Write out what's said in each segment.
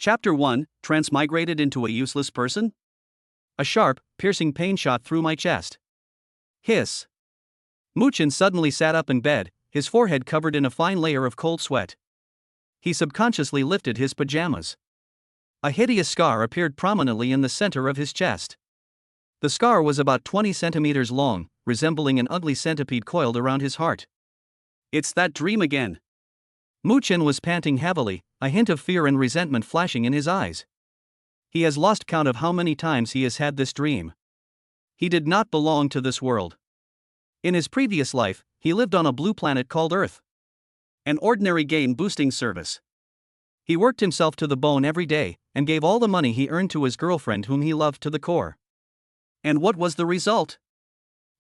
Chapter 1, Transmigrated into a Useless Person? A sharp, piercing pain shot through my chest. Hiss. Muchin suddenly sat up in bed, his forehead covered in a fine layer of cold sweat. He subconsciously lifted his pajamas. A hideous scar appeared prominently in the center of his chest. The scar was about 20 centimeters long, resembling an ugly centipede coiled around his heart. It's that dream again. Muchin was panting heavily, a hint of fear and resentment flashing in his eyes. He has lost count of how many times he has had this dream. He did not belong to this world. In his previous life, he lived on a blue planet called Earth. An ordinary gain-boosting service. He worked himself to the bone every day, and gave all the money he earned to his girlfriend whom he loved to the core. And what was the result?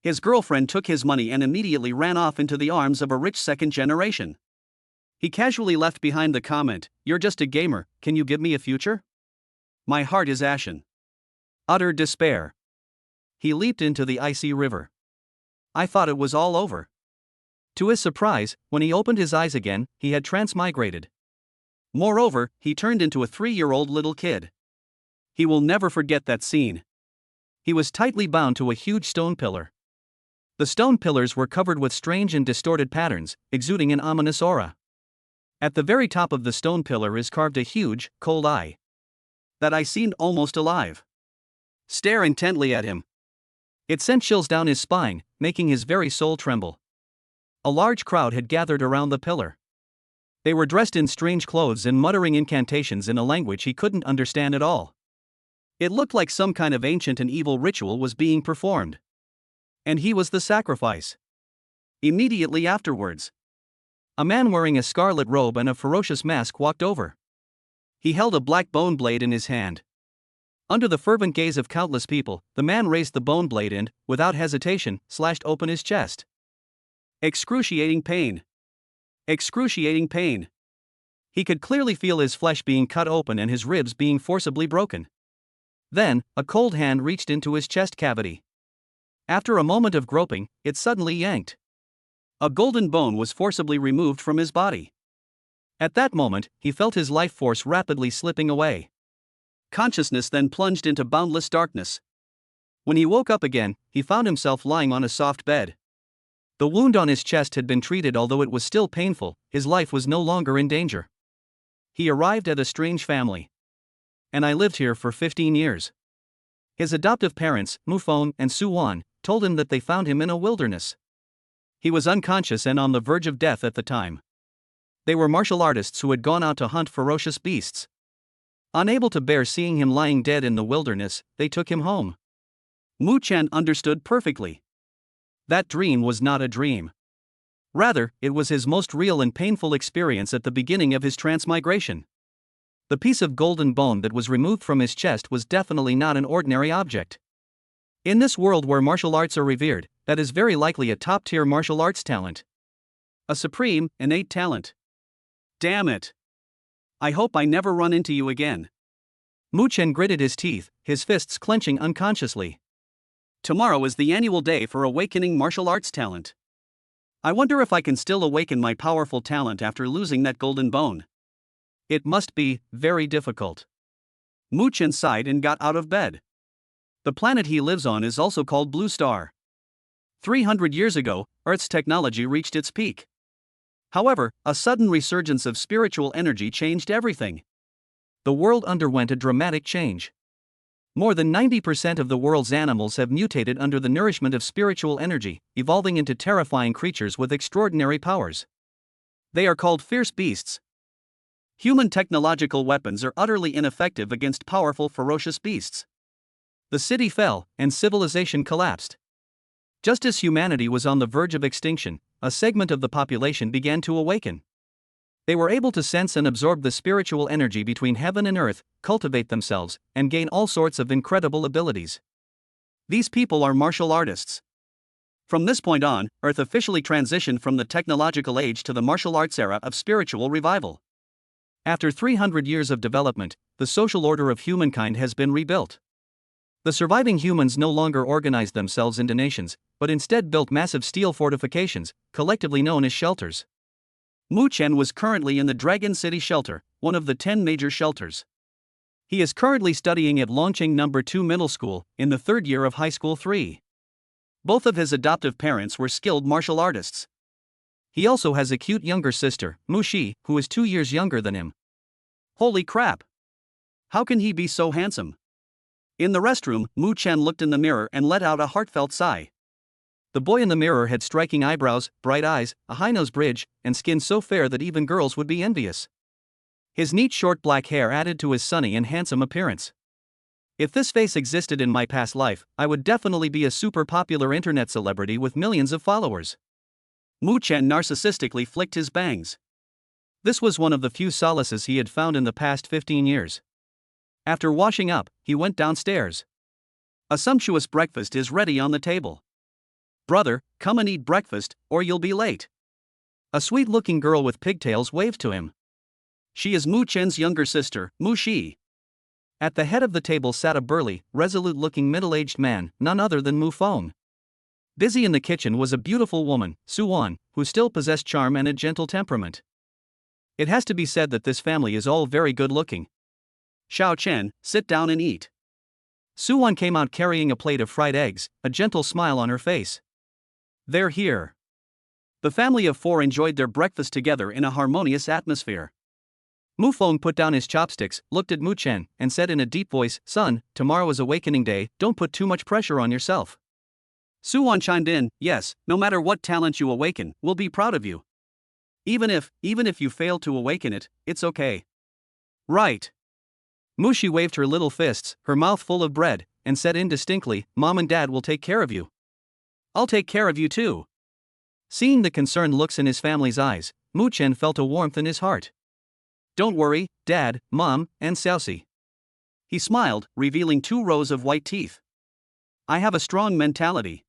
His girlfriend took his money and immediately ran off into the arms of a rich second generation. He casually left behind the comment, "You're just a gamer, can you give me a future?" My heart is ashen. Utter despair. He leaped into the icy river. I thought it was all over. To his surprise, when he opened his eyes again, he had transmigrated. Moreover, he turned into a 3-year-old little kid. He will never forget that scene. He was tightly bound to a huge stone pillar. The stone pillars were covered with strange and distorted patterns, exuding an ominous aura. At the very top of the stone pillar is carved a huge, cold eye. That eye seemed almost alive. Stare intently at him. It sent chills down his spine, making his very soul tremble. A large crowd had gathered around the pillar. They were dressed in strange clothes and muttering incantations in a language he couldn't understand at all. It looked like some kind of ancient and evil ritual was being performed. And he was the sacrifice. Immediately afterwards, a man wearing a scarlet robe and a ferocious mask walked over. He held a black bone blade in his hand. Under the fervent gaze of countless people, the man raised the bone blade and, without hesitation, slashed open his chest. Excruciating pain. Excruciating pain. He could clearly feel his flesh being cut open and his ribs being forcibly broken. Then, a cold hand reached into his chest cavity. After a moment of groping, it suddenly yanked. A golden bone was forcibly removed from his body. At that moment, he felt his life force rapidly slipping away. Consciousness then plunged into boundless darkness. When he woke up again, he found himself lying on a soft bed. The wound on his chest had been treated, although it was still painful, his life was no longer in danger. He arrived at a strange family. And I lived here for 15 years. His adoptive parents, Mufon and Suwan, told him that they found him in a wilderness. He was unconscious and on the verge of death at the time. They were martial artists who had gone out to hunt ferocious beasts. Unable to bear seeing him lying dead in the wilderness, they took him home. Mu Chen understood perfectly. That dream was not a dream. Rather, it was his most real and painful experience at the beginning of his transmigration. The piece of golden bone that was removed from his chest was definitely not an ordinary object. In this world where martial arts are revered, that is very likely a top-tier martial arts talent. A supreme, innate talent. Damn it. I hope I never run into you again. Mu Chen gritted his teeth, his fists clenching unconsciously. Tomorrow is the annual day for awakening martial arts talent. I wonder if I can still awaken my powerful talent after losing that golden bone. It must be very difficult. Mu Chen sighed and got out of bed. The planet he lives on is also called Blue Star. 300 years ago, Earth's technology reached its peak. However, a sudden resurgence of spiritual energy changed everything. The world underwent a dramatic change. More than 90% of the world's animals have mutated under the nourishment of spiritual energy, evolving into terrifying creatures with extraordinary powers. They are called fierce beasts. Human technological weapons are utterly ineffective against powerful, ferocious beasts. The city fell, and civilization collapsed. Just as humanity was on the verge of extinction, a segment of the population began to awaken. They were able to sense and absorb the spiritual energy between heaven and earth, cultivate themselves, and gain all sorts of incredible abilities. These people are martial artists. From this point on, Earth officially transitioned from the technological age to the martial arts era of spiritual revival. After 300 years of development, the social order of humankind has been rebuilt. The surviving humans no longer organized themselves into nations, but instead built massive steel fortifications, collectively known as shelters. Mu Chen was currently in the Dragon City Shelter, one of the 10 major shelters. He is currently studying at Longqing No. 2 Middle School, in the third year of High School 3. Both of his adoptive parents were skilled martial artists. He also has a cute younger sister, Mu Shi, who is 2 years younger than him. Holy crap! How can he be so handsome? In the restroom, Mu Chen looked in the mirror and let out a heartfelt sigh. The boy in the mirror had striking eyebrows, bright eyes, a high nose bridge, and skin so fair that even girls would be envious. His neat short black hair added to his sunny and handsome appearance. If this face existed in my past life, I would definitely be a super popular internet celebrity with millions of followers. Mu Chen narcissistically flicked his bangs. This was one of the few solaces he had found in the past 15 years. After washing up, he went downstairs. A sumptuous breakfast is ready on the table. Brother, come and eat breakfast, or you'll be late. A sweet-looking girl with pigtails waved to him. She is Mu Chen's younger sister, Mu Shi. At the head of the table sat a burly, resolute-looking middle-aged man, none other than Mu Feng. Busy in the kitchen was a beautiful woman, Su Wan, who still possessed charm and a gentle temperament. It has to be said that this family is all very good-looking. Xiao Chen, sit down and eat. Su Wan came out carrying a plate of fried eggs, a gentle smile on her face. They're here. The family of four enjoyed their breakfast together in a harmonious atmosphere. Mu Feng put down his chopsticks, looked at Mu Chen, and said in a deep voice, "Son, tomorrow is awakening day, don't put too much pressure on yourself." Su Wan chimed in, "Yes, no matter what talent you awaken, we'll be proud of you. Even if you fail to awaken it, it's okay." Right. Mu Shi waved her little fists, her mouth full of bread, and said indistinctly, "Mom and Dad will take care of you. I'll take care of you too." Seeing the concerned looks in his family's eyes, Mu Chen felt a warmth in his heart. "Don't worry, Dad, Mom, and Xiaoxi." He smiled, revealing 2 rows of white teeth. "I have a strong mentality.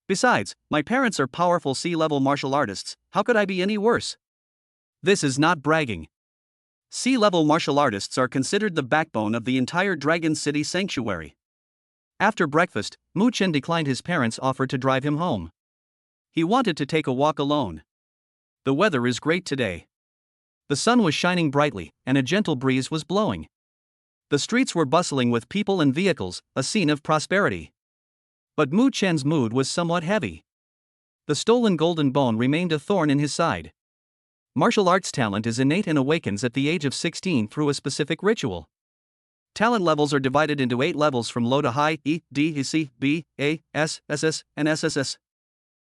Besides, my parents are powerful sea-level martial artists, how could I be any worse?" This is not bragging. Sea-level martial artists are considered the backbone of the entire Dragon City sanctuary. After breakfast, Mu Chen declined his parents' offer to drive him home. He wanted to take a walk alone. The weather is great today. The sun was shining brightly, and a gentle breeze was blowing. The streets were bustling with people and vehicles, a scene of prosperity. But Mu Chen's mood was somewhat heavy. The stolen golden bone remained a thorn in his side. Martial arts talent is innate and awakens at the age of 16 through a specific ritual. Talent levels are divided into 8 levels from low to high: E, D, C, B, A, S, SS, and SSS.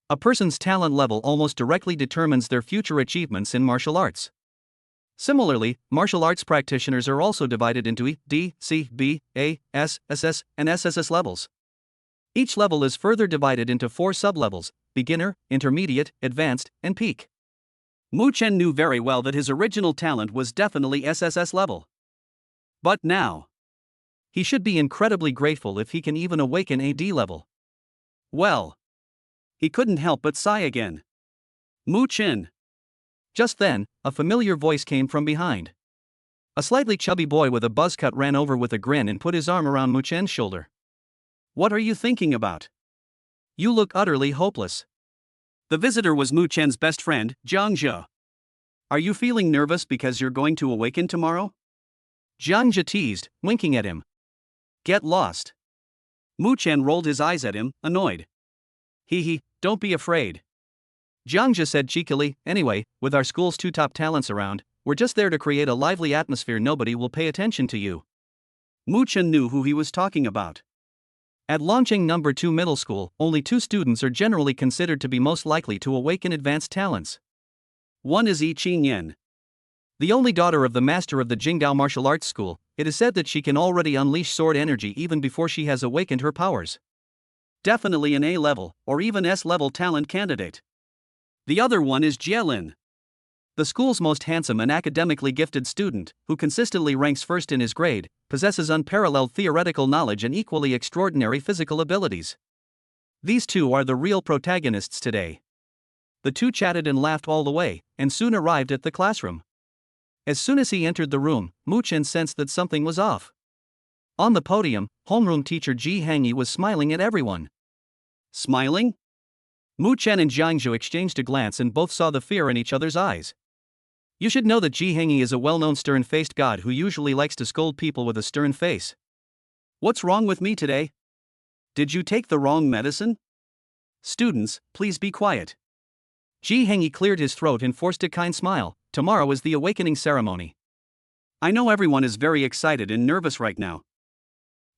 A person's talent level almost directly determines their future achievements in martial arts. Similarly, martial arts practitioners are also divided into E, D, C, B, A, S, SS, and SSS levels. Each level is further divided into 4 sublevels: beginner, intermediate, advanced, and peak. Mu Chen knew very well that his original talent was definitely SSS level. But now, he should be incredibly grateful if he can even awaken AD level. Well, he couldn't help but sigh again. Mu Chen. Just then, a familiar voice came from behind. A slightly chubby boy with a buzz cut ran over with a grin and put his arm around Mu Chen's shoulder. "What are you thinking about? You look utterly hopeless." The visitor was Mu Chen's best friend, Jiang Zhe. "Are you feeling nervous because you're going to awaken tomorrow?" Jiang Zhe teased, winking at him. "Get lost." Mu Chen rolled his eyes at him, annoyed. "Hee, don't be afraid." Jiang Zhe said cheekily, "Anyway, with our school's 2 top talents around, we're just there to create a lively atmosphere. Nobody will pay attention to you." Mu Chen knew who he was talking about. At Longqing No. 2 Middle School, only 2 students are generally considered to be most likely to awaken advanced talents. One is Yi Qingyan. The only daughter of the master of the Jingdao Martial Arts School, it is said that she can already unleash sword energy even before she has awakened her powers. Definitely an A-level, or even S-level talent candidate. The other one is Jielin, the school's most handsome and academically gifted student, who consistently ranks first in his grade, possesses unparalleled theoretical knowledge and equally extraordinary physical abilities. These 2 are the real protagonists today. The 2 chatted and laughed all the way, and soon arrived at the classroom. As soon as he entered the room, Mu Chen sensed that something was off. On the podium, homeroom teacher Ji Hangyi was smiling at everyone. Smiling? Mu Chen and Jiang Zhe exchanged a glance and both saw the fear in each other's eyes. You should know that Ji Hengyi is a well-known stern-faced god who usually likes to scold people with a stern face. What's wrong with me today? Did you take the wrong medicine? Students, please be quiet. Ji Hengyi cleared his throat and forced a kind smile. Tomorrow is the awakening ceremony. I know everyone is very excited and nervous right now.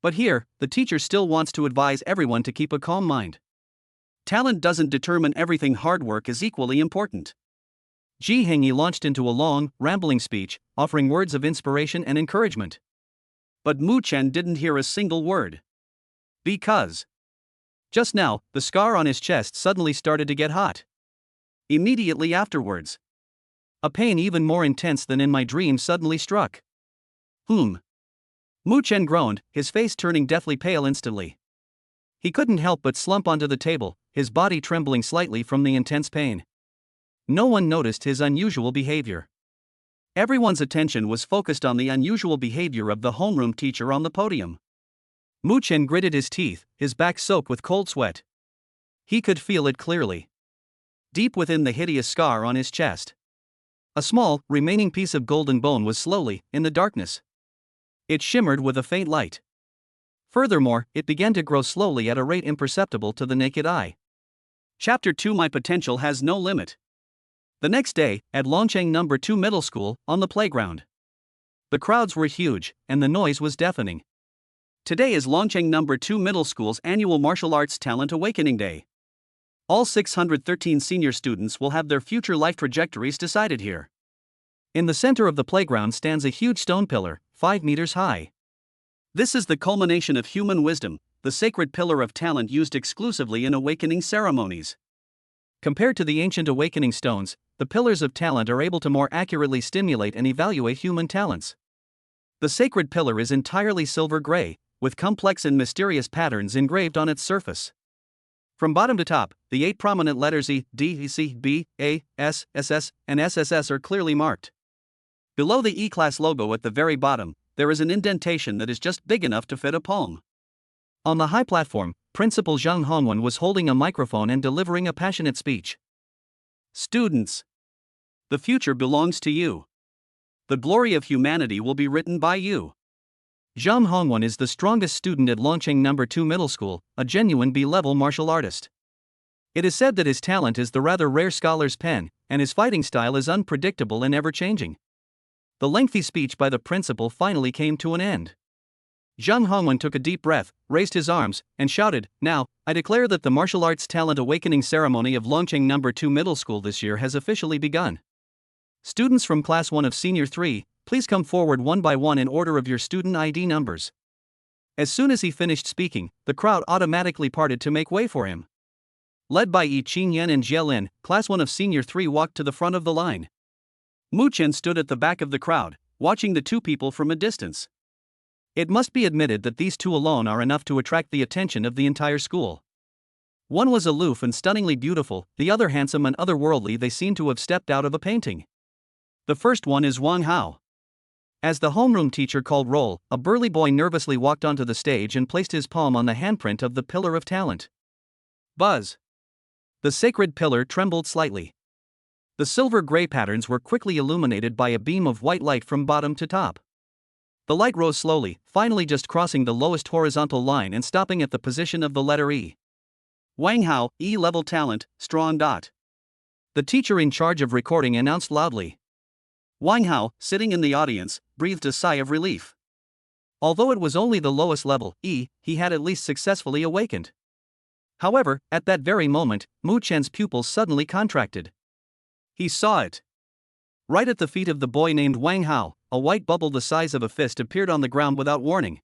But here, the teacher still wants to advise everyone to keep a calm mind. Talent doesn't determine everything, hard work is equally important. Ji Hengyi launched into a long, rambling speech, offering words of inspiration and encouragement. But Mu Chen didn't hear a single word. Because just now, the scar on his chest suddenly started to get hot. Immediately afterwards, a pain even more intense than in my dream suddenly struck. Mu Chen groaned, his face turning deathly pale instantly. He couldn't help but slump onto the table, his body trembling slightly from the intense pain. No one noticed his unusual behavior. Everyone's attention was focused on the unusual behavior of the homeroom teacher on the podium. Mu Chen gritted his teeth, his back soaked with cold sweat. He could feel it clearly. Deep within the hideous scar on his chest, a small, remaining piece of golden bone was slowly, in the darkness. It shimmered with a faint light. Furthermore, it began to grow slowly at a rate imperceptible to the naked eye. Chapter 2 My potential has no limit. The next day, at Longcheng No. 2 Middle School, on the playground. The crowds were huge, and the noise was deafening. Today is Longcheng No. 2 Middle School's annual Martial Arts Talent Awakening Day. All 613 senior students will have their future life trajectories decided here. In the center of the playground stands a huge stone pillar, 5 meters high. This is the culmination of human wisdom, the sacred pillar of talent used exclusively in awakening ceremonies. Compared to the ancient awakening stones, the pillars of talent are able to more accurately stimulate and evaluate human talents. The sacred pillar is entirely silver gray, with complex and mysterious patterns engraved on its surface. From bottom to top, the 8 prominent letters E, D, C, B, A, S, SS, and SSS are clearly marked. Below the E-class logo at the very bottom, there is an indentation that is just big enough to fit a palm. On the high platform, Principal Zhang Hongwen was holding a microphone and delivering a passionate speech. Students, the future belongs to you. The glory of humanity will be written by you. Zhang Hongwen is the strongest student at Longcheng No. 2 Middle School, a genuine B-level martial artist. It is said that his talent is the rather rare scholar's pen, and his fighting style is unpredictable and ever-changing. The lengthy speech by the principal finally came to an end. Zhang Hongwen took a deep breath, raised his arms, and shouted, "Now, I declare that the Martial Arts Talent Awakening Ceremony of Longcheng No. 2 Middle School this year has officially begun. Students from Class 1 of Senior 3, please come forward one by one in order of your student ID numbers." As soon as he finished speaking, the crowd automatically parted to make way for him. Led by Yi Qingyan and Jie Lin, Class 1 of Senior 3 walked to the front of the line. Mu Chen stood at the back of the crowd, watching the two people from a distance. It must be admitted that these two alone are enough to attract the attention of the entire school. One was aloof and stunningly beautiful, the other handsome and otherworldly. They seemed to have stepped out of a painting. The first one is Wang Hao. As the homeroom teacher called roll, a burly boy nervously walked onto the stage and placed his palm on the handprint of the pillar of talent. Buzz! The sacred pillar trembled slightly. The silver gray patterns were quickly illuminated by a beam of white light from bottom to top. The light rose slowly, finally just crossing the lowest horizontal line and stopping at the position of the letter E. Wang Hao, E-level talent, strong. The teacher in charge of recording announced loudly. Wang Hao, sitting in the audience, breathed a sigh of relief. Although it was only the lowest level, E, he had at least successfully awakened. However, at that very moment, Mu Chen's pupils suddenly contracted. He saw it. Right at the feet of the boy named Wang Hao, a white bubble the size of a fist appeared on the ground without warning.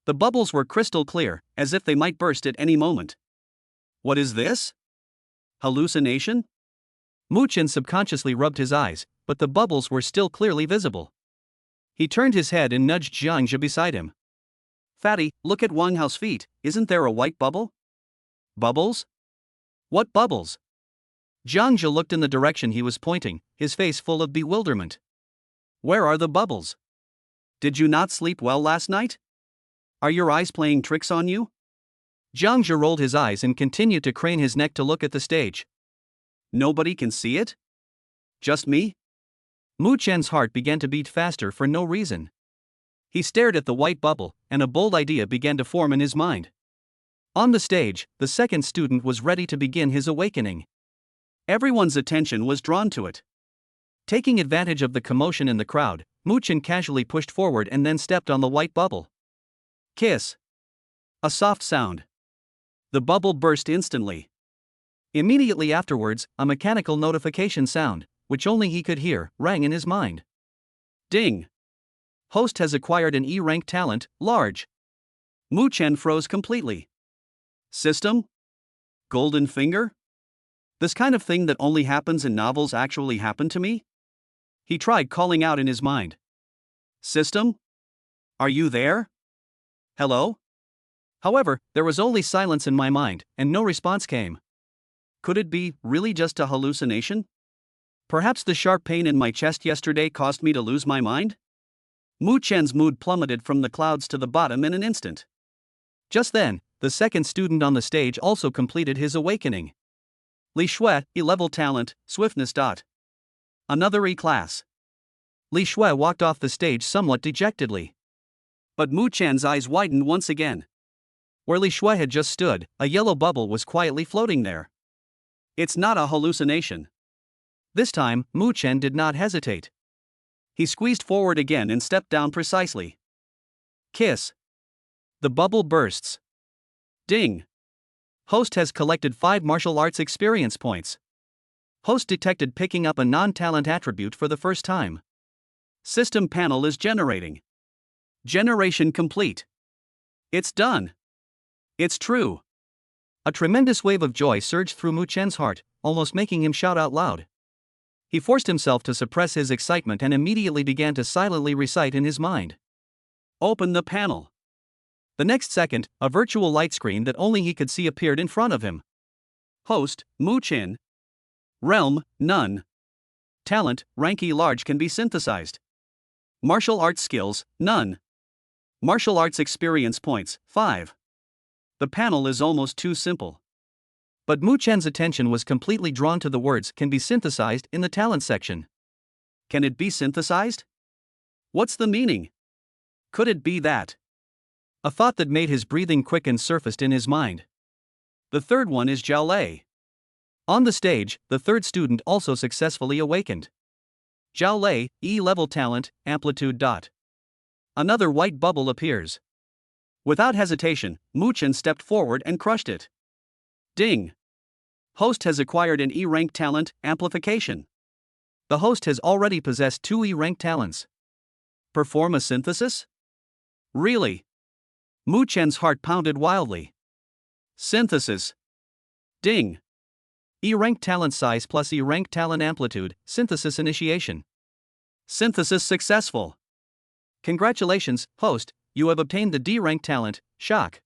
The bubbles were crystal clear, as if they might burst at any moment. What is this? Hallucination? Mu Chen subconsciously rubbed his eyes, but the bubbles were still clearly visible. He turned his head and nudged Jiang Zhe beside him. Fatty, look at Wang Hao's feet, isn't there a white bubble? Bubbles? What bubbles? Jiang Zhe looked in the direction he was pointing, his face full of bewilderment. Where are the bubbles? Did you not sleep well last night? Are your eyes playing tricks on you? Jiang Zhe rolled his eyes and continued to crane his neck to look at the stage. Nobody can see it? Just me? Mu Chen's heart began to beat faster for no reason. He stared at the white bubble, and a bold idea began to form in his mind. On the stage, the second student was ready to begin his awakening. Everyone's attention was drawn to it. Taking advantage of the commotion in the crowd, Mu Chen casually pushed forward and then stepped on the white bubble. Kiss. A soft sound. The bubble burst instantly. Immediately afterwards, a mechanical notification sound, which only he could hear, rang in his mind. Ding. Host has acquired an E-rank talent, large. Mu Chen froze completely. System? Golden finger? This kind of thing that only happens in novels actually happened to me? He tried calling out in his mind. System? Are you there? Hello? However, there was only silence in my mind, and no response came. Could it be really just a hallucination? Perhaps the sharp pain in my chest yesterday caused me to lose my mind? Mu Chen's mood plummeted from the clouds to the bottom in an instant. Just then, the second student on the stage also completed his awakening. Li Shui, E-level talent, swiftness. Another E-class. Li Shui walked off the stage somewhat dejectedly. But Mu Chen's eyes widened once again. Where Li Shui had just stood, a yellow bubble was quietly floating there. It's not a hallucination. This time, Mu Chen did not hesitate. He squeezed forward again and stepped down precisely. Kiss. The bubble bursts. Ding. Host has collected 5 martial arts experience points. Host detected picking up a non-talent attribute for the first time. System panel is generating. Generation complete. It's done. It's true. A tremendous wave of joy surged through Mu Chen's heart, almost making him shout out loud. He forced himself to suppress his excitement and immediately began to silently recite in his mind. Open the panel. The next second, a virtual light screen that only he could see appeared in front of him. Host, Mu Chen. Realm, none. Talent, rank E large can be synthesized. Martial arts skills, none. Martial arts experience points, 5. The panel is almost too simple. But Mu Chen's attention was completely drawn to the words "can be synthesized" in the talent section. Can it be synthesized? What's the meaning? Could it be that? A thought that made his breathing quicken surfaced in his mind. The third one is Zhao Lei. On the stage, the third student also successfully awakened. Zhao Lei, E-level talent, amplitude. Another white bubble appears. Without hesitation, Mu Chen stepped forward and crushed it. Ding. Host has acquired an E-rank talent, amplification. The host has already possessed 2 E-rank talents. Perform a synthesis? Really? Mu Chen's heart pounded wildly. Synthesis. Ding. E-rank talent size plus E-rank talent amplitude, synthesis initiation. Synthesis successful. Congratulations, host, you have obtained the D-rank talent, shock.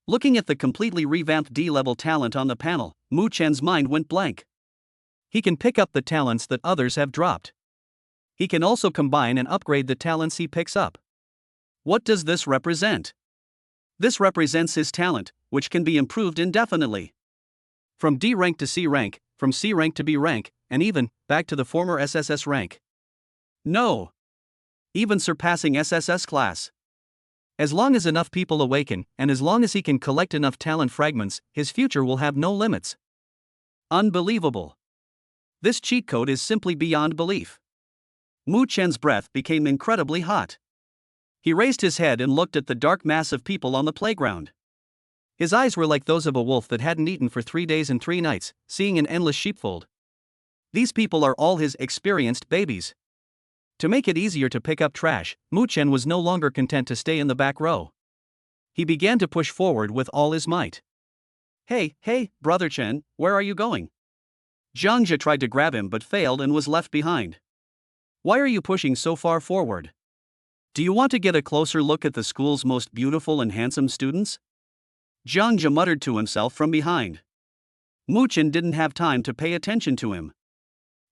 Looking at the completely revamped D-level talent on the panel, Mu Chen's mind went blank. He can pick up the talents that others have dropped. He can also combine and upgrade the talents he picks up. What does this represent? This represents his talent, which can be improved indefinitely. From D rank to C rank, from C rank to B rank, and even back to the former SSS rank. No. Even surpassing SSS class. As long as enough people awaken, and as long as he can collect enough talent fragments, his future will have no limits. Unbelievable. This cheat code is simply beyond belief. Mu Chen's breath became incredibly hot. He raised his head and looked at the dark mass of people on the playground. His eyes were like those of a wolf that hadn't eaten for 3 days and 3 nights, seeing an endless sheepfold. These people are all his experienced babies. To make it easier to pick up trash, Mu Chen was no longer content to stay in the back row. He began to push forward with all his might. Hey, Brother Chen, where are you going? Zhang Jie tried to grab him but failed and was left behind. Why are you pushing so far forward? Do you want to get a closer look at the school's most beautiful and handsome students? Zhang Jie muttered to himself from behind. Mu Chen didn't have time to pay attention to him.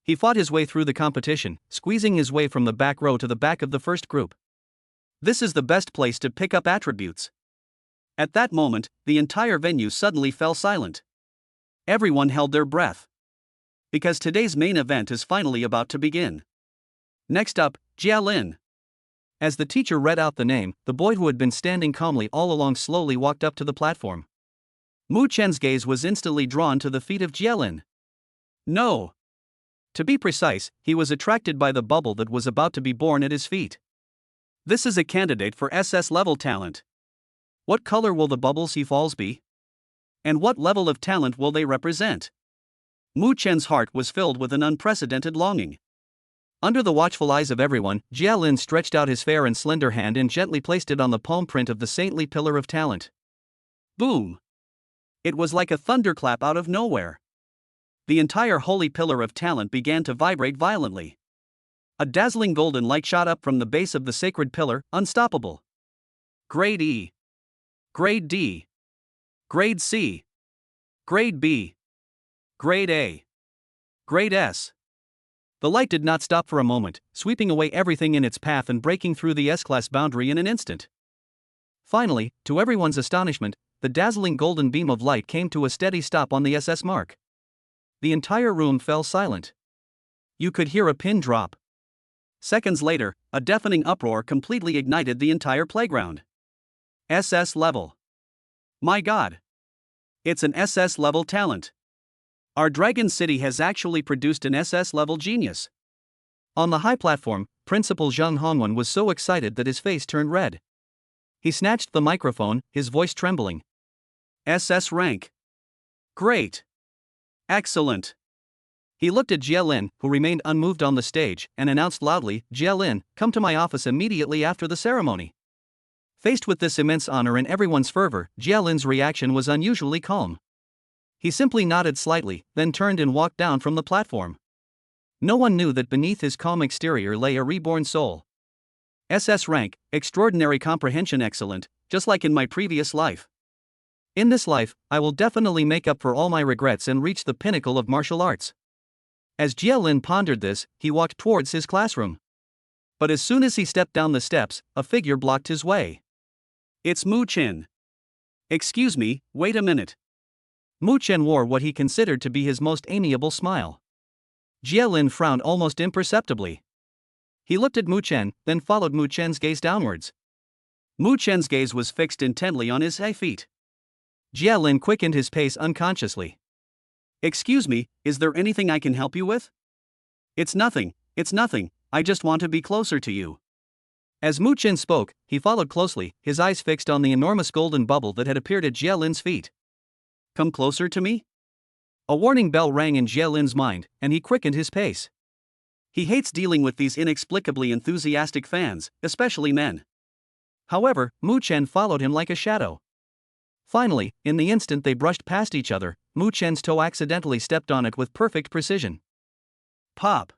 He fought his way through the competition, squeezing his way from the back row to the back of the first group. This is the best place to pick up attributes. At that moment, the entire venue suddenly fell silent. Everyone held their breath. Because today's main event is finally about to begin. Next up, Jia Lin. As the teacher read out the name, the boy who had been standing calmly all along slowly walked up to the platform. Mu Chen's gaze was instantly drawn to the feet of Jia Lin. No. To be precise, he was attracted by the bubble that was about to be born at his feet. This is a candidate for SS level talent. What color will the bubbles he falls be? And what level of talent will they represent? Mu Chen's heart was filled with an unprecedented longing. Under the watchful eyes of everyone, Jia Lin stretched out his fair and slender hand and gently placed it on the palm print of the saintly pillar of talent. Boom! It was like a thunderclap out of nowhere. The entire holy pillar of talent began to vibrate violently. A dazzling golden light shot up from the base of the sacred pillar, unstoppable. Grade E. Grade D. Grade C. Grade B. Grade A. Grade S. The light did not stop for a moment, sweeping away everything in its path and breaking through the S-class boundary in an instant. Finally, to everyone's astonishment, the dazzling golden beam of light came to a steady stop on the SS mark. The entire room fell silent. You could hear a pin drop. Seconds later, a deafening uproar completely ignited the entire playground. SS level. My God! It's an SS level talent. Our Dragon City has actually produced an SS level genius. On the high platform, Principal Zhang Hongwen was so excited that his face turned red. He snatched the microphone, his voice trembling. SS rank. Great. Excellent. He looked at Jia Lin, who remained unmoved on the stage, and announced loudly, Jia Lin, come to my office immediately after the ceremony. Faced with this immense honor and everyone's fervor, Jia Lin's reaction was unusually calm. He simply nodded slightly, then turned and walked down from the platform. No one knew that beneath his calm exterior lay a reborn soul. SS rank, extraordinary comprehension, excellent, just like in my previous life. In this life, I will definitely make up for all my regrets and reach the pinnacle of martial arts. As Jia Lin pondered this, he walked towards his classroom. But as soon as he stepped down the steps, a figure blocked his way. It's Mu Chen. Excuse me, wait a minute. Mu Chen wore what he considered to be his most amiable smile. Jia Lin frowned almost imperceptibly. He looked at Mu Chen, then followed Mu Chen's gaze downwards. Mu Chen's gaze was fixed intently on his high feet. Jia Lin quickened his pace unconsciously. Excuse me, is there anything I can help you with? It's nothing, I just want to be closer to you. As Mu Chen spoke, he followed closely, his eyes fixed on the enormous golden bubble that had appeared at Jia Lin's feet. Come closer to me? A warning bell rang in Jia Lin's mind, and he quickened his pace. He hates dealing with these inexplicably enthusiastic fans, especially men. However, Mu Chen followed him like a shadow. Finally, in the instant they brushed past each other, Mu Chen's toe accidentally stepped on it with perfect precision. Pop!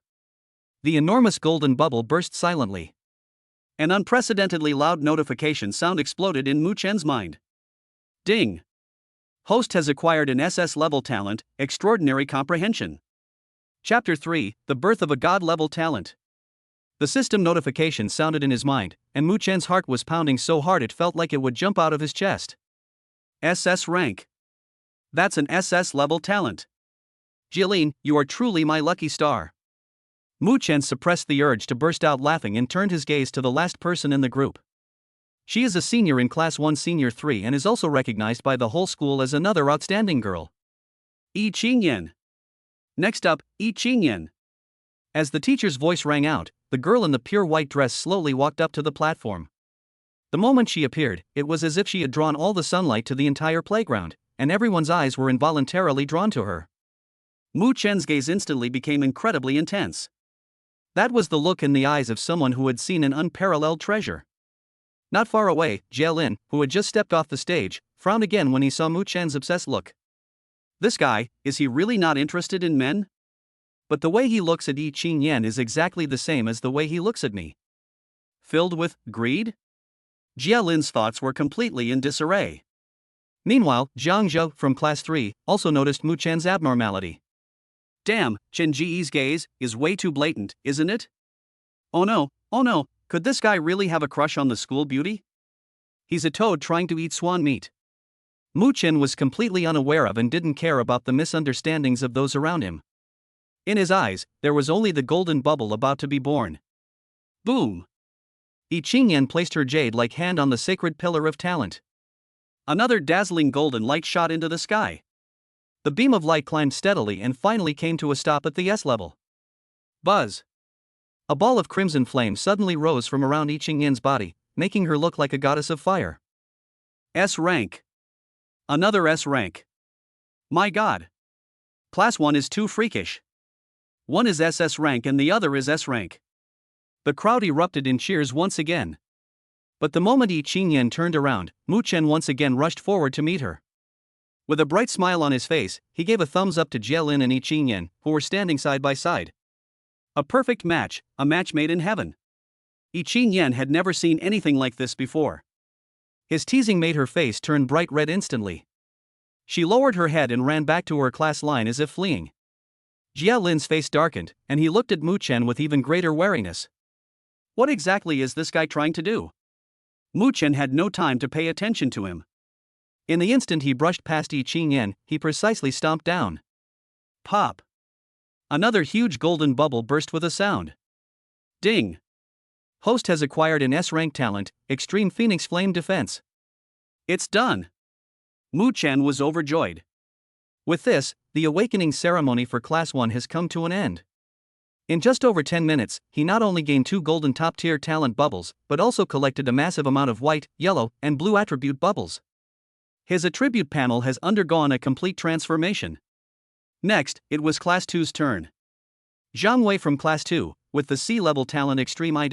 The enormous golden bubble burst silently. An unprecedentedly loud notification sound exploded in Mu Chen's mind. Ding! Host has acquired an SS level talent, extraordinary comprehension. Chapter 3, The Birth of a God-level talent. The system notification sounded in his mind, and Mu Chen's heart was pounding so hard it felt like it would jump out of his chest. SS rank. That's an SS level talent. Jilin, you are truly my lucky star. Mu Chen suppressed the urge to burst out laughing and turned his gaze to the last person in the group. She is a senior in Class 1 Senior 3 and is also recognized by the whole school as another outstanding girl. Yi Qingyan. Next up, Yi Qingyan. As the teacher's voice rang out, the girl in the pure white dress slowly walked up to the platform. The moment she appeared, it was as if she had drawn all the sunlight to the entire playground, and everyone's eyes were involuntarily drawn to her. Mu Chen's gaze instantly became incredibly intense. That was the look in the eyes of someone who had seen an unparalleled treasure. Not far away, Jia Lin, who had just stepped off the stage, frowned again when he saw Mu Chen's obsessed look. This guy, is he really not interested in men? But the way he looks at Yi Qingyan is exactly the same as the way he looks at me. Filled with greed? Jia Lin's thoughts were completely in disarray. Meanwhile, Zhang Zhou from Class 3 also noticed Mu Chen's abnormality. Damn, Chen Ji's gaze is way too blatant, isn't it? Oh no, could this guy really have a crush on the school beauty? He's a toad trying to eat swan meat. Mu Chen was completely unaware of and didn't care about the misunderstandings of those around him. In his eyes, there was only the golden bubble about to be born. Boom! Yi Qingyan placed her jade-like hand on the sacred pillar of talent. Another dazzling golden light shot into the sky. The beam of light climbed steadily and finally came to a stop at the S level. Buzz! A ball of crimson flame suddenly rose from around Yi Qingyan's body, making her look like a goddess of fire. S rank. Another S rank. My god. Class 1 is too freakish. One is SS rank and the other is S rank. The crowd erupted in cheers once again. But the moment Yi Qingyan turned around, Mu Chen once again rushed forward to meet her. With a bright smile on his face, he gave a thumbs up to Jie Lin and Yi Qingyan, who were standing side by side. A perfect match, a match made in heaven. Yi Qingyan had never seen anything like this before. His teasing made her face turn bright red instantly. She lowered her head and ran back to her class line as if fleeing. Jie Lin's face darkened, and he looked at Mu Chen with even greater wariness. What exactly is this guy trying to do? Mu Chen had no time to pay attention to him. In the instant he brushed past Yi Qingyan, he precisely stomped down. Pop! Another huge golden bubble burst with a sound. Ding! Host has acquired an S-rank talent, Extreme Phoenix Flame Defense. It's done! Mu Chen was overjoyed. With this, the awakening ceremony for Class 1 has come to an end. In just over 10 minutes, he not only gained 2 golden top-tier talent bubbles, but also collected a massive amount of white, yellow, and blue attribute bubbles. His attribute panel has undergone a complete transformation. Next, it was Class 2's turn. Zhang Wei from Class 2, with the C-level talent Extreme I.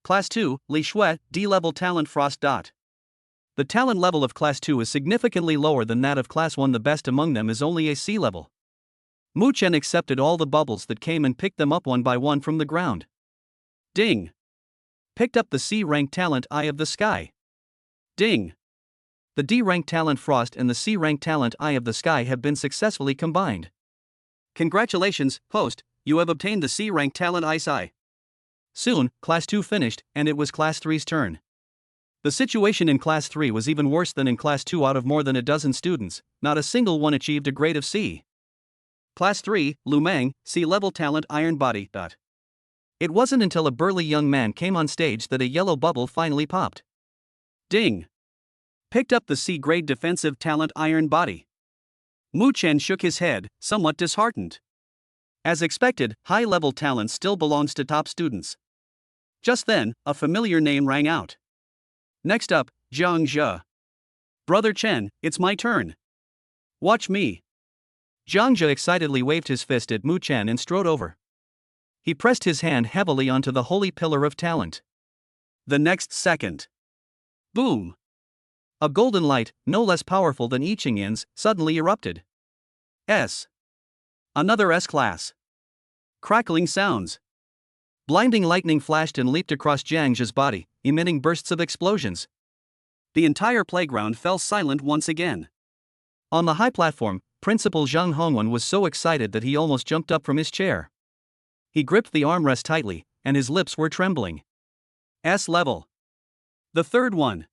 Class 2, Li Shui, D-level talent Frost. The talent level of Class 2 is significantly lower than that of Class 1. The best among them is only a C level. Mu Chen accepted all the bubbles that came and picked them up one by one from the ground. Ding! Picked up the C-rank talent Eye of the Sky. Ding! The D-rank talent Frost and the C-rank talent Eye of the Sky have been successfully combined. Congratulations, host, you have obtained the C-rank talent Ice Eye. Soon, Class 2 finished, and it was Class 3's turn. The situation in Class 3 was even worse than in Class 2. Out of more than a dozen students, not a single one achieved a grade of C. Class 3, Lu Meng, C-level talent Iron Body. It wasn't until a burly young man came on stage that a yellow bubble finally popped. Ding! Picked up the C-grade defensive talent Iron Body. Mu Chen shook his head, somewhat disheartened. As expected, high-level talent still belongs to top students. Just then, a familiar name rang out. Next up, Jiang Zhe. Brother Chen, it's my turn. Watch me. Jiang Zhe excitedly waved his fist at Mu Chen and strode over. He pressed his hand heavily onto the holy pillar of talent. The next second. Boom! A golden light, no less powerful than Yi Qingyan's, suddenly erupted. S. Another S-class. Crackling sounds. Blinding lightning flashed and leaped across Jiang Zhe's body, emitting bursts of explosions. The entire playground fell silent once again. On the high platform, Principal Zhang Hongwen was so excited that he almost jumped up from his chair. He gripped the armrest tightly, and his lips were trembling. S level. The third one.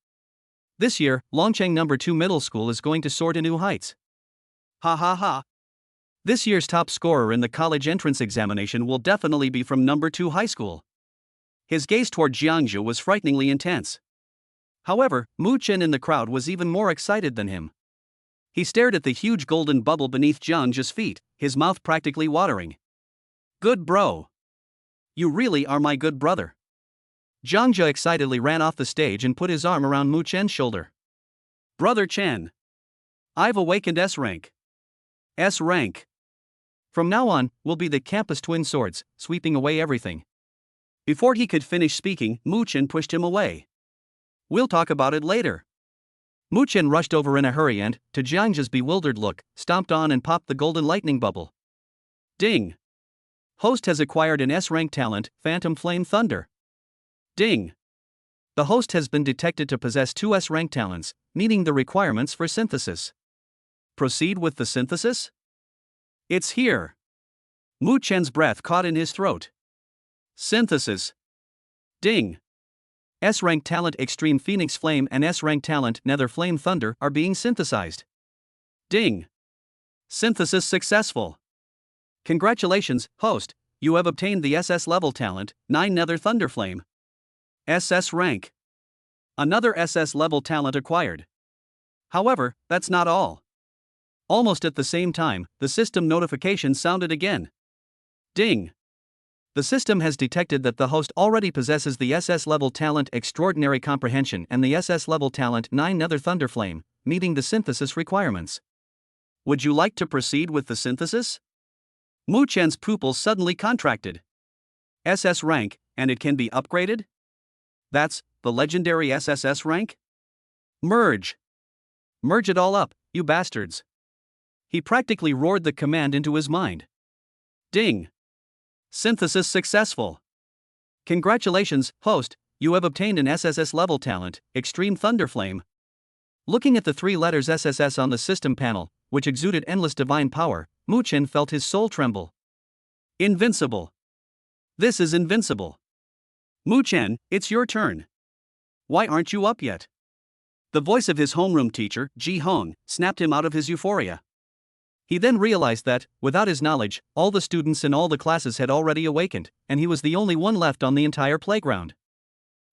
This year, Longcheng No. 2 Middle School is going to soar to new heights. Ha ha ha. This year's top scorer in the college entrance examination will definitely be from No. 2 High School. His gaze toward Jiang Zhe was frighteningly intense. However, Mu Chen in the crowd was even more excited than him. He stared at the huge golden bubble beneath Jiang Zhe's feet, his mouth practically watering. Good bro. You really are my good brother. Jiang Zhe excitedly ran off the stage and put his arm around Mu Chen's shoulder. Brother Chen. I've awakened S rank. S rank. From now on, we'll be the campus twin swords, sweeping away everything. Before he could finish speaking, Mu Chen pushed him away. We'll talk about it later. Mu Chen rushed over in a hurry and, to Jiang Zhe's bewildered look, stomped on and popped the golden lightning bubble. Ding! Host has acquired an S-rank talent, Phantom Flame Thunder. Ding! The host has been detected to possess 2 S-rank talents, meeting the requirements for synthesis. Proceed with the synthesis? It's here. Mu Chen's breath caught in his throat. Synthesis. Ding! S-rank talent Extreme Phoenix Flame and S-rank talent Nether Flame Thunder are being synthesized. Ding! Synthesis successful. Congratulations, host, You have obtained the SS level talent, 9 Nether Thunderflame. SS rank. Another SS level talent acquired. However, that's not all. Almost at the same time, the system notification sounded again. Ding! The system has detected that the host already possesses the SS level talent Extraordinary Comprehension and the SS level talent 9 Nether Thunderflame, meeting the synthesis requirements. Would you like to proceed with the synthesis? Mu Chen's pupils suddenly contracted. SS rank, and it can be upgraded? That's the legendary SSS rank? Merge! Merge it all up, you bastards! He practically roared the command into his mind. Ding! Synthesis successful. Congratulations, host, you have obtained an SSS level talent, Extreme Thunderflame. Looking at the 3 letters SSS on the system panel, which exuded endless divine power, Mu Chen felt his soul tremble. Invincible. This is invincible. Mu Chen, it's your turn. Why aren't you up yet? The voice of his homeroom teacher, Ji Hong, snapped him out of his euphoria. He then realized that, without his knowledge, all the students in all the classes had already awakened, and he was the only one left on the entire playground.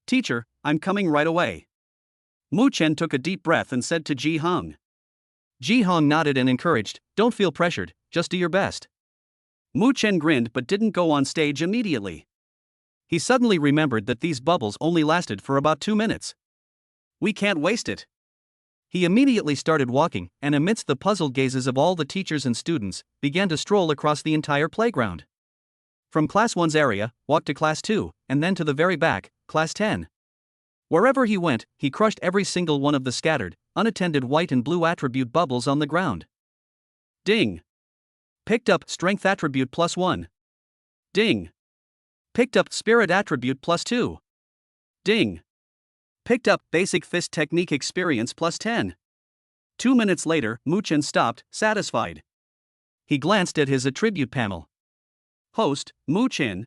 Teacher, I'm coming right away. Mu Chen took a deep breath and said to Ji Hong. Ji Hong nodded and encouraged, don't feel pressured, just do your best. Mu Chen grinned but didn't go on stage immediately. He suddenly remembered that these bubbles only lasted for about 2 minutes. We can't waste it. He immediately started walking, and amidst the puzzled gazes of all the teachers and students, began to stroll across the entire playground. From Class 1's area, walked to Class 2, and then to the very back, Class 10. Wherever he went, he crushed every single one of the scattered, unattended white and blue attribute bubbles on the ground. Ding! Picked up Strength attribute +1. Ding! Picked up Spirit attribute +2. Ding! Picked up Basic Fist Technique Experience +10. 2 minutes later, Mu Chen stopped, satisfied. He glanced at his attribute panel. Host, Mu Chen.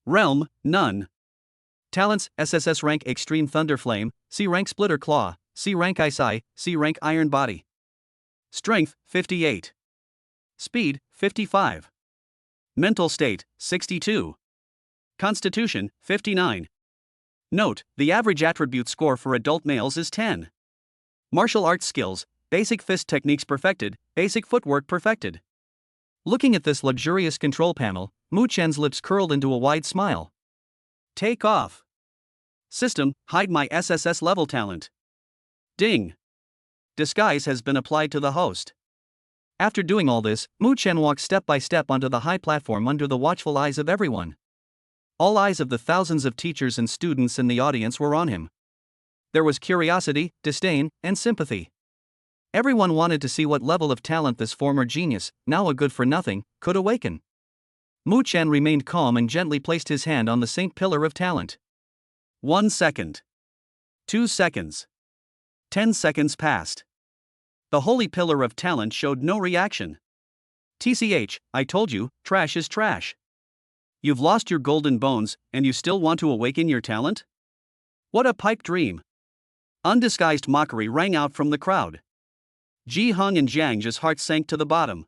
Realm, none. Talents, SSS rank Extreme Thunderflame, C rank Splitter Claw, C rank Ice Eye, C rank Iron Body. Strength, 58. Speed, 55. Mental state, 62. Constitution, 59. Note, the average attribute score for adult males is 10. Martial arts skills, Basic Fist Techniques perfected, Basic Footwork perfected. Looking at this luxurious control panel, Mu Chen's lips curled into a wide smile. Take off. System, hide my SSS level talent. Ding. Disguise has been applied to the host. After doing all this, Mu Chen walked step by step onto the high platform under the watchful eyes of everyone. All eyes of the thousands of teachers and students in the audience were on him. There was curiosity, disdain, and sympathy. Everyone wanted to see what level of talent this former genius, now a good-for-nothing, could awaken. Mu Chen remained calm and gently placed his hand on the Saint Pillar of Talent. 1 second. 2 seconds. 10 seconds passed. The Holy Pillar of Talent showed no reaction. TCH, I told you, trash is trash. You've lost your golden bones, and you still want to awaken your talent? What a pipe dream. Undisguised mockery rang out from the crowd. Ji Hong and Jiang Zhi's hearts sank to the bottom.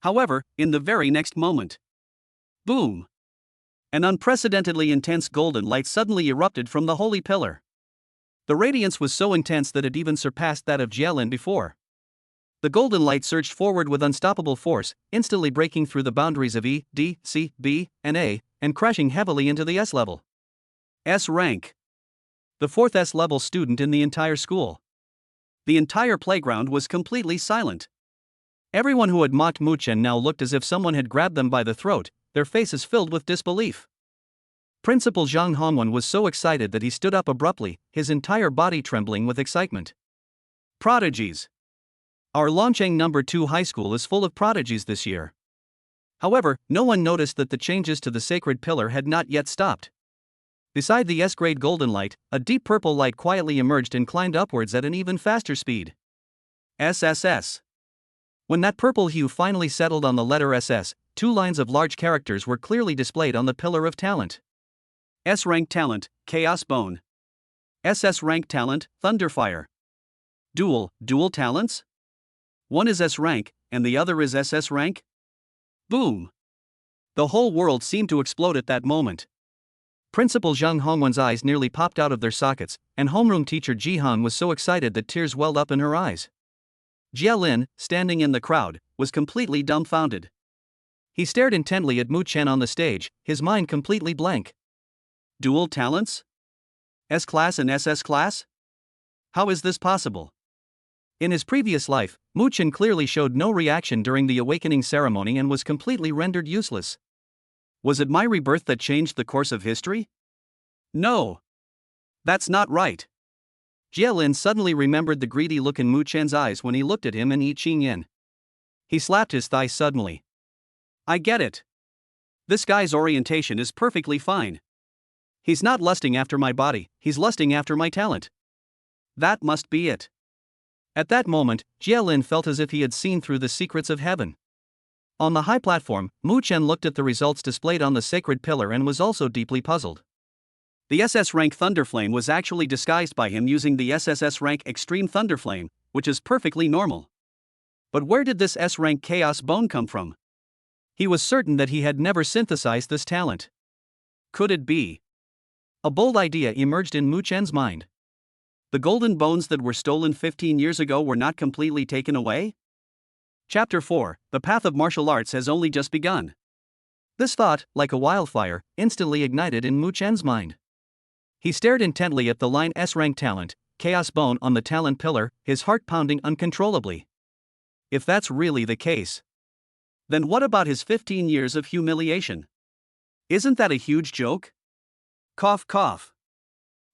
However, in the very next moment, boom! An unprecedentedly intense golden light suddenly erupted from the Holy Pillar. The radiance was so intense that it even surpassed that of Jielin before. The golden light surged forward with unstoppable force, instantly breaking through the boundaries of E, D, C, B, and A, and crashing heavily into the S level. S rank. The 4th S level student in the entire school. The entire playground was completely silent. Everyone who had mocked Mu Chen now looked as if someone had grabbed them by the throat, their faces filled with disbelief. Principal Zhang Hongwen was so excited that he stood up abruptly, his entire body trembling with excitement. Prodigies. Our Longcheng No. 2 high school is full of prodigies this year. However, no one noticed that the changes to the sacred pillar had not yet stopped. Beside the S-grade golden light, a deep purple light quietly emerged and climbed upwards at an even faster speed. SSS. When that purple hue finally settled on the letter SS, 2 lines of large characters were clearly displayed on the Pillar of Talent. S-rank talent, Chaos Bone. SS rank talent, Thunderfire. Dual talents? One is S rank, and the other is SS rank? Boom! The whole world seemed to explode at that moment. Principal Zhang Hongwen's eyes nearly popped out of their sockets, and homeroom teacher Ji Han was so excited that tears welled up in her eyes. Jia Lin, standing in the crowd, was completely dumbfounded. He stared intently at Mu Chen on the stage, his mind completely blank. Dual talents? S-class and SS class? How is this possible? In his previous life, Mu Chen clearly showed no reaction during the awakening ceremony and was completely rendered useless. Was it my rebirth that changed the course of history? No. That's not right. Jia Lin suddenly remembered the greedy look in Mu Chen's eyes when he looked at him and Yi Qingyan. He slapped his thigh suddenly. I get it. This guy's orientation is perfectly fine. He's not lusting after my body, he's lusting after my talent. That must be it. At that moment, Jia Lin felt as if he had seen through the secrets of heaven. On the high platform, Mu Chen looked at the results displayed on the sacred pillar and was also deeply puzzled. The SS rank Thunderflame was actually disguised by him using the SSS rank Extreme Thunderflame, which is perfectly normal. But where did this S rank Chaos Bone come from? He was certain that he had never synthesized this talent. Could it be? A bold idea emerged in Mu Chen's mind. The golden bones that were stolen 15 years ago were not completely taken away? Chapter 4, The Path of Martial Arts has only just begun. This thought, like a wildfire, instantly ignited in Mu Chen's mind. He stared intently at the line S-rank talent, Chaos Bone on the talent pillar, his heart pounding uncontrollably. If that's really the case, then what about his 15 years of humiliation? Isn't that a huge joke? Cough cough.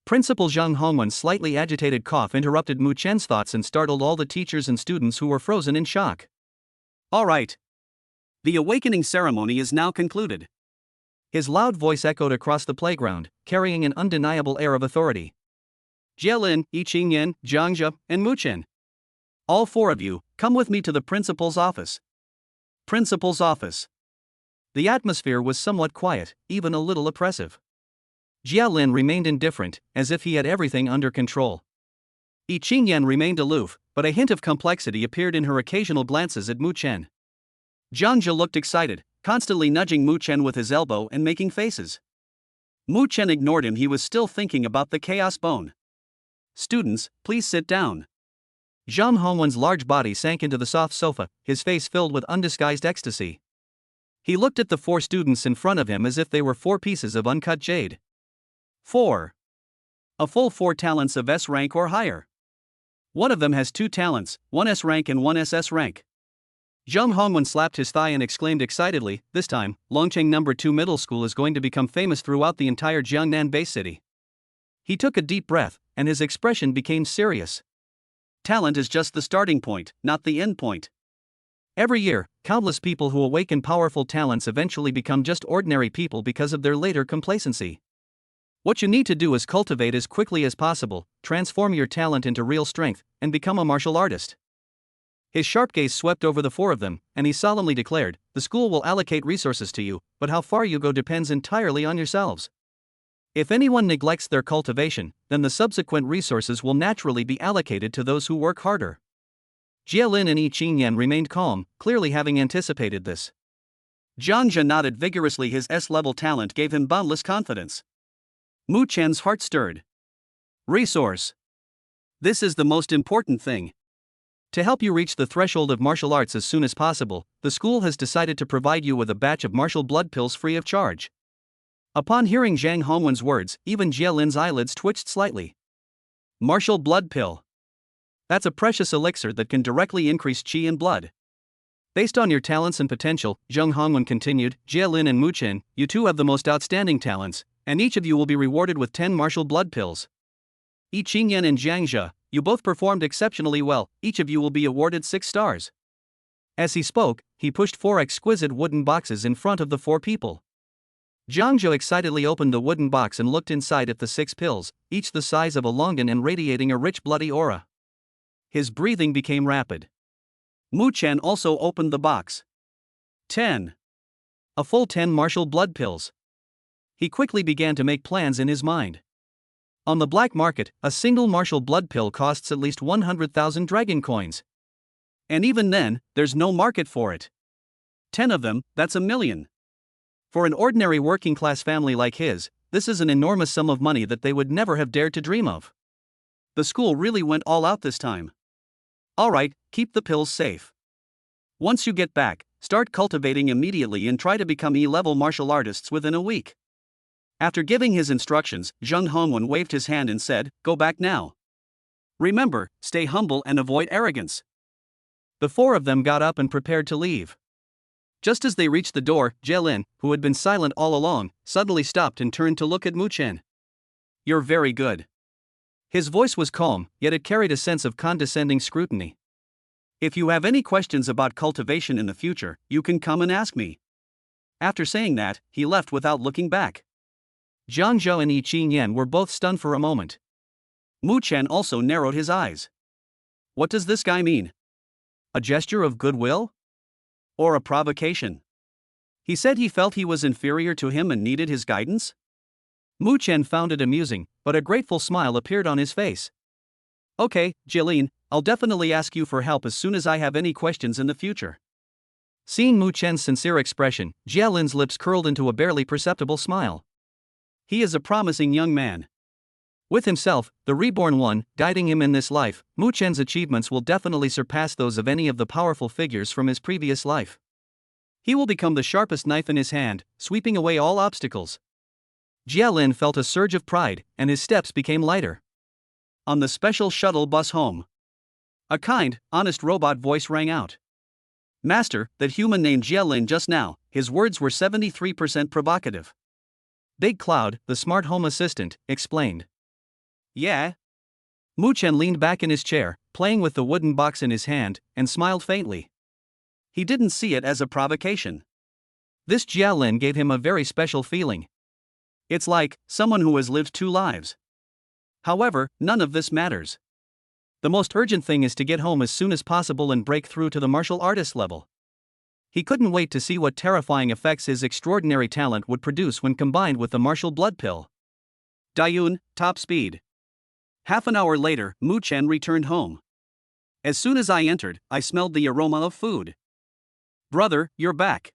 Principal Zhang Hongwen's slightly agitated cough interrupted Mu Chen's thoughts and startled all the teachers and students who were frozen in shock. All right. The awakening ceremony is now concluded. His loud voice echoed across the playground, carrying an undeniable air of authority. Jia Lin, Yi Qingyan, Zhang Zhe, and Mu Chen. All four of you, come with me to the principal's office. Principal's office. The atmosphere was somewhat quiet, even a little oppressive. Jia Lin remained indifferent, as if he had everything under control. Yi Qingyan remained aloof, but a hint of complexity appeared in her occasional glances at Mu Chen. Zhang Zhe looked excited, constantly nudging Mu Chen with his elbow and making faces. Mu Chen ignored him, he was still thinking about the Chaos Bone. Students, please sit down. Zhang Hongwen's large body sank into the soft sofa, his face filled with undisguised ecstasy. He looked at the four students in front of him as if they were four pieces of uncut jade. 4. A full 4 talents of S rank or higher. One of them has 2 talents, 1 S rank and 1 SS rank. Zhang Hongwen slapped his thigh and exclaimed excitedly, this time, Longcheng No. 2 Middle School is going to become famous throughout the entire Jiangnan Bay City. He took a deep breath, and his expression became serious. Talent is just the starting point, not the end point. Every year, countless people who awaken powerful talents eventually become just ordinary people because of their later complacency. What you need to do is cultivate as quickly as possible, transform your talent into real strength, and become a martial artist. His sharp gaze swept over the four of them, and he solemnly declared, the school will allocate resources to you, but how far you go depends entirely on yourselves. If anyone neglects their cultivation, then the subsequent resources will naturally be allocated to those who work harder. Jia Lin and Yi Qingyan remained calm, clearly having anticipated this. Zhang Zhe nodded vigorously, his S-level talent gave him boundless confidence. Mu Chen's heart stirred. Resource. This is the most important thing. To help you reach the threshold of martial arts as soon as possible, the school has decided to provide you with a batch of martial blood pills free of charge. Upon hearing Zhang Hongwen's words, even Jia Lin's eyelids twitched slightly. Martial blood pill. That's a precious elixir that can directly increase qi and blood. Based on your talents and potential, Zhang Hongwen continued, Jia Lin and Mu Chen, you two have the most outstanding talents, and each of you will be rewarded with 10 martial blood pills. Yi Qingyan and Zhang Zhe, you both performed exceptionally well, each of you will be awarded 6 stars. As he spoke, he pushed 4 exquisite wooden boxes in front of the 4 people. Zhang Zhe excitedly opened the wooden box and looked inside at the 6 pills, each the size of a longan and radiating a rich bloody aura. His breathing became rapid. Mu Chen also opened the box. 10. A full 10 martial blood pills. He quickly began to make plans in his mind. On the black market, a single martial blood pill costs at least 100,000 dragon coins. And even then, there's no market for it. 10 of them, that's 1 million. For an ordinary working-class family like his, this is an enormous sum of money that they would never have dared to dream of. The school really went all out this time. Alright, keep the pills safe. Once you get back, start cultivating immediately and try to become E-level martial artists within a week. After giving his instructions, Zheng Hongwen waved his hand and said, "Go back now. Remember, stay humble and avoid arrogance." The four of them got up and prepared to leave. Just as they reached the door, Jielin, who had been silent all along, suddenly stopped and turned to look at Mu Chen. "You're very good." His voice was calm, yet it carried a sense of condescending scrutiny. "If you have any questions about cultivation in the future, you can come and ask me." After saying that, he left without looking back. Jiang Zhou and Yi Qingyan were both stunned for a moment. Mu Chen also narrowed his eyes. What does this guy mean? A gesture of goodwill? Or a provocation? He said he felt he was inferior to him and needed his guidance? Mu Chen found it amusing, but a grateful smile appeared on his face. "Okay, Jilin, I'll definitely ask you for help as soon as I have any questions in the future." Seeing Mu Chen's sincere expression, Jielin's lips curled into a barely perceptible smile. He is a promising young man. With himself, the reborn one, guiding him in this life, Mu Chen's achievements will definitely surpass those of any of the powerful figures from his previous life. He will become the sharpest knife in his hand, sweeping away all obstacles. Jielin felt a surge of pride, and his steps became lighter. On the special shuttle bus home, a kind, honest robot voice rang out. "Master, that human named Jielin just now," his words were 73% provocative. Big Cloud, the smart home assistant, explained. "Yeah?" Mu Chen leaned back in his chair, playing with the wooden box in his hand, and smiled faintly. He didn't see it as a provocation. This Jielin gave him a very special feeling. It's like someone who has lived two lives. However, none of this matters. The most urgent thing is to get home as soon as possible and break through to the martial artist level. He couldn't wait to see what terrifying effects his extraordinary talent would produce when combined with the martial blood pill. Dayun, top speed. Half an hour later, Mu Chen returned home. As soon as I entered, I smelled the aroma of food. "Brother, you're back."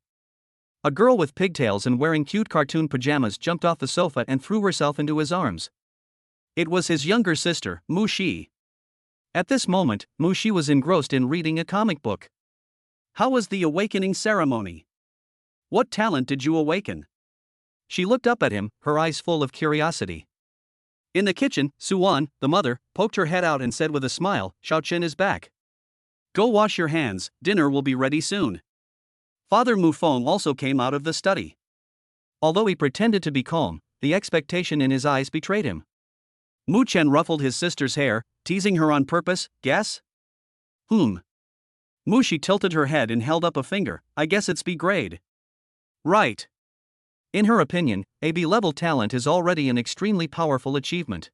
A girl with pigtails and wearing cute cartoon pajamas jumped off the sofa and threw herself into his arms. It was his younger sister, Mu Shi. At this moment, Mu Shi was engrossed in reading a comic book. "How was the awakening ceremony? What talent did you awaken?" She looked up at him, her eyes full of curiosity. In the kitchen, Suan, the mother, poked her head out and said with a smile, "Xiaochen is back. Go wash your hands, dinner will be ready soon." Father Mufeng also came out of the study. Although he pretended to be calm, the expectation in his eyes betrayed him. Mu Chen ruffled his sister's hair, teasing her on purpose. "Guess?" Mu Shi tilted her head and held up a finger. "I guess it's B grade." "Right." In her opinion, a B-level talent is already an extremely powerful achievement.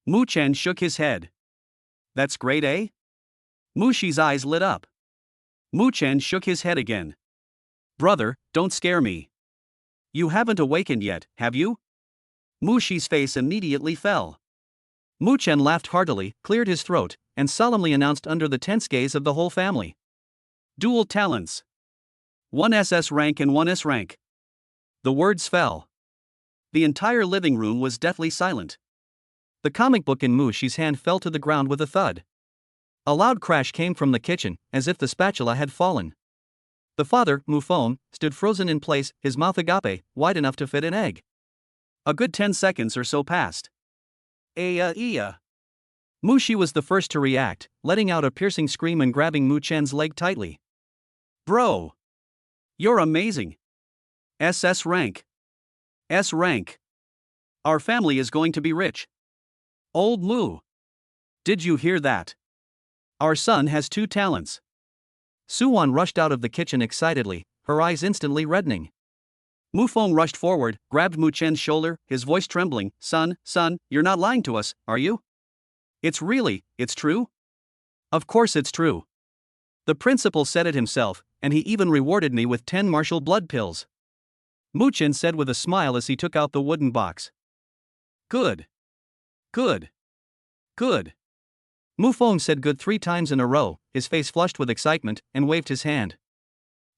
Mu Chen shook his head. "That's grade A?" Mu Shi's eyes lit up. Mu Chen shook his head again. "Brother, don't scare me. You haven't awakened yet, have you?" Mu Shi's face immediately fell. Mu Chen laughed heartily, cleared his throat, and solemnly announced under the tense gaze of the whole family. "Dual talents. 1 SS rank and 1 S rank." The words fell. The entire living room was deathly silent. The comic book in Mu Shi's hand fell to the ground with a thud. A loud crash came from the kitchen, as if the spatula had fallen. The father, Mufeng, stood frozen in place, his mouth agape, wide enough to fit an egg. A good 10 seconds or so passed. Mu Shi was the first to react, letting out a piercing scream and grabbing Mu Chen's leg tightly. "Bro! You're amazing! SS rank. S rank. Our family is going to be rich. Old Mu. Did you hear that? Our son has 2 talents." Suwan rushed out of the kitchen excitedly, her eyes instantly reddening. Mufeng rushed forward, grabbed Mu Chen's shoulder, his voice trembling. Son, you're not lying to us, are you? It's true?" "Of course it's true. The principal said it himself, and he even rewarded me with 10 martial blood pills." Mu Chen said with a smile as he took out the wooden box. Good. Mufeng said good 3 times in a row, his face flushed with excitement, and waved his hand.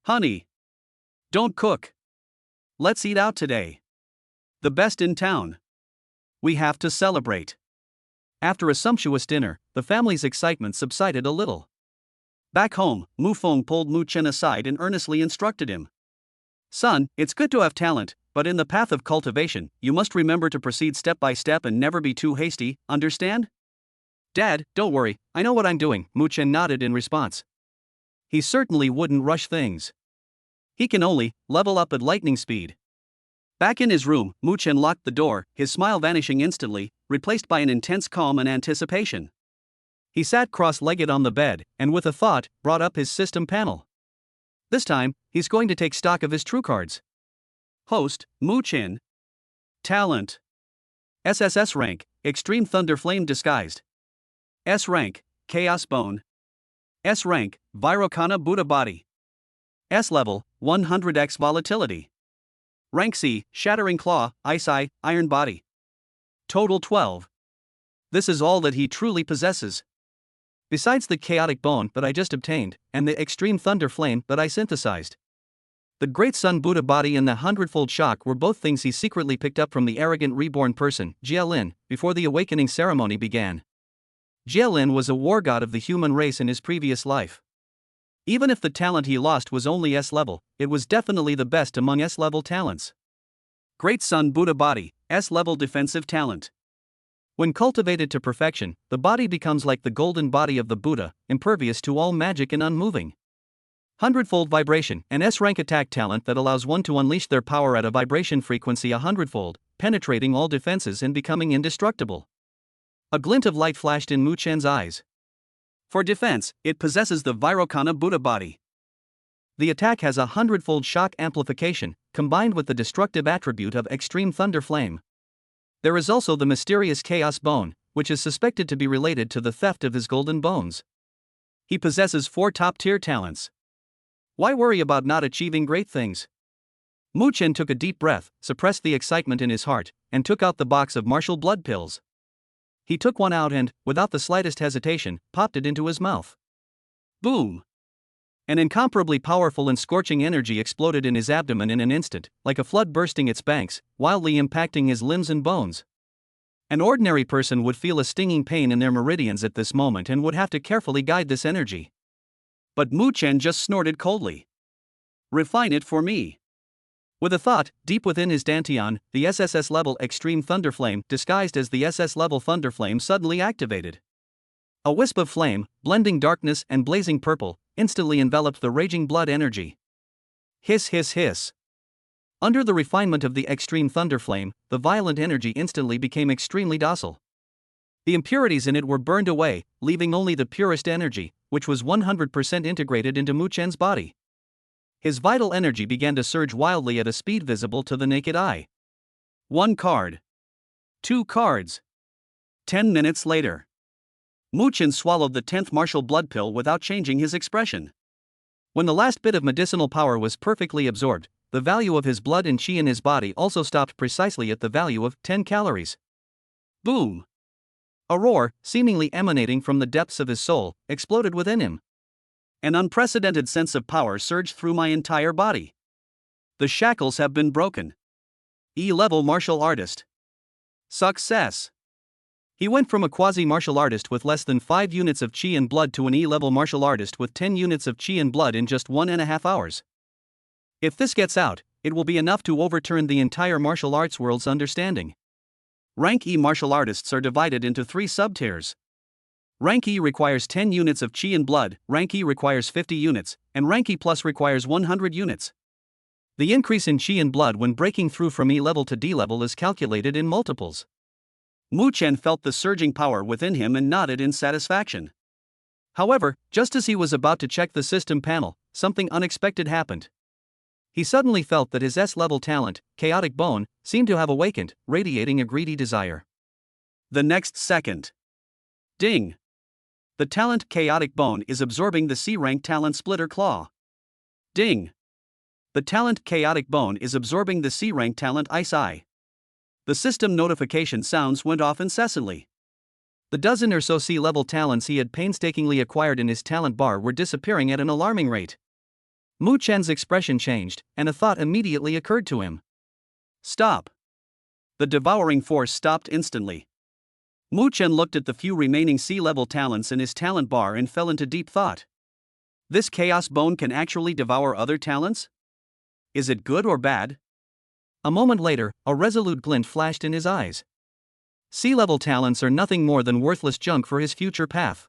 "Honey! Don't cook. Let's eat out today. The best in town. We have to celebrate. After a sumptuous dinner, the family's excitement subsided a little. Back home, Mu Feng pulled Mu Chen aside and earnestly instructed him. Son, it's good to have talent, but in the path of cultivation, you must remember to proceed step by step and never be too hasty, understand? Dad, don't worry, I know what I'm doing, Mu Chen nodded in response. He certainly wouldn't rush things. He can only level up at lightning speed. Back in his room, Mu Chen locked the door, his smile vanishing instantly, replaced by an intense calm and anticipation. He sat cross-legged on the bed, and with a thought, brought up his system panel. This time, he's going to take stock of his true cards. Host, Mu Chen. Talent. SSS rank, Extreme Thunder Flame Disguised. S rank, Chaos Bone. S rank, Vairocana Buddha Body. S level, 100x Volatility. Rank C, Shattering Claw, Ice Eye, Iron Body. Total 12. This is all that he truly possesses. Besides the Chaotic Bone that I just obtained, and the Extreme Thunder Flame that I synthesized. The Great Sun Buddha Body and the Hundredfold Shock were both things he secretly picked up from the arrogant reborn person, Jia Lin, before the awakening ceremony began. Jia Lin was a war god of the human race in his previous life. Even if the talent he lost was only S-level, it was definitely the best among S-level talents. Great Sun Buddha Body, S-level defensive talent. When cultivated to perfection, the body becomes like the golden body of the Buddha, impervious to all magic and unmoving. Hundredfold vibration, an S-rank attack talent that allows one to unleash their power at a vibration frequency 100-fold, penetrating all defenses and becoming indestructible. A glint of light flashed in Mu Chen's eyes. For defense, it possesses the Vairocana Buddha Body. The attack has a 100-fold shock amplification, combined with the destructive attribute of Extreme Thunder Flame. There is also the mysterious Chaos Bone, which is suspected to be related to the theft of his golden bones. He possesses 4 top-tier talents. Why worry about not achieving great things? Mu Chen took a deep breath, suppressed the excitement in his heart, and took out the box of martial blood pills. He took one out and, without the slightest hesitation, popped it into his mouth. Boom! An incomparably powerful and scorching energy exploded in his abdomen in an instant, like a flood bursting its banks, wildly impacting his limbs and bones. An ordinary person would feel a stinging pain in their meridians at this moment and would have to carefully guide this energy. But Mu Chen just snorted coldly. Refine it for me. With a thought, deep within his dantian, the SSS-level Extreme Thunder Flame, disguised as the SS-level Thunder Flame, suddenly activated. A wisp of flame, blending darkness and blazing purple, instantly enveloped the raging blood energy. Hiss hiss hiss. Under the refinement of the Extreme Thunder Flame, the violent energy instantly became extremely docile. The impurities in it were burned away, leaving only the purest energy, which was 100% integrated into Mu Chen's body. His vital energy began to surge wildly at a speed visible to the naked eye. 1 card. 2 cards. 10 minutes later. Mu Chen swallowed the 10th martial blood pill without changing his expression. When the last bit of medicinal power was perfectly absorbed, the value of his blood and qi in his body also stopped precisely at the value of 10 calories. Boom! A roar, seemingly emanating from the depths of his soul, exploded within him. An unprecedented sense of power surged through my entire body. The shackles have been broken. E-level martial artist. Success! He went from a quasi-martial artist with less than 5 units of qi and blood to an E-level martial artist with 10 units of qi and blood in just 1.5 hours. If this gets out, it will be enough to overturn the entire martial arts world's understanding. Rank E martial artists are divided into 3 sub-tiers. Rank E requires 10 units of qi and blood, Rank E requires 50 units, and Rank E Plus requires 100 units. The increase in qi and blood when breaking through from E level to D level is calculated in multiples. Mu Chen felt the surging power within him and nodded in satisfaction. However, just as he was about to check the system panel, something unexpected happened. He suddenly felt that his S-level talent, Chaotic Bone, seemed to have awakened, radiating a greedy desire. The next second. Ding! The talent Chaotic Bone is absorbing the C-rank talent Splitter Claw. Ding! The talent Chaotic Bone is absorbing the C-rank talent Ice Eye. The system notification sounds went off incessantly. The dozen or so C-level talents he had painstakingly acquired in his talent bar were disappearing at an alarming rate. Mu Chen's expression changed, and a thought immediately occurred to him. Stop. The devouring force stopped instantly. Mu Chen looked at the few remaining sea-level talents in his talent bar and fell into deep thought. This chaos bone can actually devour other talents? Is it good or bad? A moment later, a resolute glint flashed in his eyes. Sea-level talents are nothing more than worthless junk for his future path.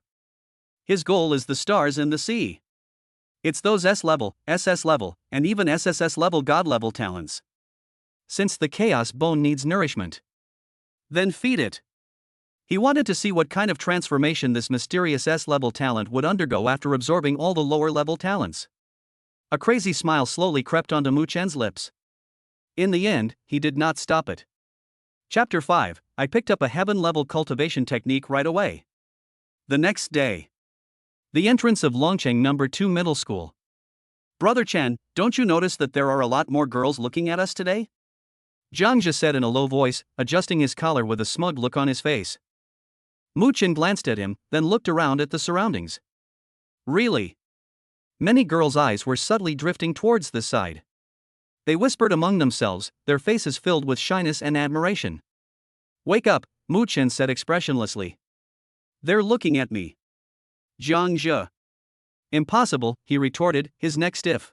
His goal is the stars and the sea. It's those S-level, SS-level, and even SSS-level God-level talents. Since the chaos bone needs nourishment, then feed it. He wanted to see what kind of transformation this mysterious S-level talent would undergo after absorbing all the lower-level talents. A crazy smile slowly crept onto Mu Chen's lips. In the end, he did not stop it. Chapter 5, I picked up a heaven-level cultivation technique right away. The next day. The entrance of Longcheng No. 2 Middle School. Brother Chen, don't you notice that there are a lot more girls looking at us today? Zhang Jie said in a low voice, adjusting his collar with a smug look on his face. Mu Chen glanced at him, then looked around at the surroundings. Really? Many girls' eyes were subtly drifting towards this side. They whispered among themselves, their faces filled with shyness and admiration. Wake up, Mu Chen said expressionlessly. They're looking at me. Zhang Jie. Impossible, he retorted, his next if.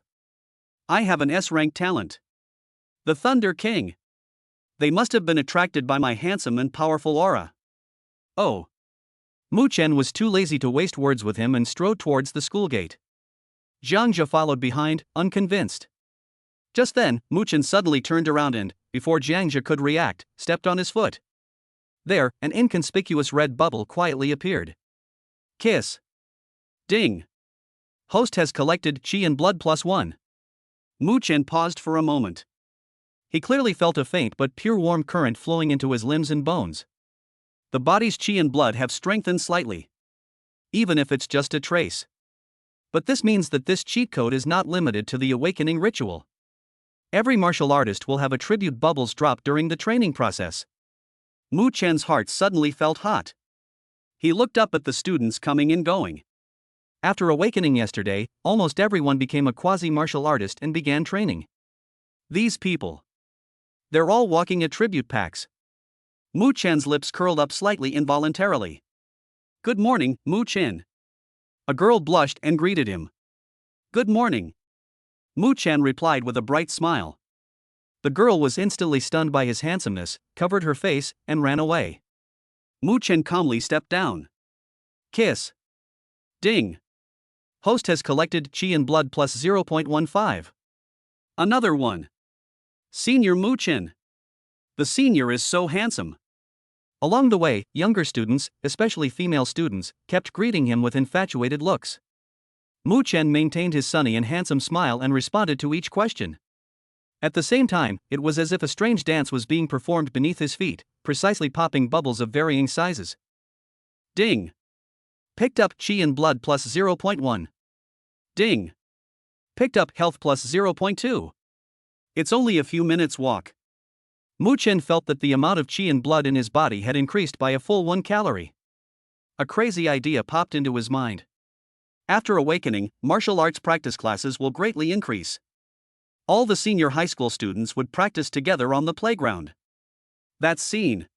I have an S-rank talent. The Thunder King. They must have been attracted by my handsome and powerful aura. Oh. Mu Chen was too lazy to waste words with him and strode towards the school gate. Zhang Jie followed behind, unconvinced. Just then, Mu Chen suddenly turned around and, before Zhang Jie could react, stepped on his foot. There, an inconspicuous red bubble quietly appeared. Kiss. Ding. Host has collected Qi and Blood +1. Mu Chen paused for a moment. He clearly felt a faint but pure warm current flowing into his limbs and bones. The body's Qi and blood have strengthened slightly. Even if it's just a trace. But this means that this cheat code is not limited to the awakening ritual. Every martial artist will have attribute bubbles drop during the training process. Mu Chen's heart suddenly felt hot. He looked up at the students coming and going. After awakening yesterday, almost everyone became a quasi-martial artist and began training. These people. They're all walking attribute packs. Mu Chen's lips curled up slightly involuntarily. Good morning, Mu Chen. A girl blushed and greeted him. Good morning. Mu Chen replied with a bright smile. The girl was instantly stunned by his handsomeness, covered her face, and ran away. Mu Chen calmly stepped down. Kiss. Ding. Host has collected Qi and Blood +0.15. Another one. Senior Mu Chen. The senior is so handsome. Along the way, younger students, especially female students, kept greeting him with infatuated looks. Mu Chen maintained his sunny and handsome smile and responded to each question. At the same time, it was as if a strange dance was being performed beneath his feet, precisely popping bubbles of varying sizes. Ding. Picked up Qi and Blood +0.1. Ding. Picked up Health +0.2. It's only a few minutes' walk. Mu Chen felt that the amount of Qi and blood in his body had increased by a full 1 calorie. A crazy idea popped into his mind. After awakening, martial arts practice classes will greatly increase. All the senior high school students would practice together on the playground. That's seen.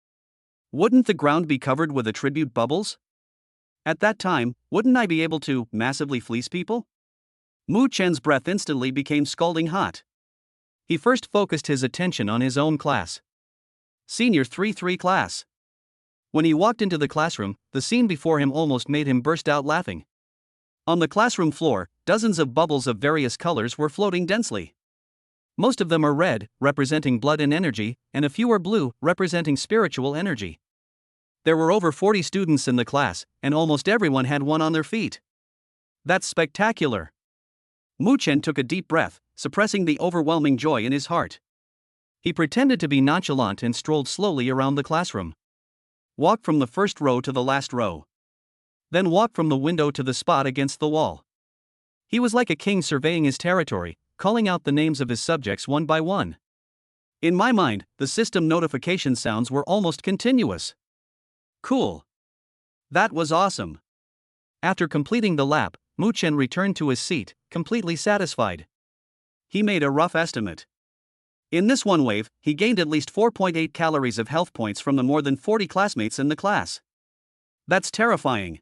Wouldn't the ground be covered with attribute bubbles? At that time, wouldn't I be able to massively fleece people? Mu Chen's breath instantly became scalding hot. He first focused his attention on his own class. Senior 3-3 class. When he walked into the classroom, the scene before him almost made him burst out laughing. On the classroom floor, dozens of bubbles of various colors were floating densely. Most of them are red, representing blood and energy, and a few are blue, representing spiritual energy. There were over 40 students in the class, and almost everyone had one on their feet. That's spectacular. Mu Chen took a deep breath, suppressing the overwhelming joy in his heart. He pretended to be nonchalant and strolled slowly around the classroom. Walked from the first row to the last row. Then walked from the window to the spot against the wall. He was like a king surveying his territory, calling out the names of his subjects one by one. In my mind, the system notification sounds were almost continuous. Cool. That was awesome. After completing the lap, Mu Chen returned to his seat, completely satisfied. He made a rough estimate. In this one wave, he gained at least 4.8 calories of health points from the more than 40 classmates in the class. That's terrifying.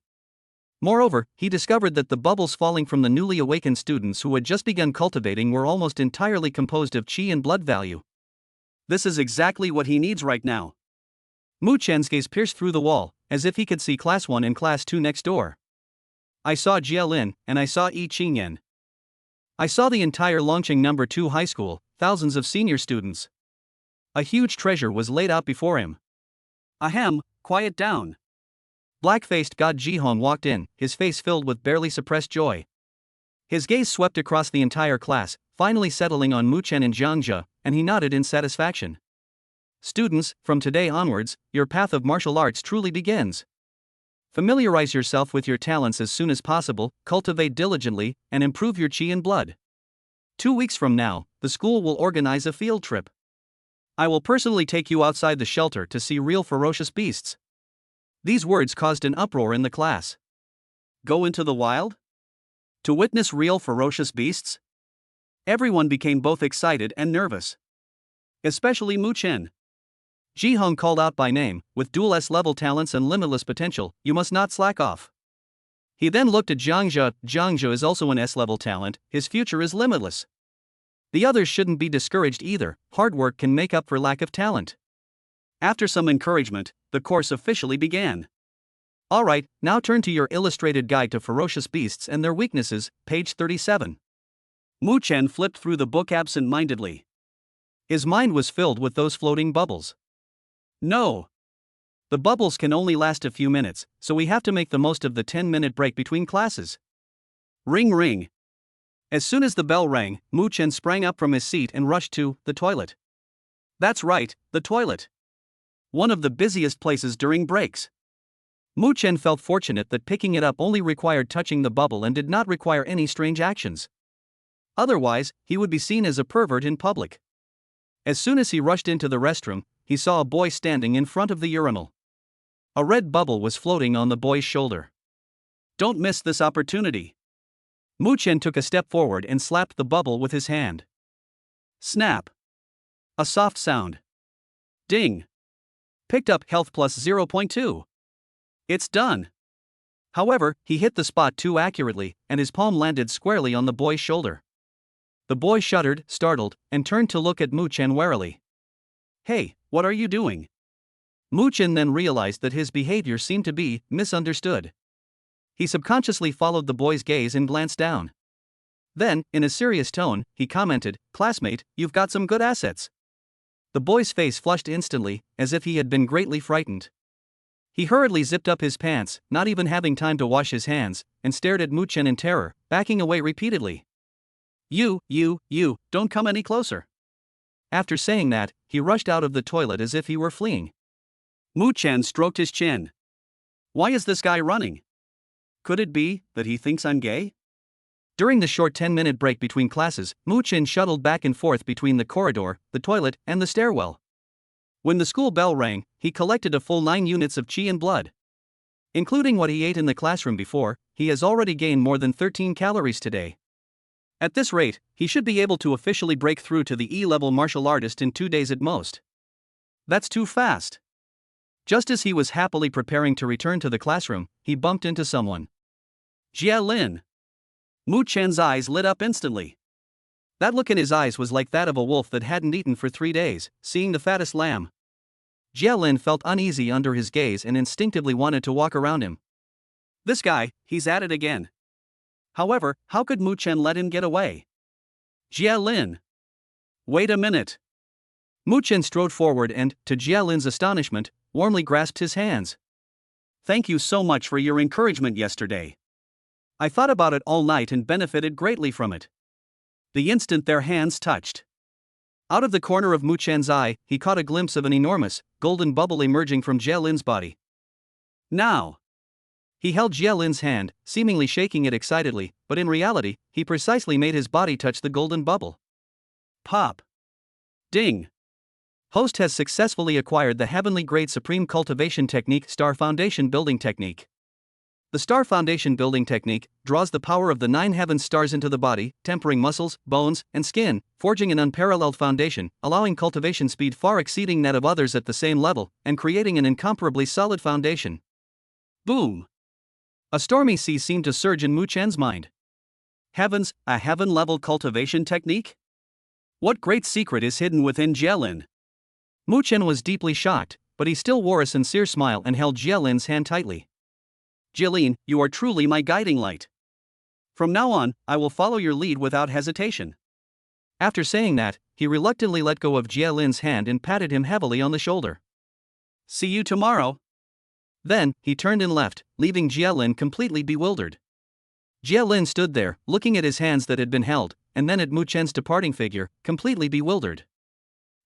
Moreover, he discovered that the bubbles falling from the newly awakened students who had just begun cultivating were almost entirely composed of chi and blood value. This is exactly what he needs right now. Mu Chen's gaze pierced through the wall, as if he could see Class 1 and Class 2 next door. I saw Jia Lin, and I saw Yi Qingyan. I saw the entire Longqing No. 2 high school, thousands of senior students. A huge treasure was laid out before him. Ahem, quiet down. Black-faced God Jihong walked in, his face filled with barely suppressed joy. His gaze swept across the entire class, finally settling on Mu Chen and Jiangzhe, and he nodded in satisfaction. Students, from today onwards, your path of martial arts truly begins. Familiarize yourself with your talents as soon as possible, cultivate diligently, and improve your chi and blood. 2 weeks from now, the school will organize a field trip. I will personally take you outside the shelter to see real ferocious beasts. These words caused an uproar in the class. Go into the wild? To witness real ferocious beasts? Everyone became both excited and nervous. Especially Mu Chen. Jihong called out by name, with dual S-level talents and limitless potential, you must not slack off. He then looked at Jiangzhe. Jiangzhe is also an S-level talent, his future is limitless. The others shouldn't be discouraged either, hard work can make up for lack of talent. After some encouragement, the course officially began. Alright, now turn to your illustrated guide to ferocious beasts and their weaknesses, page 37. Mu Chen flipped through the book absent-mindedly. His mind was filled with those floating bubbles. No. The bubbles can only last a few minutes, so we have to make the most of the 10-minute break between classes. Ring ring. As soon as the bell rang, Mu Chen sprang up from his seat and rushed to the toilet. That's right, the toilet. One of the busiest places during breaks. Mu Chen felt fortunate that picking it up only required touching the bubble and did not require any strange actions. Otherwise, he would be seen as a pervert in public. As soon as he rushed into the restroom, he saw a boy standing in front of the urinal. A red bubble was floating on the boy's shoulder. Don't miss this opportunity. Mu Chen took a step forward and slapped the bubble with his hand. Snap. A soft sound. Ding. Picked up health plus 0.2. It's done. However, he hit the spot too accurately, and his palm landed squarely on the boy's shoulder. The boy shuddered, startled, and turned to look at Mu Chen warily. Hey, what are you doing? Mu Chen then realized that his behavior seemed to be misunderstood. He subconsciously followed the boy's gaze and glanced down. Then, in a serious tone, he commented, "Classmate, you've got some good assets." The boy's face flushed instantly, as if he had been greatly frightened. He hurriedly zipped up his pants, not even having time to wash his hands, and stared at Mu Chen in terror, backing away repeatedly. You, don't come any closer. After saying that, he rushed out of the toilet as if he were fleeing. Mu Chen stroked his chin. Why is this guy running? Could it be that he thinks I'm gay? During the short 10-minute break between classes, Mu Chen shuttled back and forth between the corridor, the toilet, and the stairwell. When the school bell rang, he collected a full 9 units of chi and blood. Including what he ate in the classroom before, he has already gained more than 13 calories today. At this rate, he should be able to officially break through to the E-level martial artist in 2 days at most. That's too fast. Just as he was happily preparing to return to the classroom, he bumped into someone. Jia Lin. Mu Chen's eyes lit up instantly. That look in his eyes was like that of a wolf that hadn't eaten for 3 days, seeing the fattest lamb. Jia Lin felt uneasy under his gaze and instinctively wanted to walk around him. This guy, he's at it again. However, how could Mu Chen let him get away? Jia Lin. Wait a minute. Mu Chen strode forward and, to Jia Lin's astonishment, warmly grasped his hands. Thank you so much for your encouragement yesterday. I thought about it all night and benefited greatly from it. The instant their hands touched. Out of the corner of Mu Chen's eye, he caught a glimpse of an enormous, golden bubble emerging from Jia Lin's body. Now. He held Jia Lin's hand, seemingly shaking it excitedly, but in reality, he precisely made his body touch the golden bubble. Pop. Ding. Host has successfully acquired the Heavenly Grade Supreme Cultivation Technique Star Foundation Building Technique. The star foundation building technique draws the power of the 9 heaven stars into the body, tempering muscles, bones, and skin, forging an unparalleled foundation, allowing cultivation speed far exceeding that of others at the same level, and creating an incomparably solid foundation. Boom! A stormy sea seemed to surge in Mu Chen's mind. Heavens, a heaven-level cultivation technique? What great secret is hidden within Jielin? Mu Chen was deeply shocked, but he still wore a sincere smile and held Jielin's hand tightly. Jielin, you are truly my guiding light. From now on, I will follow your lead without hesitation. After saying that, he reluctantly let go of Jielin's hand and patted him heavily on the shoulder. See you tomorrow. Then, he turned and left, leaving Jielin completely bewildered. Jielin stood there, looking at his hands that had been held, and then at Mu Chen's departing figure, completely bewildered.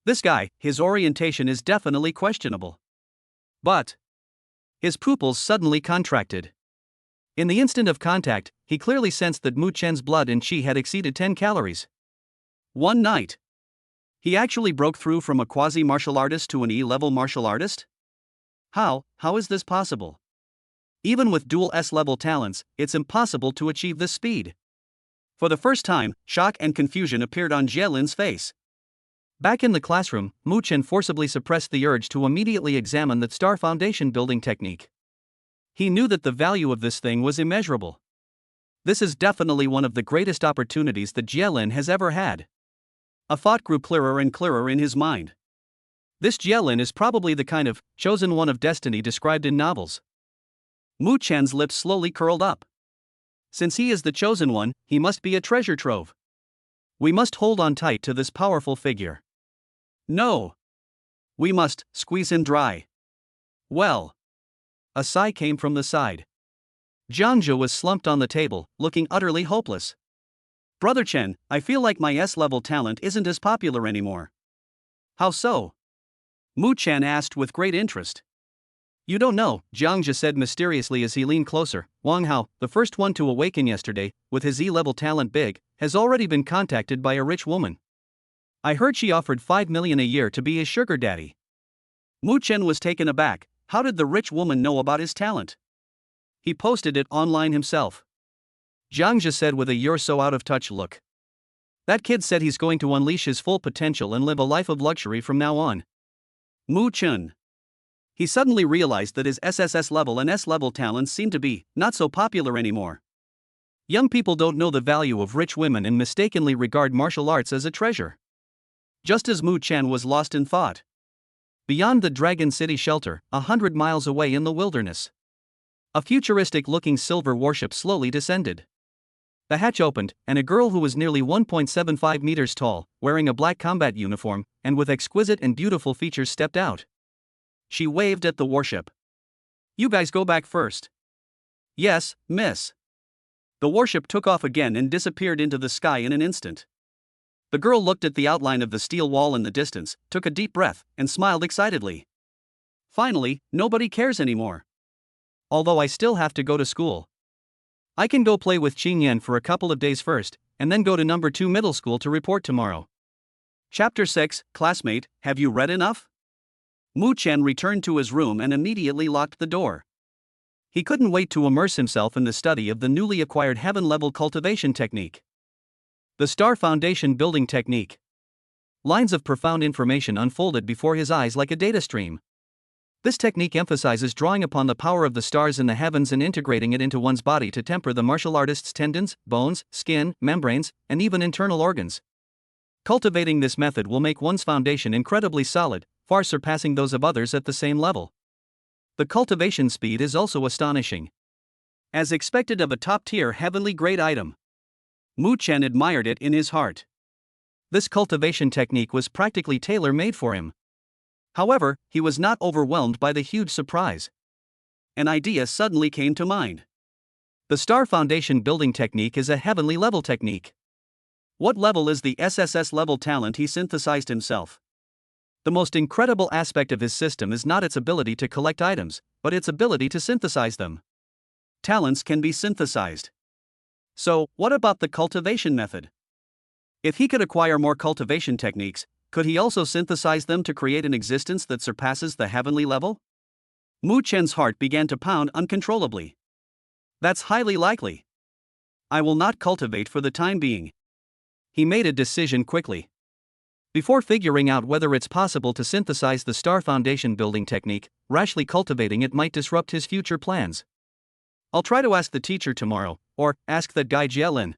This guy, his orientation is definitely questionable. But his pupils suddenly contracted. In the instant of contact, he clearly sensed that Mu Chen's blood and qi had exceeded 10 calories. One night, he actually broke through from a quasi-martial artist to an E-level martial artist? How is this possible? Even with dual S-level talents, it's impossible to achieve this speed. For the first time, shock and confusion appeared on Jielin's face. Back in the classroom, Mu Chen forcibly suppressed the urge to immediately examine the star foundation building technique. He knew that the value of this thing was immeasurable. This is definitely one of the greatest opportunities that Jielin has ever had. A thought grew clearer and clearer in his mind. This Jielin is probably the kind of chosen one of destiny described in novels. Mu Chen's lips slowly curled up. Since he is the chosen one, he must be a treasure trove. We must hold on tight to this powerful figure. No. We must squeeze him dry. Well. A sigh came from the side. Jiangzhe was slumped on the table, looking utterly hopeless. Brother Chen, I feel like my S-level talent isn't as popular anymore. How so? Mu Chen asked with great interest. You don't know, Jiangzhe said mysteriously as he leaned closer. Wang Hao, the first one to awaken yesterday, with his E-level talent big, has already been contacted by a rich woman. I heard she offered 5 million a year to be his sugar daddy. Mu Chen was taken aback. How did the rich woman know about his talent? He posted it online himself. Jiangzhe said with a "you're so out of touch" look. That kid said he's going to unleash his full potential and live a life of luxury from now on. Mu Chen. He suddenly realized that his SSS level and S-level talents seemed to be not so popular anymore. Young people don't know the value of rich women and mistakenly regard martial arts as a treasure. Just as Mu Chen was lost in thought. Beyond the Dragon City shelter, 100 miles away in the wilderness, a futuristic-looking silver warship slowly descended. The hatch opened, and a girl who was nearly 1.75 meters tall, wearing a black combat uniform, and with exquisite and beautiful features stepped out. She waved at the warship. You guys go back first. Yes, miss. The warship took off again and disappeared into the sky in an instant. The girl looked at the outline of the steel wall in the distance, took a deep breath, and smiled excitedly. Finally, nobody cares anymore. Although I still have to go to school. I can go play with Qing Yan for a couple of days first, and then go to number 2 middle school to report tomorrow. Chapter 6, Classmate, have you read enough? Mu Chen returned to his room and immediately locked the door. He couldn't wait to immerse himself in the study of the newly acquired heaven-level cultivation technique. The Star Foundation building technique. Lines of profound information unfolded before his eyes like a data stream. This technique emphasizes drawing upon the power of the stars in the heavens and integrating it into one's body to temper the martial artist's tendons, bones, skin, membranes, and even internal organs. Cultivating this method will make one's foundation incredibly solid, far surpassing those of others at the same level. The cultivation speed is also astonishing. As expected of a top-tier heavenly grade item, Mu Chen admired it in his heart. This cultivation technique was practically tailor-made for him. However, he was not overwhelmed by the huge surprise. An idea suddenly came to mind. The Star Foundation building technique is a heavenly level technique. What level is the SSS level talent he synthesized himself? The most incredible aspect of his system is not its ability to collect items, but its ability to synthesize them. Talents can be synthesized. So, what about the cultivation method? If he could acquire more cultivation techniques, could he also synthesize them to create an existence that surpasses the heavenly level? Mu Chen's heart began to pound uncontrollably. That's highly likely. I will not cultivate for the time being. He made a decision quickly. Before figuring out whether it's possible to synthesize the star foundation building technique, rashly cultivating it might disrupt his future plans. I'll try to ask the teacher tomorrow, or ask that guy Jielin.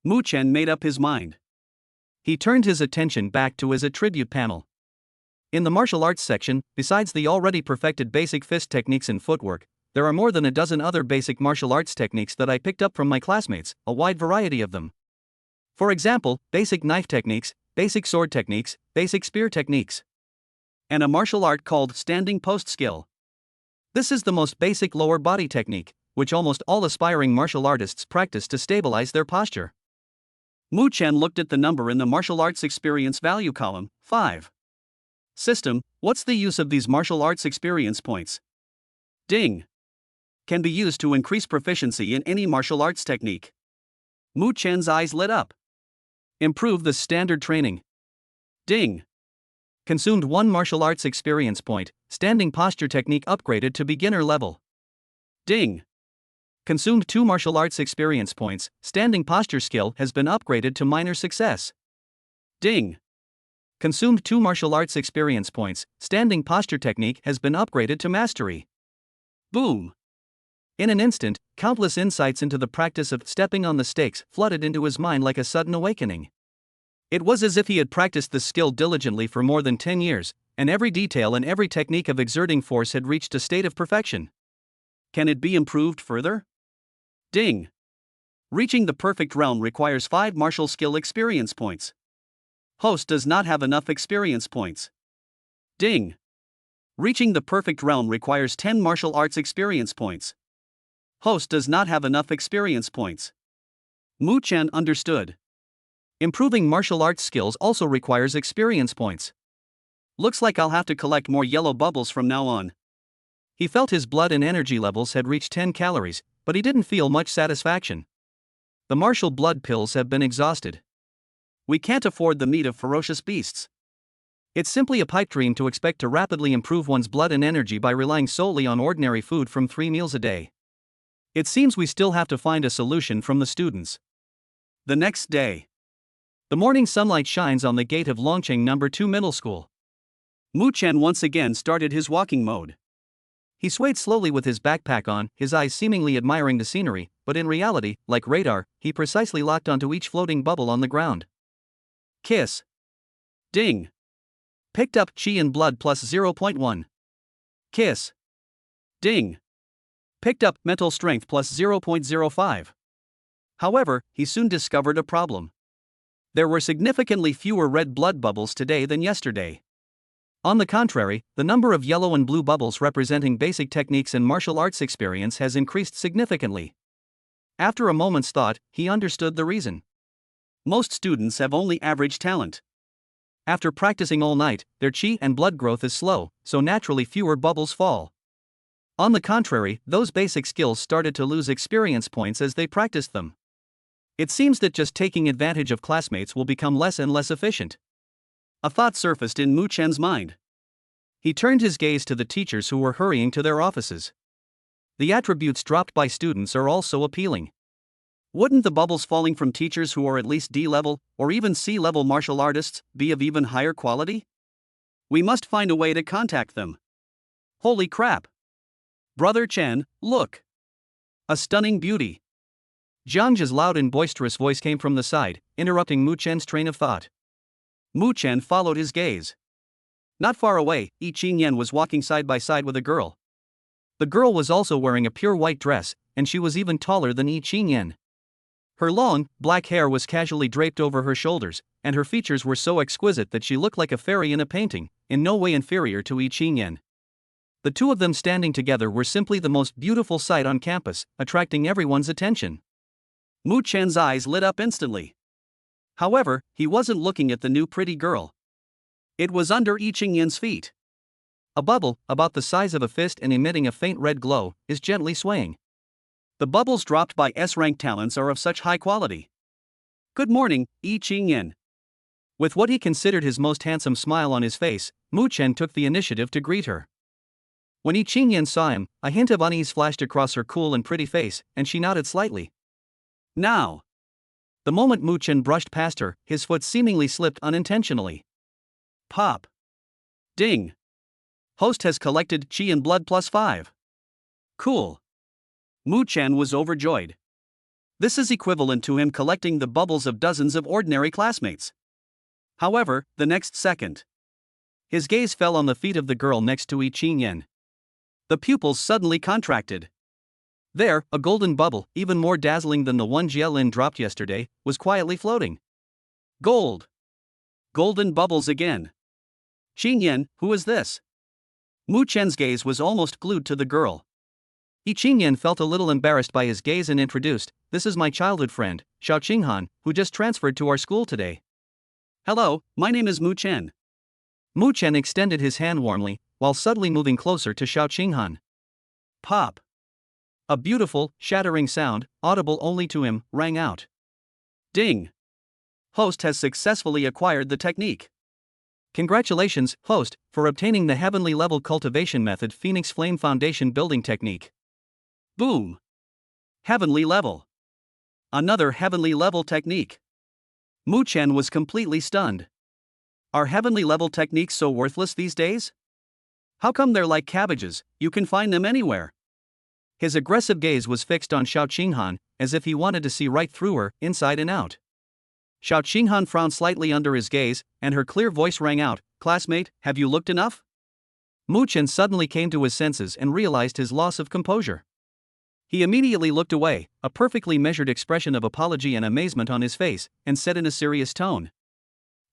Mu Chen made up his mind. He turned his attention back to his attribute panel. In the martial arts section, besides the already perfected basic fist techniques and footwork, there are more than a dozen other basic martial arts techniques that I picked up from my classmates, a wide variety of them. For example, basic knife techniques, basic sword techniques, basic spear techniques, and a martial art called standing post skill. This is the most basic lower body technique, which almost all aspiring martial artists practice to stabilize their posture. Mu Chen looked at the number in the martial arts experience value column, 5. System, what's the use of these martial arts experience points? Ding. Can be used to increase proficiency in any martial arts technique. Mu Chen's eyes lit up. Improve the standard training. Ding. Consumed 1 martial arts experience point, standing posture technique upgraded to beginner level. Ding. Consumed 2 martial arts experience points, standing posture skill has been upgraded to minor success. Ding. Consumed 2 martial arts experience points, standing posture technique has been upgraded to mastery. Boom. In an instant, countless insights into the practice of stepping on the stakes flooded into his mind like a sudden awakening. It was as if he had practiced the skill diligently for more than 10 years, and every detail and every technique of exerting force had reached a state of perfection. Can it be improved further? Ding. Reaching the perfect realm requires 5 martial skill experience points. Host does not have enough experience points. Ding. Reaching the perfect realm requires 10 martial arts experience points. Host does not have enough experience points. Mu Chen understood. Improving martial arts skills also requires experience points. Looks like I'll have to collect more yellow bubbles from now on. He felt his blood and energy levels had reached 10 calories, but he didn't feel much satisfaction. The martial blood pills have been exhausted. We can't afford the meat of ferocious beasts. It's simply a pipe dream to expect to rapidly improve one's blood and energy by relying solely on ordinary food from 3 meals a day. It seems we still have to find a solution from the students. The next day. The morning sunlight shines on the gate of Longcheng No. 2 Middle School. Mu Chen once again started his walking mode. He swayed slowly with his backpack on, his eyes seemingly admiring the scenery, but in reality, like radar, he precisely locked onto each floating bubble on the ground. Kiss. Ding. Picked up Qi and blood plus 0.1. Kiss. Ding. Picked up mental strength plus 0.05. However, he soon discovered a problem. There were significantly fewer red blood bubbles today than yesterday. On the contrary, the number of yellow and blue bubbles representing basic techniques and martial arts experience has increased significantly. After a moment's thought, he understood the reason. Most students have only average talent. After practicing all night, their qi and blood growth is slow, so naturally fewer bubbles fall. On the contrary, those basic skills started to lose experience points as they practiced them. It seems that just taking advantage of classmates will become less and less efficient. A thought surfaced in Mu Chen's mind. He turned his gaze to the teachers who were hurrying to their offices. The attributes dropped by students are also appealing. Wouldn't the bubbles falling from teachers who are at least D-level, or even C-level martial artists, be of even higher quality? We must find a way to contact them. Holy crap! Brother Chen, look! A stunning beauty! Jiang's loud and boisterous voice came from the side, interrupting Mu Chen's train of thought. Mu Chen followed his gaze. Not far away, Yi Qingyan was walking side by side with a girl. The girl was also wearing a pure white dress, and she was even taller than Yi Qingyan. Her long, black hair was casually draped over her shoulders, and her features were so exquisite that she looked like a fairy in a painting, in no way inferior to Yi Qingyan. The two of them standing together were simply the most beautiful sight on campus, attracting everyone's attention. Mu Chen's eyes lit up instantly. However, he wasn't looking at the new pretty girl. It was under Yi Qingyan's feet. A bubble, about the size of a fist and emitting a faint red glow, is gently swaying. The bubbles dropped by S-rank talents are of such high quality. Good morning, Yi Qingyan. With what he considered his most handsome smile on his face, Mu Chen took the initiative to greet her. When Yi Qingyan saw him, a hint of unease flashed across her cool and pretty face, and she nodded slightly. Now. The moment Mu Chen brushed past her, his foot seemingly slipped unintentionally. Pop. Ding. Host has collected Qi and Blood +5. Cool. Mu Chen was overjoyed. This is equivalent to him collecting the bubbles of dozens of ordinary classmates. However, the next second, his gaze fell on the feet of the girl next to Yi Qingyan. The pupils suddenly contracted. There, a golden bubble, even more dazzling than the one Jielin dropped yesterday, was quietly floating. Gold. Golden bubbles again. Qingyan, who is this? Mu Chen's gaze was almost glued to the girl. Yi Qingyan felt a little embarrassed by his gaze and introduced, "This is my childhood friend, Xiao Qinghan, who just transferred to our school today." "Hello, my name is Mu Chen." Mu Chen extended his hand warmly, while subtly moving closer to Xiao Qinghan. Pop. A beautiful, shattering sound, audible only to him, rang out. Ding. Host has successfully acquired the technique. Congratulations, Host, for obtaining the heavenly level cultivation method Phoenix Flame Foundation building technique. Boom. Heavenly level. Another heavenly level technique. Mu Chen was completely stunned. Are heavenly level techniques so worthless these days? How come they're like cabbages, you can find them anywhere? His aggressive gaze was fixed on Xiao Qinghan, as if he wanted to see right through her, inside and out. Xiao Qinghan frowned slightly under his gaze, and her clear voice rang out, "Classmate, have you looked enough?" Mu Chen suddenly came to his senses and realized his loss of composure. He immediately looked away, a perfectly measured expression of apology and amazement on his face, and said in a serious tone,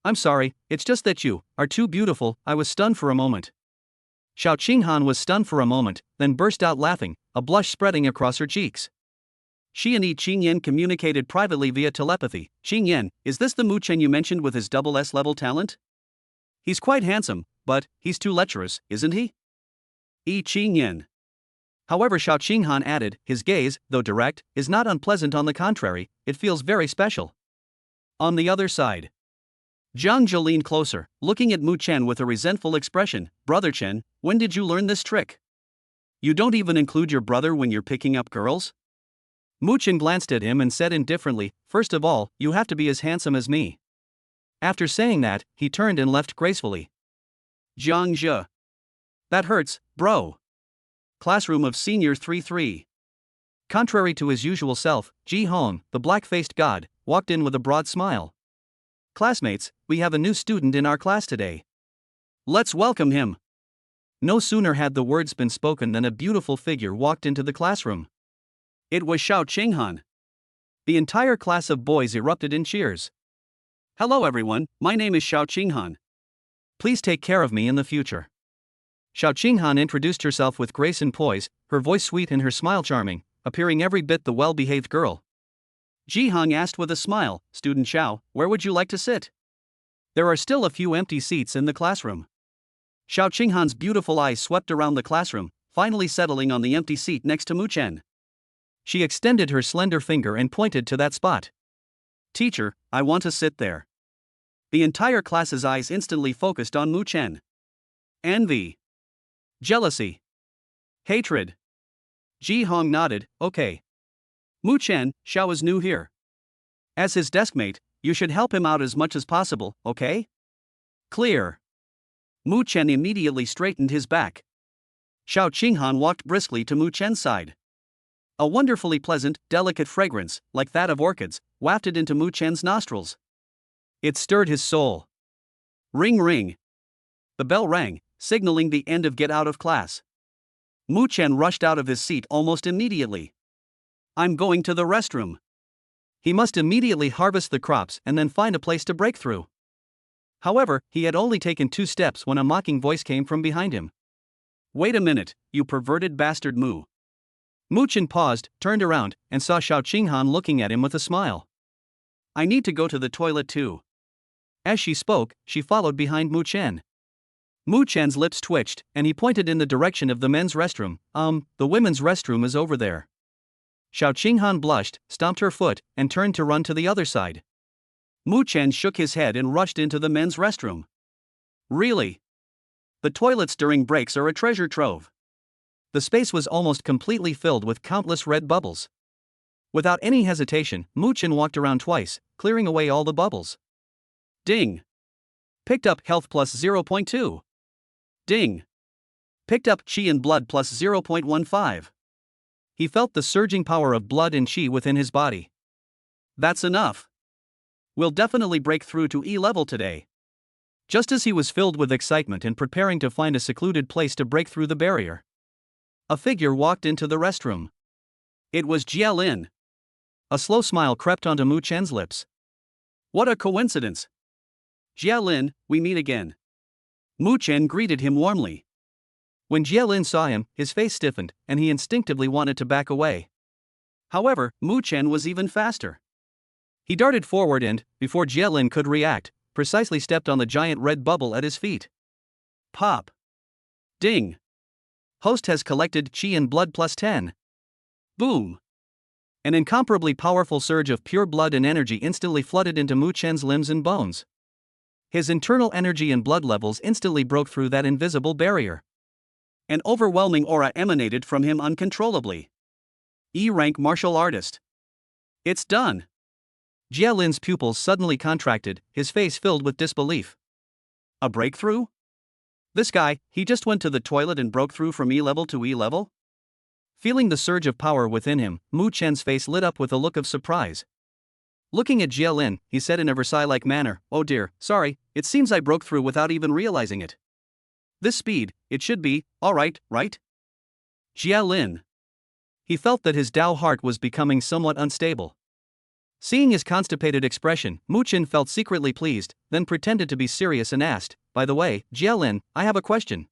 "I'm sorry, it's just that you are too beautiful." I was stunned for a moment. Xiao Qinghan was stunned for a moment, then burst out laughing, a blush spreading across her cheeks. She and Yi Qingyan communicated privately via telepathy. "Qingyan, is this the Mu Chen you mentioned with his double S level talent? He's quite handsome, but he's too lecherous, isn't he?" Yi Qingyan. However, Xiao Qinghan added, "His gaze, though direct, is not unpleasant. On the contrary, it feels very special." On the other side, Jiang Zhe leaned closer, looking at Mu Chen with a resentful expression. "Brother Chen, when did you learn this trick? You don't even include your brother when you're picking up girls?" Mu Chen glanced at him and said indifferently, "First of all, you have to be as handsome as me." After saying that, he turned and left gracefully. Jiang Zhe. That hurts, bro. Classroom of Senior 3-3. Contrary to his usual self, Ji Hong, the black-faced god, walked in with a broad smile. "Classmates, we have a new student in our class today. Let's welcome him." No sooner had the words been spoken than a beautiful figure walked into the classroom. It was Xiao Qinghan. The entire class of boys erupted in cheers. "Hello everyone, my name is Xiao Qinghan. Please take care of me in the future." Xiao Qinghan introduced herself with grace and poise, her voice sweet and her smile charming, appearing every bit the well-behaved girl. Ji Hong asked with a smile, "Student Xiao, where would you like to sit?" There are still a few empty seats in the classroom. Xiao Qinghan's beautiful eyes swept around the classroom, finally settling on the empty seat next to Mu Chen. She extended her slender finger and pointed to that spot. "Teacher, I want to sit there." The entire class's eyes instantly focused on Mu Chen. Envy. Jealousy. Hatred. Ji Hong nodded, "Okay. Mu Chen, Xiao is new here. As his deskmate, you should help him out as much as possible, okay?" Clear. Mu Chen immediately straightened his back. Xiao Qinghan walked briskly to Mu Chen's side. A wonderfully pleasant, delicate fragrance, like that of orchids, wafted into Mu Chen's nostrils. It stirred his soul. Ring ring. The bell rang, signaling the end of get out of class. Mu Chen rushed out of his seat almost immediately. "I'm going to the restroom." He must immediately harvest the crops and then find a place to break through. However, he had only taken 2 steps when a mocking voice came from behind him. "Wait a minute, you perverted bastard Mu." Mu Chen paused, turned around, and saw Xiao Qinghan looking at him with a smile. "I need to go to the toilet too." As she spoke, she followed behind Mu Chen. Mu Chen's lips twitched, and he pointed in the direction of the men's restroom. The women's restroom is over there." Xiao Qinghan blushed, stomped her foot, and turned to run to the other side. Mu Chen shook his head and rushed into the men's restroom. "Really? The toilets during breaks are a treasure trove. The space was almost completely filled with countless red bubbles. Without any hesitation, Mu Chen walked around twice, clearing away all the bubbles. Ding! Picked up health plus 0.2. Ding! Picked up chi and blood plus 0.15. He felt the surging power of blood and chi within his body. That's enough. We'll definitely break through to E level today. Just as he was filled with excitement and preparing to find a secluded place to break through the barrier, a figure walked into the restroom. It was Jia Lin. A slow smile crept onto Mu Chen's lips. What a coincidence! Jia Lin, we meet again. Mu Chen greeted him warmly. When Jia Lin saw him, his face stiffened, and he instinctively wanted to back away. However, Mu Chen was even faster. He darted forward and, before Jia Lin could react, precisely stepped on the giant red bubble at his feet. Pop! Ding! Host has collected chi and blood plus 10. Boom! An incomparably powerful surge of pure blood and energy instantly flooded into Mu Chen's limbs and bones. His internal energy and blood levels instantly broke through that invisible barrier. An overwhelming aura emanated from him uncontrollably. E-rank martial artist. It's done! Jia Lin's pupils suddenly contracted, his face filled with disbelief. A breakthrough? This guy, he just went to the toilet and broke through from E level to E level? Feeling the surge of power within him, Mu Chen's face lit up with a look of surprise. Looking at Jia Lin, he said in a Versailles-like manner, "Oh dear, sorry, it seems I broke through without even realizing it. This speed, it should be, alright, right?" Jia Lin. He felt that his Dao heart was becoming somewhat unstable. Seeing his constipated expression, Mu Chen felt secretly pleased, then pretended to be serious and asked, "By the way, Jia Lin, I have a question.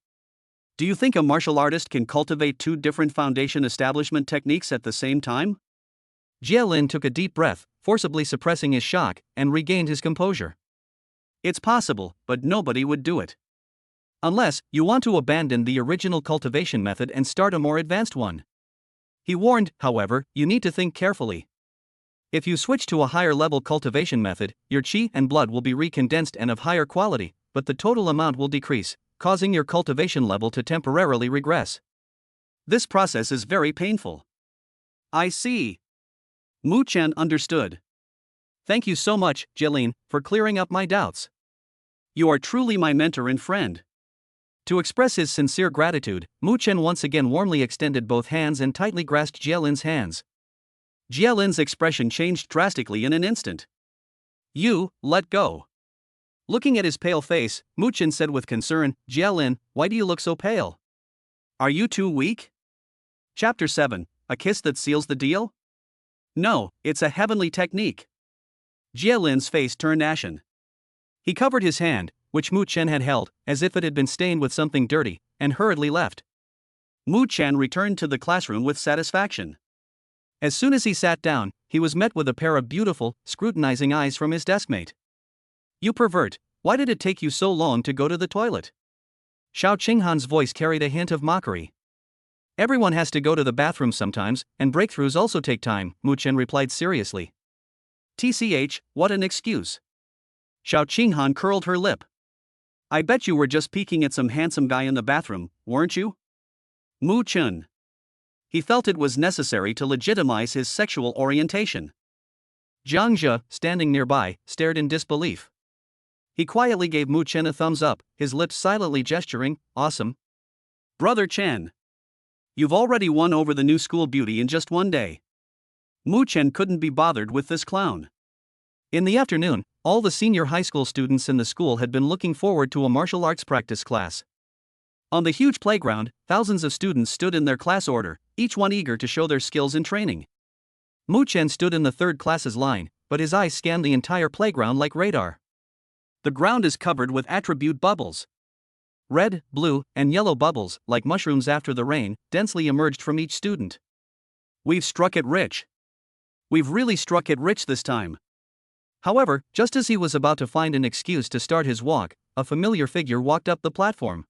Do you think a martial artist can cultivate two different foundation establishment techniques at the same time?" Jia Lin took a deep breath, forcibly suppressing his shock, and regained his composure. It's possible, but nobody would do it. Unless you want to abandon the original cultivation method and start a more advanced one. He warned, however, you need to think carefully. If you switch to a higher level cultivation method, your chi and blood will be recondensed and of higher quality, but the total amount will decrease, causing your cultivation level to temporarily regress. This process is very painful. I see. Mu Chen understood. Thank you so much, Jia Lin, for clearing up my doubts. You are truly my mentor and friend. To express his sincere gratitude, Mu Chen once again warmly extended both hands and tightly grasped Jia Lin's hands. Jia Lin's expression changed drastically in an instant. You, let go. Looking at his pale face, Mu Chen said with concern, Jia Lin, why do you look so pale? Are you too weak? Chapter 7, A Kiss That Seals the Deal? No, it's a heavenly technique. Jia Lin's face turned ashen. He covered his hand, which Mu Chen had held, as if it had been stained with something dirty, and hurriedly left. Mu Chen returned to the classroom with satisfaction. As soon as he sat down, he was met with a pair of beautiful, scrutinizing eyes from his deskmate. You pervert, why did it take you so long to go to the toilet? Xiao Qinghan's voice carried a hint of mockery. Everyone has to go to the bathroom sometimes, and breakthroughs also take time, Mu Chen replied seriously. TCH, what an excuse. Xiao Qinghan curled her lip. I bet you were just peeking at some handsome guy in the bathroom, weren't you? Mu Chen. He felt it was necessary to legitimize his sexual orientation. Jiang Zhe, standing nearby, stared in disbelief. He quietly gave Mu Chen a thumbs up, his lips silently gesturing, awesome. Brother Chen. You've already won over the new school beauty in just one day. Mu Chen couldn't be bothered with this clown. In the afternoon, all the senior high school students in the school had been looking forward to a martial arts practice class. On the huge playground, thousands of students stood in their class order, each one eager to show their skills in training. Mu Chen stood in the third class's line, but his eyes scanned the entire playground like radar. The ground is covered with attribute bubbles. Red, blue, and yellow bubbles, like mushrooms after the rain, densely emerged from each student. We've struck it rich. We've really struck it rich this time. However, just as he was about to find an excuse to start his walk, a familiar figure walked up the platform.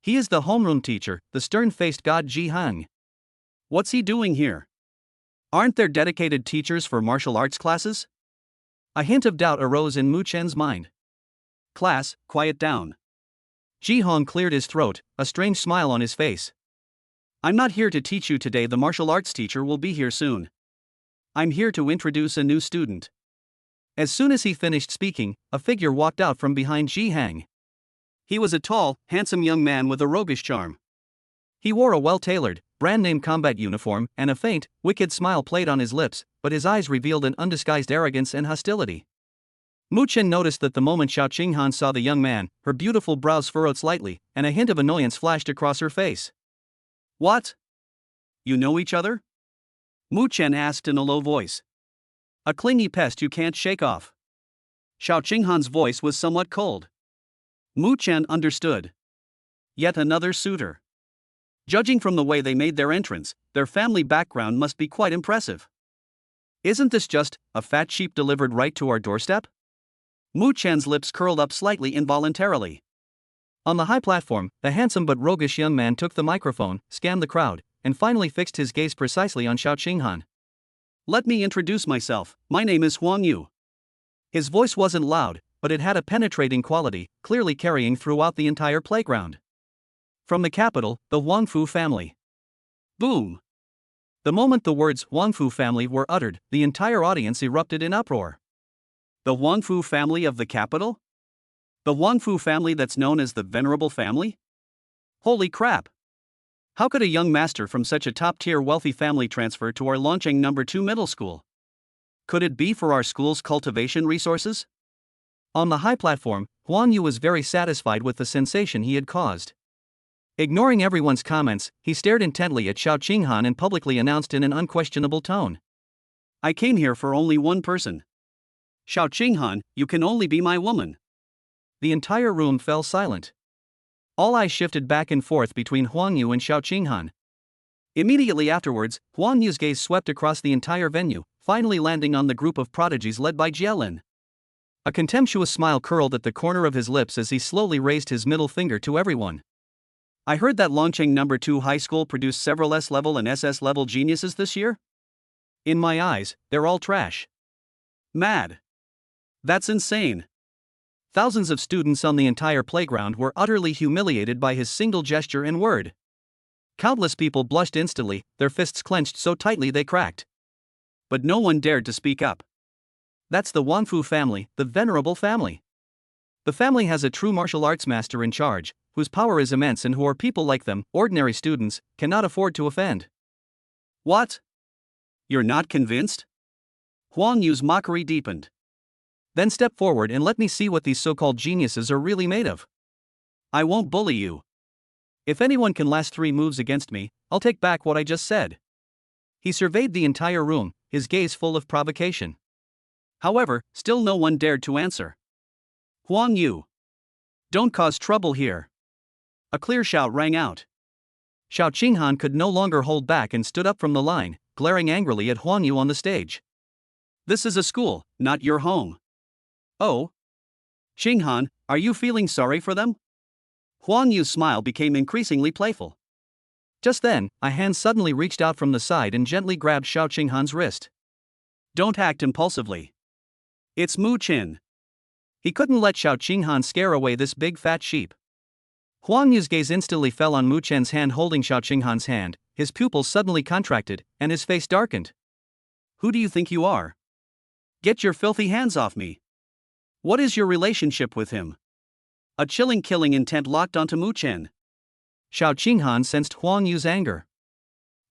He is the homeroom teacher, the stern-faced god Ji Hang. What's he doing here? Aren't there dedicated teachers for martial arts classes? A hint of doubt arose in Mu Chen's mind. Class, quiet down. Ji Hang cleared his throat, a strange smile on his face. I'm not here to teach you today, the martial arts teacher will be here soon. I'm here to introduce a new student. As soon as he finished speaking, a figure walked out from behind Ji Hang. He was a tall, handsome young man with a roguish charm. He wore a well-tailored, brand-name combat uniform, and a faint, wicked smile played on his lips, but his eyes revealed an undisguised arrogance and hostility. Mu Chen noticed that the moment Xiao Qinghan saw the young man, her beautiful brows furrowed slightly, and a hint of annoyance flashed across her face. What? You know each other? Mu Chen asked in a low voice. A clingy pest you can't shake off. Xiao Qinghan's voice was somewhat cold. Mu Chen understood. Yet another suitor. Judging from the way they made their entrance, their family background must be quite impressive. Isn't this just a fat sheep delivered right to our doorstep? Mu Chen's lips curled up slightly involuntarily. On the high platform, the handsome but roguish young man took the microphone, scanned the crowd, and finally fixed his gaze precisely on Xiao Qinghan. Let me introduce myself, my name is Huang Yu. His voice wasn't loud, but it had a penetrating quality, clearly carrying throughout the entire playground. From the capital, the Huangfu family. Boom! The moment the words Huangfu family were uttered, the entire audience erupted in uproar. The Huangfu family of the capital? The Huangfu family that's known as the Venerable Family? Holy crap! How could a young master from such a top-tier wealthy family transfer to our launching No. 2 middle school? Could it be for our school's cultivation resources? On the high platform, Huang Yu was very satisfied with the sensation he had caused. Ignoring everyone's comments, he stared intently at Xiao Qinghan and publicly announced in an unquestionable tone. I came here for only one person. Xiao Qinghan, you can only be my woman. The entire room fell silent. All eyes shifted back and forth between Huang Yu and Xiao Qinghan. Immediately afterwards, Huang Yu's gaze swept across the entire venue, finally landing on the group of prodigies led by Jielin. A contemptuous smile curled at the corner of his lips as he slowly raised his middle finger to everyone. I heard that launching No. 2 high school produced several S-level and SS-level geniuses this year? In my eyes, they're all trash. Mad. That's insane. Thousands of students on the entire playground were utterly humiliated by his single gesture and word. Countless people blushed instantly, their fists clenched so tightly they cracked. But no one dared to speak up. That's the Huangfu family, the Venerable Family. The family has a true martial arts master in charge, whose power is immense and who are people like them, ordinary students, cannot afford to offend. What? You're not convinced? Huang Yu's mockery deepened. Then step forward and let me see what these so-called geniuses are really made of. I won't bully you. If anyone can last 3 moves against me, I'll take back what I just said. He surveyed the entire room, his gaze full of provocation. However, still no one dared to answer. Huang Yu. Don't cause trouble here. A clear shout rang out. Xiao Qinghan could no longer hold back and stood up from the line, glaring angrily at Huang Yu on the stage. This is a school, not your home. Oh? Qinghan, are you feeling sorry for them? Huang Yu's smile became increasingly playful. Just then, a hand suddenly reached out from the side and gently grabbed Xiao Qinghan's wrist. Don't act impulsively. It's Mu Chen. He couldn't let Xiao Qinghan scare away this big fat sheep. Huang Yu's gaze instantly fell on Mu Chen's hand holding Xiao Qinghan's hand, his pupils suddenly contracted, and his face darkened. Who do you think you are? Get your filthy hands off me. What is your relationship with him? A chilling killing intent locked onto Mu Chen. Xiao Qinghan sensed Huang Yu's anger.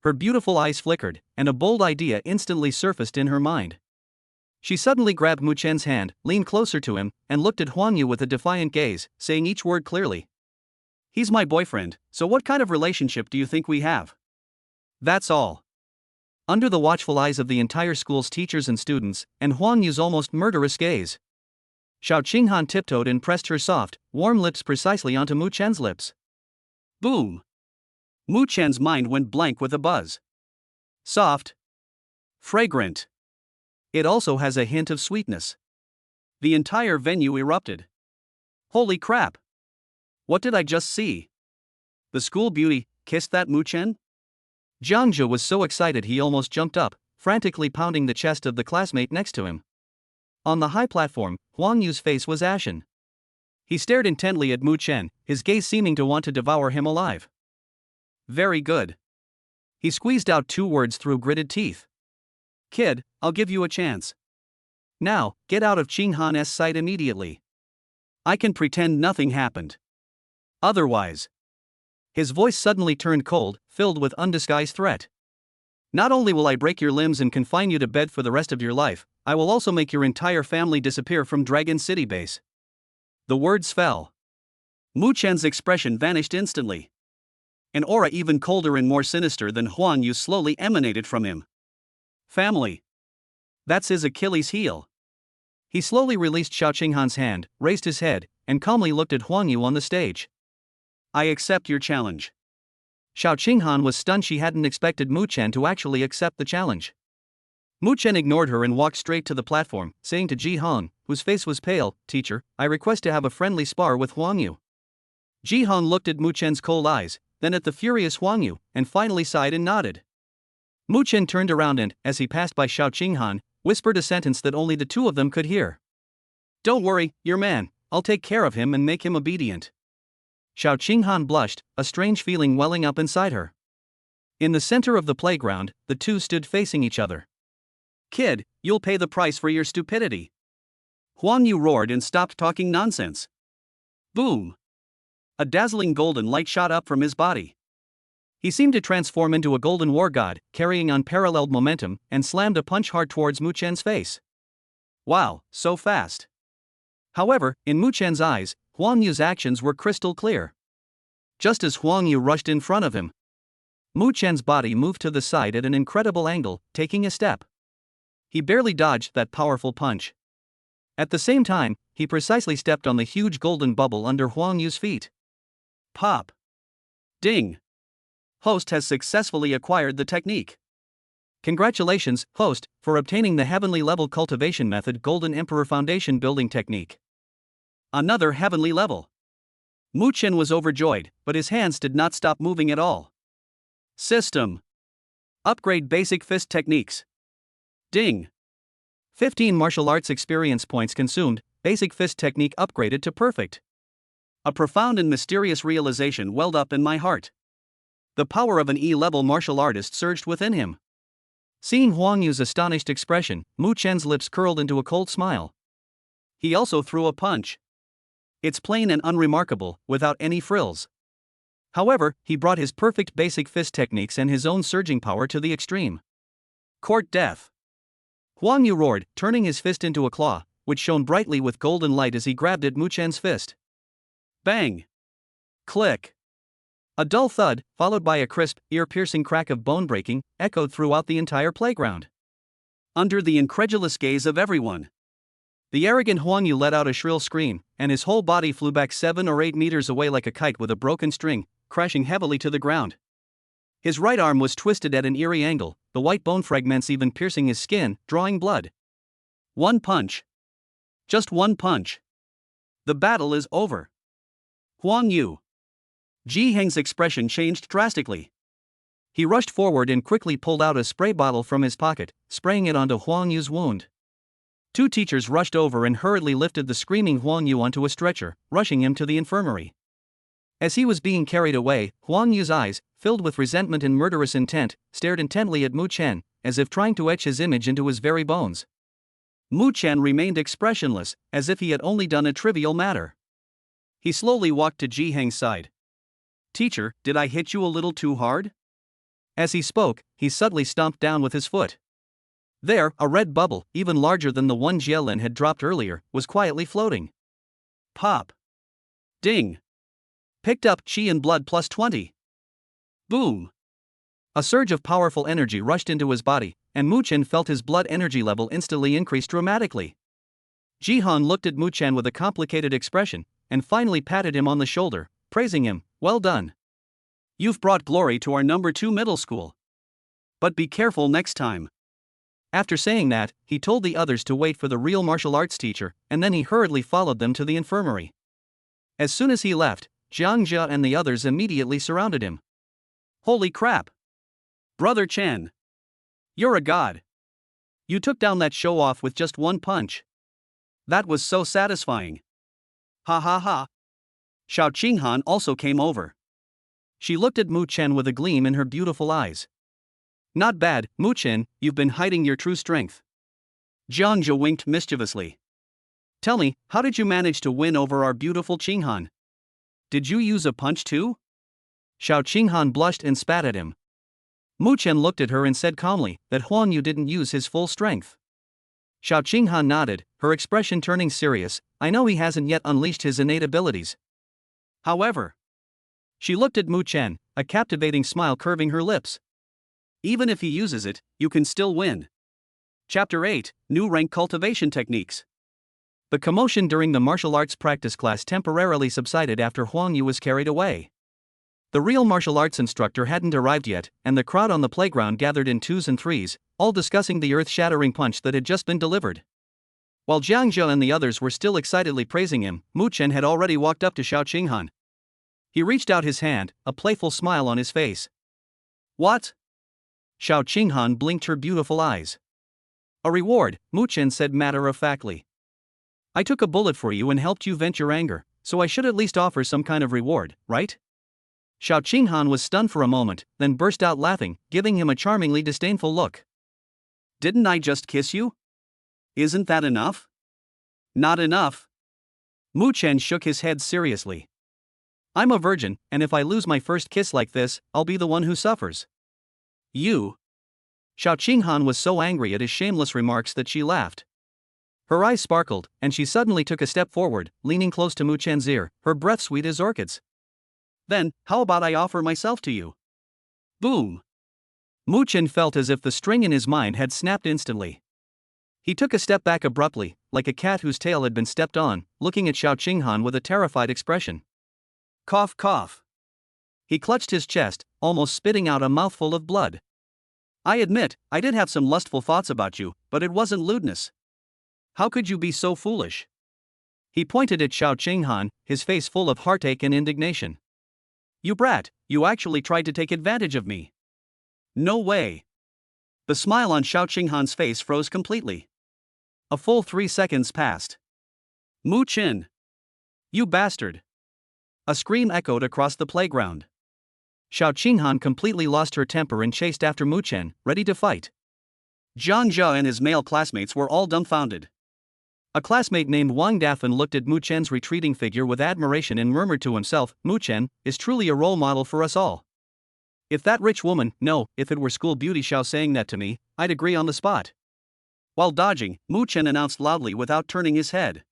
Her beautiful eyes flickered, and a bold idea instantly surfaced in her mind. She suddenly grabbed Mu Chen's hand, leaned closer to him, and looked at Huang Yu with a defiant gaze, saying each word clearly. He's my boyfriend, so what kind of relationship do you think we have? That's all. Under the watchful eyes of the entire school's teachers and students, and Huang Yu's almost murderous gaze, Xiao Qinghan tiptoed and pressed her soft, warm lips precisely onto Mu Chen's lips. Boom! Mu Chen's mind went blank with a buzz. Soft. Fragrant. It also has a hint of sweetness. The entire venue erupted. Holy crap! What did I just see? The school beauty kissed that Mu Chen? Jiangzhe was so excited he almost jumped up, frantically pounding the chest of the classmate next to him. On the high platform, Huang Yu's face was ashen. He stared intently at Mu Chen, his gaze seeming to want to devour him alive. Very good. He squeezed out 2 words through gritted teeth. Kid, I'll give you a chance. Now, get out of Qinghan's sight immediately. I can pretend nothing happened. Otherwise. His voice suddenly turned cold, filled with undisguised threat. Not only will I break your limbs and confine you to bed for the rest of your life, I will also make your entire family disappear from Dragon City base. The words fell. Mu Chen's expression vanished instantly. An aura even colder and more sinister than Huang Yu slowly emanated from him. Family. That's his Achilles heel. He slowly released Xiao Qinghan's hand, raised his head, and calmly looked at Huang Yu on the stage. I accept your challenge. Xiao Qinghan was stunned. She hadn't expected Mu Chen to actually accept the challenge. Mu Chen ignored her and walked straight to the platform, saying to Ji Hong, whose face was pale, Teacher, I request to have a friendly spar with Huang Yu. Ji Hong looked at Mu Chen's cold eyes, then at the furious Huang Yu, and finally sighed and nodded. Mu Chen turned around and, as he passed by Xiao Qinghan, whispered a sentence that only the two of them could hear. Don't worry, your man, I'll take care of him and make him obedient. Xiao Qinghan blushed, a strange feeling welling up inside her. In the center of the playground, the two stood facing each other. Kid, you'll pay the price for your stupidity. Huang Yu roared and stopped talking nonsense. Boom! A dazzling golden light shot up from his body. He seemed to transform into a golden war god, carrying unparalleled momentum, and slammed a punch hard towards Mu Chen's face. Wow, so fast. However, in Mu Chen's eyes, Huang Yu's actions were crystal clear. Just as Huang Yu rushed in front of him, Mu Chen's body moved to the side at an incredible angle, taking a step. He barely dodged that powerful punch. At the same time, he precisely stepped on the huge golden bubble under Huang Yu's feet. Pop! Ding! Host has successfully acquired the technique. Congratulations, host, for obtaining the heavenly level cultivation method Golden Emperor Foundation building technique. Another heavenly level. Mu Chen was overjoyed, but his hands did not stop moving at all. System. Upgrade basic fist techniques. Ding. 15 martial arts experience points consumed, basic fist technique upgraded to perfect. A profound and mysterious realization welled up in my heart. The power of an E-level martial artist surged within him. Seeing Huang Yu's astonished expression, Mu Chen's lips curled into a cold smile. He also threw a punch. It's plain and unremarkable, without any frills. However, he brought his perfect basic fist techniques and his own surging power to the extreme. Court death. Huang Yu roared, turning his fist into a claw, which shone brightly with golden light as he grabbed at Mu Chen's fist. Bang! Click! A dull thud, followed by a crisp, ear-piercing crack of bone breaking, echoed throughout the entire playground. Under the incredulous gaze of everyone, the arrogant Huang Yu let out a shrill scream, and his whole body flew back 7 or 8 meters away like a kite with a broken string, crashing heavily to the ground. His right arm was twisted at an eerie angle, the white bone fragments even piercing his skin, drawing blood. One punch. Just one punch. The battle is over. Huang Yu. Ji Heng's expression changed drastically. He rushed forward and quickly pulled out a spray bottle from his pocket, spraying it onto Huang Yu's wound. 2 teachers rushed over and hurriedly lifted the screaming Huang Yu onto a stretcher, rushing him to the infirmary. As he was being carried away, Huang Yu's eyes, filled with resentment and murderous intent, stared intently at Mu Chen, as if trying to etch his image into his very bones. Mu Chen remained expressionless, as if he had only done a trivial matter. He slowly walked to Ji Heng's side. Teacher, did I hit you a little too hard? As he spoke, he suddenly stomped down with his foot. There, a red bubble, even larger than the one Jielin had dropped earlier, was quietly floating. Pop. Ding. Picked up chi and blood plus 20. Boom. A surge of powerful energy rushed into his body, and Mu Chen felt his blood energy level instantly increase dramatically. Ji Han looked at Mu Chen with a complicated expression, and finally patted him on the shoulder, praising him. Well done. You've brought glory to our number 2 middle school. But be careful next time. After saying that, he told the others to wait for the real martial arts teacher, and then he hurriedly followed them to the infirmary. As soon as he left, Jiang Jia and the others immediately surrounded him. Holy crap! Brother Chen! You're a god! You took down that show-off with just one punch. That was so satisfying. Ha ha ha! Xiao Qinghan also came over. She looked at Mu Chen with a gleam in her beautiful eyes. Not bad, Muchen, you've been hiding your true strength. Jiangzhou winked mischievously. Tell me, how did you manage to win over our beautiful Qinghan? Did you use a punch too? Xiao Qinghan blushed and spat at him. Muchen looked at her and said calmly that Huan Yu didn't use his full strength. Xiao Qinghan nodded, her expression turning serious. I know he hasn't yet unleashed his innate abilities. However, she looked at Muchen, a captivating smile curving her lips. Even if he uses it, you can still win. Chapter 8, New Rank Cultivation Techniques. The commotion during the martial arts practice class temporarily subsided after Huang Yu was carried away. The real martial arts instructor hadn't arrived yet, and the crowd on the playground gathered in twos and threes, all discussing the earth-shattering punch that had just been delivered. While Jiang Zhou and the others were still excitedly praising him, Mu Chen had already walked up to Xiao Qinghan. He reached out his hand, a playful smile on his face. What? Xiao Qinghan blinked her beautiful eyes. A reward, Mu Chen said matter-of-factly. I took a bullet for you and helped you vent your anger, so I should at least offer some kind of reward, right? Xiao Qinghan was stunned for a moment, then burst out laughing, giving him a charmingly disdainful look. Didn't I just kiss you? Isn't that enough? Not enough. Mu Chen shook his head seriously. I'm a virgin, and if I lose my first kiss like this, I'll be the one who suffers. You? Xiao Qinghan was so angry at his shameless remarks that she laughed. Her eyes sparkled, and she suddenly took a step forward, leaning close to Mu Chen's ear, her breath sweet as orchids. Then, how about I offer myself to you? Boom! Mu Chen felt as if the string in his mind had snapped instantly. He took a step back abruptly, like a cat whose tail had been stepped on, looking at Xiao Qinghan with a terrified expression. Cough, cough. He clutched his chest, almost spitting out a mouthful of blood. I admit, I did have some lustful thoughts about you, but it wasn't lewdness. How could you be so foolish? He pointed at Xiao Qinghan, his face full of heartache and indignation. You brat, you actually tried to take advantage of me. No way. The smile on Xiao Qinghan's face froze completely. A full 3 seconds passed. Mu Chen. You bastard. A scream echoed across the playground. Xiao Qinghan completely lost her temper and chased after Mu Chen, ready to fight. Jiang Zhou and his male classmates were all dumbfounded. A classmate named Wang Dafan looked at Mu Chen's retreating figure with admiration and murmured to himself, Mu Chen is truly a role model for us all. If that rich woman, no, if it were school beauty Xiao saying that to me, I'd agree on the spot. While dodging, Mu Chen announced loudly without turning his head.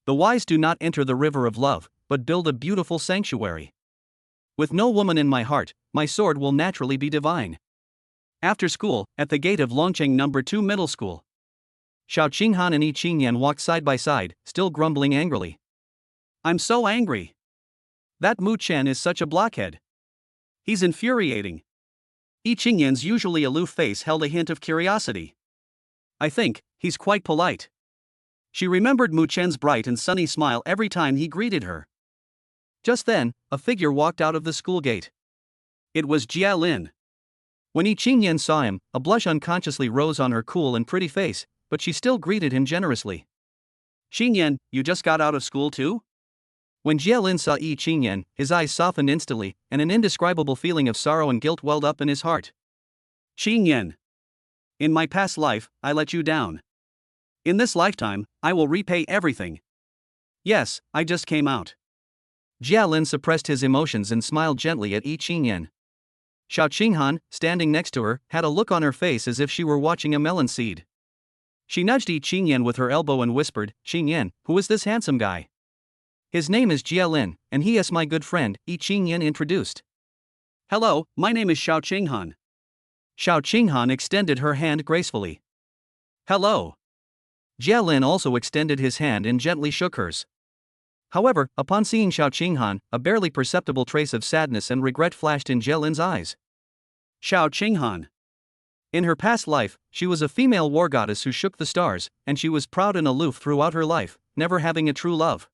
The wise do not enter the river of love, but build a beautiful sanctuary. With no woman in my heart, my sword will naturally be divine. After school, at the gate of Longcheng No. 2 Middle School. Xiao Qinghan and Yi Qingyan walked side by side, still grumbling angrily. I'm so angry. That Mu Chen is such a blockhead. He's infuriating. Yi Qingyan's usually aloof face held a hint of curiosity. I think he's quite polite. She remembered Mu Chen's bright and sunny smile every time he greeted her. Just then, a figure walked out of the school gate. It was Jia Lin. When Yi Qingyan saw him, a blush unconsciously rose on her cool and pretty face, but she still greeted him generously. Qingyan, you just got out of school too? When Jia Lin saw Yi Qingyan, his eyes softened instantly, and an indescribable feeling of sorrow and guilt welled up in his heart. Qingyan. In my past life, I let you down. In this lifetime, I will repay everything. Yes, I just came out. Jia Lin suppressed his emotions and smiled gently at Yi Qingyan. Xiao Qinghan, standing next to her, had a look on her face as if she were watching a melon seed. She nudged Yi Qingyan with her elbow and whispered, Qingyan, who is this handsome guy? His name is Jia Lin, and he is my good friend, Yi Qingyan introduced. Hello, my name is Xiao Qinghan. Xiao Qinghan extended her hand gracefully. Hello. Jia Lin also extended his hand and gently shook hers. However, upon seeing Xiao Qinghan, a barely perceptible trace of sadness and regret flashed in Jia Lin's eyes. Xiao Qinghan. In her past life, she was a female war goddess who shook the stars, and she was proud and aloof throughout her life, never having a true love.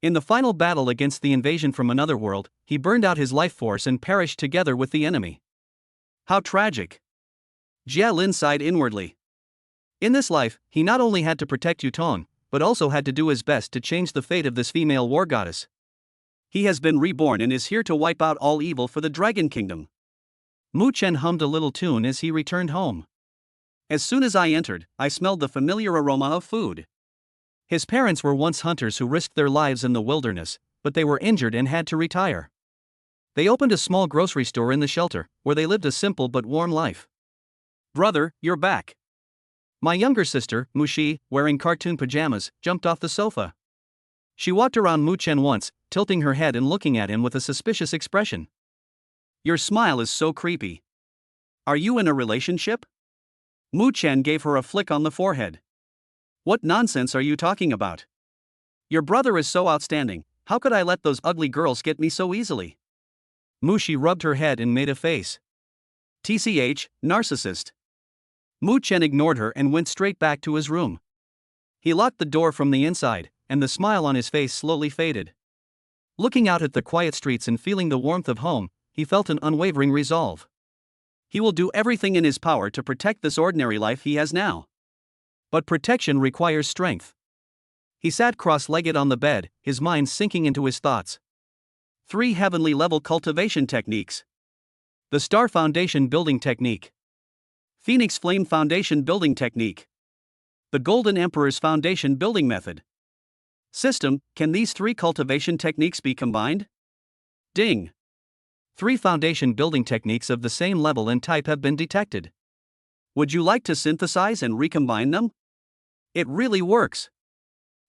In the final battle against the invasion from another world, he burned out his life force and perished together with the enemy. How tragic. Jia Lin sighed inwardly. In this life, he not only had to protect Yutong, but also had to do his best to change the fate of this female war goddess. He has been reborn and is here to wipe out all evil for the Dragon Kingdom. Mu Chen hummed a little tune as he returned home. As soon as I entered, I smelled the familiar aroma of food. His parents were once hunters who risked their lives in the wilderness, but they were injured and had to retire. They opened a small grocery store in the shelter, where they lived a simple but warm life. Brother, you're back. My younger sister, Mushi, wearing cartoon pajamas, jumped off the sofa. She walked around Mu Chen once, tilting her head and looking at him with a suspicious expression. Your smile is so creepy. Are you in a relationship? Mu Chen gave her a flick on the forehead. What nonsense are you talking about? Your brother is so outstanding, how could I let those ugly girls get me so easily? Mushi rubbed her head and made a face. TCH, narcissist. Mu Chen ignored her and went straight back to his room. He locked the door from the inside, and the smile on his face slowly faded. Looking out at the quiet streets and feeling the warmth of home, he felt an unwavering resolve. He will do everything in his power to protect this ordinary life he has now. But protection requires strength. He sat cross-legged on the bed, his mind sinking into his thoughts. 3 heavenly level cultivation techniques. The Star Foundation Building Technique. Phoenix Flame Foundation Building Technique. The Golden Emperor's Foundation Building Method. System, can these 3 cultivation techniques be combined? Ding! 3 foundation building techniques of the same level and type have been detected. Would you like to synthesize and recombine them? It really works.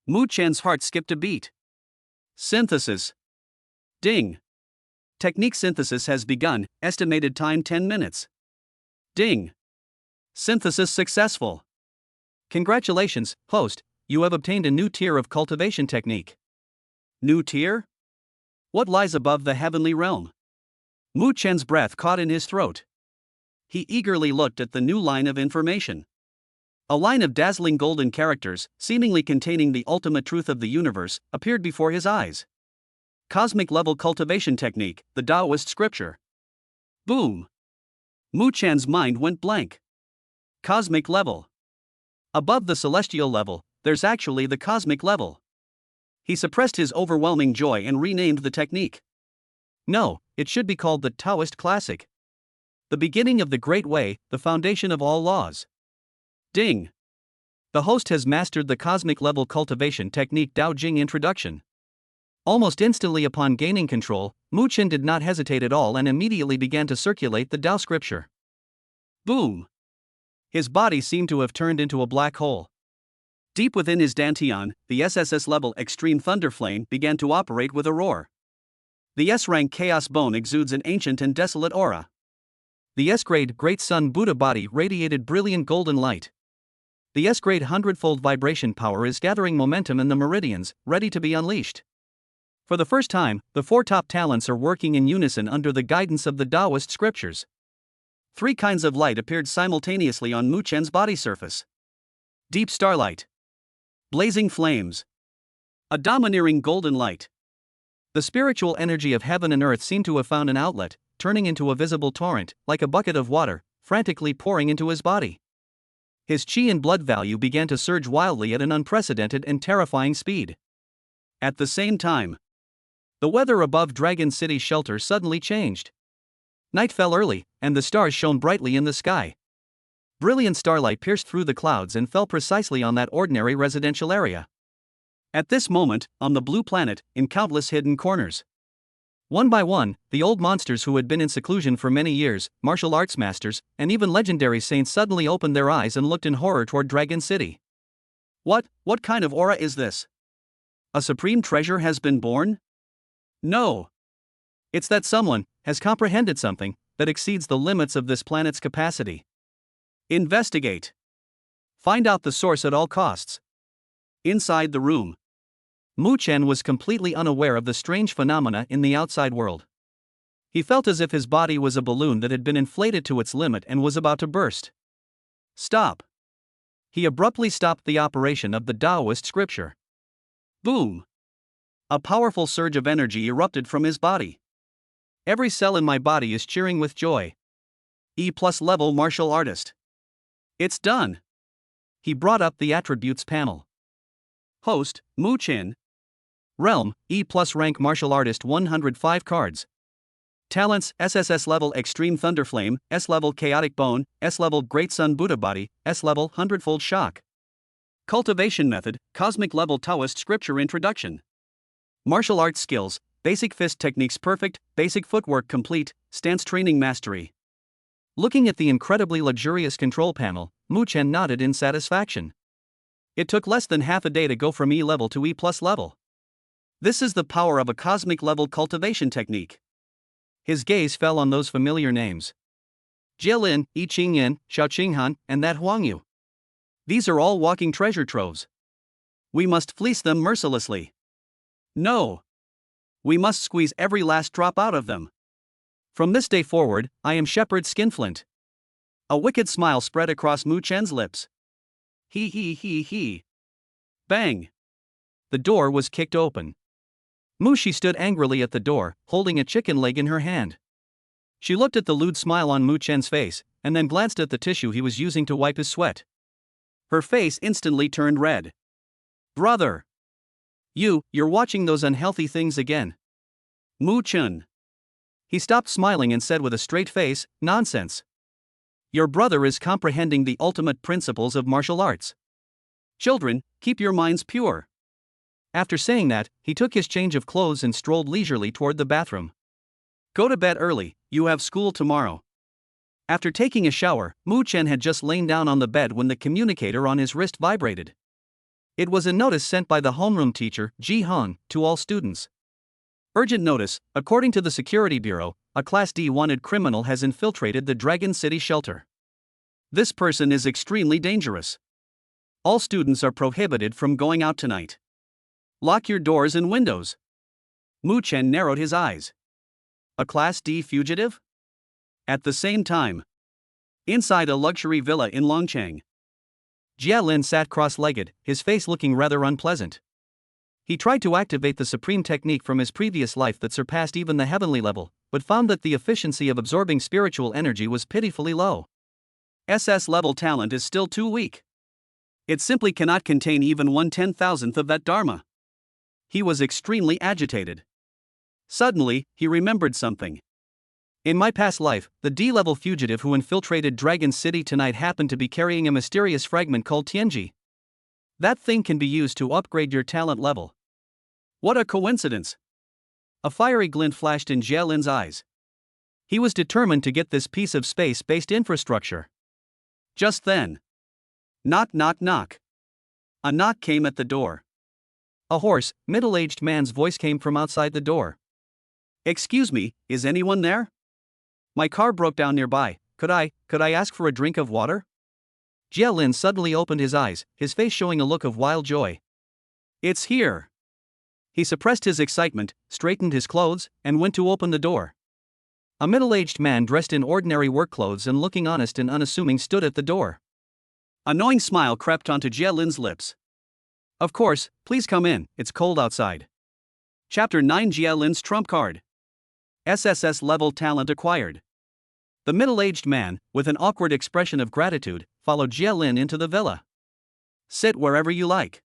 Mu Chen's heart skipped a beat. Synthesis. Ding. Technique synthesis has begun, estimated time 10 minutes. Ding. Synthesis successful. Congratulations, host, you have obtained a new tier of cultivation technique. New tier? What lies above the heavenly realm? Mu Chen's breath caught in his throat. He eagerly looked at the new line of information. A line of dazzling golden characters, seemingly containing the ultimate truth of the universe, appeared before his eyes. Cosmic Level Cultivation Technique, the Taoist Scripture. Boom! Mu Chen's mind went blank. Cosmic level. Above the celestial level, there's actually the cosmic level. He suppressed his overwhelming joy and renamed the technique. No, it should be called the Taoist Classic. The beginning of the Great Way, the foundation of all laws. Ding! The host has mastered the cosmic level cultivation technique Dao Jing Introduction. Almost instantly upon gaining control, Mu Chen did not hesitate at all and immediately began to circulate the Tao scripture. Boom! His body seemed to have turned into a black hole. Deep within his dantian, the SSS level Extreme Thunder Flame began to operate with a roar. The S-rank Chaos Bone exudes an ancient and desolate aura. The S-grade Great Sun Buddha body radiated brilliant golden light. The S-grade 100-fold vibration power is gathering momentum in the meridians, ready to be unleashed. For the first time, the 4 top talents are working in unison under the guidance of the Taoist scriptures. 3 kinds of light appeared simultaneously on Mu Chen's body surface. Deep starlight. Blazing flames. A domineering golden light. The spiritual energy of heaven and earth seemed to have found an outlet, turning into a visible torrent, like a bucket of water, frantically pouring into his body. His chi and blood value began to surge wildly at an unprecedented and terrifying speed. At the same time, the weather above Dragon City's shelter suddenly changed. Night fell early, and the stars shone brightly in the sky. Brilliant starlight pierced through the clouds and fell precisely on that ordinary residential area. At this moment, on the blue planet, in countless hidden corners. One by one, the old monsters who had been in seclusion for many years, martial arts masters, and even legendary saints suddenly opened their eyes and looked in horror toward Dragon City. What kind of aura is this? A supreme treasure has been born? No. It's that someone has comprehended something that exceeds the limits of this planet's capacity. Investigate. Find out the source at all costs. Inside the room, Mu Chen was completely unaware of the strange phenomena in the outside world. He felt as if his body was a balloon that had been inflated to its limit and was about to burst. Stop. He abruptly stopped the operation of the Taoist scripture. Boom. A powerful surge of energy erupted from his body. Every cell in my body is cheering with joy. E+ level martial artist. It's done. He brought up the attributes panel. Host, Mu Chen. Realm, E+ rank martial artist 105 cards. Talents: SSS level Extreme Thunderflame, S level Chaotic Bone, S level Great Sun Buddha Body, S level Hundredfold Shock. Cultivation Method: Cosmic Level Taoist Scripture Introduction. Martial Arts Skills: Basic Fist Techniques Perfect, Basic Footwork Complete, Stance Training Mastery. Looking at the incredibly luxurious control panel, Mu Chen nodded in satisfaction. It took less than half a day to go from E level to E+ level. This is the power of a cosmic level cultivation technique. His gaze fell on those familiar names: Jialin, Yi Qingyan, Xiao Qinghan, and that Huang Yu. These are all walking treasure troves. We must fleece them mercilessly. No. We must squeeze every last drop out of them. From this day forward, I am Shepherd Skinflint. A wicked smile spread across Mu Chen's lips. He. Bang! The door was kicked open. Mushi stood angrily at the door, holding a chicken leg in her hand. She looked at the lewd smile on Mu Chen's face, and then glanced at the tissue he was using to wipe his sweat. Her face instantly turned red. Brother! You're watching those unhealthy things again. Mu Chen. He stopped smiling and said with a straight face, nonsense. Your brother is comprehending the ultimate principles of martial arts. Children, keep your minds pure. After saying that, he took his change of clothes and strolled leisurely toward the bathroom. Go to bed early, you have school tomorrow. After taking a shower, Mu Chen had just lain down on the bed when the communicator on his wrist vibrated. It was a notice sent by the homeroom teacher, Ji Han, to all students. Urgent notice: according to the Security Bureau, a Class D wanted criminal has infiltrated the Dragon City shelter. This person is extremely dangerous. All students are prohibited from going out tonight. Lock your doors and windows. Mu Chen narrowed his eyes. A Class D fugitive? At the same time, inside a luxury villa in Longchang, Jialin sat cross-legged, his face looking rather unpleasant. He tried to activate the supreme technique from his previous life that surpassed even the heavenly level, but found that the efficiency of absorbing spiritual energy was pitifully low. SS level talent is still too weak. It simply cannot contain even 1/10,000th of that Dharma. He was extremely agitated. Suddenly, he remembered something. In my past life, the D-level fugitive who infiltrated Dragon City tonight happened to be carrying a mysterious fragment called Tianji. That thing can be used to upgrade your talent level. What a coincidence! A fiery glint flashed in Jialin's eyes. He was determined to get this piece of space-based infrastructure. Just then. Knock knock knock. A knock came at the door. A hoarse, middle-aged man's voice came from outside the door. Excuse me, is anyone there? My car broke down nearby, could I ask for a drink of water? Jialin suddenly opened his eyes, his face showing a look of wild joy. It's here. He suppressed his excitement, straightened his clothes, and went to open the door. A middle-aged man dressed in ordinary work clothes and looking honest and unassuming stood at the door. A knowing smile crept onto Jialin's lips. Of course, please come in, it's cold outside. Chapter 9: Jialin's Trump Card. SSS level talent acquired. The middle-aged man, with an awkward expression of gratitude, followed Jialin into the villa. Sit wherever you like.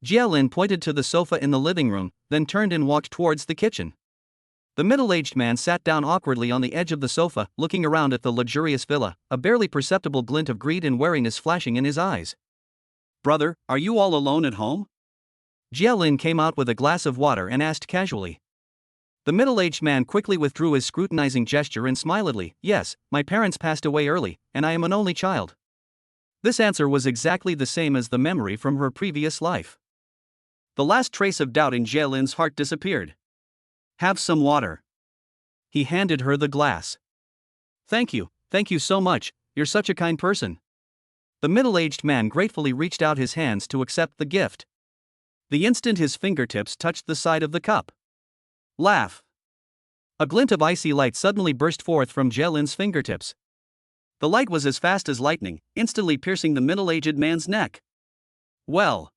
Jialin pointed to the sofa in the living room, then turned and walked towards the kitchen. The middle-aged man sat down awkwardly on the edge of the sofa, looking around at the luxurious villa, a barely perceptible glint of greed and wariness flashing in his eyes. Brother, are you all alone at home? Jialin came out with a glass of water and asked casually. The middle-aged man quickly withdrew his scrutinizing gesture and smilingly, yes, my parents passed away early, and I am an only child. This answer was exactly the same as the memory from her previous life. The last trace of doubt in Jialin's heart disappeared. Have some water. He handed her the glass. Thank you so much, you're such a kind person. The middle-aged man gratefully reached out his hands to accept the gift. The instant his fingertips touched the side of the cup. Laugh. A glint of icy light suddenly burst forth from Jialin's fingertips. The light was as fast as lightning, instantly piercing the middle-aged man's neck. Well.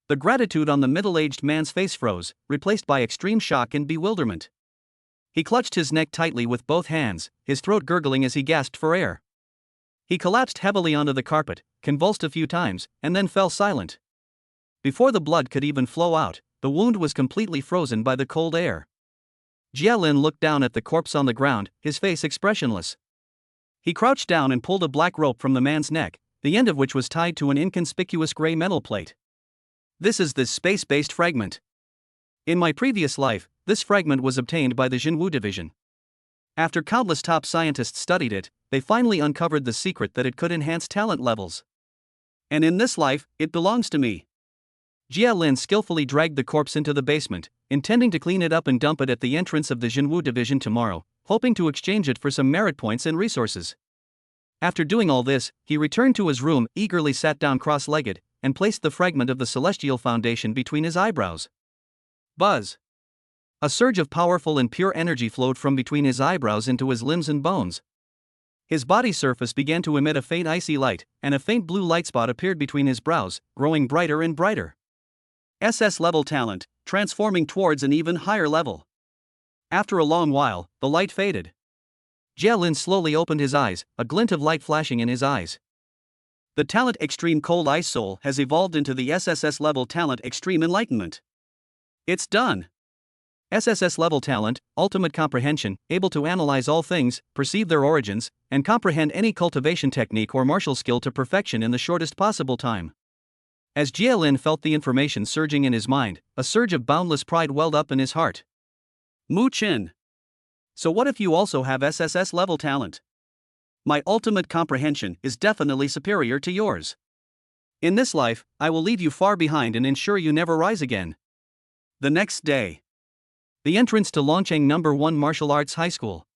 The gratitude on the middle-aged man's face froze, replaced by extreme shock and bewilderment. He clutched his neck tightly with both hands, his throat gurgling as he gasped for air. He collapsed heavily onto the carpet, convulsed a few times, and then fell silent. Before the blood could even flow out, the wound was completely frozen by the cold air. Jialin looked down at the corpse on the ground, his face expressionless. He crouched down and pulled a black rope from the man's neck, the end of which was tied to an inconspicuous gray metal plate. This is this space-based fragment. In my previous life, this fragment was obtained by the Jinwu division. After countless top scientists studied it, they finally uncovered the secret that it could enhance talent levels. And in this life, it belongs to me. Jia Lin skillfully dragged the corpse into the basement, intending to clean it up and dump it at the entrance of the Jinwu division tomorrow, hoping to exchange it for some merit points and resources. After doing all this, he returned to his room, eagerly sat down cross-legged, and placed the fragment of the celestial foundation between his eyebrows. Buzz! A surge of powerful and pure energy flowed from between his eyebrows into his limbs and bones. His body surface began to emit a faint icy light, and a faint blue light spot appeared between his brows, growing brighter and brighter. SS level talent, transforming towards an even higher level. After a long while, the light faded. Jia Lin slowly opened his eyes, a glint of light flashing in his eyes. The talent Extreme Cold Ice Soul has evolved into the SSS level talent Extreme Enlightenment. It's done! SSS level talent, ultimate comprehension, able to analyze all things, perceive their origins, and comprehend any cultivation technique or martial skill to perfection in the shortest possible time. As Jia Lin felt the information surging in his mind, a surge of boundless pride welled up in his heart. Mu Qin. So what if you also have SSS level talent? My ultimate comprehension is definitely superior to yours. In this life, I will leave you far behind and ensure you never rise again. The next day. The entrance to Longcheng No. 1 Martial Arts High School.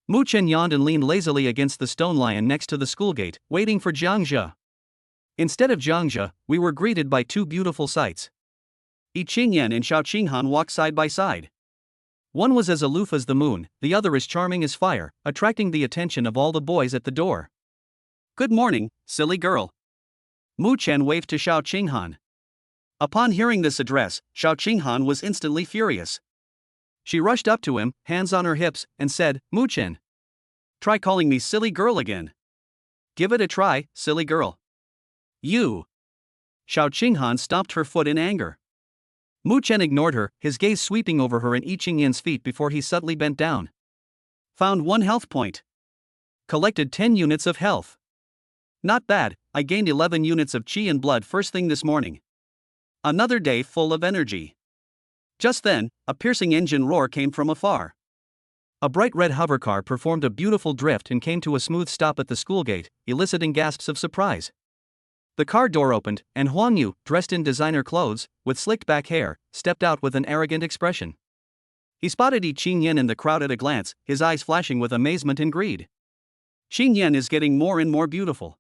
Mu Chen yawned and leaned lazily against the stone lion next to the school gate, waiting for Jiang Zhe. Instead of Jiang Zhe, we were greeted by two beautiful sights. Yi Qingyan and Xiao Qinghan walked side by side. One was as aloof as the moon, the other as charming as fire, attracting the attention of all the boys at the door. Good morning, silly girl. Mu Chen waved to Xiao Qinghan. Upon hearing this address, Xiao Qinghan was instantly furious. She rushed up to him, hands on her hips, and said, Mu Chen. Try calling me silly girl again. Give it a try, silly girl. You. Xiao Qinghan stomped her foot in anger. Mu Chen ignored her, his gaze sweeping over her and Yi Qingyan's feet before he subtly bent down. Found 1 health point. Collected 10 units of health. Not bad, I gained 11 units of chi and blood first thing this morning. Another day full of energy. Just then, a piercing engine roar came from afar. A bright red hovercar performed a beautiful drift and came to a smooth stop at the school gate, eliciting gasps of surprise. The car door opened, and Huang Yu, dressed in designer clothes, with slicked back hair, stepped out with an arrogant expression. He spotted Yi Qingyan in the crowd at a glance, his eyes flashing with amazement and greed. Qingyan is getting more and more beautiful.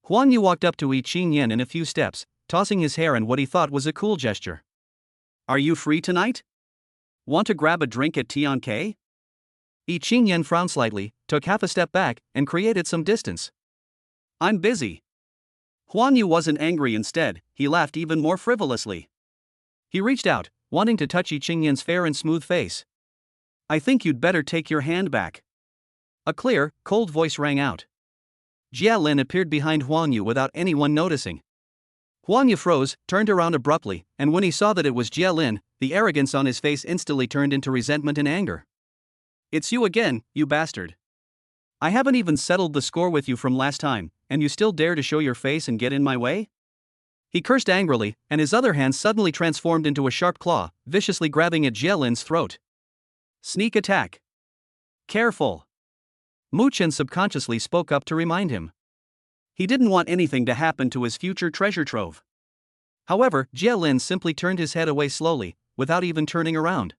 Huang Yu walked up to Yi Qingyan in a few steps, tossing his hair in what he thought was a cool gesture. Are you free tonight? Want to grab a drink at Tianke? Yi Qingyan frowned slightly, took half a step back, and created some distance. I'm busy. Huang Yu wasn't angry, instead, he laughed even more frivolously. He reached out, wanting to touch Yi Qingyan's fair and smooth face. I think you'd better take your hand back. A clear, cold voice rang out. Jia Lin appeared behind Huang Yu without anyone noticing. Huang Yu froze, turned around abruptly, and when he saw that it was Jia Lin, the arrogance on his face instantly turned into resentment and anger. It's you again, you bastard. I haven't even settled the score with you from last time, and you still dare to show your face and get in my way? He cursed angrily, and his other hand suddenly transformed into a sharp claw, viciously grabbing at Jia Lin's throat. Sneak attack. Careful. Mu Chen subconsciously spoke up to remind him. He didn't want anything to happen to his future treasure trove. However, Jia Lin simply turned his head away slowly, without even turning around.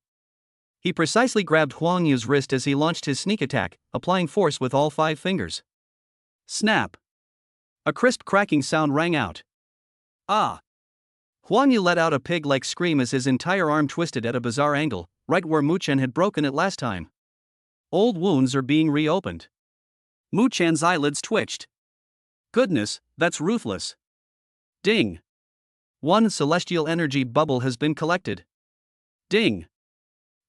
He precisely grabbed Huang Yu's wrist as he launched his sneak attack, applying force with all 5 fingers. Snap! A crisp cracking sound rang out. Ah! Huang Yu let out a pig-like scream as his entire arm twisted at a bizarre angle, right where Mu Chen had broken it last time. Old wounds are being reopened. Mu Chen's eyelids twitched. Goodness, that's ruthless. Ding! 1 celestial energy bubble has been collected. Ding!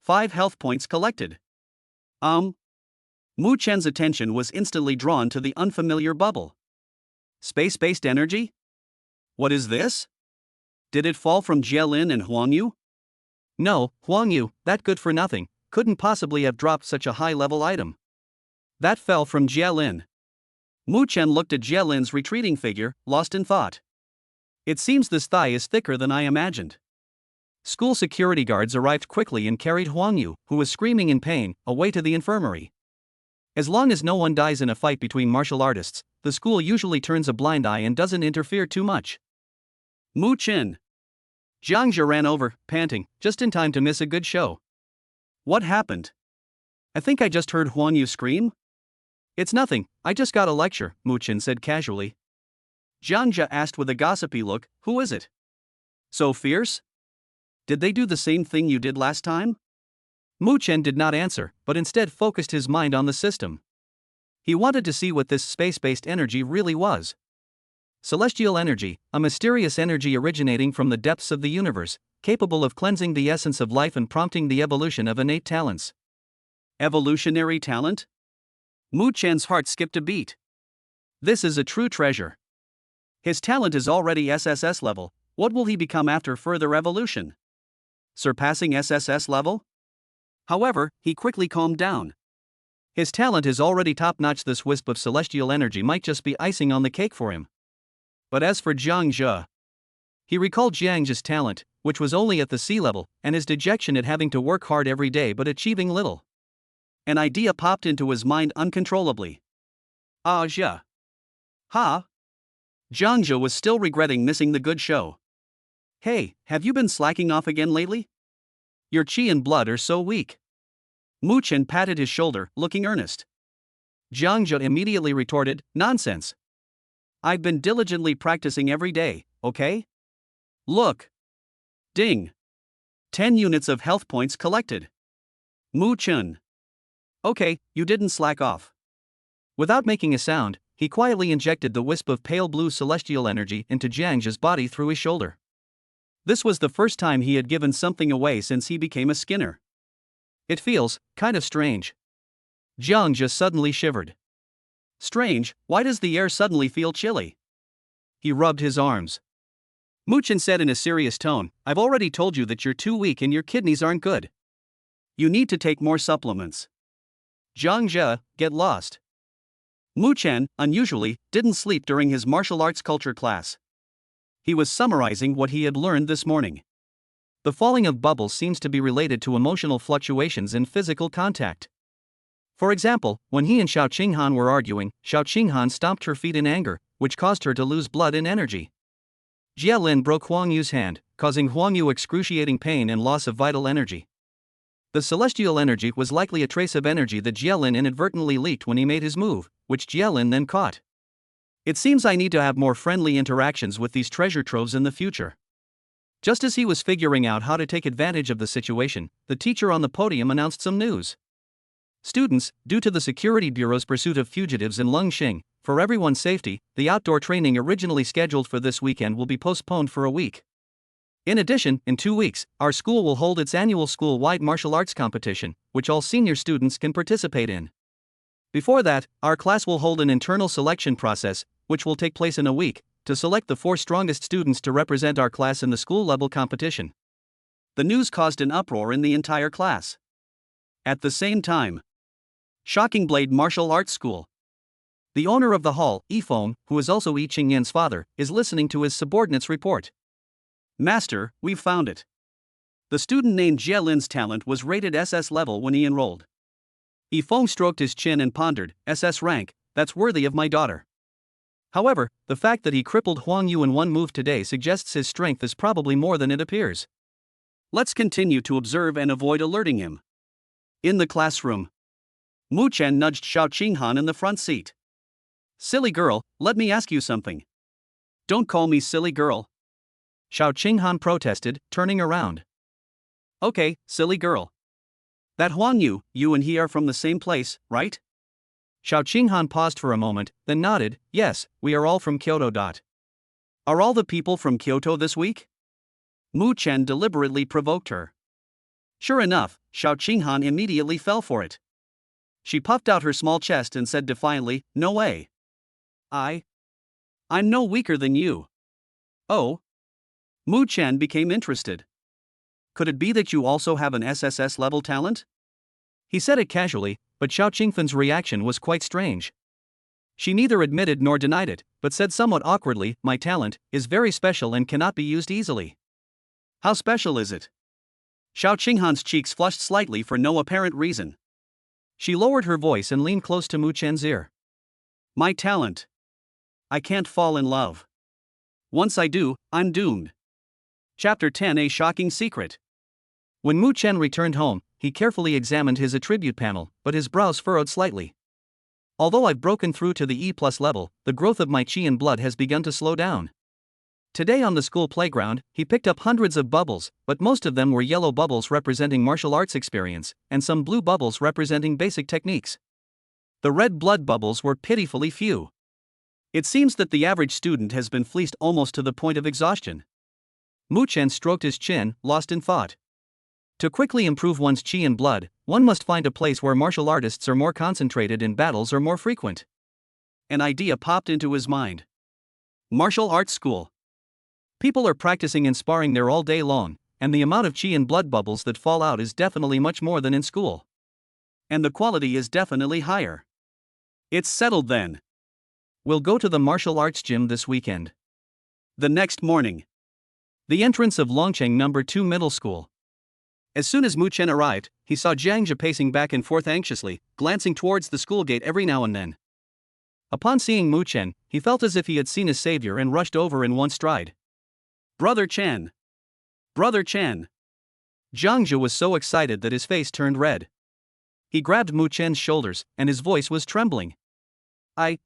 5 health points collected. Mu Chen's attention was instantly drawn to the unfamiliar bubble. Space-based energy? What is this? Did it fall from Jia Lin and Huang Yu? No, Huang Yu, that good for nothing. couldn't possibly have dropped such a high-level item. That fell from Jia Lin. Mu Chen looked at Jia Lin's retreating figure, lost in thought. It seems this thigh is thicker than I imagined. School security guards arrived quickly and carried Huang Yu, who was screaming in pain, away to the infirmary. As long as no one dies in a fight between martial artists, the school usually turns a blind eye and doesn't interfere too much. Mu Chen. Jiang Jia ran over, panting, just in time to miss a good show. What happened? I think I just heard Huang Yu scream? It's nothing, I just got a lecture, Mu Chen said casually. Jiang Jia asked with a gossipy look, who is it? So fierce? Did they do the same thing you did last time? Mu Chen did not answer, but instead focused his mind on the system. He wanted to see what this space-based energy really was. Celestial energy, a mysterious energy originating from the depths of the universe, capable of cleansing the essence of life and prompting the evolution of innate talents. Evolutionary talent? Mu Chen's heart skipped a beat. This is a true treasure. His talent is already SSS level, what will he become after further evolution? Surpassing SSS level? However, he quickly calmed down. His talent is already top-notch. This wisp of celestial energy might just be icing on the cake for him. But as for Jiang Jia, he recalled Jiang Jia's talent, which was only at the sea level, and his dejection at having to work hard every day but achieving little. An idea popped into his mind uncontrollably. Ah, Jia. Ha? Jiang Jia was still regretting missing the good show. Hey, have you been slacking off again lately? Your chi and blood are so weak. Mu Chen patted his shoulder, looking earnest. Jiang Jia immediately retorted, nonsense. I've been diligently practicing every day, okay? Look. Ding. 10 units of health points collected. Mu Chen. Okay, you didn't slack off. Without making a sound, he quietly injected the wisp of pale blue celestial energy into Jiang Jia's body through his shoulder. This was the first time he had given something away since he became a skinner. It feels kind of strange. Jiang Jia suddenly shivered. Strange, why does the air suddenly feel chilly? He rubbed his arms. Mu Chen said in a serious tone, I've already told you that you're too weak and your kidneys aren't good. You need to take more supplements. Jiang Jia, get lost. Mu Chen, unusually, didn't sleep during his martial arts culture class. He was summarizing what he had learned this morning. The falling of bubbles seems to be related to emotional fluctuations in physical contact. For example, when he and Xiao Qinghan were arguing, Xiao Qinghan stomped her feet in anger, which caused her to lose blood and energy. Jia Lin broke Huang Yu's hand, causing Huang Yu excruciating pain and loss of vital energy. The celestial energy was likely a trace of energy that Jia Lin inadvertently leaked when he made his move, which Jia Lin then caught. It seems I need to have more friendly interactions with these treasure troves in the future. Just as he was figuring out how to take advantage of the situation, the teacher on the podium announced some news. Students, due to the Security Bureau's pursuit of fugitives in Lungxing, for everyone's safety, the outdoor training originally scheduled for this weekend will be postponed for a week. In addition, in 2 weeks, our school will hold its annual school-wide martial arts competition, which all senior students can participate in. Before that, our class will hold an internal selection process, which will take place in a week, to select the 4 strongest students to represent our class in the school-level competition. The news caused an uproar in the entire class. At the same time, Shocking Blade Martial Arts School. The owner of the hall, Yifeng, who is also Yi Qingyan's father, is listening to his subordinate's report. Master, we've found it. The student named Jia Lin's talent was rated SS level when he enrolled. Yifeng stroked his chin and pondered, SS rank, that's worthy of my daughter. However, the fact that he crippled Huang Yu in one move today suggests his strength is probably more than it appears. Let's continue to observe and avoid alerting him. In the classroom, Mu Chen nudged Xiao Qinghan in the front seat. Silly girl, let me ask you something. Don't call me silly girl. Xiao Qinghan protested, turning around. Okay, silly girl. That Huang Yu, you and he are from the same place, right? Xiao Qinghan paused for a moment, then nodded, yes, we are all from Kyoto. Are all the people from Kyoto this week? Mu Chen deliberately provoked her. Sure enough, Xiao Qinghan immediately fell for it. She puffed out her small chest and said defiantly, no way. I'm no weaker than you. Oh? Mu Chen became interested. Could it be that you also have an SSS level talent? He said it casually, but Xiao Qingfan's reaction was quite strange. She neither admitted nor denied it, but said somewhat awkwardly, "My talent is very special and cannot be used easily." "How special is it?" Xiao Qinghan's cheeks flushed slightly for no apparent reason. She lowered her voice and leaned close to Mu Chen's ear. "My talent. I can't fall in love. Once I do, I'm doomed." Chapter 10: A Shocking Secret. When Mu Chen returned home, he carefully examined his attribute panel, but his brows furrowed slightly. "Although I've broken through to the E+ level, the growth of my qi and blood has begun to slow down." Today on the school playground, he picked up hundreds of bubbles, but most of them were yellow bubbles representing martial arts experience, and some blue bubbles representing basic techniques. The red blood bubbles were pitifully few. It seems that the average student has been fleeced almost to the point of exhaustion. Mu Chen stroked his chin, lost in thought. To quickly improve one's qi and blood, one must find a place where martial artists are more concentrated and battles are more frequent. An idea popped into his mind. Martial arts school. People are practicing and sparring there all day long, and the amount of qi and blood bubbles that fall out is definitely much more than in school. And the quality is definitely higher. It's settled then. We'll go to the martial arts gym this weekend. The next morning. The entrance of Longcheng No. 2 Middle School. As soon as Mu Chen arrived, he saw Jiangzhe pacing back and forth anxiously, glancing towards the school gate every now and then. Upon seeing Mu Chen, he felt as if he had seen his savior and rushed over in one stride. "Brother Chen! Brother Chen!" Jiangzhe was so excited that his face turned red. He grabbed Mu Chen's shoulders, and his voice was trembling. I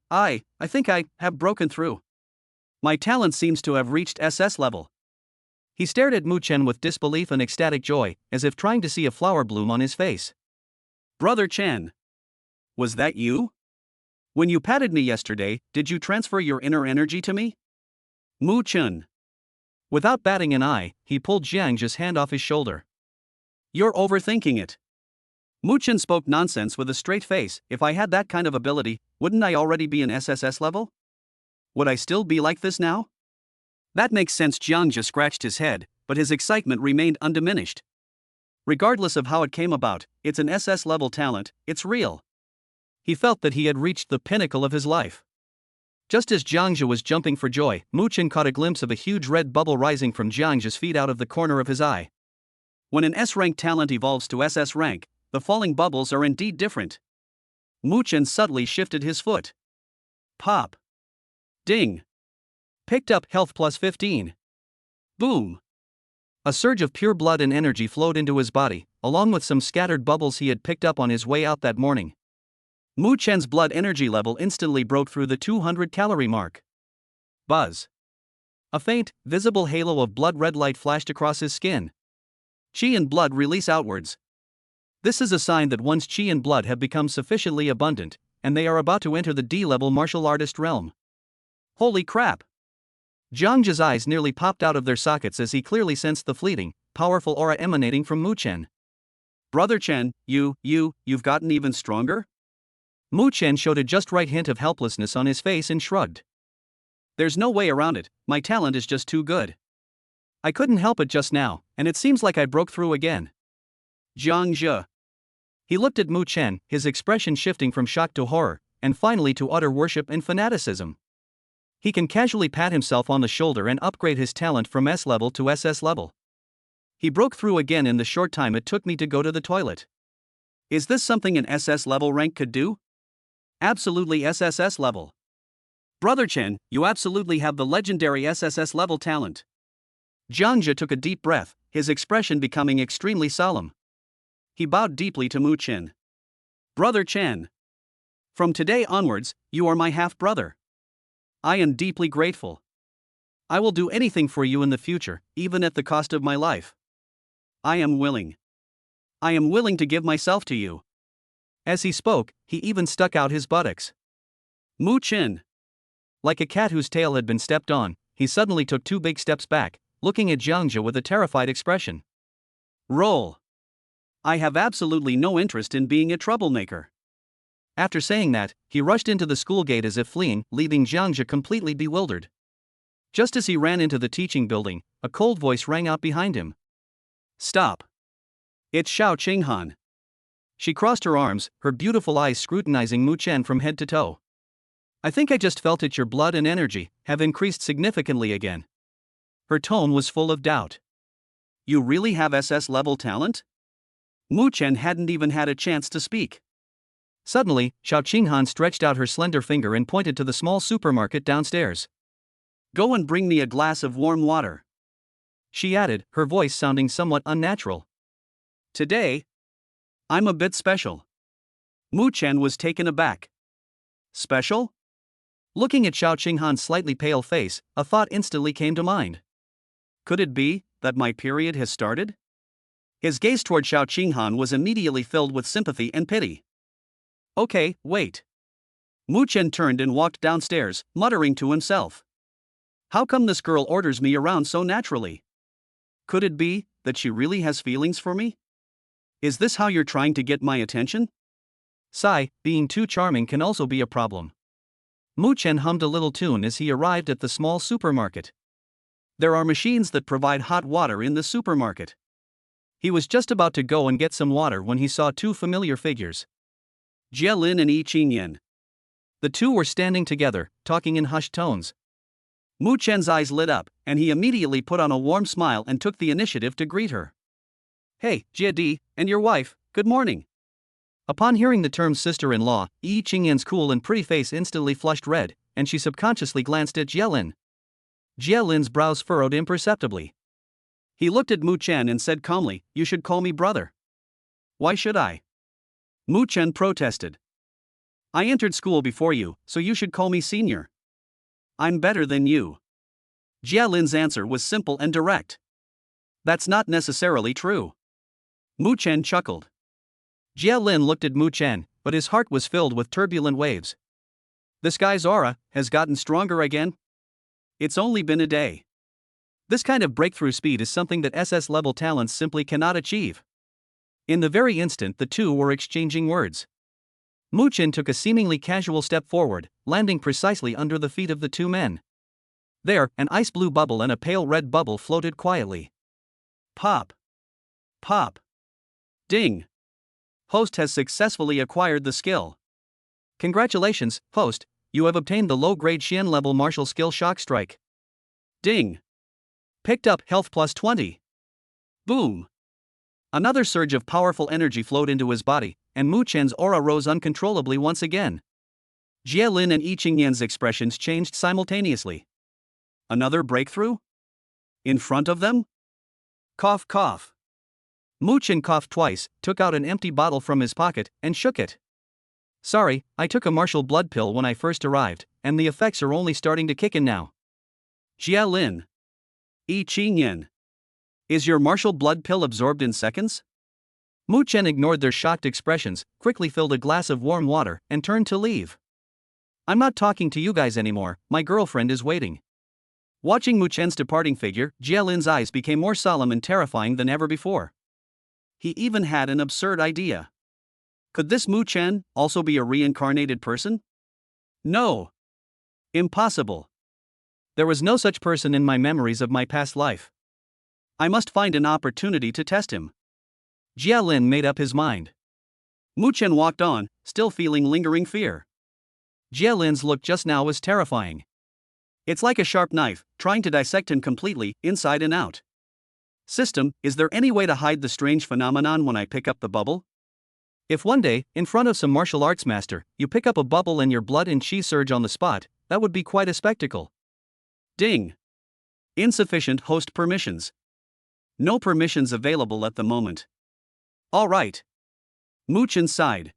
think I have broken through. My talent seems to have reached SS level." He stared at Mu Chen with disbelief and ecstatic joy, as if trying to see a flower bloom on his face. "Brother Chen! Was that you? When you patted me yesterday, did you transfer your inner energy to me?" Mu Chen. Without batting an eye, he pulled Jiangzhe's hand off his shoulder. "You're overthinking it." Mu Chen spoke nonsense with a straight face. "If I had that kind of ability, wouldn't I already be in SSS level? Would I still be like this now?" "That makes sense." Jiangzhe scratched his head, but his excitement remained undiminished. Regardless of how it came about, it's an SS level talent, it's real. He felt that he had reached the pinnacle of his life. Just as Jiangzhe was jumping for joy, Mu Chen caught a glimpse of a huge red bubble rising from Jiangzhe's feet out of the corner of his eye. When an S-rank talent evolves to SS rank, the falling bubbles are indeed different. Mu Chen subtly shifted his foot. Pop. Ding. Picked up health plus 15. Boom. A surge of pure blood and energy flowed into his body, along with some scattered bubbles he had picked up on his way out that morning. Mu Chen's blood energy level instantly broke through the 200-calorie mark. Buzz. A faint, visible halo of blood red light flashed across his skin. Qi and blood release outwards. This is a sign that one's qi and blood have become sufficiently abundant, and they are about to enter the D-level martial artist realm. Holy crap! Jiangzhe's eyes nearly popped out of their sockets as he clearly sensed the fleeting, powerful aura emanating from Mu Chen. "Brother Chen, you've gotten even stronger?" Mu Chen showed a just right hint of helplessness on his face and shrugged. "There's no way around it, my talent is just too good. I couldn't help it just now, and it seems like I broke through again." Jiangzhe. He looked at Mu Chen, his expression shifting from shock to horror, and finally to utter worship and fanaticism. He can casually pat himself on the shoulder and upgrade his talent from S level to SS level. He broke through again in the short time it took me to go to the toilet. Is this something an SS level rank could do? Absolutely SSS level. Brother Chen, you absolutely have the legendary SSS level talent. Jiangzhe took a deep breath, his expression becoming extremely solemn. He bowed deeply to Mu Chen. Brother Chen. From today onwards, you are my half-brother. I am deeply grateful. I will do anything for you in the future, even at the cost of my life. I am willing. I am willing to give myself to you. As he spoke, he even stuck out his buttocks. Mu Chen. Like a cat whose tail had been stepped on, he suddenly took 2 big steps back, looking at Jiangzhe with a terrified expression. Roll. I have absolutely no interest in being a troublemaker. After saying that, he rushed into the school gate as if fleeing, leaving Jiangzhe completely bewildered. Just as he ran into the teaching building, a cold voice rang out behind him. Stop. It's Xiao Qinghan. She crossed her arms, her beautiful eyes scrutinizing Mu Chen from head to toe. I think I just felt it, your blood and energy have increased significantly again. Her tone was full of doubt. You really have SS level talent? Mu Chen hadn't even had a chance to speak. Suddenly, Xiao Qinghan stretched out her slender finger and pointed to the small supermarket downstairs. Go and bring me a glass of warm water, she added, her voice sounding somewhat unnatural. Today, I'm a bit special. Mu Chen was taken aback. Special? Looking at Xiao Qinghan's slightly pale face, a thought instantly came to mind. Could it be that my period has started? His gaze toward Xiao Qinghan was immediately filled with sympathy and pity. Okay, wait. Mu Chen turned and walked downstairs, muttering to himself. How come this girl orders me around so naturally? Could it be that she really has feelings for me? Is this how you're trying to get my attention? Sigh, being too charming can also be a problem. Mu Chen hummed a little tune as he arrived at the small supermarket. There are machines that provide hot water in the supermarket. He was just about to go and get some water when he saw two familiar figures. Jie Lin and Yi Qingyan. The two were standing together, talking in hushed tones. Mu Chen's eyes lit up, and he immediately put on a warm smile and took the initiative to greet her. Hey, Jie Di, and your wife, good morning. Upon hearing the term sister-in-law, Yi Qingyan's cool and pretty face instantly flushed red, and she subconsciously glanced at Jie Lin. Jie Lin's brows furrowed imperceptibly. He looked at Mu Chen and said calmly, You should call me brother. Why should I? Mu Chen protested. I entered school before you, so you should call me senior. I'm better than you. Jie Lin's answer was simple and direct. That's not necessarily true. Mu Chen chuckled. Jie Lin looked at Mu Chen, but his heart was filled with turbulent waves. This guy's aura has gotten stronger again? It's only been a day. This kind of breakthrough speed is something that SS-level talents simply cannot achieve. In the very instant the two were exchanging words, Mu Chen took a seemingly casual step forward, landing precisely under the feet of the two men. There, an ice blue bubble and a pale red bubble floated quietly. Pop. Pop. Ding. Host has successfully acquired the skill. Congratulations, host, you have obtained the low-grade Xian level martial skill Shock Strike. Ding. Picked up health plus 20. Boom. Another surge of powerful energy flowed into his body, and Mu Chen's aura rose uncontrollably once again. Jie Lin and Yi Qingyan's expressions changed simultaneously. Another breakthrough? In front of them? Cough cough. Mu Chen coughed twice, took out an empty bottle from his pocket, and shook it. Sorry, I took a martial blood pill when I first arrived, and the effects are only starting to kick in now. Jie Lin. Yi Qingyan. Is your martial blood pill absorbed in seconds? Mu Chen ignored their shocked expressions, quickly filled a glass of warm water, and turned to leave. I'm not talking to you guys anymore, my girlfriend is waiting. Watching Mu Chen's departing figure, Jie Lin's eyes became more solemn and terrifying than ever before. He even had an absurd idea. Could this Mu Chen also be a reincarnated person? No. Impossible. There was no such person in my memories of my past life. I must find an opportunity to test him. Jie Lin made up his mind. Mu Chen walked on, still feeling lingering fear. Jie Lin's look just now was terrifying. It's like a sharp knife, trying to dissect him completely, inside and out. System, is there any way to hide the strange phenomenon when I pick up the bubble? If one day, in front of some martial arts master, you pick up a bubble and your blood and chi surge on the spot, that would be quite a spectacle. Ding. Insufficient host permissions. No permissions available at the moment. All right. Mu Chen sighed.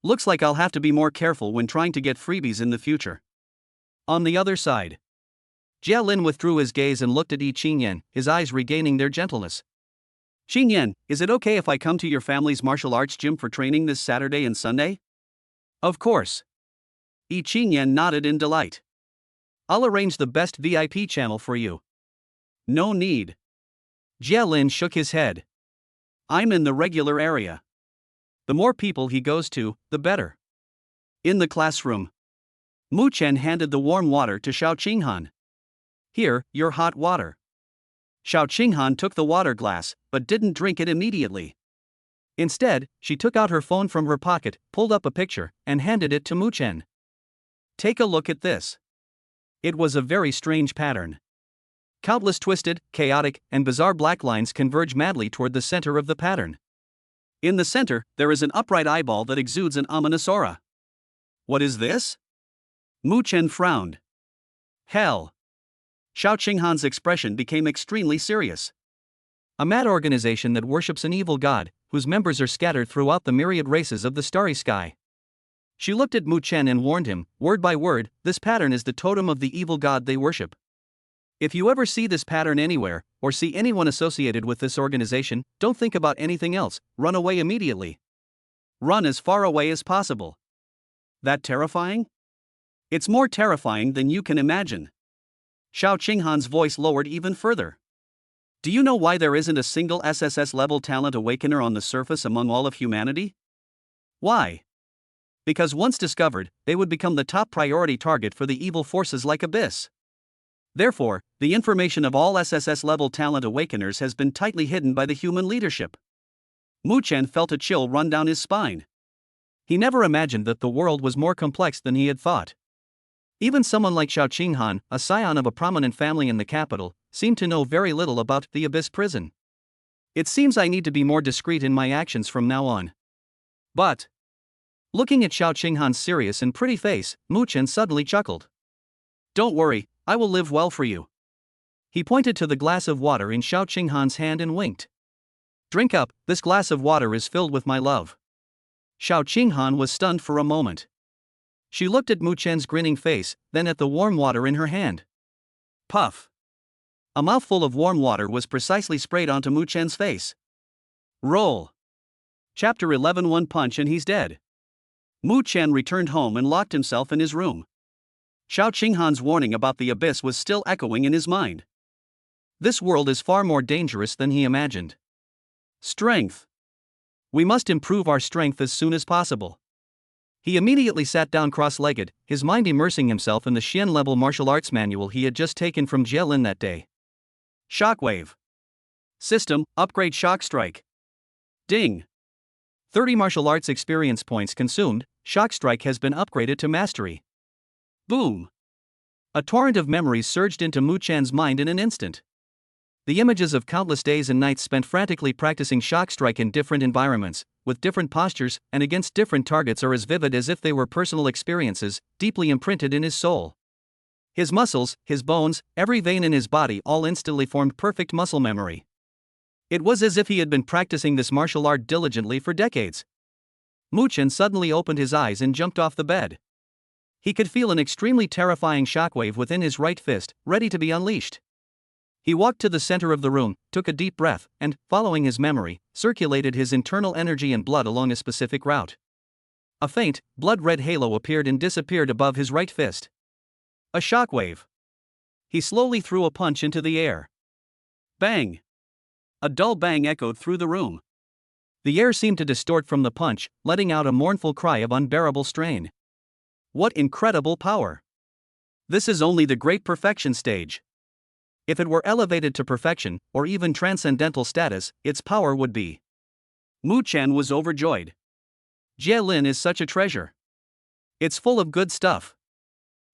Looks like I'll have to be more careful when trying to get freebies in the future. On the other side, Jie Lin withdrew his gaze and looked at Yi Qingyan, his eyes regaining their gentleness. Qingyan, is it okay if I come to your family's martial arts gym for training this Saturday and Sunday? Of course. Yi Qingyan nodded in delight. I'll arrange the best VIP channel for you. No need. Jie Lin shook his head. I'm in the regular area. The more people he goes to, the better. In the classroom, Mu Chen handed the warm water to Xiao Qinghan. Here, your hot water. Xiao Qinghan took the water glass, but didn't drink it immediately. Instead, she took out her phone from her pocket, pulled up a picture, and handed it to Mu Chen. Take a look at this. It was a very strange pattern. Countless twisted, chaotic, and bizarre black lines converge madly toward the center of the pattern. In the center, there is an upright eyeball that exudes an ominous aura. What is this? Mu Chen frowned. Hell. Xiao Qinghan's expression became extremely serious. A mad organization that worships an evil god, whose members are scattered throughout the myriad races of the starry sky. She looked at Mu Chen and warned him, word by word, this pattern is the totem of the evil god they worship. If you ever see this pattern anywhere, or see anyone associated with this organization, don't think about anything else, run away immediately. Run as far away as possible. That terrifying? It's more terrifying than you can imagine. Xiao Qinghan's voice lowered even further. Do you know why there isn't a single SSS-level talent awakener on the surface among all of humanity? Why? Because once discovered, they would become the top priority target for the evil forces like Abyss. Therefore, the information of all SSS-level talent awakeners has been tightly hidden by the human leadership. Mu Chen felt a chill run down his spine. He never imagined that the world was more complex than he had thought. Even someone like Xiao Qinghan, a scion of a prominent family in the capital, seemed to know very little about the Abyss prison. It seems I need to be more discreet in my actions from now on. But, looking at Xiao Qinghan's serious and pretty face, Mu Chen suddenly chuckled. Don't worry, I will live well for you. He pointed to the glass of water in Xiao Qinghan's hand and winked. Drink up, this glass of water is filled with my love. Xiao Qinghan was stunned for a moment. She looked at Mu Chen's grinning face, then at the warm water in her hand. Puff. A mouthful of warm water was precisely sprayed onto Mu Chen's face. Roll. Chapter 11. One punch and he's dead. Mu Chen returned home and locked himself in his room. Xiao Qinghan's warning about the Abyss was still echoing in his mind. This world is far more dangerous than he imagined. Strength. We must improve our strength as soon as possible. He immediately sat down cross-legged, his mind immersing himself in the Xian-level martial arts manual he had just taken from Jie Lin that day. Shockwave. System, upgrade Shock Strike. Ding. 30 martial arts experience points consumed, Shock Strike has been upgraded to Mastery. Boom. A torrent of memories surged into Mu Chen's mind in an instant. The images of countless days and nights spent frantically practicing Shock Strike in different environments, with different postures, and against different targets are as vivid as if they were personal experiences, deeply imprinted in his soul. His muscles, his bones, every vein in his body all instantly formed perfect muscle memory. It was as if he had been practicing this martial art diligently for decades. Mu Chen suddenly opened his eyes and jumped off the bed. He could feel an extremely terrifying shockwave within his right fist, ready to be unleashed. He walked to the center of the room, took a deep breath, and, following his memory, circulated his internal energy and blood along a specific route. A faint, blood-red halo appeared and disappeared above his right fist. A shockwave. He slowly threw a punch into the air. Bang! A dull bang echoed through the room. The air seemed to distort from the punch, letting out a mournful cry of unbearable strain. What incredible power! This is only the great perfection stage. If it were elevated to perfection, or even transcendental status, its power would be. Mu Chen was overjoyed. Jie Lin is such a treasure. It's full of good stuff.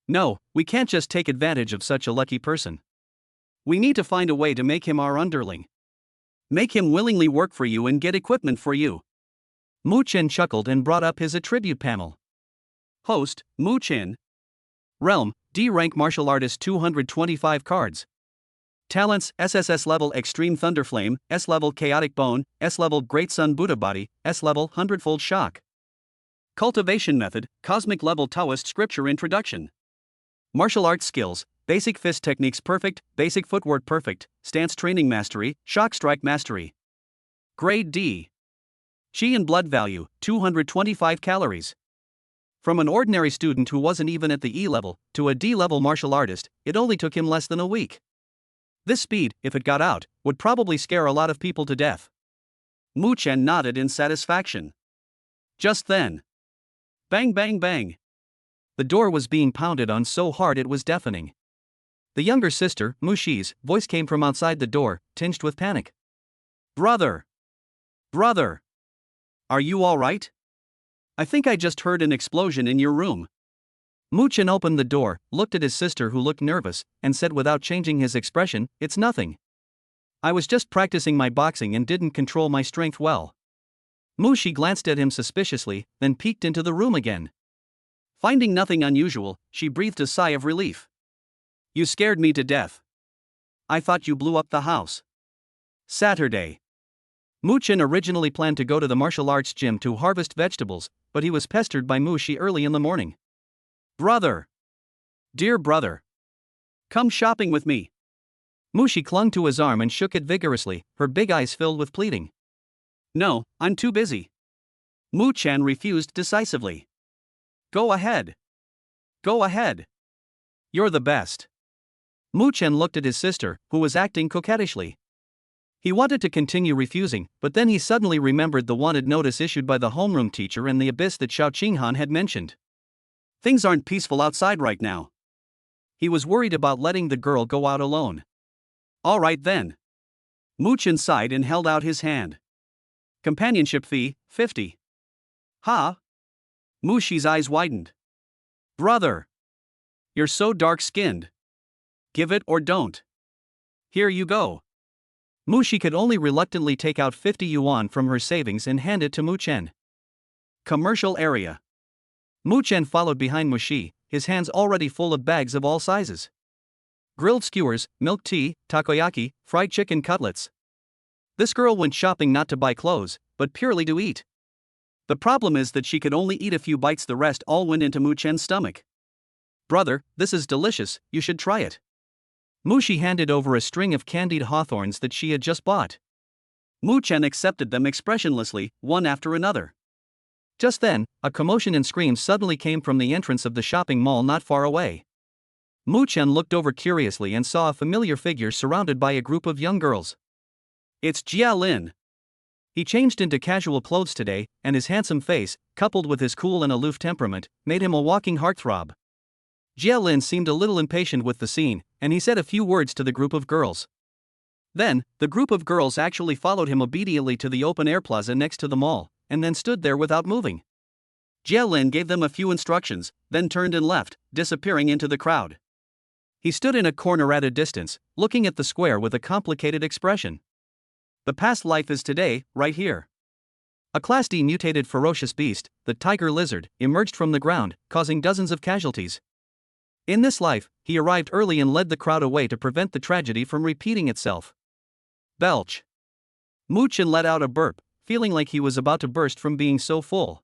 No, we can't just take advantage of such a lucky person. We need to find a way to make him our underling. Make him willingly work for you and get equipment for you. Mu Chen chuckled and brought up his attribute panel. Host, Mu Chen. Realm, D rank martial artist 225 cards. Talents, SSS level Extreme Thunderflame, S level Chaotic Bone, S level Great Sun Buddha Body, S level Hundredfold Shock. Cultivation method, Cosmic level Taoist Scripture Introduction. Martial arts skills, Basic fist techniques perfect, Basic footwork perfect, Stance training mastery, Shock strike mastery. Grade D. Chi and blood value, 225 calories. From an ordinary student who wasn't even at the E level, to a D level martial artist, it only took him less than a week. This speed, if it got out, would probably scare a lot of people to death. Mu Chen nodded in satisfaction. Just then. Bang bang bang. The door was being pounded on so hard it was deafening. The younger sister, Mu Shi's, voice came from outside the door, tinged with panic. Brother! Brother! Are you alright? I think I just heard an explosion in your room. Muchen opened the door, looked at his sister who looked nervous, and said without changing his expression, "It's nothing. I was just practicing my boxing and didn't control my strength well." Mushi glanced at him suspiciously, then peeked into the room again. Finding nothing unusual, she breathed a sigh of relief. "You scared me to death. I thought you blew up the house." Saturday. Muchen originally planned to go to the martial arts gym to harvest vegetables, but he was pestered by Mushi early in the morning. "Brother! Dear brother! Come shopping with me." Mushi clung to his arm and shook it vigorously, her big eyes filled with pleading. "No, I'm too busy." Muchen refused decisively. "Go ahead. Go ahead. You're the best." Muchen looked at his sister, who was acting coquettishly. He wanted to continue refusing, but then he suddenly remembered the wanted notice issued by the homeroom teacher and the abyss that Xiao Qinghan had mentioned. Things aren't peaceful outside right now. He was worried about letting the girl go out alone. "All right then." Muchen sighed and held out his hand. "Companionship fee, 50. Ha?" Mushi's eyes widened. "Brother! You're so dark-skinned. Give it or don't. Here you go." Mushi could only reluctantly take out 50 yuan from her savings and hand it to Muchen. Commercial area. Muchen followed behind Mushi, his hands already full of bags of all sizes. Grilled skewers, milk tea, takoyaki, fried chicken cutlets. This girl went shopping not to buy clothes, but purely to eat. The problem is that she could only eat a few bites, the rest all went into Muchen's stomach. "Brother, this is delicious, you should try it." Mushi handed over a string of candied hawthorns that she had just bought. Muchen accepted them expressionlessly, one after another. Just then, a commotion and screams suddenly came from the entrance of the shopping mall not far away. Muchen looked over curiously and saw a familiar figure surrounded by a group of young girls. It's Jia Lin. He changed into casual clothes today, and his handsome face, coupled with his cool and aloof temperament, made him a walking heartthrob. Jia Lin seemed a little impatient with the scene, and he said a few words to the group of girls. Then, the group of girls actually followed him obediently to the open-air plaza next to the mall, and then stood there without moving. Jia Lin gave them a few instructions, then turned and left, disappearing into the crowd. He stood in a corner at a distance, looking at the square with a complicated expression. The past life is today, right here. A Class D mutated ferocious beast, the tiger lizard, emerged from the ground, causing dozens of casualties. In this life, he arrived early and led the crowd away to prevent the tragedy from repeating itself. Belch. Muchen let out a burp, feeling like he was about to burst from being so full.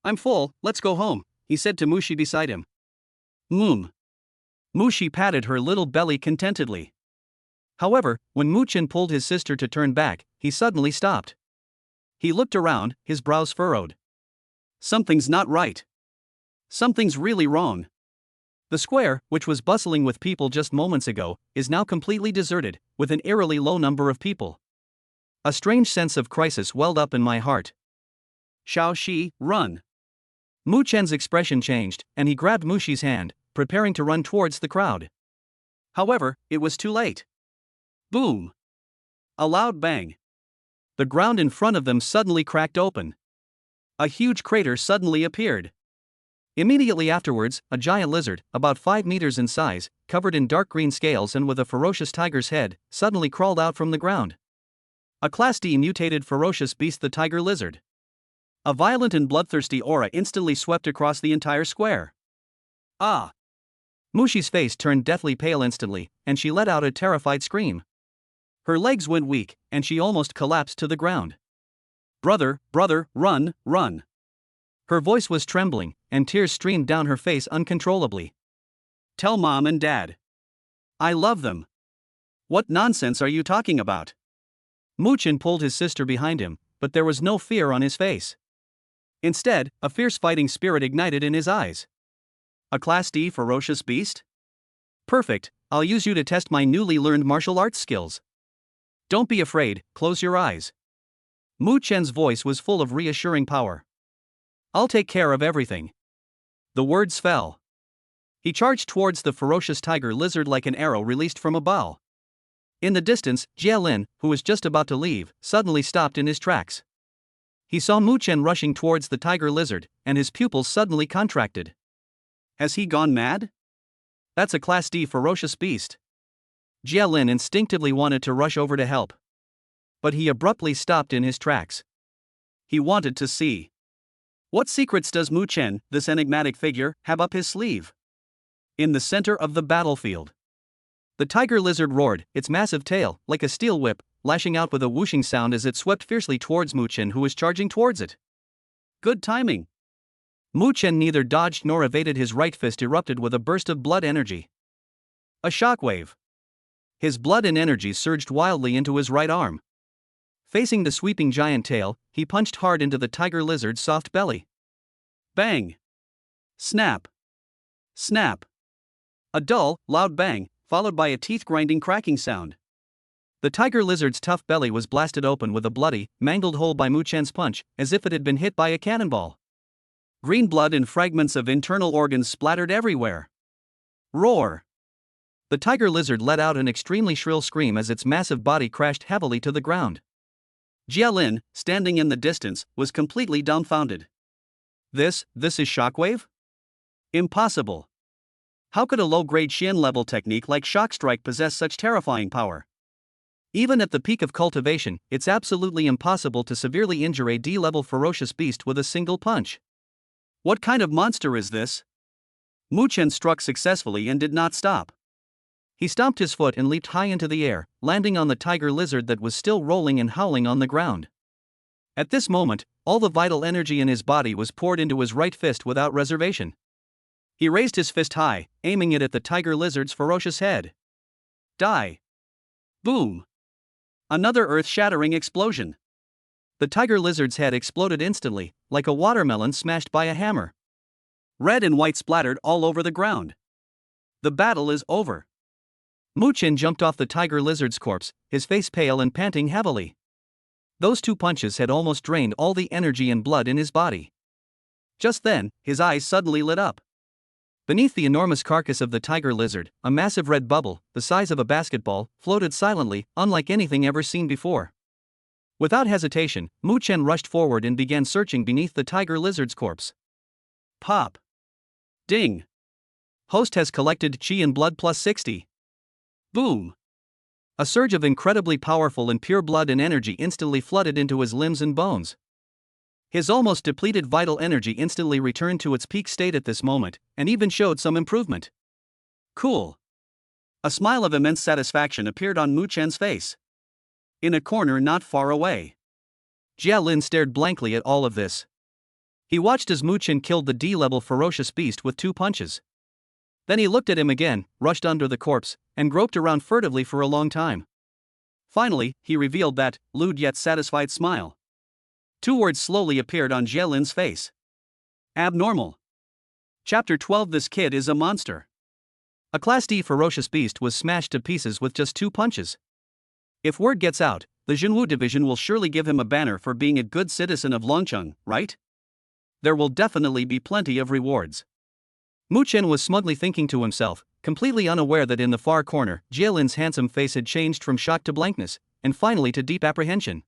"I'm full, let's go home," he said to Mushi beside him. Mushi patted her little belly contentedly. However, when Muchen pulled his sister to turn back, he suddenly stopped. He looked around, his brows furrowed. Something's not right. Something's really wrong. The square, which was bustling with people just moments ago, is now completely deserted, with an eerily low number of people. A strange sense of crisis welled up in my heart. "Xiao Shi, run!" Muchen's expression changed, and he grabbed Mushi's hand, preparing to run towards the crowd. However, it was too late. Boom! A loud bang. The ground in front of them suddenly cracked open. A huge crater suddenly appeared. Immediately afterwards, a giant lizard, about 5 meters in size, covered in dark green scales and with a ferocious tiger's head, suddenly crawled out from the ground. A Class D mutated ferocious beast, the tiger lizard. A violent and bloodthirsty aura instantly swept across the entire square. Ah! Mushi's face turned deathly pale instantly, and she let out a terrified scream. Her legs went weak, and she almost collapsed to the ground. Brother, run, run!" Her voice was trembling, and tears streamed down her face uncontrollably. "Tell Mom and Dad. I love them." "What nonsense are you talking about?" Muchen pulled his sister behind him, but there was no fear on his face. Instead, a fierce fighting spirit ignited in his eyes. "A Class D ferocious beast? Perfect, I'll use you to test my newly learned martial arts skills. Don't be afraid, close your eyes." Muchen's voice was full of reassuring power. "I'll take care of everything." The words fell. He charged towards the ferocious tiger lizard like an arrow released from a bow. In the distance, Jia Lin, who was just about to leave, suddenly stopped in his tracks. He saw Mu Chen rushing towards the tiger lizard, and his pupils suddenly contracted. Has he gone mad? That's a Class D ferocious beast. Jia Lin instinctively wanted to rush over to help. But he abruptly stopped in his tracks. He wanted to see. What secrets does Mu Chen, this enigmatic figure, have up his sleeve? In the center of the battlefield, the tiger lizard roared, its massive tail, like a steel whip, lashing out with a whooshing sound as it swept fiercely towards Mu Chen, who was charging towards it. Good timing. Mu Chen neither dodged nor evaded. His right fist erupted with a burst of blood energy. A shockwave. His blood and energy surged wildly into his right arm. Facing the sweeping giant tail, he punched hard into the tiger lizard's soft belly. Bang! Snap! Snap! A dull, loud bang, followed by a teeth-grinding cracking sound. The tiger lizard's tough belly was blasted open with a bloody, mangled hole by Mu Chen's punch, as if it had been hit by a cannonball. Green blood and fragments of internal organs splattered everywhere. Roar! The tiger lizard let out an extremely shrill scream as its massive body crashed heavily to the ground. Jia Lin, standing in the distance, was completely dumbfounded. This is shockwave? Impossible. How could a low-grade Xian-level technique like shock strike possess such terrifying power? Even at the peak of cultivation, it's absolutely impossible to severely injure a D-level ferocious beast with a single punch. What kind of monster is this? Mu Chen struck successfully and did not stop. He stomped his foot and leaped high into the air, landing on the tiger lizard that was still rolling and howling on the ground. At this moment, all the vital energy in his body was poured into his right fist without reservation. He raised his fist high, aiming it at the tiger lizard's ferocious head. Die! Boom! Another earth-shattering explosion. The tiger lizard's head exploded instantly, like a watermelon smashed by a hammer. Red and white splattered all over the ground. The battle is over. Mu Chen jumped off the tiger lizard's corpse, his face pale and panting heavily. Those two punches had almost drained all the energy and blood in his body. Just then, his eyes suddenly lit up. Beneath the enormous carcass of the tiger lizard, a massive red bubble, the size of a basketball, floated silently, unlike anything ever seen before. Without hesitation, Mu Chen rushed forward and began searching beneath the tiger lizard's corpse. Pop! Ding! Host has collected Qi and blood plus 60. Boom! A surge of incredibly powerful and pure blood and energy instantly flooded into his limbs and bones. His almost depleted vital energy instantly returned to its peak state at this moment, and even showed some improvement. Cool! A smile of immense satisfaction appeared on Mu Chen's face. In a corner not far away, Jia Lin stared blankly at all of this. He watched as Mu Chen killed the D-level ferocious beast with 2 punches. Then he looked at him again, rushed under the corpse, and groped around furtively for a long time. Finally, he revealed that lewd yet satisfied smile. 2 words slowly appeared on Jia Lin's face. Abnormal. Chapter 12. This kid is a monster. A Class D ferocious beast was smashed to pieces with just 2 punches. If word gets out, the Jinwu division will surely give him a banner for being a good citizen of Longcheng, right? There will definitely be plenty of rewards. Mu Chen was smugly thinking to himself, completely unaware that in the far corner, Jia Lin's handsome face had changed from shock to blankness, and finally to deep apprehension.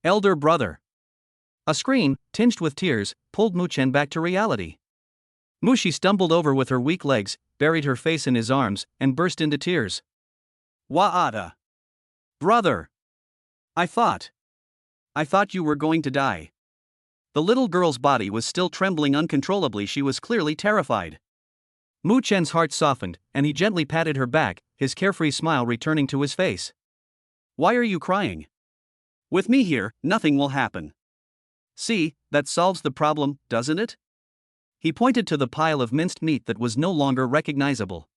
Elder brother. A scream, tinged with tears, pulled Mu Chen back to reality. Mushi stumbled over with her weak legs, buried her face in his arms, and burst into tears. Wa'ada. Brother. I thought you were going to die. The little girl's body was still trembling uncontrollably. She was clearly terrified. Mu Chen's heart softened, and he gently patted her back, his carefree smile returning to his face. Why are you crying? With me here, nothing will happen. See, that solves the problem, doesn't it? He pointed to the pile of minced meat that was no longer recognizable.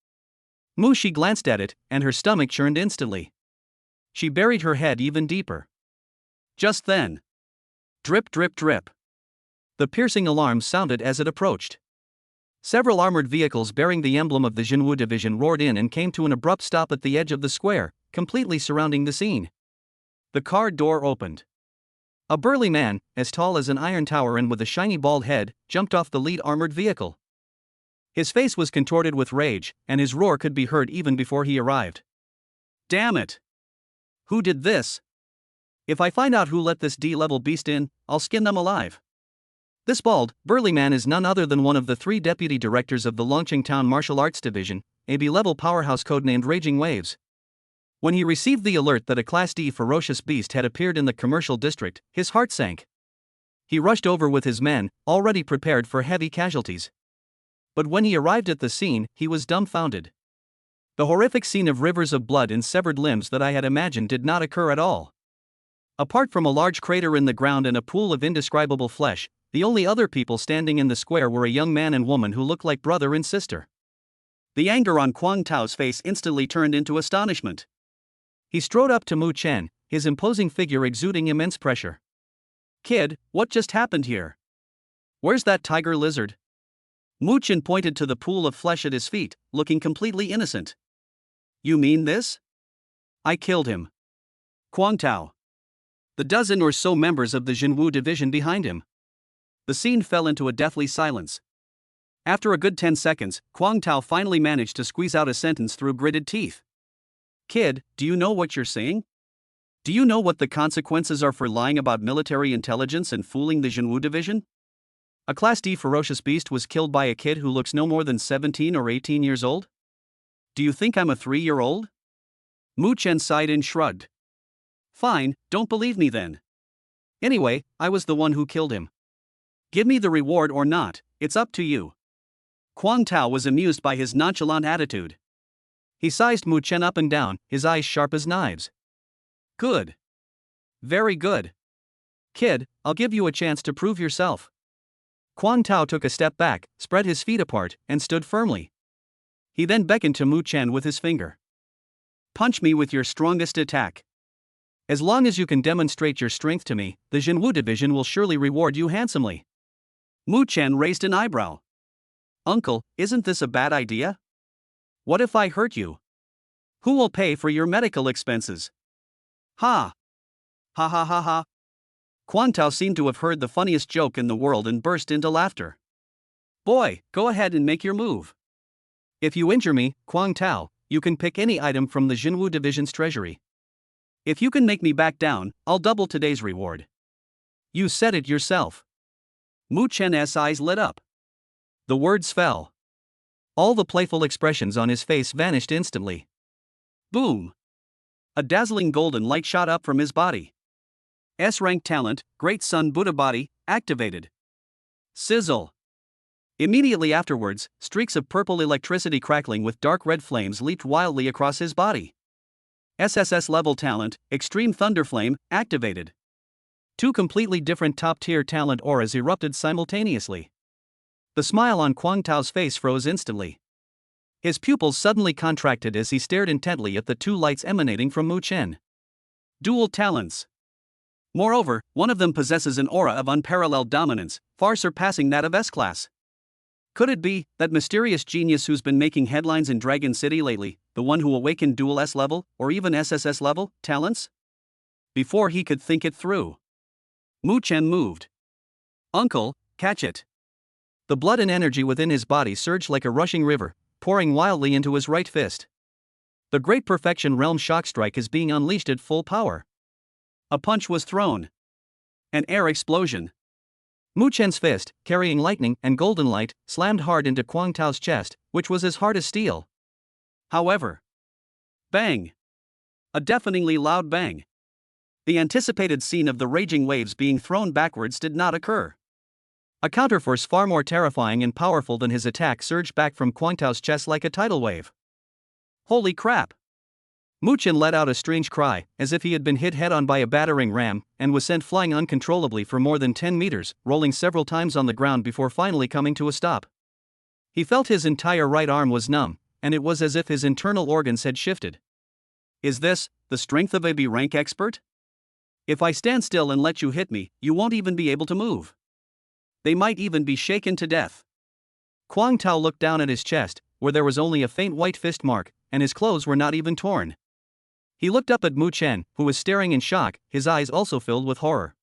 Mushi glanced at it, and her stomach churned instantly. She buried her head even deeper. Just then. Drip, drip, drip. The piercing alarm sounded as it approached. Several armored vehicles bearing the emblem of the Jinwu division roared in and came to an abrupt stop at the edge of the square, completely surrounding the scene. The car door opened. A burly man, as tall as an iron tower and with a shiny bald head, jumped off the lead armored vehicle. His face was contorted with rage, and his roar could be heard even before he arrived. Damn it! Who did this? If I find out who let this D-level beast in, I'll skin them alive. This bald, burly man is none other than one of the 3 deputy directors of the Longqing Town Martial Arts Division, a B-level powerhouse codenamed Raging Waves. When he received the alert that a Class D ferocious beast had appeared in the commercial district, his heart sank. He rushed over with his men, already prepared for heavy casualties. But when he arrived at the scene, he was dumbfounded. The horrific scene of rivers of blood and severed limbs that I had imagined did not occur at all. Apart from a large crater in the ground and a pool of indescribable flesh, the only other people standing in the square were a young man and woman who looked like brother and sister. The anger on Quang Tao's face instantly turned into astonishment. He strode up to Mu Chen, his imposing figure exuding immense pressure. "Kid, what just happened here? Where's that tiger lizard?" Mu Chen pointed to the pool of flesh at his feet, looking completely innocent. "You mean this? I killed him." Quang Tao. The dozen or so members of the Jinwu division behind him. The scene fell into a deathly silence. After a good 10 seconds, Quang Tao finally managed to squeeze out a sentence through gritted teeth. "Kid, do you know what you're saying? Do you know what the consequences are for lying about military intelligence and fooling the Jinwu division? A Class D ferocious beast was killed by a kid who looks no more than 17 or 18 years old? Do you think I'm a 3-year-old? Mu Chen sighed and shrugged. "Fine, don't believe me then. Anyway, I was the one who killed him. Give me the reward or not, it's up to you." Quang Tao was amused by his nonchalant attitude. He sized Mu Chen up and down, his eyes sharp as knives. "Good. Very good. Kid, I'll give you a chance to prove yourself." Quang Tao took a step back, spread his feet apart, and stood firmly. He then beckoned to Mu Chen with his finger. "Punch me with your strongest attack. As long as you can demonstrate your strength to me, the Jinwu division will surely reward you handsomely." Mu Chen raised an eyebrow. "Uncle, isn't this a bad idea? What if I hurt you? Who will pay for your medical expenses?" "Ha! Ha ha ha ha." Quang Tao seemed to have heard the funniest joke in the world and burst into laughter. "Boy, go ahead and make your move. If you injure me, Quang Tao, you can pick any item from the Jinwu division's treasury. If you can make me back down, I'll double today's reward." "You said it yourself." Mu Chen's eyes lit up. The words fell. All the playful expressions on his face vanished instantly. Boom! A dazzling golden light shot up from his body. S-rank talent, Great Sun Buddha Body, activated. Sizzle! Immediately afterwards, streaks of purple electricity crackling with dark red flames leaped wildly across his body. SSS level talent, Extreme Thunderflame, activated. 2 completely different top-tier talent auras erupted simultaneously. The smile on Quang Tao's face froze instantly. His pupils suddenly contracted as he stared intently at the 2 lights emanating from Mu Chen. Dual talents. Moreover, one of them possesses an aura of unparalleled dominance, far surpassing that of S-Class. Could it be that mysterious genius who's been making headlines in Dragon City lately, the one who awakened dual S-level, or even SSS level, talents? Before he could think it through, Mu Chen moved. "Uncle, catch it." The blood and energy within his body surged like a rushing river, pouring wildly into his right fist. The Great Perfection Realm Shock Strike is being unleashed at full power. A punch was thrown. An air explosion. Mu Chen's fist, carrying lightning and golden light, slammed hard into Quang Tao's chest, which was as hard as steel. However, bang! A deafeningly loud bang. The anticipated scene of the raging waves being thrown backwards did not occur. A counterforce far more terrifying and powerful than his attack surged back from Quang Tao's chest like a tidal wave. Holy crap! Mu Chen let out a strange cry, as if he had been hit head-on by a battering ram, and was sent flying uncontrollably for more than 10 meters, rolling several times on the ground before finally coming to a stop. He felt his entire right arm was numb, and it was as if his internal organs had shifted. Is this the strength of a B-rank expert? If I stand still and let you hit me, you won't even be able to move. They might even be shaken to death. Quang Tao looked down at his chest, where there was only a faint white fist mark, and his clothes were not even torn. He looked up at Mu Chen, who was staring in shock, his eyes also filled with horror.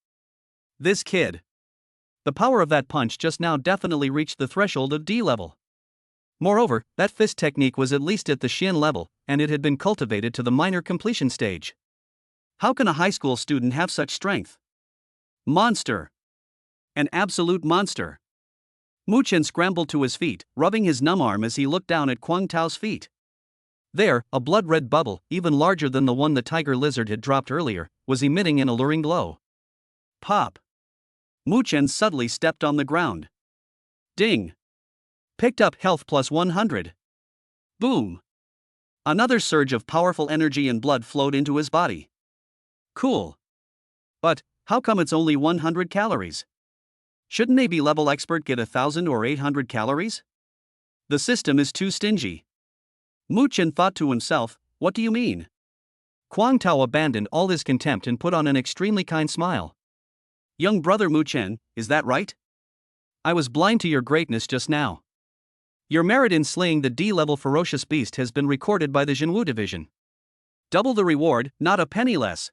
This kid. The power of that punch just now definitely reached the threshold of D level. Moreover, that fist technique was at least at the Xian level, and it had been cultivated to the minor completion stage. How can a high school student have such strength? Monster. An absolute monster. Mu Chen scrambled to his feet, rubbing his numb arm as he looked down at Kuang Tao's feet. There, a blood-red bubble, even larger than the one the tiger lizard had dropped earlier, was emitting an alluring glow. Pop. Mu Chen suddenly stepped on the ground. Ding. Picked up health plus 100. Boom. Another surge of powerful energy and blood flowed into his body. Cool. But, how come it's only 100 calories? Shouldn't Navy level expert get 1,000 or 800 calories? The system is too stingy. Mu Chen thought to himself, what do you mean? Kuang Tao abandoned all his contempt and put on an extremely kind smile. Young brother Mu Chen, is that right? I was blind to your greatness just now. Your merit in slaying the D-level ferocious beast has been recorded by the Jinwu division. Double the reward, not a penny less.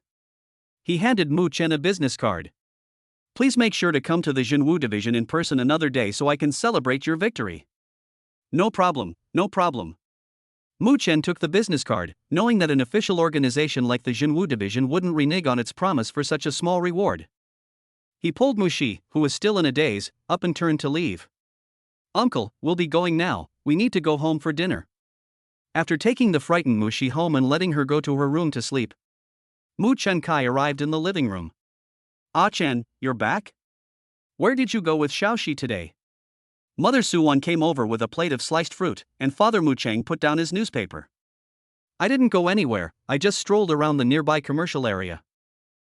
He handed Mu Chen a business card. Please make sure to come to the Jinwu division in person another day so I can celebrate your victory. No problem, no problem. Mu Chen took the business card, knowing that an official organization like the Jinwu division wouldn't renege on its promise for such a small reward. He pulled Mu Shi, who was still in a daze, up and turned to leave. Uncle, we'll be going now, we need to go home for dinner. After taking the frightened Mu Shi home and letting her go to her room to sleep, Mu Chen Kai arrived in the living room. Ah Chen, you're back? Where did you go with Xiaoxi today? Mother Suwan came over with a plate of sliced fruit, and Father Mu Cheng put down his newspaper. I didn't go anywhere, I just strolled around the nearby commercial area.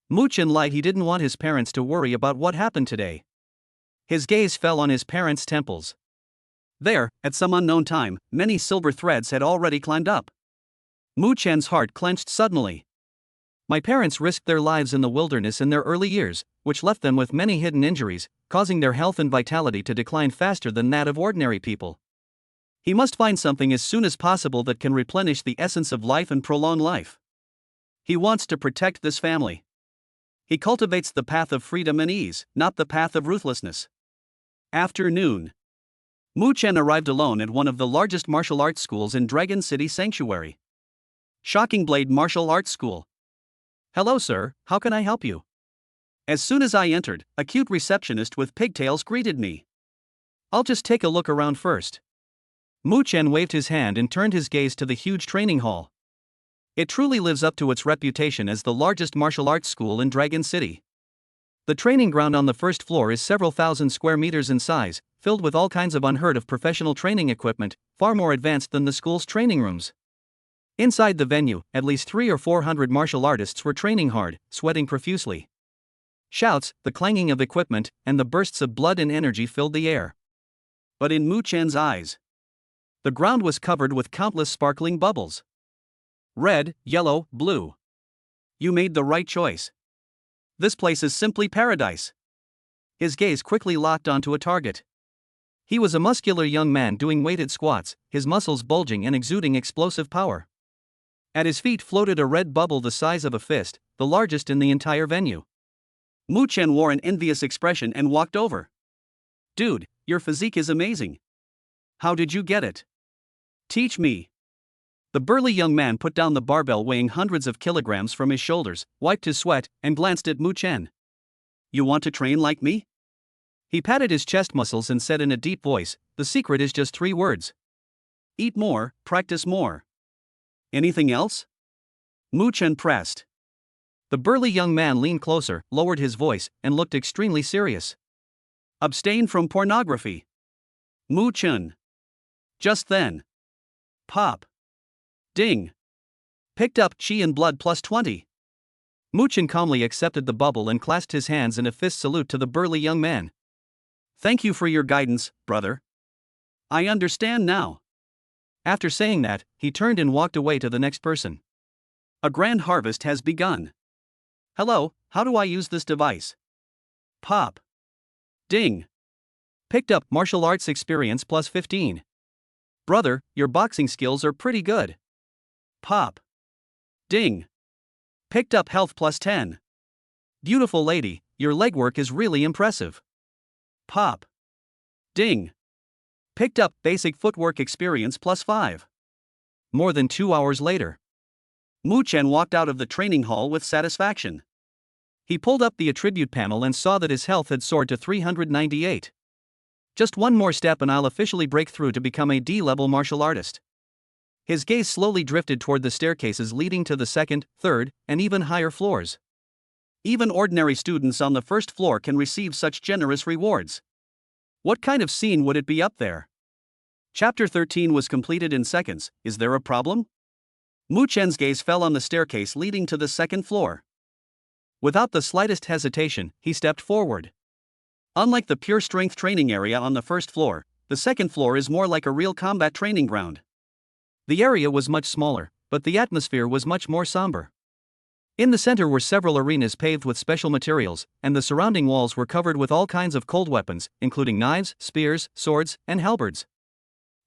Mu Chen lied he didn't want his parents to worry about what happened today. His gaze fell on his parents' temples. There, at some unknown time, many silver threads had already climbed up. Mu Chen's heart clenched suddenly. My parents risked their lives in the wilderness in their early years, which left them with many hidden injuries, causing their health and vitality to decline faster than that of ordinary people. He must find something as soon as possible that can replenish the essence of life and prolong life. He wants to protect this family. He cultivates the path of freedom and ease, not the path of ruthlessness. Afternoon. Mu Chen arrived alone at one of the largest martial arts schools in Dragon City Sanctuary. Shocking Blade Martial Arts School. Hello sir, how can I help you? As soon as I entered, a cute receptionist with pigtails greeted me. I'll just take a look around first. Mu Chen waved his hand and turned his gaze to the huge training hall. It truly lives up to its reputation as the largest martial arts school in Dragon City. The training ground on the first floor is several thousand square meters in size, filled with all kinds of unheard of professional training equipment, far more advanced than the school's training rooms. Inside the venue, at least 300 or 400 martial artists were training hard, sweating profusely. Shouts, the clanging of equipment, and the bursts of blood and energy filled the air. But in Mu Chen's eyes, the ground was covered with countless sparkling bubbles. Red, yellow, blue. You made the right choice. This place is simply paradise. His gaze quickly locked onto a target. He was a muscular young man doing weighted squats, his muscles bulging and exuding explosive power. At his feet floated a red bubble the size of a fist, the largest in the entire venue. Mu Chen wore an envious expression and walked over. Dude, your physique is amazing. How did you get it? Teach me. The burly young man put down the barbell weighing hundreds of kilograms from his shoulders, wiped his sweat, and glanced at Mu Chen. You want to train like me? He patted his chest muscles and said in a deep voice, the secret is just 3 words. Eat more, practice more. Anything else? Mu Chen pressed. The burly young man leaned closer, lowered his voice, and looked extremely serious. Abstain from pornography. Mu Chen. Just then. Pop. Ding. Picked up chi and blood plus 20. Mu Chen calmly accepted the bubble and clasped his hands in a fist salute to the burly young man. Thank you for your guidance, brother. I understand now. After saying that, he turned and walked away to the next person. A grand harvest has begun. Hello, how do I use this device? Pop. Ding. Picked up martial arts experience plus 15. Brother, your boxing skills are pretty good. Pop. Ding. Picked up health plus 10. Beautiful lady, your legwork is really impressive. Pop. Ding. Picked up basic footwork experience plus 5. More than 2 hours later. Mu Chen walked out of the training hall with satisfaction. He pulled up the attribute panel and saw that his health had soared to 398. Just one more step and I'll officially break through to become a D-level martial artist. His gaze slowly drifted toward the staircases leading to the second, third, and even higher floors. Even ordinary students on the first floor can receive such generous rewards. What kind of scene would it be up there? Chapter 13 was completed in seconds. Is there a problem? Mu Chen's gaze fell on the staircase leading to the second floor. Without the slightest hesitation, he stepped forward. Unlike the pure strength training area on the first floor, the second floor is more like a real combat training ground. The area was much smaller, but the atmosphere was much more somber. In the center were several arenas paved with special materials, and the surrounding walls were covered with all kinds of cold weapons, including knives, spears, swords, and halberds.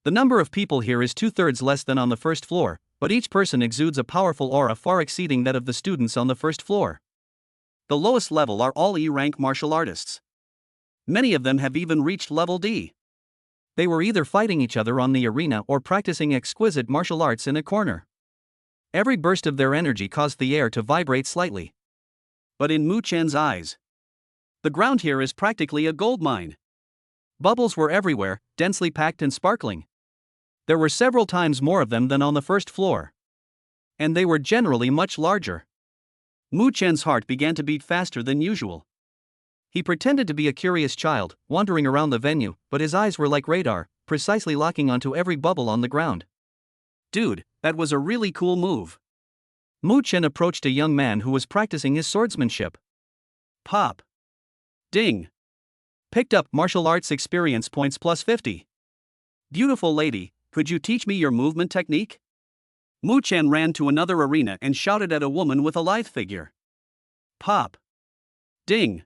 The number of people here is 2/3 less than on the first floor, but each person exudes a powerful aura far exceeding that of the students on the first floor. The lowest level are all E-rank martial artists. Many of them have even reached level D. They were either fighting each other on the arena or practicing exquisite martial arts in a corner. Every burst of their energy caused the air to vibrate slightly. But in Mu Chen's eyes, the ground here is practically a gold mine. Bubbles were everywhere, densely packed and sparkling. There were several times more of them than on the first floor. And they were generally much larger. Mu Chen's heart began to beat faster than usual. He pretended to be a curious child, wandering around the venue, but his eyes were like radar, precisely locking onto every bubble on the ground. Dude, that was a really cool move. Mu Chen approached a young man who was practicing his swordsmanship. Pop. Ding. Picked up martial arts experience points plus 50. Beautiful lady, could you teach me your movement technique? Mu Chen ran to another arena and shouted at a woman with a lithe figure. Pop. Ding.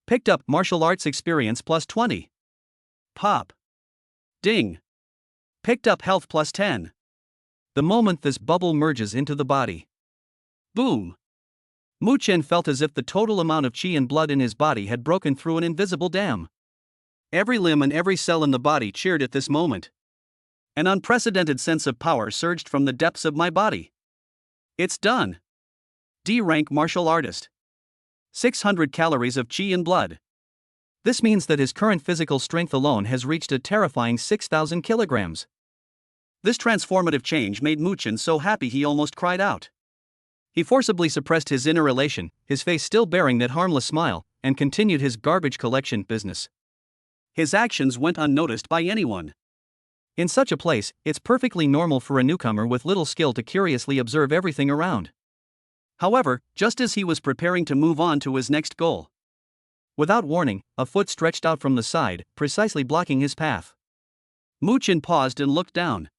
Picked up martial arts experience plus 20. Pop. Ding. Picked up health plus 10. The moment this bubble merges into the body. Boom. Mu Chen felt as if the total amount of qi and blood in his body had broken through an invisible dam. Every limb and every cell in the body cheered at this moment. An unprecedented sense of power surged from the depths of my body. It's done. D-rank martial artist. 600 calories of qi and blood. This means that his current physical strength alone has reached a terrifying 6,000 kilograms. This transformative change made Mu Chen so happy he almost cried out. He forcibly suppressed his inner elation, his face still bearing that harmless smile, and continued his garbage collection business. His actions went unnoticed by anyone. In such a place, it's perfectly normal for a newcomer with little skill to curiously observe everything around. However, just as he was preparing to move on to his next goal, without warning, a foot stretched out from the side, precisely blocking his path. Mu Chen paused and looked down.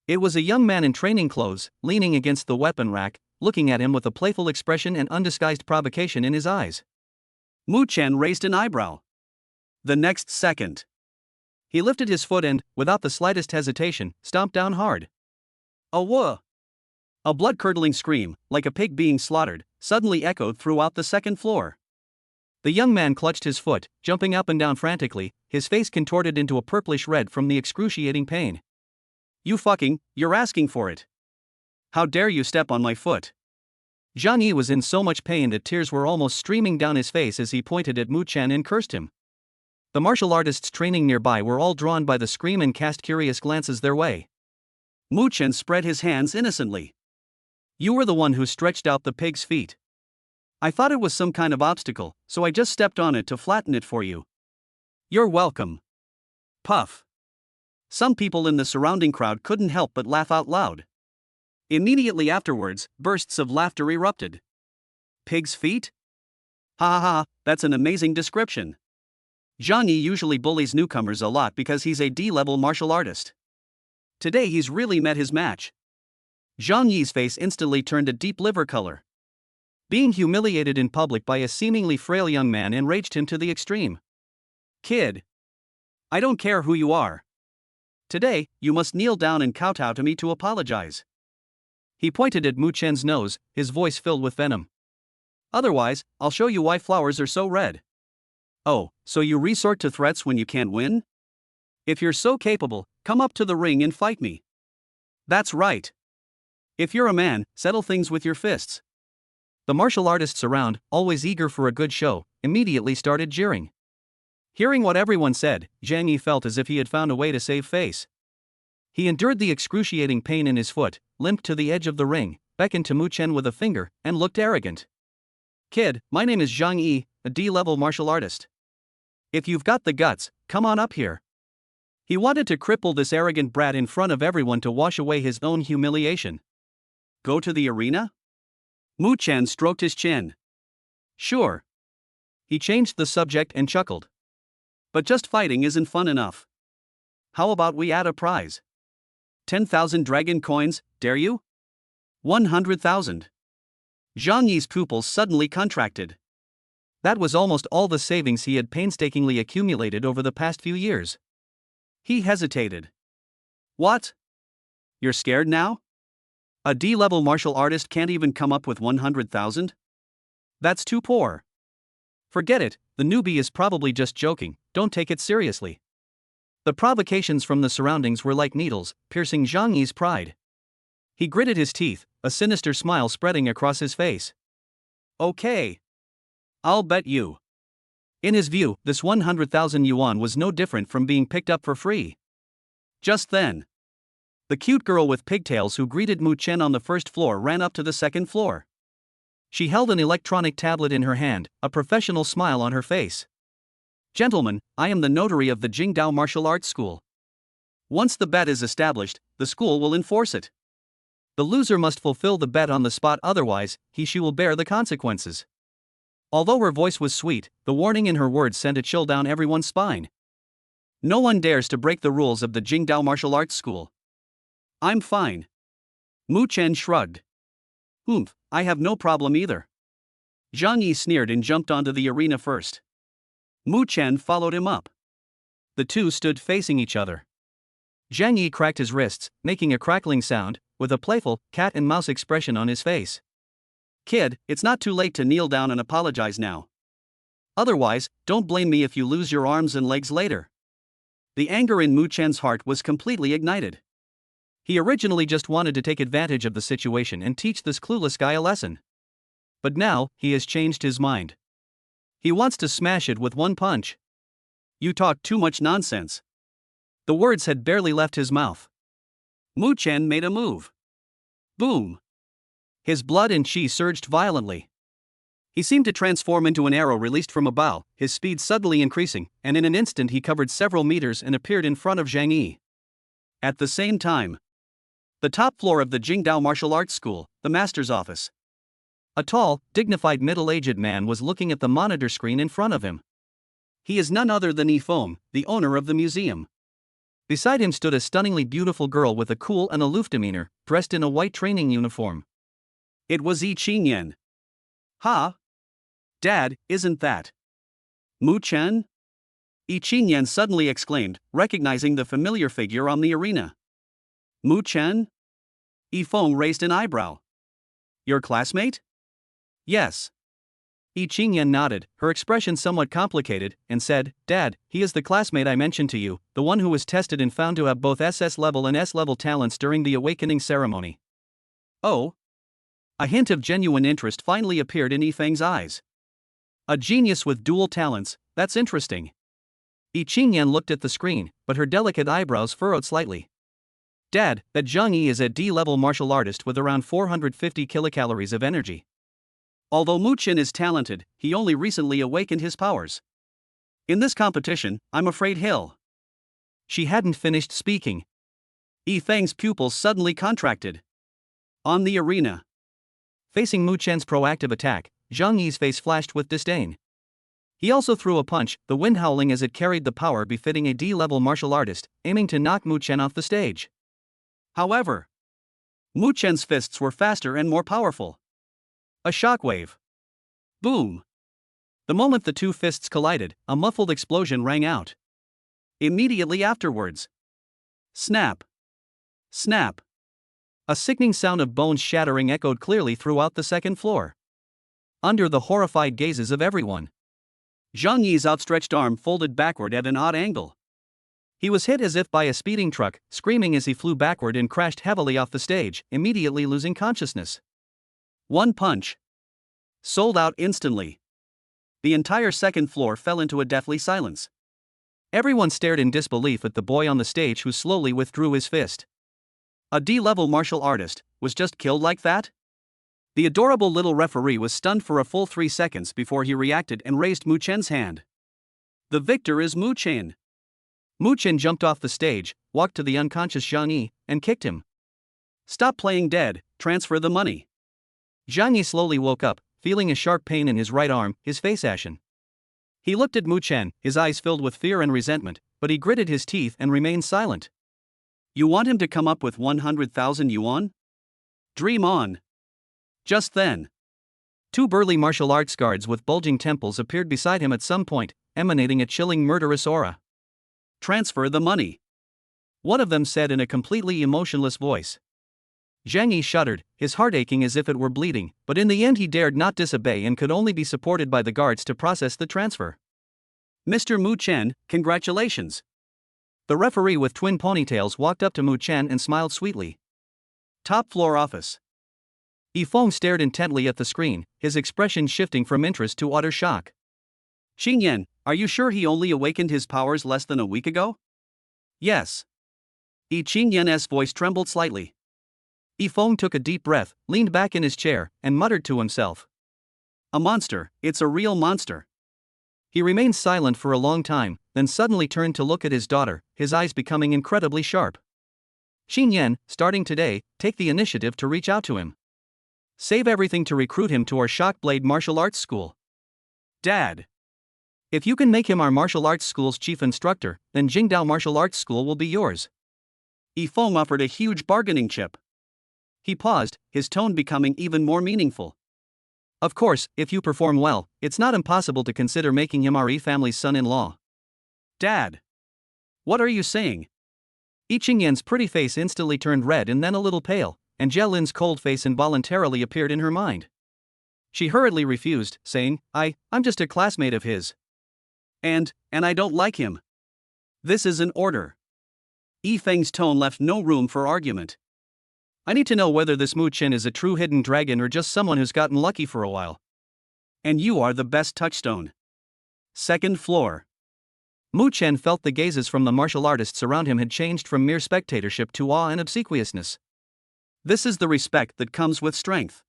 It was a young man in training clothes, leaning against the weapon rack, looking at him with a playful expression and undisguised provocation in his eyes. Mu Chen raised an eyebrow. The next second, he lifted his foot and, without the slightest hesitation, stomped down hard. A whoa! A blood-curdling scream, like a pig being slaughtered, suddenly echoed throughout the second floor. The young man clutched his foot, jumping up and down frantically, his face contorted into a purplish red from the excruciating pain. You're asking for it. How dare you step on my foot? Zhang Yi was in so much pain that tears were almost streaming down his face as he pointed at Mu Chen and cursed him. The martial artists training nearby were all drawn by the scream and cast curious glances their way. Mu Chen spread his hands innocently. You were the one who stretched out the pig's feet. I thought it was some kind of obstacle, so I just stepped on it to flatten it for you. You're welcome. Puff. Some people in the surrounding crowd couldn't help but laugh out loud. Immediately afterwards, bursts of laughter erupted. Pig's feet? Ha ha ha, that's an amazing description. Zhang Yi usually bullies newcomers a lot because he's a D-level martial artist. Today he's really met his match. Zhang Yi's face instantly turned a deep liver color. Being humiliated in public by a seemingly frail young man enraged him to the extreme. Kid. I don't care who you are. Today, you must kneel down and kowtow to me to apologize. He pointed at Mu Chen's nose, his voice filled with venom. Otherwise, I'll show you why flowers are so red. Oh, so you resort to threats when you can't win? If you're so capable, come up to the ring and fight me. That's right. If you're a man, settle things with your fists. The martial artists around, always eager for a good show, immediately started jeering. Hearing what everyone said, Zhang Yi felt as if he had found a way to save face. He endured the excruciating pain in his foot, limped to the edge of the ring, beckoned to Mu Chen with a finger, and looked arrogant. Kid, my name is Zhang Yi, a D-level martial artist. If you've got the guts, come on up here. He wanted to cripple this arrogant brat in front of everyone to wash away his own humiliation. Go to the arena? Mu Chen stroked his chin. Sure. He changed the subject and chuckled. But just fighting isn't fun enough. How about we add a prize? 10,000 dragon coins, dare you? 100,000. Zhang Yi's pupils suddenly contracted. That was almost all the savings he had painstakingly accumulated over the past few years. He hesitated. What? You're scared now? A D-level martial artist can't even come up with 100,000? That's too poor. Forget it, the newbie is probably just joking, don't take it seriously. The provocations from the surroundings were like needles, piercing Zhang Yi's pride. He gritted his teeth, a sinister smile spreading across his face. Okay. I'll bet you. In his view, this 100,000 yuan was no different from being picked up for free. Just then, the cute girl with pigtails who greeted Mu Chen on the first floor ran up to the second floor. She held an electronic tablet in her hand, a professional smile on her face. Gentlemen, I am the notary of the Jingdao Martial Arts School. Once the bet is established, the school will enforce it. The loser must fulfill the bet on the spot, otherwise, she will bear the consequences. Although her voice was sweet, the warning in her words sent a chill down everyone's spine. No one dares to break the rules of the Jingdao Martial Arts School. I'm fine. Mu Chen shrugged. I have no problem either. Zhang Yi sneered and jumped onto the arena first. Mu Chen followed him up. The two stood facing each other. Zhang Yi cracked his wrists, making a crackling sound, with a playful, cat-and-mouse expression on his face. Kid, it's not too late to kneel down and apologize now. Otherwise, don't blame me if you lose your arms and legs later. The anger in Mu Chen's heart was completely ignited. He originally just wanted to take advantage of the situation and teach this clueless guy a lesson. But now, he has changed his mind. He wants to smash it with one punch. You talk too much nonsense. The words had barely left his mouth. Mu Chen made a move. Boom. His blood and chi surged violently. He seemed to transform into an arrow released from a bow, his speed suddenly increasing, and in an instant he covered several meters and appeared in front of Zhang Yi. At the same time, the top floor of the Jingdao Martial Arts School, the master's office. A tall, dignified middle-aged man was looking at the monitor screen in front of him. He is none other than Yi Feng, the owner of the museum. Beside him stood a stunningly beautiful girl with a cool and aloof demeanor, dressed in a white training uniform. It was Yi Qingyan. Ha! Dad, isn't that Mu Chen? Yi Qingyan suddenly exclaimed, recognizing the familiar figure on the arena. Mu Chen? Yi Feng raised an eyebrow. Your classmate? Yes. Yi Qingyan nodded, her expression somewhat complicated, and said, Dad, he is the classmate I mentioned to you, the one who was tested and found to have both SS level and S level talents during the awakening ceremony. Oh? A hint of genuine interest finally appeared in Yi Feng's eyes. A genius with dual talents, that's interesting. Yi Qingyan looked at the screen, but her delicate eyebrows furrowed slightly. Dad, that Zhang Yi is a D-level martial artist with around 450 kilocalories of energy. Although Mu Chen is talented, he only recently awakened his powers. In this competition, I'm afraid he'll. She hadn't finished speaking. Yi Feng's pupils suddenly contracted. On the arena. Facing Mu Chen's proactive attack, Zhang Yi's face flashed with disdain. He also threw a punch, the wind howling as it carried the power befitting a D-level martial artist, aiming to knock Mu Chen off the stage. However, Mu Chen's fists were faster and more powerful. A shockwave. Boom. The moment the two fists collided, a muffled explosion rang out. Immediately afterwards. Snap. Snap. A sickening sound of bones shattering echoed clearly throughout the second floor. Under the horrified gazes of everyone, Zhang Yi's outstretched arm folded backward at an odd angle. He was hit as if by a speeding truck, screaming as he flew backward and crashed heavily off the stage, immediately losing consciousness. One punch. Sold out instantly. The entire second floor fell into a deathly silence. Everyone stared in disbelief at the boy on the stage who slowly withdrew his fist. A D-level martial artist was just killed like that? The adorable little referee was stunned for a full 3 seconds before he reacted and raised Mu Chen's hand. The victor is Mu Chen. Mu Chen jumped off the stage, walked to the unconscious Zhang Yi, and kicked him. Stop playing dead, transfer the money. Zhang Yi slowly woke up, feeling a sharp pain in his right arm, his face ashen. He looked at Mu Chen, his eyes filled with fear and resentment, but he gritted his teeth and remained silent. You want him to come up with 100,000 yuan? Dream on. Just then, 2 burly martial arts guards with bulging temples appeared beside him at some point, emanating a chilling murderous aura. Transfer the money. One of them said in a completely emotionless voice. Zhang Yi shuddered, his heart aching as if it were bleeding, but in the end he dared not disobey and could only be supported by the guards to process the transfer. Mr. Mu Chen, congratulations. The referee with twin ponytails walked up to Mu Chen and smiled sweetly. Top floor office. Yifeng stared intently at the screen, his expression shifting from interest to utter shock. Xingyan, are you sure he only awakened his powers less than a week ago? Yes. Qingyan's voice trembled slightly. Yifeng took a deep breath, leaned back in his chair, and muttered to himself. A monster, it's a real monster. He remained silent for a long time, then suddenly turned to look at his daughter, his eyes becoming incredibly sharp. Xingyan, starting today, take the initiative to reach out to him. Save everything to recruit him to our Shockblade martial arts school. Dad. If you can make him our martial arts school's chief instructor, then Jingdao Martial Arts School will be yours. Yifeng offered a huge bargaining chip. He paused, his tone becoming even more meaningful. Of course, if you perform well, it's not impossible to consider making him our family's son-in-law. Dad. What are you saying? Qingyan's pretty face instantly turned red and then a little pale, and Jia Lin's cold face involuntarily appeared in her mind. She hurriedly refused, saying, I'm just a classmate of his. And I don't like him. This is an order. Yifeng's tone left no room for argument. I need to know whether this Mu Chen is a true hidden dragon or just someone who's gotten lucky for a while. And you are the best touchstone. Second floor. Mu Chen felt the gazes from the martial artists around him had changed from mere spectatorship to awe and obsequiousness. This is the respect that comes with strength.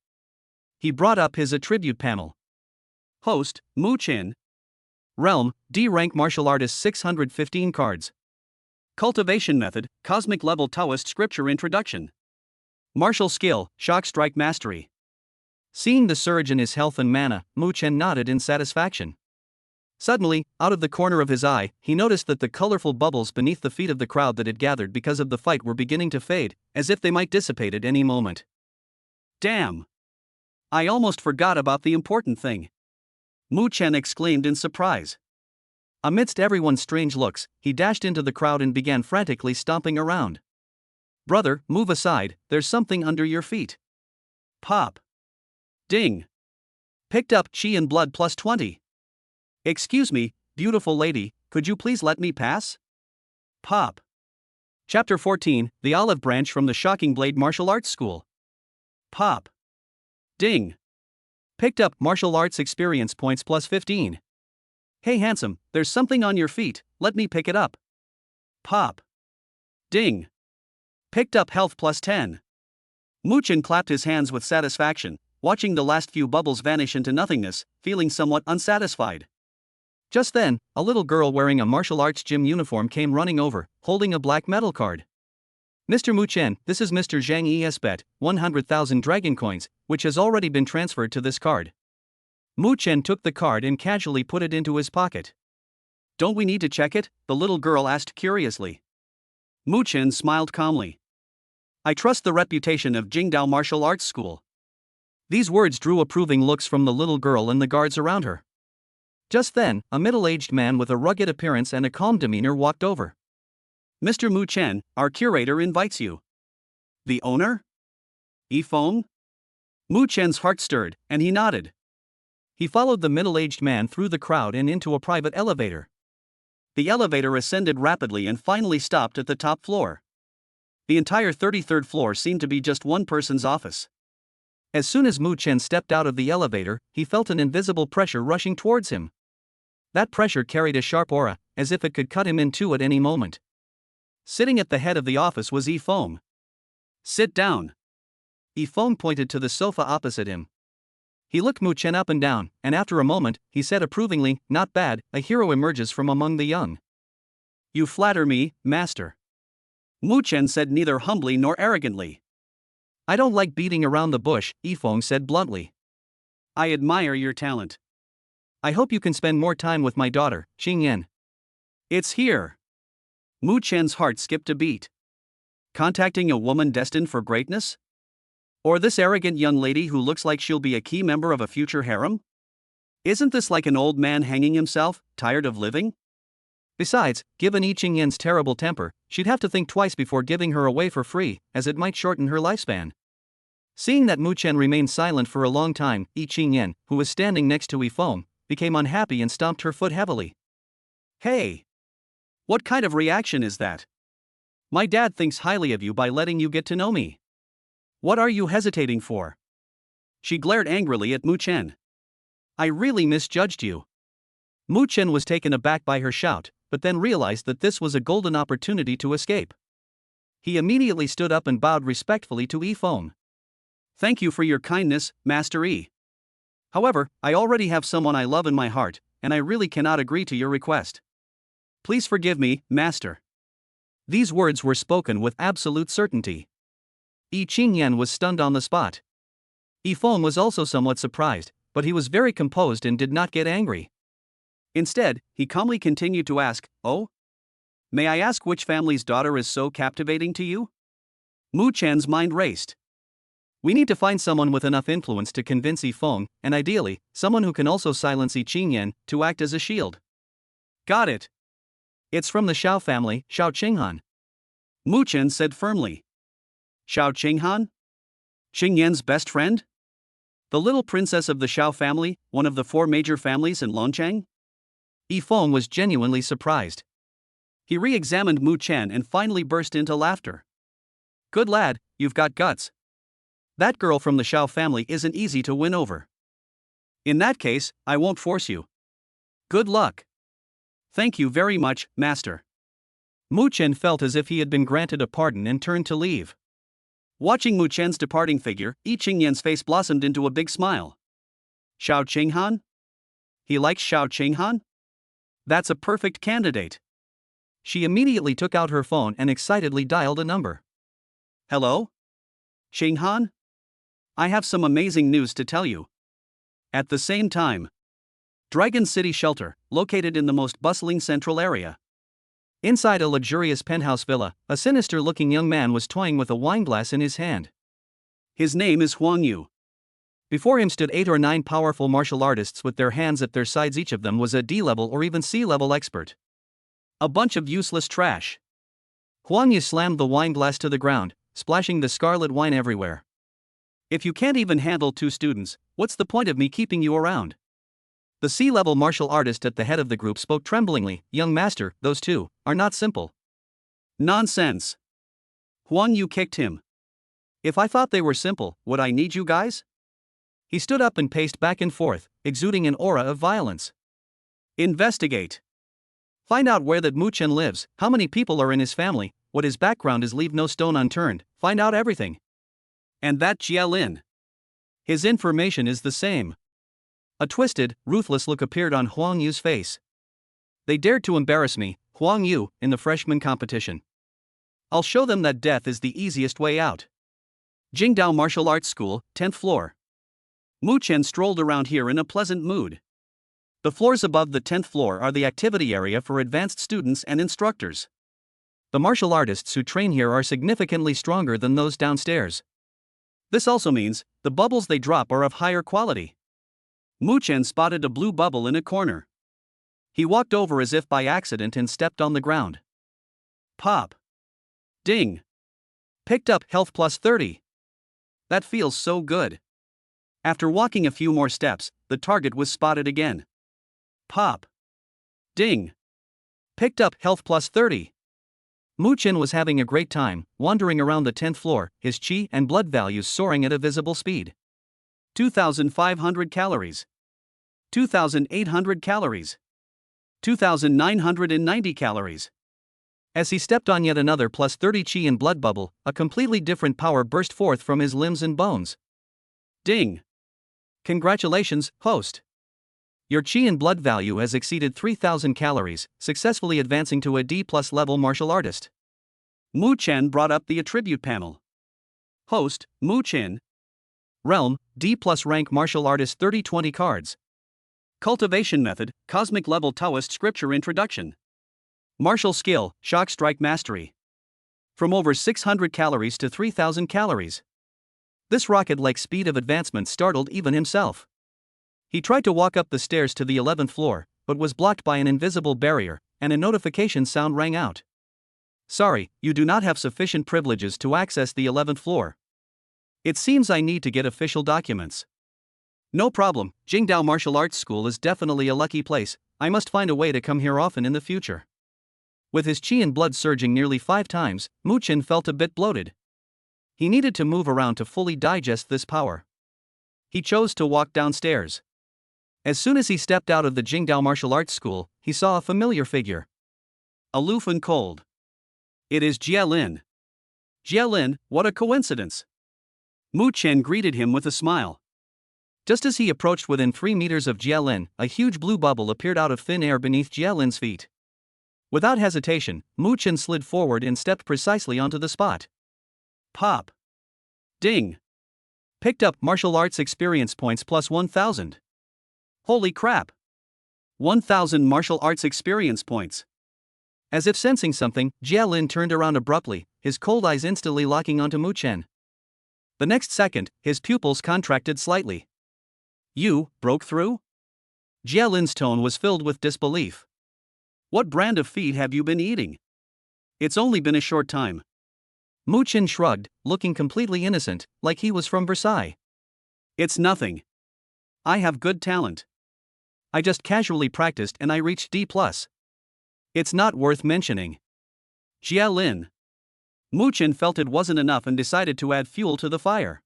He brought up his attribute panel. Host, Mu Chen. Realm, D-rank martial artist 615 cards. Cultivation method, cosmic level Taoist scripture introduction. Martial skill, shock strike mastery. Seeing the surge in his health and mana, Mu Chen nodded in satisfaction. Suddenly, out of the corner of his eye, he noticed that the colorful bubbles beneath the feet of the crowd that had gathered because of the fight were beginning to fade, as if they might dissipate at any moment. Damn! I almost forgot about the important thing. Mu Chen exclaimed in surprise. Amidst everyone's strange looks, he dashed into the crowd and began frantically stomping around. Brother, move aside, there's something under your feet. Pop. Ding. Picked up Chi and Blood plus 20. Excuse me, beautiful lady, could you please let me pass? Pop. Chapter 14, The Olive Branch from the Shocking Blade Martial Arts School. Pop. Ding. Picked up Martial Arts Experience Points plus 15. Hey handsome, there's something on your feet, let me pick it up. Pop. Ding. Picked up Health plus 10. Mu Chen clapped his hands with satisfaction, watching the last few bubbles vanish into nothingness, feeling somewhat unsatisfied. Just then, a little girl wearing a martial arts gym uniform came running over, holding a black metal card. Mr. Mu Chen, this is Mr. Zhang Yi's bet, 100,000 dragon coins, which has already been transferred to this card. Mu Chen took the card and casually put it into his pocket. Don't we need to check it? The little girl asked curiously. Mu Chen smiled calmly. I trust the reputation of Jingdao Martial Arts School. These words drew approving looks from the little girl and the guards around her. Just then, a middle-aged man with a rugged appearance and a calm demeanor walked over. Mr. Mu Chen, our curator invites you. The owner? Yifeng? Mu Chen's heart stirred, and he nodded. He followed the middle-aged man through the crowd and into a private elevator. The elevator ascended rapidly and finally stopped at the top floor. The entire 33rd floor seemed to be just one person's office. As soon as Mu Chen stepped out of the elevator, he felt an invisible pressure rushing towards him. That pressure carried a sharp aura, as if it could cut him in two at any moment. Sitting at the head of the office was Yi Feng. "Sit down." Yi Feng pointed to the sofa opposite him. He looked Mu Chen up and down, and after a moment, he said approvingly, "Not bad, a hero emerges from among the young." "You flatter me, master." Mu Chen said neither humbly nor arrogantly. "I don't like beating around the bush," Yi Feng said bluntly. "I admire your talent. I hope you can spend more time with my daughter, Xingyan." "It's here." Mu Chen's heart skipped a beat. Contacting a woman destined for greatness? Or this arrogant young lady who looks like she'll be a key member of a future harem? Isn't this like an old man hanging himself, tired of living? Besides, given Yi Qingyan's terrible temper, she'd have to think twice before giving her away for free, as it might shorten her lifespan. Seeing that Mu Chen remained silent for a long time, Yi Qingyan, who was standing next to Yi Feng, became unhappy and stomped her foot heavily. "Hey! What kind of reaction is that? My dad thinks highly of you by letting you get to know me. What are you hesitating for?" She glared angrily at Mu Chen. "I really misjudged you." Mu Chen was taken aback by her shout, but then realized that this was a golden opportunity to escape. He immediately stood up and bowed respectfully to Yi Feng. "Thank you for your kindness, Master Yi. However, I already have someone I love in my heart, and I really cannot agree to your request. Please forgive me, Master." These words were spoken with absolute certainty. Yi Qingyan was stunned on the spot. Yi Feng was also somewhat surprised, but he was very composed and did not get angry. Instead, he calmly continued to ask, "Oh? May I ask which family's daughter is so captivating to you?" Mu Chen's mind raced. We need to find someone with enough influence to convince Yi Feng, and ideally, someone who can also silence Yi Qingyan, to act as a shield. Got it. It's from the Xiao family, Xiao Qinghan. Mu Chen said firmly. Xiao Qinghan? Xingyan's best friend? The little princess of the Xiao family, one of the four major families in Longchang? Yi Feng was genuinely surprised. He re-examined Mu Chen and finally burst into laughter. "Good lad, you've got guts. That girl from the Xiao family isn't easy to win over. In that case, I won't force you. Good luck." "Thank you very much, Master." Mu Chen felt as if he had been granted a pardon and turned to leave. Watching Mu Chen's departing figure, Yi Qingyan's face blossomed into a big smile. "Xiao Qinghan? He likes Xiao Qinghan? That's a perfect candidate." She immediately took out her phone and excitedly dialed a number. "Hello? Qinghan? I have some amazing news to tell you." At the same time, Dragon City Shelter, located in the most bustling central area. Inside a luxurious penthouse villa, a sinister-looking young man was toying with a wineglass in his hand. His name is Huang Yu. Before him stood 8 or 9 powerful martial artists with their hands at their sides. Each of them was a D-level or even C-level expert. A bunch of useless trash. Huang Yu slammed the wineglass to the ground, splashing the scarlet wine everywhere. "If you can't even handle 2 students, what's the point of me keeping you around?" The C-level martial artist at the head of the group spoke tremblingly. "Young master, those 2 are not simple." "Nonsense." Huang Yu kicked him. "If I thought they were simple, would I need you guys?" He stood up and paced back and forth, exuding an aura of violence. "Investigate. Find out where that Mu Chen lives, how many people are in his family, what his background is. Leave no stone unturned, find out everything. And that Jia Lin. His information is the same." A twisted, ruthless look appeared on Huang Yu's face. "They dared to embarrass me, Huang Yu, in the freshman competition. I'll show them that death is the easiest way out." Jingdao Martial Arts School, 10th floor. Mu Chen strolled around here in a pleasant mood. The floors above the 10th floor are the activity area for advanced students and instructors. The martial artists who train here are significantly stronger than those downstairs. This also means the bubbles they drop are of higher quality. Mu Chen spotted a blue bubble in a corner. He walked over as if by accident and stepped on the ground. Pop. Ding. Picked up health plus 30. That feels so good. After walking a few more steps, the target was spotted again. Pop. Ding. Picked up health plus 30. Mu Chen was having a great time, wandering around the 10th floor, his qi and blood values soaring at a visible speed. 2,500 calories. 2,800 calories. 2,990 calories. As he stepped on yet another plus 30 qi and blood bubble, a completely different power burst forth from his limbs and bones. Ding! Congratulations, host! Your qi and blood value has exceeded 3,000 calories, successfully advancing to a D+ level martial artist. Mu Chen brought up the attribute panel. Host, Mu Chen. Realm, D+ rank martial artist 30-20 cards. Cultivation method, cosmic level Taoist scripture introduction. Martial skill, shock strike mastery. From over 600 calories to 3,000 calories. This rocket-like speed of advancement startled even himself. He tried to walk up the stairs to the 11th floor, but was blocked by an invisible barrier, and a notification sound rang out. Sorry, you do not have sufficient privileges to access the 11th floor. It seems I need to get official documents. No problem, Jingdao Martial Arts School is definitely a lucky place. I must find a way to come here often in the future. With his qi and blood surging nearly 5 times, Mu Chen felt a bit bloated. He needed to move around to fully digest this power. He chose to walk downstairs. As soon as he stepped out of the Jingdao Martial Arts School, he saw a familiar figure. Aloof and cold. It is Jie Lin. Jie Lin, what a coincidence! Mu Chen greeted him with a smile. Just as he approached within 3 meters of Jie Lin, a huge blue bubble appeared out of thin air beneath Jie Lin's feet. Without hesitation, Mu Chen slid forward and stepped precisely onto the spot. Pop. Ding. Picked up martial arts experience points plus 1,000. Holy crap! 1,000 martial arts experience points. As if sensing something, Jie Lin turned around abruptly, his cold eyes instantly locking onto Mu Chen. The next second, his pupils contracted slightly. You broke through? Jie Lin's tone was filled with disbelief. What brand of feed have you been eating? It's only been a short time. Mu Chen shrugged, looking completely innocent, like he was from Versailles. It's nothing. I have good talent. I just casually practiced and I reached D+. It's not worth mentioning. Jie Lin. Mu Chen felt it wasn't enough and decided to add fuel to the fire.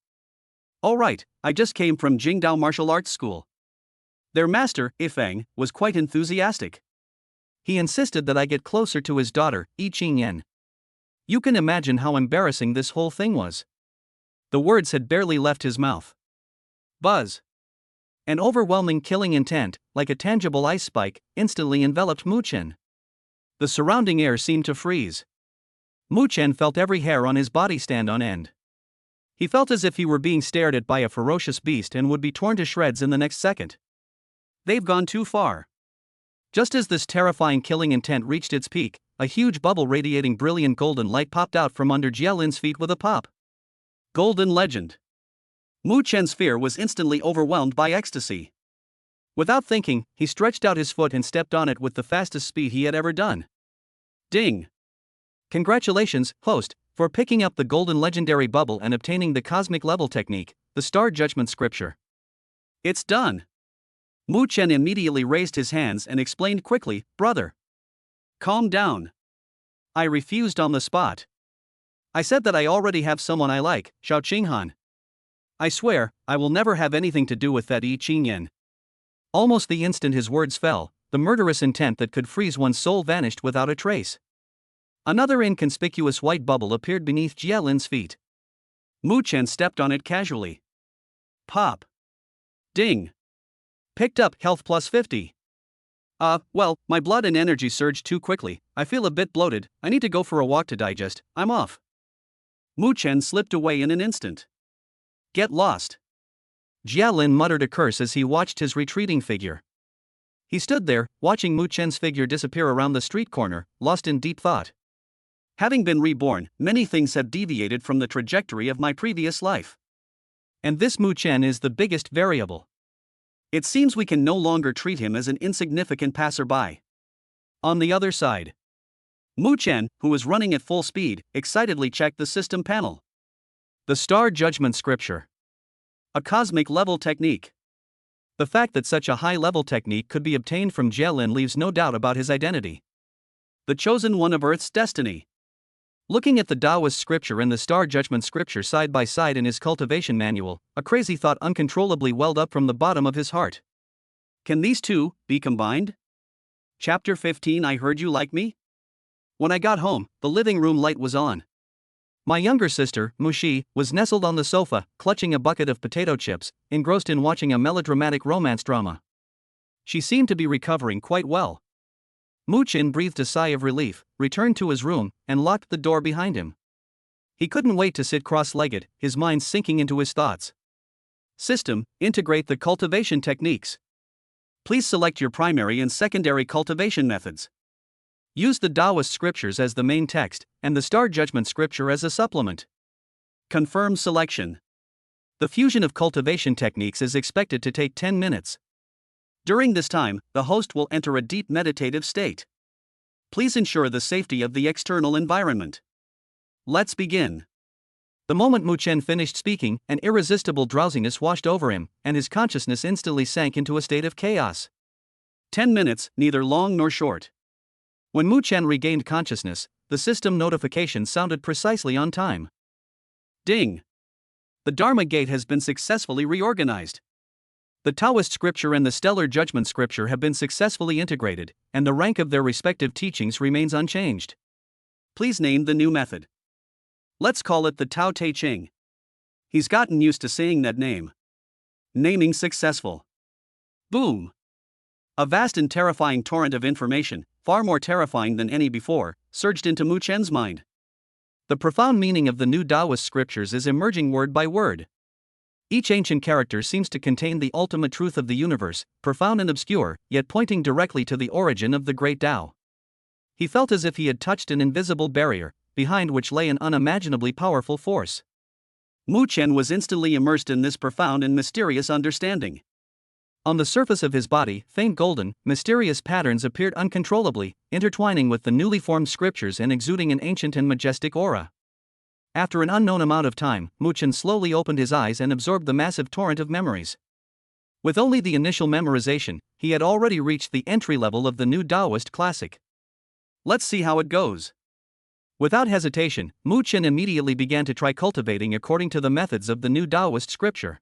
Alright, I just came from Jingdao Martial Arts School. Their master, Ifang, was quite enthusiastic. He insisted that I get closer to his daughter, Yi Qingyan. You can imagine how embarrassing this whole thing was. The words had barely left his mouth. Buzz. An overwhelming killing intent, like a tangible ice spike, instantly enveloped Mu Chen. The surrounding air seemed to freeze. Mu Chen felt every hair on his body stand on end. He felt as if he were being stared at by a ferocious beast and would be torn to shreds in the next second. They've gone too far. Just as this terrifying killing intent reached its peak, a huge bubble radiating brilliant golden light popped out from under Jie Lin's feet with a pop. Golden Legend. Mu Chen's fear was instantly overwhelmed by ecstasy. Without thinking, he stretched out his foot and stepped on it with the fastest speed he had ever done. Ding! Congratulations, host, for picking up the golden legendary bubble and obtaining the cosmic level technique, the star judgment scripture. It's done. Mu Chen immediately raised his hands and explained quickly, brother. Calm down. I refused on the spot. I said that I already have someone I like, Xiao Qinghan. I swear, I will never have anything to do with that Yi Qingyan. Almost the instant his words fell, the murderous intent that could freeze one's soul vanished without a trace. Another inconspicuous white bubble appeared beneath Jie Lin's feet. Mu Chen stepped on it casually. Pop. Ding. Picked up health plus 50. Well, my blood and energy surged too quickly. I feel a bit bloated. I need to go for a walk to digest. I'm off. Mu Chen slipped away in an instant. Get lost. Jie Lin muttered a curse as he watched his retreating figure. He stood there, watching Mu Chen's figure disappear around the street corner, lost in deep thought. Having been reborn, many things have deviated from the trajectory of my previous life. And this Mu Chen is the biggest variable. It seems we can no longer treat him as an insignificant passerby. On the other side, Mu Chen, who was running at full speed, excitedly checked the system panel. The Star Judgment Scripture. A cosmic level technique. The fact that such a high level technique could be obtained from Jie Lin leaves no doubt about his identity. the chosen one of Earth's destiny. Looking at the Taoist scripture and the star judgment scripture side by side in his cultivation manual, a crazy thought uncontrollably welled up from the bottom of his heart. Can these two be combined? Chapter 15. I heard you like me? When I got home, the living room light was on. My younger sister, Mushi, was nestled on the sofa, clutching a bucket of potato chips, engrossed in watching a melodramatic romance drama. She seemed to be recovering quite well. Muchin breathed a sigh of relief, returned to his room, and locked the door behind him. He couldn't wait to sit cross-legged, his mind sinking into his thoughts. System: integrate the cultivation techniques. Please select your primary and secondary cultivation methods. Use the Taoist scriptures as the main text, and the star judgment scripture as a supplement. Confirm selection. The fusion of cultivation techniques is expected to take 10 minutes. During this time, the host will enter a deep meditative state. Please ensure the safety of the external environment. Let's begin. The moment Muchen finished speaking, an irresistible drowsiness washed over him, and his consciousness instantly sank into a state of chaos. 10 minutes, neither long nor short. When Muchen regained consciousness, the system notification sounded precisely on time. Ding! The Dharma gate has been successfully reorganized. The Taoist scripture and the stellar judgment scripture have been successfully integrated, and the rank of their respective teachings remains unchanged. Please name the new method. Let's call it the Tao Te Ching. He's gotten used to saying that name. Naming successful. Boom! A vast and terrifying torrent of information, far more terrifying than any before, surged into Muchen's mind. The profound meaning of the new Taoist scriptures is emerging word by word. Each ancient character seems to contain the ultimate truth of the universe, profound and obscure, yet pointing directly to the origin of the great Tao. He felt as if he had touched an invisible barrier, behind which lay an unimaginably powerful force. Muchen was instantly immersed in this profound and mysterious understanding. On the surface of his body, faint golden, mysterious patterns appeared uncontrollably, intertwining with the newly formed scriptures and exuding an ancient and majestic aura. After an unknown amount of time, Muchen slowly opened his eyes and absorbed the massive torrent of memories. With only the initial memorization, he had already reached the entry level of the new Taoist classic. Let's see how it goes. Without hesitation, Muchen immediately began to try cultivating according to the methods of the new Taoist scripture.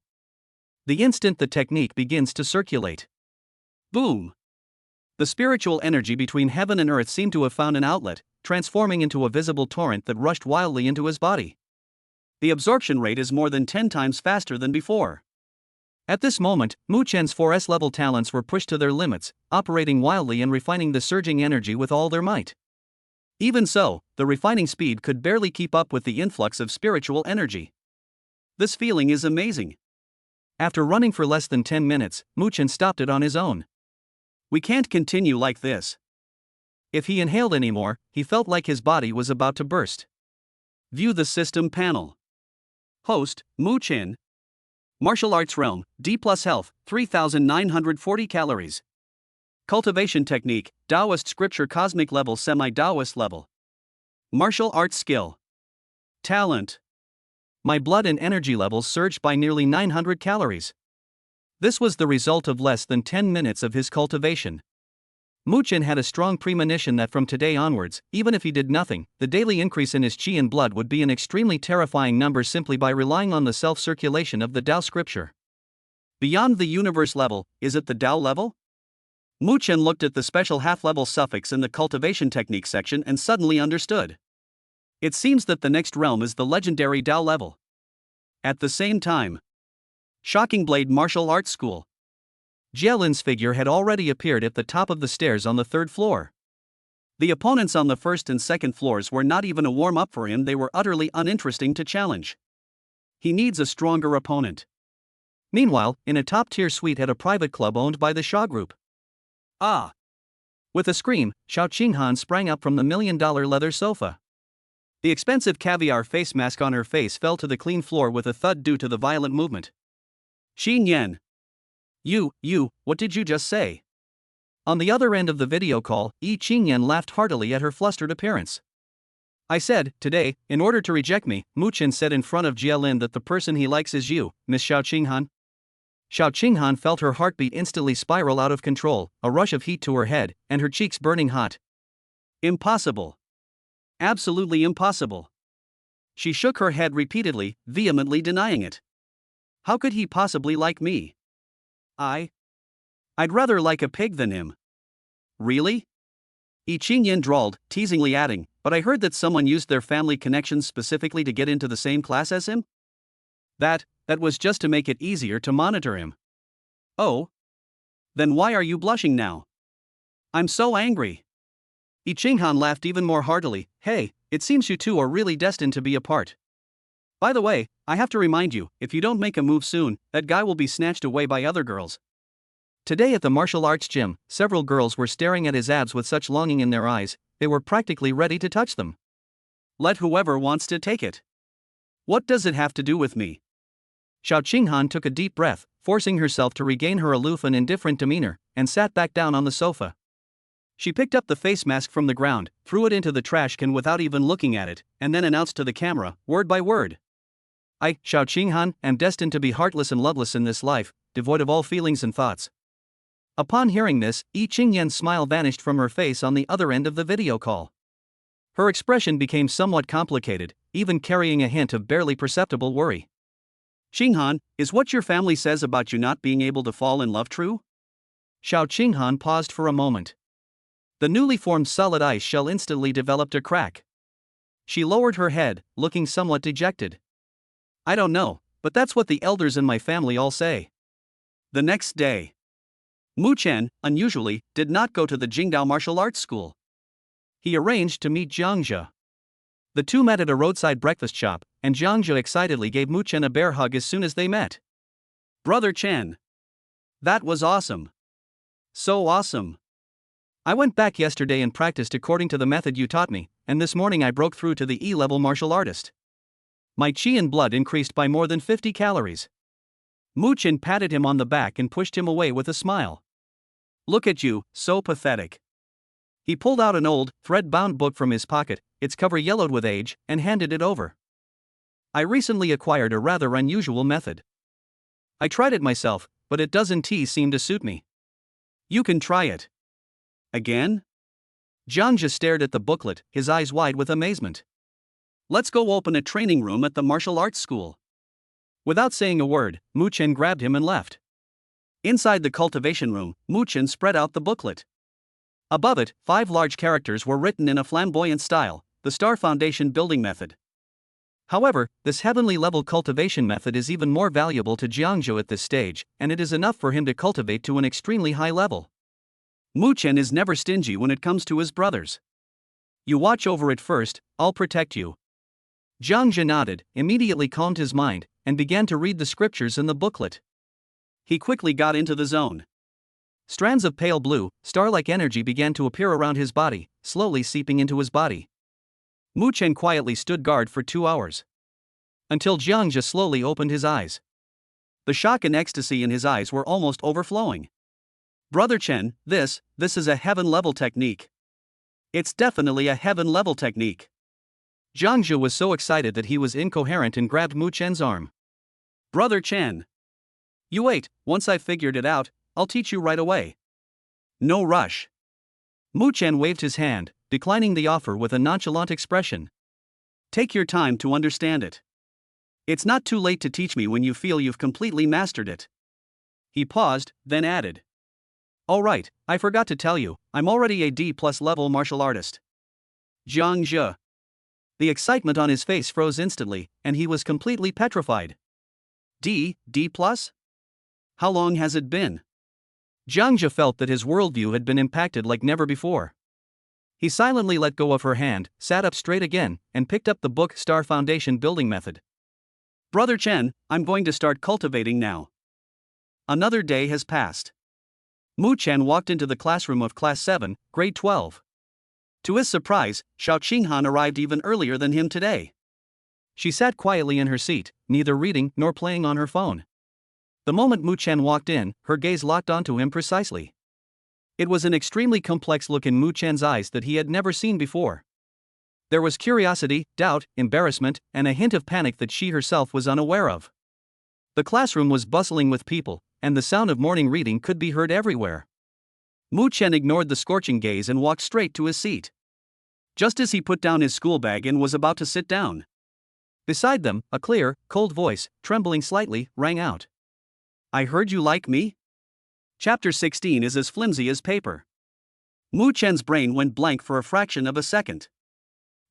The instant the technique begins to circulate. Boom! The spiritual energy between heaven and earth seemed to have found an outlet, transforming into a visible torrent that rushed wildly into his body. The absorption rate is more than 10 times faster than before. At this moment, Muchen's 4S level talents were pushed to their limits, operating wildly and refining the surging energy with all their might. Even so, the refining speed could barely keep up with the influx of spiritual energy. This feeling is amazing. After running for less than 10 minutes, Muchen stopped it on his own. We can't continue like this. If he inhaled anymore, he felt like his body was about to burst. View the system panel. Host: Muchen. Martial arts realm: D plus health, 3,940 calories. Cultivation technique: Taoist scripture cosmic level semi-Taoist level. Martial arts skill. Talent. My blood and energy levels surged by nearly 900 calories. This was the result of less than 10 minutes of his cultivation. Muchen had a strong premonition that from today onwards, even if he did nothing, the daily increase in his qi and blood would be an extremely terrifying number simply by relying on the self-circulation of the Tao scripture. Beyond the universe level, is it the Tao level? Muchen looked at the special half-level suffix in the cultivation technique section and suddenly understood. It seems that the next realm is the legendary Tao level. At the same time, Shocking Blade Martial Arts School. Jielin's figure had already appeared at the top of the stairs on the 3rd floor. The opponents on the 1st and 2nd floors were not even a warm-up for him, they were utterly uninteresting to challenge. He needs a stronger opponent. Meanwhile, in a top-tier suite at a private club owned by the Shaw Group. Ah! With a scream, Xiao Qinghan sprang up from the $1 million leather sofa. The expensive caviar face mask on her face fell to the clean floor with a thud due to the violent movement. Xin Yan. What did you just say? On the other end of the video call, Qingyan laughed heartily at her flustered appearance. I said, today, in order to reject me, Muchen said in front of Jielin that the person he likes is you, Miss Xiao Qinghan. Xiao Qinghan felt her heartbeat instantly spiral out of control, a rush of heat to her head, and her cheeks burning hot. Impossible. Absolutely impossible. She shook her head repeatedly, vehemently denying it. How could he possibly like me? I'd rather like a pig than him. Really? I Ching-yen drawled, teasingly adding, but I heard that someone used their family connections specifically to get into the same class as him? That was just to make it easier to monitor him. Oh? Then why are you blushing now? I'm so angry. I Ching-han laughed even more heartily. Hey, it seems you two are really destined to be apart. By the way, I have to remind you, if you don't make a move soon, that guy will be snatched away by other girls. Today at the martial arts gym, several girls were staring at his abs with such longing in their eyes, they were practically ready to touch them. Let whoever wants to take it. What does it have to do with me? Xiao Qinghan took a deep breath, forcing herself to regain her aloof and indifferent demeanor, and sat back down on the sofa. She picked up the face mask from the ground, threw it into the trash can without even looking at it, and then announced to the camera, word by word. I, Xiao Qinghan, am destined to be heartless and loveless in this life, devoid of all feelings and thoughts. Upon hearing this, I Ching-yen's smile vanished from her face on the other end of the video call. Her expression became somewhat complicated, even carrying a hint of barely perceptible worry. Qinghan, is what your family says about you not being able to fall in love true? Xiao Qinghan paused for a moment. The newly formed solid ice shell instantly developed a crack. She lowered her head, looking somewhat dejected. I don't know, but that's what the elders in my family all say. The next day, Mu Chen, unusually, did not go to the Jingdao martial arts school. He arranged to meet Jiangzhe. The two met at a roadside breakfast shop, and Jiangzhe excitedly gave Mu Chen a bear hug as soon as they met. Brother Chen. That was awesome. So awesome. I went back yesterday and practiced according to the method you taught me, and this morning I broke through to the E-level martial artist. My chi and blood increased by more than 50 calories. Mu Chen patted him on the back and pushed him away with a smile. Look at you, so pathetic. He pulled out an old, thread-bound book from his pocket, its cover yellowed with age, and handed it over. I recently acquired a rather unusual method. I tried it myself, but it doesn't seem to suit me. You can try it. Again? Jiangzhe stared at the booklet, his eyes wide with amazement. Let's go open a training room at the martial arts school. Without saying a word, Mu Chen grabbed him and left. Inside the cultivation room, Mu Chen spread out the booklet. Above it, 5 large characters were written in a flamboyant style, the Star Foundation building method. However, this heavenly level cultivation method is even more valuable to Jiangzhou at this stage, and it is enough for him to cultivate to an extremely high level. Mu Chen is never stingy when it comes to his brothers. You watch over it first, I'll protect you. Jiangzhe nodded, immediately calmed his mind, and began to read the scriptures in the booklet. He quickly got into the zone. Strands of pale blue, star-like energy began to appear around his body, slowly seeping into his body. Mu Chen quietly stood guard for 2 hours. Until Jiangzhe slowly opened his eyes. The shock and ecstasy in his eyes were almost overflowing. Brother Chen, this is a heaven-level technique. It's definitely a heaven-level technique. Jiangzhe was so excited that he was incoherent and grabbed Mu Chen's arm. Brother Chen. You wait, once I've figured it out, I'll teach you right away. No rush. Mu Chen waved his hand, declining the offer with a nonchalant expression. Take your time to understand it. It's not too late to teach me when you feel you've completely mastered it. He paused, then added. All right, I forgot to tell you, I'm already a D+ level martial artist. Jiangzhe. The excitement on his face froze instantly, and he was completely petrified. D+? How long has it been? Jiangzhe felt that his worldview had been impacted like never before. He silently let go of her hand, sat up straight again, and picked up the book Star Foundation Building Method. Brother Chen, I'm going to start cultivating now. Another day has passed. Mu Chen walked into the classroom of Class 7, Grade 12. To his surprise, Xiao Qinghan arrived even earlier than him today. She sat quietly in her seat, neither reading nor playing on her phone. The moment Mu Chen walked in, her gaze locked onto him precisely. It was an extremely complex look in Mu Chen's eyes that he had never seen before. There was curiosity, doubt, embarrassment, and a hint of panic that she herself was unaware of. The classroom was bustling with people, and the sound of morning reading could be heard everywhere. Mu Chen ignored the scorching gaze and walked straight to his seat. just as he put down his school bag and was about to sit down. Beside them, a clear, cold voice, trembling slightly, rang out. I heard you like me? Chapter 16 is as flimsy as paper. Mu Chen's brain went blank for a fraction of a second.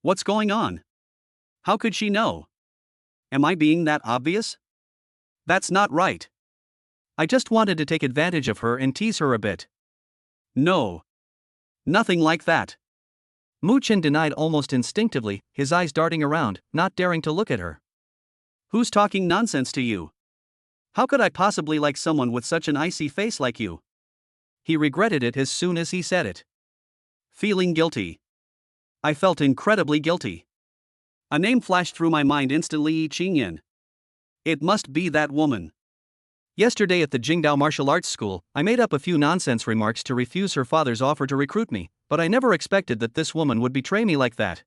What's going on? How could she know? Am I being that obvious? That's not right. I just wanted to take advantage of her and tease her a bit. No. Nothing like that. Mu Chen denied almost instinctively, his eyes darting around, not daring to look at her. Who's talking nonsense to you? How could I possibly like someone with such an icy face like you? He regretted it as soon as he said it. Feeling guilty. I felt incredibly guilty. A name flashed through my mind instantly, Yi Qingyan. It must be that woman. Yesterday at the Jingdao Martial Arts School, I made up a few nonsense remarks to refuse her father's offer to recruit me, but I never expected that this woman would betray me like that.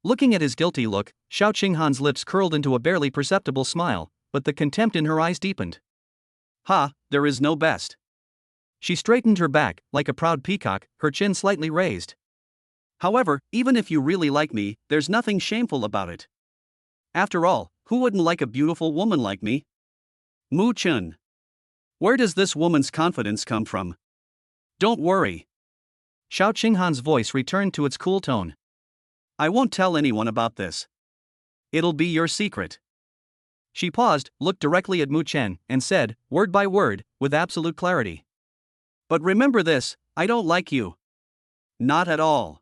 Looking at his guilty look, Xiao Qinghan's lips curled into a barely perceptible smile, but the contempt in her eyes deepened. Ha, there is no best. She straightened her back, like a proud peacock, her chin slightly raised. However, even if you really like me, there's nothing shameful about it. After all, who wouldn't like a beautiful woman like me? Mu Chen. Where does this woman's confidence come from? Don't worry. Xiao Qinghan's voice returned to its cool tone. I won't tell anyone about this. It'll be your secret. She paused, looked directly at Mu Chen, and said, word by word, with absolute clarity. But remember this, I don't like you. Not at all.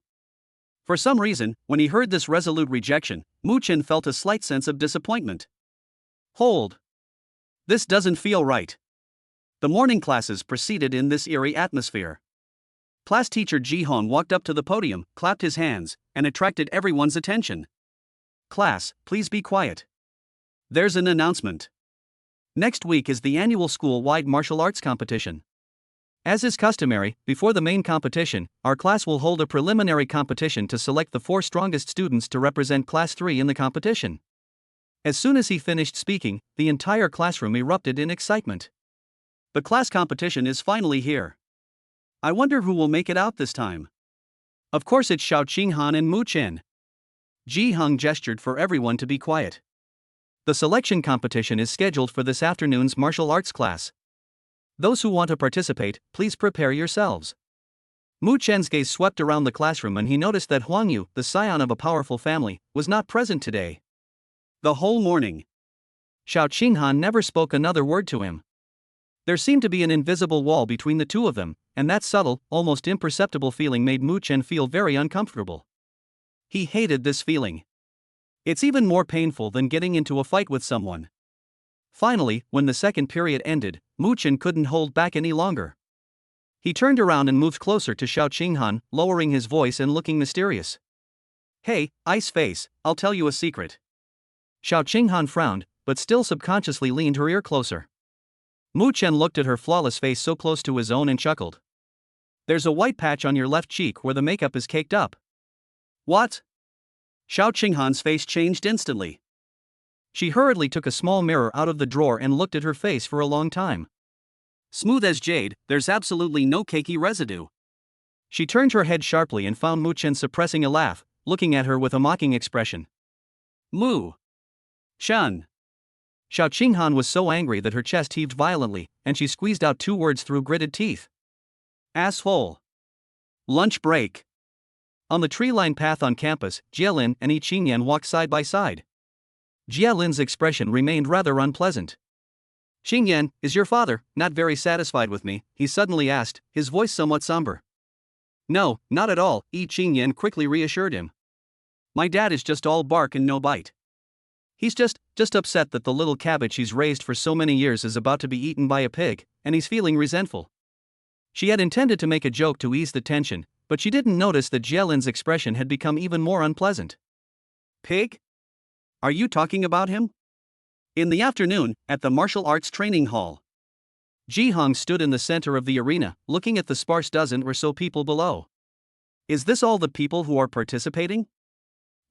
For some reason, when he heard this resolute rejection, Mu Chen felt a slight sense of disappointment. Hold. This doesn't feel right. The morning classes proceeded in this eerie atmosphere. Class teacher Ji Hong walked up to the podium, clapped his hands, and attracted everyone's attention. Class, please be quiet. There's an announcement. Next week is the annual school-wide martial arts competition. As is customary, before the main competition, our class will hold a preliminary competition to select the 4 strongest students to represent Class 3 in the competition. As soon as he finished speaking, the entire classroom erupted in excitement. The class competition is finally here. I wonder who will make it out this time. Of course it's Xiao Qinghan and Mu Chen. Ji Hong gestured for everyone to be quiet. The selection competition is scheduled for this afternoon's martial arts class. Those who want to participate, please prepare yourselves. Mu Chen's gaze swept around the classroom and he noticed that Huang Yu, the scion of a powerful family, was not present today. The whole morning, Xiao Qinghan never spoke another word to him. There seemed to be an invisible wall between the two of them, and that subtle, almost imperceptible feeling made Mu Chen feel very uncomfortable. He hated this feeling. It's even more painful than getting into a fight with someone. Finally, when the second period ended, Mu Chen couldn't hold back any longer. He turned around and moved closer to Xiao Qinghan, lowering his voice and looking mysterious. Hey, Ice Face, I'll tell you a secret. Xiao Qinghan frowned, but still subconsciously leaned her ear closer. Mu Chen looked at her flawless face so close to his own and chuckled. There's a white patch on your left cheek where the makeup is caked up. What? Xiao Qinghan's face changed instantly. She hurriedly took a small mirror out of the drawer and looked at her face for a long time. Smooth as jade, there's absolutely no cakey residue. She turned her head sharply and found Mu Chen suppressing a laugh, looking at her with a mocking expression. Mu Chen. Xiao Qinghan was so angry that her chest heaved violently, and she squeezed out 2 words through gritted teeth. Asshole. Lunch break. On the tree-lined path on campus, Jielin and Yi Qingyan walked side by side. Jielin's expression remained rather unpleasant. Qingyan, is your father not very satisfied with me? He suddenly asked, his voice somewhat somber. No, not at all, Yi Qingyan quickly reassured him. My dad is just all bark and no bite. He's just upset that the little cabbage he's raised for so many years is about to be eaten by a pig, and he's feeling resentful. She had intended to make a joke to ease the tension, but she didn't notice that Jielin's expression had become even more unpleasant. Pig? Are you talking about him? In the afternoon, at the martial arts training hall, Ji Hong stood in the center of the arena, looking at the sparse dozen or so people below. Is this all the people who are participating?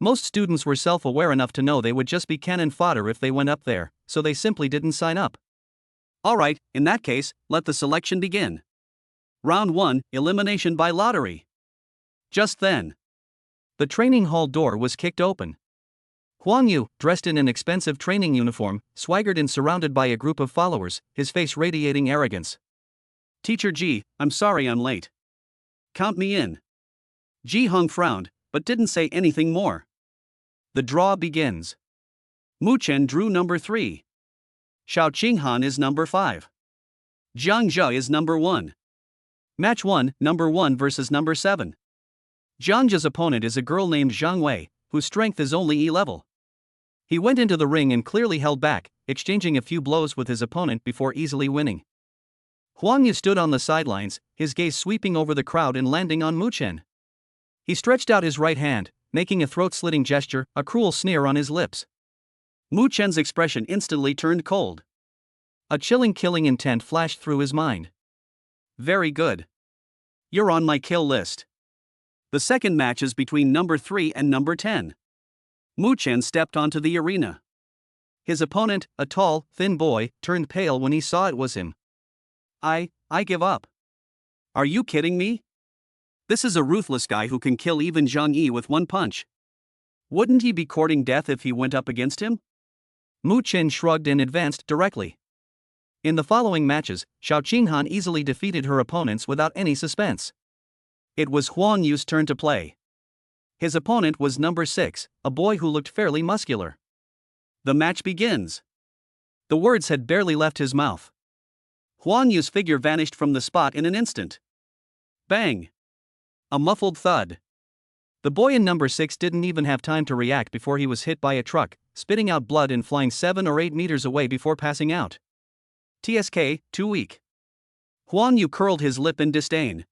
Most students were self-aware enough to know they would just be cannon fodder if they went up there, so they simply didn't sign up. Alright, in that case, let the selection begin. Round 1, elimination by lottery. Just then, The training hall door was kicked open. Huang Yu, dressed in an expensive training uniform, swaggered in surrounded by a group of followers, his face radiating arrogance. "Teacher Ji, I'm sorry I'm late. Count me in." Ji Hong frowned, but didn't say anything more. The draw begins. Mu Chen drew number 3. Xiao Qinghan is number 5. Jiang Zhe is number 1. Match 1, number 1 versus number 7. Jiang Zhe's opponent is a girl named Zhang Wei, whose strength is only E level. He went into the ring and clearly held back, exchanging a few blows with his opponent before easily winning. Huang Yu stood on the sidelines, his gaze sweeping over the crowd and landing on Mu Chen. He stretched out his right hand, making a throat-slitting gesture, a cruel sneer on his lips. Mu Chen's expression instantly turned cold. A chilling killing intent flashed through his mind. "Very good. You're on my kill list." The second match is between number 3 and number 10. Mu Chen stepped onto the arena. His opponent, a tall, thin boy, turned pale when he saw it was him. I give up. Are you kidding me? This is a ruthless guy who can kill even Zhang Yi with one punch. Wouldn't he be courting death if he went up against him? Mu Chen shrugged and advanced directly. In the following matches, Xiao Qinghan easily defeated her opponents without any suspense. It was Huang Yu's turn to play. His opponent was number 6, a boy who looked fairly muscular. The match begins. The words had barely left his mouth. Huang Yu's figure vanished from the spot in an instant. Bang! A muffled thud. The boy in number 6 didn't even have time to react before he was hit by a truck, spitting out blood and flying 7 or 8 meters away before passing out. TSK, too weak. Huang Yu curled his lip in disdain.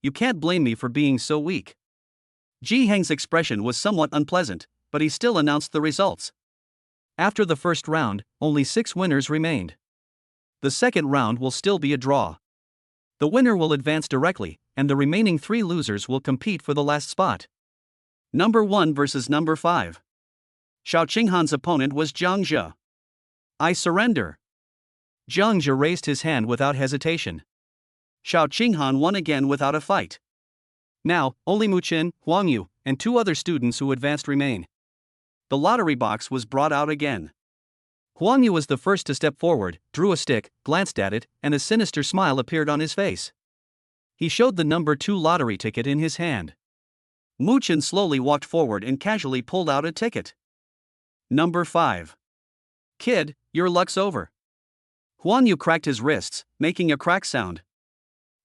You can't blame me for being so weak. Ji Heng's expression was somewhat unpleasant, but he still announced the results. After the first round, only 6 winners remained. The second round will still be a draw. The winner will advance directly, and the remaining 3 losers will compete for the last spot. Number 1 versus number 5. Xiao Qinghan's opponent was Jiang Zhe. I surrender. Jiang Zhe raised his hand without hesitation. Xiao Qinghan won again without a fight. Now, only Mu Chen, Huang Yu, and 2 other students who advanced remain. The lottery box was brought out again. Huang Yu was the first to step forward, drew a stick, glanced at it, and a sinister smile appeared on his face. He showed the number 2 lottery ticket in his hand. Mu Chen slowly walked forward and casually pulled out a ticket. Number 5. Kid, your luck's over. Huang Yu cracked his wrists, making a crack sound.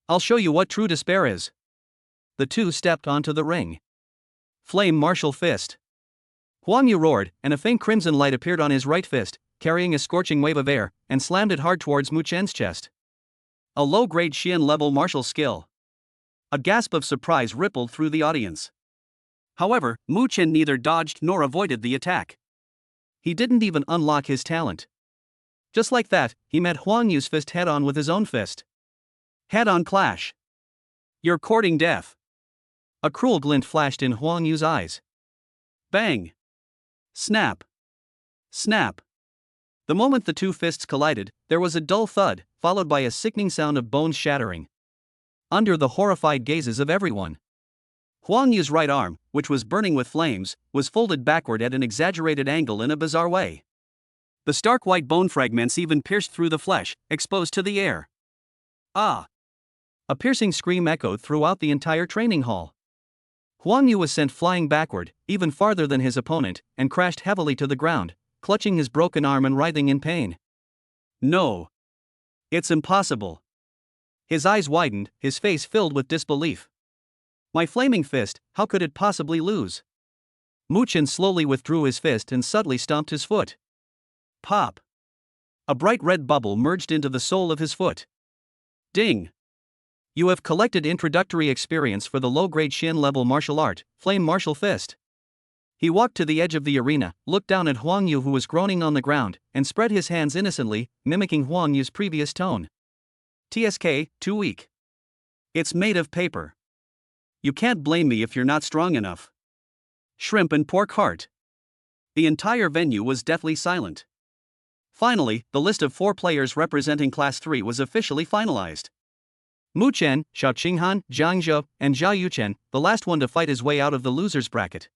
I'll show you what true despair is. The 2 stepped onto the ring. Flame martial fist. Huang Yu roared, and a faint crimson light appeared on his right fist, carrying a scorching wave of air, and slammed it hard towards Mu Chen's chest. A low-grade Xian-level martial skill. A gasp of surprise rippled through the audience. However, Mu Chen neither dodged nor avoided the attack. He didn't even unlock his talent. Just like that, he met Huang Yu's fist head-on with his own fist. Head-on clash. You're courting death. A cruel glint flashed in Huang Yu's eyes. Bang! Snap! Snap! The moment the 2 fists collided, there was a dull thud, followed by a sickening sound of bones shattering. Under the horrified gazes of everyone, Huang Yu's right arm, which was burning with flames, was folded backward at an exaggerated angle in a bizarre way. The stark white bone fragments even pierced through the flesh, exposed to the air. Ah! A piercing scream echoed throughout the entire training hall. Huang Yu was sent flying backward, even farther than his opponent, and crashed heavily to the ground, clutching his broken arm and writhing in pain. No! It's impossible! His eyes widened, his face filled with disbelief. My flaming fist, how could it possibly lose? Mu Chen slowly withdrew his fist and subtly stomped his foot. Pop! A bright red bubble merged into the sole of his foot. Ding! You have collected introductory experience for the low-grade Xian-level martial art, Flame Martial Fist. He walked to the edge of the arena, looked down at Huang Yu who was groaning on the ground, and spread his hands innocently, mimicking Huang Yu's previous tone. TSK, too weak. It's made of paper. You can't blame me if you're not strong enough. Shrimp and pork heart. The entire venue was deathly silent. Finally, the list of 4 players representing Class 3 was officially finalized. Mu Chen, Xiao Qinghan, Jiang Zhou, and Zhao Yuchen, the last one to fight his way out of the losers bracket.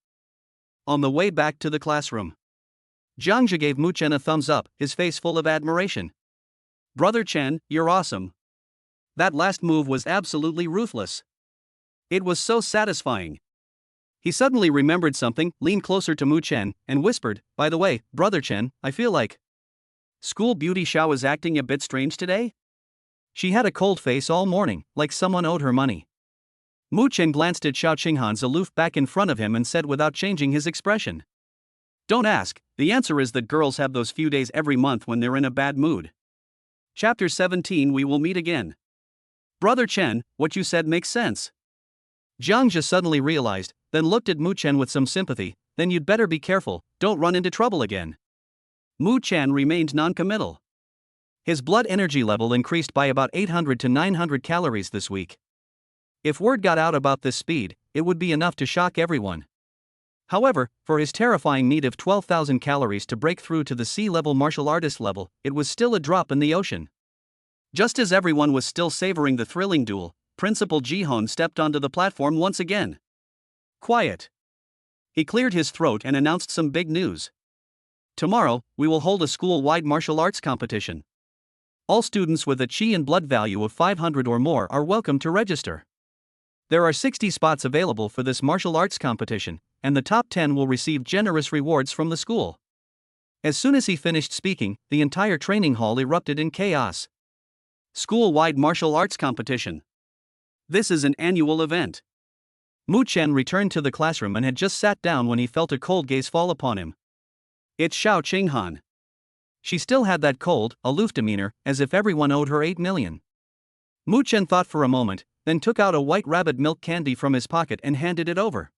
On the way back to the classroom, Jiang Zhou gave Mu Chen a thumbs up, his face full of admiration. "Brother Chen, you're awesome. That last move was absolutely ruthless. It was so satisfying." He suddenly remembered something, leaned closer to Mu Chen, and whispered, "By the way, Brother Chen, I feel like school beauty Xiao is acting a bit strange today?" She had a cold face all morning, like someone owed her money. Mu Chen glanced at Xiao Qinghan's aloof back in front of him and said without changing his expression, "Don't ask, the answer is that girls have those few days every month when they're in a bad mood." Chapter 17. We will meet again. "Brother Chen, what you said makes sense." Jiang Zhe suddenly realized, then looked at Mu Chen with some sympathy. "Then you'd better be careful, don't run into trouble again." Mu Chen remained non-committal. His blood energy level increased by about 800 to 900 calories this week. If word got out about this speed, it would be enough to shock everyone. However, for his terrifying need of 12,000 calories to break through to the C-level martial artist level, it was still a drop in the ocean. Just as everyone was still savoring the thrilling duel, Principal Jihon stepped onto the platform once again. "Quiet." He cleared his throat and announced some big news. "Tomorrow, we will hold a school-wide martial arts competition. All students with a chi and blood value of 500 or more are welcome to register. There are 60 spots available for this martial arts competition, and the top 10 will receive generous rewards from the school." As soon as he finished speaking, the entire training hall erupted in chaos. School-wide martial arts competition. This is an annual event. Mu Chen returned to the classroom and had just sat down when he felt a cold gaze fall upon him. It's Xiao Qinghan. She still had that cold, aloof demeanor, as if everyone owed her 8 million. Mu Chen thought for a moment, then took out a white rabbit milk candy from his pocket and handed it over.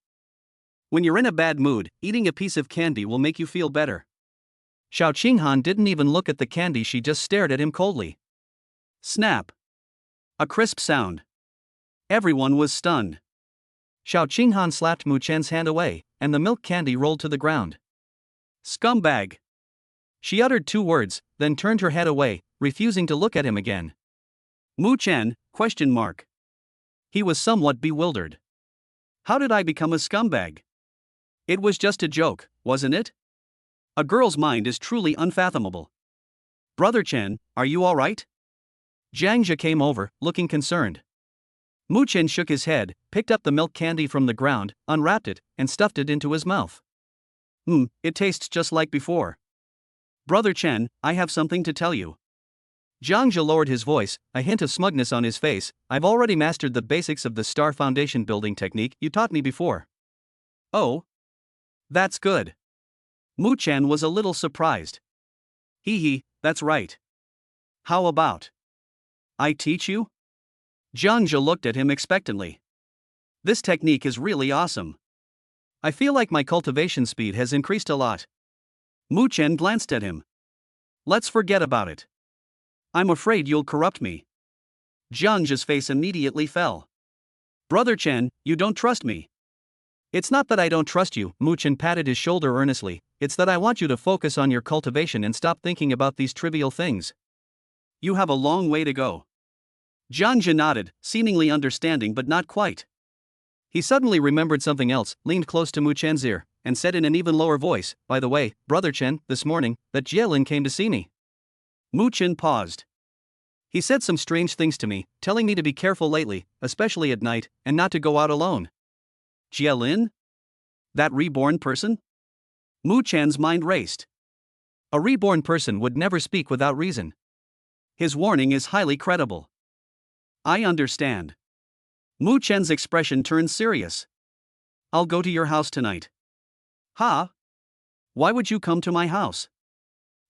"When you're in a bad mood, eating a piece of candy will make you feel better." Xiao Qinghan didn't even look at the candy, she just stared at him coldly. Snap. A crisp sound. Everyone was stunned. Xiao Qinghan slapped Mu Chen's hand away, and the milk candy rolled to the ground. "Scumbag." She uttered 2 words, then turned her head away, refusing to look at him again. Mu Chen, ? He was somewhat bewildered. "How did I become a scumbag? It was just a joke, wasn't it?" A girl's mind is truly unfathomable. "Brother Chen, are you alright?" Jiang Zhe came over, looking concerned. Mu Chen shook his head, picked up the milk candy from the ground, unwrapped it, and stuffed it into his mouth. It tastes just like before." "Brother Chen, I have something to tell you." Jiang Zhe lowered his voice, a hint of smugness on his face. "I've already mastered the basics of the star foundation building technique you taught me before." "Oh? That's good." Mu Chen was a little surprised. Hee, that's right. "How about I teach you?" Jiang Zhe looked at him expectantly. "This technique is really awesome. I feel like my cultivation speed has increased a lot." Mu Chen glanced at him. "Let's forget about it. I'm afraid you'll corrupt me." Jiang Zhe's face immediately fell. "Brother Chen, you don't trust me." "It's not that I don't trust you," Mu Chen patted his shoulder earnestly, "it's that I want you to focus on your cultivation and stop thinking about these trivial things. You have a long way to go." Jiang Zhe nodded, seemingly understanding but not quite. He suddenly remembered something else, leaned close to Mu Chen's ear, and said in an even lower voice, "By the way, Brother Chen, this morning, that Jielin came to see me." Mu Chen paused. "He said some strange things to me, telling me to be careful lately, especially at night, and not to go out alone." "Jielin? That reborn person?" Mu Chen's mind raced. A reborn person would never speak without reason. His warning is highly credible. "I understand." Mu Chen's expression turned serious. "I'll go to your house tonight." "Huh? Why would you come to my house?"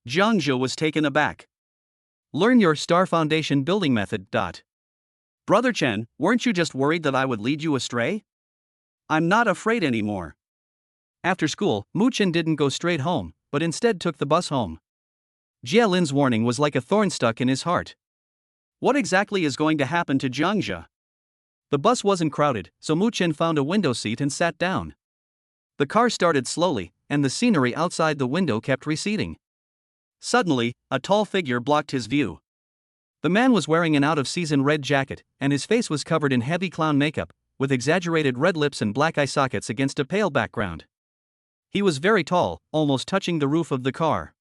Jiang Zhe was taken aback. "Learn your Star Foundation building method. Brother Chen, weren't you just worried that I would lead you astray?" "I'm not afraid anymore." After school, Mu Chen didn't go straight home, but instead took the bus home. Jielin's warning was like a thorn stuck in his heart. What exactly is going to happen to Jiang Zhe? The bus wasn't crowded, so Mu Chen found a window seat and sat down. The car started slowly, and the scenery outside the window kept receding. Suddenly, a tall figure blocked his view. The man was wearing an out-of-season red jacket, and his face was covered in heavy clown makeup, with exaggerated red lips and black eye sockets against a pale background. He was very tall, almost touching the roof of the car.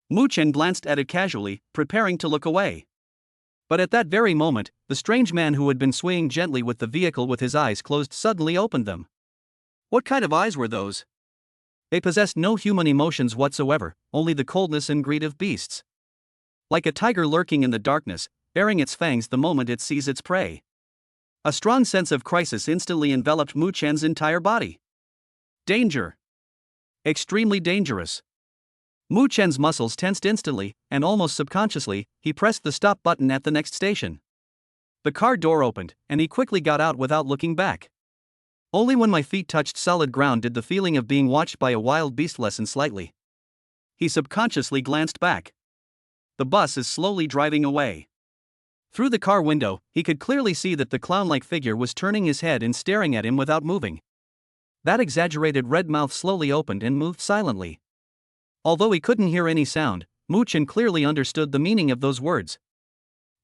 Mu Chen glanced at it casually, preparing to look away. But at that very moment, the strange man who had been swaying gently with the vehicle with his eyes closed suddenly opened them. What kind of eyes were those? They possessed no human emotions whatsoever, only the coldness and greed of beasts. Like a tiger lurking in the darkness, baring its fangs the moment it sees its prey. A strong sense of crisis instantly enveloped Mu Chen's entire body. Danger. Extremely dangerous. Mu Chen's muscles tensed instantly, and almost subconsciously, he pressed the stop button at the next station. The car door opened, and he quickly got out without looking back. Only when my feet touched solid ground did the feeling of being watched by a wild beast lessen slightly. He subconsciously glanced back. The bus is slowly driving away. Through the car window, he could clearly see that the clown-like figure was turning his head and staring at him without moving. That exaggerated red mouth slowly opened and moved silently. Although he couldn't hear any sound, Mu Chen clearly understood the meaning of those words.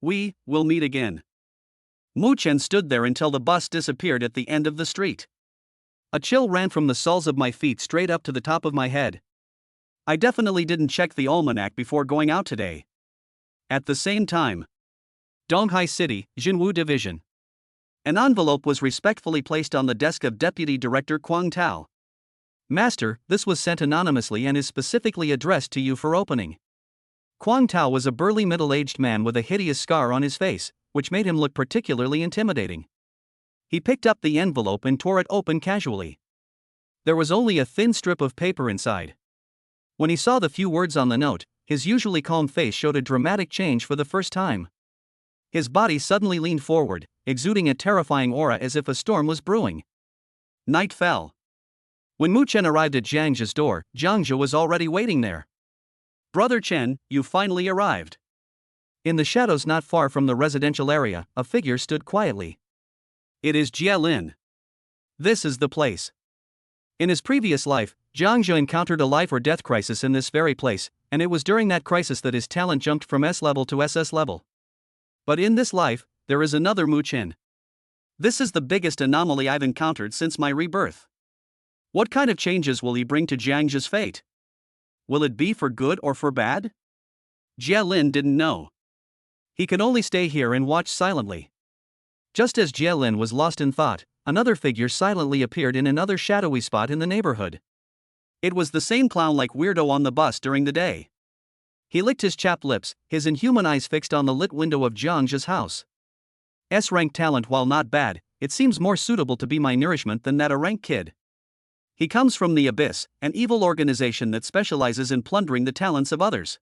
We will meet again. Mu Chen stood there until the bus disappeared at the end of the street. A chill ran from the soles of my feet straight up to the top of my head. I definitely didn't check the almanac before going out today. At the same time, Donghai City, Jinwu Division. An envelope was respectfully placed on the desk of Deputy Director Kwang Tao. Master, this was sent anonymously and is specifically addressed to you for opening. Kwang Tao was a burly middle-aged man with a hideous scar on his face, which made him look particularly intimidating. He picked up the envelope and tore it open casually. There was only a thin strip of paper inside. When he saw the few words on the note, his usually calm face showed a dramatic change for the first time. His body suddenly leaned forward, exuding a terrifying aura as if a storm was brewing. Night fell. When Mu Chen arrived at Jiang's door, Jiangzhe was already waiting there. Brother Chen, you finally arrived. In the shadows not far from the residential area, a figure stood quietly. It is Jie Lin. This is the place. In his previous life, Jiangzhe encountered a life or death crisis in this very place, and it was during that crisis that his talent jumped from S level to SS level. But in this life, there is another Mu Chen. This is the biggest anomaly I've encountered since my rebirth. What kind of changes will he bring to Jiangzhe's fate? Will it be for good or for bad? Jie Lin didn't know. He could only stay here and watch silently. Just as Jie Lin was lost in thought, another figure silently appeared in another shadowy spot in the neighborhood. It was the same clown-like weirdo on the bus during the day. He licked his chapped lips, his inhuman eyes fixed on the lit window of Jiangzhe's house. S-rank talent, while not bad, it seems more suitable to be my nourishment than that a rank kid. He comes from the Abyss, an evil organization that specializes in plundering the talents of others.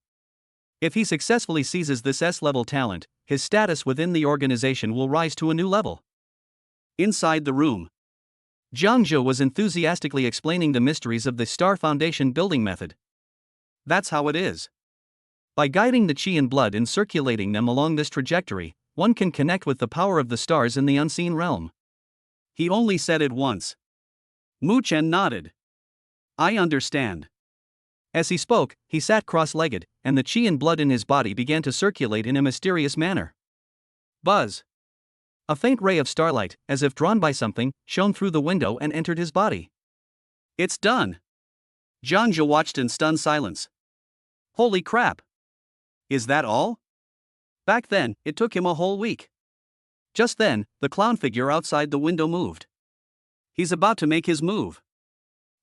If he successfully seizes this S-level talent, his status within the organization will rise to a new level. Inside the room, Jiangzhe was enthusiastically explaining the mysteries of the Star Foundation building method. That's how it is. By guiding the qi and blood and circulating them along this trajectory, one can connect with the power of the stars in the unseen realm. He only said it once. Mu Chen nodded. I understand. As he spoke, he sat cross-legged, and the qi and blood in his body began to circulate in a mysterious manner. Buzz. A faint ray of starlight, as if drawn by something, shone through the window and entered his body. It's done. Jiangzhe watched in stunned silence. Holy crap. Is that all? Back then, it took him a whole week. Just then, the clown figure outside the window moved. He's about to make his move.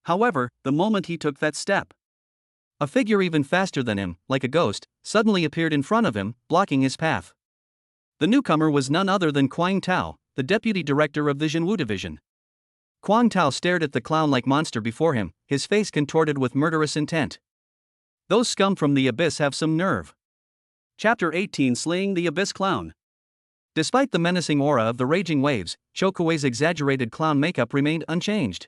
However, the moment he took that step, a figure even faster than him, like a ghost, suddenly appeared in front of him, blocking his path. The newcomer was none other than Kwang Tao, the deputy director of the Jinwu Division. Kwang Tao stared at the clown-like monster before him, his face contorted with murderous intent. Those scum from the Abyss have some nerve. Chapter 18: Slaying the Abyss Clown. Despite the menacing aura of the raging waves, Chokuei's exaggerated clown makeup remained unchanged.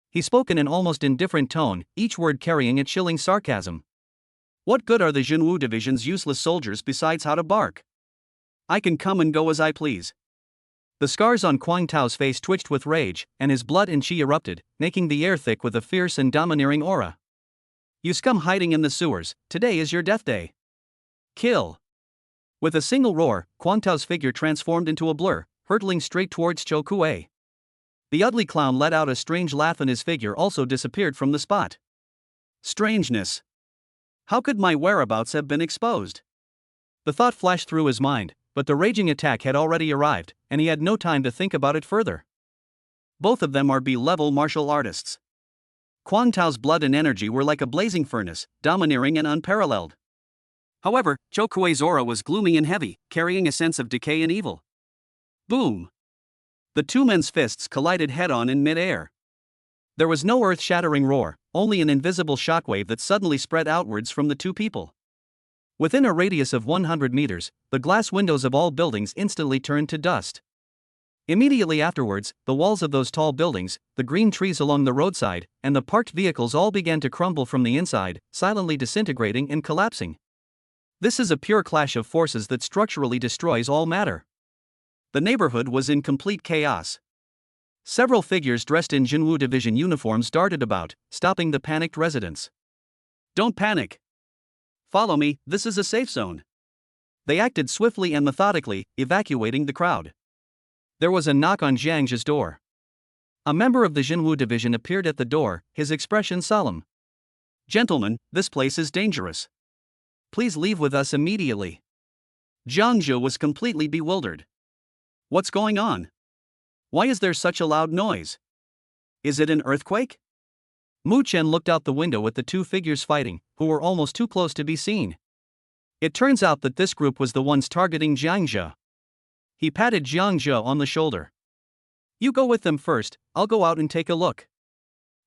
He spoke in an almost indifferent tone, each word carrying a chilling sarcasm. What good are the Jinwu Division's useless soldiers besides how to bark? I can come and go as I please. The scars on Kwang Tao's face twitched with rage, and his blood and qi erupted, making the air thick with a fierce and domineering aura. You scum hiding in the sewers, today is your death day. Kill. With a single roar, Quang Tao's figure transformed into a blur, hurtling straight towards Zhou Kuei. The ugly clown let out a strange laugh and his figure also disappeared from the spot. Strangeness. How could my whereabouts have been exposed? The thought flashed through his mind, but the raging attack had already arrived, and he had no time to think about it further. Both of them are B-level martial artists. Quang Tao's blood and energy were like a blazing furnace, domineering and unparalleled. However, Zhou Kuei's aura was gloomy and heavy, carrying a sense of decay and evil. Boom! The two men's fists collided head-on in mid-air. There was no earth-shattering roar, only an invisible shockwave that suddenly spread outwards from the two people. Within a radius of 100 meters, the glass windows of all buildings instantly turned to dust. Immediately afterwards, the walls of those tall buildings, the green trees along the roadside, and the parked vehicles all began to crumble from the inside, silently disintegrating and collapsing. This is a pure clash of forces that structurally destroys all matter. The neighborhood was in complete chaos. Several figures dressed in Jinwu Division uniforms darted about, stopping the panicked residents. Don't panic. Follow me, this is a safe zone. They acted swiftly and methodically, evacuating the crowd. There was a knock on Jiang Zhe's door. A member of the Jinwu Division appeared at the door, his expression solemn. Gentlemen, this place is dangerous. Please leave with us immediately. Jiang Zhe was completely bewildered. What's going on? Why is there such a loud noise? Is it an earthquake? Mu Chen looked out the window at the two figures fighting, who were almost too close to be seen. It turns out that this group was the ones targeting Jiang Zhe. He patted Jiang Zhe on the shoulder. You go with them first, I'll go out and take a look.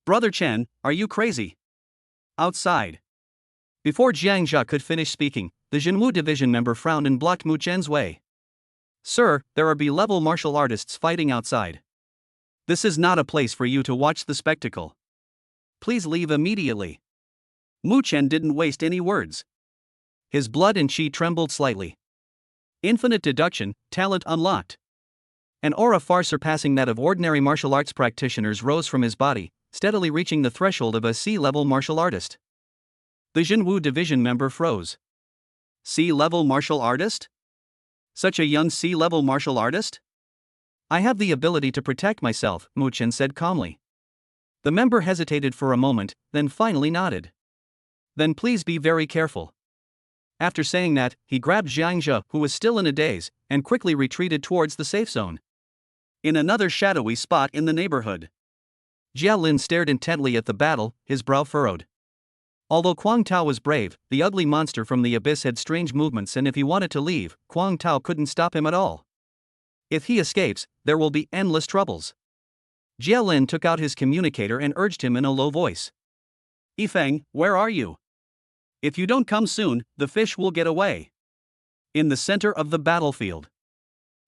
Brother Chen, are you crazy? Outside. Before Jiang Zhe could finish speaking, the Jinwu Division member frowned and blocked Mu Chen's way. Sir, there are B-level martial artists fighting outside. This is not a place for you to watch the spectacle. Please leave immediately. Mu Chen didn't waste any words. His blood and chi trembled slightly. Infinite deduction, talent unlocked. An aura far surpassing that of ordinary martial arts practitioners rose from his body, steadily reaching the threshold of a C-level martial artist. The Jinwu Division member froze. C-level martial artist? Such a young C-level martial artist? I have the ability to protect myself, Mu Chen said calmly. The member hesitated for a moment, then finally nodded. Then please be very careful. After saying that, he grabbed Jiang Zhe, who was still in a daze, and quickly retreated towards the safe zone. In another shadowy spot in the neighborhood, Jia Lin stared intently at the battle, his brow furrowed. Although Quang Tao was brave, the ugly monster from the abyss had strange movements, and if he wanted to leave, Quang Tao couldn't stop him at all. If he escapes, there will be endless troubles. Jia Lin took out his communicator and urged him in a low voice. Yifeng, where are you? If you don't come soon, the fish will get away. In the center of the battlefield,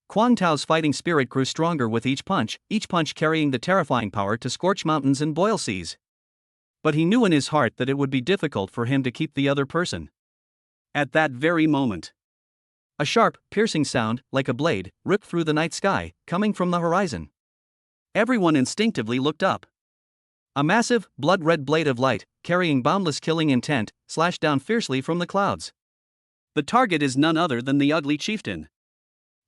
Quang Tao's fighting spirit grew stronger with each punch carrying the terrifying power to scorch mountains and boil seas. But he knew in his heart that it would be difficult for him to keep the other person. At that very moment, a sharp, piercing sound, like a blade, ripped through the night sky, coming from the horizon. Everyone instinctively looked up. A massive, blood-red blade of light, carrying boundless killing intent, slashed down fiercely from the clouds. The target is none other than the ugly chieftain.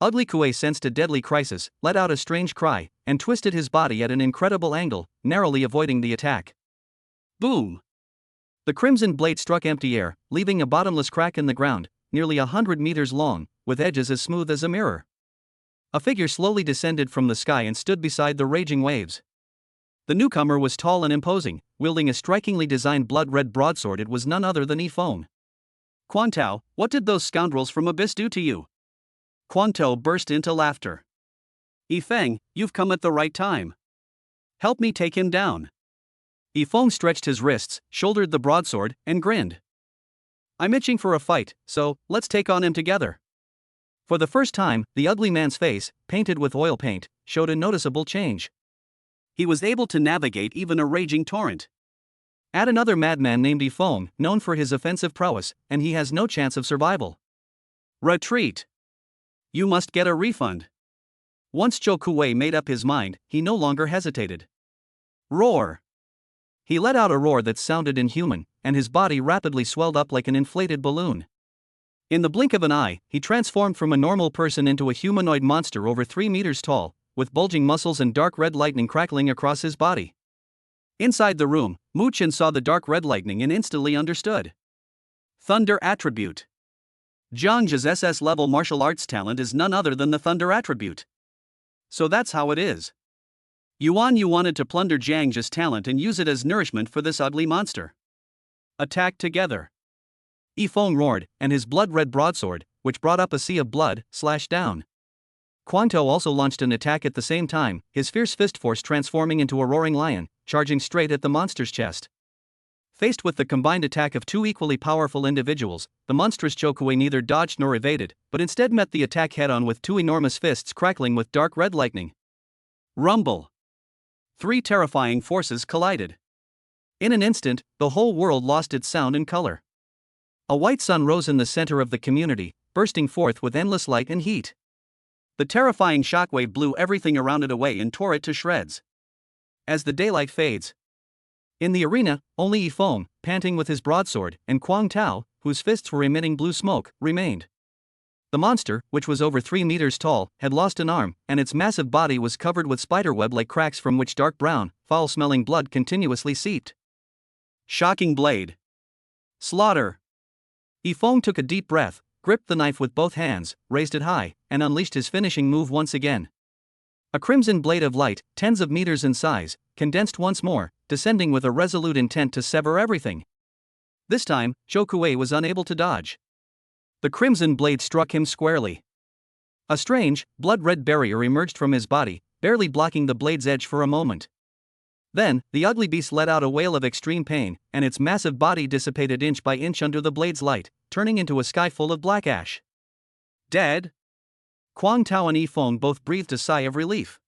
Ugly Kuei sensed a deadly crisis, let out a strange cry, and twisted his body at an incredible angle, narrowly avoiding the attack. Boom! The crimson blade struck empty air, leaving a bottomless crack in the ground, nearly 100 meters long, with edges as smooth as a mirror. A figure slowly descended from the sky and stood beside the raging waves. The newcomer was tall and imposing, wielding a strikingly designed blood-red broadsword. It was none other than Yifeng. Quang Tao, what did those scoundrels from Abyss do to you? Quang Tao burst into laughter. Yifeng, you've come at the right time. Help me take him down. Yifeng stretched his wrists, shouldered the broadsword, and grinned. I'm itching for a fight, so let's take on him together. For the first time, the ugly man's face, painted with oil paint, showed a noticeable change. He was able to navigate even a raging torrent. Add another madman named Yifeng, known for his offensive prowess, and he has no chance of survival. Retreat. You must get a refund. Once Zhou Kuei made up his mind, he no longer hesitated. Roar. He let out a roar that sounded inhuman, and his body rapidly swelled up like an inflated balloon. In the blink of an eye, he transformed from a normal person into a humanoid monster over 3 meters tall, with bulging muscles and dark red lightning crackling across his body. Inside the room, Mu Chen saw the dark red lightning and instantly understood. Thunder attribute. Jiang's SS-level martial arts talent is none other than the thunder attribute. So that's how it is. You wanted to plunder Jiang's talent and use it as nourishment for this ugly monster. Attack together. Yifeng roared, and his blood-red broadsword, which brought up a sea of blood, slashed down. Guangtou also launched an attack at the same time, his fierce fist force transforming into a roaring lion, charging straight at the monster's chest. Faced with the combined attack of two equally powerful individuals, the monstrous Chokui neither dodged nor evaded, but instead met the attack head-on with two enormous fists crackling with dark red lightning. Rumble. 3 terrifying forces collided. In an instant, the whole world lost its sound and color. A white sun rose in the center of the community, bursting forth with endless light and heat. The terrifying shockwave blew everything around it away and tore it to shreds. As the daylight fades. In the arena, only Yifeng, panting with his broadsword, and Guangtou, whose fists were emitting blue smoke, remained. The monster, which was over 3 meters tall, had lost an arm, and its massive body was covered with spiderweb-like cracks from which dark brown, foul-smelling blood continuously seeped. Shocking blade. Slaughter. Yifeng took a deep breath, gripped the knife with both hands, raised it high, and unleashed his finishing move once again. A crimson blade of light, tens of meters in size, condensed once more, descending with a resolute intent to sever everything. This time, Chokui was unable to dodge. The crimson blade struck him squarely. A strange, blood-red barrier emerged from his body, barely blocking the blade's edge for a moment. Then, the ugly beast let out a wail of extreme pain, and its massive body dissipated inch by inch under the blade's light, turning into a sky full of black ash. Dead? Guangtou and Yifeng both breathed a sigh of relief.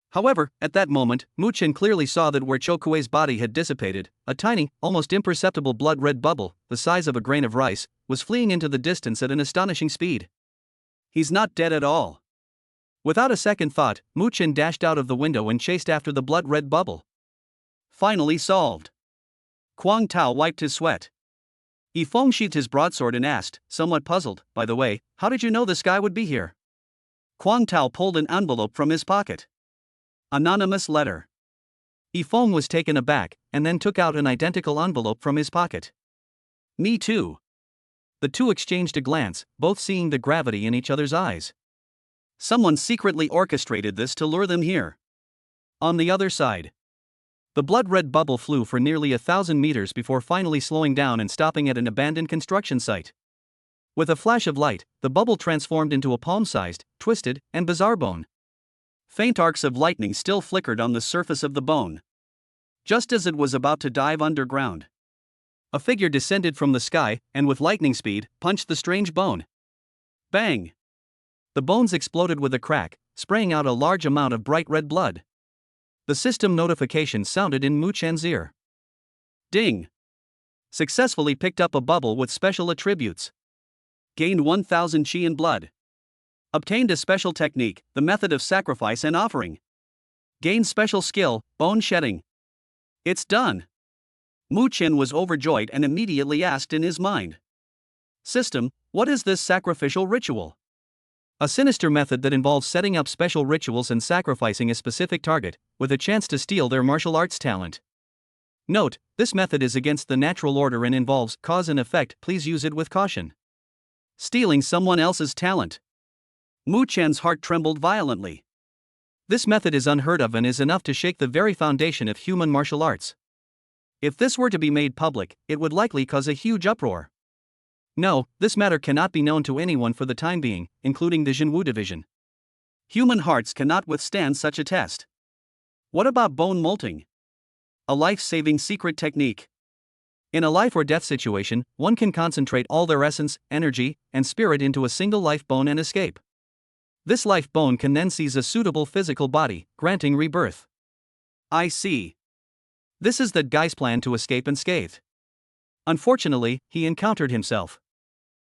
However, at that moment, Mu Chen clearly saw that where Chokui's body had dissipated, a tiny, almost imperceptible blood-red bubble, the size of a grain of rice, was fleeing into the distance at an astonishing speed. He's not dead at all. Without a second thought, Mu Chen dashed out of the window and chased after the blood-red bubble. Finally solved. Guangtou wiped his sweat. Yifeng sheathed his broadsword and asked, somewhat puzzled, by the way, how did you know this guy would be here? Guangtou pulled an envelope from his pocket. Anonymous letter. Yifeng was taken aback, and then took out an identical envelope from his pocket. Me too. The two exchanged a glance, both seeing the gravity in each other's eyes. Someone secretly orchestrated this to lure them here. On the other side. The blood-red bubble flew for nearly 1,000 meters before finally slowing down and stopping at an abandoned construction site. With a flash of light, the bubble transformed into a palm-sized, twisted, and bizarre bone. Faint arcs of lightning still flickered on the surface of the bone. Just as it was about to dive underground, a figure descended from the sky and with lightning speed, punched the strange bone. Bang! The bones exploded with a crack, spraying out a large amount of bright red blood. The system notification sounded in Mu Chen's ear. Ding! Successfully picked up a bubble with special attributes. Gained 1,000 chi and blood. Obtained a special technique, the method of sacrifice and offering. Gained special skill, bone shedding. It's done! Mu Chen was overjoyed and immediately asked in his mind. System, what is this sacrificial ritual? A sinister method that involves setting up special rituals and sacrificing a specific target, with a chance to steal their martial arts talent. Note, this method is against the natural order and involves cause and effect. Please use it with caution. Stealing someone else's talent. Mu Chen's heart trembled violently. This method is unheard of and is enough to shake the very foundation of human martial arts. If this were to be made public, it would likely cause a huge uproar. No, this matter cannot be known to anyone for the time being, including the Jinwu division. Human hearts cannot withstand such a test. What about bone molting? A life-saving secret technique. In a life or death situation, one can concentrate all their essence, energy, and spirit into a single life bone and escape. This life bone can then seize a suitable physical body, granting rebirth. I see. This is that guy's plan to escape unscathed. Unfortunately, he encountered himself.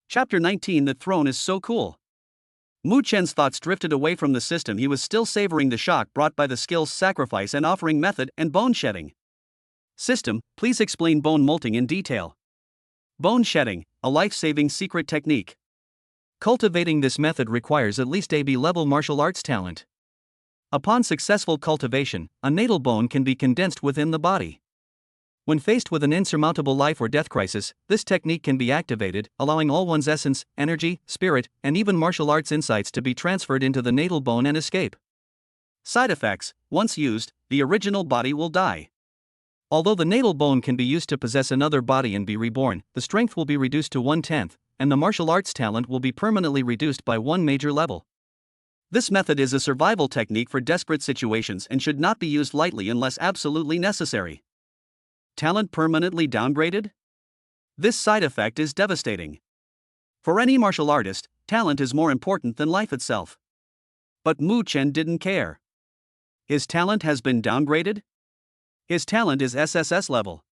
Chapter 19. The throne is so cool. Mu Chen's thoughts drifted away from the system. He was still savoring the shock brought by the skill's sacrifice and offering method and bone shedding. System, please explain bone molting in detail. Bone shedding, a life-saving secret technique. Cultivating this method requires at least AB level martial arts talent. Upon successful cultivation, a natal bone can be condensed within the body. When faced with an insurmountable life or death crisis, this technique can be activated, allowing all one's essence, energy, spirit, and even martial arts insights to be transferred into the natal bone and escape. Side effects: once used, the original body will die. Although the natal bone can be used to possess another body and be reborn, the strength will be reduced to 1/10, and the martial arts talent will be permanently reduced by one major level. This method is a survival technique for desperate situations and should not be used lightly unless absolutely necessary. Talent permanently downgraded? This side effect is devastating. For any martial artist, talent is more important than life itself. But Mu Chen didn't care. His talent has been downgraded? His talent is SSS level.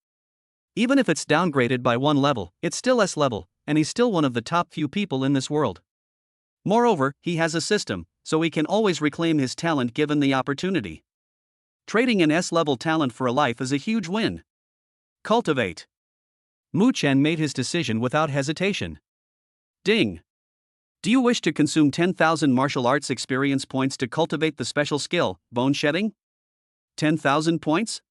Even if it's downgraded by one level, it's still S level, and he's still one of the top few people in this world. Moreover, he has a system, so he can always reclaim his talent given the opportunity. Trading an S-level talent for a life is a huge win. Cultivate. Mu Chen made his decision without hesitation. Ding. Do you wish to consume 10,000 martial arts experience points to cultivate the special skill, bone shedding? 10,000 points?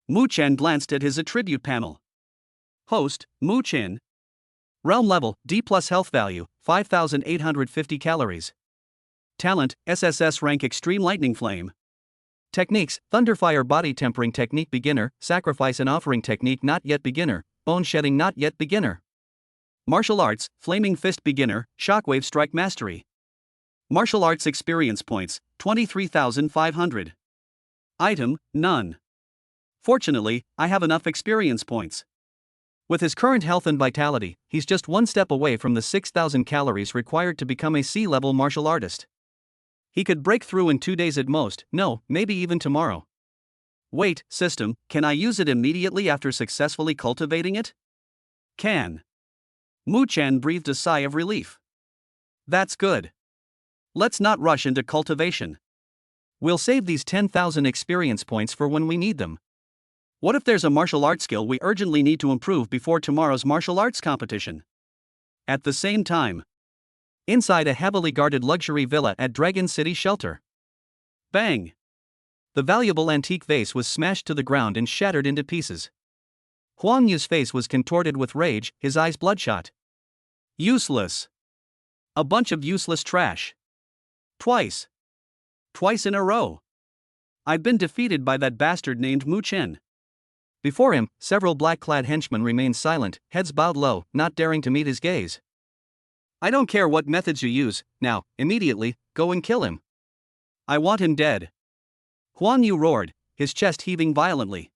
Mu Chen glanced at his attribute panel. Host, Mu Chen. Realm level, D plus health value, 5,850 calories. Talent, SSS rank Extreme Lightning Flame. Techniques, Thunderfire Body Tempering Technique Beginner, Sacrifice and Offering Technique Not Yet Beginner, Bone Shedding Not Yet Beginner. Martial Arts, Flaming Fist Beginner, Shockwave Strike Mastery. Martial Arts Experience Points, 23,500. Item, none. Fortunately, I have enough experience points. With his current health and vitality, he's just one step away from the 6,000 calories required to become a C-level martial artist. He could break through in 2 days at most, no, maybe even tomorrow. Wait, system, can I use it immediately after successfully cultivating it? Can. Mu Chen breathed a sigh of relief. That's good. Let's not rush into cultivation. We'll save these 10,000 experience points for when we need them. What if there's a martial arts skill we urgently need to improve before tomorrow's martial arts competition? At the same time, inside a heavily guarded luxury villa at Dragon City Shelter. Bang! The valuable antique vase was smashed to the ground and shattered into pieces. Huang Yu's face was contorted with rage, his eyes bloodshot. Useless. A bunch of useless trash. Twice. Twice in a row. I've been defeated by that bastard named Mu Chen. Before him, several black-clad henchmen remained silent, heads bowed low, not daring to meet his gaze. I don't care what methods you use, now, immediately, go and kill him. I want him dead. Huang Yu roared, his chest heaving violently.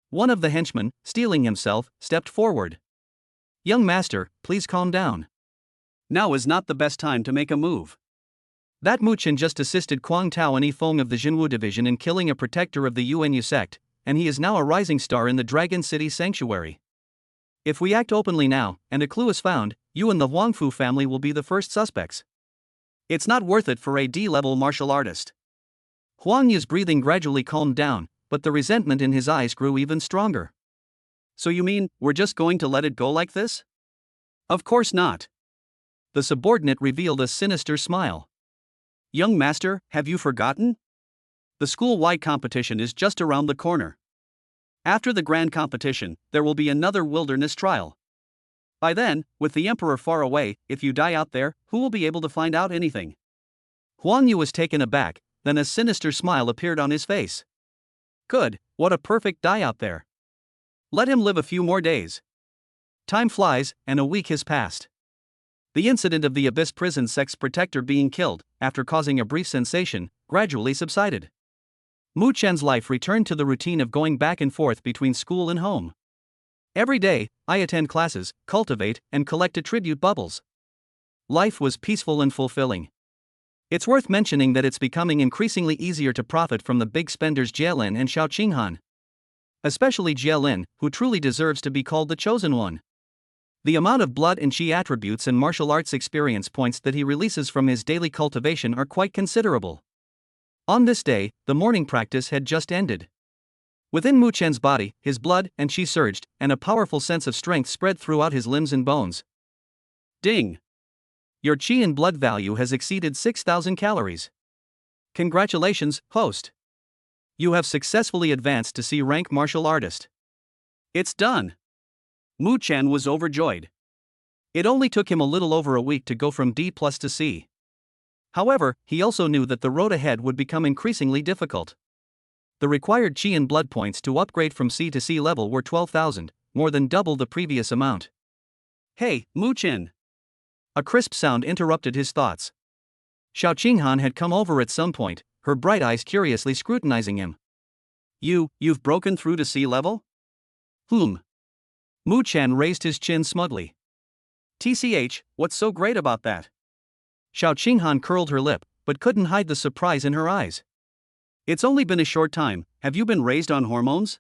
One of the henchmen, steeling himself, stepped forward. Young master, please calm down. Now is not the best time to make a move. That Mu Chen just assisted Kuang Tao and Yifeng of the Jinwu division in killing a protector of the Yuanyu sect, and he is now a rising star in the Dragon City Sanctuary. If we act openly now, and a clue is found, you and the Huangfu family will be the first suspects. It's not worth it for a D-level martial artist. Huang Yu's breathing gradually calmed down, but the resentment in his eyes grew even stronger. So you mean, we're just going to let it go like this? Of course not. The subordinate revealed a sinister smile. Young master, have you forgotten? The school-wide competition is just around the corner. After the grand competition, there will be another wilderness trial. By then, with the emperor far away, if you die out there, who will be able to find out anything? Huang Yu was taken aback, then a sinister smile appeared on his face. Good, what a perfect die out there. Let him live a few more days. Time flies, and a week has passed. The incident of the Abyss Prison sex protector being killed, after causing a brief sensation, gradually subsided. Mu Chen's life returned to the routine of going back and forth between school and home. Every day, I attend classes, cultivate, and collect attribute bubbles. Life was peaceful and fulfilling. It's worth mentioning that it's becoming increasingly easier to profit from the big spenders Jielin and Xiao Qinghan. Especially Jielin, who truly deserves to be called the chosen one. The amount of blood and chi attributes and martial arts experience points that he releases from his daily cultivation are quite considerable. On this day, the morning practice had just ended. Within Mu Chen's body, his blood and qi surged, and a powerful sense of strength spread throughout his limbs and bones. Ding! Your qi and blood value has exceeded 6,000 calories. Congratulations, host. You have successfully advanced to C-rank martial artist. It's done. Mu Chen was overjoyed. It only took him a little over a week to go from D+ to C. However, he also knew that the road ahead would become increasingly difficult. The required qi and blood points to upgrade from C to C level were 12,000, more than double the previous amount. Hey, Mu Chen! A crisp sound interrupted his thoughts. Xiao Qinghan had come over at some point, her bright eyes curiously scrutinizing him. You've broken through to C level? Mu Chen raised his chin smugly. TCH, what's so great about that? Xiao Qinghan curled her lip, but couldn't hide the surprise in her eyes. It's only been a short time, have you been raised on hormones?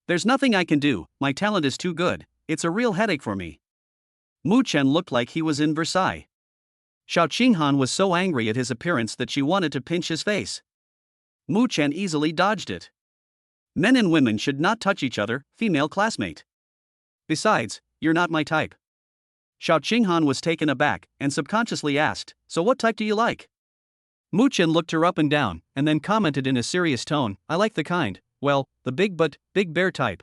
There's nothing I can do, my talent is too good, it's a real headache for me. Mu Chen looked like he was in Versailles. Xiao Qinghan was so angry at his appearance that she wanted to pinch his face. Mu Chen easily dodged it. Men and women should not touch each other, female classmate. Besides, you're not my type. Xiao Qinghan was taken aback and subconsciously asked, so what type do you like? Mu Chen looked her up and down, and then commented in a serious tone, I like the kind, well, the big bear type.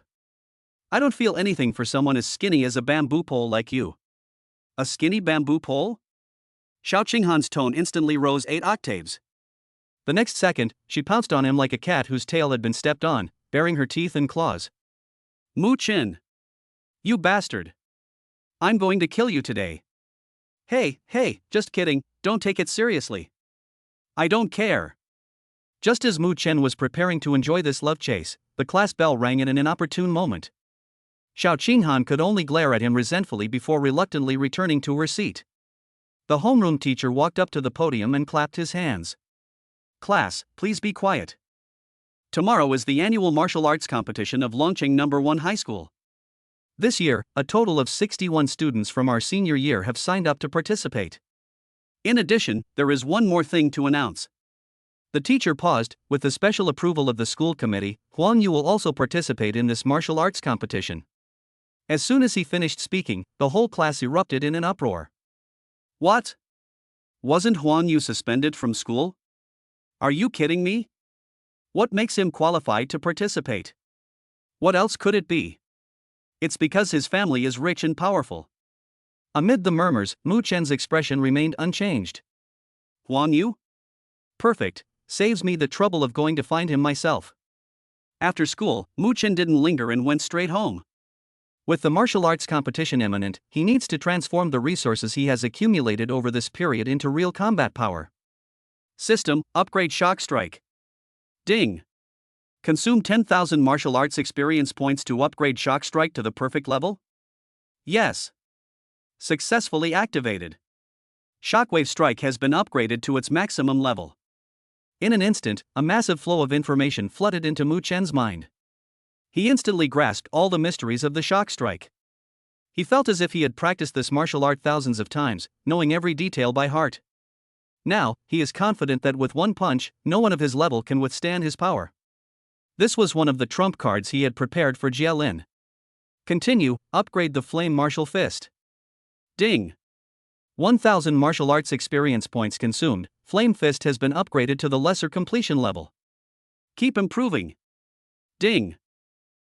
I don't feel anything for someone as skinny as a bamboo pole like you. A skinny bamboo pole? Xiao Qinghan's tone instantly rose 8 octaves. The next second, she pounced on him like a cat whose tail had been stepped on, baring her teeth and claws. Mu Chen! You bastard! I'm going to kill you today. Hey, just kidding, don't take it seriously. I don't care. Just as Mu Chen was preparing to enjoy this love chase, the class bell rang in an inopportune moment. Xiao Qinghan could only glare at him resentfully before reluctantly returning to her seat. The homeroom teacher walked up to the podium and clapped his hands. Class, please be quiet. Tomorrow is the annual martial arts competition of Longqing No. 1 High School. This year, a total of 61 students from our senior year have signed up to participate. In addition, there is one more thing to announce. The teacher paused. With the special approval of the school committee, Huang Yu will also participate in this martial arts competition. As soon as he finished speaking, the whole class erupted in an uproar. What? Wasn't Huang Yu suspended from school? Are you kidding me? What makes him qualified to participate? What else could it be? It's because his family is rich and powerful. Amid the murmurs, Mu Chen's expression remained unchanged. Huang Yu? Perfect, saves me the trouble of going to find him myself. After school, Mu Chen didn't linger and went straight home. With the martial arts competition imminent, he needs to transform the resources he has accumulated over this period into real combat power. System, upgrade Shock Strike. Ding! Consume 10,000 martial arts experience points to upgrade Shock Strike to the perfect level? Yes. Successfully activated. Shockwave Strike has been upgraded to its maximum level. In an instant, a massive flow of information flooded into Mu Chen's mind. He instantly grasped all the mysteries of the Shock Strike. He felt as if he had practiced this martial art thousands of times, knowing every detail by heart. Now, he is confident that with one punch, no one of his level can withstand his power. This was one of the trump cards he had prepared for Jie Lin. Continue, upgrade the Flame Martial Fist. Ding! 1,000 martial arts experience points consumed, Flame Fist has been upgraded to the lesser completion level. Keep improving. Ding!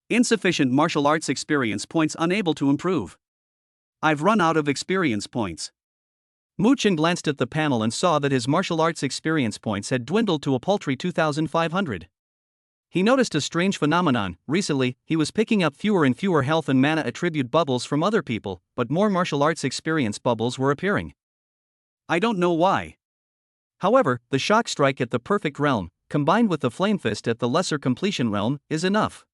Insufficient martial arts experience points unable to improve. I've run out of experience points. Mu Chen glanced at the panel and saw that his martial arts experience points had dwindled to a paltry 2,500. He noticed a strange phenomenon. Recently, he was picking up fewer and fewer health and mana attribute bubbles from other people, but more martial arts experience bubbles were appearing. I don't know why. However, the Shock Strike at the perfect realm, combined with the Flame Fist at the lesser completion realm, is enough.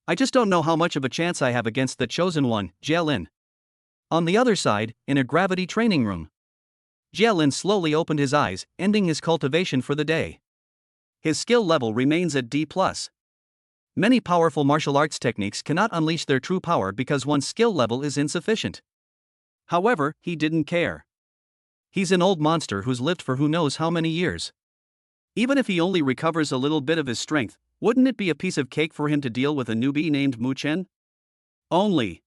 I just don't know how much of a chance I have against the chosen one, Jie Lin. On the other side, in a gravity training room, Jie Lin slowly opened his eyes, ending his cultivation for the day. His skill level remains at D+. Many powerful martial arts techniques cannot unleash their true power because one's skill level is insufficient. However, he didn't care. He's an old monster who's lived for who knows how many years. Even if he only recovers a little bit of his strength, Wouldn't it be a piece of cake for him to deal with a newbie named Mu Chen? Only.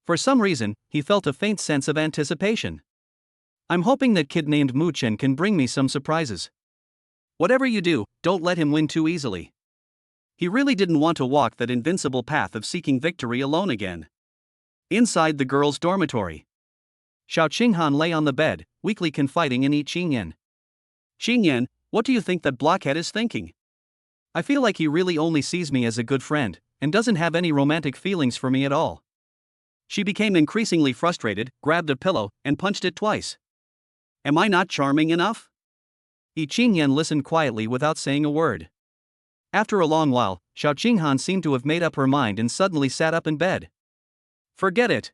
For some reason, he felt a faint sense of anticipation. I'm hoping that kid named Mu Chen can bring me some surprises. Whatever you do, don't let him win too easily. He really didn't want to walk that invincible path of seeking victory alone again. Inside the girls' dormitory, Xiao Qinghan lay on the bed, weakly confiding in Yi Qingyan. Qingyan, what do you think that blockhead is thinking? I feel like he really only sees me as a good friend, and doesn't have any romantic feelings for me at all. She became increasingly frustrated, grabbed a pillow, and punched it twice. Am I not charming enough? Yi Qingyan listened quietly without saying a word. After a long while, Xiao Qinghan seemed to have made up her mind and suddenly sat up in bed. Forget it.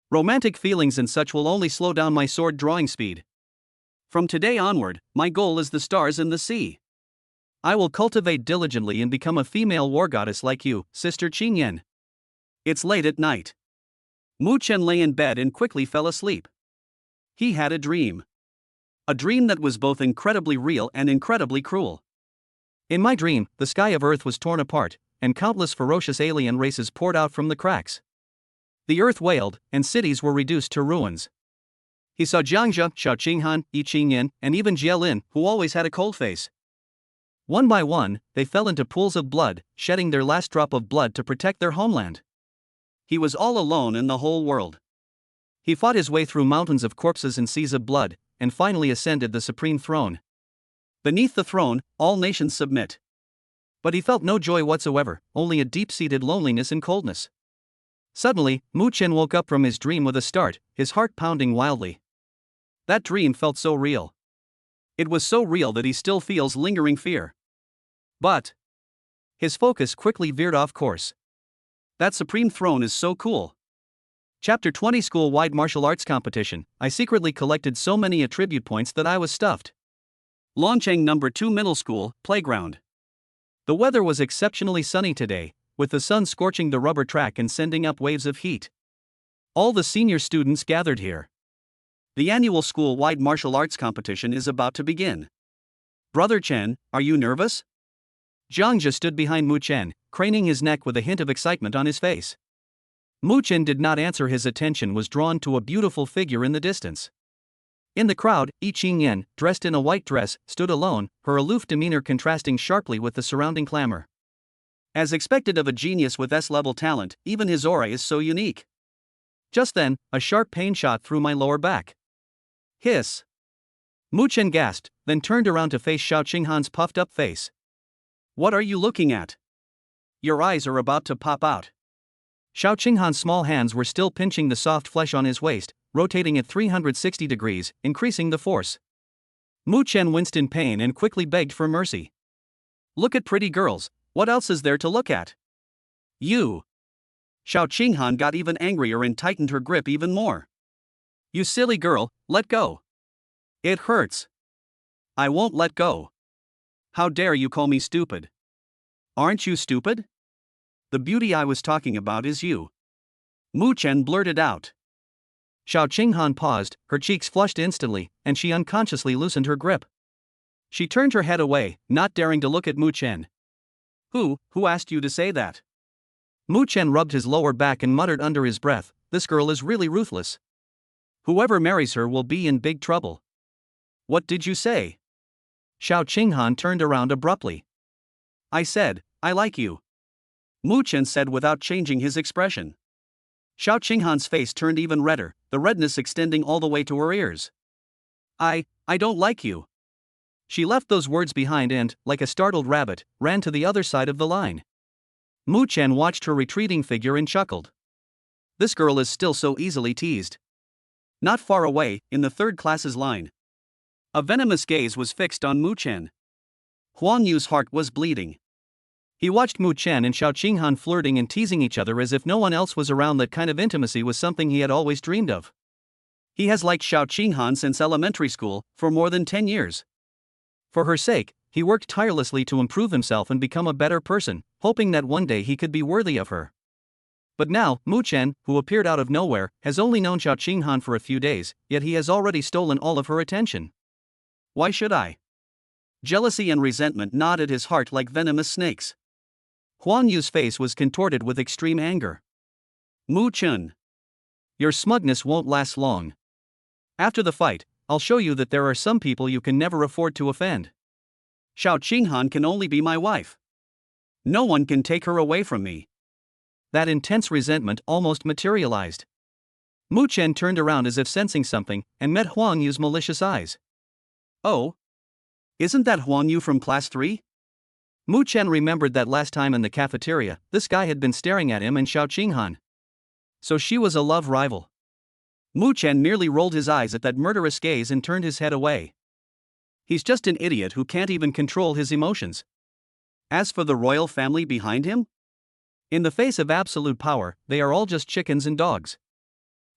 Romantic feelings and such will only slow down my sword drawing speed. From today onward, my goal is the stars and the sea. I will cultivate diligently and become a female war goddess like you, Sister Qingyan. It's late at night. Mu Chen lay in bed and quickly fell asleep. He had a dream. A dream that was both incredibly real and incredibly cruel. In my dream, the sky of Earth was torn apart, and countless ferocious alien races poured out from the cracks. The Earth wailed, and cities were reduced to ruins. He saw Jiangzhe, Xiao Qinghan, Yi Qingyan, and even Jielin, who always had a cold face. One by one, they fell into pools of blood, shedding their last drop of blood to protect their homeland. He was all alone in the whole world. He fought his way through mountains of corpses and seas of blood, and finally ascended the supreme throne. Beneath the throne, all nations submit. But he felt no joy whatsoever, only a deep-seated loneliness and coldness. Suddenly, Mu Chen woke up from his dream with a start, his heart pounding wildly. That dream felt so real. It was so real that he still feels lingering fear. But his focus quickly veered off course. That supreme throne is so cool. Chapter 20 School-wide martial arts competition. I secretly collected so many attribute points that I was stuffed. Longcheng No. 2 Middle School, Playground. The weather was exceptionally sunny today, with the sun scorching the rubber track and sending up waves of heat. All the senior students gathered here. The annual school-wide martial arts competition is about to begin. Brother Chen, are you nervous? Jiangzhe stood behind Mu Chen, craning his neck with a hint of excitement on his face. Mu Chen did not answer. His attention was drawn to a beautiful figure in the distance. In the crowd, Yi Qingyan, dressed in a white dress, stood alone, her aloof demeanor contrasting sharply with the surrounding clamor. As expected of a genius with S-level talent, even his aura is so unique. Just then, a sharp pain shot through my lower back. Hiss. Mu Chen gasped, then turned around to face Xiao Qinghan's puffed-up face. What are you looking at? Your eyes are about to pop out. Xiao Qinghan's small hands were still pinching the soft flesh on his waist, rotating at 360 degrees, increasing the force. Mu Chen winced in pain and quickly begged for mercy. Look at pretty girls, what else is there to look at? You. Xiao Qinghan got even angrier and tightened her grip even more. You silly girl, let go. It hurts. I won't let go. How dare you call me stupid? Aren't you stupid? The beauty I was talking about is you. Mu Chen blurted out. Xiao Qinghan paused, her cheeks flushed instantly, and she unconsciously loosened her grip. She turned her head away, not daring to look at Mu Chen. Who asked you to say that? Mu Chen rubbed his lower back and muttered under his breath, this girl is really ruthless. Whoever marries her will be in big trouble. What did you say? Xiao Qinghan turned around abruptly. I said, I like you. Mu Chen said without changing his expression. Xiao Qinghan's face turned even redder, the redness extending all the way to her ears. I don't like you. She left those words behind and, like a startled rabbit, ran to the other side of the line. Mu Chen watched her retreating figure and chuckled. This girl is still so easily teased. Not far away, in the third class's line, a venomous gaze was fixed on Mu Chen. Huang Yu's heart was bleeding. He watched Mu Chen and Xiao Qinghan flirting and teasing each other as if no one else was around. That kind of intimacy was something he had always dreamed of. He has liked Xiao Qinghan since elementary school, for more than 10 years. For her sake, he worked tirelessly to improve himself and become a better person, hoping that one day he could be worthy of her. But now, Mu Chen, who appeared out of nowhere, has only known Xiao Qinghan for a few days, yet he has already stolen all of her attention. Why should I? Jealousy and resentment gnawed at his heart like venomous snakes. Huang Yu's face was contorted with extreme anger. Mu Chun, your smugness won't last long. After the fight, I'll show you that there are some people you can never afford to offend. Xiao Qinghan can only be my wife. No one can take her away from me. That intense resentment almost materialized. Mu Chen turned around as if sensing something, and met Huang Yu's malicious eyes. Oh? Isn't that Huang Yu from class 3? Mu Chen remembered that last time in the cafeteria, this guy had been staring at him and Xiao Qinghan. So she was a love rival. Mu Chen merely rolled his eyes at that murderous gaze and turned his head away. He's just an idiot who can't even control his emotions. As for the royal family behind him? In the face of absolute power, they are all just chickens and dogs.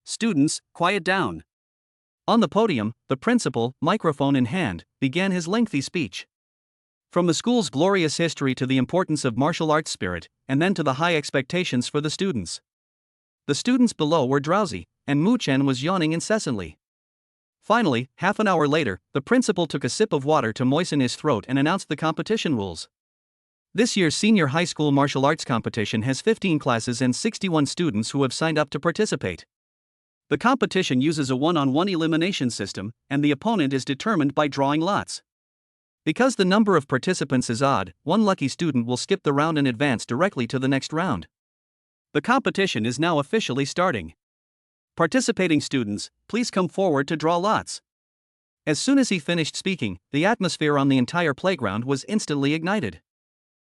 Students, quiet down. On the podium, the principal, microphone in hand, began his lengthy speech. From the school's glorious history to the importance of martial arts spirit, and then to the high expectations for the students. The students below were drowsy, and Mu Chen was yawning incessantly. Finally, half an hour later, the principal took a sip of water to moisten his throat and announced the competition rules. This year's senior high school martial arts competition has 15 classes and 61 students who have signed up to participate. The competition uses a one-on-one elimination system, and the opponent is determined by drawing lots. Because the number of participants is odd, one lucky student will skip the round and advance directly to the next round. The competition is now officially starting. Participating students, please come forward to draw lots. As soon as he finished speaking, the atmosphere on the entire playground was instantly ignited.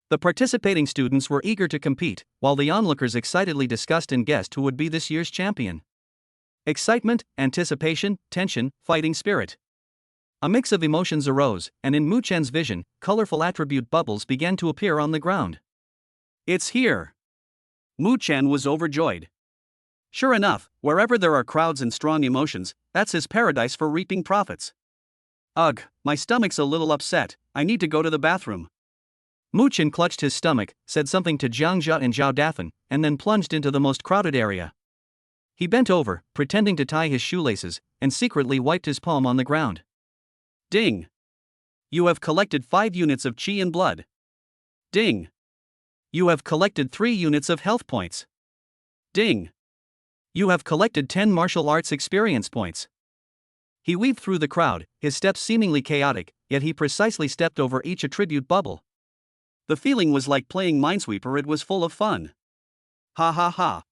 The participating students were eager to compete, while the onlookers excitedly discussed and guessed who would be this year's champion. Excitement, anticipation, tension, fighting spirit. A mix of emotions arose, and in Mu Chen's vision, colorful attribute bubbles began to appear on the ground. It's here! Mu Chen was overjoyed. Sure enough, wherever there are crowds and strong emotions, that's his paradise for reaping profits. Ugh, my stomach's a little upset, I need to go to the bathroom. Mu Chen clutched his stomach, said something to Jiang Jia and Zhao Dafan, and then plunged into the most crowded area. He bent over, pretending to tie his shoelaces, and secretly wiped his palm on the ground. Ding! You have collected 5 units of qi and blood. Ding! You have collected 3 units of health points. Ding! You have collected 10 martial arts experience points. He weaved through the crowd, his steps seemingly chaotic, yet he precisely stepped over each attribute bubble. The feeling was like playing Minesweeper, it was full of fun. Ha ha ha.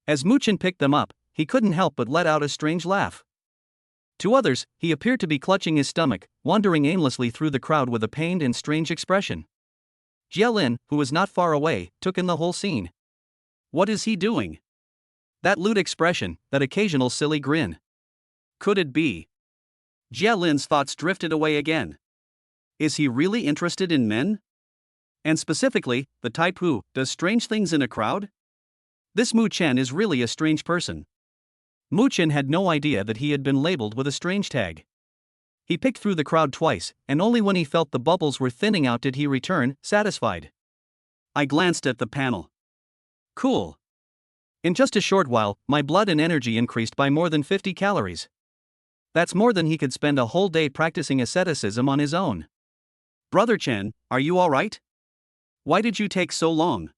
As Mu Chen picked them up, he couldn't help but let out a strange laugh. To others, he appeared to be clutching his stomach, wandering aimlessly through the crowd with a pained and strange expression. Jia Lin, who was not far away, took in the whole scene. What is he doing? That lewd expression, that occasional silly grin. Could it be? Jia Lin's thoughts drifted away again. Is he really interested in men? And specifically, the type who does strange things in a crowd? This Mu Chen is really a strange person. Mu Chen had no idea that he had been labeled with a strange tag. He picked through the crowd twice, and only when he felt the bubbles were thinning out did he return, satisfied. I glanced at the panel. Cool. In just a short while, my blood and energy increased by more than 50 calories. That's more than he could spend a whole day practicing asceticism on his own. Brother Chen, are you all right? Why did you take so long?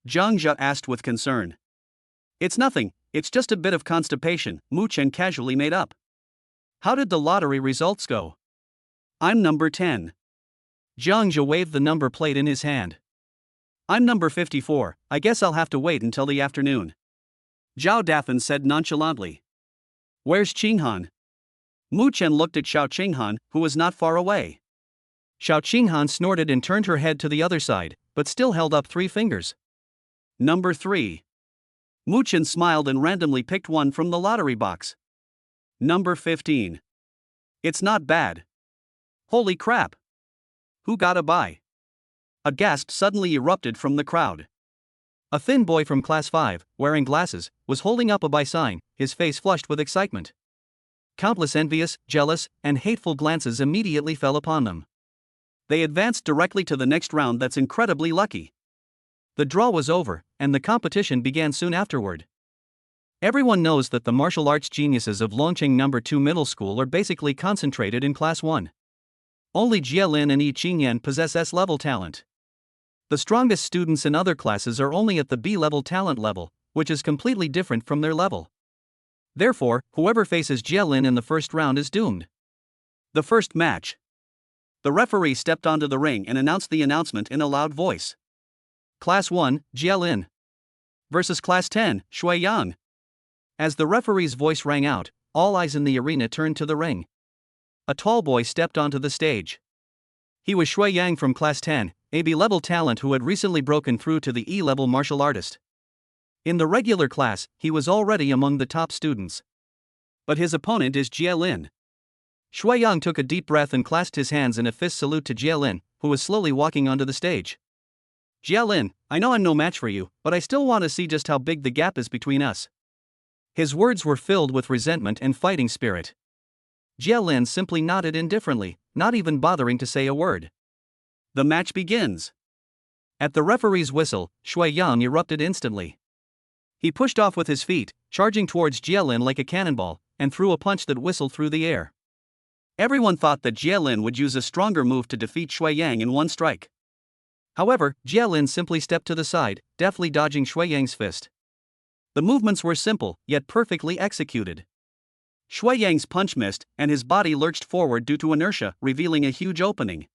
Jiang Jia asked with concern. It's nothing, it's just a bit of constipation, Mu Chen casually made up. How did the lottery results go? I'm number 10. Jiang Jia waved the number plate in his hand. I'm number 54, I guess I'll have to wait until the afternoon. Zhao Dafan said nonchalantly. Where's Qinghan? Mu Chen looked at Xiao Qinghan, who was not far away. Xiao Qinghan snorted and turned her head to the other side, but still held up 3 fingers. Number 3. Mu Chen smiled and randomly picked one from the lottery box. Number 15. It's not bad. Holy crap. Who got a buy? A gasp suddenly erupted from the crowd. A thin boy from class 5, wearing glasses, was holding up a buy sign, his face flushed with excitement. Countless envious, jealous, and hateful glances immediately fell upon them. They advanced directly to the next round. That's incredibly lucky. The draw was over, and the competition began soon afterward. Everyone knows that the martial arts geniuses of Longqing No. 2 Middle School are basically concentrated in Class 1. Only Jielin and Yi Qingyan possess S-level talent. The strongest students in other classes are only at the B-level talent level, which is completely different from their level. Therefore, whoever faces Jielin in the first round is doomed. The first match. The referee stepped onto the ring and announced the announcement in a loud voice. Class 1, Jielin versus Class 10, Shuiyang. As the referee's voice rang out, all eyes in the arena turned to the ring. A tall boy stepped onto the stage. He was Shuiyang from Class 10, a B-level talent who had recently broken through to the E-level martial artist. In the regular class, he was already among the top students. But his opponent is Jielin. Shuiyang took a deep breath and clasped his hands in a fist salute to Jielin, who was slowly walking onto the stage. Jielin, I know I'm no match for you, but I still want to see just how big the gap is between us. His words were filled with resentment and fighting spirit. Jielin simply nodded indifferently, not even bothering to say a word. The match begins. At the referee's whistle, Shuiyang erupted instantly. He pushed off with his feet, charging towards Jielin like a cannonball, and threw a punch that whistled through the air. Everyone thought that Jielin would use a stronger move to defeat Shuiyang in one strike. However, Jielin simply stepped to the side, deftly dodging Shuiyang's fist. The movements were simple, yet perfectly executed. Shuiyang's punch missed, and his body lurched forward due to inertia, revealing a huge opening.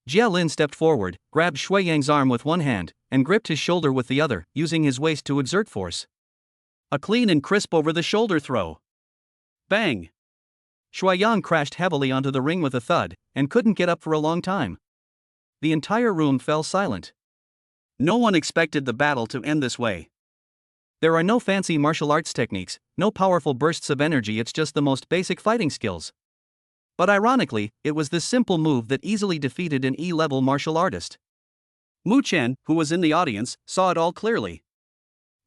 Jielin stepped forward, grabbed Shuiyang's arm with one hand, and gripped his shoulder with the other, using his waist to exert force. A clean and crisp over-the-shoulder throw. Bang! Shuiyang crashed heavily onto the ring with a thud, and couldn't get up for a long time. The entire room fell silent. No one expected the battle to end this way. There are no fancy martial arts techniques, no powerful bursts of energy, it's just the most basic fighting skills. But ironically, it was this simple move that easily defeated an E-level martial artist. Mu Chen, who was in the audience, saw it all clearly.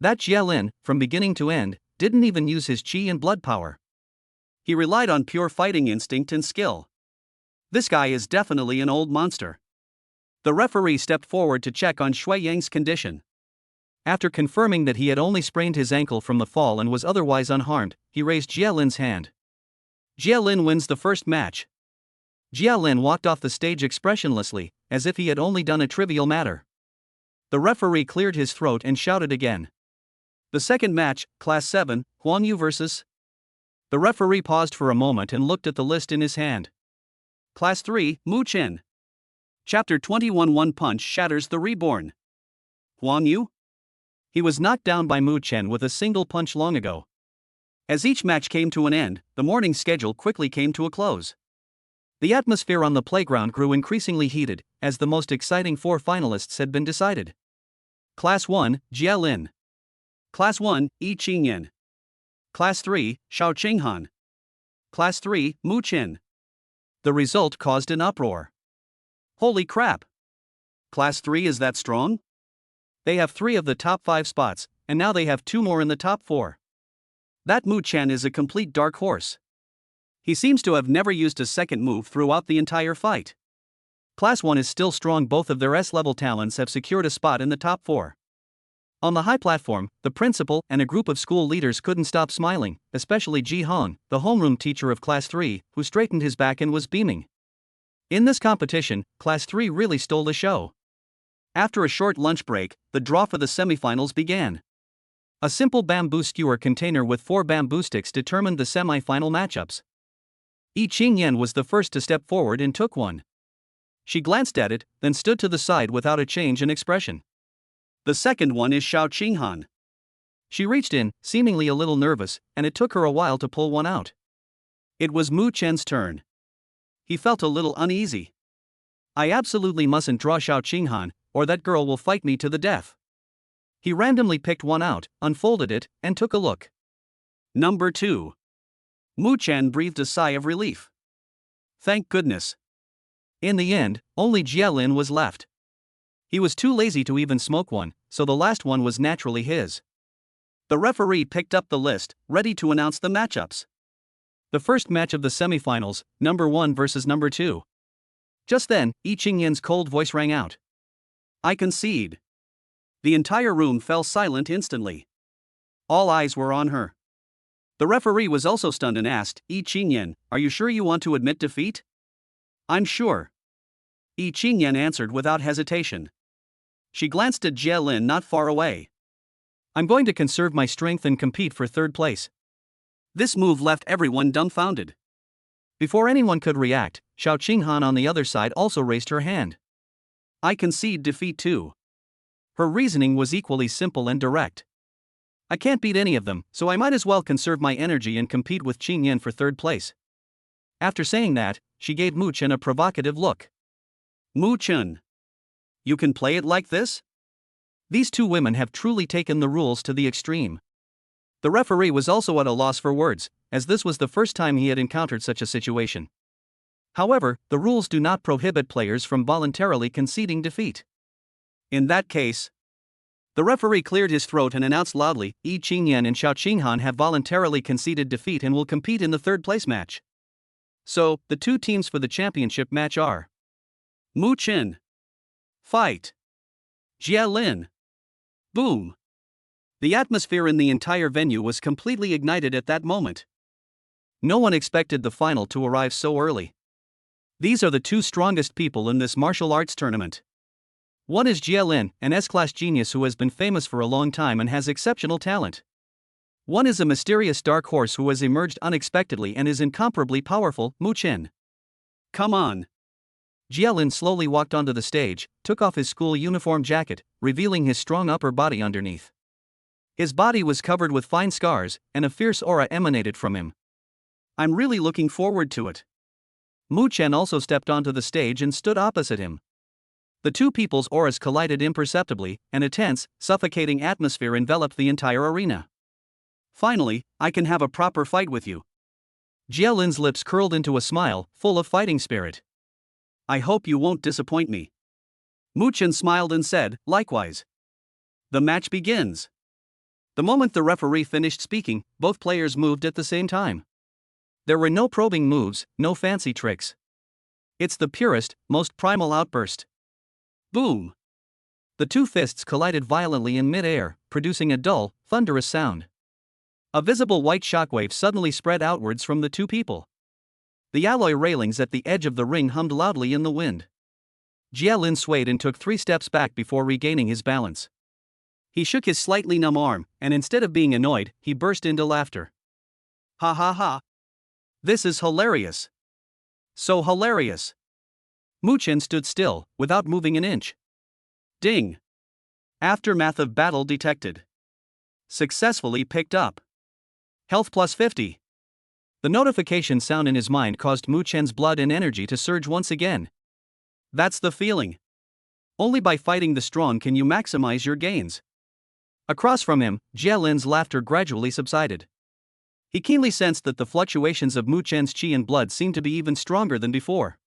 That Jielin, from beginning to end, didn't even use his chi and blood power. He relied on pure fighting instinct and skill. This guy is definitely an old monster. The referee stepped forward to check on Shuiyang's condition. After confirming that he had only sprained his ankle from the fall and was otherwise unharmed, he raised Jielin's hand. Jielin wins the first match. Jielin walked off the stage expressionlessly, as if he had only done a trivial matter. The referee cleared his throat and shouted again. The second match, Class 7, Huang Yu vs. The referee paused for a moment and looked at the list in his hand. Class 3, Mu Chen. Chapter 21. One punch shatters the reborn. Huang Yu? He was knocked down by Mu Chen with a single punch long ago. As each match came to an end, the morning schedule quickly came to a close. The atmosphere on the playground grew increasingly heated, as the most exciting 4 finalists had been decided. Class 1, Jielin. Class 1, Yi Qingyan. Class 3, Shao Qinghan. Class 3, Mu Chen. The result caused an uproar. Holy crap! Class 3 is that strong? They have 3 of the top 5 spots, and now they have 2 more in the top 4. That Mu Chen is a complete dark horse. He seems to have never used a second move throughout the entire fight. Class 1 is still strong, both of their S-level talents have secured a spot in the top 4. On the high platform, the principal and a group of school leaders couldn't stop smiling, especially Ji Hong, the homeroom teacher of Class 3, who straightened his back and was beaming. In this competition, Class 3 really stole the show. After a short lunch break, the draw for the semifinals began. A simple bamboo skewer container with 4 bamboo sticks determined the semifinal matchups. Yi Qingyan was the first to step forward and took one. She glanced at it, then stood to the side without a change in expression. The second one is Shao Qinghan. She reached in, seemingly a little nervous, and it took her a while to pull one out. It was Mu Chen's turn. He felt a little uneasy. I absolutely mustn't draw Shao Qinghan, or that girl will fight me to the death. He randomly picked one out, unfolded it, and took a look. Number 2. Mu Chen breathed a sigh of relief. Thank goodness. In the end, only Jielin was left. He was too lazy to even smoke one, so the last one was naturally his. The referee picked up the list, ready to announce the matchups. The first match of the semifinals, number 1 versus number 2. Just then, Yi Qingyan's cold voice rang out. I concede. The entire room fell silent instantly. All eyes were on her. The referee was also stunned and asked, Yi Qingyan, are you sure you want to admit defeat? I'm sure. Yi Qingyan answered without hesitation. She glanced at Jie Lin not far away. I'm going to conserve my strength and compete for third place. This move left everyone dumbfounded. Before anyone could react, Xiao Qinghan on the other side also raised her hand. I concede defeat too. Her reasoning was equally simple and direct. I can't beat any of them, so I might as well conserve my energy and compete with Qingyan for third place. After saying that, she gave Mu Chen a provocative look. Mu Chen, you can play it like this? These two women have truly taken the rules to the extreme. The referee was also at a loss for words, as this was the first time he had encountered such a situation. However, the rules do not prohibit players from voluntarily conceding defeat. In that case, the referee cleared his throat and announced loudly, Yi Qingyan and Xiao Qinghan have voluntarily conceded defeat and will compete in the third place match. So, the two teams for the championship match are Mu Chen. Fight. Jie Lin. Boom. The atmosphere in the entire venue was completely ignited at that moment. No one expected the final to arrive so early. These are the two strongest people in this martial arts tournament. One is Jie Lin, an S-class genius who has been famous for a long time and has exceptional talent. One is a mysterious dark horse who has emerged unexpectedly and is incomparably powerful, Mu Chen. Come on. Jie Lin slowly walked onto the stage, took off his school uniform jacket, revealing his strong upper body underneath. His body was covered with fine scars, and a fierce aura emanated from him. I'm really looking forward to it. Mu Chen also stepped onto the stage and stood opposite him. The two people's auras collided imperceptibly, and a tense, suffocating atmosphere enveloped the entire arena. Finally, I can have a proper fight with you. Jie Lin's lips curled into a smile, full of fighting spirit. I hope you won't disappoint me. Mu Chen smiled and said, likewise. The match begins. The moment the referee finished speaking, both players moved at the same time. There were no probing moves, no fancy tricks. It's the purest, most primal outburst. Boom! The two fists collided violently in mid-air, producing a dull, thunderous sound. A visible white shockwave suddenly spread outwards from the two people. The alloy railings at the edge of the ring hummed loudly in the wind. Jie Lin swayed and took 3 steps back before regaining his balance. He shook his slightly numb arm, and instead of being annoyed, he burst into laughter. Ha ha ha! This is hilarious! So hilarious! Mu Chen stood still, without moving an inch. Ding! Aftermath of battle detected. Successfully picked up. Health plus 50. The notification sound in his mind caused Mu Chen's blood and energy to surge once again. That's the feeling. Only by fighting the strong can you maximize your gains. Across from him, Jie Lin's laughter gradually subsided. He keenly sensed that the fluctuations of Mu Chen's qi and blood seemed to be even stronger than before.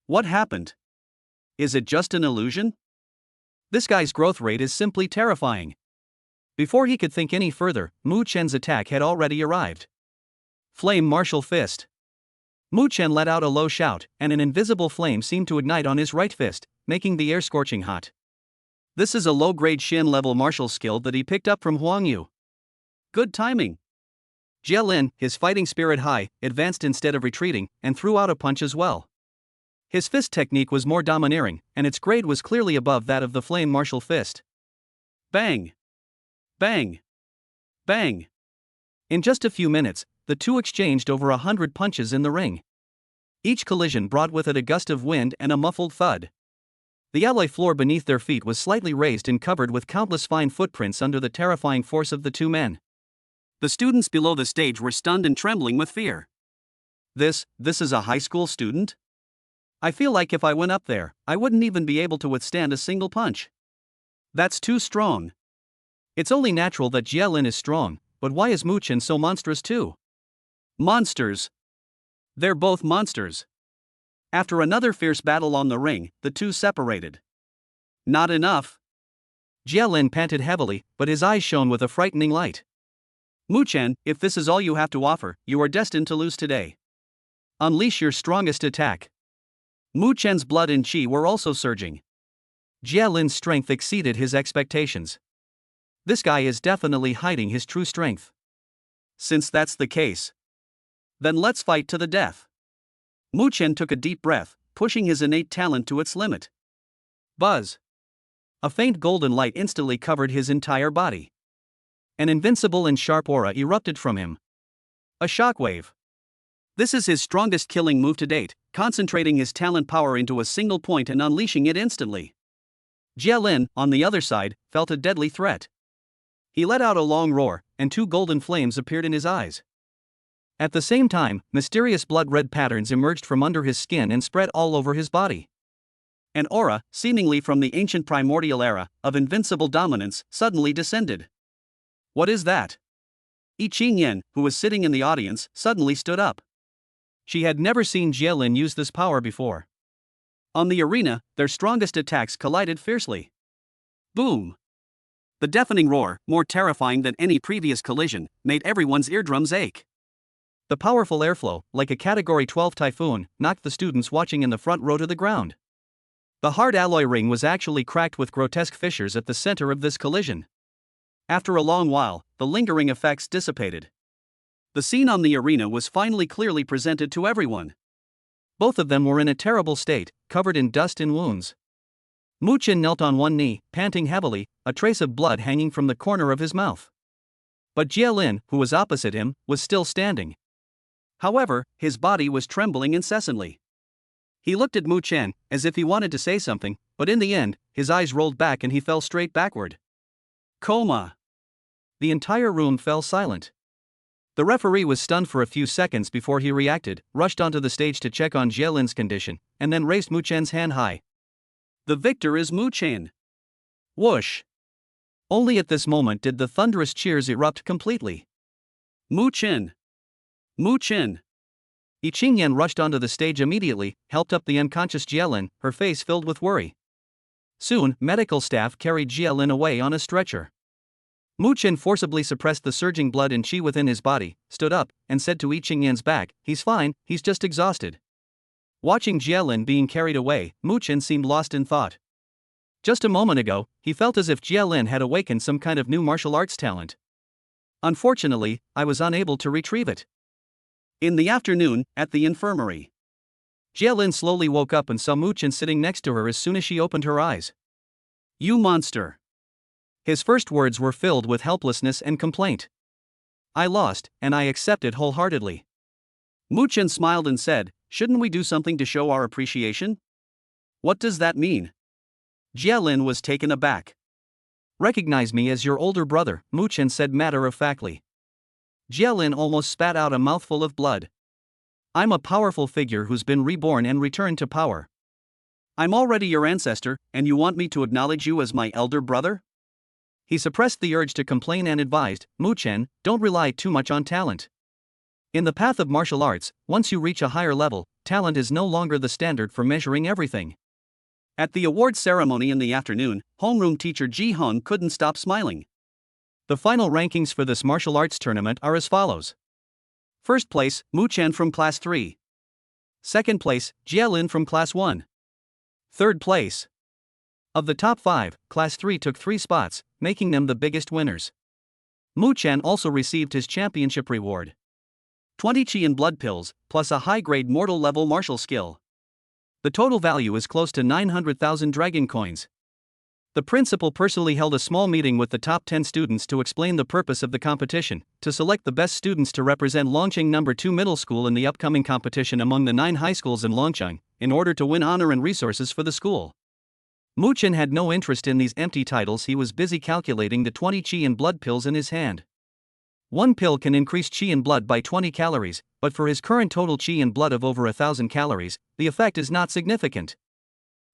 What happened? Is it just an illusion? This guy's growth rate is simply terrifying. Before he could think any further, Mu Chen's attack had already arrived. Flame Martial Fist. Mu Chen let out a low shout, and an invisible flame seemed to ignite on his right fist, making the air scorching hot. This is a low-grade Shin-level martial skill that he picked up from Huang Yu. Good timing. Jie Lin, his fighting spirit high, advanced instead of retreating, and threw out a punch as well. His fist technique was more domineering, and its grade was clearly above that of the Flame Martial Fist. Bang! Bang! Bang! In just a few minutes, the two exchanged over 100 punches in the ring. Each collision brought with it a gust of wind and a muffled thud. The alloy floor beneath their feet was slightly raised and covered with countless fine footprints under the terrifying force of the two men. The students below the stage were stunned and trembling with fear. This is a high school student? I feel like if I went up there, I wouldn't even be able to withstand a single punch. That's too strong. It's only natural that Jie Lin is strong, but why is Mu Chen so monstrous too? Monsters. They're both monsters. After another fierce battle on the ring, the two separated. Not enough. Jie Lin panted heavily, but his eyes shone with a frightening light. Mu Chen, if this is all you have to offer, you are destined to lose today. Unleash your strongest attack. Mu Chen's blood and qi were also surging. Jie Lin's strength exceeded his expectations. This guy is definitely hiding his true strength. Since that's the case, then let's fight to the death. Mu Chen took a deep breath, pushing his innate talent to its limit. Buzz! A faint golden light instantly covered his entire body. An invincible and sharp aura erupted from him. A shockwave. This is his strongest killing move to date, concentrating his talent power into a single point and unleashing it instantly. Jie Lin, on the other side, felt a deadly threat. He let out a long roar, and two golden flames appeared in his eyes. At the same time, mysterious blood-red patterns emerged from under his skin and spread all over his body. An aura, seemingly from the ancient primordial era, of invincible dominance, suddenly descended. What is that? Yi Qingyan, who was sitting in the audience, suddenly stood up. She had never seen Jie Lin use this power before. On the arena, their strongest attacks collided fiercely. Boom! The deafening roar, more terrifying than any previous collision, made everyone's eardrums ache. The powerful airflow, like a Category 12 typhoon, knocked the students watching in the front row to the ground. The hard alloy ring was actually cracked with grotesque fissures at the center of this collision. After a long while, the lingering effects dissipated. The scene on the arena was finally clearly presented to everyone. Both of them were in a terrible state, covered in dust and wounds. Mu Chen knelt on one knee, panting heavily, a trace of blood hanging from the corner of his mouth. But Jie Lin, who was opposite him, was still standing. However, his body was trembling incessantly. He looked at Mu Chen, as if he wanted to say something, but in the end, his eyes rolled back and he fell straight backward. Coma! The entire room fell silent. The referee was stunned for a few seconds before he reacted, rushed onto the stage to check on Jie Lin's condition, and then raised Mu Chen's hand high. The victor is Mu Chen. Whoosh! Only at this moment did the thunderous cheers erupt completely. Mu Chen! Mu Chen! Yi Qingyan rushed onto the stage immediately, helped up the unconscious Jie Lin, her face filled with worry. Soon, medical staff carried Jie Lin away on a stretcher. Mu Chen forcibly suppressed the surging blood and qi within his body, stood up, and said to Yi Qingyan's back, "He's fine, he's just exhausted." Watching Jie Lin being carried away, Mu Chen seemed lost in thought. Just a moment ago, he felt as if Jie Lin had awakened some kind of new martial arts talent. Unfortunately, I was unable to retrieve it. In the afternoon, at the infirmary, Jie Lin slowly woke up and saw Mu Chen sitting next to her as soon as she opened her eyes. "You monster!" His first words were filled with helplessness and complaint. "I lost, and I accept it wholeheartedly." Mu Chen smiled and said, "Shouldn't we do something to show our appreciation?" "What does that mean?" Jie Lin was taken aback. "Recognize me as your older brother," Mu Chen said matter-of-factly. Jie Lin almost spat out a mouthful of blood. "I'm a powerful figure who's been reborn and returned to power. I'm already your ancestor, and you want me to acknowledge you as my elder brother?" He suppressed the urge to complain and advised, "Mu Chen, don't rely too much on talent. In the path of martial arts, once you reach a higher level, talent is no longer the standard for measuring everything." At the award ceremony in the afternoon, homeroom teacher Ji Hong couldn't stop smiling. The final rankings for this martial arts tournament are as follows. First place, Mu Chen from Class 3. Second place, Jie Lin from Class 1. Third place. Of the top 5, Class 3 took 3 spots, making them the biggest winners. Mu Chen also received his championship reward. 20 Qi and blood pills, plus a high-grade mortal-level martial skill. The total value is close to 900,000 dragon coins. The principal personally held a small meeting with the top 10 students to explain the purpose of the competition, to select the best students to represent Longqing No. 2 Middle School in the upcoming competition among the 9 high schools in Longqing, in order to win honor and resources for the school. Mu Chen had no interest in these empty titles. He was busy calculating the 20 Qi and blood pills in his hand. One pill can increase Qi and blood by 20 calories, but for his current total Qi and blood of over 1,000 calories, the effect is not significant.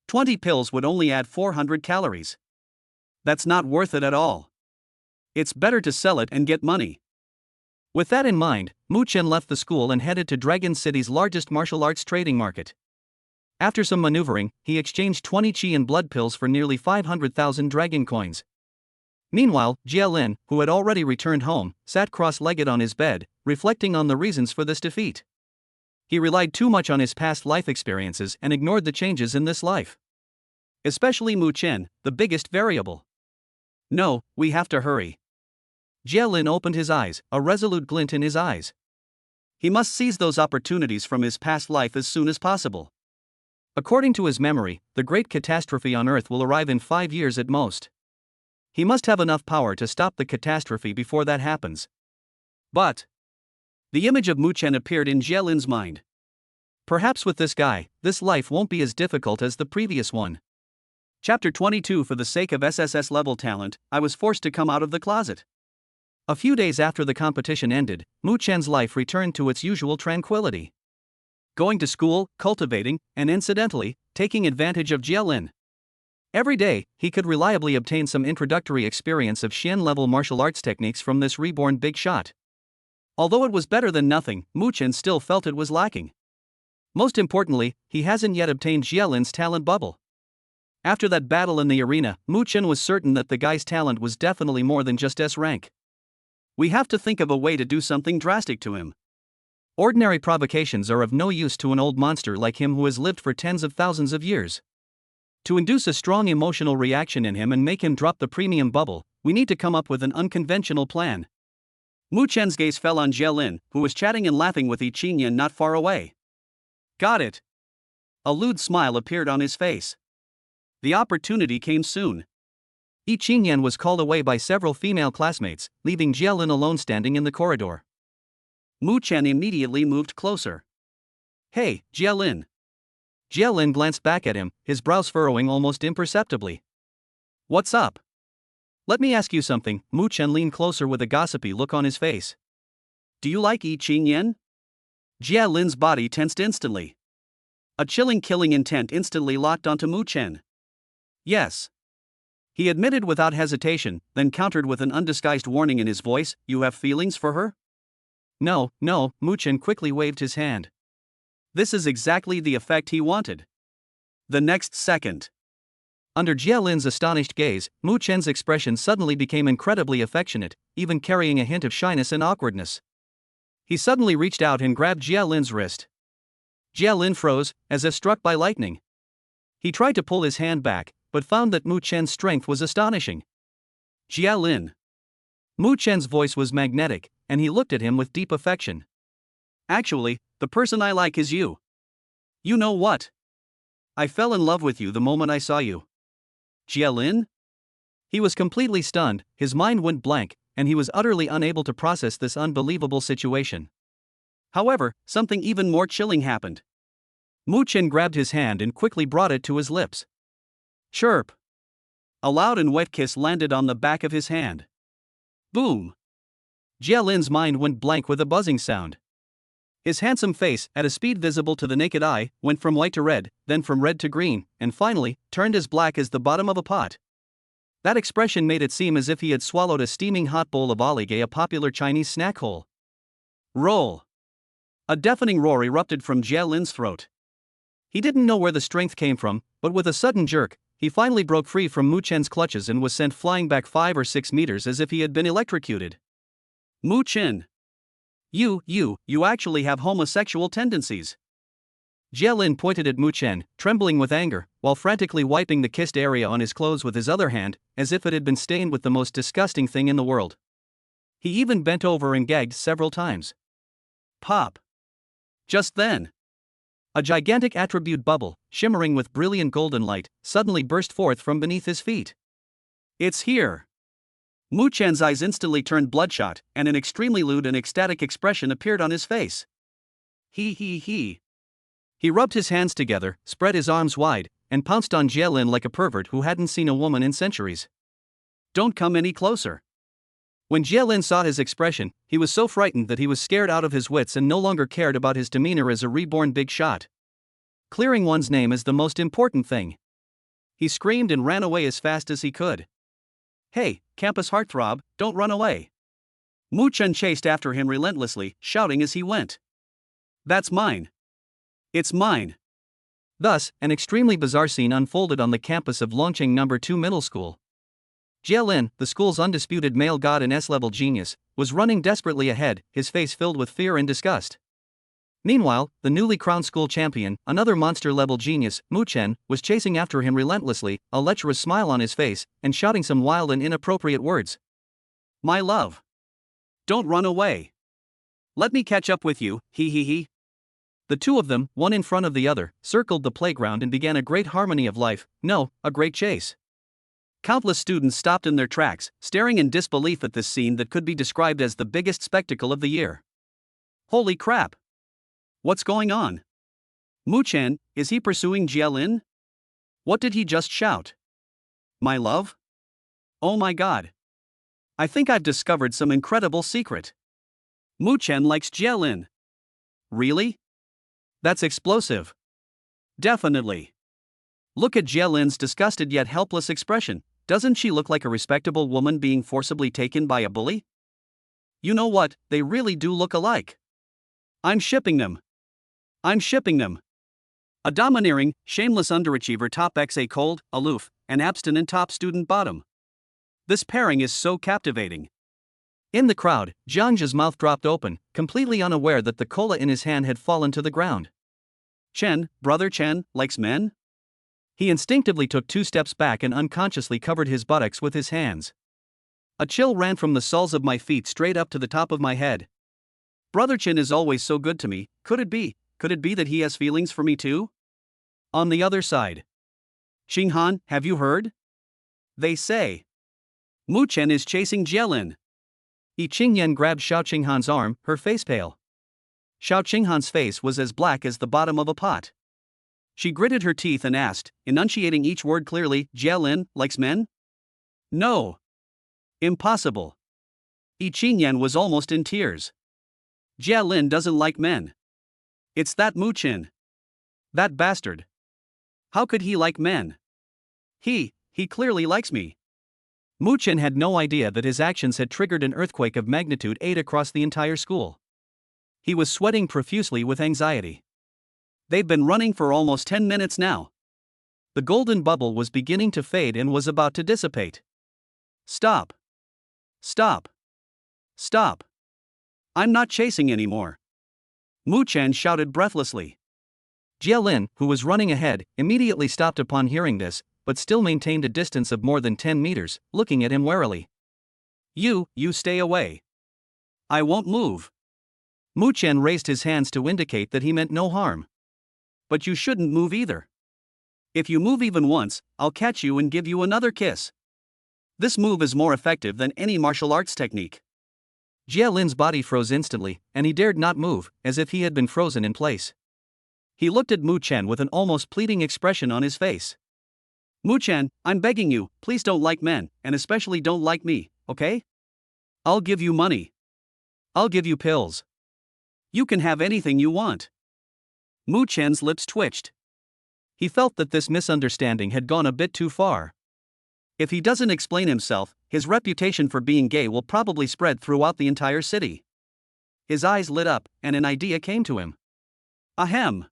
20 pills would only add 400 calories. That's not worth it at all. It's better to sell it and get money. With that in mind, Mu Chen left the school and headed to Dragon City's largest martial arts trading market. After some maneuvering, he exchanged 20 Qi and blood pills for nearly 500,000 dragon coins. Meanwhile, Jie Lin, who had already returned home, sat cross-legged on his bed, reflecting on the reasons for this defeat. He relied too much on his past life experiences and ignored the changes in this life. Especially Mu Chen, the biggest variable. "No, we have to hurry." Jie Lin opened his eyes, a resolute glint in his eyes. He must seize those opportunities from his past life as soon as possible. According to his memory, the great catastrophe on Earth will arrive in 5 years at most. He must have enough power to stop the catastrophe before that happens. But the image of Mu Chen appeared in Jie Lin's mind. Perhaps with this guy, this life won't be as difficult as the previous one. Chapter 22. For the sake of SSS level talent, I was forced to come out of the closet. A few days after the competition ended, Mu Chen's life returned to its usual tranquility. Going to school, cultivating, and incidentally, taking advantage of Jie Lin. Every day, he could reliably obtain some introductory experience of Xian-level martial arts techniques from this reborn big shot. Although it was better than nothing, Mu Chen still felt it was lacking. Most importantly, he hasn't yet obtained Jie Lin's talent bubble. After that battle in the arena, Mu Chen was certain that the guy's talent was definitely more than just S rank. We have to think of a way to do something drastic to him. Ordinary provocations are of no use to an old monster like him who has lived for tens of thousands of years. To induce a strong emotional reaction in him and make him drop the premium bubble, we need to come up with an unconventional plan. Mu Chen's gaze fell on Jie Lin, who was chatting and laughing with Yi Qinyan not far away. Got it. A lewd smile appeared on his face. The opportunity came soon. Yi Qinyan was called away by several female classmates, leaving Jie Lin alone standing in the corridor. Mu Chen immediately moved closer. Hey, Jie Lin. Jie Lin glanced back at him, his brows furrowing almost imperceptibly. What's up? Let me ask you something. Mu Chen leaned closer with a gossipy look on his face. Do you like Yi Qinyan? Jie Lin's body tensed instantly. A chilling killing intent instantly locked onto Mu Chen. Yes. He admitted without hesitation, then countered with an undisguised warning in his voice, you have feelings for her? No, Mu Chen quickly waved his hand. This is exactly the effect he wanted. The next second. Under Jie Lin's astonished gaze, Mu Chen's expression suddenly became incredibly affectionate, even carrying a hint of shyness and awkwardness. He suddenly reached out and grabbed Jie Lin's wrist. Jie Lin froze, as if struck by lightning. He tried to pull his hand back, but found that Mu Chen's strength was astonishing. Jie Lin. Mu Chen's voice was magnetic, and he looked at him with deep affection. Actually, the person I like is you. You know what? I fell in love with you the moment I saw you. Jie Lin? He was completely stunned, his mind went blank, and he was utterly unable to process this unbelievable situation. However, something even more chilling happened. Mu Chen grabbed his hand and quickly brought it to his lips. Chirp. A loud and wet kiss landed on the back of his hand. Boom. Jie Lin's mind went blank with a buzzing sound. His handsome face, at a speed visible to the naked eye, went from white to red, then from red to green, and finally, turned as black as the bottom of a pot. That expression made it seem as if he had swallowed a steaming hot bowl of olige, a popular Chinese snack hole. Roll. A deafening roar erupted from Jie Lin's throat. He didn't know where the strength came from, but with a sudden jerk, he finally broke free from Mu Chen's clutches and was sent flying back 5 or 6 meters as if he had been electrocuted. Mu Chen. You actually have homosexual tendencies. Jie Lin pointed at Mu Chen, trembling with anger, while frantically wiping the kissed area on his clothes with his other hand, as if it had been stained with the most disgusting thing in the world. He even bent over and gagged several times. Pop. Just then, a gigantic attribute bubble, shimmering with brilliant golden light, suddenly burst forth from beneath his feet. It's here. Mu Chen's eyes instantly turned bloodshot, and an extremely lewd and ecstatic expression appeared on his face. He. He rubbed his hands together, spread his arms wide, and pounced on Jie Lin like a pervert who hadn't seen a woman in centuries. Don't come any closer. When Jie Lin saw his expression, he was so frightened that he was scared out of his wits and no longer cared about his demeanor as a reborn big shot. Clearing one's name is the most important thing. He screamed and ran away as fast as he could. Hey, campus heartthrob, don't run away. Mu Chen chased after him relentlessly, shouting as he went. That's mine. It's mine. Thus, an extremely bizarre scene unfolded on the campus of Longqing No. 2 Middle School. Jie Lin, the school's undisputed male god and S-level genius, was running desperately ahead, his face filled with fear and disgust. Meanwhile, the newly crowned school champion, another monster-level genius, Mu Chen, was chasing after him relentlessly, a lecherous smile on his face, and shouting some wild and inappropriate words. My love. Don't run away. Let me catch up with you, he he he. The two of them, one in front of the other, circled the playground and began a great harmony of life, no, a great chase. Countless students stopped in their tracks, staring in disbelief at this scene that could be described as the biggest spectacle of the year. Holy crap! What's going on? Mu-chan, is he pursuing Jia-lin? What did he just shout? My love? Oh my god. I think I've discovered some incredible secret. Mu-chan likes Jia-lin. Really? That's explosive. Definitely. Look at Jia-lin's disgusted yet helpless expression. Doesn't she look like a respectable woman being forcibly taken by a bully? You know what, they really do look alike. I'm shipping them. I'm shipping them. A domineering, shameless underachiever top XA cold, aloof, and abstinent top student bottom. This pairing is so captivating. In the crowd, Jiang's mouth dropped open, completely unaware that the cola in his hand had fallen to the ground. Chen, brother Chen, likes men? He instinctively took 2 steps back and unconsciously covered his buttocks with his hands. A chill ran from the soles of my feet straight up to the top of my head. Brother Chen is always so good to me, could it be that he has feelings for me too? On the other side. Xinghan, have you heard? They say Mu Chen is chasing Jia-lin. Yi Qingyan grabbed Xiao Qinghan's arm, her face pale. Xiao Qinghan's face was as black as the bottom of a pot. She gritted her teeth and asked, enunciating each word clearly, Jia-lin likes men? No. Impossible. Yi Qingyan was almost in tears. Jia-lin doesn't like men. It's that Mu-chan. That bastard. How could he like men? He clearly likes me. Mu-chan had no idea that his actions had triggered an earthquake of magnitude 8 across the entire school. He was sweating profusely with anxiety. They've been running for almost 10 minutes now. The golden bubble was beginning to fade and was about to dissipate. Stop. Stop. Stop. I'm not chasing anymore. Mu-chan shouted breathlessly. Jia-lin, who was running ahead, immediately stopped upon hearing this, but still maintained a distance of more than 10 meters, looking at him warily. You stay away. I won't move. Mu-chan raised his hands to indicate that he meant no harm. But you shouldn't move either. If you move even once, I'll catch you and give you another kiss. This move is more effective than any martial arts technique. Jia-lin's body froze instantly, and he dared not move, as if he had been frozen in place. He looked at Mu-chan with an almost pleading expression on his face. Mu-chan, I'm begging you, please don't like men, and especially don't like me, okay? I'll give you money. I'll give you pills. You can have anything you want. Mu-chan's lips twitched. He felt that this misunderstanding had gone a bit too far. If he doesn't explain himself, his reputation for being gay will probably spread throughout the entire city. His eyes lit up, and an idea came to him. Ahem.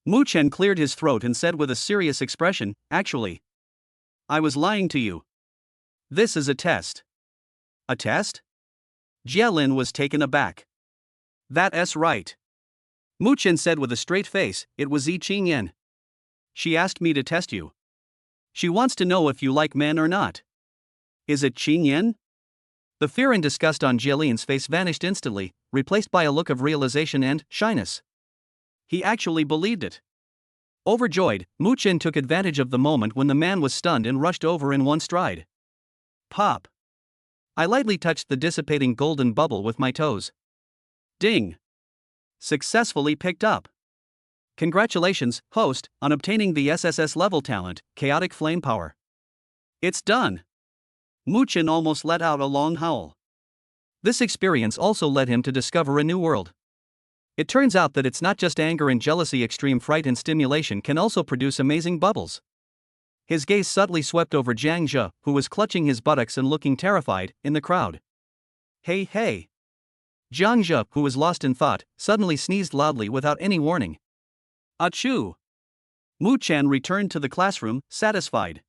Mu-chan cleared his throat and said with a serious expression, actually, I was lying to you. This is a test. A test? Jia-lin was taken aback. That's right. Mu-chan said with a straight face, it was Yi Qingyan. She asked me to test you. She wants to know if you like men or not. Is it Qingyan? The fear and disgust on Jia-lin's face vanished instantly, replaced by a look of realization and shyness. He actually believed it. Overjoyed, Mu-chan took advantage of the moment when the man was stunned and rushed over in one stride. Pop. I lightly touched the dissipating golden bubble with my toes. Ding. Successfully picked up. Congratulations, host, on obtaining the SSS level talent, Chaotic Flame Power. It's done. Mu-chan almost let out a long howl. This experience also led him to discover a new world. It turns out that it's not just anger and jealousy, extreme fright and stimulation can also produce amazing bubbles. His gaze subtly swept over Jiang Zhe, who was clutching his buttocks and looking terrified, in the crowd. Hey. Jiang Zhe, who was lost in thought, suddenly sneezed loudly without any warning. Achoo! Mu-chan returned to the classroom, satisfied.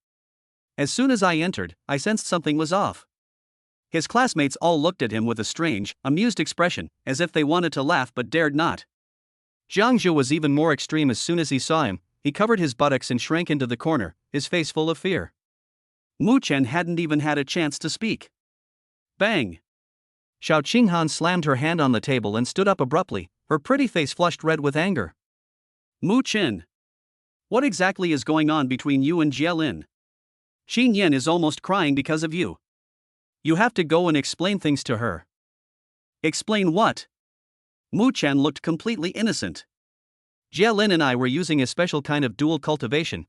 As soon as I entered, I sensed something was off. His classmates all looked at him with a strange, amused expression, as if they wanted to laugh but dared not. Jiang Zhe was even more extreme. As soon as he saw him, he covered his buttocks and shrank into the corner, his face full of fear. Mu-chan hadn't even had a chance to speak. Bang! Xiao Qinghan slammed her hand on the table and stood up abruptly, her pretty face flushed red with anger. Mu Qin. What exactly is going on between you and Jielin? Xin Yin is almost crying because of you. You have to go and explain things to her. Explain what? Mu Chen looked completely innocent. Jielin and I were using a special kind of dual cultivation,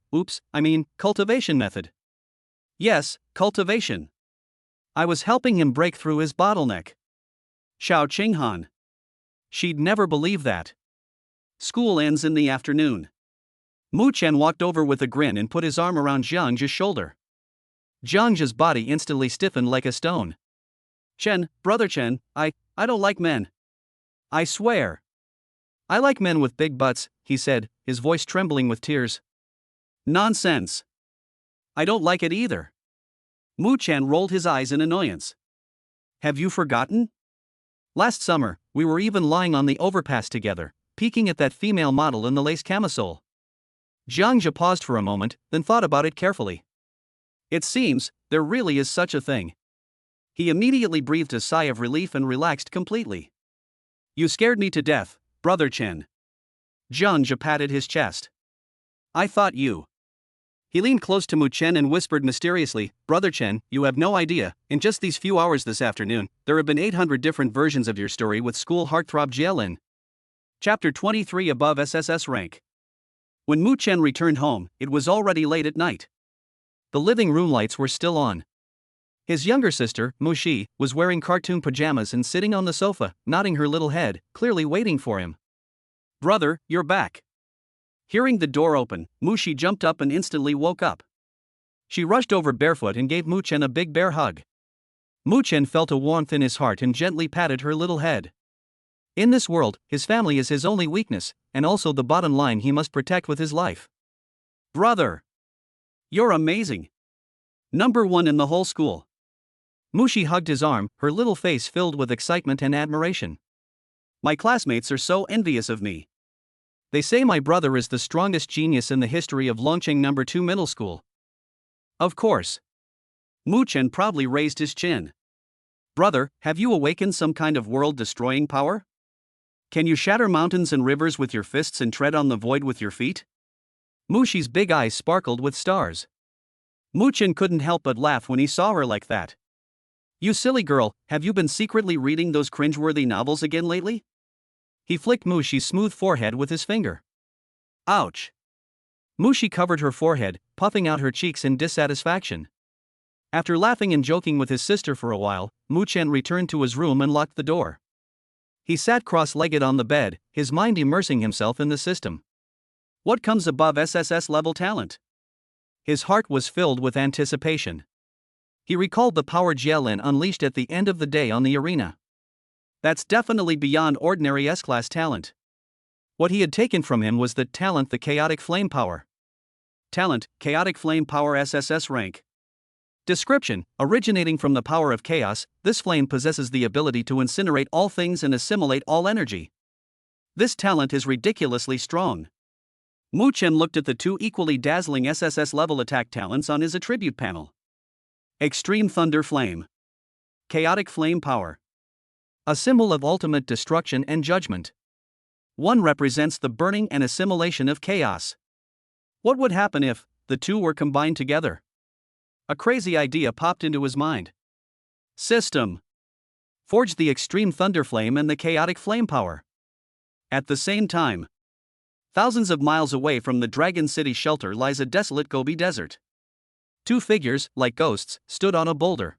cultivation method. Yes, cultivation. I was helping him break through his bottleneck. Xiao Qinghan. She'd never believe that. School ends in the afternoon. Mu Chen walked over with a grin and put his arm around Jiang's shoulder. Jiang's body instantly stiffened like a stone. Chen, brother Chen, I don't like men. I swear. I like men with big butts, he said, his voice trembling with tears. Nonsense. I don't like it either. Mu Chen rolled his eyes in annoyance. Have you forgotten? Last summer, we were even lying on the overpass together, peeking at that female model in the lace camisole. Jiangja paused for a moment, then thought about it carefully. It seems, there really is such a thing. He immediately breathed a sigh of relief and relaxed completely. You scared me to death, brother Chen. Jiangja patted his chest. I thought you. He leaned close to Mu Chen and whispered mysteriously, Brother Chen, you have no idea, in just these few hours this afternoon, there have been 800 different versions of your story with school heartthrob Jielin. Chapter 23 above SSS rank. When Mu Chen returned home, it was already late at night. The living room lights were still on. His younger sister, Mu Shi, was wearing cartoon pajamas and sitting on the sofa, nodding her little head, clearly waiting for him. Brother, you're back. Hearing the door open, Mu Shi jumped up and instantly woke up. She rushed over barefoot and gave Mu Chen a big bear hug. Mu Chen felt a warmth in his heart and gently patted her little head. In this world, his family is his only weakness, and also the bottom line he must protect with his life. Brother! You're amazing! Number one in the whole school. Mu Shi hugged his arm, her little face filled with excitement and admiration. My classmates are so envious of me. They say my brother is the strongest genius in the history of Longqing No. 2 Middle School. Of course. Mu Chen proudly raised his chin. Brother, have you awakened some kind of world-destroying power? Can you shatter mountains and rivers with your fists and tread on the void with your feet? Mu Shi's big eyes sparkled with stars. Mu Chen couldn't help but laugh when he saw her like that. You silly girl, have you been secretly reading those cringeworthy novels again lately? He flicked Mu Shi's smooth forehead with his finger. Ouch! Mu Shi covered her forehead, puffing out her cheeks in dissatisfaction. After laughing and joking with his sister for a while, Mu Chen returned to his room and locked the door. He sat cross-legged on the bed, his mind immersing himself in the system. What comes above SSS level talent? His heart was filled with anticipation. He recalled the power Jielin unleashed at the end of the day on the arena. That's definitely beyond ordinary S-class talent. What he had taken from him was the talent, the chaotic flame power. Talent, chaotic flame power SSS rank. Description: originating from the power of chaos, this flame possesses the ability to incinerate all things and assimilate all energy. This talent is ridiculously strong. Mu Chen looked at the two equally dazzling SSS level attack talents on his attribute panel. Extreme Thunder Flame. Chaotic Flame Power. A symbol of ultimate destruction and judgment. One represents the burning and assimilation of chaos. What would happen if the two were combined together? A crazy idea popped into his mind. System. Forge the Extreme Thunder Flame and the Chaotic Flame Power. At the same time, thousands of miles away from the Dragon City shelter lies a desolate Gobi Desert. Two figures, like ghosts, stood on a boulder.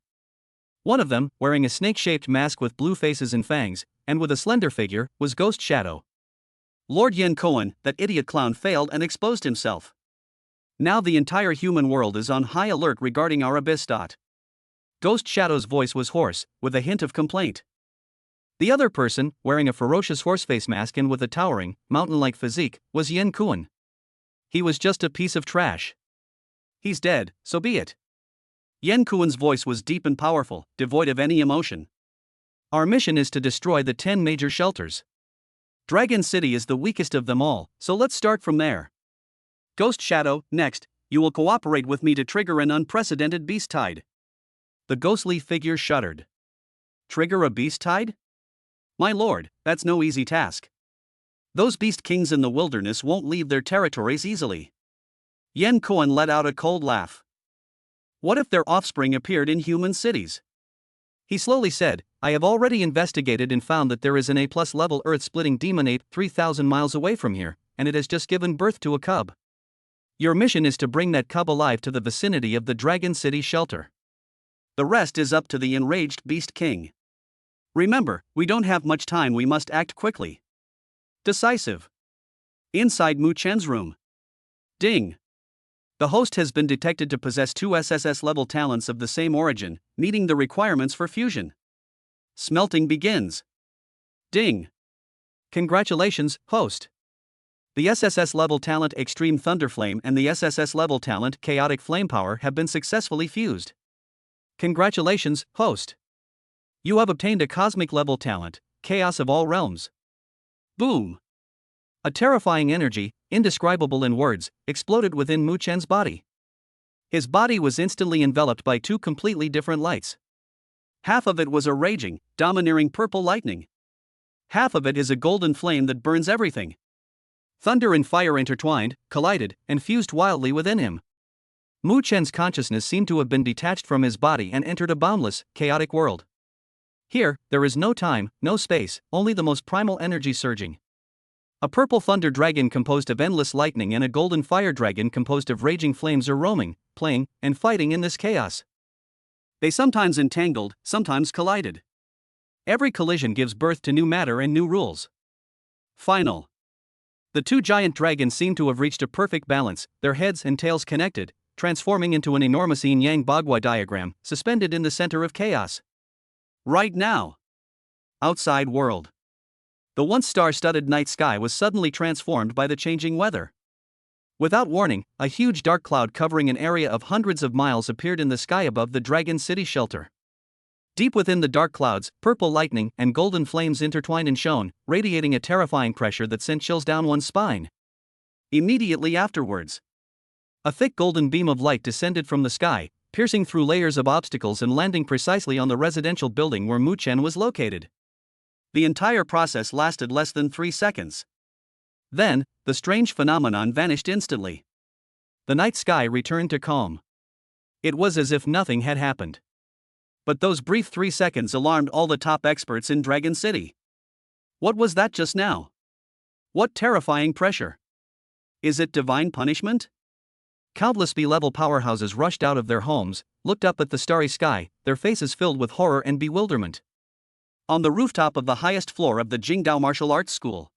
One of them, wearing a snake-shaped mask with blue faces and fangs, and with a slender figure, was Ghost Shadow. Lord Yen Koan, that idiot clown, failed and exposed himself. Now the entire human world is on high alert regarding our abyss. Ghost Shadow's voice was hoarse, with a hint of complaint. The other person, wearing a ferocious horseface mask and with a towering, mountain-like physique, was Yen Koan. He was just a piece of trash. He's dead, so be it. Yen Koan's voice was deep and powerful, devoid of any emotion. Our mission is to destroy the 10 major shelters. Dragon City is the weakest of them all, so let's start from there. Ghost Shadow, next, you will cooperate with me to trigger an unprecedented beast tide. The ghostly figure shuddered. Trigger a beast tide? My lord, that's no easy task. Those beast kings in the wilderness won't leave their territories easily. Yen Kuan let out a cold laugh. What if their offspring appeared in human cities? He slowly said, I have already investigated and found that there is an A+ level earth-splitting demon ape 3,000 miles away from here, and it has just given birth to a cub. Your mission is to bring that cub alive to the vicinity of the Dragon City shelter. The rest is up to the enraged Beast King. Remember, we don't have much time, we must act quickly. Decisive. Inside Mu Chen's room. Ding. The host has been detected to possess 2 SSS-level talents of the same origin, meeting the requirements for fusion. Smelting begins. Ding. Congratulations, host. The SSS-level talent Extreme Thunderflame and the SSS-level talent Chaotic Flamepower have been successfully fused. Congratulations, host. You have obtained a cosmic-level talent, Chaos of All Realms. Boom. A terrifying energy, indescribable in words, exploded within Mu Chen's body. His body was instantly enveloped by 2 completely different lights. Half of it was a raging, domineering purple lightning. Half of it is a golden flame that burns everything. Thunder and fire intertwined, collided, and fused wildly within him. Mu Chen's consciousness seemed to have been detached from his body and entered a boundless, chaotic world. Here, there is no time, no space, only the most primal energy surging. A purple thunder dragon composed of endless lightning and a golden fire dragon composed of raging flames are roaming, playing, and fighting in this chaos. They sometimes entangled, sometimes collided. Every collision gives birth to new matter and new rules. Final. The 2 giant dragons seem to have reached a perfect balance, their heads and tails connected, transforming into an enormous yin-yang bagua diagram, suspended in the center of chaos. Right now. Outside world. The once star-studded night sky was suddenly transformed by the changing weather. Without warning, a huge dark cloud covering an area of hundreds of miles appeared in the sky above the Dragon City shelter. Deep within the dark clouds, purple lightning and golden flames intertwined and shone, radiating a terrifying pressure that sent chills down one's spine. Immediately afterwards, a thick golden beam of light descended from the sky, piercing through layers of obstacles and landing precisely on the residential building where Mu Chen was located. The entire process lasted less than 3 seconds. Then, the strange phenomenon vanished instantly. The night sky returned to calm. It was as if nothing had happened. But those brief 3 seconds alarmed all the top experts in Dragon City. What was that just now? What terrifying pressure? Is it divine punishment? Countless B-level powerhouses rushed out of their homes, looked up at the starry sky, their faces filled with horror and bewilderment. On the rooftop of the highest floor of the Jingdao Martial Arts School,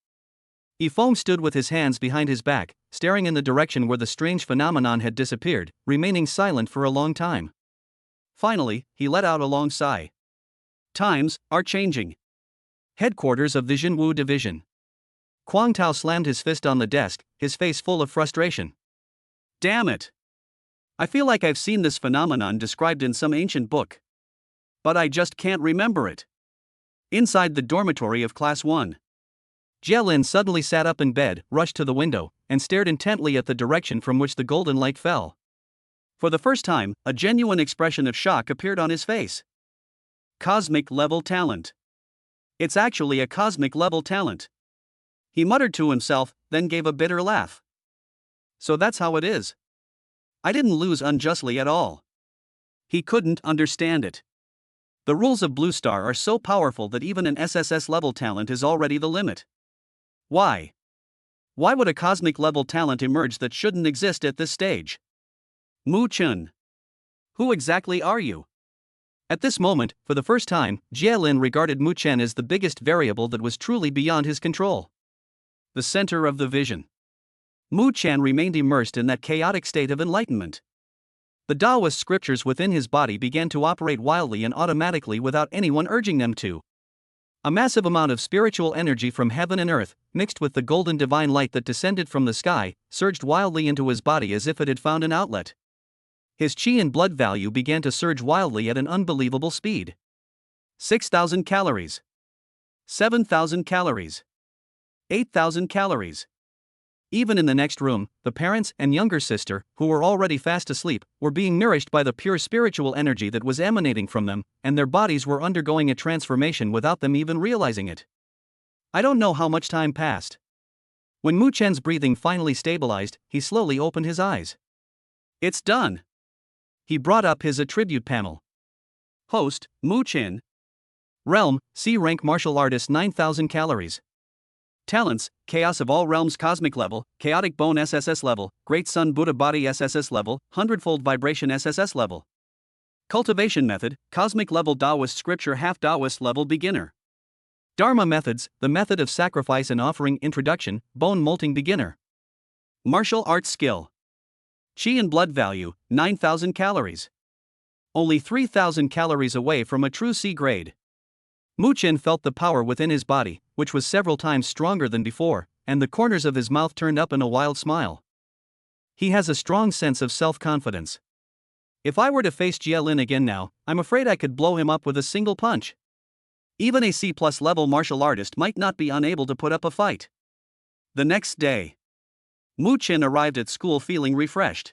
Yifeng stood with his hands behind his back, staring in the direction where the strange phenomenon had disappeared, remaining silent for a long time. Finally, he let out a long sigh. Times are changing. Headquarters of the Jinwu Division. Kuang Tao slammed his fist on the desk, his face full of frustration. Damn it! I feel like I've seen this phenomenon described in some ancient book. But I just can't remember it. Inside the dormitory of Class 1. Jielin suddenly sat up in bed, rushed to the window, and stared intently at the direction from which the golden light fell. For the first time, a genuine expression of shock appeared on his face. Cosmic level talent. It's actually a cosmic level talent. He muttered to himself, then gave a bitter laugh. So that's how it is. I didn't lose unjustly at all. He couldn't understand it. The rules of Blue Star are so powerful that even an SSS level talent is already the limit. Why? Why would a cosmic level talent emerge that shouldn't exist at this stage? Mu Chen. Who exactly are you? At this moment, for the first time, Jielin regarded Mu Chen as the biggest variable that was truly beyond his control. The center of the vision. Mu Chen remained immersed in that chaotic state of enlightenment. The Taoist scriptures within his body began to operate wildly and automatically without anyone urging them to. A massive amount of spiritual energy from heaven and earth, mixed with the golden divine light that descended from the sky, surged wildly into his body as if it had found an outlet. His qi and blood value began to surge wildly at an unbelievable speed. 6,000 calories. 7,000 calories. 8,000 calories. Even in the next room, the parents and younger sister, who were already fast asleep, were being nourished by the pure spiritual energy that was emanating from them, and their bodies were undergoing a transformation without them even realizing it. I don't know how much time passed. When Mu Chen's breathing finally stabilized, he slowly opened his eyes. It's done. He brought up his attribute panel. Host, Mu Chen. Realm, C rank martial artist 9,000 calories. Talents, Chaos of All Realms Cosmic Level, Chaotic Bone SSS Level, Great Sun Buddha Body SSS Level, Hundredfold Vibration SSS Level. Cultivation Method, Cosmic Level Taoist Scripture Half Taoist Level Beginner. Dharma Methods, the Method of Sacrifice and Offering Introduction, Bone Molting Beginner. Martial Arts Skill. Qi and Blood Value, 9,000 calories. Only 3,000 calories away from a true C grade. Mu Chen felt the power within his body, which was several times stronger than before, and the corners of his mouth turned up in a wild smile. He has a strong sense of self-confidence. If I were to face Jie Lin again now, I'm afraid I could blow him up with a single punch. Even a C+ level martial artist might not be unable to put up a fight. The next day, Mu Chen arrived at school feeling refreshed.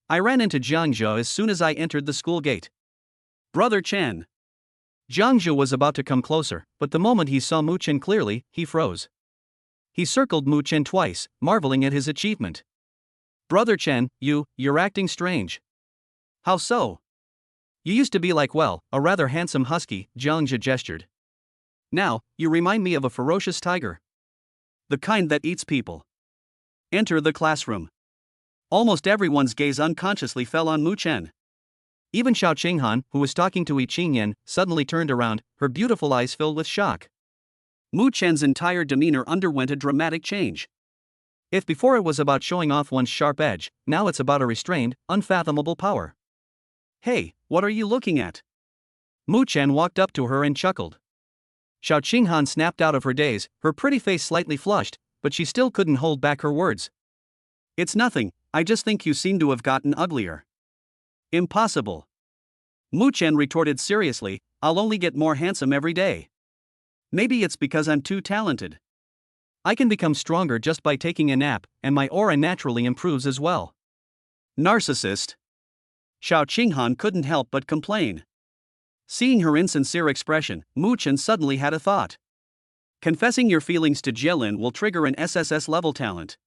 I ran into Jiangzhou as soon as I entered the school gate. Brother Chen. Jiangzhou was about to come closer, but the moment he saw Mu Chen clearly, he froze. He circled Mu Chen twice, marveling at his achievement. Brother Chen, you're acting strange. How so? You used to be like, well, a rather handsome husky, Jiangzhou gestured. Now, you remind me of a ferocious tiger. The kind that eats people. Enter the classroom. Almost everyone's gaze unconsciously fell on Mu Chen. Even Xiao Qinghan, who was talking to Yi Qingyan, suddenly turned around, her beautiful eyes filled with shock. Mu Chen's entire demeanor underwent a dramatic change. If before it was about showing off one's sharp edge, now it's about a restrained, unfathomable power. Hey, what are you looking at? Mu Chen walked up to her and chuckled. Xiao Qinghan snapped out of her daze, her pretty face slightly flushed, but she still couldn't hold back her words. It's nothing, I just think you seem to have gotten uglier. Impossible. Mu Chen retorted seriously, I'll only get more handsome every day. Maybe it's because I'm too talented. I can become stronger just by taking a nap, and my aura naturally improves as well. Narcissist. Xiao Qinghan couldn't help but complain. Seeing her insincere expression, Mu Chen suddenly had a thought. Confessing your feelings to Jie Lin will trigger an SSS level talent.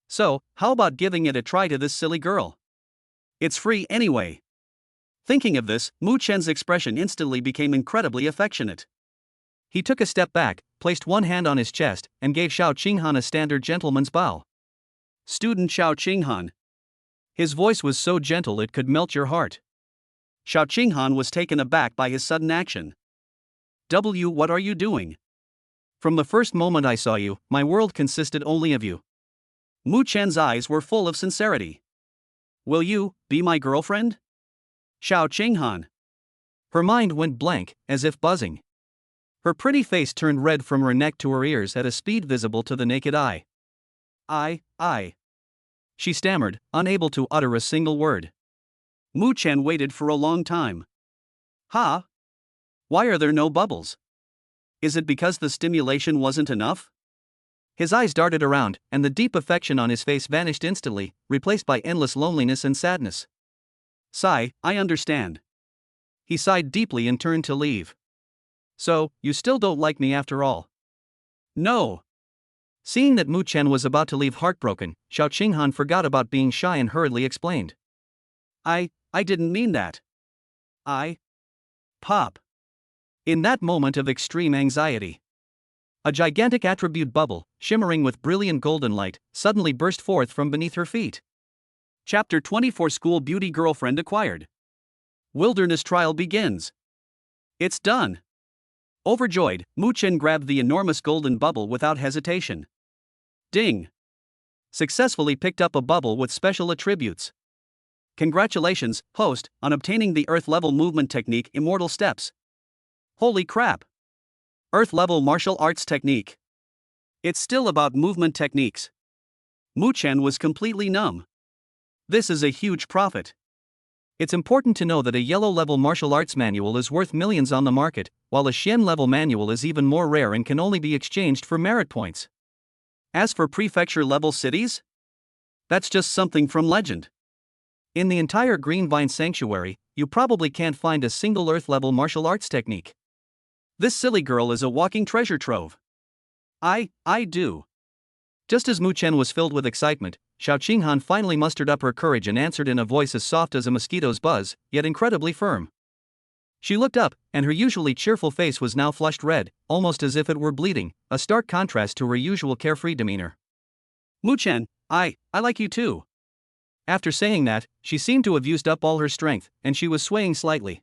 So, how about giving it a try to this silly girl? It's free anyway. Thinking of this, Mu Chen's expression instantly became incredibly affectionate. He took a step back, placed one hand on his chest, and gave Xiao Qinghan a standard gentleman's bow. Student Xiao Qinghan. His voice was so gentle it could melt your heart. Xiao Qinghan was taken aback by his sudden action. What are you doing? From the first moment I saw you, my world consisted only of you. Mu Chen's eyes were full of sincerity. Will you be my girlfriend? Xiao Qinghan. Her mind went blank, as if buzzing. Her pretty face turned red from her neck to her ears at a speed visible to the naked eye. I. She stammered, unable to utter a single word. Mu Chen waited for a long time. Huh? Why are there no bubbles? Is it because the stimulation wasn't enough? His eyes darted around, and the deep affection on his face vanished instantly, replaced by endless loneliness and sadness. Sigh, I understand. He sighed deeply and turned to leave. So, you still don't like me after all? No. Seeing that Mu Chen was about to leave heartbroken, Xiao Qinghan forgot about being shy and hurriedly explained. I didn't mean that. Pop. In that moment of extreme anxiety, a gigantic attribute bubble, shimmering with brilliant golden light, suddenly burst forth from beneath her feet. Chapter 24 School Beauty Girlfriend Acquired. Wilderness Trial begins. It's done. Overjoyed, Mu Chen grabbed the enormous golden bubble without hesitation. Ding. Successfully picked up a bubble with special attributes. Congratulations, host, on obtaining the Earth-level movement technique Immortal Steps. Holy crap. Earth-level martial arts technique. It's still about movement techniques. Mu Chen was completely numb. This is a huge profit. It's important to know that a yellow-level martial arts manual is worth millions on the market, while a Xian-level manual is even more rare and can only be exchanged for merit points. As for prefecture-level cities? That's just something from legend. In the entire Greenvine Sanctuary, you probably can't find a single Earth-level martial arts technique. This silly girl is a walking treasure trove. I do. Just as Mu Chen was filled with excitement, Xiao Qinghan finally mustered up her courage and answered in a voice as soft as a mosquito's buzz, yet incredibly firm. She looked up, and her usually cheerful face was now flushed red, almost as if it were bleeding, a stark contrast to her usual carefree demeanor. Mu Chen, I like you too. After saying that, she seemed to have used up all her strength, and she was swaying slightly.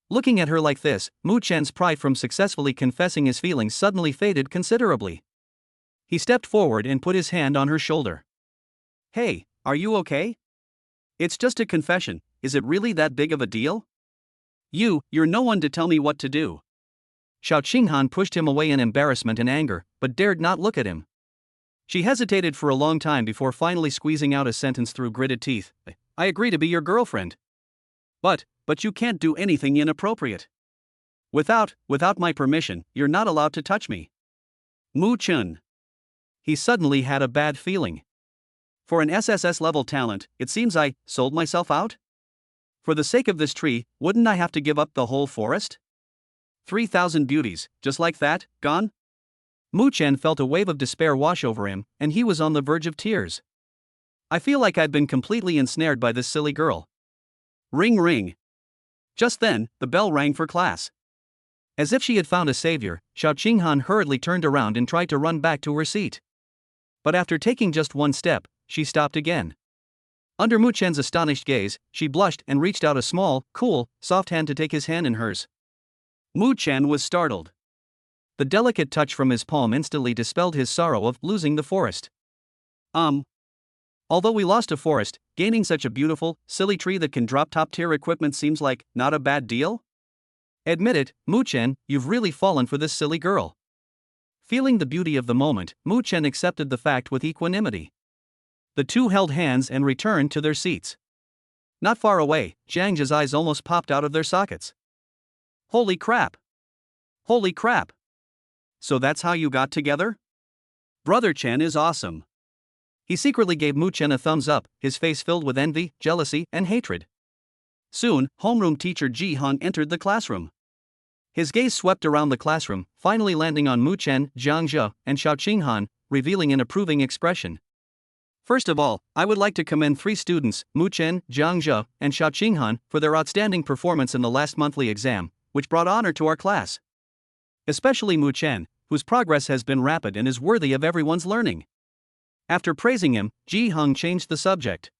Looking at her like this, Mu Chen's pride from successfully confessing his feelings suddenly faded considerably. He stepped forward and put his hand on her shoulder. Hey, are you okay? It's just a confession, is it really that big of a deal? You're no one to tell me what to do. Xiao Qinghan pushed him away in embarrassment and anger, but dared not look at him. She hesitated for a long time before finally squeezing out a sentence through gritted teeth. I agree to be your girlfriend. But you can't do anything inappropriate. Without my permission, you're not allowed to touch me. Mu Chen. He suddenly had a bad feeling. For an SSS-level talent, it seems I sold myself out? For the sake of this tree, wouldn't I have to give up the whole forest? 3,000 beauties, just like that, gone? Mu Chen felt a wave of despair wash over him, and he was on the verge of tears. I feel like I'd been completely ensnared by this silly girl. Ring ring. Just then, the bell rang for class. As if she had found a savior, Xiao Qinghan hurriedly turned around and tried to run back to her seat. But after taking just one step, she stopped again. Under Mu Chen's astonished gaze, she blushed and reached out a small, cool, soft hand to take his hand in hers. Mu Chen was startled. The delicate touch from his palm instantly dispelled his sorrow of losing the forest. Although we lost a forest, gaining such a beautiful, silly tree that can drop top-tier equipment seems like not a bad deal? Admit it, Mu Chen, you've really fallen for this silly girl. Feeling the beauty of the moment, Mu Chen accepted the fact with equanimity. The two held hands and returned to their seats. Not far away, Jiang's eyes almost popped out of their sockets. Holy crap! Holy crap! So that's how you got together? Brother Chen is awesome. He secretly gave Mu Chen a thumbs up, his face filled with envy, jealousy, and hatred. Soon, homeroom teacher Ji Han entered the classroom. His gaze swept around the classroom, finally landing on Mu Chen, Jiang Zhe, and Xiao Qinghan, revealing an approving expression. First of all, I would like to commend 3 students, Mu Chen, Jiang Zhe, and Xiao Qinghan, for their outstanding performance in the last monthly exam, which brought honor to our class. Especially Mu Chen, whose progress has been rapid and is worthy of everyone's learning. After praising him, Ji Hung changed the subject.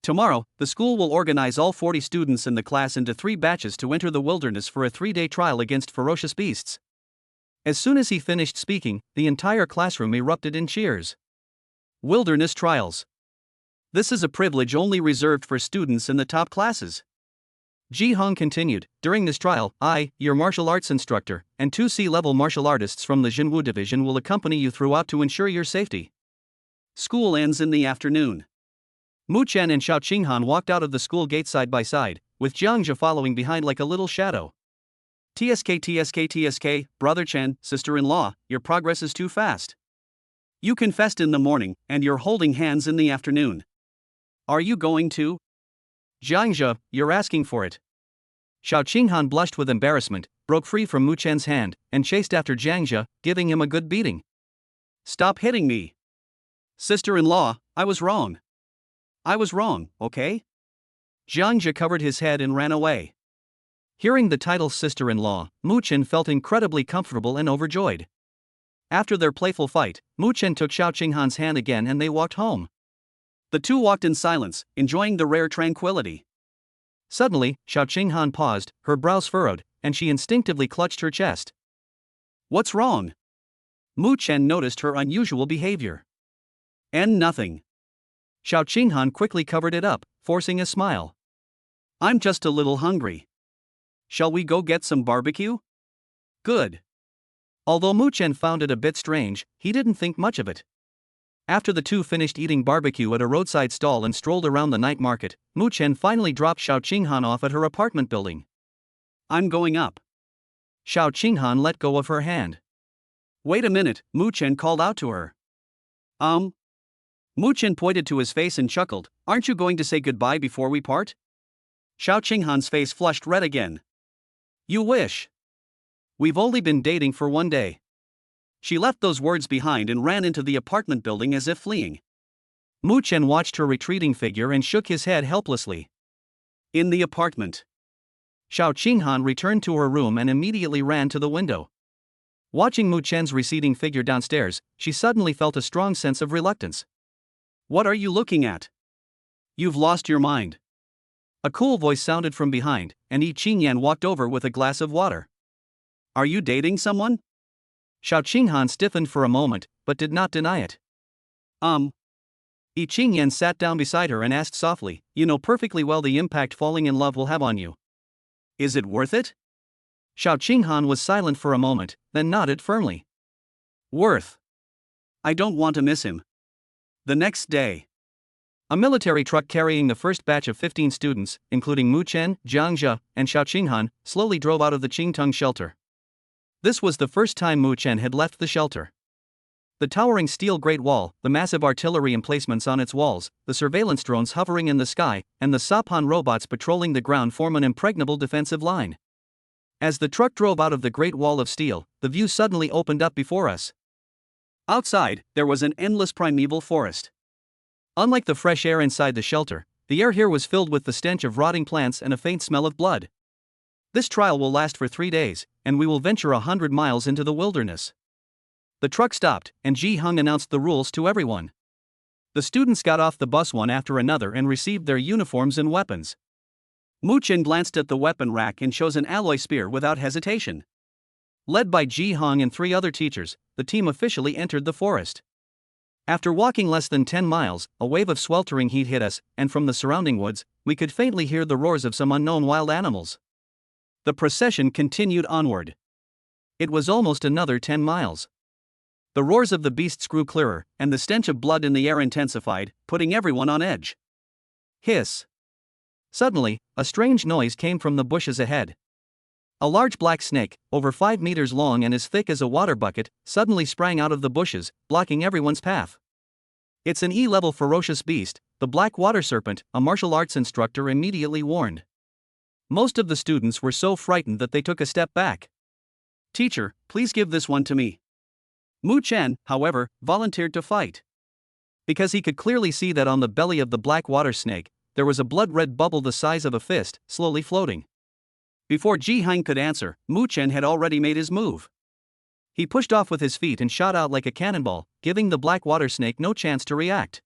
Tomorrow, the school will organize all 40 students in the class into 3 batches to enter the wilderness for a 3-day trial against ferocious beasts. As soon as he finished speaking, the entire classroom erupted in cheers. Wilderness trials. This is a privilege only reserved for students in the top classes. Ji Hung continued, during this trial, I, your martial arts instructor, and 2 C-level martial artists from the Jinwu division will accompany you throughout to ensure your safety. School ends in the afternoon. Mu Chen and Xiao Qinghan walked out of the school gate side by side, with Jiang Zhe following behind like a little shadow. TSK, Brother Chen, sister-in-law, your progress is too fast. You confessed in the morning, and you're holding hands in the afternoon. Are you going to? Jiang Zhe, you're asking for it. Xiao Qinghan blushed with embarrassment, broke free from Mu Chen's hand, and chased after Jiang Zhe, giving him a good beating. Stop hitting me. Sister-in-law, I was wrong. I was wrong, okay? Jiang Zhe covered his head and ran away. Hearing the title sister-in-law, Mu Chen felt incredibly comfortable and overjoyed. After their playful fight, Mu Chen took Xiao Qinghan's hand again and they walked home. The two walked in silence, enjoying the rare tranquility. Suddenly, Xiao Qinghan paused, her brows furrowed, and she instinctively clutched her chest. What's wrong? Mu Chen noticed her unusual behavior. And nothing. Xiao Qinghan quickly covered it up, forcing a smile. I'm just a little hungry. Shall we go get some barbecue? Good. Although Mu Chen found it a bit strange, he didn't think much of it. After the two finished eating barbecue at a roadside stall and strolled around the night market, Mu Chen finally dropped Xiao Qinghan off at her apartment building. I'm going up. Xiao Qinghan let go of her hand. Wait a minute, Mu Chen called out to her. Um. Mu Chen pointed to his face and chuckled. Aren't you going to say goodbye before we part? Xiao Qinghan's face flushed red again. You wish. We've only been dating for 1 day. She left those words behind and ran into the apartment building as if fleeing. Mu Chen watched her retreating figure and shook his head helplessly. In the apartment, Xiao Qinghan returned to her room and immediately ran to the window. Watching Mu Chen's receding figure downstairs, she suddenly felt a strong sense of reluctance. What are you looking at? You've lost your mind. A cool voice sounded from behind, and Yi Qingyan walked over with a glass of water. Are you dating someone? Xiao Qinghan stiffened for a moment, but did not deny it. Yi Qingyan sat down beside her and asked softly, You know perfectly well the impact falling in love will have on you. Is it worth it? Xiao Qinghan was silent for a moment, then nodded firmly. Worth. I don't want to miss him. The next day, a military truck carrying the first batch of 15 students, including Mu Chen, Jiang Zhe, and Xiao Qinghan, slowly drove out of the Qingtung shelter. This was the first time Mu Chen had left the shelter. The towering steel Great Wall, the massive artillery emplacements on its walls, the surveillance drones hovering in the sky, and the Sapan robots patrolling the ground form an impregnable defensive line. As the truck drove out of the Great Wall of Steel, the view suddenly opened up before us. Outside, there was an endless primeval forest. Unlike the fresh air inside the shelter, the air here was filled with the stench of rotting plants and a faint smell of blood. This trial will last for 3 days, and we will venture 100 miles into the wilderness. The truck stopped, and Ji Hung announced the rules to everyone. The students got off the bus one after another and received their uniforms and weapons. Mu Chen glanced at the weapon rack and chose an alloy spear without hesitation. Led by Ji Hung and 3 other teachers, the team officially entered the forest. After walking less than 10 miles, a wave of sweltering heat hit us, and from the surrounding woods, we could faintly hear the roars of some unknown wild animals. The procession continued onward. It was almost another 10 miles. The roars of the beasts grew clearer, and the stench of blood in the air intensified, putting everyone on edge. Hiss! Suddenly, a strange noise came from the bushes ahead. A large black snake, over 5 meters long and as thick as a water bucket, suddenly sprang out of the bushes, blocking everyone's path. It's an E-level ferocious beast, the black water serpent, a martial arts instructor immediately warned. Most of the students were so frightened that they took a step back. Teacher, please give this one to me. Mu Chen, however, volunteered to fight. Because he could clearly see that on the belly of the black water snake, there was a blood-red bubble the size of a fist, slowly floating. Before Ji Hang could answer, Mu Chen had already made his move. He pushed off with his feet and shot out like a cannonball, giving the black water snake no chance to react.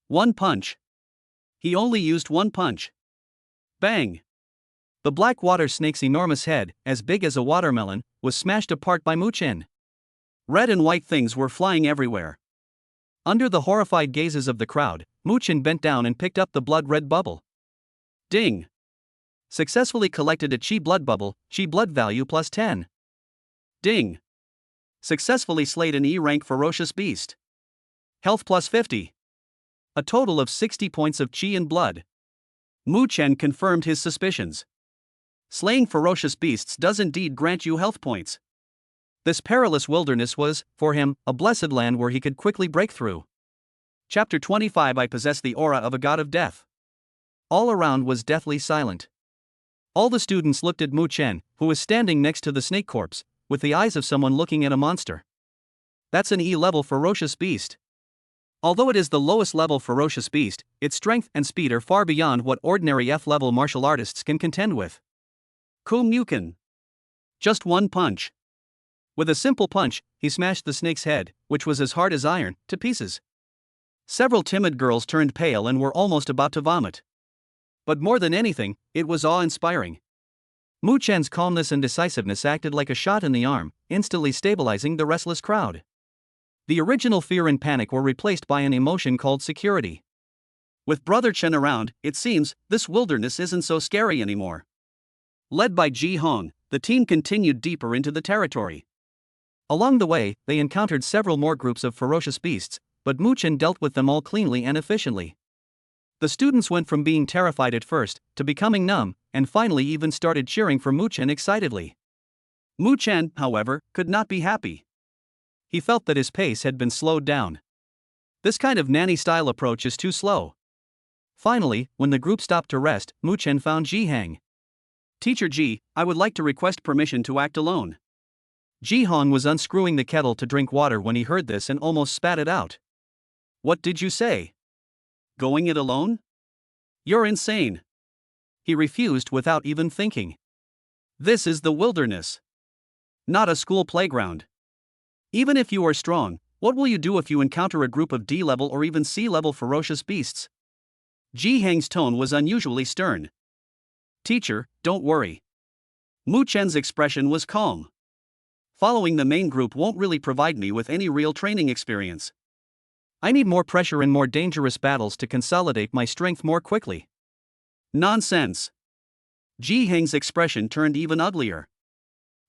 One punch. He only used one punch. Bang! The black water snake's enormous head, as big as a watermelon, was smashed apart by Mu Chen. Red and white things were flying everywhere. Under the horrified gazes of the crowd, Mu Chen bent down and picked up the blood-red bubble. Ding! Successfully collected a Qi blood bubble, Qi blood value plus 10. Ding! Successfully slayed an E-rank ferocious beast. Health plus 50. A total of 60 points of Qi and blood. Mu Chen confirmed his suspicions. Slaying ferocious beasts does indeed grant you health points. This perilous wilderness was, for him, a blessed land where he could quickly break through. Chapter 25 I possess the aura of a god of death. All around was deathly silent. All the students looked at Mu Chen, who was standing next to the snake corpse, with the eyes of someone looking at a monster. That's an E-level ferocious beast. Although it is the lowest level ferocious beast, its strength and speed are far beyond what ordinary F-level martial artists can contend with. Kum Yukin. Just one punch. With a simple punch, he smashed the snake's head, which was as hard as iron, to pieces. Several timid girls turned pale and were almost about to vomit. But more than anything, it was awe-inspiring. Mu Chen's calmness and decisiveness acted like a shot in the arm, instantly stabilizing the restless crowd. The original fear and panic were replaced by an emotion called security. With Brother Chen around, it seems, this wilderness isn't so scary anymore. Led by Ji Hong, the team continued deeper into the territory. Along the way, they encountered several more groups of ferocious beasts, but Mu Chen dealt with them all cleanly and efficiently. The students went from being terrified at first, to becoming numb, and finally even started cheering for Mu Chen excitedly. Mu Chen, however, could not be happy. He felt that his pace had been slowed down. This kind of nanny-style approach is too slow. Finally, when the group stopped to rest, Mu Chen found Ji Hang. Teacher Ji, I would like to request permission to act alone. Ji Hang was unscrewing the kettle to drink water when he heard this and almost spat it out. What did you say? Going it alone? You're insane. He refused without even thinking. This is the wilderness, not a school playground. Even if you are strong, what will you do if you encounter a group of D-level or even C-level ferocious beasts? Ji Hang's tone was unusually stern. Teacher, don't worry. Mu Chen's expression was calm. Following the main group won't really provide me with any real training experience. I need more pressure and more dangerous battles to consolidate my strength more quickly. Nonsense. Ji Hang's expression turned even uglier.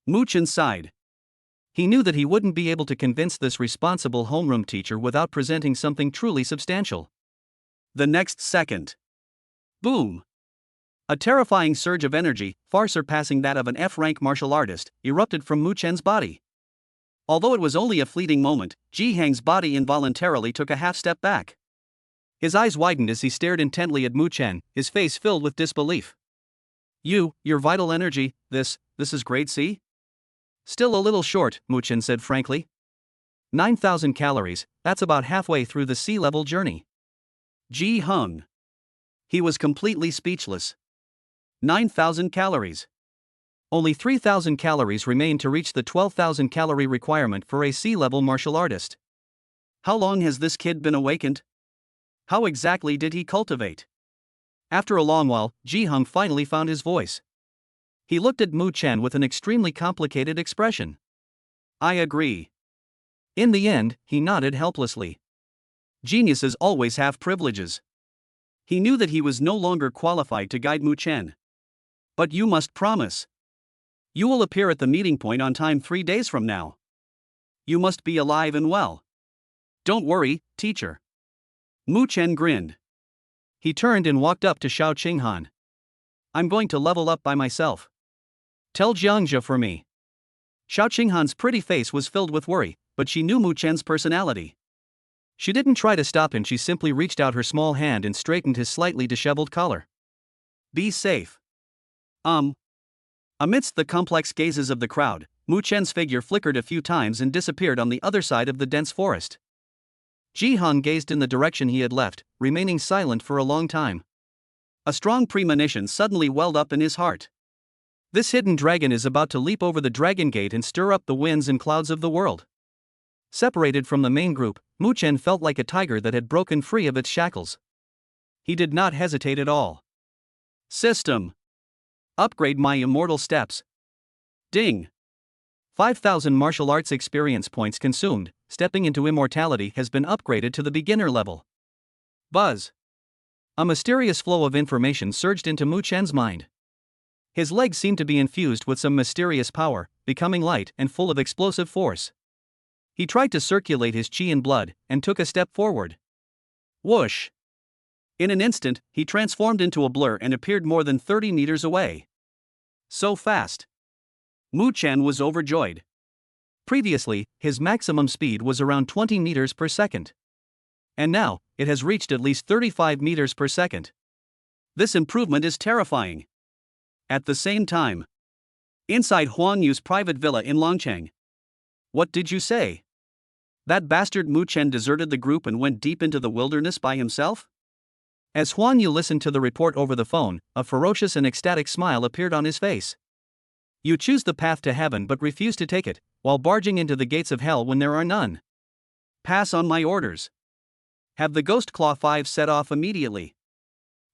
Mu Chen sighed. He knew that he wouldn't be able to convince this responsible homeroom teacher without presenting something truly substantial. The next second. Boom! A terrifying surge of energy, far surpassing that of an F-rank martial artist, erupted from Mu Chen's body. Although it was only a fleeting moment, Ji Hang's body involuntarily took a half step back. His eyes widened as he stared intently at Mu Chen, his face filled with disbelief. Your vital energy, this is grade C? Still a little short, Mu Chen said frankly. 9,000 calories, that's about halfway through the C-level journey. Ji Hang. He was completely speechless. 9,000 calories. Only 3,000 calories remain to reach the 12,000 calorie requirement for a C-level martial artist. How long has this kid been awakened? How exactly did he cultivate? After a long while, Ji Hang finally found his voice. He looked at Mu Chen with an extremely complicated expression. I agree. In the end, he nodded helplessly. Geniuses always have privileges. He knew that he was no longer qualified to guide Mu Chen. But you must promise. You will appear at the meeting point on time 3 days from now. You must be alive and well. Don't worry, teacher. Mu Chen grinned. He turned and walked up to Xiao Qinghan. I'm going to level up by myself. Tell Jiangzhe for me. Xiao Qinghan's pretty face was filled with worry, but she knew Mu Chen's personality. She didn't try to stop him, she simply reached out her small hand and straightened his slightly disheveled collar. Be safe. Amidst the complex gazes of the crowd, Mu Chen's figure flickered a few times and disappeared on the other side of the dense forest. Ji Hang gazed in the direction he had left, remaining silent for a long time. A strong premonition suddenly welled up in his heart. This hidden dragon is about to leap over the dragon gate and stir up the winds and clouds of the world. Separated from the main group, Mu Chen felt like a tiger that had broken free of its shackles. He did not hesitate at all. System. Upgrade my immortal steps. Ding. 5,000 martial arts experience points consumed. Stepping into immortality has been upgraded to the beginner level. Buzz. A mysterious flow of information surged into Mu Chen's mind. His legs seemed to be infused with some mysterious power, becoming light and full of explosive force. He tried to circulate his qi and blood, and took a step forward. Whoosh! In an instant, he transformed into a blur and appeared more than 30 meters away. So fast! Mu Chen was overjoyed. Previously, his maximum speed was around 20 meters per second. And now, it has reached at least 35 meters per second. This improvement is terrifying. At the same time, inside Huang Yu's private villa in Longcheng. What did you say? That bastard Mu Chen deserted the group and went deep into the wilderness by himself? As Huang Yu listened to the report over the phone, a ferocious and ecstatic smile appeared on his face. You choose the path to heaven but refuse to take it, while barging into the gates of hell when there are none. Pass on my orders. Have the Ghost Claw 5 set off immediately.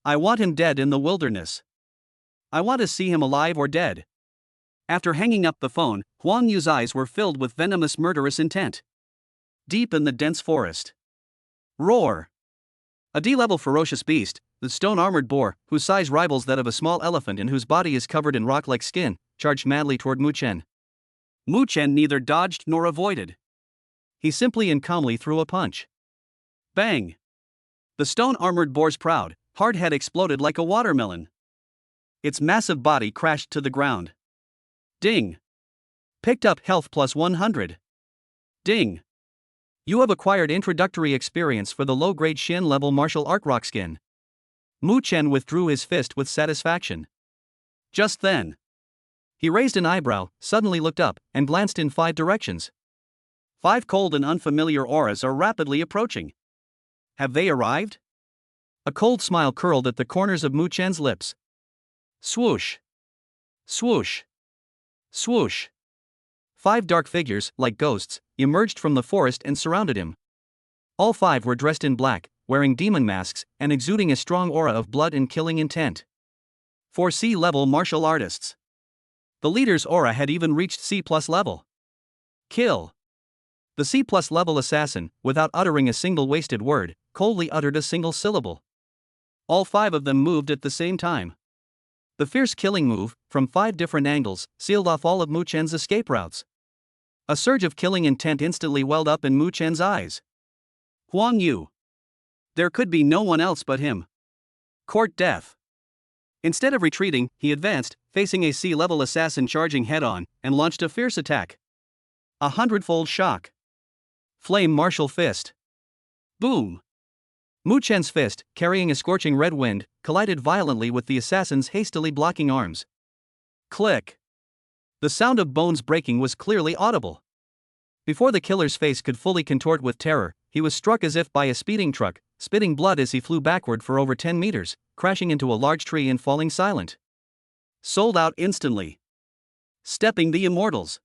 I want him dead in the wilderness. I want to see him alive or dead. After hanging up the phone, Huang Yu's eyes were filled with venomous murderous intent. Deep in the dense forest. Roar! A D-level ferocious beast, the stone-armored boar, whose size rivals that of a small elephant and whose body is covered in rock-like skin, charged madly toward Mu Chen. Mu Chen neither dodged nor avoided. He simply and calmly threw a punch. Bang! The stone-armored boar's proud, hard head exploded like a watermelon. Its massive body crashed to the ground. Ding! Picked up health plus 100. Ding! You have acquired introductory experience for the low-grade Shin-level martial art rock skin. Mu Chen withdrew his fist with satisfaction. Just then, he raised an eyebrow, suddenly looked up, and glanced in 5 directions. 5 cold and unfamiliar auras are rapidly approaching. Have they arrived? A cold smile curled at the corners of Mu Chen's lips. Swoosh! Swoosh! Swoosh! 5 dark figures, like ghosts, emerged from the forest and surrounded him. All 5 were dressed in black, wearing demon masks, and exuding a strong aura of blood and killing intent. 4 C-level martial artists. The leader's aura had even reached C+ level. Kill! The C+ level assassin, without uttering a single wasted word, coldly uttered a single syllable. All 5 of them moved at the same time. The fierce killing move, from 5 different angles, sealed off all of Mu Chen's escape routes. A surge of killing intent instantly welled up in Mu Chen's eyes. Huang Yu. There could be no one else but him. Court death. Instead of retreating, he advanced, facing a C-level assassin charging head-on, and launched a fierce attack. 100-fold shock. Flame martial fist. Boom! Mu Chen's fist, carrying a scorching red wind, collided violently with the assassin's hastily blocking arms. Click! The sound of bones breaking was clearly audible. Before the killer's face could fully contort with terror, he was struck as if by a speeding truck, spitting blood as he flew backward for over 10 meters, crashing into a large tree and falling silent. Sold out instantly. Stepping the immortals.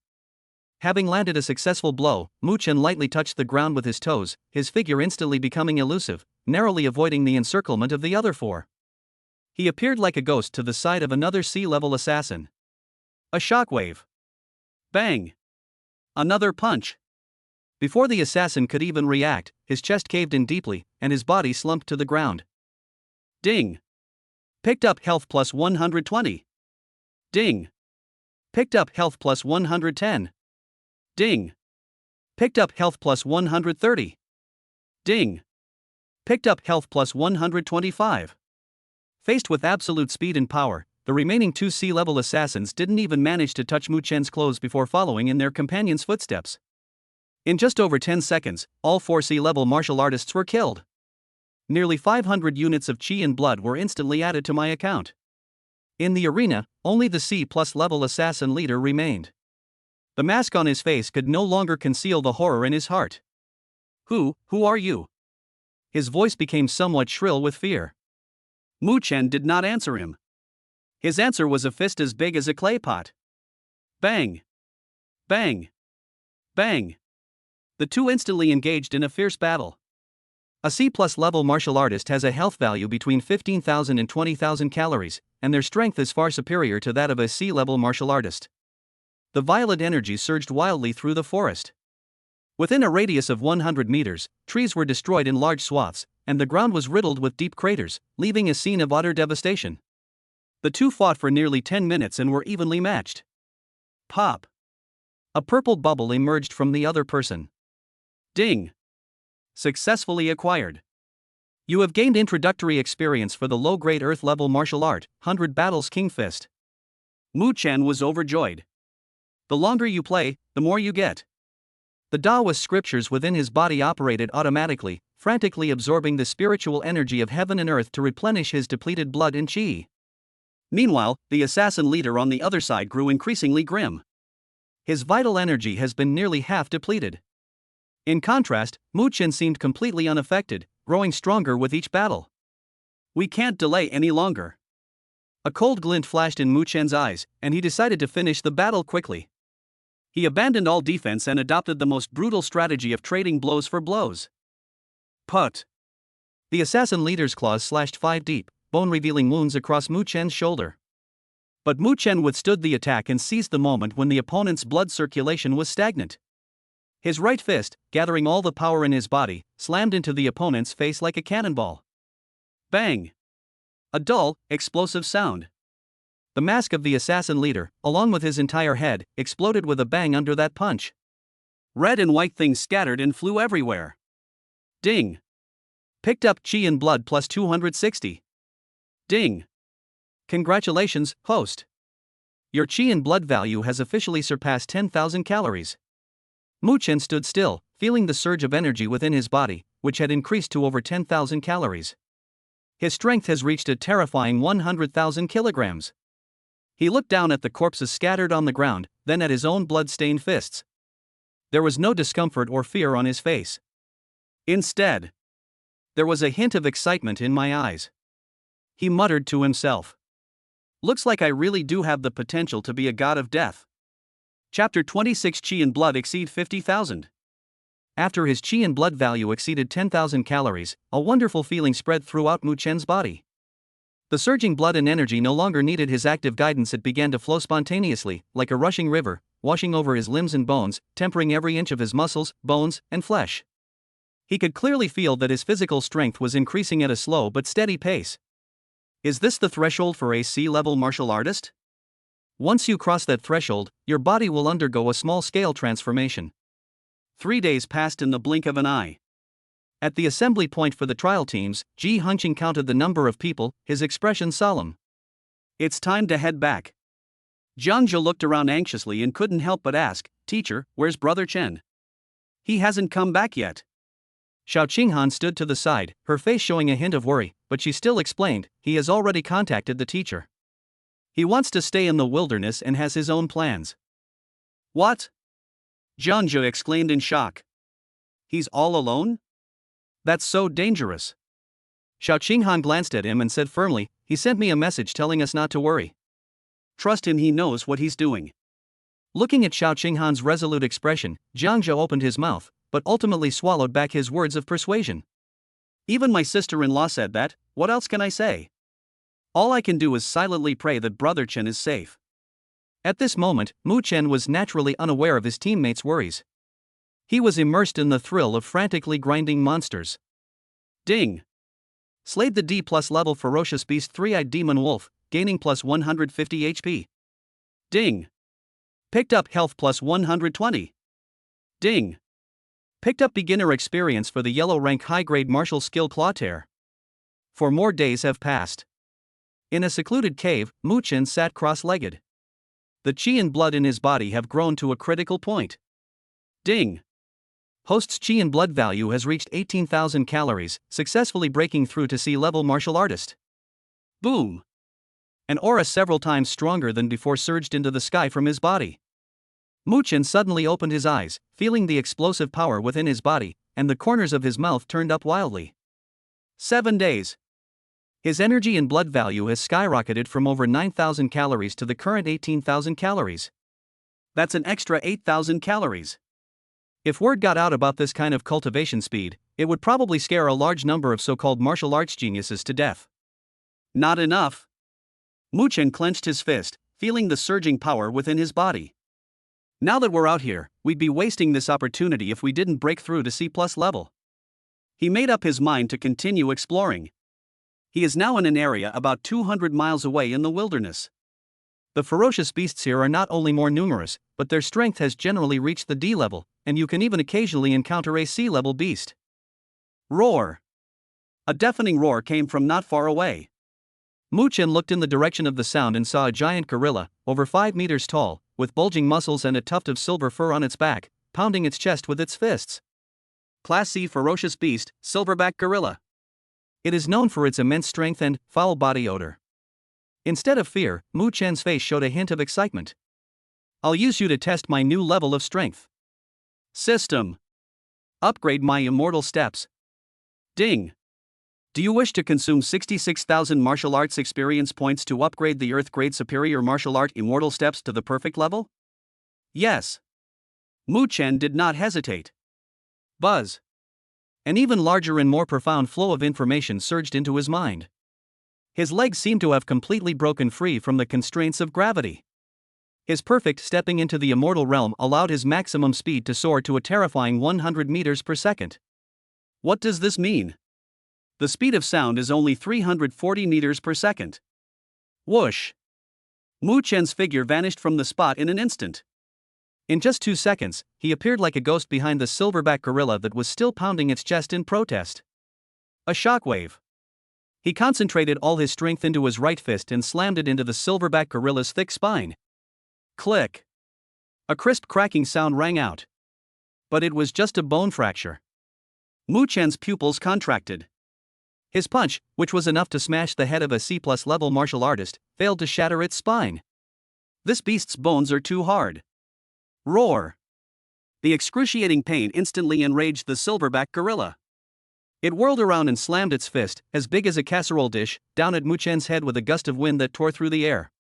Having landed a successful blow, Mu Chen lightly touched the ground with his toes, his figure instantly becoming elusive, narrowly avoiding the encirclement of the other 4. He appeared like a ghost to the side of another C-level assassin. A shockwave. Bang! Another punch. Before the assassin could even react, his chest caved in deeply, and his body slumped to the ground. Ding! Picked up health plus 120. Ding! Picked up health plus 110. Ding! Picked up health plus 130. Ding! Picked up health plus 125. Faced with absolute speed and power, the remaining 2 C-level assassins didn't even manage to touch Mu Chen's clothes before following in their companions' footsteps. In just over 10 seconds, all 4 C-level martial artists were killed. Nearly 500 units of chi and blood were instantly added to my account. In the arena, only the C+ level assassin leader remained. The mask on his face could no longer conceal the horror in his heart. Who are you? His voice became somewhat shrill with fear. Mu Chen did not answer him. His answer was a fist as big as a clay pot. Bang! Bang! Bang! The 2 instantly engaged in a fierce battle. A C+ level martial artist has a health value between 15,000 and 20,000 calories, and their strength is far superior to that of a C-level martial artist. The violent energy surged wildly through the forest. Within a radius of 100 meters, trees were destroyed in large swaths, and the ground was riddled with deep craters, leaving a scene of utter devastation. The 2 fought for nearly 10 minutes and were evenly matched. Pop! A purple bubble emerged from the other person. Ding! Successfully acquired. You have gained introductory experience for the low-grade Earth-level martial art, 100 Battles King Fist. Mu Chen was overjoyed. The longer you play, the more you get. The Taoist scriptures within his body operated automatically, frantically absorbing the spiritual energy of heaven and earth to replenish his depleted blood and chi. Meanwhile, the assassin leader on the other side grew increasingly grim. His vital energy has been nearly half depleted. In contrast, Mu Chen seemed completely unaffected, growing stronger with each battle. We can't delay any longer. A cold glint flashed in Mu Chen's eyes, and he decided to finish the battle quickly. He abandoned all defense and adopted the most brutal strategy of trading blows for blows. Put! The assassin leader's claws slashed 5 deep, bone-revealing wounds across Mu Chen's shoulder. But Mu Chen withstood the attack and seized the moment when the opponent's blood circulation was stagnant. His right fist, gathering all the power in his body, slammed into the opponent's face like a cannonball. Bang! A dull, explosive sound. The mask of the assassin leader, along with his entire head, exploded with a bang under that punch. Red and white things scattered and flew everywhere. Ding! Picked up chi and blood plus 260. Ding! Congratulations, host. Your chi and blood value has officially surpassed 10,000 calories. Mu Chen stood still, feeling the surge of energy within his body, which had increased to over 10,000 calories. His strength has reached a terrifying 100,000 kilograms. He looked down at the corpses scattered on the ground, then at his own blood-stained fists. There was no discomfort or fear on his face. Instead, there was a hint of excitement in my eyes. He muttered to himself. Looks like I really do have the potential to be a god of death. Chapter 26 Qi and blood exceed 50,000. After his qi and blood value exceeded 10,000 calories, a wonderful feeling spread throughout Mu Chen's body. The surging blood and energy no longer needed his active guidance, it began to flow spontaneously, like a rushing river, washing over his limbs and bones, tempering every inch of his muscles, bones, and flesh. He could clearly feel that his physical strength was increasing at a slow but steady pace. Is this the threshold for a C-level martial artist? Once you cross that threshold, your body will undergo a small-scale transformation. 3 days passed in the blink of an eye. At the assembly point for the trial teams, Ji Hengqin counted the number of people, his expression solemn. It's time to head back. Jiang Zhe looked around anxiously and couldn't help but ask, "Teacher, where's Brother Chen? He hasn't come back yet." Xiao Qinghan stood to the side, her face showing a hint of worry, but she still explained, "He has already contacted the teacher. He wants to stay in the wilderness and has his own plans." "What?" Jiang Zhe exclaimed in shock. "He's all alone? That's so dangerous." Xiao Qinghan glanced at him and said firmly, "He sent me a message telling us not to worry. Trust him, he knows what he's doing." Looking at Xiao Qinghan's resolute expression, Jiang Zhe opened his mouth, but ultimately swallowed back his words of persuasion. "Even my sister-in-law said that, what else can I say? All I can do is silently pray that Brother Chen is safe." At this moment, Mu Chen was naturally unaware of his teammates' worries. He was immersed in the thrill of frantically grinding monsters. Ding! Slayed the D+ level ferocious beast 3-eyed demon wolf, gaining plus 150 HP. Ding! Picked up health plus 120. Ding! Picked up beginner experience for the yellow rank high-grade martial skill Claw-Tear. 4 more days have passed. In a secluded cave, Mu Chen sat cross-legged. The qi and blood in his body have grown to a critical point. Ding! Host's qi and blood value has reached 18,000 calories, successfully breaking through to C-level martial artist. Boom! An aura several times stronger than before surged into the sky from his body. Mu Chen suddenly opened his eyes, feeling the explosive power within his body, and the corners of his mouth turned up wildly. 7 days. His energy and blood value has skyrocketed from over 9,000 calories to the current 18,000 calories. That's an extra 8,000 calories. If word got out about this kind of cultivation speed, it would probably scare a large number of so-called martial arts geniuses to death. Not enough. Mu Chen clenched his fist, feeling the surging power within his body. Now that we're out here, we'd be wasting this opportunity if we didn't break through to C+ level. He made up his mind to continue exploring. He is now in an area about 200 miles away in the wilderness. The ferocious beasts here are not only more numerous, but their strength has generally reached the D level, and you can even occasionally encounter a C-level beast. Roar! A deafening roar came from not far away. Mu Chen looked in the direction of the sound and saw a giant gorilla, over 5 meters tall, with bulging muscles and a tuft of silver fur on its back, pounding its chest with its fists. Class C ferocious beast, silverback gorilla. It is known for its immense strength and foul body odor. Instead of fear, Mu Chen's face showed a hint of excitement. I'll use you to test my new level of strength. System. Upgrade my immortal steps. Ding. Do you wish to consume 66,000 martial arts experience points to upgrade the Earth Grade Superior Martial Art Immortal Steps to the perfect level? Yes. Mu Chen did not hesitate. Buzz. An even larger and more profound flow of information surged into his mind. His legs seemed to have completely broken free from the constraints of gravity. His perfect stepping into the immortal realm allowed his maximum speed to soar to a terrifying 100 meters per second. What does this mean? The speed of sound is only 340 meters per second. Whoosh! Mu Chen's figure vanished from the spot in an instant. In just 2 seconds, he appeared like a ghost behind the silverback gorilla that was still pounding its chest in protest. A shockwave. He concentrated all his strength into his right fist and slammed it into the silverback gorilla's thick spine. Click! A crisp cracking sound rang out. But it was just a bone fracture. Mu Chen's pupils contracted. His punch, which was enough to smash the head of a C+ level martial artist, failed to shatter its spine. This beast's bones are too hard. Roar! The excruciating pain instantly enraged the silverback gorilla. It whirled around and slammed its fist, as big as a casserole dish, down at Mu Chen's head with a gust of wind that tore through the air.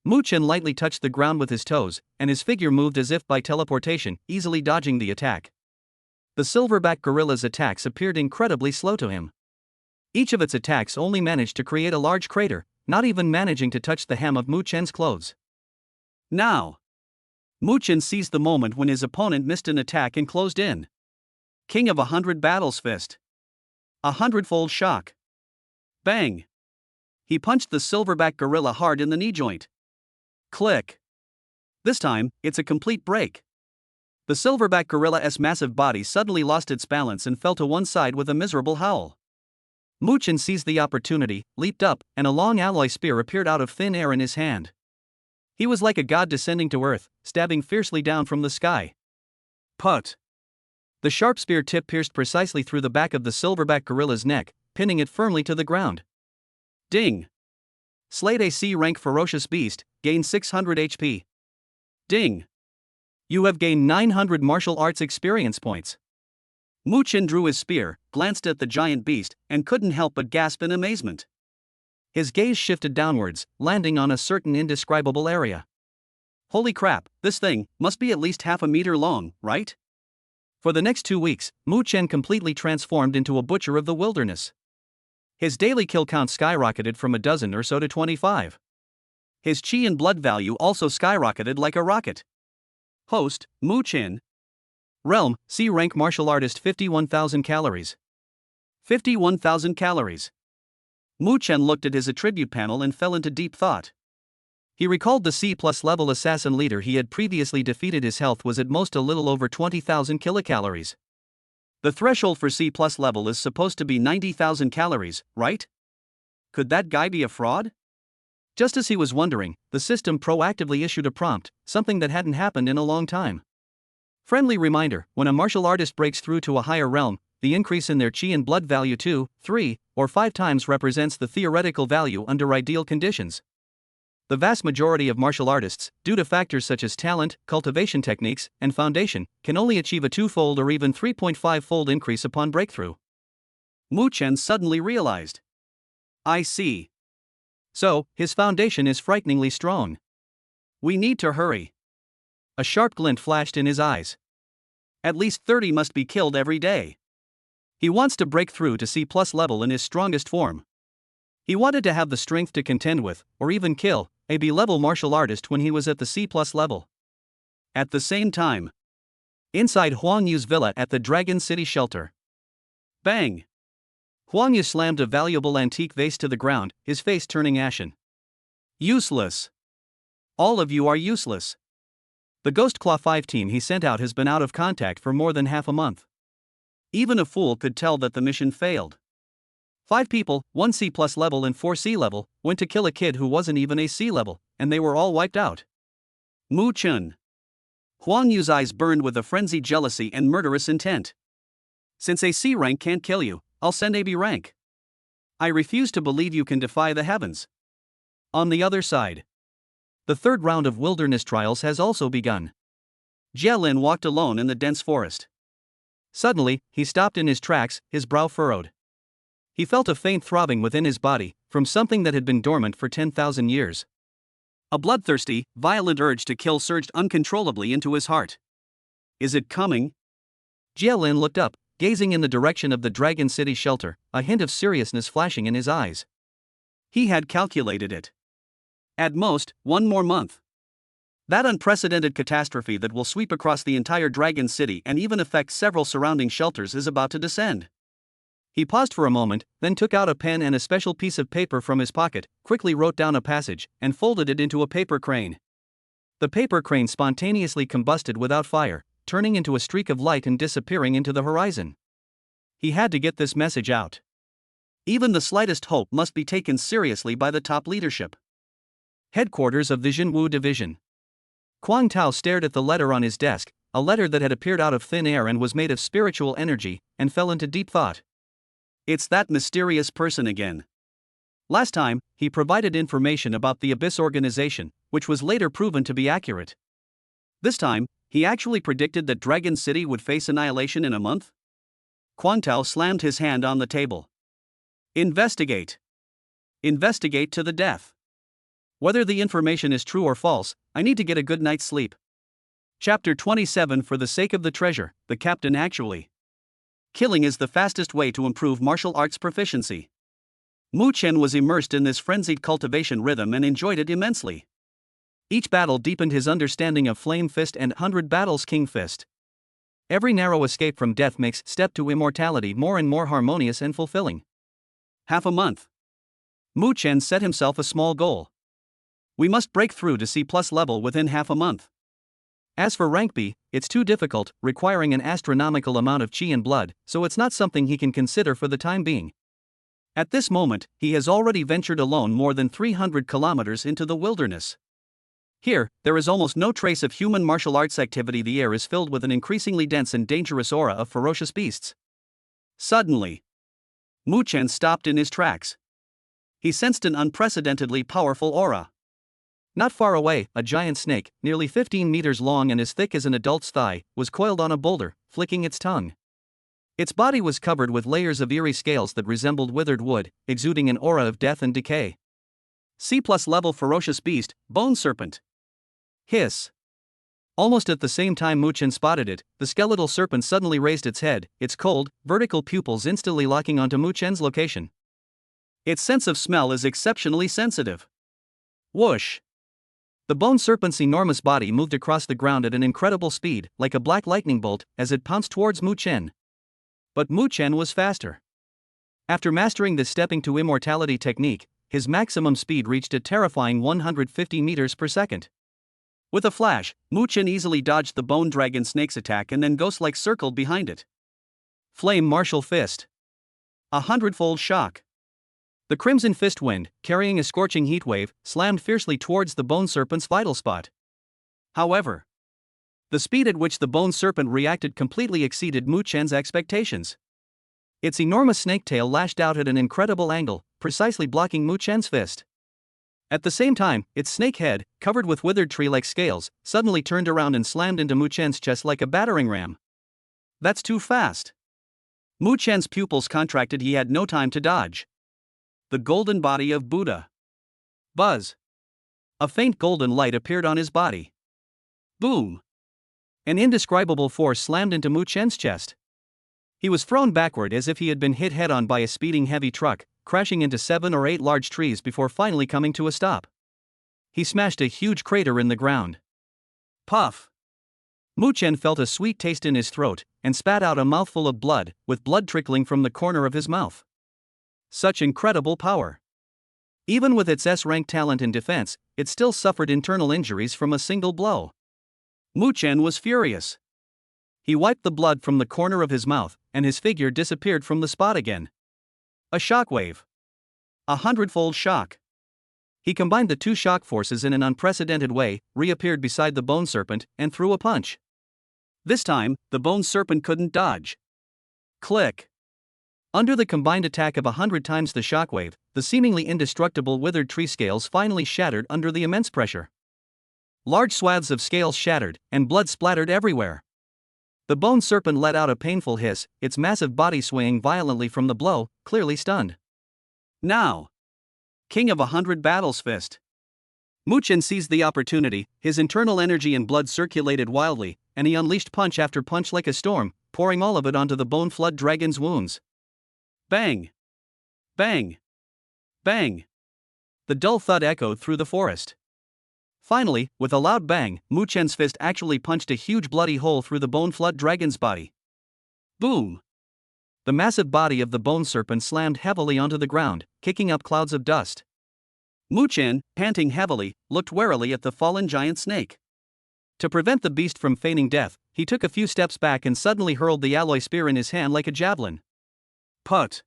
Mu Chen lightly touched the ground with his toes, and his figure moved as if by teleportation, easily dodging the attack. The silverback gorilla's attacks appeared incredibly slow to him. Each of its attacks only managed to create a large crater, not even managing to touch the hem of Mu Chen's clothes. Now! Mu Chen seized the moment when his opponent missed an attack and closed in. King of 100 Battles Fist. 100-fold shock. Bang! He punched the silverback gorilla hard in the knee joint. Click! This time, it's a complete break. The silverback gorilla's massive body suddenly lost its balance and fell to one side with a miserable howl. Mu Chen seized the opportunity, leaped up, and a long alloy spear appeared out of thin air in his hand. He was like a god descending to earth, stabbing fiercely down from the sky. Put! The sharp spear tip pierced precisely through the back of the silverback gorilla's neck, pinning it firmly to the ground. Ding! Slayed a C-rank ferocious beast, gained 600 HP. Ding! You have gained 900 martial arts experience points. Mu Chen drew his spear, glanced at the giant beast, and couldn't help but gasp in amazement. His gaze shifted downwards, landing on a certain indescribable area. Holy crap, this thing must be at least half a meter long, right? For the next 2 weeks, Mu Chen completely transformed into a butcher of the wilderness. His daily kill count skyrocketed from a dozen or so to 25. His chi and blood value also skyrocketed like a rocket. Host, Mu Chen. Realm, C-rank martial artist 51,000 calories. 51,000 calories. Mu Chen looked at his attribute panel and fell into deep thought. He recalled the C+ level assassin leader he had previously defeated. His health was at most a little over 20,000 kilocalories. The threshold for C+ level is supposed to be 90,000 calories, right? Could that guy be a fraud? Just as he was wondering, the system proactively issued a prompt, something that hadn't happened in a long time. Friendly reminder: when a martial artist breaks through to a higher realm, the increase in their chi and blood value 2, 3, or 5 times represents the theoretical value under ideal conditions. The vast majority of martial artists, due to factors such as talent, cultivation techniques, and foundation, can only achieve a 2-fold or even 3.5-fold increase upon breakthrough. Mu Chen suddenly realized. I see. So, his foundation is frighteningly strong. We need to hurry. A sharp glint flashed in his eyes. At least 30 must be killed every day. He wants to break through to C+ level in his strongest form. He wanted to have the strength to contend with, or even kill, a B-level martial artist when he was at the C+ level. At the same time, inside Huang Yu's villa at the Dragon City shelter. Bang! Huang Yu slammed a valuable antique vase to the ground, his face turning ashen. Useless. All of you are useless. The Ghost Claw 5 team he sent out has been out of contact for more than half a month. Even a fool could tell that the mission failed. 5 people, 1 C+ level and 4 C level, went to kill a kid who wasn't even a C level, and they were all wiped out. Mu Chen. Huang Yu's eyes burned with a frenzied jealousy and murderous intent. Since a C rank can't kill you, I'll send a B rank. I refuse to believe you can defy the heavens. On the other side, the third round of wilderness trials has also begun. Jia Lin walked alone in the dense forest. Suddenly, he stopped in his tracks, his brow furrowed. He felt a faint throbbing within his body, from something that had been dormant for 10,000 years. A bloodthirsty, violent urge to kill surged uncontrollably into his heart. Is it coming? Jia Lin looked up, gazing in the direction of the Dragon City shelter, a hint of seriousness flashing in his eyes. He had calculated it. At most, 1 more month. That unprecedented catastrophe that will sweep across the entire Dragon City and even affect several surrounding shelters is about to descend. He paused for a moment, then took out a pen and a special piece of paper from his pocket, quickly wrote down a passage, and folded it into a paper crane. The paper crane spontaneously combusted without fire, turning into a streak of light and disappearing into the horizon. He had to get this message out. Even the slightest hope must be taken seriously by the top leadership. Headquarters of the Jinwu Division. Kuang Tao stared at the letter on his desk, a letter that had appeared out of thin air and was made of spiritual energy, and fell into deep thought. It's that mysterious person again. Last time, he provided information about the Abyss organization, which was later proven to be accurate. This time, he actually predicted that Dragon City would face annihilation in a month? Quan Tao slammed his hand on the table. Investigate. Investigate to the death. Whether the information is true or false, I need to get a good night's sleep. Chapter 27. For the sake of the treasure, the captain actually. Killing is the fastest way to improve martial arts proficiency. Mu Chen was immersed in this frenzied cultivation rhythm and enjoyed it immensely. Each battle deepened his understanding of Flame Fist and 100 Battles King Fist. Every narrow escape from death makes step to immortality more and more harmonious and fulfilling. Half a month. Mu Chen set himself a small goal. We must break through to C+ level within half a month. As for rank B, it's too difficult, requiring an astronomical amount of chi and blood, so it's not something he can consider for the time being. At this moment, he has already ventured alone more than 300 kilometers into the wilderness. Here, there is almost no trace of human martial arts activity. The air is filled with an increasingly dense and dangerous aura of ferocious beasts. Suddenly, Mu Chen stopped in his tracks. He sensed an unprecedentedly powerful aura. Not far away, a giant snake, nearly 15 meters long and as thick as an adult's thigh, was coiled on a boulder, flicking its tongue. Its body was covered with layers of eerie scales that resembled withered wood, exuding an aura of death and decay. C+ level ferocious beast, bone serpent. Hiss. Almost at the same time Mu Chen spotted it, the skeletal serpent suddenly raised its head, its cold, vertical pupils instantly locking onto Mu Chen's location. Its sense of smell is exceptionally sensitive. Whoosh. The bone serpent's enormous body moved across the ground at an incredible speed, like a black lightning bolt, as it pounced towards Mu Chen. But Mu Chen was faster. After mastering the stepping to immortality technique, his maximum speed reached a terrifying 150 meters per second. With a flash, Mu Chen easily dodged the bone dragon snake's attack and then ghost-like circled behind it. Flame Martial Fist. 100-fold shock. The Crimson Fist wind, carrying a scorching heat wave, slammed fiercely towards the bone serpent's vital spot. However, the speed at which the bone serpent reacted completely exceeded Mu Chen's expectations. Its enormous snake tail lashed out at an incredible angle, precisely blocking Mu Chen's fist. At the same time, its snake head, covered with withered tree-like scales, suddenly turned around and slammed into Mu Chen's chest like a battering ram. That's too fast. Mu Chen's pupils contracted. He had no time to dodge. The golden body of Buddha. Buzz. A faint golden light appeared on his body. Boom. An indescribable force slammed into Mu Chen's chest. He was thrown backward as if he had been hit head-on by a speeding heavy truck, crashing into 7 or 8 large trees before finally coming to a stop. He smashed a huge crater in the ground. Puff. Mu Chen felt a sweet taste in his throat, and spat out a mouthful of blood, with blood trickling from the corner of his mouth. Such incredible power. Even with its S-rank talent in defense, it still suffered internal injuries from a single blow. Mu Chen was furious. He wiped the blood from the corner of his mouth, and his figure disappeared from the spot again. A shockwave. 100-fold shock. He combined the two shock forces in an unprecedented way, reappeared beside the bone serpent, and threw a punch. This time, the bone serpent couldn't dodge. Click. Under the combined attack of 100 times the shockwave, the seemingly indestructible withered tree scales finally shattered under the immense pressure. Large swaths of scales shattered, and blood splattered everywhere. The bone serpent let out a painful hiss, its massive body swaying violently from the blow, clearly stunned. Now. King of 100 Battles Fist. Mu Chen seized the opportunity, his internal energy and blood circulated wildly, and he unleashed punch after punch like a storm, pouring all of it onto the bone flood dragon's wounds. Bang! Bang! Bang! The dull thud echoed through the forest. Finally, with a loud bang, Mu Chen's fist actually punched a huge bloody hole through the bone flood dragon's body. Boom! The massive body of the bone serpent slammed heavily onto the ground, kicking up clouds of dust. Mu Chen, panting heavily, looked warily at the fallen giant snake. To prevent the beast from feigning death, he took a few steps back and suddenly hurled the alloy spear in his hand like a javelin. Put!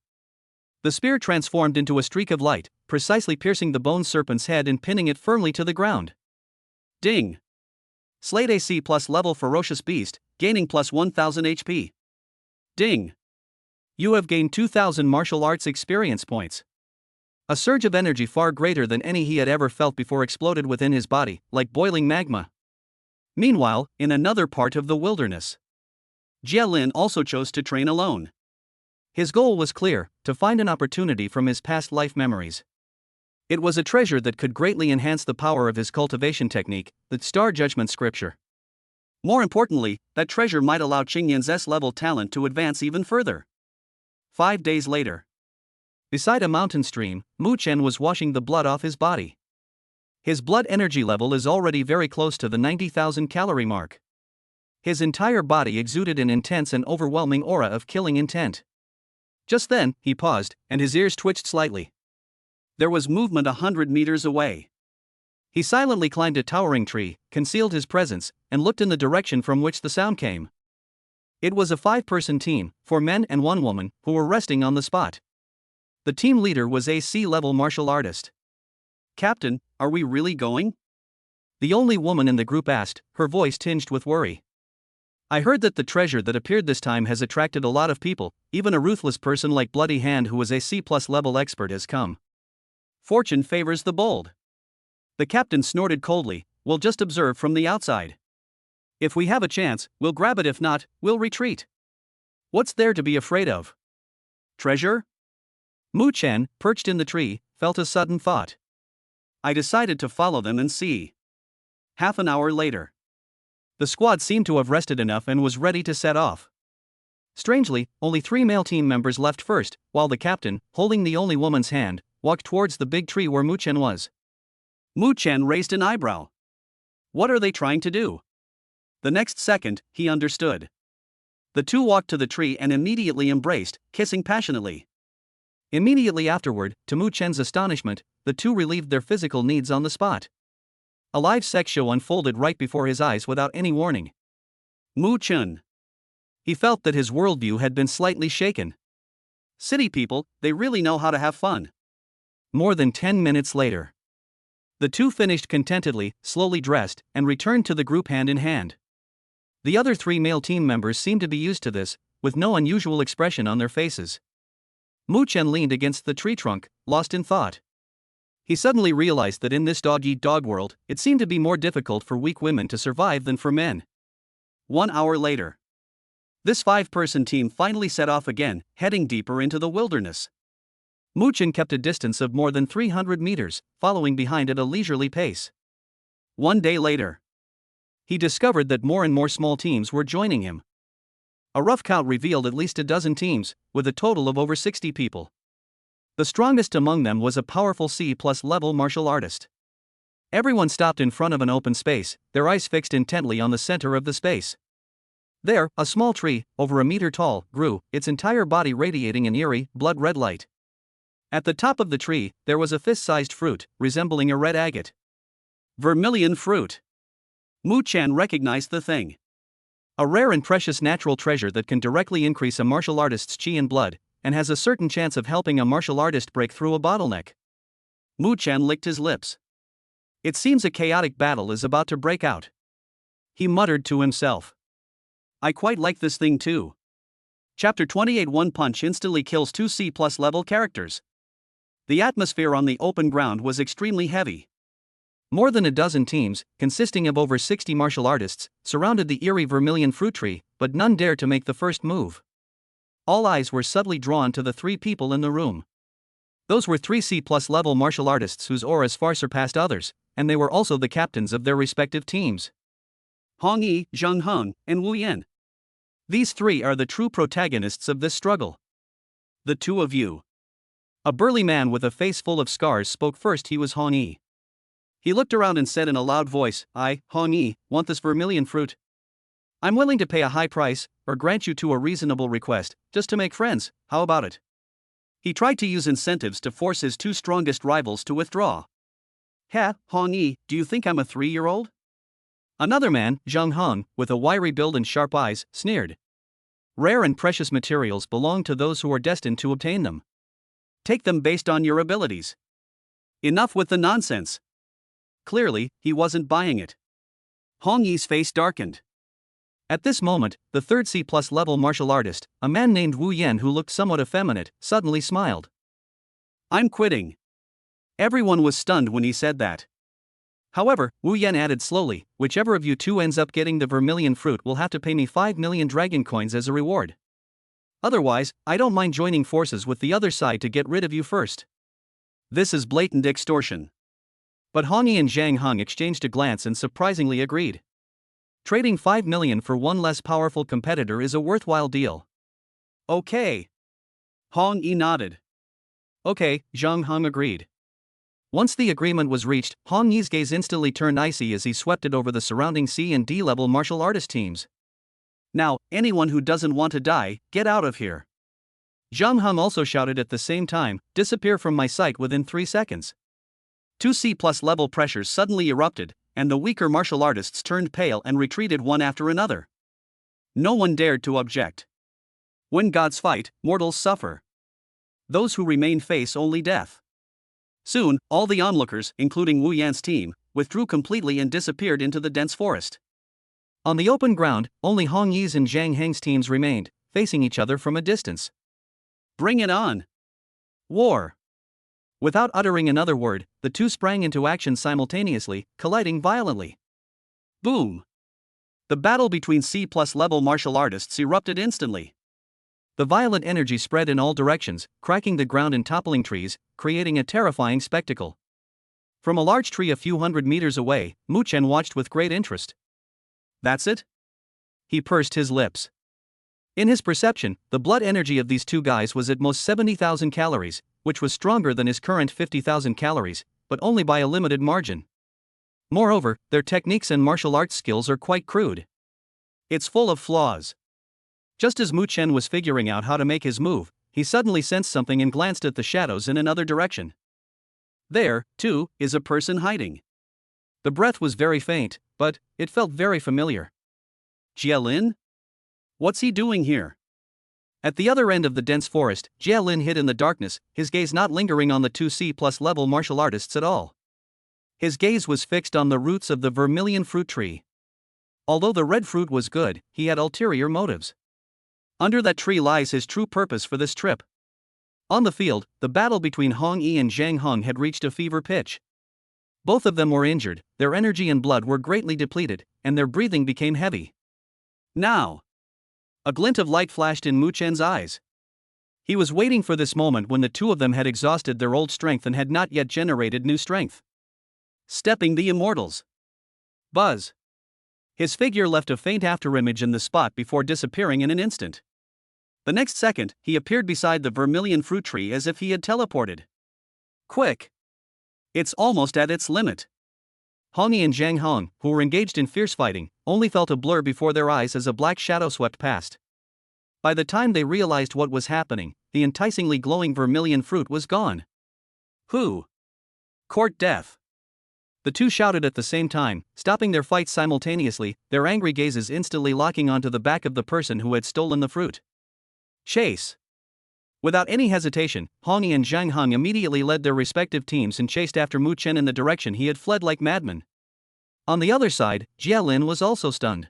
The spear transformed into a streak of light, precisely piercing the bone serpent's head and pinning it firmly to the ground. Ding! Slate a C+ level ferocious beast, gaining plus 1000 HP. Ding! You have gained 2000 martial arts experience points. A surge of energy far greater than any he had ever felt before exploded within his body, like boiling magma. Meanwhile, in another part of the wilderness, Jia Lin also chose to train alone. His goal was clear: to find an opportunity from his past life memories. It was a treasure that could greatly enhance the power of his cultivation technique, the Star Judgment Scripture. More importantly, that treasure might allow Qingyan's S-level talent to advance even further. 5 days later, beside a mountain stream, Mu Chen was washing the blood off his body. His blood energy level is already very close to the 90,000 calorie mark. His entire body exuded an intense and overwhelming aura of killing intent. Just then, he paused, and his ears twitched slightly. There was movement 100 meters away. He silently climbed a towering tree, concealed his presence, and looked in the direction from which the sound came. It was a 5-person team, 4 men and 1 woman, who were resting on the spot. The team leader was a C-level martial artist. "Captain, are we really going?" the only woman in the group asked, her voice tinged with worry. "I heard that the treasure that appeared this time has attracted a lot of people, even a ruthless person like Bloody Hand who is a C+ level expert has come. Fortune favors the bold." The captain snorted coldly, "We'll just observe from the outside. If we have a chance, we'll grab it, if not, we'll retreat. What's there to be afraid of? Treasure?" Mu Chen, perched in the tree, felt a sudden thought. "I decided to follow them and see." Half an hour later, the squad seemed to have rested enough and was ready to set off. Strangely, only 3 male team members left first, while the captain, holding the only woman's hand, walked towards the big tree where Mu Chen was. Mu Chen raised an eyebrow. What are they trying to do? The next second, he understood. The two walked to the tree and immediately embraced, kissing passionately. Immediately afterward, to Mu Chen's astonishment, the two relieved their physical needs on the spot. A live sex show unfolded right before his eyes without any warning. Mu Chen. He felt that his worldview had been slightly shaken. City people, they really know how to have fun. More than 10 minutes later, the two finished contentedly, slowly dressed, and returned to the group hand in hand. The other 3 male team members seemed to be used to this, with no unusual expression on their faces. Mu Chen leaned against the tree trunk, lost in thought. He suddenly realized that in this dog-eat-dog world, it seemed to be more difficult for weak women to survive than for men. 1 hour later, this 5-person team finally set off again, heading deeper into the wilderness. Mu Chen kept a distance of more than 300 meters, following behind at a leisurely pace. 1 day later, he discovered that more and more small teams were joining him. A rough count revealed at least a dozen teams, with a total of over 60 people. The strongest among them was a powerful C+ level martial artist. Everyone stopped in front of an open space, their eyes fixed intently on the center of the space. There, a small tree, over a meter tall, grew, its entire body radiating an eerie, blood-red light. At the top of the tree, there was a fist-sized fruit, resembling a red agate. Vermilion fruit. Mu Chen recognized the thing. A rare and precious natural treasure that can directly increase a martial artist's chi and blood, and has a certain chance of helping a martial artist break through a bottleneck. Mu Chen licked his lips. It seems a chaotic battle is about to break out. He muttered to himself. I quite like this thing too. Chapter 28. One punch instantly kills 2 C+ level characters. The atmosphere on the open ground was extremely heavy. More than a dozen teams, consisting of over 60 martial artists, surrounded the eerie vermilion fruit tree, but none dared to make the first move. All eyes were subtly drawn to the 3 people in the room. Those were 3 C+ level martial artists whose auras far surpassed others, and they were also the captains of their respective teams. Hong Yi, Zheng Heng, and Wu Yan. These 3 are the true protagonists of this struggle. The 2 of you. A burly man with a face full of scars spoke first. He was Hong Yi. He looked around and said in a loud voice, I, Hong Yi, want this vermilion fruit. I'm willing to pay a high price, or grant you to a reasonable request, just to make friends. How about it? He tried to use incentives to force his 2 strongest rivals to withdraw. Ha, Hong Yi, do you think I'm a 3-year-old? Another man, Zheng Heng, with a wiry build and sharp eyes, sneered. Rare and precious materials belong to those who are destined to obtain them. Take them based on your abilities. Enough with the nonsense. Clearly, he wasn't buying it. Hong Yi's face darkened. At this moment, the third C+ level martial artist, a man named Wu Yan who looked somewhat effeminate, suddenly smiled. I'm quitting. Everyone was stunned when he said that. However, Wu Yan added slowly, whichever of you two ends up getting the vermilion fruit will have to pay me 5 million dragon coins as a reward. Otherwise, I don't mind joining forces with the other side to get rid of you first. This is blatant extortion. But Hong Yi and Zhang Heng exchanged a glance and surprisingly agreed. Trading 5 million for one less powerful competitor is a worthwhile deal. Okay. Hong Yi nodded. Okay, Zhang Heng agreed. Once the agreement was reached, Hong Yi's gaze instantly turned icy as he swept it over the surrounding C and D level martial artist teams. Now, anyone who doesn't want to die, get out of here. Zhang Heng also shouted at the same time, disappear from my sight within 3 seconds. Two C+ level pressures suddenly erupted, and the weaker martial artists turned pale and retreated one after another. No one dared to object. When gods fight, mortals suffer. Those who remain face only death. Soon, all the onlookers, including Wu Yan's team, withdrew completely and disappeared into the dense forest. On the open ground, only Hong Yi's and Zhang Heng's teams remained, facing each other from a distance. Bring it on! War! Without uttering another word, the two sprang into action simultaneously, colliding violently. Boom! The battle between C+ level martial artists erupted instantly. The violent energy spread in all directions, cracking the ground and toppling trees, creating a terrifying spectacle. From a large tree a few hundred meters away, Mu Chen watched with great interest. That's it? He pursed his lips. In his perception, the blood energy of these two guys was at most 70,000 calories, which was stronger than his current 50,000 calories, but only by a limited margin. Moreover, their techniques and martial arts skills are quite crude. It's full of flaws. Just as Mu Chen was figuring out how to make his move, he suddenly sensed something and glanced at the shadows in another direction. There, too, is a person hiding. The breath was very faint, but it felt very familiar. Jie Lin? What's he doing here? At the other end of the dense forest, Jie Lin hid in the darkness, his gaze not lingering on the two C+ level martial artists at all. His gaze was fixed on the roots of the vermilion fruit tree. Although the red fruit was good, he had ulterior motives. Under that tree lies his true purpose for this trip. On the field, the battle between Hong Yi and Zhang Heng had reached a fever pitch. Both of them were injured, their energy and blood were greatly depleted, and their breathing became heavy. Now! A glint of light flashed in Mu Chen's eyes. He was waiting for this moment when the two of them had exhausted their old strength and had not yet generated new strength. Stepping the immortals. Buzz. His figure left a faint afterimage in the spot before disappearing in an instant. The next second, he appeared beside the vermilion fruit tree as if he had teleported. Quick! It's almost at its limit. Hong Yi and Zhang Heng, who were engaged in fierce fighting, only felt a blur before their eyes as a black shadow swept past. By the time they realized what was happening, the enticingly glowing vermilion fruit was gone. Who? Court death. The two shouted at the same time, stopping their fights simultaneously, their angry gazes instantly locking onto the back of the person who had stolen the fruit. Chase. Without any hesitation, Hong Yi and Zhang Heng immediately led their respective teams and chased after Mu Chen in the direction he had fled like madmen. On the other side, Jie Lin was also stunned.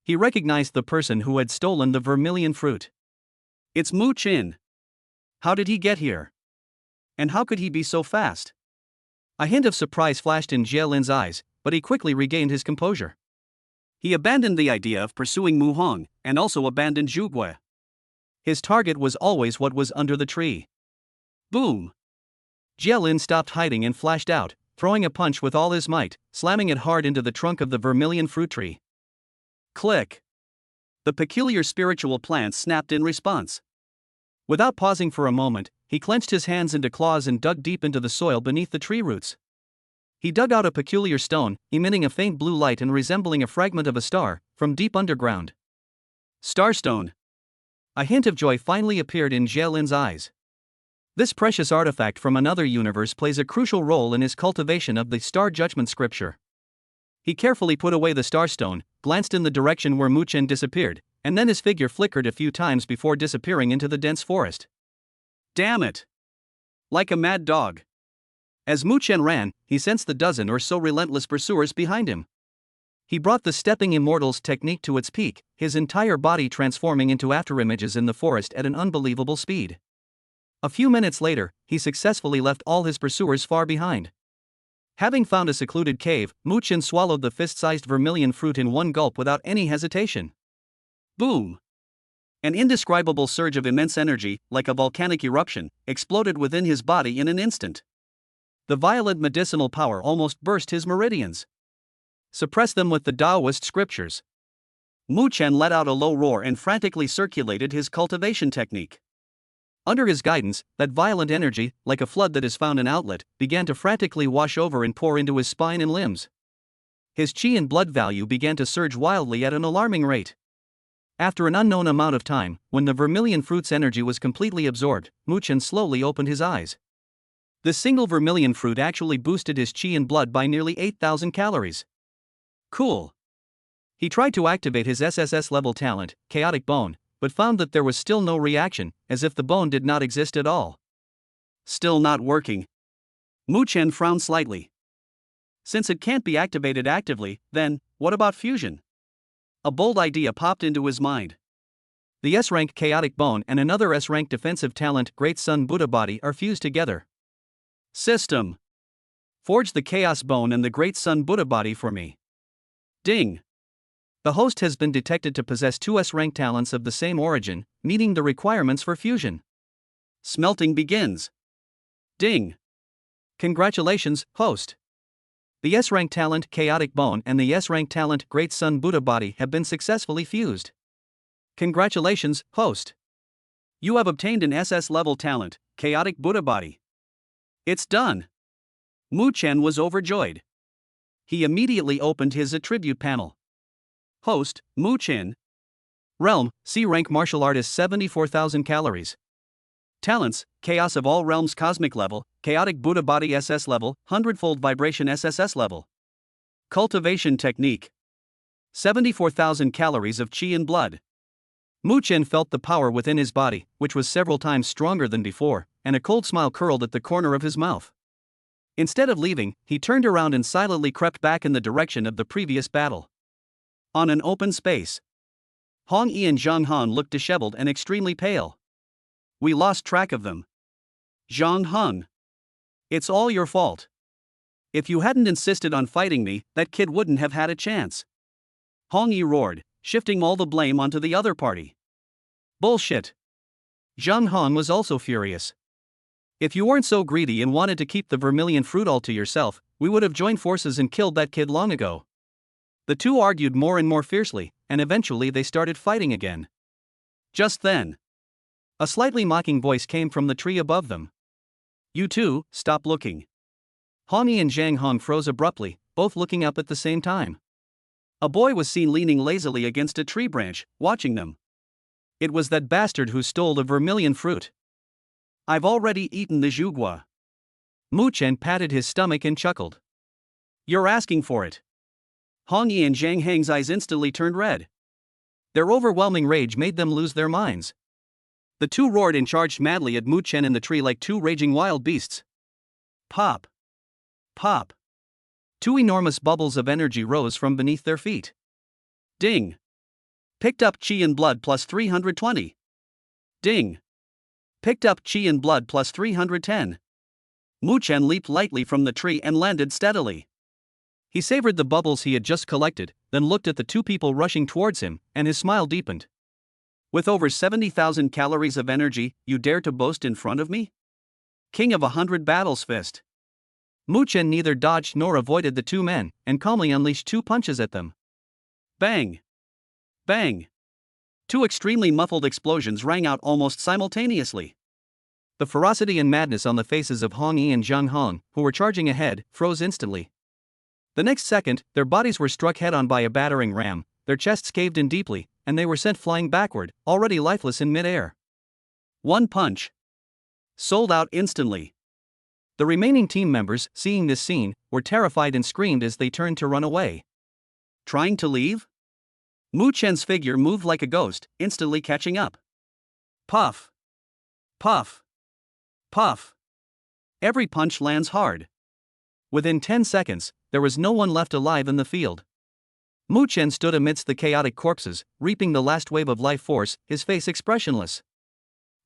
He recognized the person who had stolen the vermilion fruit. It's Mu Chen. How did he get here? And how could he be so fast? A hint of surprise flashed in Jie Lin's eyes, but he quickly regained his composure. He abandoned the idea of pursuing Mu Hong, and also abandoned Zhu Gui. His target was always what was under the tree. Boom! Jie Lin stopped hiding and flashed out, throwing a punch with all his might, slamming it hard into the trunk of the vermilion fruit tree. Click! The peculiar spiritual plant snapped in response. Without pausing for a moment, he clenched his hands into claws and dug deep into the soil beneath the tree roots. He dug out a peculiar stone, emitting a faint blue light and resembling a fragment of a star, from deep underground. Starstone. A hint of joy finally appeared in Jie Lin's eyes. This precious artifact from another universe plays a crucial role in his cultivation of the Star Judgment scripture. He carefully put away the starstone, glanced in the direction where Mu Chen disappeared, and then his figure flickered a few times before disappearing into the dense forest. Damn it! Like a mad dog. As Mu Chen ran, he sensed the dozen or so relentless pursuers behind him. He brought the Stepping Immortals technique to its peak, his entire body transforming into afterimages in the forest at an unbelievable speed. A few minutes later, he successfully left all his pursuers far behind. Having found a secluded cave, Muchen swallowed the fist-sized vermilion fruit in one gulp without any hesitation. Boom! An indescribable surge of immense energy, like a volcanic eruption, exploded within his body in an instant. The violent medicinal power almost burst his meridians. Suppress them with the Taoist scriptures. Muchen let out a low roar and frantically circulated his cultivation technique. Under his guidance, that violent energy, like a flood that has found an outlet, began to frantically wash over and pour into his spine and limbs. His chi and blood value began to surge wildly at an alarming rate. After an unknown amount of time, when the vermilion fruit's energy was completely absorbed, Muchen slowly opened his eyes. The single vermilion fruit actually boosted his chi and blood by nearly 8,000 calories. Cool. He tried to activate his SSS level talent, Chaotic Bone, but found that there was still no reaction, as if the bone did not exist at all. Still not working. Muchen frowned slightly. Since it can't be activated actively, then, what about fusion? A bold idea popped into his mind. The S-rank Chaotic Bone and another S-rank defensive talent, Great Sun Buddha Body, are fused together. System. Forge the Chaos Bone and the Great Sun Buddha Body for me. Ding. The host has been detected to possess two S-rank talents of the same origin, meeting the requirements for fusion. Smelting begins. Ding. Congratulations, host. The S-rank talent Chaotic Bone and the S-rank talent Great Sun Buddha Body have been successfully fused. Congratulations, host. You have obtained an SS level talent, Chaotic Buddha Body. It's done. Muchen was overjoyed. He immediately opened his attribute panel. Host, Muchen. Realm, C-rank martial artist 74,000 calories. Talents, Chaos of all realms cosmic level, Chaotic Buddha Body SS level, 100-fold vibration SSS level. Cultivation technique. 74,000 calories of chi and blood. Muchen felt the power within his body, which was several times stronger than before, and a cold smile curled at the corner of his mouth. Instead of leaving, he turned around and silently crept back in the direction of the previous battle. On an open space, Hong Yi and Zhang Han looked disheveled and extremely pale. We lost track of them. Zhang Han. It's all your fault. If you hadn't insisted on fighting me, that kid wouldn't have had a chance. Hong Yi roared, shifting all the blame onto the other party. Bullshit. Zhang Han was also furious. If you weren't so greedy and wanted to keep the vermilion fruit all to yourself, we would have joined forces and killed that kid long ago. The two argued more and more fiercely, and eventually they started fighting again. Just then, a slightly mocking voice came from the tree above them. You two, stop looking. Hong Yi and Zhang Han froze abruptly, both looking up at the same time. A boy was seen leaning lazily against a tree branch, watching them. It was that bastard who stole the vermilion fruit. I've already eaten the zhugua. Muchen patted his stomach and chuckled. You're asking for it. Hong Yi and Zhang Heng's eyes instantly turned red. Their overwhelming rage made them lose their minds. The two roared and charged madly at Muchen in the tree like two raging wild beasts. Pop. Pop. Two enormous bubbles of energy rose from beneath their feet. Ding. Picked up chi and blood plus 320. Ding. Picked up chi and blood plus 310. Muchen leaped lightly from the tree and landed steadily. He savored the bubbles he had just collected, then looked at the two people rushing towards him, and his smile deepened. With over 70,000 calories of energy, you dare to boast in front of me? King of 100 battles fist. Muchen neither dodged nor avoided the two men, and calmly unleashed two punches at them. Bang! Bang! Two extremely muffled explosions rang out almost simultaneously. The ferocity and madness on the faces of Hong Yi and Zhang Han, who were charging ahead, froze instantly. The next second, their bodies were struck head-on by a battering ram, their chests caved in deeply, and they were sent flying backward, already lifeless in mid-air. One punch. Sold out instantly. The remaining team members, seeing this scene, were terrified and screamed as they turned to run away. Trying to leave? Muchen's figure moved like a ghost, instantly catching up. Puff. Puff. Puff. Every punch lands hard. Within 10 seconds, there was no one left alive in the field. Mu Chen stood amidst the chaotic corpses, reaping the last wave of life force, his face expressionless.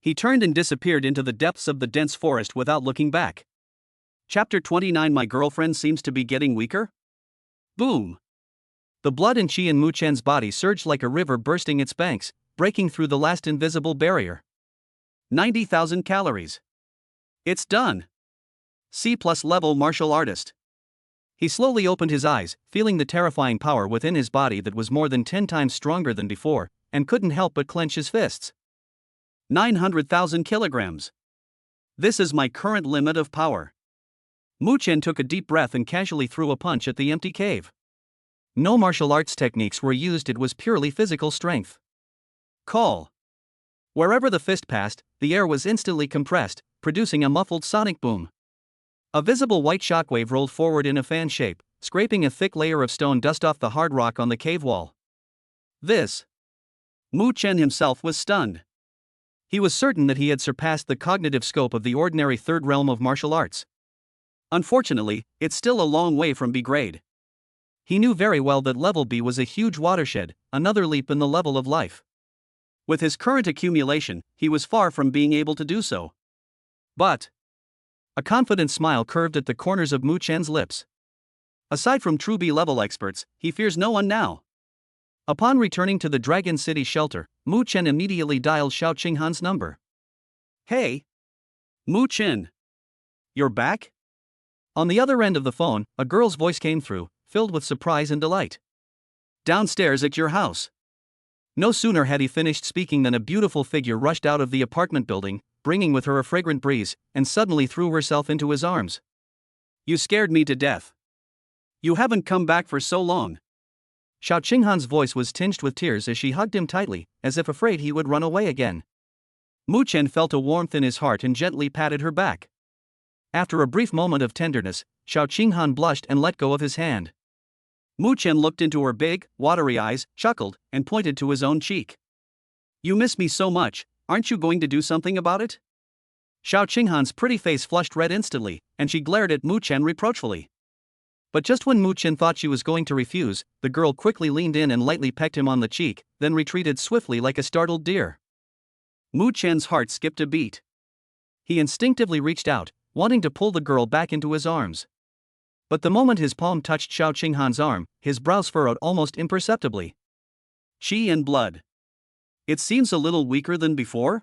He turned and disappeared into the depths of the dense forest without looking back. Chapter 29. My girlfriend seems to be getting weaker? Boom! The blood and qi in Mu Chen's body surged like a river bursting its banks, breaking through the last invisible barrier. 90,000 calories. It's done. C+ level martial artist. He slowly opened his eyes, feeling the terrifying power within his body that was more than 10 times stronger than before, and couldn't help but clench his fists. 900,000 kilograms. This is my current limit of power. Mu Chen took a deep breath and casually threw a punch at the empty cave. No martial arts techniques were used, it was purely physical strength. Call. Wherever the fist passed, the air was instantly compressed, producing a muffled sonic boom. A visible white shockwave rolled forward in a fan shape, scraping a thick layer of stone dust off the hard rock on the cave wall. Mu Chen himself was stunned. He was certain that he had surpassed the cognitive scope of the ordinary third realm of martial arts. Unfortunately, it's still a long way from B grade. He knew very well that level B was a huge watershed, another leap in the level of life. With his current accumulation, he was far from being able to do so. But a confident smile curved at the corners of Mu Chen's lips. Aside from true B-level experts, he fears no one now. Upon returning to the Dragon City shelter, Mu Chen immediately dialed Xiao Qinghan's number. Hey! Mu Chen! You're back? On the other end of the phone, a girl's voice came through, filled with surprise and delight. Downstairs at your house. No sooner had he finished speaking than a beautiful figure rushed out of the apartment building, bringing with her a fragrant breeze, and suddenly threw herself into his arms. You scared me to death. You haven't come back for so long. Xiao Qinghan's voice was tinged with tears as she hugged him tightly, as if afraid he would run away again. Mu Chen felt a warmth in his heart and gently patted her back. After a brief moment of tenderness, Xiao Qinghan blushed and let go of his hand. Mu Chen looked into her big, watery eyes, chuckled, and pointed to his own cheek. You miss me so much, aren't you going to do something about it? Xiao Qinghan's pretty face flushed red instantly, and she glared at Mu Chen reproachfully. But just when Mu Chen thought she was going to refuse, the girl quickly leaned in and lightly pecked him on the cheek, then retreated swiftly like a startled deer. Mu Chen's heart skipped a beat. He instinctively reached out, wanting to pull the girl back into his arms. But the moment his palm touched Xiao Qinghan's arm, his brows furrowed almost imperceptibly. Qi and blood. It seems a little weaker than before?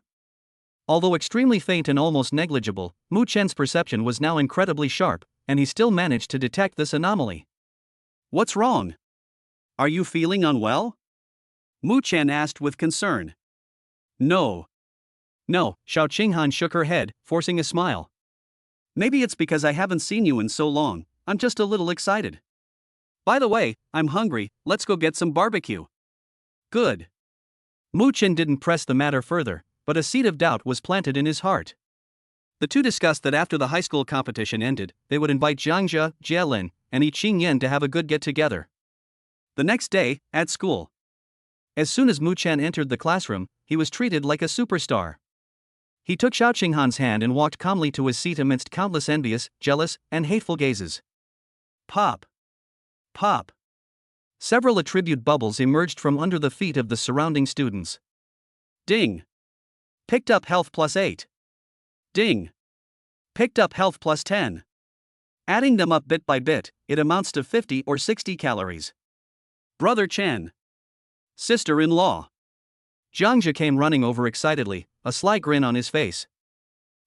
Although extremely faint and almost negligible, Mu Chen's perception was now incredibly sharp, and he still managed to detect this anomaly. What's wrong? Are you feeling unwell? Mu Chen asked with concern. No, Xiao Qinghan shook her head, forcing a smile. Maybe it's because I haven't seen you in so long, I'm just a little excited. By the way, I'm hungry, let's go get some barbecue. Good. Mu Chen didn't press the matter further, but a seed of doubt was planted in his heart. The two discussed that after the high school competition ended, they would invite Jiangzhe, Jielin, and Yi Qingyan to have a good get-together. The next day, at school. As soon as Mu Chen entered the classroom, he was treated like a superstar. He took Xiao Qinghan's hand and walked calmly to his seat amidst countless envious, jealous, and hateful gazes. Pop! Pop! Several attribute bubbles emerged from under the feet of the surrounding students. Ding! Picked up health +8. Ding! Picked up health +10. Adding them up bit by bit, it amounts to 50 or 60 calories. Brother Chen. Sister-in-law. Jiangzhe came running over excitedly, a sly grin on his face.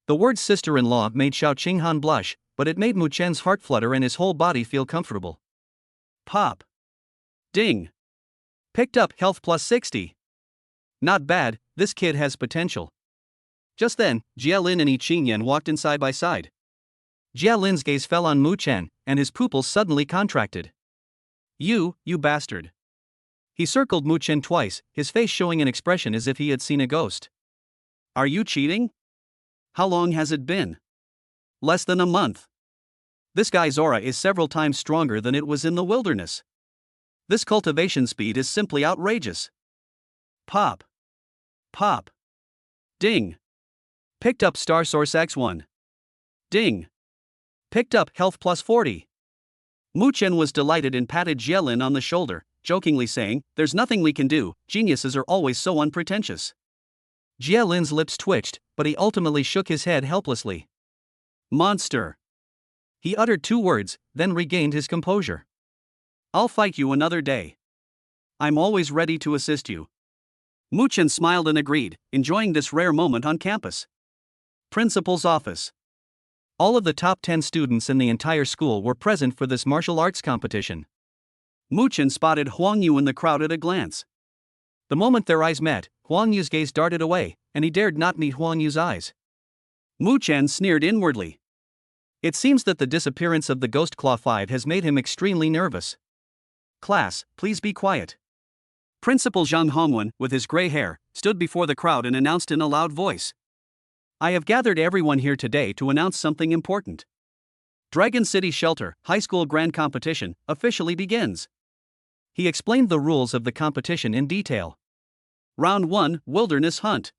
The word sister-in-law made Xiao Qinghan blush, but it made Mu Chen's heart flutter and his whole body feel comfortable. Pop! Ding! Picked up health +60. Not bad, this kid has potential. Just then, Jielin and Yi Qingyan walked in side by side. Jielin's gaze fell on Mu Chen, and his pupils suddenly contracted. You bastard. He circled Mu Chen twice, his face showing an expression as if he had seen a ghost. Are you cheating? How long has it been? Less than a month. This guy's aura is several times stronger than it was in the wilderness. This cultivation speed is simply outrageous. Pop! Pop! Ding! Picked up Star Source X1. Ding! Picked up health +40. Mu Chen was delighted and patted Jielin on the shoulder, jokingly saying, "There's nothing we can do, geniuses are always so unpretentious." Jie Lin's lips twitched, but he ultimately shook his head helplessly. "Monster." He uttered 2 words, then regained his composure. "I'll fight you another day. I'm always ready to assist you." Mu Chen smiled and agreed, enjoying this rare moment on campus. Principal's office. All of the top 10 students in the entire school were present for this martial arts competition. Mu Chen spotted Huang Yu in the crowd at a glance. The moment their eyes met, Huang Yu's gaze darted away, and he dared not meet Huang Yu's eyes. Mu Chen sneered inwardly. It seems that the disappearance of the Ghost Claw 5 has made him extremely nervous. "Class, please be quiet." Principal Zhang Hongwen, with his gray hair, stood before the crowd and announced in a loud voice. "I have gathered everyone here today to announce something important. Dragon City Shelter High School Grand Competition officially begins." He explained the rules of the competition in detail. Round 1, Wilderness Hunt.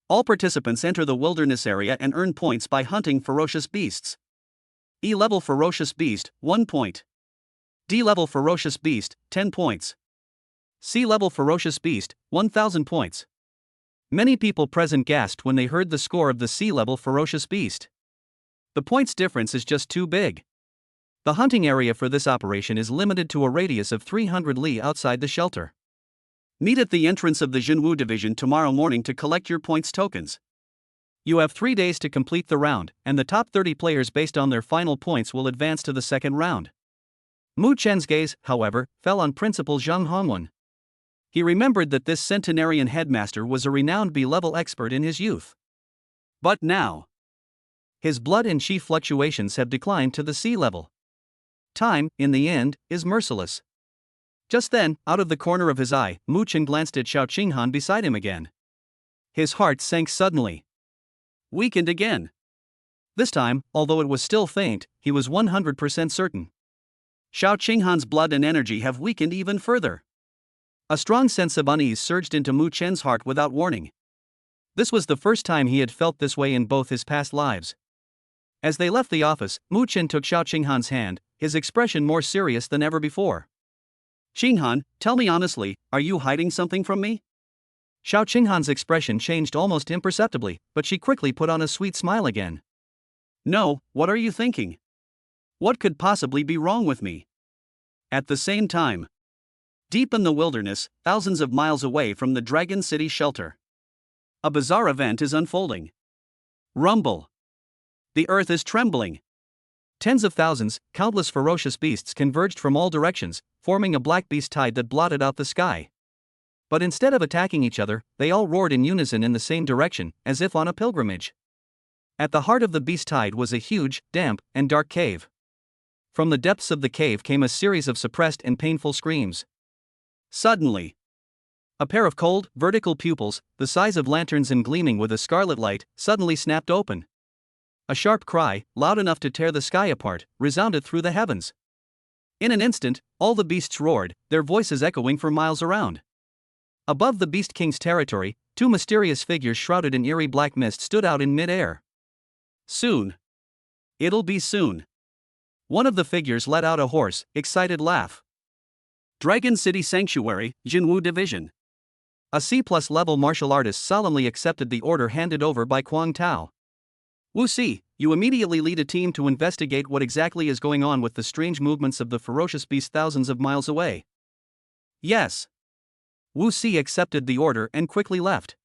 All participants enter the wilderness area and earn points by hunting ferocious beasts. E-level ferocious beast, 1 point. D-level ferocious beast, 10 points. C-level ferocious beast, 1,000 points. Many people present gasped when they heard the score of the C-level ferocious beast. The points difference is just too big. The hunting area for this operation is limited to a radius of 300 li outside the shelter. Meet at the entrance of the Jinwu Division tomorrow morning to collect your points tokens. You have 3 days to complete the round, and the top 30 players based on their final points will advance to the second round. Mu Chen's gaze, however, fell on Principal Zhang Hongwen. He remembered that this centenarian headmaster was a renowned B-level expert in his youth. But now, his blood and chi fluctuations have declined to the C-level. Time, in the end, is merciless. Just then, out of the corner of his eye, Mu Chen glanced at Xiao Qinghan beside him again. His heart sank suddenly. Weakened again. This time, although it was still faint, he was 100% certain. Xiao Qinghan's blood and energy have weakened even further. A strong sense of unease surged into Mu Chen's heart without warning. This was the first time he had felt this way in both his past lives. As they left the office, Mu Chen took Xiao Qinghan's hand, his expression more serious than ever before. "Qinghan, tell me honestly, are you hiding something from me?" Xiao Qinghan's expression changed almost imperceptibly, but she quickly put on a sweet smile again. "No, what are you thinking? What could possibly be wrong with me?" At the same time, deep in the wilderness, thousands of miles away from the Dragon City shelter, a bizarre event is unfolding. Rumble. The earth is trembling. Tens of thousands, countless ferocious beasts converged from all directions, forming a black beast tide that blotted out the sky. But instead of attacking each other, they all roared in unison in the same direction, as if on a pilgrimage. At the heart of the beast tide was a huge, damp, and dark cave. From the depths of the cave came a series of suppressed and painful screams. Suddenly, a pair of cold, vertical pupils, the size of lanterns and gleaming with a scarlet light, suddenly snapped open. A sharp cry, loud enough to tear the sky apart, resounded through the heavens. In an instant, all the beasts roared, their voices echoing for miles around. Above the Beast King's territory, 2 mysterious figures shrouded in eerie black mist stood out in mid-air. "Soon. It'll be soon." One of the figures let out a hoarse, excited laugh. Dragon City Sanctuary, Jinwu Division. A C+ level martial artist solemnly accepted the order handed over by Kuang Tao. "Wu Si, you immediately lead a team to investigate what exactly is going on with the strange movements of the ferocious beast thousands of miles away." "Yes." Wu Si accepted the order and quickly left.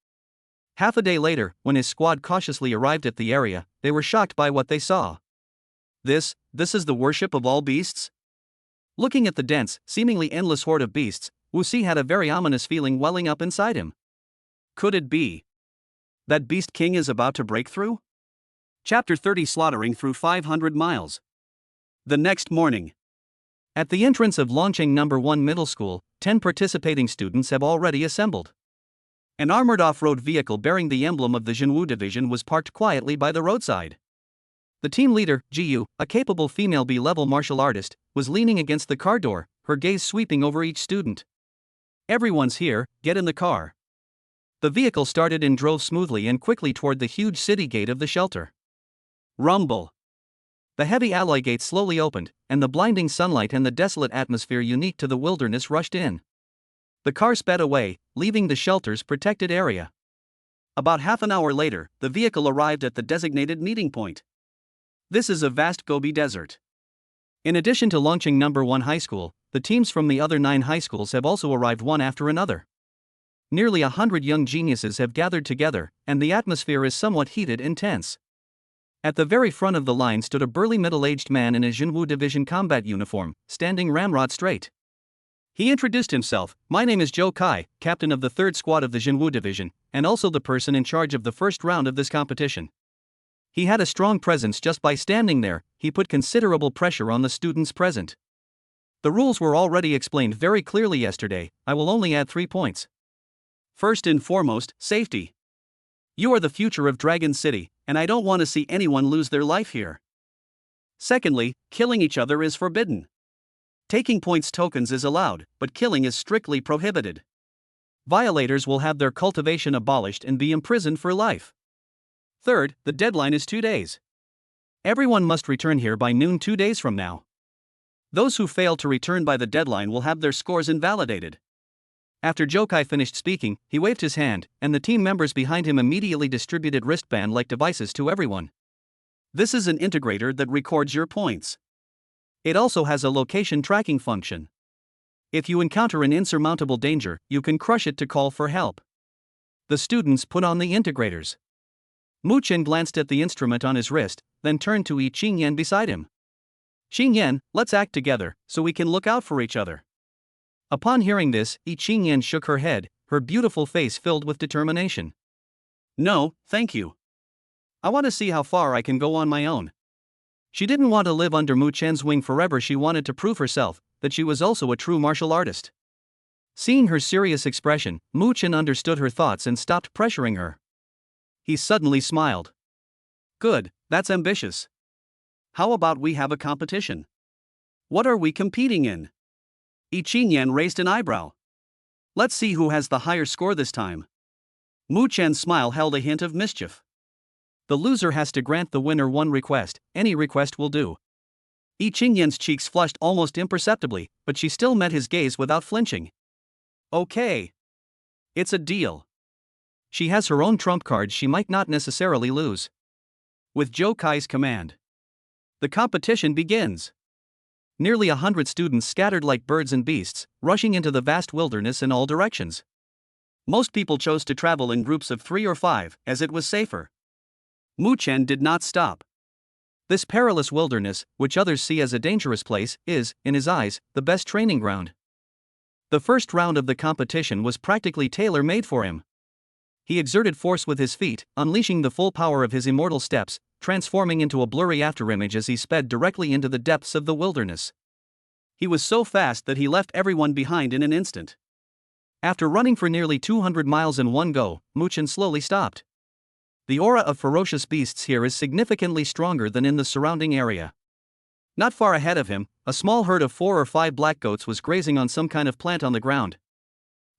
Half a day later, when his squad cautiously arrived at the area, they were shocked by what they saw. This is the worship of all beasts? Looking at the dense, seemingly endless horde of beasts, Wu Si had a very ominous feeling welling up inside him. Could it be that Beast King is about to break through? Chapter 30: Slaughtering Through 500 Miles. The next morning, at the entrance of Longcheng No. 1 Middle School, 10 participating students have already assembled. An armored off-road vehicle bearing the emblem of the Jinwu Division was parked quietly by the roadside. The team leader, Jiyu, a capable female B-level martial artist, was leaning against the car door, her gaze sweeping over each student. "Everyone's here, get in the car." The vehicle started and drove smoothly and quickly toward the huge city gate of the shelter. Rumble. The heavy alloy gates slowly opened, and the blinding sunlight and the desolate atmosphere unique to the wilderness rushed in. The car sped away, leaving the shelter's protected area. About half an hour later, the vehicle arrived at the designated meeting point. This is a vast Gobi Desert. In addition to launching number 1 high school, the teams from the other 9 high schools have also arrived one after another. Nearly 100 young geniuses have gathered together, and the atmosphere is somewhat heated and tense. At the very front of the line stood a burly middle-aged man in a Jinwu Division combat uniform, standing ramrod straight. He introduced himself. "My name is Joe Kai, captain of the 3rd Squad of the Jinwu Division, and also the person in charge of the first round of this competition." He had a strong presence. Just by standing there, he put considerable pressure on the students present. "The rules were already explained very clearly yesterday. I will only add 3 points. First and foremost, safety. You are the future of Dragon City, and I don't want to see anyone lose their life here. Secondly, killing each other is forbidden. Taking points tokens is allowed, but killing is strictly prohibited. Violators will have their cultivation abolished and be imprisoned for life. Third, the deadline is 2 days. Everyone must return here by noon 2 days from now. Those who fail to return by the deadline will have their scores invalidated." After Jokai finished speaking, he waved his hand, and the team members behind him immediately distributed wristband-like devices to everyone. This is an integrator that records your points. It also has a location tracking function. If you encounter an insurmountable danger, you can crush it to call for help. The students put on the integrators. Mu Chen glanced at the instrument on his wrist, then turned to Yi Qingyan beside him. "Qingyan, let's act together, so we can look out for each other." Upon hearing this, Yi Qingyan shook her head, her beautiful face filled with determination. "No, thank you. I want to see how far I can go on my own." She didn't want to live under Mu Chen's wing forever. She wanted to prove herself that she was also a true martial artist. Seeing her serious expression, Mu Chen understood her thoughts and stopped pressuring her. He suddenly smiled. "Good, that's ambitious. How about we have a competition? What are we competing in?" Yi Qingyan raised an eyebrow. "Let's see who has the higher score this time." Mu Chen's smile held a hint of mischief. "The loser has to grant the winner one request. Any request will do." Yi Qingyan's cheeks flushed almost imperceptibly, but she still met his gaze without flinching. "Okay. It's a deal." She has her own trump card she might not necessarily lose. With Joe Kai's command, the competition begins. Nearly 100 students scattered like birds and beasts, rushing into the vast wilderness in all directions. Most people chose to travel in groups of 3 or 5, as it was safer. Mu Chen did not stop. This perilous wilderness, which others see as a dangerous place, is, in his eyes, the best training ground. The first round of the competition was practically tailor-made for him. He exerted force with his feet, unleashing the full power of his immortal steps, transforming into a blurry afterimage as he sped directly into the depths of the wilderness. He was so fast that he left everyone behind in an instant. After running for nearly 200 miles in one go, Mu Chen slowly stopped. The aura of ferocious beasts here is significantly stronger than in the surrounding area. Not far ahead of him, a small herd of 4 or 5 black goats was grazing on some kind of plant on the ground.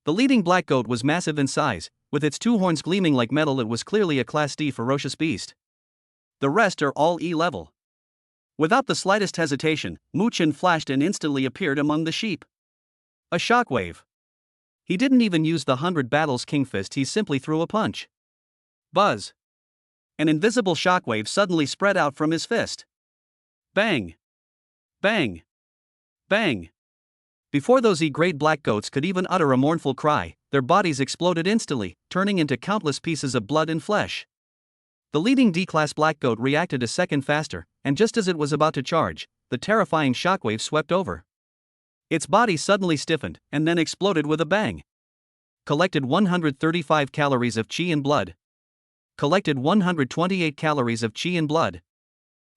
The leading black goat was massive in size, with its 2 horns gleaming like metal. It was clearly a Class D ferocious beast. The rest are all E level. Without the slightest hesitation, Mu Chen flashed and instantly appeared among the sheep. A shockwave. He didn't even use the 100 battles king fist, he simply threw a punch. Buzz. An invisible shockwave suddenly spread out from his fist. Bang! Bang! Bang! Before those E-grade black goats could even utter a mournful cry, their bodies exploded instantly, turning into countless pieces of blood and flesh. The leading D-class black goat reacted a second faster, and just as it was about to charge, the terrifying shockwave swept over. Its body suddenly stiffened, and then exploded with a bang. Collected 135 calories of chi and blood. Collected 128 calories of chi and blood.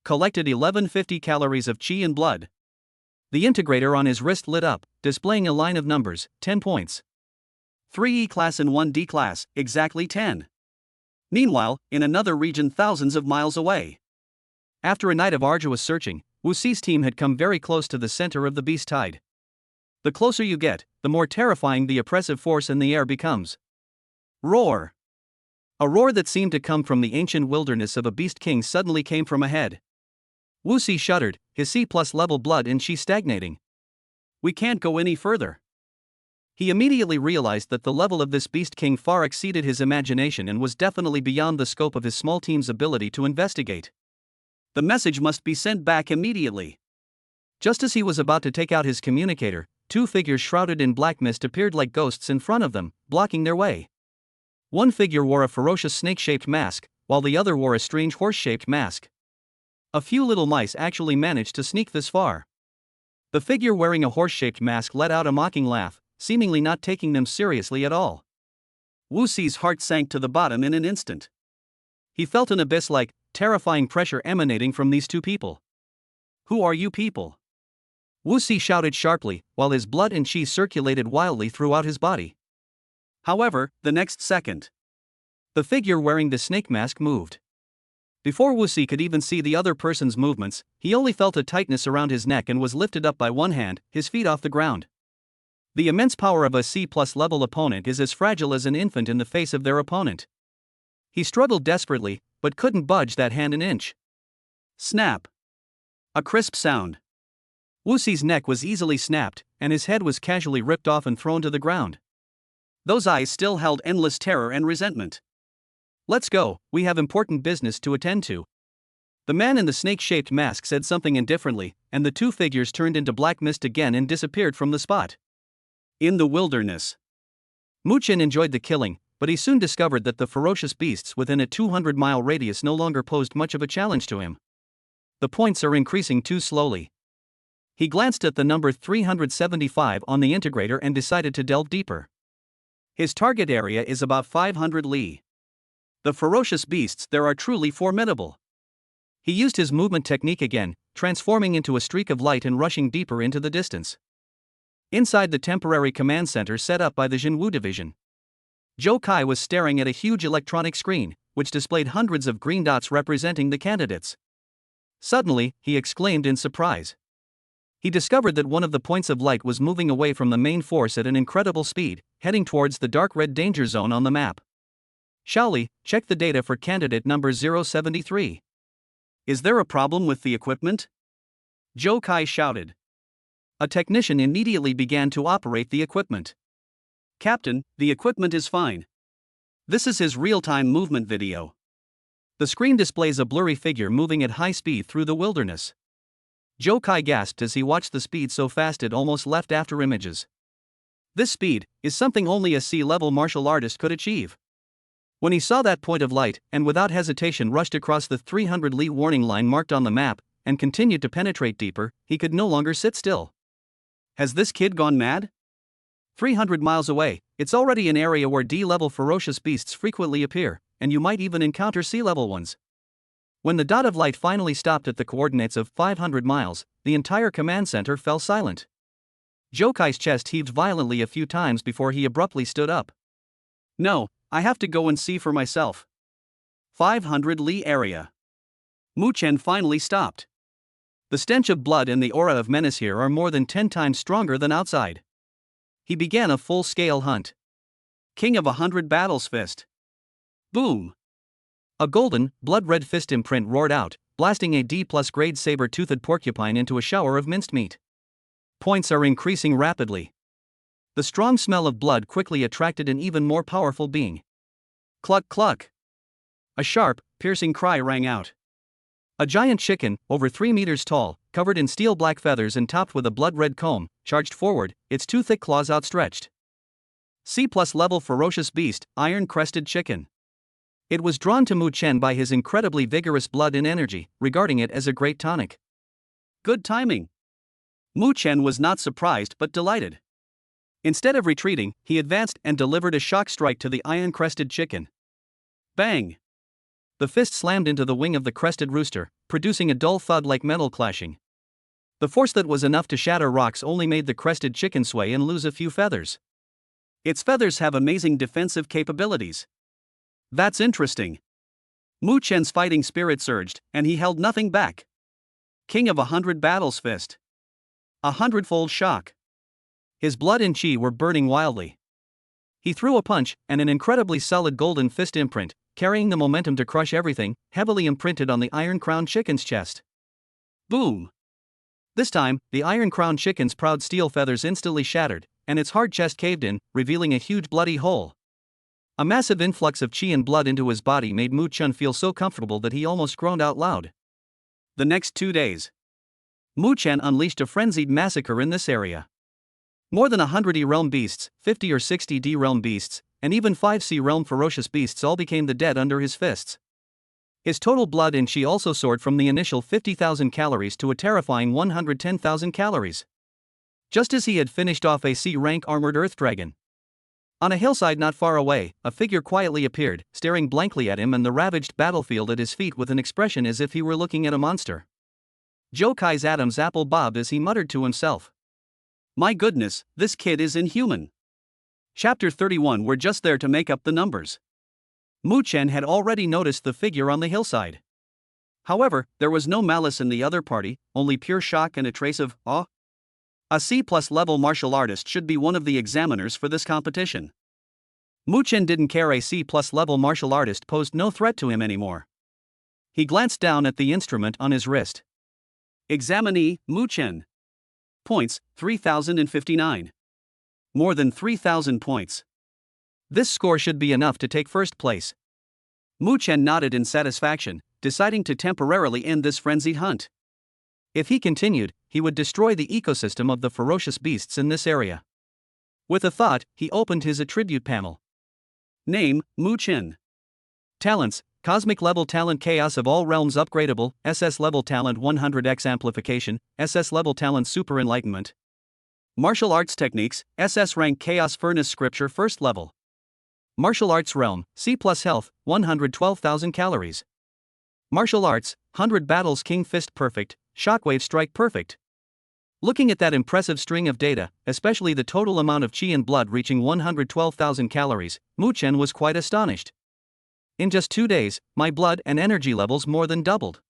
Collected 1150 calories of chi and blood. The integrator on his wrist lit up, displaying a line of numbers, 10 points. 3 E-class and 1 D-class, exactly 10. Meanwhile, in another region thousands of miles away. After a night of arduous searching, Wu Xi's team had come very close to the center of the beast tide. The closer you get, the more terrifying the oppressive force in the air becomes. Roar! A roar that seemed to come from the ancient wilderness of a beast king suddenly came from ahead. Wu Si shuddered, his C+ level blood and chi stagnating. We can't go any further. He immediately realized that the level of this beast king far exceeded his imagination and was definitely beyond the scope of his small team's ability to investigate. The message must be sent back immediately. Just as he was about to take out his communicator, two figures shrouded in black mist appeared like ghosts in front of them, blocking their way. One figure wore a ferocious snake-shaped mask, while the other wore a strange horse-shaped mask. A few little mice actually managed to sneak this far. The figure wearing a horse-shaped mask let out a mocking laugh, seemingly not taking them seriously at all. Wu Si's heart sank to the bottom in an instant. He felt an abyss-like, terrifying pressure emanating from these two people. Who are you people? Wu Si shouted sharply, while his blood and chi circulated wildly throughout his body. However, the next second, the figure wearing the snake mask moved. Before Wu Si could even see the other person's movements, he only felt a tightness around his neck and was lifted up by one hand, his feet off the ground. The immense power of a C+ level opponent is as fragile as an infant in the face of their opponent. He struggled desperately, but couldn't budge that hand an inch. Snap! A crisp sound. Wu Si's neck was easily snapped, and his head was casually ripped off and thrown to the ground. Those eyes still held endless terror and resentment. Let's go, we have important business to attend to. The man in the snake-shaped mask said something indifferently, and the two figures turned into black mist again and disappeared from the spot. In the wilderness. Mu Chen enjoyed the killing, but he soon discovered that the ferocious beasts within a 200-mile radius no longer posed much of a challenge to him. The points are increasing too slowly. He glanced at the number 375 on the integrator and decided to delve deeper. His target area is about 500 li. The ferocious beasts there are truly formidable. He used his movement technique again, transforming into a streak of light and rushing deeper into the distance. Inside the temporary command center set up by the Jinwu division, Zhou Kai was staring at a huge electronic screen, which displayed hundreds of green dots representing the candidates. Suddenly, he exclaimed in surprise. He discovered that one of the points of light was moving away from the main force at an incredible speed, heading towards the dark red danger zone on the map. Shaoli, check the data for candidate number 073. Is there a problem with the equipment? Zhou Kai shouted. A technician immediately began to operate the equipment. Captain, the equipment is fine. This is his real-time movement video. The screen displays a blurry figure moving at high speed through the wilderness. Zhou Kai gasped as he watched the speed so fast it almost left after images. This speed is something only a C-level martial artist could achieve. When he saw that point of light, and without hesitation rushed across the 300 li warning line marked on the map, and continued to penetrate deeper, he could no longer sit still. Has this kid gone mad? 300 miles away, it's already an area where D-level ferocious beasts frequently appear, and you might even encounter C-level ones. When the dot of light finally stopped at the coordinates of 500 miles, the entire command center fell silent. Zhou Kai's chest heaved violently a few times before he abruptly stood up. No, I have to go and see for myself. 500 li area. Mu Chen finally stopped. The stench of blood and the aura of menace here are more than 10 times stronger than outside. He began a full-scale hunt. King of 100 Battles Fist. Boom! A golden, blood-red fist imprint roared out, blasting a D+ grade saber-toothed porcupine into a shower of minced meat. Points are increasing rapidly. The strong smell of blood quickly attracted an even more powerful being. Cluck cluck! A sharp, piercing cry rang out. A giant chicken, over 3 meters tall, covered in steel black feathers and topped with a blood-red comb, charged forward, its two thick claws outstretched. C+ level ferocious beast, iron-crested chicken. It was drawn to Mu Chen by his incredibly vigorous blood and energy, regarding it as a great tonic. Good timing. Mu Chen was not surprised but delighted. Instead of retreating, he advanced and delivered a shock strike to the iron-crested chicken. Bang! The fist slammed into the wing of the crested rooster, producing a dull thud like metal clashing. The force that was enough to shatter rocks only made the crested chicken sway and lose a few feathers. Its feathers have amazing defensive capabilities. That's interesting. Mu Chen's fighting spirit surged, and he held nothing back. King of 100 Battles Fist. 100-fold shock. His blood and chi were burning wildly. He threw a punch, and an incredibly solid golden fist imprint, carrying the momentum to crush everything, heavily imprinted on the iron-crowned chicken's chest. Boom! This time, the iron-crowned chicken's proud steel feathers instantly shattered, and its hard chest caved in, revealing a huge bloody hole. A massive influx of chi and blood into his body made Mu Chun feel so comfortable that he almost groaned out loud. The next 2 days, Mu Chen unleashed a frenzied massacre in this area. More than 100 E-realm beasts, 50 or 60 D-realm beasts, and even 5 C-realm ferocious beasts all became the dead under his fists. His total blood and chi also soared from the initial 50,000 calories to a terrifying 110,000 calories. Just as he had finished off a C-rank armored earth dragon. On a hillside not far away, a figure quietly appeared, staring blankly at him and the ravaged battlefield at his feet with an expression as if he were looking at a monster. Joe Kai's Adam's apple bobbed as he muttered to himself. My goodness, this kid is inhuman. Chapter 31. We're just there to make up the numbers. Mu Chen had already noticed the figure on the hillside. However, there was no malice in the other party, only pure shock and a trace of awe. A C+ level martial artist should be one of the examiners for this competition. Mu Chen didn't care. A C+ level martial artist posed no threat to him anymore. He glanced down at the instrument on his wrist. Examinee, Mu Chen. Points, 3,059. More than 3,000 points. This score should be enough to take first place. Mu Chen nodded in satisfaction, deciding to temporarily end this frenzied hunt. If he continued, he would destroy the ecosystem of the ferocious beasts in this area. With a thought, he opened his attribute panel. Name, Mu Chen. Talents, Cosmic level talent Chaos of all realms upgradable, SS level talent 100x amplification, SS level talent super enlightenment. Martial arts techniques, SS rank Chaos Furnace Scripture first level. Martial arts realm, C+ health, 112,000 calories. Martial arts, 100 battles King Fist perfect, Shockwave strike perfect. Looking at that impressive string of data, especially the total amount of chi and blood reaching 112,000 calories, Mu Chen was quite astonished. In just 2 days, my blood and energy levels more than doubled.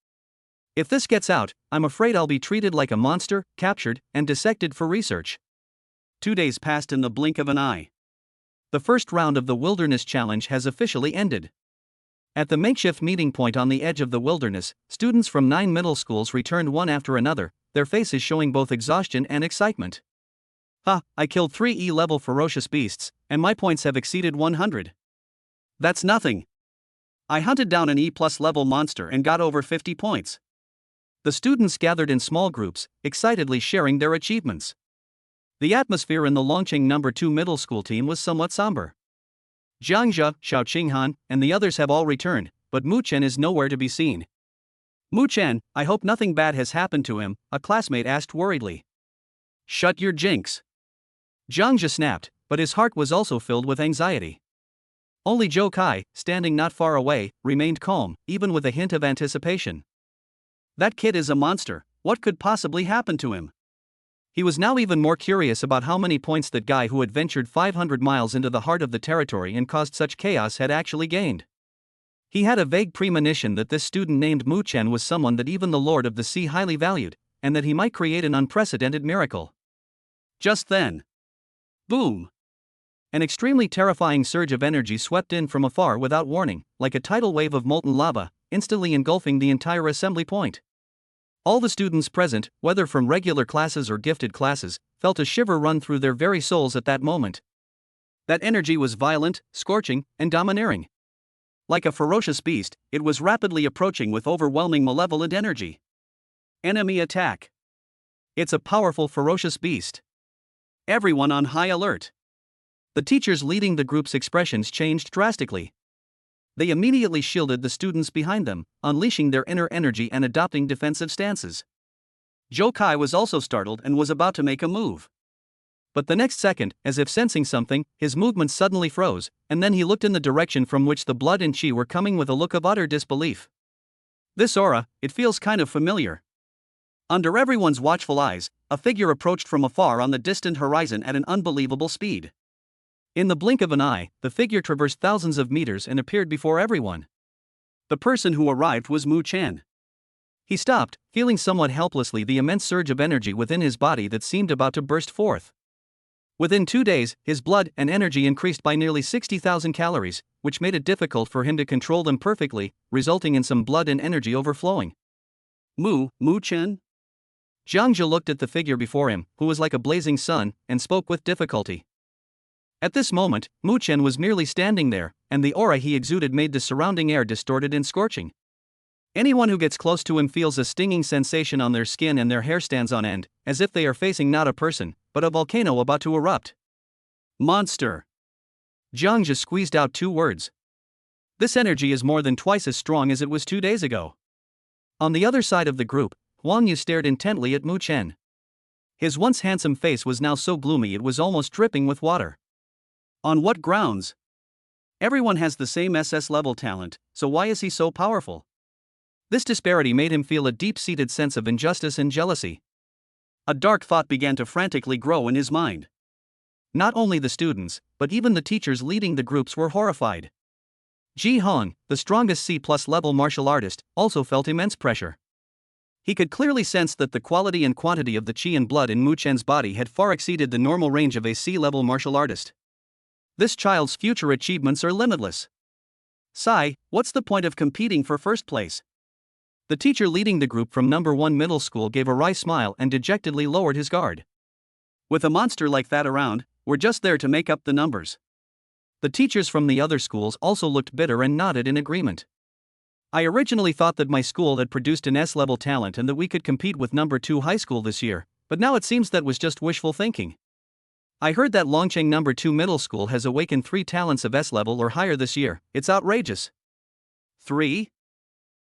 If this gets out, I'm afraid I'll be treated like a monster, captured, and dissected for research. 2 days passed in the blink of an eye. The first round of the Wilderness Challenge has officially ended. At the makeshift meeting point on the edge of the wilderness, students from 9 middle schools returned one after another, their faces showing both exhaustion and excitement. I killed 3 E-level ferocious beasts, and my points have exceeded 100. That's nothing. I hunted down an E+ level monster and got over 50 points. The students gathered in small groups, excitedly sharing their achievements. The atmosphere in the Longqing No. 2 middle school team was somewhat somber. Jiangzhe, Xiao Qinghan, and the others have all returned, but Mu Chen is nowhere to be seen. Mu Chen, I hope nothing bad has happened to him, a classmate asked worriedly. Shut your jinx. Jiangzhe snapped, but his heart was also filled with anxiety. Only Zhou Kai, standing not far away, remained calm, even with a hint of anticipation. That kid is a monster, what could possibly happen to him? He was now even more curious about how many points that guy who had ventured 500 miles into the heart of the territory and caused such chaos had actually gained. He had a vague premonition that this student named Mu Chen was someone that even the Lord of the Sea highly valued, and that he might create an unprecedented miracle. Just then, boom! An extremely terrifying surge of energy swept in from afar without warning, like a tidal wave of molten lava, instantly engulfing the entire assembly point. All the students present, whether from regular classes or gifted classes, felt a shiver run through their very souls at that moment. That energy was violent, scorching, and domineering. Like a ferocious beast, it was rapidly approaching with overwhelming malevolent energy. Enemy attack. It's a powerful ferocious beast. Everyone on high alert. The teachers leading the group's expressions changed drastically. They immediately shielded the students behind them, unleashing their inner energy and adopting defensive stances. Zhou Kai was also startled and was about to make a move. But the next second, as if sensing something, his movements suddenly froze, and then he looked in the direction from which the blood and chi were coming with a look of utter disbelief. This aura, it feels kind of familiar. Under everyone's watchful eyes, a figure approached from afar on the distant horizon at an unbelievable speed. In the blink of an eye, the figure traversed thousands of meters and appeared before everyone. The person who arrived was Mu Chen. He stopped, feeling somewhat helplessly the immense surge of energy within his body that seemed about to burst forth. Within 2 days, his blood and energy increased by nearly 60,000 calories, which made it difficult for him to control them perfectly, resulting in some blood and energy overflowing. Mu Chen? Jiang Zhe looked at the figure before him, who was like a blazing sun, and spoke with difficulty. At this moment, Mu Chen was merely standing there, and the aura he exuded made the surrounding air distorted and scorching. Anyone who gets close to him feels a stinging sensation on their skin and their hair stands on end, as if they are facing not a person, but a volcano about to erupt. Monster. Jiang Zhe squeezed out 2 words. This energy is more than twice as strong as it was 2 days ago. On the other side of the group, Huang Yu stared intently at Mu Chen. His once handsome face was now so gloomy it was almost dripping with water. On what grounds? Everyone has the same SS level talent, so why is he so powerful? This disparity made him feel a deep-seated sense of injustice and jealousy. A dark thought began to frantically grow in his mind. Not only the students, but even the teachers leading the groups were horrified. Ji Hong, the strongest C+ level martial artist, also felt immense pressure. He could clearly sense that the quality and quantity of the qi and blood in Mu Chen's body had far exceeded the normal range of a C-level martial artist. This child's future achievements are limitless. Sai, what's the point of competing for first place? The teacher leading the group from number 1 middle school gave a wry smile and dejectedly lowered his guard. With a monster like that around, we're just there to make up the numbers. The teachers from the other schools also looked bitter and nodded in agreement. I originally thought that my school had produced an S-level talent and that we could compete with number 2 high school this year, but now it seems that was just wishful thinking. I heard that Longcheng number 2 middle school has awakened 3 talents of S-level or higher this year. It's outrageous. 3?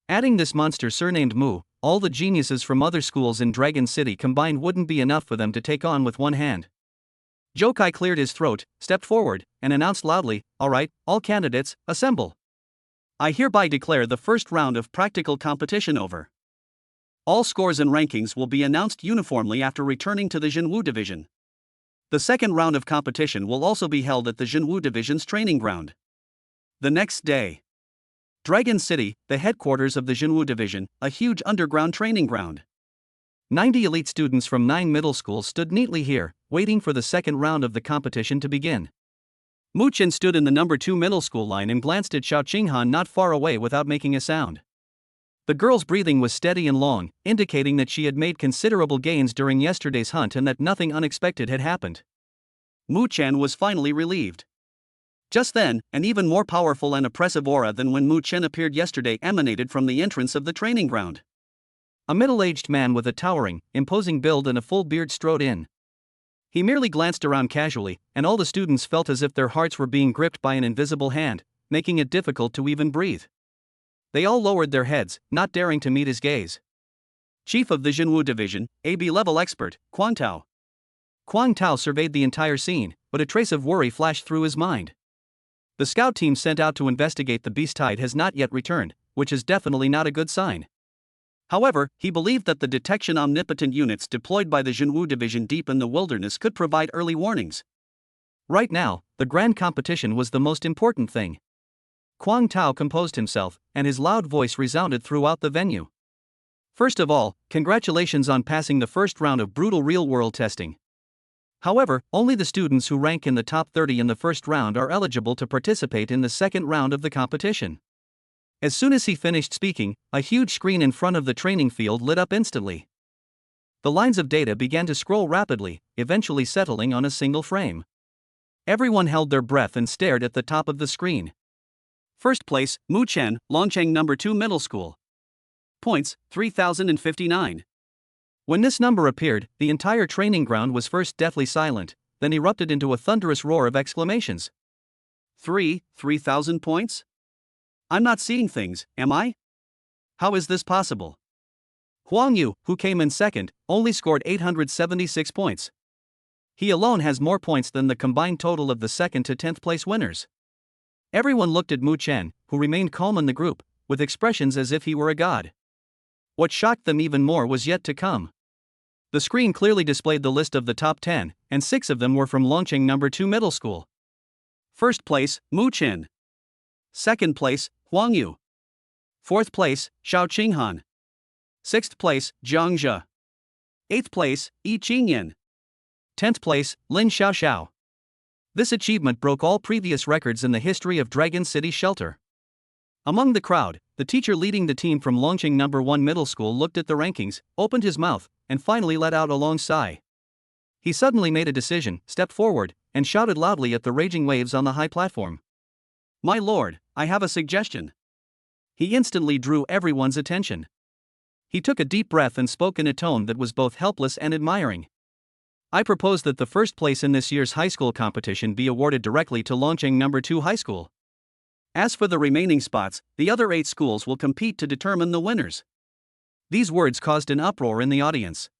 Adding this monster surnamed Mu, all the geniuses from other schools in Dragon City combined wouldn't be enough for them to take on with one hand. Zhou Kai cleared his throat, stepped forward, and announced loudly, "All right, all candidates, assemble. I hereby declare the first round of practical competition over. All scores and rankings will be announced uniformly after returning to the Jinwu Division. The second round of competition will also be held at the Jinwu Division's training ground." The next day. Dragon City, the headquarters of the Jinwu Division, a huge underground training ground. 90 elite students from 9 middle schools stood neatly here, waiting for the second round of the competition to begin. Mu Chen stood in the number 2 middle school line and glanced at Xiao Qinghan not far away without making a sound. The girl's breathing was steady and long, indicating that she had made considerable gains during yesterday's hunt and that nothing unexpected had happened. Mu Chen was finally relieved. Just then, an even more powerful and oppressive aura than when Mu Chen appeared yesterday emanated from the entrance of the training ground. A middle-aged man with a towering, imposing build and a full beard strode in. He merely glanced around casually, and all the students felt as if their hearts were being gripped by an invisible hand, making it difficult to even breathe. They all lowered their heads, not daring to meet his gaze. Chief of the Jinwu Division, AB-level expert, Quang Tao. Quang Tao surveyed the entire scene, but a trace of worry flashed through his mind. The scout team sent out to investigate the beast tide has not yet returned, which is definitely not a good sign. However, he believed that the detection omnipotent units deployed by the Jinwu Division deep in the wilderness could provide early warnings. Right now, the grand competition was the most important thing. Quang Tao composed himself, and his loud voice resounded throughout the venue. First of all, congratulations on passing the first round of brutal real-world testing. However, only the students who rank in the top 30 in the first round are eligible to participate in the second round of the competition. As soon as he finished speaking, a huge screen in front of the training field lit up instantly. The lines of data began to scroll rapidly, eventually settling on a single frame. Everyone held their breath and stared at the top of the screen. First place, Mu Chen, Longcheng number 2 middle school. Points, 3,059. When this number appeared, the entire training ground was first deathly silent, then erupted into a thunderous roar of exclamations. 3,000 points? I'm not seeing things, am I? How is this possible? Huang Yu, who came in second, only scored 876 points. He alone has more points than the combined total of the 2nd to 10th place winners. Everyone looked at Mu Chen, who remained calm in the group, with expressions as if he were a god. What shocked them even more was yet to come. The screen clearly displayed the list of the top 10, and 6 of them were from Longcheng number 2 middle school. First place, Mu Chen. Second place, Huang Yu. Fourth place, Xiao Qinghan. Sixth place, Jiang Zhe. Eighth place, Yi Qingyan. 10th place, Lin Xiaoxiao. This achievement broke all previous records in the history of Dragon City Shelter. Among the crowd, the teacher leading the team from Longcheng number 1 middle school looked at the rankings, opened his mouth, and finally let out a long sigh. He suddenly made a decision, stepped forward, and shouted loudly at the raging waves on the high platform. "My lord, I have a suggestion." He instantly drew everyone's attention. He took a deep breath and spoke in a tone that was both helpless and admiring. "I propose that the first place in this year's high school competition be awarded directly to Longcheng No. 2 High School. As for the remaining spots, the other 8 schools will compete to determine the winners." These words caused an uproar in the audience.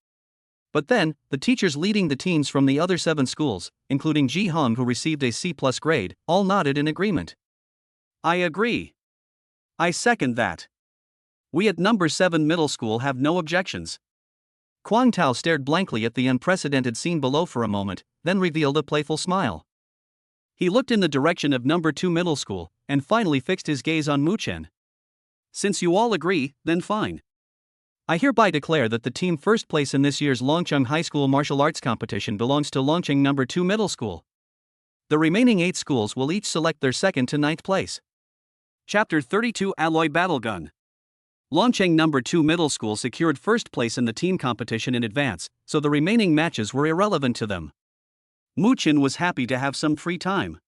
But then, the teachers leading the teams from the other 7 schools, including Ji Hong, who received a C+ grade, all nodded in agreement. "I agree. I second that. We at number 7 middle school have no objections." Kwang Tao stared blankly at the unprecedented scene below for a moment, then revealed a playful smile. He looked in the direction of number 2 middle school, and finally fixed his gaze on Mu Chen. "Since you all agree, then fine. I hereby declare that the team first place in this year's Longcheng High School martial arts competition belongs to Longcheng No. 2 Middle School. The remaining 8 schools will each select their 2nd to 9th place." Chapter 32 Alloy Battle Gun. Longcheng No. 2 Middle School secured first place in the team competition in advance, so the remaining matches were irrelevant to them. Mu Chen was happy to have some free time.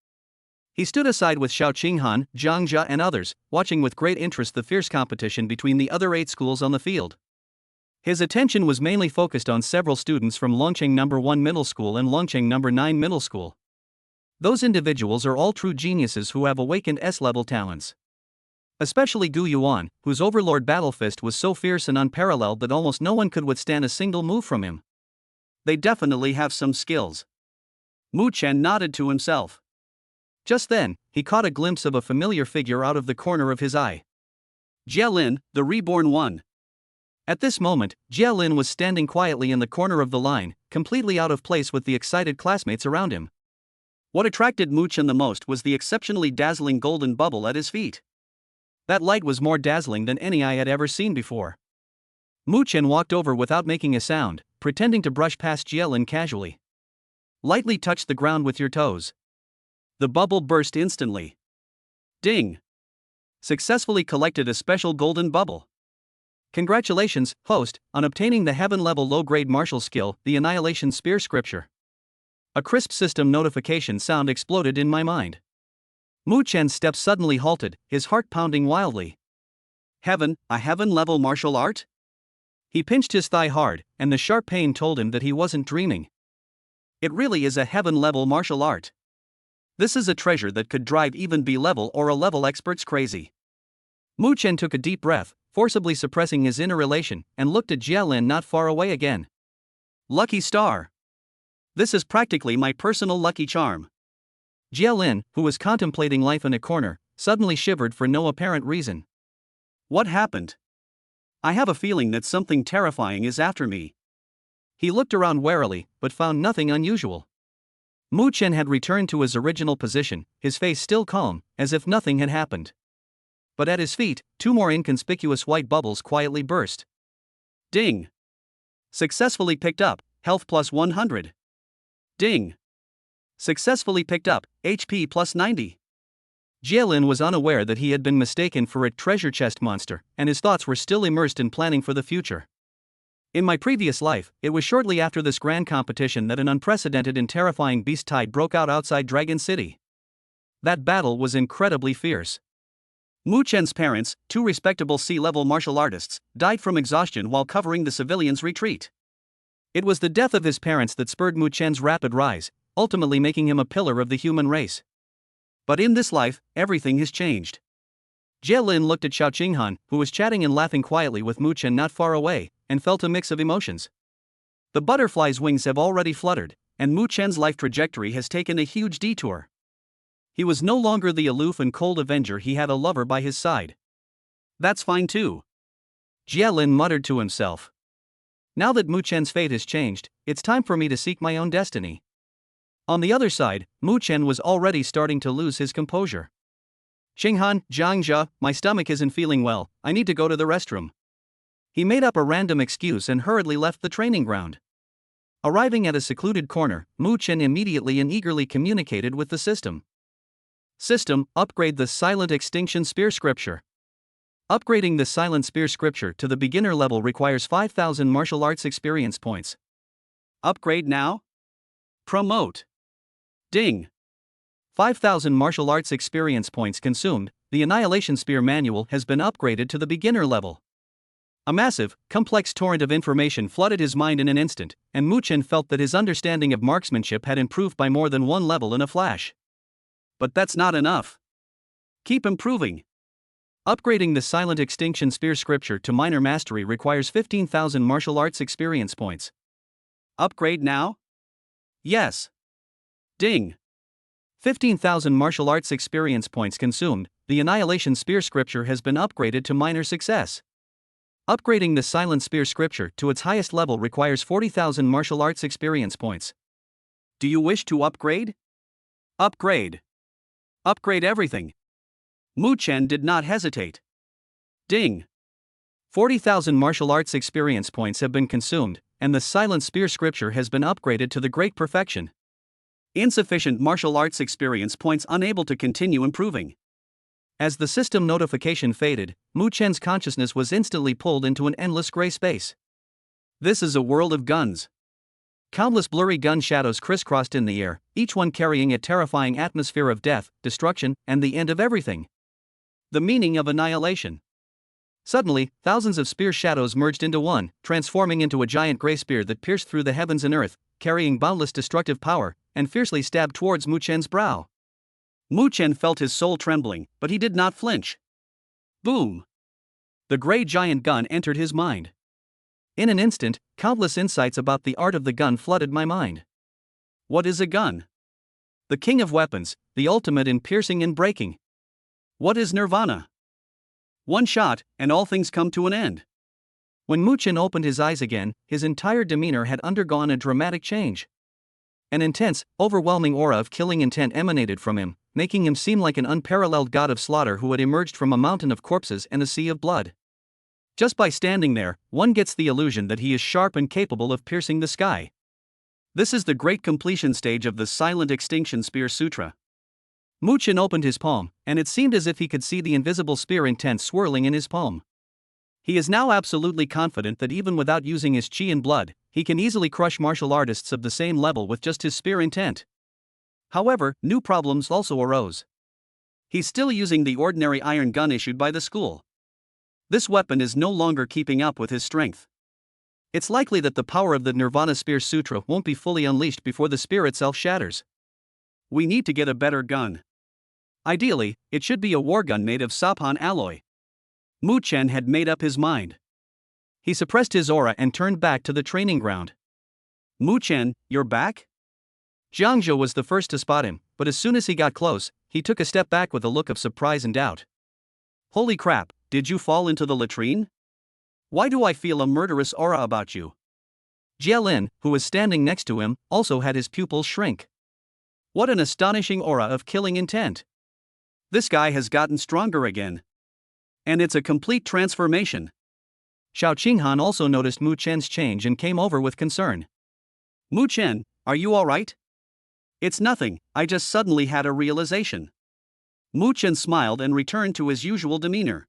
He stood aside with Xiao Qinghan, Zhang Jia and others, watching with great interest the fierce competition between the other 8 schools on the field. His attention was mainly focused on several students from Longcheng No. 1 Middle School and Longcheng No. 9 Middle School. Those individuals are all true geniuses who have awakened S-level talents. Especially Gu Yuan, whose overlord battle fist was so fierce and unparalleled that almost no one could withstand a single move from him. They definitely have some skills. Mu Chen nodded to himself. Just then, he caught a glimpse of a familiar figure out of the corner of his eye. Jia Lin, the reborn one. At this moment, Jia Lin was standing quietly in the corner of the line, completely out of place with the excited classmates around him. What attracted Mu Chen the most was the exceptionally dazzling golden bubble at his feet. That light was more dazzling than any I had ever seen before. Mu Chen walked over without making a sound, pretending to brush past Jia Lin casually. "Lightly touch the ground with your toes." The bubble burst instantly. Ding! Successfully collected a special golden bubble. Congratulations, host, on obtaining the heaven-level low-grade martial skill, the Annihilation Spear Scripture. A crisp system notification sound exploded in my mind. Mu Chen's steps suddenly halted, his heart pounding wildly. Heaven, a heaven-level martial art? He pinched his thigh hard, and the sharp pain told him that he wasn't dreaming. It really is a heaven-level martial art. This is a treasure that could drive even B-level or A-level experts crazy. Mu Chen took a deep breath, forcibly suppressing his inner elation, and looked at Jia Lin not far away again. Lucky star. This is practically my personal lucky charm. Jia Lin, who was contemplating life in a corner, suddenly shivered for no apparent reason. What happened? I have a feeling that something terrifying is after me. He looked around warily, but found nothing unusual. Mu Chen had returned to his original position, his face still calm, as if nothing had happened. But at his feet, 2 more inconspicuous white bubbles quietly burst. Ding! Successfully picked up, health plus 100. Ding! Successfully picked up, HP plus 90. Jia Lin was unaware that he had been mistaken for a treasure chest monster, and his thoughts were still immersed in planning for the future. In my previous life, it was shortly after this grand competition that an unprecedented and terrifying beast tide broke out outside Dragon City. That battle was incredibly fierce. Mu Chen's parents, 2 respectable C-level martial artists, died from exhaustion while covering the civilians' retreat. It was the death of his parents that spurred Mu Chen's rapid rise, ultimately making him a pillar of the human race. But in this life, everything has changed. Jia Lin looked at Xiao Qinghan, who was chatting and laughing quietly with Mu Chen not far away, and felt a mix of emotions. The butterfly's wings have already fluttered, and Mu Chen's life trajectory has taken a huge detour. He was no longer the aloof and cold avenger, he had a lover by his side. That's fine too. Jia Lin muttered to himself. Now that Mu Chen's fate has changed, it's time for me to seek my own destiny. On the other side, Mu Chen was already starting to lose his composure. Qinghan, Zhang Jia, my stomach isn't feeling well, I need to go to the restroom. He made up a random excuse and hurriedly left the training ground. Arriving at a secluded corner, Mu Chen immediately and eagerly communicated with the system. System, upgrade the Silent Extinction Spear Scripture. Upgrading the Silent Spear scripture to the beginner level requires 5,000 martial arts experience points. Upgrade now? Promote. Ding. 5,000 martial arts experience points consumed. The Annihilation Spear manual has been upgraded to the beginner level. A massive, complex torrent of information flooded his mind in an instant, and Mu Chen felt that his understanding of marksmanship had improved by more than one level in a flash. But that's not enough. Keep improving. Upgrading the Silent Extinction Spear scripture to minor mastery requires 15,000 martial arts experience points. Upgrade now? Yes. Ding. 15,000 martial arts experience points consumed. The Annihilation Spear scripture has been upgraded to minor success. Upgrading the Silent Spear scripture to its highest level requires 40,000 martial arts experience points. Do you wish to upgrade? Upgrade. Upgrade everything. Mu Chen did not hesitate. Ding. 40,000 martial arts experience points have been consumed, and the Silent Spear scripture has been upgraded to the great perfection. Insufficient martial arts experience points, unable to continue improving. As the system notification faded, Mu Chen's consciousness was instantly pulled into an endless gray space. This is a world of guns. Countless blurry gun shadows crisscrossed in the air, each one carrying a terrifying atmosphere of death, destruction, and the end of everything. The meaning of annihilation. Suddenly, thousands of spear shadows merged into one, transforming into a giant gray spear that pierced through the heavens and earth, carrying boundless destructive power, and fiercely stabbed towards Mu Chen's brow. Mu Chen felt his soul trembling, but he did not flinch. Boom! The gray giant gun entered his mind. In an instant, countless insights about the art of the gun flooded my mind. What is a gun? The king of weapons, the ultimate in piercing and breaking. What is nirvana? One shot, and all things come to an end. When Mu Chen opened his eyes again, his entire demeanor had undergone a dramatic change. An intense, overwhelming aura of killing intent emanated from him, making him seem like an unparalleled god of slaughter who had emerged from a mountain of corpses and a sea of blood. Just by standing there, one gets the illusion that he is sharp and capable of piercing the sky. This is the great completion stage of the Silent Extinction Spear Sutra. Mu Chen opened his palm, and it seemed as if he could see the invisible spear intent swirling in his palm. He is now absolutely confident that even without using his chi and blood, he can easily crush martial artists of the same level with just his spear intent. However, new problems also arose. He's still using the ordinary iron gun issued by the school. This weapon is no longer keeping up with his strength. It's likely that the power of the Nirvana Spear Sutra won't be fully unleashed before the spear itself shatters. We need to get a better gun. Ideally, it should be a war gun made of saphan alloy. Mu Chen had made up his mind. He suppressed his aura and turned back to the training ground. Mu Chen, you're back? Jiang Zhe was the first to spot him, but as soon as he got close, he took a step back with a look of surprise and doubt. Holy crap, did you fall into the latrine? Why do I feel a murderous aura about you? Jie Lin, who was standing next to him, also had his pupils shrink. What an astonishing aura of killing intent. This guy has gotten stronger again. And it's a complete transformation. Xiao Qinghan also noticed Mu Chen's change and came over with concern. Mu Chen, are you alright? It's nothing, I just suddenly had a realization. Mu Chen smiled and returned to his usual demeanor.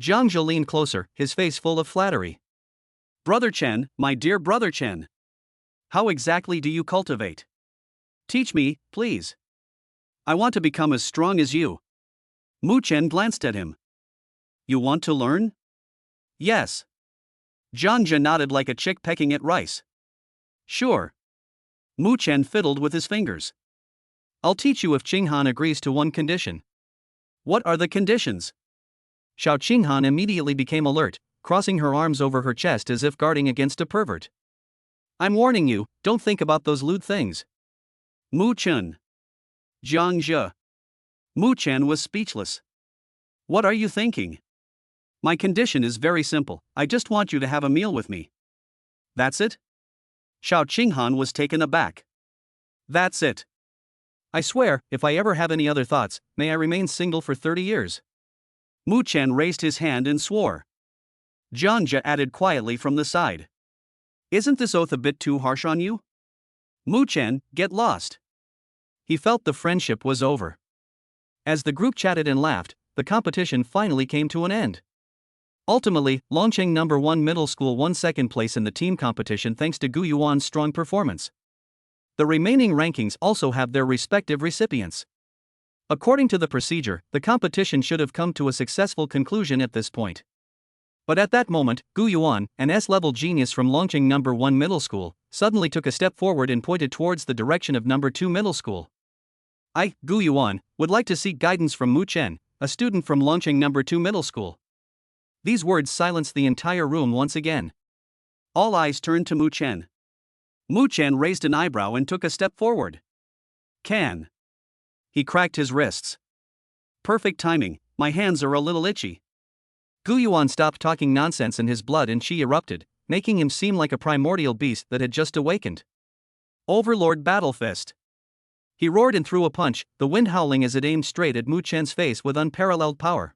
Jiang Zhe leaned closer, his face full of flattery. Brother Chen, my dear brother Chen. How exactly do you cultivate? Teach me, please. I want to become as strong as you. Mu Chen glanced at him. You want to learn? Yes. Jiang Zhe nodded like a chick pecking at rice. Sure. Mu Chen fiddled with his fingers. I'll teach you if Qinghan agrees to one condition. What are the conditions? Xiao Qinghan immediately became alert, crossing her arms over her chest as if guarding against a pervert. I'm warning you, don't think about those lewd things. Mu Chen. Jiang Zhe. Mu Chen was speechless. What are you thinking? My condition is very simple, I just want you to have a meal with me. That's it? Xiao Qinghan was taken aback. That's it. I swear, if I ever have any other thoughts, may I remain single for 30 years. Mu Chen raised his hand and swore. Jiang Zhe added quietly from the side. Isn't this oath a bit too harsh on you? Mu Chen, get lost. He felt the friendship was over. As the group chatted and laughed, the competition finally came to an end. Ultimately, Longcheng No. 1 Middle School won second place in the team competition thanks to Gu Yuan's strong performance. The remaining rankings also have their respective recipients. According to the procedure, the competition should have come to a successful conclusion at this point. But at that moment, Gu Yuan, an S-level genius from Longcheng No. 1 Middle School, suddenly took a step forward and pointed towards the direction of No. 2 Middle School. I, Gu Yuan, would like to seek guidance from Mu Chen, a student from Longcheng No. 2 Middle School. These words silenced the entire room once again. All eyes turned to Mu Chen. Mu Chen raised an eyebrow and took a step forward. Can. He cracked his wrists. Perfect timing, my hands are a little itchy. Gu Yuan stopped talking nonsense and his blood and qi erupted, making him seem like a primordial beast that had just awakened. Overlord Battle Fist. He roared and threw a punch, the wind howling as it aimed straight at Mu Chen's face with unparalleled power.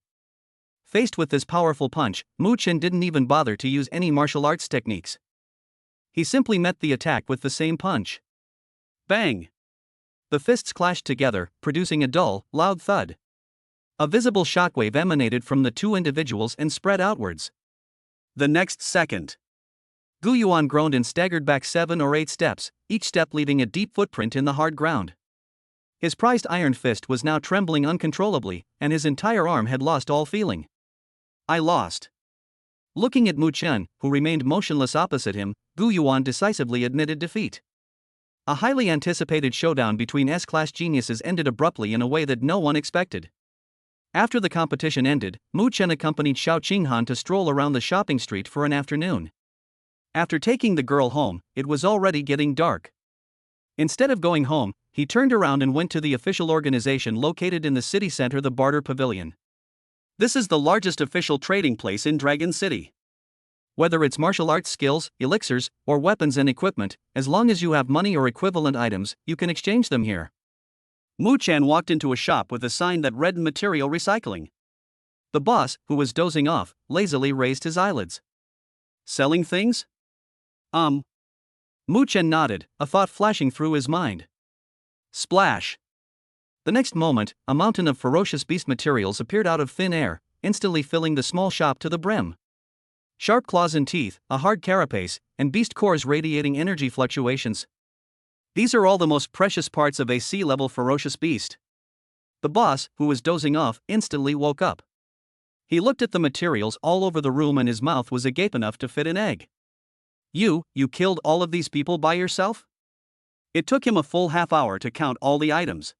Faced with this powerful punch, Mu Chen didn't even bother to use any martial arts techniques. He simply met the attack with the same punch. Bang! The fists clashed together, producing a dull, loud thud. A visible shockwave emanated from the two individuals and spread outwards. The next second, Gu Yuan groaned and staggered back 7 or 8 steps, each step leaving a deep footprint in the hard ground. His prized iron fist was now trembling uncontrollably, and his entire arm had lost all feeling. I lost. Looking at Mu Chen, who remained motionless opposite him, Gu Yuan decisively admitted defeat. A highly anticipated showdown between S-class geniuses ended abruptly in a way that no one expected. After the competition ended, Mu Chen accompanied Xiao Qinghan to stroll around the shopping street for an afternoon. After taking the girl home, it was already getting dark. Instead of going home, he turned around and went to the official organization located in the city center, the Barter Pavilion. This is the largest official trading place in Dragon City. Whether it's martial arts skills, elixirs, or weapons and equipment, as long as you have money or equivalent items, you can exchange them here. Mu Chen walked into a shop with a sign that read Material Recycling. The boss, who was dozing off, lazily raised his eyelids. Selling things? Mu Chen nodded, a thought flashing through his mind. Splash! The next moment, a mountain of ferocious beast materials appeared out of thin air, instantly filling the small shop to the brim. Sharp claws and teeth, a hard carapace, and beast cores radiating energy fluctuations. These are all the most precious parts of a sea-level ferocious beast. The boss, who was dozing off, instantly woke up. He looked at the materials all over the room and his mouth was agape enough to fit an egg. You killed all of these people by yourself? It took him a full half hour to count all the items.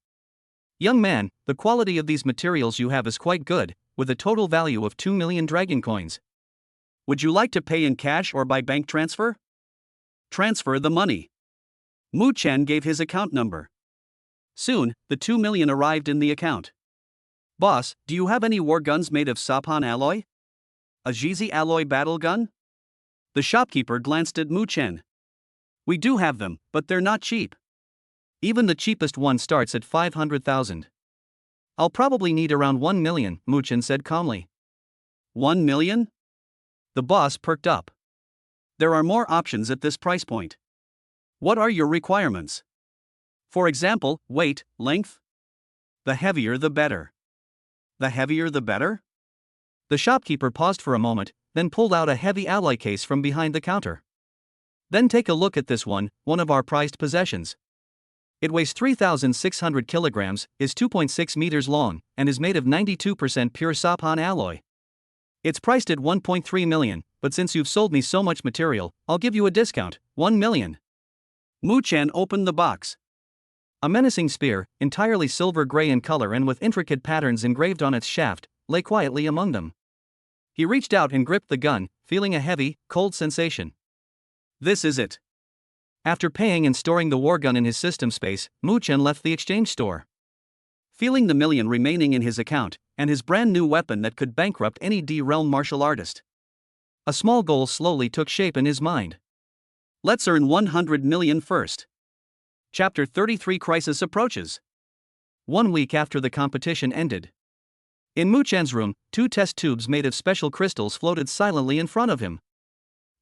Young man, the quality of these materials you have is quite good, with a total value of 2 million dragon coins. Would you like to pay in cash or by bank transfer? Transfer the money. Mu Chen gave his account number. Soon, the 2 million arrived in the account. Boss, do you have any war guns made of Sapan alloy? A Jizi alloy battle gun? The shopkeeper glanced at Mu Chen. We do have them, but they're not cheap. Even the cheapest one starts at 500,000. I'll probably need around 1 million, Mu Chen said calmly. 1 million? The boss perked up. There are more options at this price point. What are your requirements? For example, weight, length? The heavier the better. The heavier the better? The shopkeeper paused for a moment, then pulled out a heavy alloy case from behind the counter. Then take a look at this one of our prized possessions. It weighs 3,600 kilograms, is 2.6 meters long, and is made of 92% pure Sapan alloy. It's priced at 1.3 million, but since you've sold me so much material, I'll give you a discount, 1 million. Mu Chen opened the box. A menacing spear, entirely silver gray in color and with intricate patterns engraved on its shaft, lay quietly among them. He reached out and gripped the gun, feeling a heavy, cold sensation. This is it. After paying and storing the war gun in his system space, Mu Chen left the exchange store. Feeling the million remaining in his account, and his brand new weapon that could bankrupt any D-realm martial artist, a small goal slowly took shape in his mind. Let's earn 100 million first. Chapter 33 Crisis approaches. 1 week after the competition ended. In Mu Chen's room, 2 test tubes made of special crystals floated silently in front of him.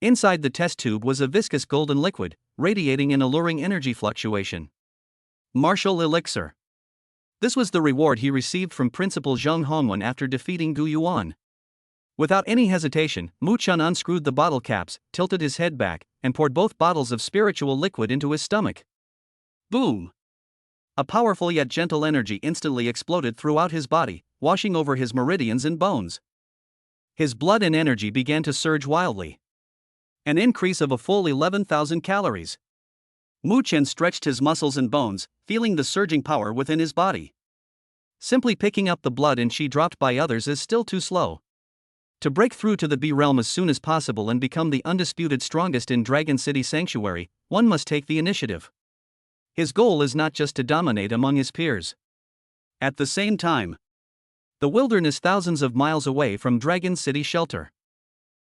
Inside the test tube was a viscous golden liquid, radiating an alluring energy fluctuation. Martial elixir. This was the reward he received from Principal Zheng Hongwen after defeating Gu Yuan. Without any hesitation, Mu Chun unscrewed the bottle caps, tilted his head back, and poured both bottles of spiritual liquid into his stomach. Boom! A powerful yet gentle energy instantly exploded throughout his body, washing over his meridians and bones. His blood and energy began to surge wildly. An increase of a full 11,000 calories. Mu Chen stretched his muscles and bones, feeling the surging power within his body. Simply picking up the blood and qi dropped by others is still too slow. To break through to the B realm as soon as possible and become the undisputed strongest in Dragon City Sanctuary, one must take the initiative. His goal is not just to dominate among his peers. At the same time, the wilderness thousands of miles away from Dragon City Shelter.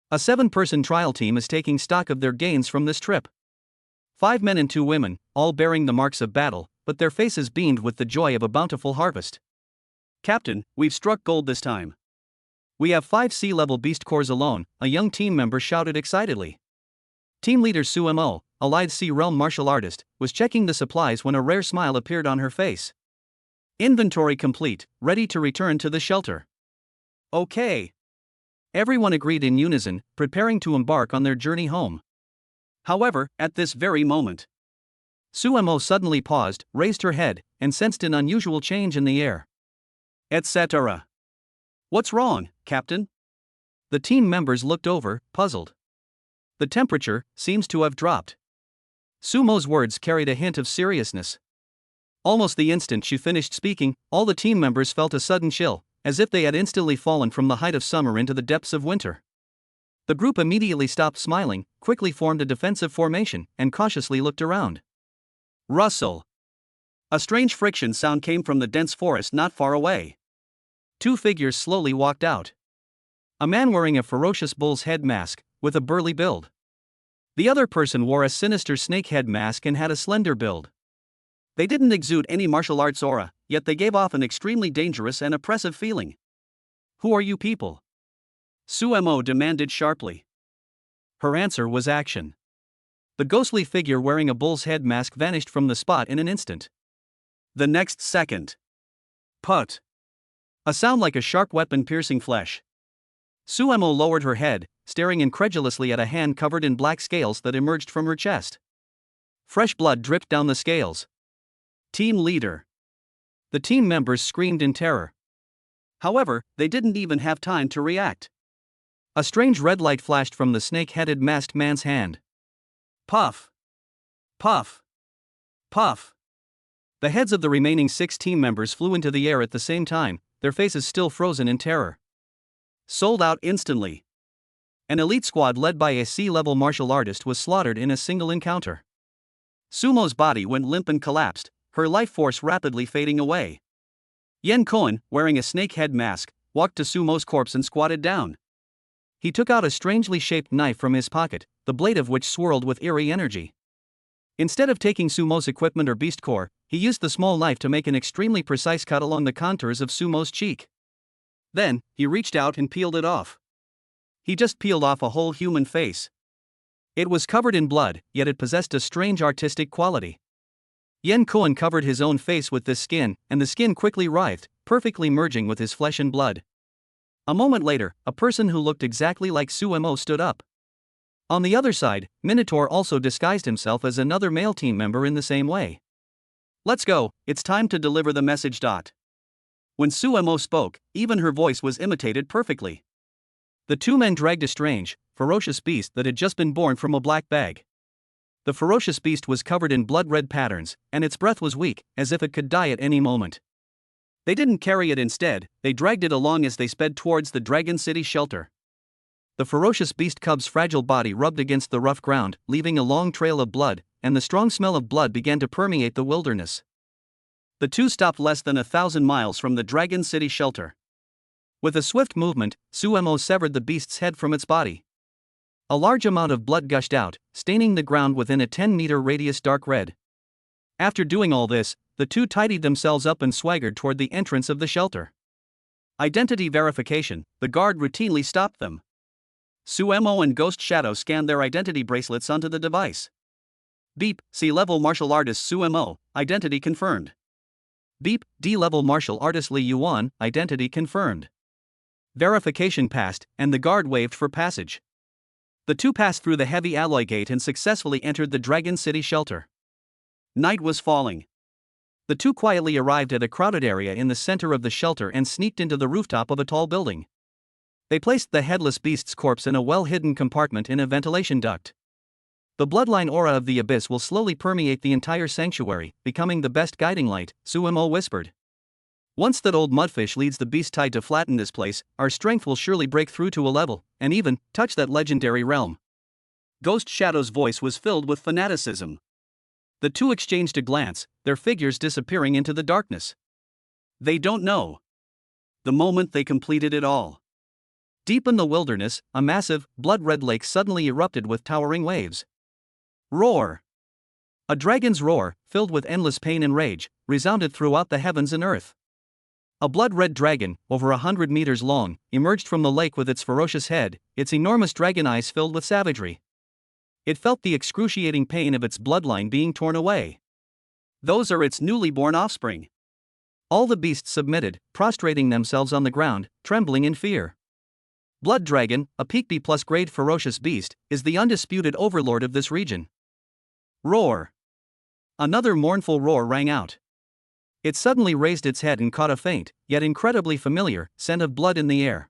A 7-person trial team is taking stock of their gains from this trip. 5 men and 2 women, all bearing the marks of battle, but their faces beamed with the joy of a bountiful harvest. Captain, we've struck gold this time. We have 5 sea-level beast cores alone, a young team member shouted excitedly. Team leader Su Mo, a Lied Sea Realm martial artist, was checking the supplies when a rare smile appeared on her face. Inventory complete, ready to return to the shelter. Okay. Everyone agreed in unison, preparing to embark on their journey home. However, at this very moment, Su Mo suddenly paused, raised her head, and sensed an unusual change in the air. Etc. What's wrong, Captain? The team members looked over, puzzled. The temperature seems to have dropped. Sumo's words carried a hint of seriousness. Almost the instant she finished speaking, all the team members felt a sudden chill, as if they had instantly fallen from the height of summer into the depths of winter. The group immediately stopped smiling, quickly formed a defensive formation, and cautiously looked around. Rustle! A strange friction sound came from the dense forest not far away. 2 figures slowly walked out. A man wearing a ferocious bull's head mask, with a burly build. The other person wore a sinister snake head mask and had a slender build. They didn't exude any martial arts aura, yet they gave off an extremely dangerous and oppressive feeling. Who are you people? Su Mo demanded sharply. Her answer was action. The ghostly figure wearing a bull's head mask vanished from the spot in an instant. The next second. Put! A sound like a sharp weapon piercing flesh. Su Mo lowered her head, staring incredulously at a hand covered in black scales that emerged from her chest. Fresh blood dripped down the scales. Team leader. The team members screamed in terror. However, they didn't even have time to react. A strange red light flashed from the snake-headed masked man's hand. Puff! Puff! Puff! The heads of the remaining 6 team members flew into the air at the same time, their faces still frozen in terror. Sold out instantly. An elite squad led by a sea-level martial artist was slaughtered in a single encounter. Sumo's body went limp and collapsed, her life force rapidly fading away. Yen Koen, wearing a snake head mask, walked to Sumo's corpse and squatted down. He took out a strangely shaped knife from his pocket, the blade of which swirled with eerie energy. Instead of taking Sumo's equipment or beast core, he used the small knife to make an extremely precise cut along the contours of Sumo's cheek. Then, he reached out and peeled it off. He just peeled off a whole human face. It was covered in blood, yet it possessed a strange artistic quality. Yen Koen covered his own face with this skin, and the skin quickly writhed, perfectly merging with his flesh and blood. A moment later, a person who looked exactly like Su Mo stood up. On the other side, Minotaur also disguised himself as another male team member in the same way. Let's go, it's time to deliver the message. When Su Mo spoke, even her voice was imitated perfectly. The 2 men dragged a strange, ferocious beast that had just been born from a black bag. The ferocious beast was covered in blood-red patterns, and its breath was weak, as if it could die at any moment. They didn't carry it instead, they dragged it along as they sped towards the Dragon City shelter. The ferocious beast cub's fragile body rubbed against the rough ground, leaving a long trail of blood, and the strong smell of blood began to permeate the wilderness. The 2 stopped less than 1,000 miles from the Dragon City shelter. With a swift movement, Su Mo severed the beast's head from its body. A large amount of blood gushed out, staining the ground within a 10-meter radius dark red. After doing all this, the 2 tidied themselves up and swaggered toward the entrance of the shelter. Identity verification, the guard routinely stopped them. Su Mo and Ghost Shadow scanned their identity bracelets onto the device. Beep, sea-level martial artist Su Mo, identity confirmed. Beep, D-level martial artist Li Yuan, identity confirmed. Verification passed, and the guard waved for passage. The two passed through the heavy alloy gate and successfully entered the Dragon City shelter. Night was falling. The two quietly arrived at a crowded area in the center of the shelter and sneaked into the rooftop of a tall building. They placed the headless beast's corpse in a well-hidden compartment in a ventilation duct. The bloodline aura of the abyss will slowly permeate the entire sanctuary, becoming the best guiding light, Suimo whispered. Once that old mudfish leads the beast tide to flatten this place, our strength will surely break through to a level, and even, touch that legendary realm. Ghost Shadow's voice was filled with fanaticism. The two exchanged a glance, their figures disappearing into the darkness. They don't know. The moment they completed it all. Deep in the wilderness, a massive, blood-red lake suddenly erupted with towering waves. Roar! A dragon's roar, filled with endless pain and rage, resounded throughout the heavens and earth. A blood-red dragon, over 100 meters long, emerged from the lake with its ferocious head, its enormous dragon eyes filled with savagery. It felt the excruciating pain of its bloodline being torn away. Those are its newly born offspring. All the beasts submitted, prostrating themselves on the ground, trembling in fear. Blood Dragon, a peak B+ grade ferocious beast, is the undisputed overlord of this region. Roar! Another mournful roar rang out. It suddenly raised its head and caught a faint, yet incredibly familiar, scent of blood in the air.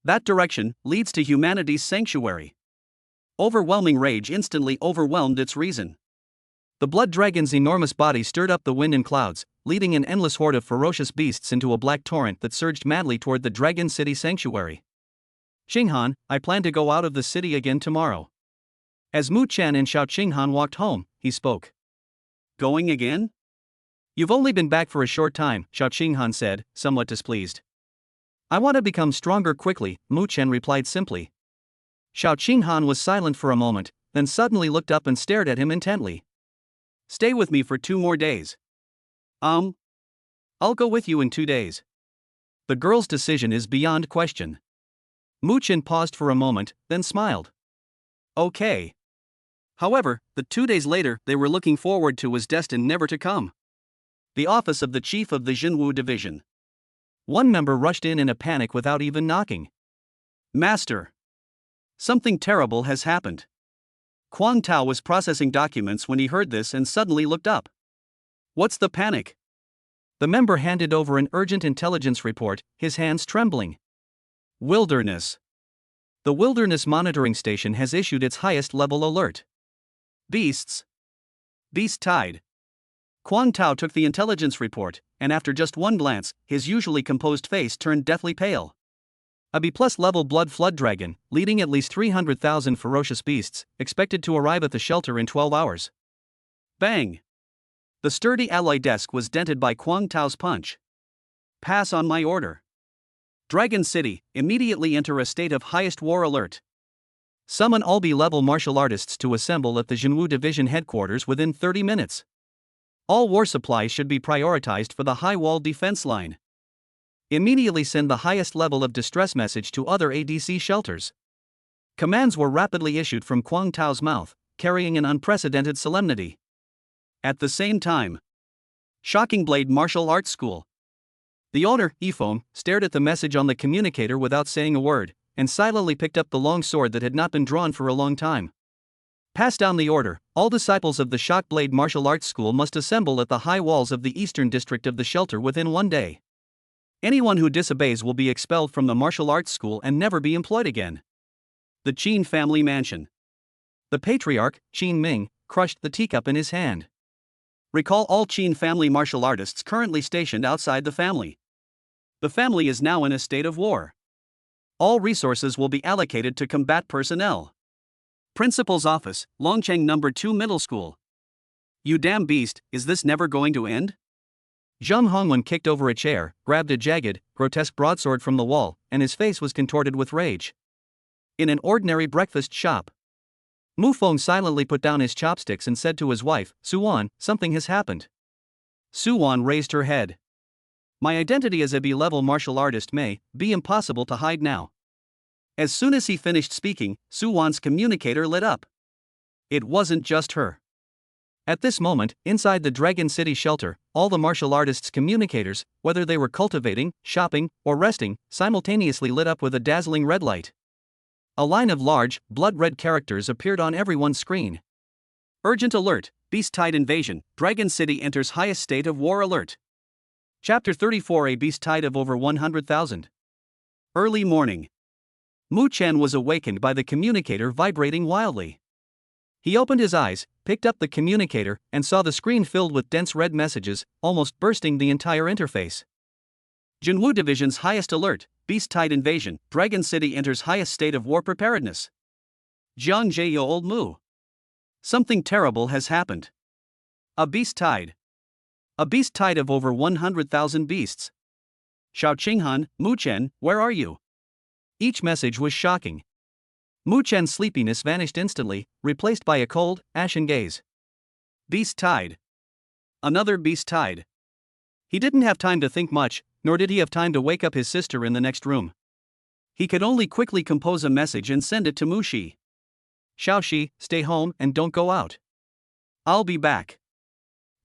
That direction leads to humanity's sanctuary. Overwhelming rage instantly overwhelmed its reason. The blood dragon's enormous body stirred up the wind and clouds, leading an endless horde of ferocious beasts into a black torrent that surged madly toward the Dragon City sanctuary. Xinghan, I plan to go out of the city again tomorrow. As Mu Chen and Xiao Xinghan walked home, he spoke. Going again? You've only been back for a short time, Xiao Xinghan said, somewhat displeased. I want to become stronger quickly, Mu Chen replied simply. Xiao Xinghan was silent for a moment, then suddenly looked up and stared at him intently. Stay with me for 2 more days. I'll go with you in 2 days. The girl's decision is beyond question. Mu Chen paused for a moment, then smiled. Okay. However, the 2 days later they were looking forward to was destined never to come. The office of the chief of the Jinwu division. One member rushed in a panic without even knocking. Master! Something terrible has happened. Quang Tao was processing documents when he heard this and suddenly looked up. What's the panic? The member handed over an urgent intelligence report, his hands trembling. Wilderness. The Wilderness Monitoring Station has issued its highest level alert. Beasts. Beast tide. Quang Tao took the intelligence report, and after just one glance, his usually composed face turned deathly pale. A B+ level blood flood dragon, leading at least 300,000 ferocious beasts, expected to arrive at the shelter in 12 hours. Bang! The sturdy alloy desk was dented by Quang Tao's punch. Pass on my order. Dragon City, immediately enter a state of highest war alert. Summon all B-level martial artists to assemble at the Jinwu Division headquarters within 30 minutes. All war supplies should be prioritized for the high wall defense line. Immediately send the highest level of distress message to other ADC shelters. Commands were rapidly issued from Quang Tao's mouth, carrying an unprecedented solemnity. At the same time, Shocking Blade Martial Arts School. The owner, Ifong, stared at the message on the communicator without saying a word, and silently picked up the long sword that had not been drawn for a long time. Pass down the order, all disciples of the Shock Blade Martial Arts School must assemble at the high walls of the eastern district of the shelter within 1 day. Anyone who disobeys will be expelled from the martial arts school and never be employed again. The Qin family mansion. The patriarch, Qin Ming, crushed the teacup in his hand. Recall all Qin family martial artists currently stationed outside the family. The family is now in a state of war. All resources will be allocated to combat personnel. Principal's office, Longcheng No. 2 Middle School. You damn beast, is this never going to end? Zhang Hongwen kicked over a chair, grabbed a jagged, grotesque broadsword from the wall, and his face was contorted with rage. In an ordinary breakfast shop, Mu Feng silently put down his chopsticks and said to his wife, Suwan, something has happened. Suwan raised her head. My identity as a B-level martial artist may be impossible to hide now. As soon as he finished speaking, Suwan's communicator lit up. It wasn't just her. At this moment, inside the Dragon City shelter, all the martial artists' communicators, whether they were cultivating, shopping, or resting, simultaneously lit up with a dazzling red light. A line of large, blood-red characters appeared on everyone's screen. Urgent alert, Beast Tide invasion, Dragon City enters highest state of war alert. Chapter 34. A beast tide of over 100,000. Early morning. Mu Chen was awakened by the communicator vibrating wildly. He opened his eyes, picked up the communicator, and saw the screen filled with dense red messages, almost bursting the entire interface. Jinwu Division's highest alert, Beast Tide invasion, Dragon City enters highest state of war preparedness. Jiang Jieyo Old Mu. Something terrible has happened. A beast tide. A beast tide of over 100,000 beasts. Xiao Qinghan, Mu Chen, where are you? Each message was shocking. Mu Chen's sleepiness vanished instantly, replaced by a cold, ashen gaze. Beast tide. Another beast tide. He didn't have time to think much, nor did he have time to wake up his sister in the next room. He could only quickly compose a message and send it to Mu Shi. Xiaoxi, stay home and don't go out. I'll be back.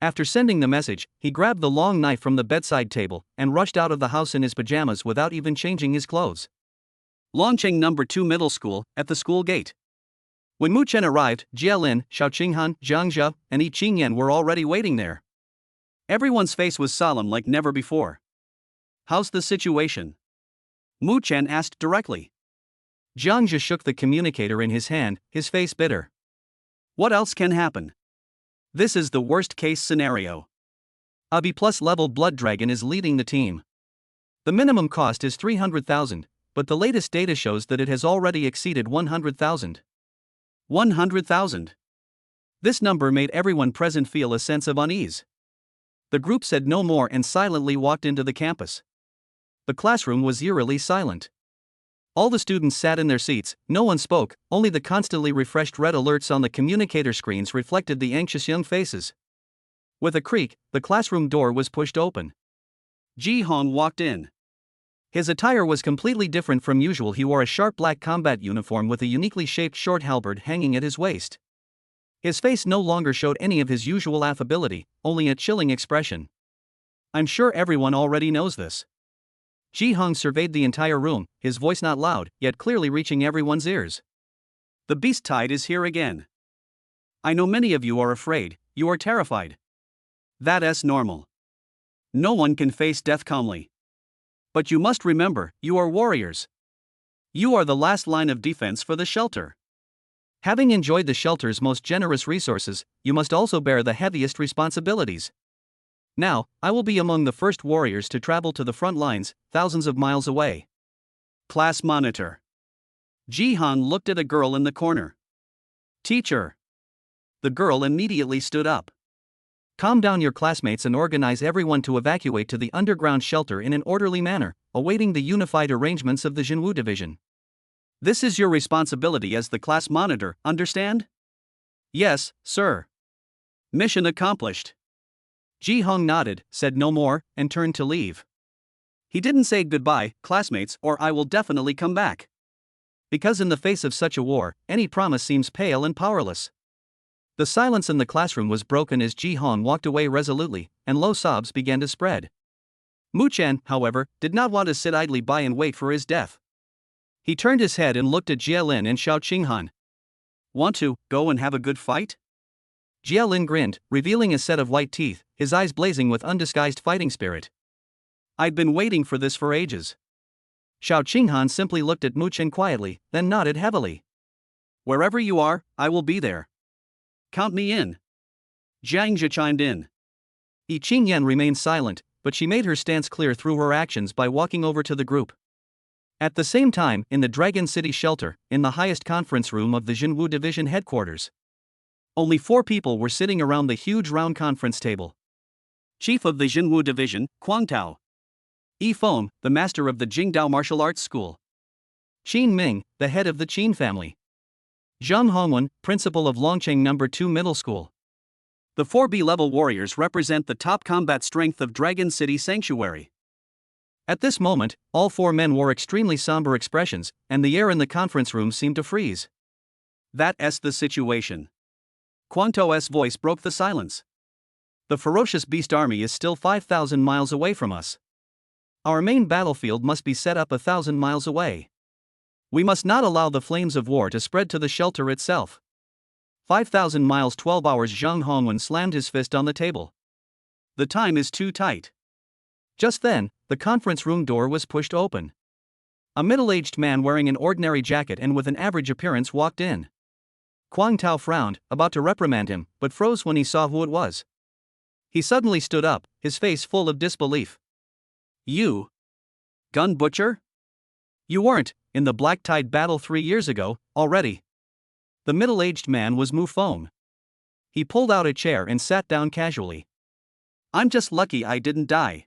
After sending the message, he grabbed the long knife from the bedside table and rushed out of the house in his pajamas without even changing his clothes. Longcheng No. 2 Middle School, at the school gate. When Mu Chen arrived, Jia Lin, Xiao Qinghan, Zhang Zhe, and Yi Qingyan were already waiting there. Everyone's face was solemn like never before. How's the situation? Mu Chen asked directly. Zhang Zhe shook the communicator in his hand, his face bitter. What else can happen? This is the worst-case scenario. A B+ level blood dragon is leading the team. The minimum cost is 300,000, but the latest data shows that it has already exceeded 100,000. 100,000. This number made everyone present feel a sense of unease. The group said no more and silently walked into the campus. The classroom was eerily silent. All the students sat in their seats, no one spoke, only the constantly refreshed red alerts on the communicator screens reflected the anxious young faces. With a creak, the classroom door was pushed open. Ji Hong walked in. His attire was completely different from usual. He wore a sharp black combat uniform with a uniquely shaped short halberd hanging at his waist. His face no longer showed any of his usual affability, only a chilling expression. I'm sure everyone already knows this. Ji Hong surveyed the entire room, his voice not loud, yet clearly reaching everyone's ears. The beast tide is here again. I know many of you are afraid, you are terrified. That's normal. No one can face death calmly. But you must remember, you are warriors. You are the last line of defense for the shelter. Having enjoyed the shelter's most generous resources, you must also bear the heaviest responsibilities. Now, I will be among the first warriors to travel to the front lines, thousands of miles away. Class monitor. Ji Han looked at a girl in the corner. Teacher. The girl immediately stood up. Calm down your classmates and organize everyone to evacuate to the underground shelter in an orderly manner, awaiting the unified arrangements of the Jinwu Division. This is your responsibility as the class monitor, understand? Yes, sir. Mission accomplished. Ji Hong nodded, said no more, and turned to leave. He didn't say goodbye, classmates, or I will definitely come back. Because in the face of such a war, any promise seems pale and powerless. The silence in the classroom was broken as Ji Hong walked away resolutely, and low sobs began to spread. Mu Chen, however, did not want to sit idly by and wait for his death. He turned his head and looked at Jia Lin and Xiao Qinghan. Want to go and have a good fight? Jia Lin grinned, revealing a set of white teeth, his eyes blazing with undisguised fighting spirit. I'd been waiting for this for ages. Xiao Qinghan simply looked at Mu Chen quietly, then nodded heavily. Wherever you are, I will be there. Count me in. Jiang Zhe chimed in. Yi Qingyan remained silent, but she made her stance clear through her actions by walking over to the group. At the same time, in the Dragon City shelter, in the highest conference room of the Jinwu Division headquarters, only 4 people were sitting around the huge round conference table. Chief of the Jinwu Division, Kuang Tao. Yi Feng, the master of the Jingdao Martial Arts School. Qin Ming, the head of the Qin family. Zhang Hongwen, principal of Longcheng No. 2 Middle School. The 4 B-level warriors represent the top combat strength of Dragon City Sanctuary. At this moment, all 4 men wore extremely somber expressions, and the air in the conference room seemed to freeze. That's the situation. Quang To's voice broke the silence. The ferocious beast army is still 5,000 miles away from us. Our main battlefield must be set up 1,000 miles away. We must not allow the flames of war to spread to the shelter itself. 5,000 miles 12 hours. Zhang Hongwen slammed his fist on the table. The time is too tight. Just then, the conference room door was pushed open. A middle-aged man wearing an ordinary jacket and with an average appearance walked in. Quang Tao frowned, about to reprimand him, but froze when he saw who it was. He suddenly stood up, his face full of disbelief. You? Gun Butcher? You weren't in the Black Tide battle 3 years ago, already. The middle-aged man was Mu Feng. He pulled out a chair and sat down casually. I'm just lucky I didn't die.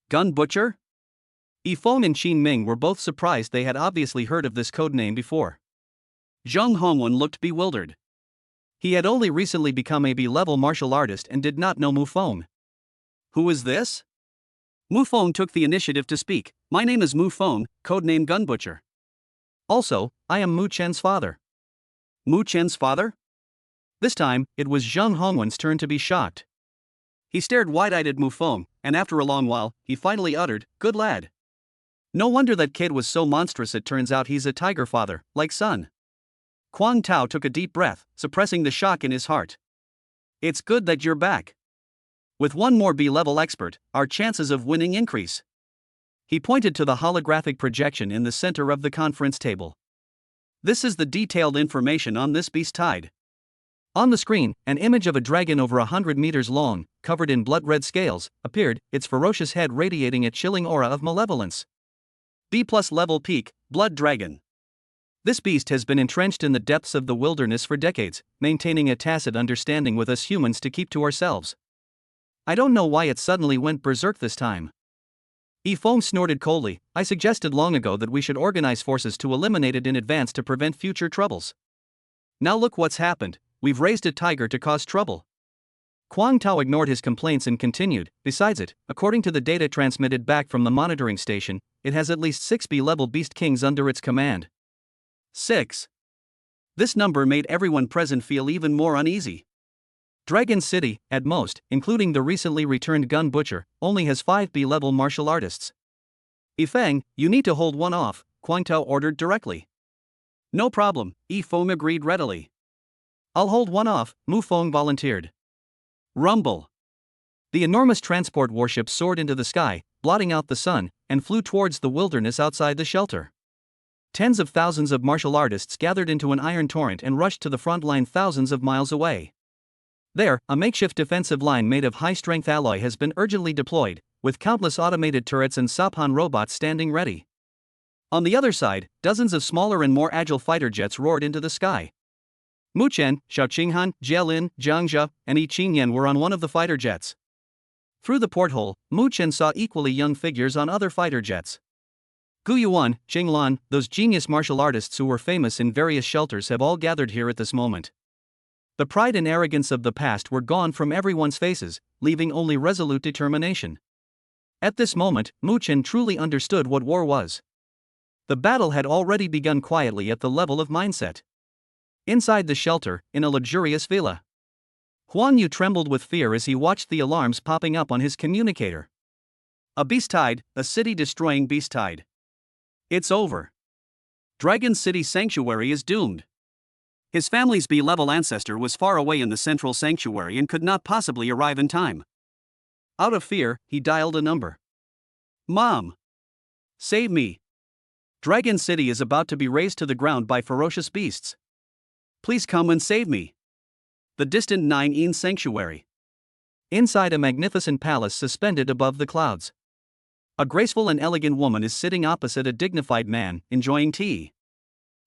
Gun Butcher? Yifeng and Qin Ming were both surprised. They had obviously heard of this codename before. Zhang Hongwen looked bewildered. He had only recently become a B-level martial artist and did not know Mu Feng. Who is this? Mu Feng took the initiative to speak. My name is Mu Feng, codename Gun Butcher. Also, I am Mu Chen's father. Mu Chen's father? This time, it was Zhang Hongwen's turn to be shocked. He stared wide-eyed at Mu Feng, and after a long while, he finally uttered, "Good lad." No wonder that kid was so monstrous. It turns out he's a tiger father, like son. Quang Tao took a deep breath, suppressing the shock in his heart. It's good that you're back. With one more B-level expert, our chances of winning increase. He pointed to the holographic projection in the center of the conference table. This is the detailed information on this beast tide. On the screen, an image of a dragon over 100 meters long, covered in blood-red scales, appeared, its ferocious head radiating a chilling aura of malevolence. B+ level peak, Blood Dragon. This beast has been entrenched in the depths of the wilderness for decades, maintaining a tacit understanding with us humans to keep to ourselves. I don't know why it suddenly went berserk this time. Yifeng snorted coldly. I suggested long ago that we should organize forces to eliminate it in advance to prevent future troubles. Now look what's happened, we've raised a tiger to cause trouble. Quang Tao ignored his complaints and continued. Besides it, according to the data transmitted back from the monitoring station, it has at least 6 B-level beast kings under its command. 6. This number made everyone present feel even more uneasy. Dragon City, at most, including the recently returned Gun Butcher, only has 5 B-level martial artists. Yifeng, you need to hold one off, Quang Tao ordered directly. No problem, Yifeng agreed readily. I'll hold one off, Mu Feng volunteered. Rumble. The enormous transport warship soared into the sky, blotting out the sun, and flew towards the wilderness outside the shelter. Tens of thousands of martial artists gathered into an iron torrent and rushed to the front line thousands of miles away. There, a makeshift defensive line made of high-strength alloy has been urgently deployed, with countless automated turrets and Saphan robots standing ready. On the other side, dozens of smaller and more agile fighter jets roared into the sky. Mu Chen, Xiao Qinghan, Jia Lin, Jiang Zhe, and Yi Qingyan were on one of the fighter jets. Through the porthole, Mu Chen saw equally young figures on other fighter jets. Gu Yuan, Jing Lan, those genius martial artists who were famous in various shelters have all gathered here at this moment. The pride and arrogance of the past were gone from everyone's faces, leaving only resolute determination. At this moment, Mu Chen truly understood what war was. The battle had already begun quietly at the level of mindset. Inside the shelter, in a luxurious villa, Huang Yu trembled with fear as he watched the alarms popping up on his communicator. A beast tide, a city-destroying beast tide. It's over. Dragon City Sanctuary is doomed. His family's B-level ancestor was far away in the central sanctuary and could not possibly arrive in time. Out of fear, he dialed a number. Mom! Save me! Dragon City is about to be razed to the ground by ferocious beasts. Please come and save me. The distant Nine-Yin Sanctuary. Inside a magnificent palace suspended above the clouds. A graceful and elegant woman is sitting opposite a dignified man, enjoying tea.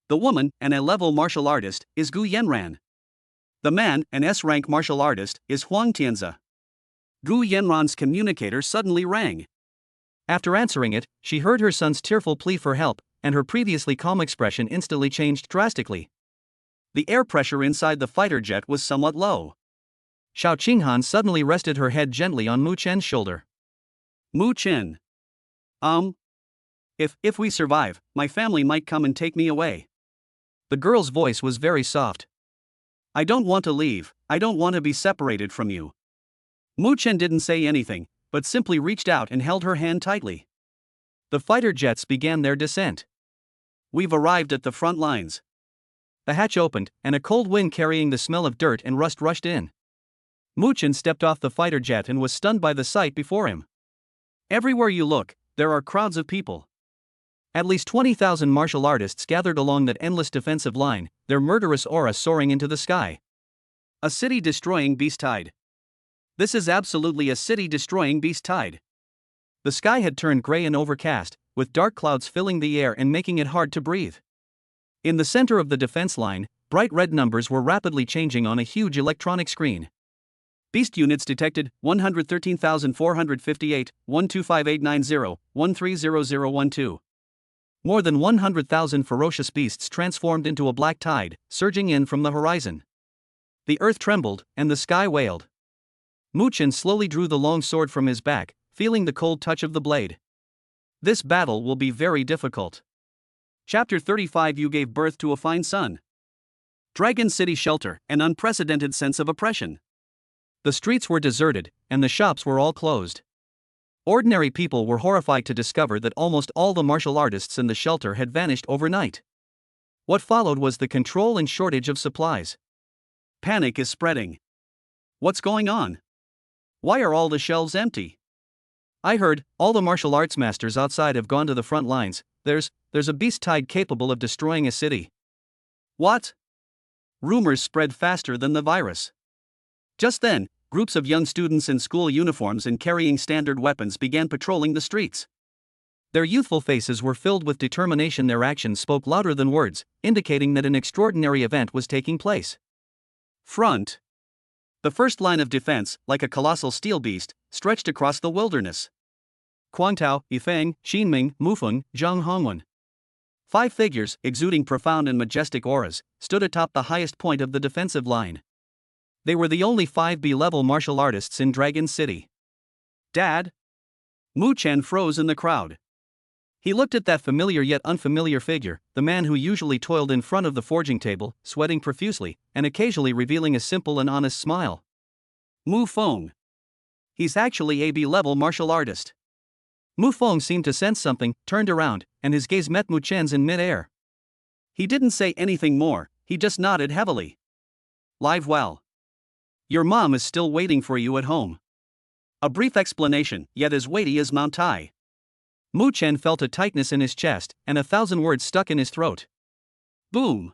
The woman, an A-level martial artist, is Gu Yanran. The man, an S-rank martial artist, is Huang Tianze. Gu Yanran's communicator suddenly rang. After answering it, she heard her son's tearful plea for help, and her previously calm expression instantly changed drastically. The air pressure inside the fighter jet was somewhat low. Xiao Qinghan suddenly rested her head gently on Mu Chen's shoulder. Mu Chen. If we survive, my family might come and take me away. The girl's voice was very soft. I don't want to leave, I don't want to be separated from you. Mu Chen didn't say anything, but simply reached out and held her hand tightly. The fighter jets began their descent. We've arrived at the front lines. The hatch opened, and a cold wind carrying the smell of dirt and rust rushed in. Mu Chen stepped off the fighter jet and was stunned by the sight before him. Everywhere you look, there are crowds of people. At least 20,000 martial artists gathered along that endless defensive line, their murderous aura soaring into the sky. A city-destroying beast tide. This is absolutely a city-destroying beast tide. The sky had turned gray and overcast, with dark clouds filling the air and making it hard to breathe. In the center of the defense line, bright red numbers were rapidly changing on a huge electronic screen. Beast units detected: 113,458, 125890, 130012. More than 100,000 ferocious beasts transformed into a black tide, surging in from the horizon. The earth trembled, and the sky wailed. Mu Chen slowly drew the long sword from his back, feeling the cold touch of the blade. This battle will be very difficult. Chapter 35. You gave birth to a fine son. Dragon City shelter, an unprecedented sense of oppression. The streets were deserted, and the shops were all closed. Ordinary people were horrified to discover that almost all the martial artists in the shelter had vanished overnight. What followed was the control and shortage of supplies. Panic is spreading. What's going on? Why are all the shelves empty? I heard all the martial arts masters outside have gone to the front lines. There's a beast tide capable of destroying a city. What? Rumors spread faster than the virus. Just then, groups of young students in school uniforms and carrying standard weapons began patrolling the streets. Their youthful faces were filled with determination. Their actions spoke louder than words, indicating that an extraordinary event was taking place. Front. The first line of defense, like a colossal steel beast, stretched across the wilderness. Guangtao, Yifeng, Xinming, Mufeng, Zhang Hongwen. 5 figures, exuding profound and majestic auras, stood atop the highest point of the defensive line. They were the only 5B-level martial artists in Dragon City. Dad? Mu Chen froze in the crowd. He looked at that familiar yet unfamiliar figure, the man who usually toiled in front of the forging table, sweating profusely, and occasionally revealing a simple and honest smile. Mu Feng. He's actually a B-level martial artist. Mu Feng seemed to sense something, turned around, and his gaze met Mu Chen's in mid-air. He didn't say anything more, he just nodded heavily. Live well. Your mom is still waiting for you at home. A brief explanation, yet as weighty as Mount Tai. Mu Chen felt a tightness in his chest, and 1,000 words stuck in his throat. Boom!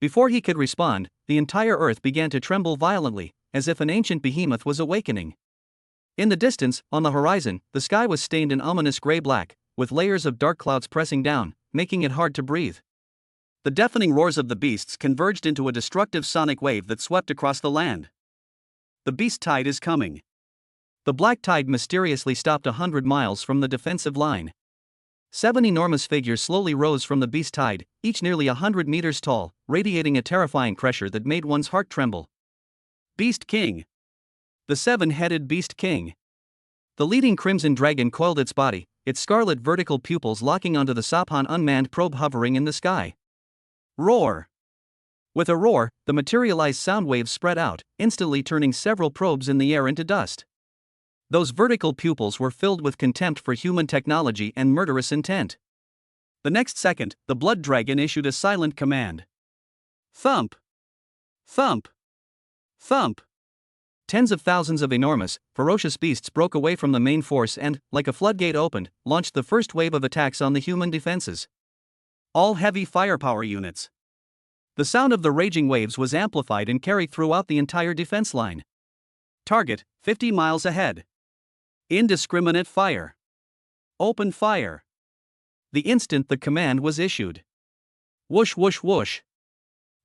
Before he could respond, the entire earth began to tremble violently, as if an ancient behemoth was awakening. In the distance, on the horizon, the sky was stained in ominous gray-black, with layers of dark clouds pressing down, making it hard to breathe. The deafening roars of the beasts converged into a destructive sonic wave that swept across the land. The beast tide is coming. The black tide mysteriously stopped 100 miles from the defensive line. 7 enormous figures slowly rose from the beast tide, each nearly 100 meters tall, radiating a terrifying pressure that made one's heart tremble. Beast King. The 7-headed Beast King. The leading crimson dragon coiled its body, its scarlet vertical pupils locking onto the Saphan unmanned probe hovering in the sky. Roar! With a roar, the materialized sound waves spread out, instantly turning several probes in the air into dust. Those vertical pupils were filled with contempt for human technology and murderous intent. The next second, the blood dragon issued a silent command. Thump! Thump! Thump! Tens of thousands of enormous, ferocious beasts broke away from the main force and, like a floodgate opened, launched the first wave of attacks on the human defenses. All heavy firepower units. The sound of the raging waves was amplified and carried throughout the entire defense line. Target, 50 miles ahead. Indiscriminate fire. Open fire. The instant the command was issued. Whoosh whoosh whoosh.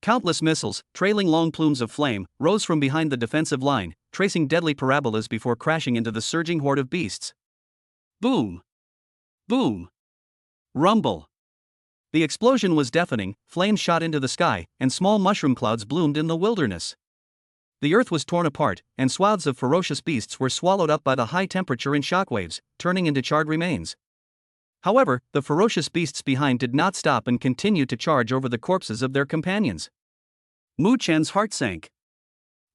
Countless missiles, trailing long plumes of flame, rose from behind the defensive line, tracing deadly parabolas before crashing into the surging horde of beasts. Boom! Boom! Rumble! The explosion was deafening, flames shot into the sky, and small mushroom clouds bloomed in the wilderness. The earth was torn apart, and swaths of ferocious beasts were swallowed up by the high temperature and shockwaves, turning into charred remains. However, the ferocious beasts behind did not stop and continued to charge over the corpses of their companions. Mu Chen's heart sank.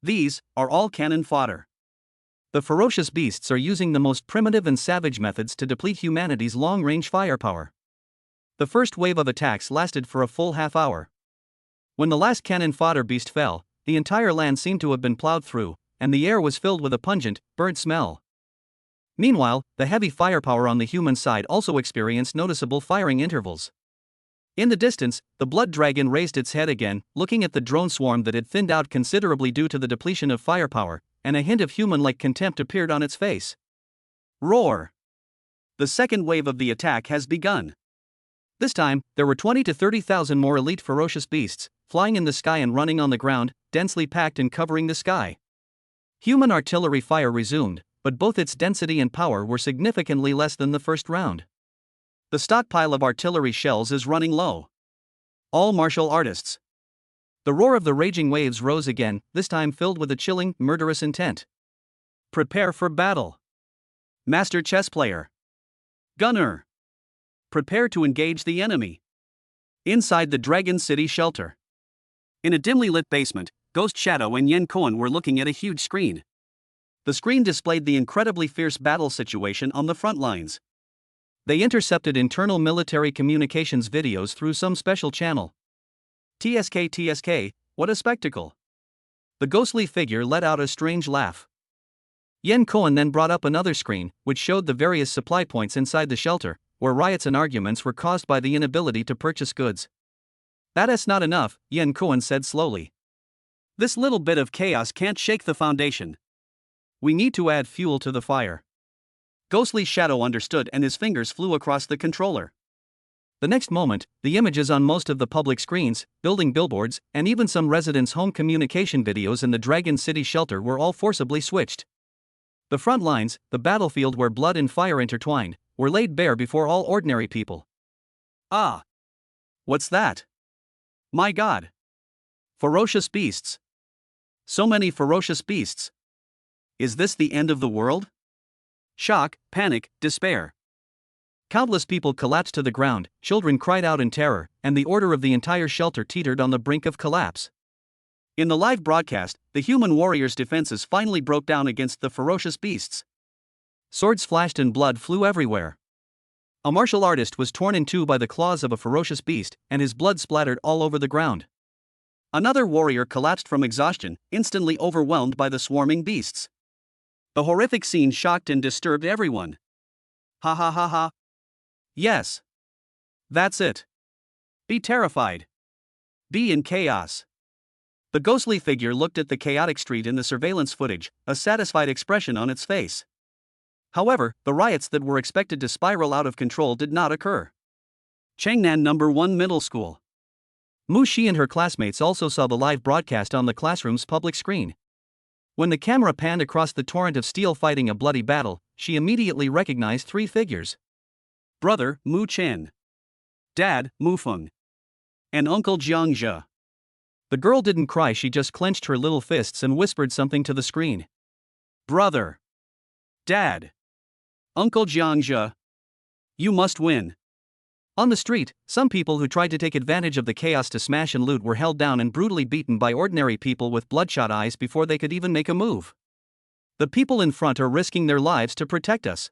These are all cannon fodder. The ferocious beasts are using the most primitive and savage methods to deplete humanity's long-range firepower. The first wave of attacks lasted for a full half hour. When the last cannon fodder beast fell, the entire land seemed to have been plowed through, and the air was filled with a pungent, burnt smell. Meanwhile, the heavy firepower on the human side also experienced noticeable firing intervals. In the distance, the blood dragon raised its head again, looking at the drone swarm that had thinned out considerably due to the depletion of firepower, and a hint of human-like contempt appeared on its face. Roar! The second wave of the attack has begun. This time, there were 20 to 30,000 more elite ferocious beasts, flying in the sky and running on the ground, densely packed and covering the sky. Human artillery fire resumed, but both its density and power were significantly less than the first round. The stockpile of artillery shells is running low. All martial artists. The roar of the raging waves rose again, this time filled with a chilling, murderous intent. Prepare for battle. Master chess player. Gunner. Prepare to engage the enemy. Inside the Dragon City shelter. In a dimly lit basement, Ghost Shadow and Yen Koan were looking at a huge screen. The screen displayed the incredibly fierce battle situation on the front lines. They intercepted internal military communications videos through some special channel. TSK, what a spectacle. The ghostly figure let out a strange laugh. Yen Koan then brought up another screen, which showed the various supply points inside the shelter, where riots and arguments were caused by the inability to purchase goods. That's not enough, Yen Koan said slowly. This little bit of chaos can't shake the foundation. We need to add fuel to the fire. Ghostly Shadow understood and his fingers flew across the controller. The next moment, the images on most of the public screens, building billboards, and even some residents' home communication videos in the Dragon City shelter were all forcibly switched. The front lines, the battlefield where blood and fire intertwined, were laid bare before all ordinary people. Ah! What's that? My God! Ferocious beasts! So many ferocious beasts! Is this the end of the world? Shock, panic, despair. Countless people collapsed to the ground, children cried out in terror, and the order of the entire shelter teetered on the brink of collapse. In the live broadcast, the human warriors' defenses finally broke down against the ferocious beasts. Swords flashed and blood flew everywhere. A martial artist was torn in two by the claws of a ferocious beast, and his blood splattered all over the ground. Another warrior collapsed from exhaustion, instantly overwhelmed by the swarming beasts. The horrific scene shocked and disturbed everyone. Ha ha ha ha. Yes. That's it. Be terrified. Be in chaos. The ghostly figure looked at the chaotic street in the surveillance footage, a satisfied expression on its face. However, the riots that were expected to spiral out of control did not occur. Changnan No. 1 Middle School. Mu Shi and her classmates also saw the live broadcast on the classroom's public screen. When the camera panned across the torrent of steel fighting a bloody battle, she immediately recognized three figures. Brother, Mu Chen. Dad, Mu Feng. And Uncle Jiang Zhe. The girl didn't cry, she just clenched her little fists and whispered something to the screen. Brother. Dad. Uncle Jiang Zhe. You must win. On the street, some people who tried to take advantage of the chaos to smash and loot were held down and brutally beaten by ordinary people with bloodshot eyes before they could even make a move. The people in front are risking their lives to protect us.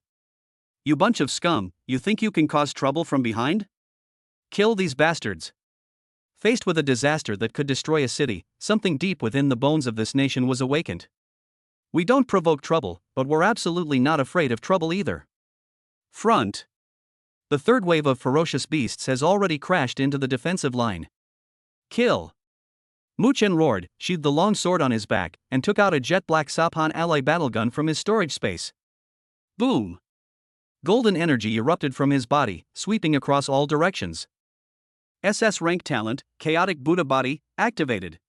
You bunch of scum, you think you can cause trouble from behind? Kill these bastards. Faced with a disaster that could destroy a city, something deep within the bones of this nation was awakened. We don't provoke trouble, but we're absolutely not afraid of trouble either. Front. The third wave of ferocious beasts has already crashed into the defensive line. Kill. Mu Chen roared, sheathed the long sword on his back, and took out a jet-black Saphan ally battlegun from his storage space. Boom! Golden energy erupted from his body, sweeping across all directions. SS rank talent, Chaotic Buddha Body, activated.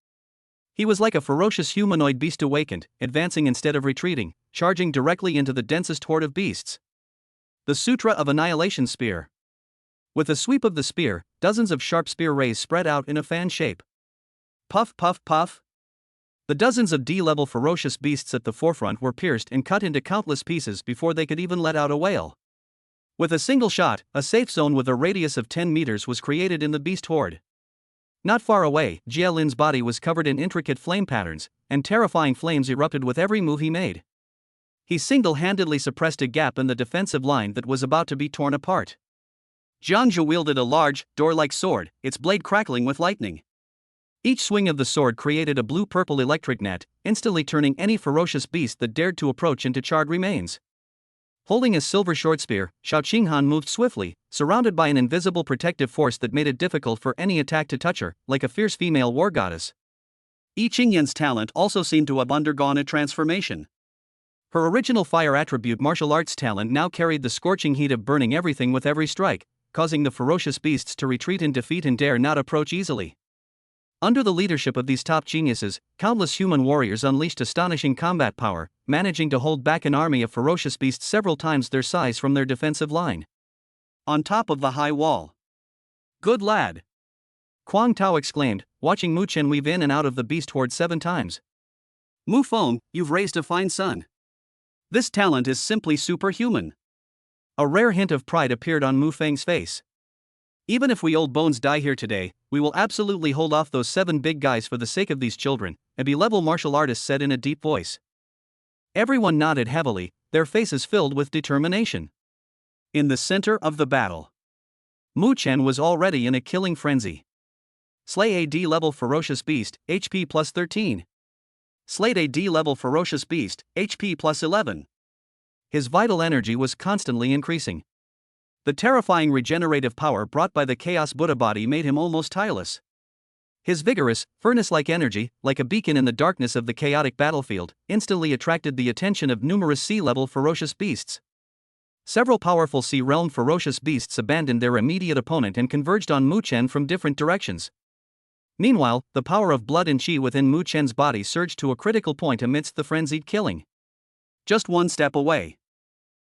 He was like a ferocious humanoid beast awakened, advancing instead of retreating, charging directly into the densest horde of beasts. The Sutra of Annihilation Spear. With a sweep of the spear, dozens of sharp spear rays spread out in a fan shape. Puff puff puff. The dozens of D-level ferocious beasts at the forefront were pierced and cut into countless pieces before they could even let out a wail. With a single shot, a safe zone with a radius of 10 meters was created in the beast horde. Not far away, Jie Lin's body was covered in intricate flame patterns, and terrifying flames erupted with every move he made. He single-handedly suppressed a gap in the defensive line that was about to be torn apart. Jiangzhu wielded a large, door-like sword, its blade crackling with lightning. Each swing of the sword created a blue-purple electric net, instantly turning any ferocious beast that dared to approach into charred remains. Holding a silver short spear, Xiao Qinghan moved swiftly, surrounded by an invisible protective force that made it difficult for any attack to touch her, like a fierce female war goddess. Yi Qingyan's talent also seemed to have undergone a transformation. Her original fire attribute martial arts talent now carried the scorching heat of burning everything with every strike, causing the ferocious beasts to retreat in defeat and dare not approach easily. Under the leadership of these top geniuses, countless human warriors unleashed astonishing combat power, managing to hold back an army of ferocious beasts several times their size from their defensive line. On top of the high wall. "Good lad!" Kuang Tao exclaimed, watching Mu Chen weave in and out of the beast horde 7 times. "Mu Feng, you've raised a fine son. This talent is simply superhuman." A rare hint of pride appeared on Mu Feng's face. "Even if we old bones die here today, we will absolutely hold off those 7 big guys for the sake of these children," a B-level martial artist said in a deep voice. Everyone nodded heavily, their faces filled with determination. In the center of the battle, Mu Chen was already in a killing frenzy. Slay a D-level ferocious beast, HP plus 13. Slay a D-level ferocious beast, HP plus 11. His vital energy was constantly increasing. The terrifying regenerative power brought by the Chaos Buddha body made him almost tireless. His vigorous, furnace-like energy, like a beacon in the darkness of the chaotic battlefield, instantly attracted the attention of numerous sea-level ferocious beasts. Several powerful sea-realm ferocious beasts abandoned their immediate opponent and converged on Mu Chen from different directions. Meanwhile, the power of blood and qi within Mu Chen's body surged to a critical point amidst the frenzied killing. Just one step away.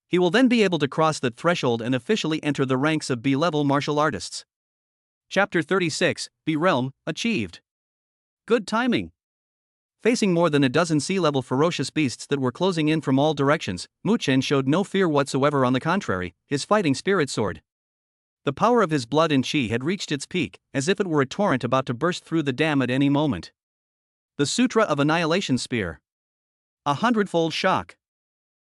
He will then be able to cross that threshold and officially enter the ranks of B-level martial artists. Chapter 36, B-Realm, achieved. Good timing. Facing more than a dozen sea-level ferocious beasts that were closing in from all directions, Mu Chen showed no fear whatsoever. On the contrary, his fighting spirit soared. The power of his blood and qi had reached its peak, as if it were a torrent about to burst through the dam at any moment. The Sutra of Annihilation Spear. 100-fold shock.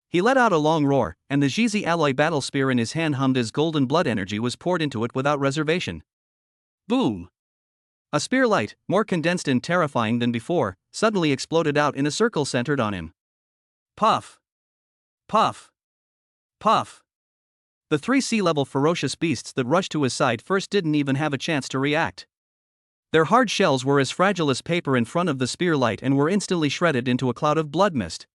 He let out a long roar, and the Jizi alloy battle spear in his hand hummed as golden blood energy was poured into it without reservation. Boom! A spear light, more condensed and terrifying than before, suddenly exploded out in a circle centered on him. Puff! Puff! Puff! The 3 sea-level ferocious beasts that rushed to his side first didn't even have a chance to react. Their hard shells were as fragile as paper in front of the spear light and were instantly shredded into a cloud of blood mist.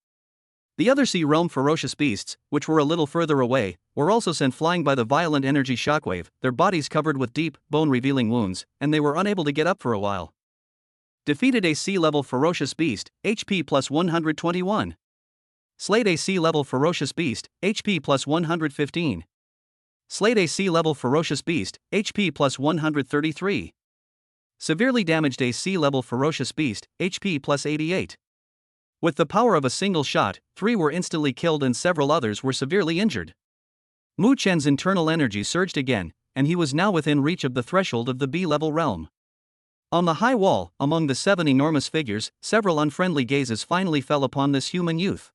The other sea-realm ferocious beasts, which were a little further away, were also sent flying by the violent energy shockwave, their bodies covered with deep, bone-revealing wounds, and they were unable to get up for a while. Defeated a sea-level ferocious beast, HP plus 121. Slayed a sea-level ferocious beast, HP plus 115. Slayed a sea-level ferocious beast, HP plus 133. Severely damaged a sea-level ferocious beast, HP plus 88. With the power of a single shot, 3 were instantly killed and several others were severely injured. Mu Chen's internal energy surged again, and he was now within reach of the threshold of the B-level realm. On the high wall, among the 7 enormous figures, several unfriendly gazes finally fell upon this human youth.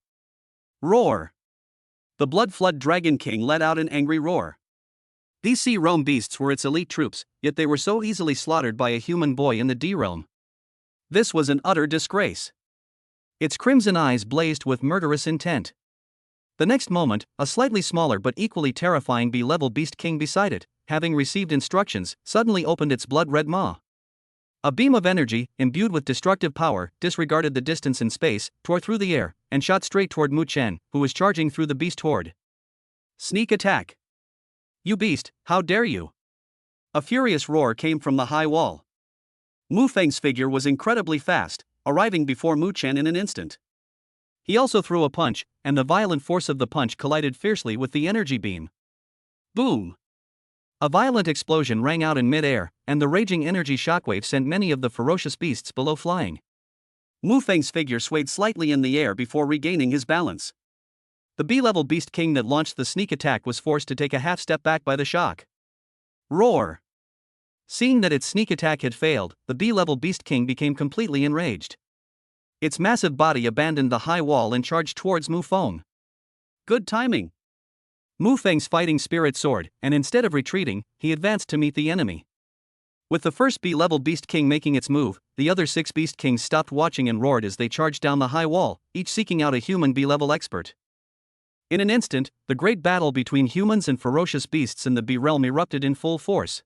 Roar! The Blood Flood Dragon King let out an angry roar. These sea-realm beasts were its elite troops, yet they were so easily slaughtered by a human boy in the D-realm. This was an utter disgrace. Its crimson eyes blazed with murderous intent. The next moment, a slightly smaller but equally terrifying B-level beast king beside it, having received instructions, suddenly opened its blood-red maw. A beam of energy, imbued with destructive power, disregarded the distance and space, tore through the air, and shot straight toward Mu Chen, who was charging through the beast horde. Sneak attack! You beast, how dare you! A furious roar came from the high wall. Mu Feng's figure was incredibly fast, arriving before Mu Chen in an instant. He also threw a punch, and the violent force of the punch collided fiercely with the energy beam. Boom! A violent explosion rang out in mid-air, and the raging energy shockwave sent many of the ferocious beasts below flying. Mu Feng's figure swayed slightly in the air before regaining his balance. The B-level beast king that launched the sneak attack was forced to take a half step back by the shock. Roar! Seeing that its sneak attack had failed, the B-level Beast King became completely enraged. Its massive body abandoned the high wall and charged towards Mu Feng. Good timing. Mu Feng's fighting spirit soared, and instead of retreating, he advanced to meet the enemy. With the first B-level Beast King making its move, the other 6 Beast Kings stopped watching and roared as they charged down the high wall, each seeking out a human B-level expert. In an instant, the great battle between humans and ferocious beasts in the B-realm erupted in full force.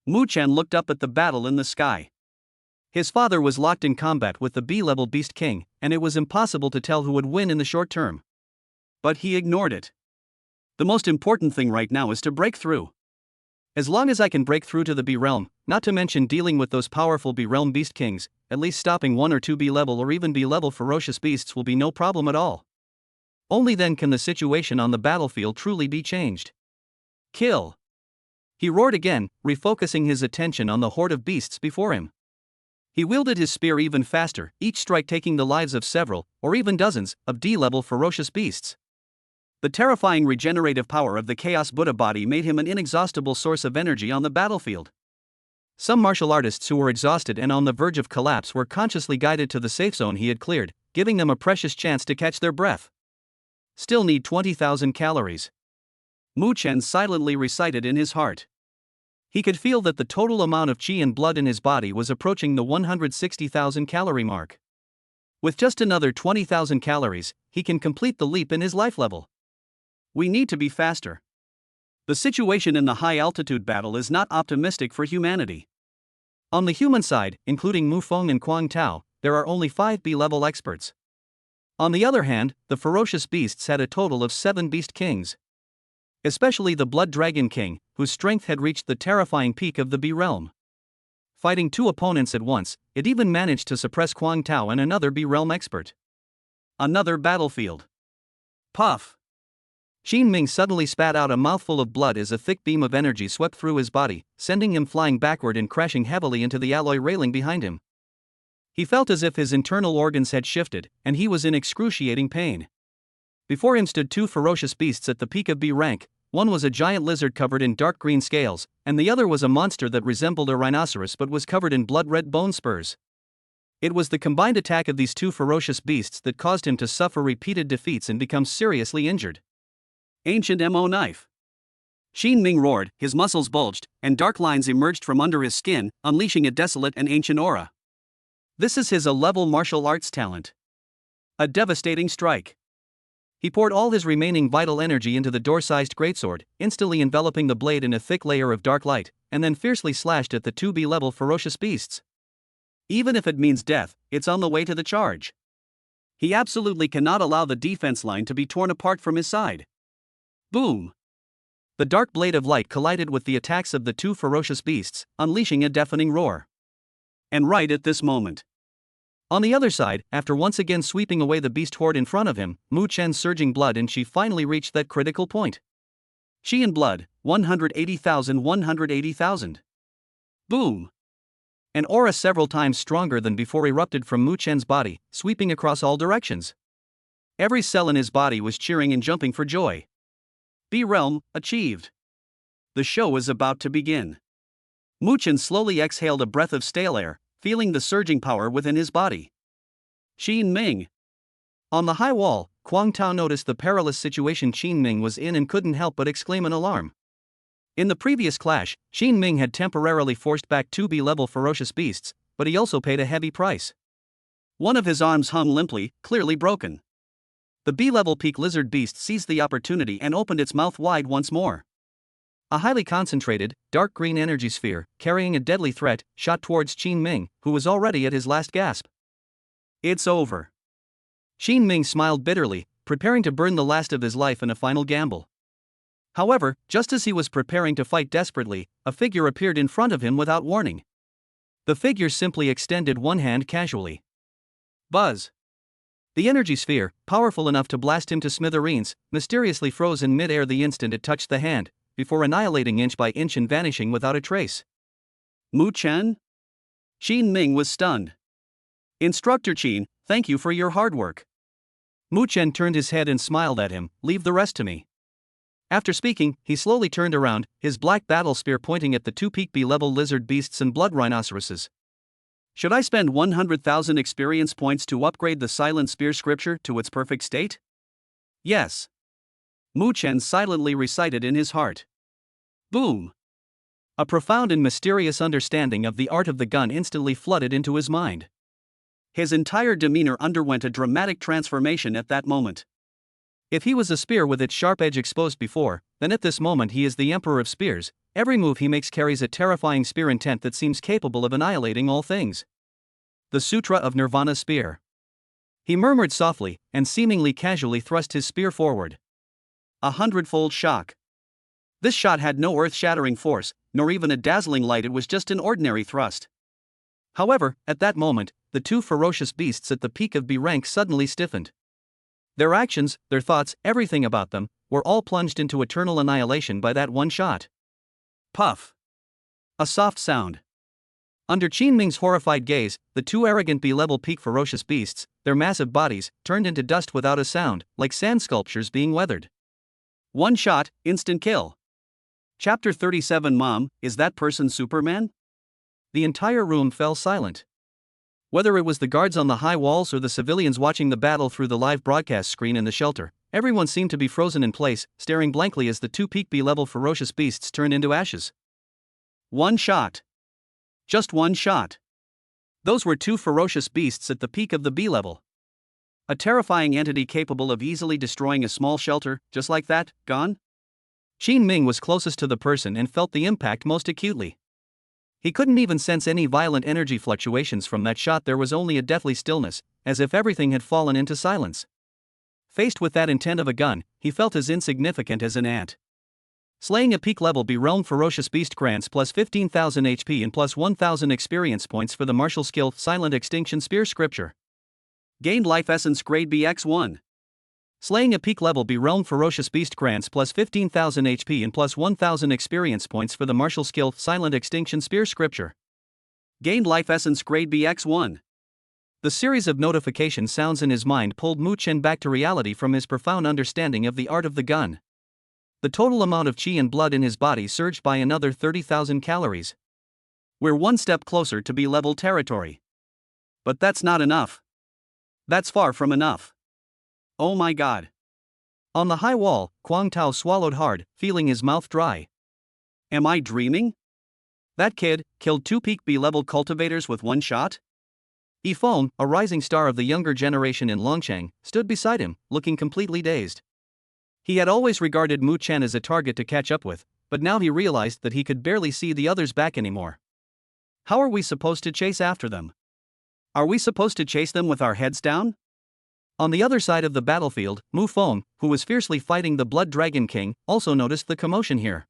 Mu Chen looked up at the battle in the sky. His father was locked in combat with the B-level Beast King, and it was impossible to tell who would win in the short term. But he ignored it. The most important thing right now is to break through. As long as I can break through to the B-realm, not to mention dealing with those powerful B-realm Beast Kings, at least stopping 1 or 2 B-level or even B-level ferocious beasts will be no problem at all. Only then can the situation on the battlefield truly be changed. Kill! He roared again, refocusing his attention on the horde of beasts before him. He wielded his spear even faster, each strike taking the lives of several, or even dozens, of D-level ferocious beasts. The terrifying regenerative power of the Chaos Buddha body made him an inexhaustible source of energy on the battlefield. Some martial artists who were exhausted and on the verge of collapse were consciously guided to the safe zone he had cleared, giving them a precious chance to catch their breath. Still need 20,000 calories. Mu Chen silently recited in his heart. He could feel that the total amount of qi and blood in his body was approaching the 160,000 calorie mark. With just another 20,000 calories, he can complete the leap in his life level. We need to be faster. The situation in the high-altitude battle is not optimistic for humanity. On the human side, including Mu Feng and Kuang Tao, there are only 5 B-level experts. On the other hand, the ferocious beasts had a total of 7 Beast Kings. Especially the Blood Dragon King, whose strength had reached the terrifying peak of the B-realm. Fighting 2 opponents at once, it even managed to suppress Kuang Tao and another B-realm expert. Another battlefield. Puff! Qin Ming suddenly spat out a mouthful of blood as a thick beam of energy swept through his body, sending him flying backward and crashing heavily into the alloy railing behind him. He felt as if his internal organs had shifted, and he was in excruciating pain. Before him stood 2 ferocious beasts at the peak of B rank. One was a giant lizard covered in dark green scales, and the other was a monster that resembled a rhinoceros but was covered in blood-red bone spurs. It was the combined attack of these 2 ferocious beasts that caused him to suffer repeated defeats and become seriously injured. Ancient Mo knife. Qin Ming roared, his muscles bulged, and dark lines emerged from under his skin, unleashing a desolate and ancient aura. This is his A-level martial arts talent. A devastating strike. He poured all his remaining vital energy into the door-sized greatsword, instantly enveloping the blade in a thick layer of dark light, and then fiercely slashed at the 2 B-level ferocious beasts. Even if it means death, it's on the way to the charge. He absolutely cannot allow the defense line to be torn apart from his side. Boom! The dark blade of light collided with the attacks of the 2 ferocious beasts, unleashing a deafening roar. And right at this moment. On the other side, after once again sweeping away the beast horde in front of him, Mu Chen's surging blood and qi finally reached that critical point. Qi and blood, 180,000. Boom! An aura several times stronger than before erupted from Mu Chen's body, sweeping across all directions. Every cell in his body was cheering and jumping for joy. B-realm, achieved. The show is about to begin. Mu Chen slowly exhaled a breath of stale air, feeling the surging power within his body. Qin Ming. On the high wall, Kuang Tao noticed the perilous situation Qin Ming was in and couldn't help but exclaim in alarm. In the previous clash, Qin Ming had temporarily forced back 2 B-level ferocious beasts, but he also paid a heavy price. One of his arms hung limply, clearly broken. The B-level peak lizard beast seized the opportunity and opened its mouth wide once more. A highly concentrated, dark green energy sphere, carrying a deadly threat, shot towards Qin Ming, who was already at his last gasp. It's over. Qin Ming smiled bitterly, preparing to burn the last of his life in a final gamble. However, just as he was preparing to fight desperately, a figure appeared in front of him without warning. The figure simply extended one hand casually. Buzz! The energy sphere, powerful enough to blast him to smithereens, mysteriously froze in mid-air the instant it touched the hand, before annihilating inch by inch and vanishing without a trace. Mu Chen? Qin Ming was stunned. Instructor Qin, thank you for your hard work. Mu Chen turned his head and smiled at him, leave the rest to me. After speaking, he slowly turned around, his black battle spear pointing at the two peak B-level lizard beasts and blood rhinoceroses. Should I spend 100,000 experience points to upgrade the silent spear scripture to its perfect state? Yes. Mu Chen silently recited in his heart. Boom! A profound and mysterious understanding of the art of the gun instantly flooded into his mind. His entire demeanor underwent a dramatic transformation at that moment. If he was a spear with its sharp edge exposed before, then at this moment he is the emperor of spears. Every move he makes carries a terrifying spear intent that seems capable of annihilating all things. The Sutra of Nirvana Spear. He murmured softly, and seemingly casually thrust his spear forward. 100-fold shock. This shot had no earth-shattering force, nor even a dazzling light, it was just an ordinary thrust. However, at that moment, the two ferocious beasts at the peak of B rank suddenly stiffened. Their actions, their thoughts, everything about them, were all plunged into eternal annihilation by that one shot. Puff. A soft sound. Under Qin Ming's horrified gaze, the two arrogant B-level peak ferocious beasts, their massive bodies, turned into dust without a sound, like sand sculptures being weathered. One shot, instant kill. Chapter 37. Mom, is that person Superman? The entire room fell silent. Whether it was the guards on the high walls or the civilians watching the battle through the live broadcast screen in the shelter, everyone seemed to be frozen in place, staring blankly as the two peak B-level ferocious beasts turned into ashes. One shot. Just one shot. Those were two ferocious beasts at the peak of the B-level. A terrifying entity capable of easily destroying a small shelter, just like that, gone? Qin Ming was closest to the person and felt the impact most acutely. He couldn't even sense any violent energy fluctuations from that shot. There was only a deathly stillness, as if everything had fallen into silence. Faced with that intent of a gun, he felt as insignificant as an ant. Slaying a peak-level B-realm ferocious beast grants plus 15,000 HP and plus 1,000 experience points for the martial skill Silent Extinction Spear Scripture. Gained Life Essence Grade BX1. Slaying a peak-level B-realm ferocious beast grants plus 15,000 HP and plus 1,000 experience points for the martial skill Silent Extinction Spear Scripture. Gained Life Essence Grade BX1. The series of notification sounds in his mind pulled Mu Chen back to reality from his profound understanding of the art of the gun. The total amount of qi and blood in his body surged by another 30,000 calories. We're one step closer to B-level territory. But that's not enough. That's far from enough. Oh my god. On the high wall, Kuang Tao swallowed hard, feeling his mouth dry. Am I dreaming? That kid killed two peak B-level cultivators with one shot? Yifeng, a rising star of the younger generation in Longcheng, stood beside him, looking completely dazed. He had always regarded Mu Chen as a target to catch up with, but now he realized that he could barely see the others back anymore. How are we supposed to chase after them? Are we supposed to chase them with our heads down? On the other side of the battlefield, Mu Feng, who was fiercely fighting the Blood Dragon King, also noticed the commotion here.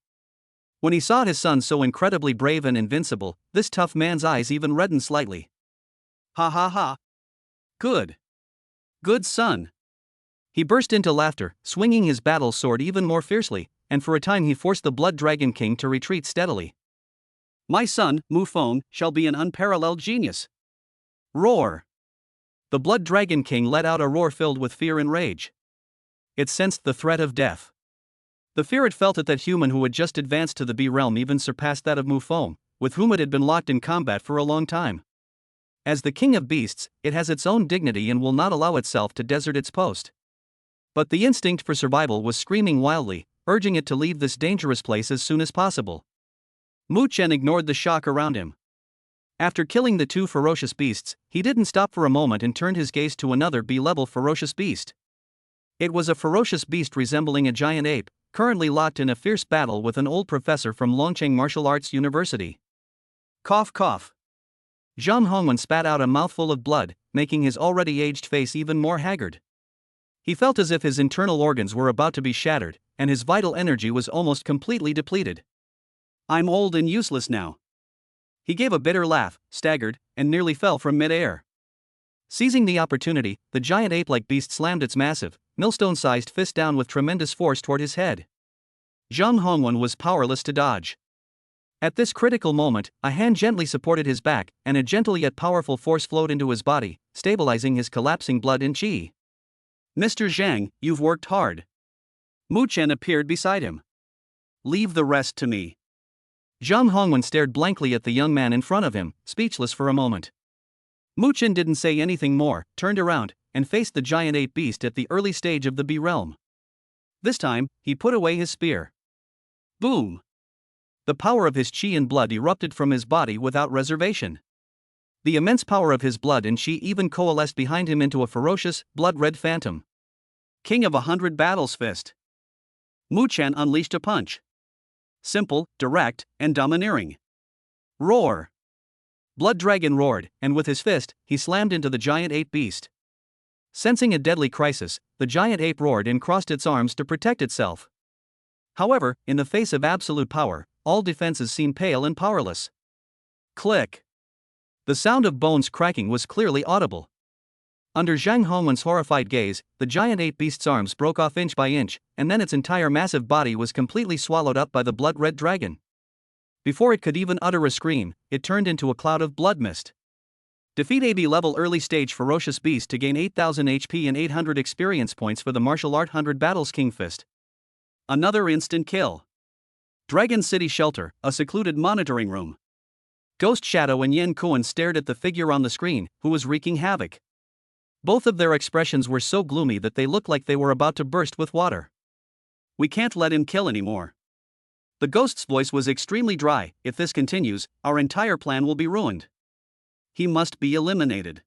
When he saw his son so incredibly brave and invincible, this tough man's eyes even reddened slightly. Ha ha ha. Good. Good son. He burst into laughter, swinging his battle sword even more fiercely, and for a time he forced the Blood Dragon King to retreat steadily. My son, Mu Feng, shall be an unparalleled genius. Roar. The Blood Dragon King let out a roar filled with fear and rage. It sensed the threat of death. The fear it felt at that human who had just advanced to the B realm even surpassed that of Mu Feng, with whom it had been locked in combat for a long time. As the king of beasts, it has its own dignity and will not allow itself to desert its post. But the instinct for survival was screaming wildly, urging it to leave this dangerous place as soon as possible. Mu Chen ignored the shock around him. After killing the two ferocious beasts, he didn't stop for a moment and turned his gaze to another B-level ferocious beast. It was a ferocious beast resembling a giant ape, currently locked in a fierce battle with an old professor from Longcheng Martial Arts University. Cough cough. Zhang Hongwen spat out a mouthful of blood, making his already aged face even more haggard. He felt as if his internal organs were about to be shattered, and his vital energy was almost completely depleted. I'm old and useless now. He gave a bitter laugh, staggered, and nearly fell from mid-air. Seizing the opportunity, the giant ape-like beast slammed its massive, millstone-sized fist down with tremendous force toward his head. Zhang Hongwen was powerless to dodge. At this critical moment, a hand gently supported his back, and a gentle yet powerful force flowed into his body, stabilizing his collapsing blood and qi. Mr. Zhang, you've worked hard. Mu Chen appeared beside him. "Leave the rest to me." Zhang Hongwen stared blankly at the young man in front of him, speechless for a moment. Mu Chen didn't say anything more, turned around, and faced the giant ape beast at the early stage of the Bee realm. This time, he put away his spear. Boom! The power of his qi and blood erupted from his body without reservation. The immense power of his blood and qi even coalesced behind him into a ferocious, blood-red phantom. King of 100 Battles Fist. Mu Chen unleashed a punch. Simple, direct, and domineering. Roar! Blood Dragon roared, and with his fist, he slammed into the giant ape beast. Sensing a deadly crisis, the giant ape roared and crossed its arms to protect itself. However, in the face of absolute power, all defenses seemed pale and powerless. Click! The sound of bones cracking was clearly audible. Under Zhang Hongwen's horrified gaze, the giant ape beast's arms broke off inch by inch, and then its entire massive body was completely swallowed up by the blood-red dragon. Before it could even utter a scream, it turned into a cloud of blood mist. Defeat AB level early stage ferocious beast to gain 8000 HP and 800 experience points for the martial art 100 battles King Fist. Another instant kill. Dragon City Shelter, a secluded monitoring room. Ghost Shadow and Yen Kuan stared at the figure on the screen, who was wreaking havoc. Both of their expressions were so gloomy that they looked like they were about to burst with water. "We can't let him kill anymore." The ghost's voice was extremely dry. "If this continues, our entire plan will be ruined. He must be eliminated."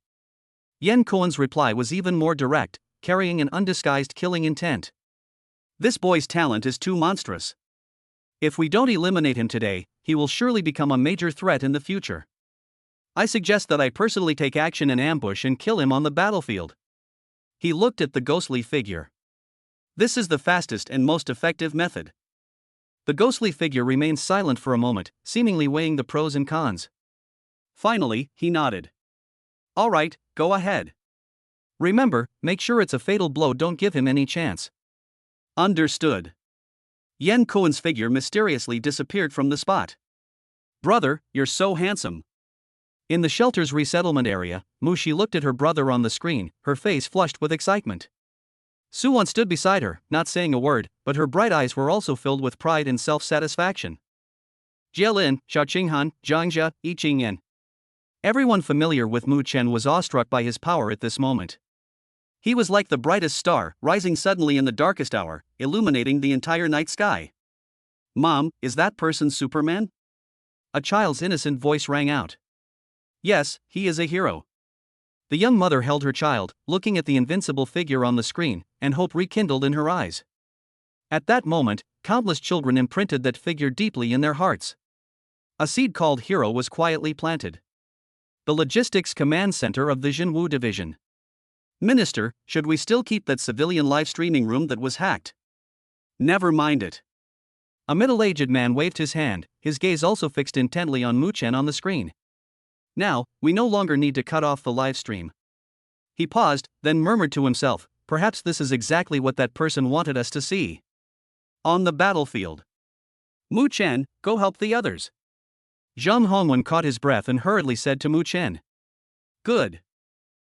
Yen Kuan's reply was even more direct, carrying an undisguised killing intent. "This boy's talent is too monstrous. If we don't eliminate him today, he will surely become a major threat in the future. I suggest that I personally take action and ambush and kill him on the battlefield." He looked at the ghostly figure. "This is the fastest and most effective method." The ghostly figure remained silent for a moment, seemingly weighing the pros and cons. Finally, he nodded. "All right, go ahead. Remember, make sure it's a fatal blow, don't give him any chance." "Understood." Yen Kuan's figure mysteriously disappeared from the spot. "Brother, you're so handsome." In the shelter's resettlement area, Mushi looked at her brother on the screen, her face flushed with excitement. Suwon stood beside her, not saying a word, but her bright eyes were also filled with pride and self-satisfaction. Jielin, Xiaoqinghan, Zhangjia, Yiqingyan. Everyone familiar with Mu Chen was awestruck by his power at this moment. He was like the brightest star, rising suddenly in the darkest hour, illuminating the entire night sky. "Mom, is that person Superman?" A child's innocent voice rang out. "Yes, he is a hero." The young mother held her child, looking at the invincible figure on the screen, and hope rekindled in her eyes. At that moment, countless children imprinted that figure deeply in their hearts. A seed called hero was quietly planted. The logistics command center of the Jinwu division. "Minister, should we still keep that civilian live streaming room that was hacked?" "Never mind it." A middle-aged man waved his hand, his gaze also fixed intently on Mu Chen on the screen. "Now, we no longer need to cut off the live stream." He paused, then murmured to himself, "Perhaps this is exactly what that person wanted us to see." On the battlefield. "Mu Chen, go help the others." Zhang Hongwen caught his breath and hurriedly said to Mu Chen. "Good."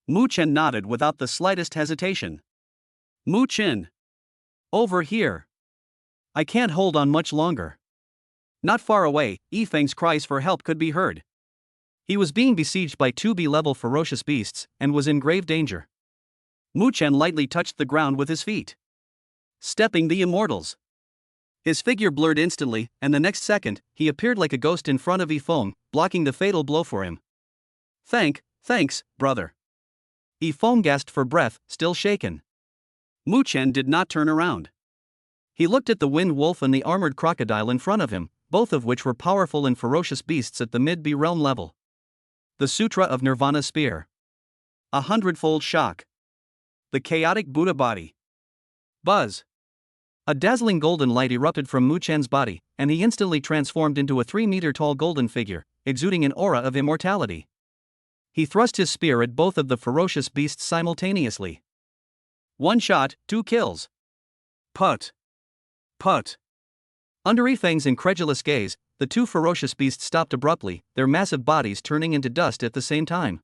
Mu Chen nodded without the slightest hesitation. "Mu Chen. Over here. I can't hold on much longer." Not far away, Yifeng's cries for help could be heard. He was being besieged by 2B-level ferocious beasts, and was in grave danger. Mu Chen lightly touched the ground with his feet. Stepping the immortals. His figure blurred instantly, and the next second, he appeared like a ghost in front of Yifeng, blocking the fatal blow for him. Thanks, brother." Yifeng gasped for breath, still shaken. Mu Chen did not turn around. He looked at the wind wolf and the armored crocodile in front of him, both of which were powerful and ferocious beasts at the mid-B realm level. The Sutra of Nirvana Spear. 100-fold shock. The chaotic Buddha body. Buzz. A dazzling golden light erupted from Mu Chen's body, and he instantly transformed into a 3-meter-tall golden figure, exuding an aura of immortality. He thrust his spear at both of the ferocious beasts simultaneously. One shot, 2 kills. Put. Under Yifeng's incredulous gaze, the 2 ferocious beasts stopped abruptly, their massive bodies turning into dust at the same time.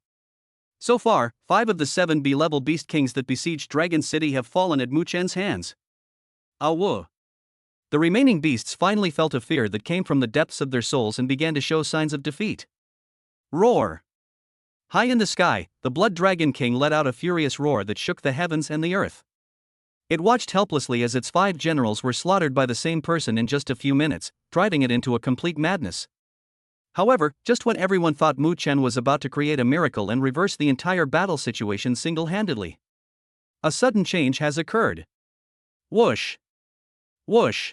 So far, 5 of the 7 B-level beast kings that besieged Dragon City have fallen at Mu Chen's hands. Awu. The remaining beasts finally felt a fear that came from the depths of their souls and began to show signs of defeat. Roar! High in the sky, the Blood Dragon King let out a furious roar that shook the heavens and the earth. It watched helplessly as its 5 generals were slaughtered by the same person in just a few minutes, driving it into a complete madness. However, just when everyone thought Mu Chen was about to create a miracle and reverse the entire battle situation single-handedly, a sudden change has occurred. Whoosh! Whoosh!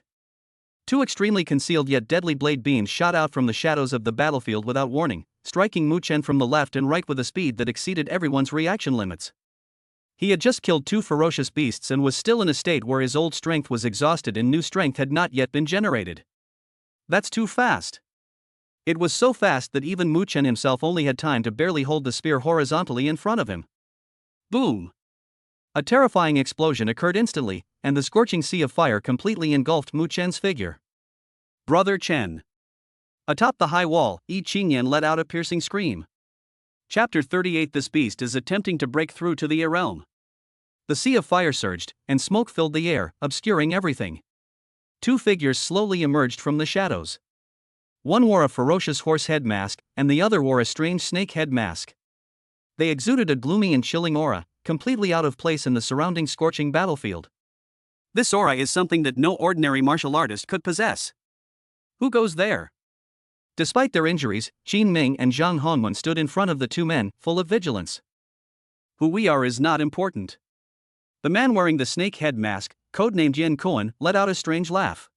2 extremely concealed yet deadly blade beams shot out from the shadows of the battlefield without warning, striking Mu Chen from the left and right with a speed that exceeded everyone's reaction limits. He had just killed 2 ferocious beasts and was still in a state where his old strength was exhausted and new strength had not yet been generated. That's too fast. It was so fast that even Mu Chen himself only had time to barely hold the spear horizontally in front of him. Boom! A terrifying explosion occurred instantly, and the scorching sea of fire completely engulfed Mu Chen's figure. Brother Chen. Atop the high wall, Yi Qingyan let out a piercing scream. Chapter 38. This beast is attempting to break through to the air realm. The sea of fire surged, and smoke filled the air, obscuring everything. 2 figures slowly emerged from the shadows. One wore a ferocious horse head mask, and the other wore a strange snake head mask. They exuded a gloomy and chilling aura, completely out of place in the surrounding scorching battlefield. This aura is something that no ordinary martial artist could possess. Who goes there? Despite their injuries, Qin Ming and Zhang Hongwen stood in front of the 2 men, full of vigilance. Who we are is not important. The man wearing the snake head mask, codenamed Yan Kuan, let out a strange laugh.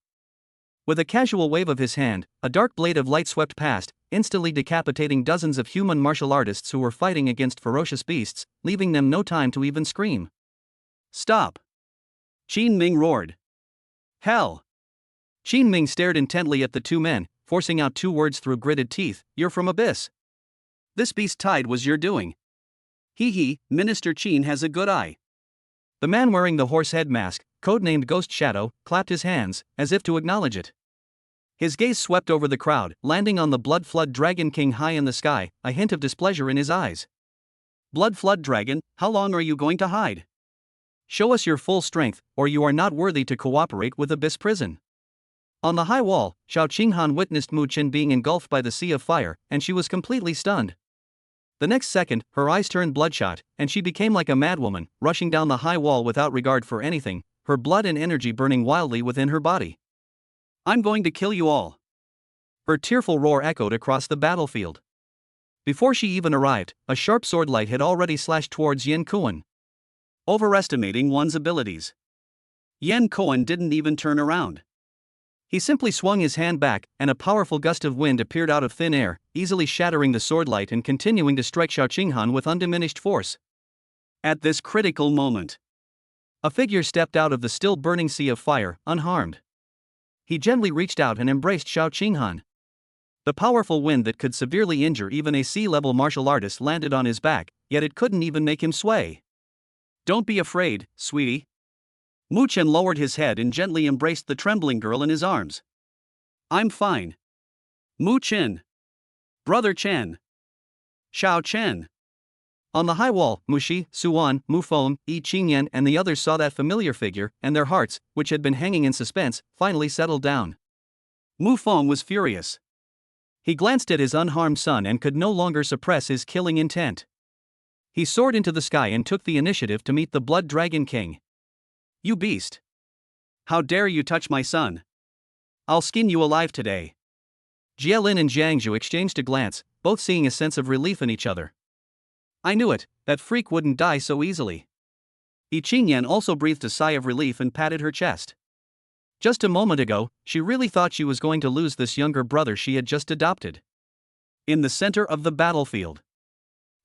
With a casual wave of his hand, a dark blade of light swept past, instantly decapitating dozens of human martial artists who were fighting against ferocious beasts, leaving them no time to even scream. Stop! Qin Ming roared. Hell! Qin Ming stared intently at the 2 men, forcing out 2 words through gritted teeth. You're from Abyss. This beast tide was your doing. Hee, Minister Qin has a good eye. The man wearing the horse head mask, codenamed Ghost Shadow, clapped his hands, as if to acknowledge it. His gaze swept over the crowd, landing on the Blood Flood Dragon King high in the sky, a hint of displeasure in his eyes. Blood Flood Dragon, how long are you going to hide? Show us your full strength, or you are not worthy to cooperate with Abyss Prison. On the high wall, Xiao Qinghan witnessed Mu Chen being engulfed by the sea of fire, and she was completely stunned. The next second, her eyes turned bloodshot, and she became like a madwoman, rushing down the high wall without regard for anything, her blood and energy burning wildly within her body. I'm going to kill you all. Her tearful roar echoed across the battlefield. Before she even arrived, a sharp swordlight had already slashed towards Yan Kuan. Overestimating one's abilities. Yan Kuan didn't even turn around. He simply swung his hand back, and a powerful gust of wind appeared out of thin air, easily shattering the swordlight and continuing to strike Xiao Qinghan with undiminished force. At this critical moment, a figure stepped out of the still burning sea of fire, unharmed. He gently reached out and embraced Xiao Qinghan. The powerful wind that could severely injure even a sea-level martial artist landed on his back, yet it couldn't even make him sway. Don't be afraid, sweetie. Mu Chen lowered his head and gently embraced the trembling girl in his arms. I'm fine. Mu Chen. Brother Chen. Xiao Chen. On the high wall, Mushi, Suan, Mu Feng, Yi Qingyan and the others saw that familiar figure, and their hearts, which had been hanging in suspense, finally settled down. Mu Feng was furious. He glanced at his unharmed son and could no longer suppress his killing intent. He soared into the sky and took the initiative to meet the Blood Dragon King. You beast! How dare you touch my son? I'll skin you alive today. Jielin and Jiangzhu exchanged a glance, both seeing a sense of relief in each other. I knew it, that freak wouldn't die so easily. Yi Qingyan also breathed a sigh of relief and patted her chest. Just a moment ago, she really thought she was going to lose this younger brother she had just adopted. In the center of the battlefield.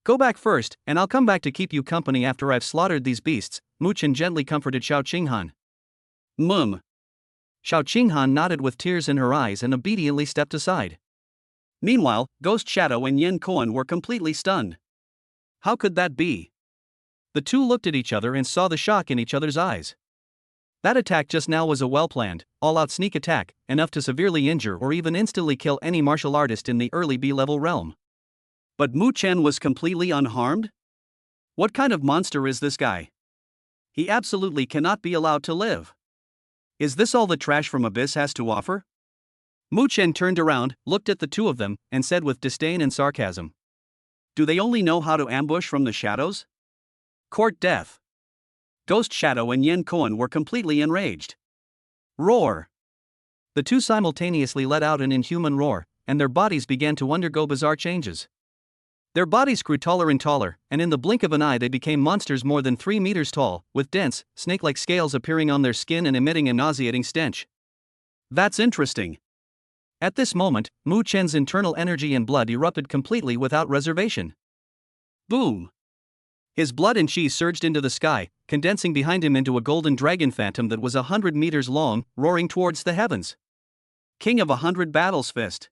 Go back first, and I'll come back to keep you company after I've slaughtered these beasts, Mu Chen gently comforted Xiao Qinghan. Xiao Qinghan nodded with tears in her eyes and obediently stepped aside. Meanwhile, Ghost Shadow and Yan Kuan were completely stunned. How could that be? The 2 looked at each other and saw the shock in each other's eyes. That attack just now was a well-planned, all-out sneak attack, enough to severely injure or even instantly kill any martial artist in the early B-level realm. But Mu Chen was completely unharmed? What kind of monster is this guy? He absolutely cannot be allowed to live. Is this all the trash from Abyss has to offer? Mu Chen turned around, looked at the two of them, and said with disdain and sarcasm. Do they only know how to ambush from the shadows? Court death. Ghost Shadow and Yen Koan were completely enraged. Roar! The two simultaneously let out an inhuman roar, and their bodies began to undergo bizarre changes. Their bodies grew taller and taller, and in the blink of an eye they became monsters more than 3 meters tall, with dense, snake-like scales appearing on their skin and emitting a nauseating stench. That's interesting. At this moment, Mu Chen's internal energy and blood erupted completely without reservation. Boom! His blood and chi surged into the sky, condensing behind him into a golden dragon phantom that was 100 meters long, roaring towards the heavens. King of 100 Battles Fist.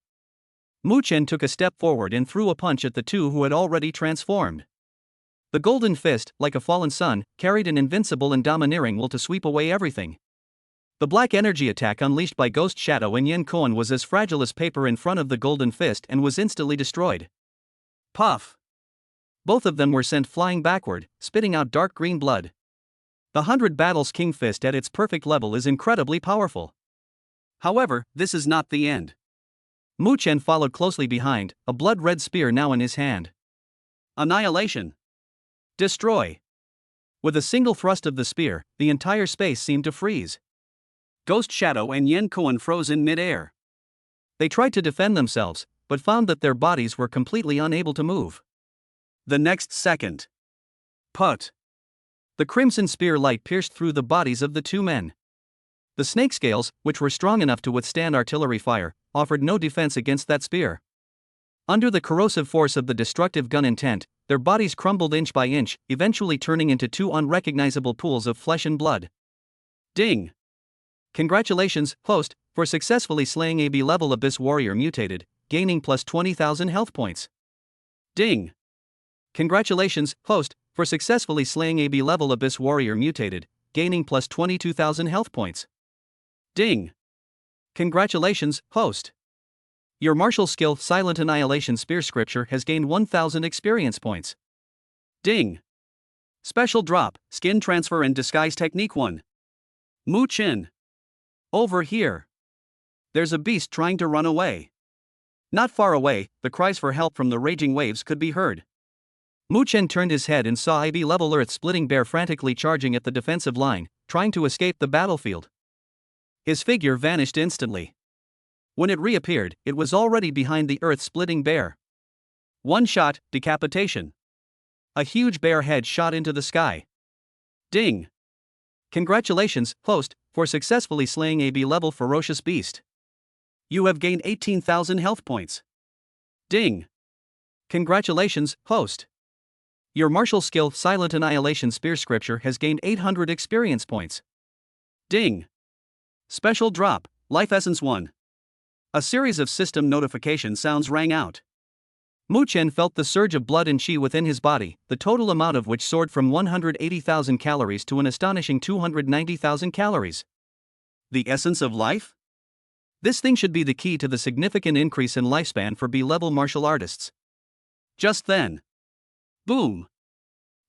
Mu Chen took a step forward and threw a punch at the two who had already transformed. The golden fist, like a fallen sun, carried an invincible and domineering will to sweep away everything. The black energy attack unleashed by Ghost Shadow and Yen Koan was as fragile as paper in front of the golden fist and was instantly destroyed. Puff! Both of them were sent flying backward, spitting out dark green blood. The 100 Battles King Fist at its perfect level is incredibly powerful. However, this is not the end. Mu Chen followed closely behind, a blood-red spear now in his hand. Annihilation. Destroy. With a single thrust of the spear, the entire space seemed to freeze. Ghost Shadow and Yen Koan froze in mid-air. They tried to defend themselves, but found that their bodies were completely unable to move. The next second. Put. The crimson spear light pierced through the bodies of the two men. The snake scales, which were strong enough to withstand artillery fire, offered no defense against that spear. Under the corrosive force of the destructive gun intent, their bodies crumbled inch by inch, eventually turning into two unrecognizable pools of flesh and blood. Ding! Congratulations, host, for successfully slaying a B-level Abyss Warrior mutated, gaining plus 20,000 health points. Ding! Congratulations, host, for successfully slaying a B-level Abyss Warrior mutated, gaining plus 22,000 health points. Ding! Congratulations, host. Your martial skill Silent Annihilation Spear Scripture has gained 1,000 experience points. Ding! Special drop, Skin Transfer and Disguise Technique 1. Mu Chen. Over here. There's a beast trying to run away. Not far away, the cries for help from the raging waves could be heard. Mu Chen turned his head and saw a B-level earth-splitting bear frantically charging at the defensive line, trying to escape the battlefield. His figure vanished instantly. When it reappeared, it was already behind the earth-splitting bear. One shot, decapitation. A huge bear head shot into the sky. Ding! Congratulations, host, for successfully slaying a B-level ferocious beast. You have gained 18,000 health points. Ding! Congratulations, host. Your martial skill Silent Annihilation Spear Scripture has gained 800 experience points. Ding! Special drop, Life Essence 1. A series of system notification sounds rang out. Mu Chen felt the surge of blood and chi within his body, the total amount of which soared from 180,000 calories to an astonishing 290,000 calories. The essence of life? This thing should be the key to the significant increase in lifespan for B-level martial artists. Just then. Boom!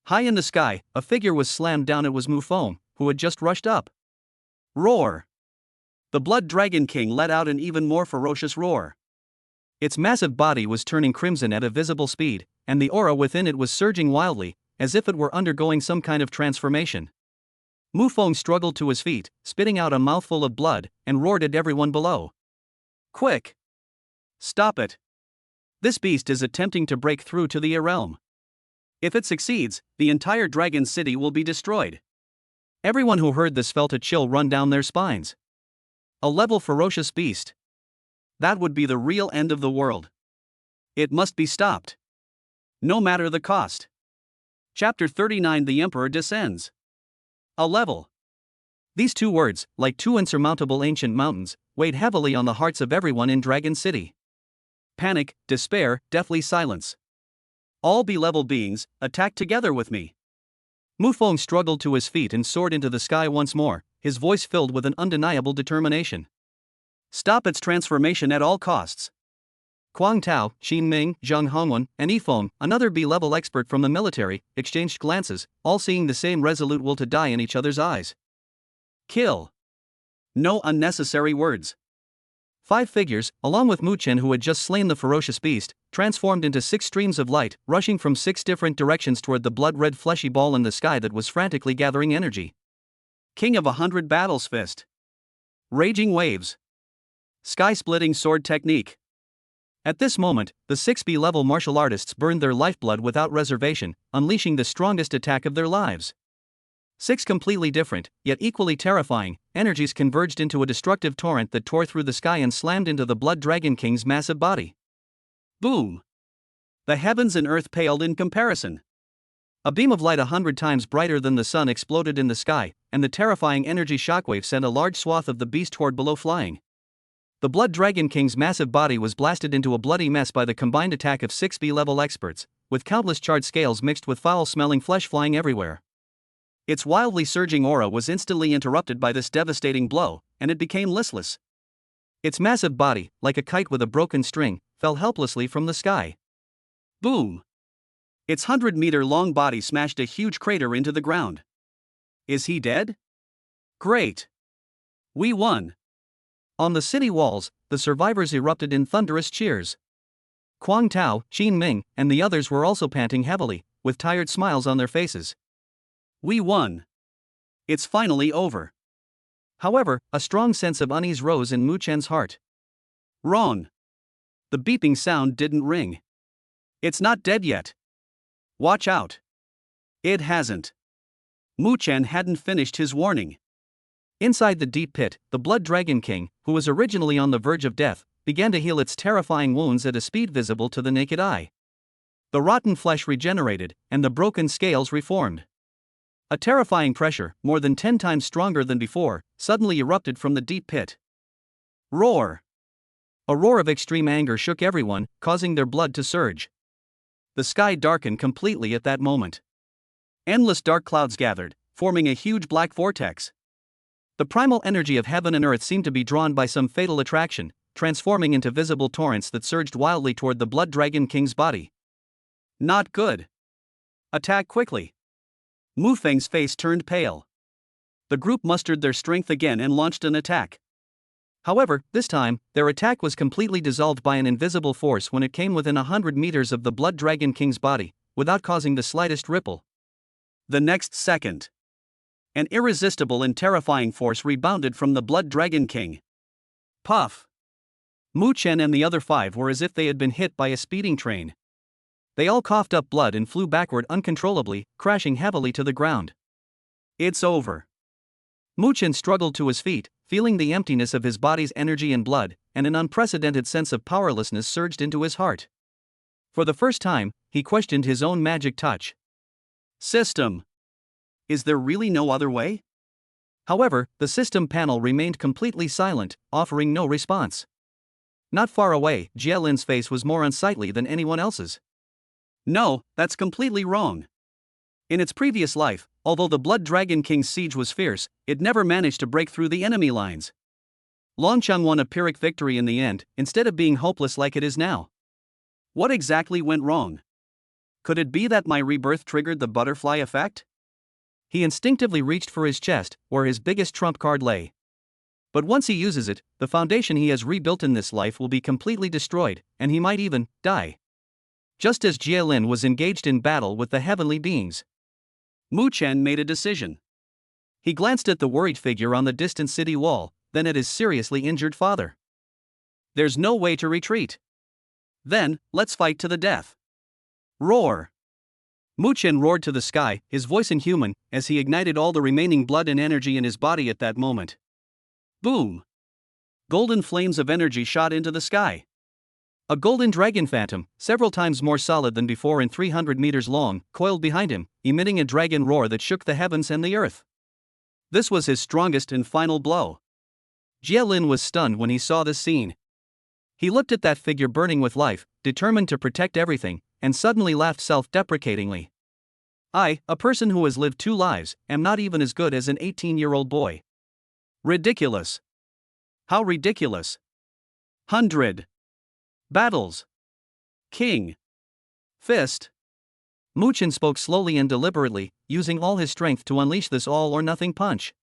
High in the sky, a figure was slammed down. It was Mu Feng, who had just rushed up. Roar! The Blood Dragon King let out an even more ferocious roar. Its massive body was turning crimson at a visible speed, and the aura within it was surging wildly, as if it were undergoing some kind of transformation. Mu Feng struggled to his feet, spitting out a mouthful of blood, and roared at everyone below. Quick! Stop it! This beast is attempting to break through to the realm. If it succeeds, the entire dragon city will be destroyed. Everyone who heard this felt a chill run down their spines. A level ferocious beast. That would be the real end of the world. It must be stopped. No matter the cost. Chapter 39 The Emperor Descends. A level. These two words, like two insurmountable ancient mountains, weighed heavily on the hearts of everyone in Dragon City. Panic, despair, deathly silence. All B-level beings, attack together with me. Mu Feng struggled to his feet and soared into the sky once more, his voice filled with an undeniable determination. Stop its transformation at all costs. Quang Tao, Qin Ming, Zheng Hongwen, and Yifeng, another B-level expert from the military, exchanged glances, all seeing the same resolute will to die in each other's eyes. Kill. No unnecessary words. 5 figures, along with Muchen who had just slain the ferocious beast, transformed into 6 streams of light, rushing from 6 different directions toward the blood-red fleshy ball in the sky that was frantically gathering energy. King of 100 Battles Fist. Raging Waves. Sky-splitting sword technique. At this moment, the 6B-level martial artists burned their lifeblood without reservation, unleashing the strongest attack of their lives. 6 completely different, yet equally terrifying, energies converged into a destructive torrent that tore through the sky and slammed into the Blood Dragon King's massive body. Boom! The heavens and earth paled in comparison. A beam of light 100 times brighter than the sun exploded in the sky, and the terrifying energy shockwave sent a large swath of the beast horde below flying. The Blood Dragon King's massive body was blasted into a bloody mess by the combined attack of 6B-level experts, with countless charred scales mixed with foul-smelling flesh flying everywhere. Its wildly surging aura was instantly interrupted by this devastating blow, and it became listless. Its massive body, like a kite with a broken string, fell helplessly from the sky. Boom! Its 100-meter-long body smashed a huge crater into the ground. Is he dead? Great! We won! On the city walls, the survivors erupted in thunderous cheers. Quang Tao, Xin Ming, and the others were also panting heavily, with tired smiles on their faces. We won. It's finally over. However, a strong sense of unease rose in Muchen's heart. Wrong. The beeping sound didn't ring. It's not dead yet. Watch out. It hasn't. Muchen hadn't finished his warning. Inside the deep pit, the Blood Dragon King, who was originally on the verge of death, began to heal its terrifying wounds at a speed visible to the naked eye. The rotten flesh regenerated, and the broken scales reformed. A terrifying pressure, more than 10 times stronger than before, suddenly erupted from the deep pit. Roar! A roar of extreme anger shook everyone, causing their blood to surge. The sky darkened completely at that moment. Endless dark clouds gathered, forming a huge black vortex. The primal energy of heaven and earth seemed to be drawn by some fatal attraction, transforming into visible torrents that surged wildly toward the Blood Dragon King's body. Not good. Attack quickly. Mu Feng's face turned pale. The group mustered their strength again and launched an attack. However, this time, their attack was completely dissolved by an invisible force when it came within 100 meters of the Blood Dragon King's body, without causing the slightest ripple. The next second, an irresistible and terrifying force rebounded from the Blood Dragon King. Puff! Muchen and the other 5 were as if they had been hit by a speeding train. They all coughed up blood and flew backward uncontrollably, crashing heavily to the ground. It's over. Muchen struggled to his feet, feeling the emptiness of his body's energy and blood, and an unprecedented sense of powerlessness surged into his heart. For the first time, he questioned his own magic touch. System. Is there really no other way? However, the system panel remained completely silent, offering no response. Not far away, Jie Lin's face was more unsightly than anyone else's. No, that's completely wrong. In its previous life, although the Blood Dragon King's siege was fierce, it never managed to break through the enemy lines. Longcheng won a Pyrrhic victory in the end, instead of being hopeless like it is now. What exactly went wrong? Could it be that my rebirth triggered the butterfly effect? He instinctively reached for his chest, where his biggest trump card lay. But once he uses it, the foundation he has rebuilt in this life will be completely destroyed, and he might even die. Just as Jie Lin was engaged in battle with the heavenly beings, Muchen made a decision. He glanced at the worried figure on the distant city wall, then at his seriously injured father. There's no way to retreat. Then, let's fight to the death. Roar! Muchen roared to the sky, his voice inhuman, as he ignited all the remaining blood and energy in his body at that moment. Boom! Golden flames of energy shot into the sky. A golden dragon phantom, several times more solid than before and 300 meters long, coiled behind him, emitting a dragon roar that shook the heavens and the earth. This was his strongest and final blow. Jie Lin was stunned when he saw this scene. He looked at that figure burning with life, determined to protect everything, and suddenly laughed self-deprecatingly. I, a person who has lived 2 lives, am not even as good as an 18-year-old boy. Ridiculous. How ridiculous. 100. Battles. King. Fist. Muchen spoke slowly and deliberately, using all his strength to unleash this all-or-nothing punch.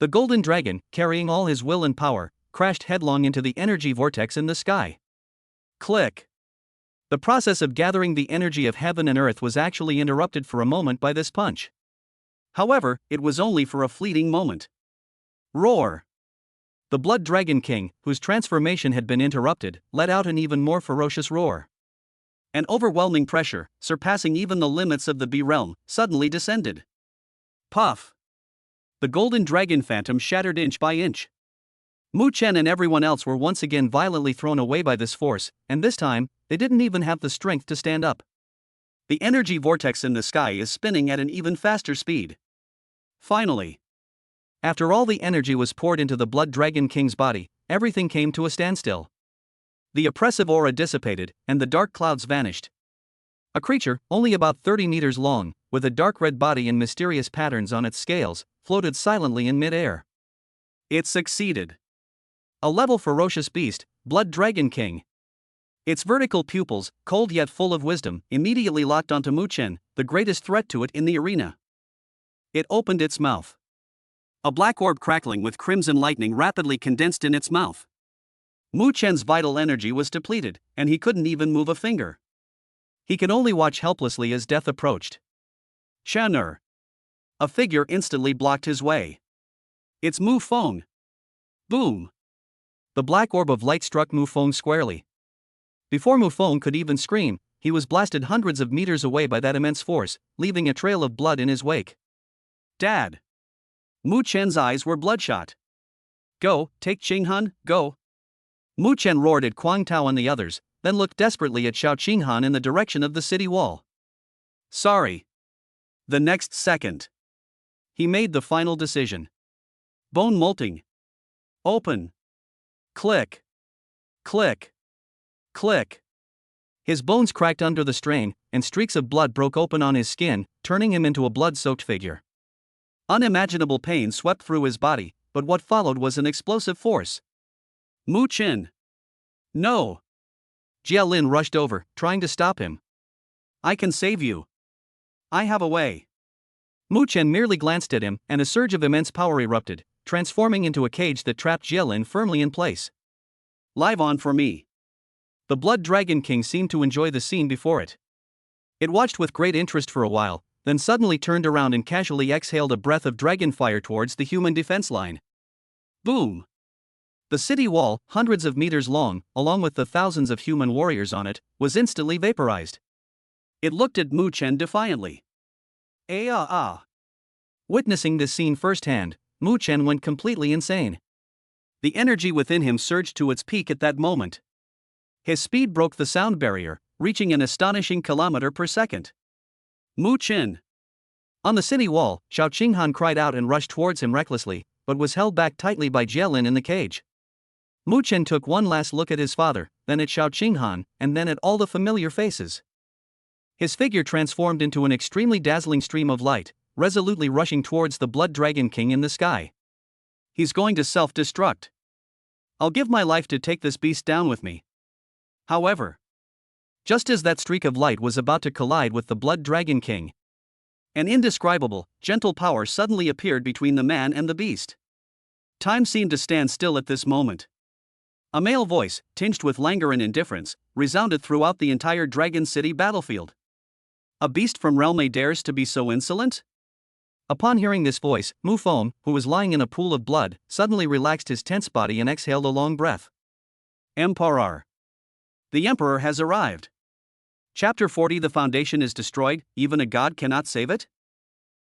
The golden dragon, carrying all his will and power, crashed headlong into the energy vortex in the sky. Click. The process of gathering the energy of heaven and earth was actually interrupted for a moment by this punch. However, it was only for a fleeting moment. Roar! The Blood Dragon King, whose transformation had been interrupted, let out an even more ferocious roar. An overwhelming pressure, surpassing even the limits of the Bee realm, suddenly descended. Puff! The golden dragon phantom shattered inch by inch. Mu Chen and everyone else were once again violently thrown away by this force, and this time, they didn't even have the strength to stand up. The energy vortex in the sky is spinning at an even faster speed. Finally, after all the energy was poured into the Blood Dragon King's body, everything came to a standstill. The oppressive aura dissipated, and the dark clouds vanished. A creature, only about 30 meters long, with a dark red body and mysterious patterns on its scales, floated silently in mid-air. It succeeded. A level ferocious beast, Blood Dragon King. Its vertical pupils, cold yet full of wisdom, immediately locked onto Mu Chen, the greatest threat to it in the arena. It opened its mouth. A black orb crackling with crimson lightning rapidly condensed in its mouth. Mu Chen's vital energy was depleted, and he couldn't even move a finger. He could only watch helplessly as death approached. Shan'er. A figure instantly blocked his way. It's Mu Feng. Boom. The black orb of light struck Mu Feng squarely. Before Mu Feng could even scream, he was blasted hundreds of meters away by that immense force, leaving a trail of blood in his wake. Dad. Mu Chen's eyes were bloodshot. Go, take Qinghan, go. Mu Chen roared at Kuang Tao and the others, then looked desperately at Xiao Qinghan in the direction of the city wall. Sorry. The next second, he made the final decision. Bone molting. Open. Click. Click. Click. His bones cracked under the strain, and streaks of blood broke open on his skin, turning him into a blood-soaked figure. Unimaginable pain swept through his body, but what followed was an explosive force. Mu Chen. No. Jia Lin rushed over, trying to stop him. I can save you. I have a way. Mu Chen merely glanced at him, and a surge of immense power erupted, transforming into a cage that trapped Jia Lin firmly in place. Live on for me. The Blood Dragon King seemed to enjoy the scene before it. It watched with great interest for a while, then suddenly turned around and casually exhaled a breath of dragon fire towards the human defense line. Boom! The city wall, hundreds of meters long, along with the thousands of human warriors on it, was instantly vaporized. It looked at Mu Chen defiantly. Witnessing this scene firsthand, Mu Chen went completely insane. The energy within him surged to its peak at that moment. His speed broke the sound barrier, reaching an astonishing kilometer per second. Mu Chen. On the city wall, Xiao Qinghan cried out and rushed towards him recklessly, but was held back tightly by Jia Lin in the cage. Mu Chen took one last look at his father, then at Xiao Qinghan, and then at all the familiar faces. His figure transformed into an extremely dazzling stream of light, resolutely rushing towards the Blood Dragon King in the sky. He's going to self-destruct. I'll give my life to take this beast down with me. However, just as that streak of light was about to collide with the Blood Dragon King, an indescribable, gentle power suddenly appeared between the man and the beast. Time seemed to stand still at this moment. A male voice, tinged with languor and indifference, resounded throughout the entire Dragon City battlefield. A beast from Realme dares to be so insolent? Upon hearing this voice, Mu Feng, who was lying in a pool of blood, suddenly relaxed his tense body and exhaled a long breath. Emperor. The Emperor has arrived. Chapter 40. The foundation is destroyed, even a god cannot save it?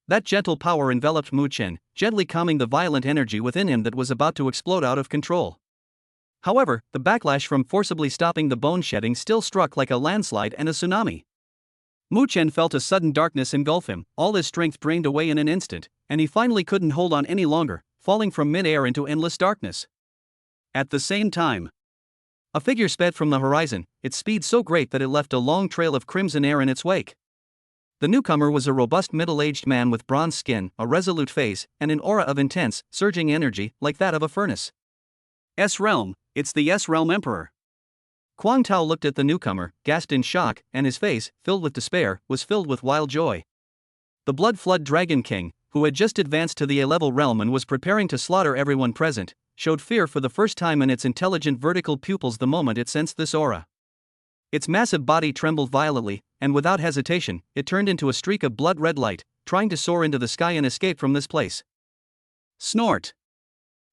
That gentle power enveloped Mu Chen, gently calming the violent energy within him that was about to explode out of control. However, the backlash from forcibly stopping the bone shedding still struck like a landslide and a tsunami. Mu Chen felt a sudden darkness engulf him, all his strength drained away in an instant, and he finally couldn't hold on any longer, falling from mid-air into endless darkness. At the same time, a figure sped from the horizon, its speed so great that it left a long trail of crimson air in its wake. The newcomer was a robust middle-aged man with bronze skin, a resolute face, and an aura of intense, surging energy like that of a furnace. S-Realm, it's the S-Realm Emperor. Kuang Tao looked at the newcomer, gasped in shock, and his face, filled with despair, was filled with wild joy. The Blood Flood Dragon King, who had just advanced to the A-level realm and was preparing to slaughter everyone present, showed fear for the first time in its intelligent vertical pupils the moment it sensed this aura. Its massive body trembled violently, and without hesitation, it turned into a streak of blood-red light, trying to soar into the sky and escape from this place. Snort!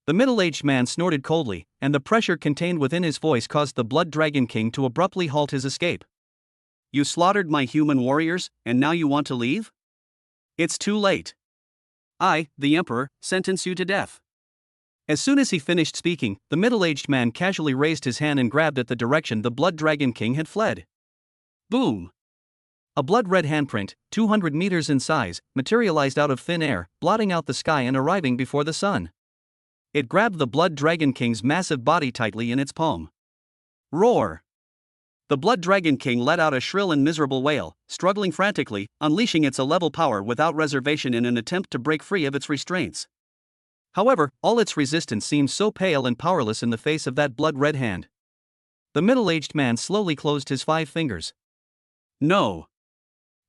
The middle-aged man snorted coldly, and the pressure contained within his voice caused the Blood Dragon King to abruptly halt his escape. You slaughtered my human warriors, and now you want to leave? It's too late. I, the Emperor, sentence you to death. As soon as he finished speaking, the middle-aged man casually raised his hand and grabbed at the direction the Blood Dragon King had fled. Boom! A blood-red handprint, 200 meters in size, materialized out of thin air, blotting out the sky and arriving before the sun. It grabbed the Blood Dragon King's massive body tightly in its palm. Roar! The Blood Dragon King let out a shrill and miserable wail, struggling frantically, unleashing its A-level power without reservation in an attempt to break free of its restraints. However, all its resistance seemed so pale and powerless in the face of that blood-red hand. The middle-aged man slowly closed his 5 fingers. No!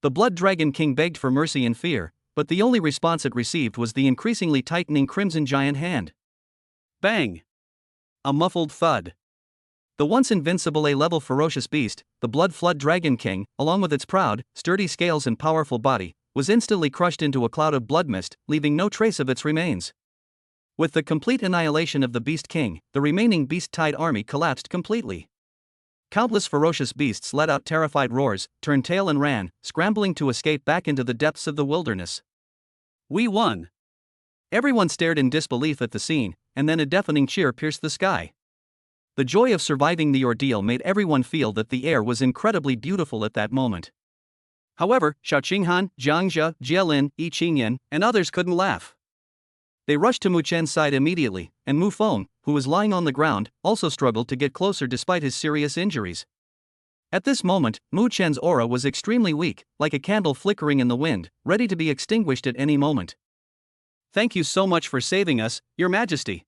The Blood Dragon King begged for mercy in fear, but the only response it received was the increasingly tightening crimson giant hand. Bang! A muffled thud. The once invincible A-level ferocious beast, the Blood Flood Dragon King, along with its proud, sturdy scales and powerful body, was instantly crushed into a cloud of blood mist, leaving no trace of its remains. With the complete annihilation of the Beast King, the remaining beast-tide army collapsed completely. Countless ferocious beasts let out terrified roars, turned tail and ran, scrambling to escape back into the depths of the wilderness. We won! Everyone stared in disbelief at the scene, and then a deafening cheer pierced the sky. The joy of surviving the ordeal made everyone feel that the air was incredibly beautiful at that moment. However, Xiao Qinghan, Jiang Zhe, Jielin, Yi Qingyan, and others couldn't laugh. They rushed to Mu Chen's side immediately, and Mu Feng, who was lying on the ground, also struggled to get closer despite his serious injuries. At this moment, Mu Chen's aura was extremely weak, like a candle flickering in the wind, ready to be extinguished at any moment. Thank you so much for saving us, Your Majesty.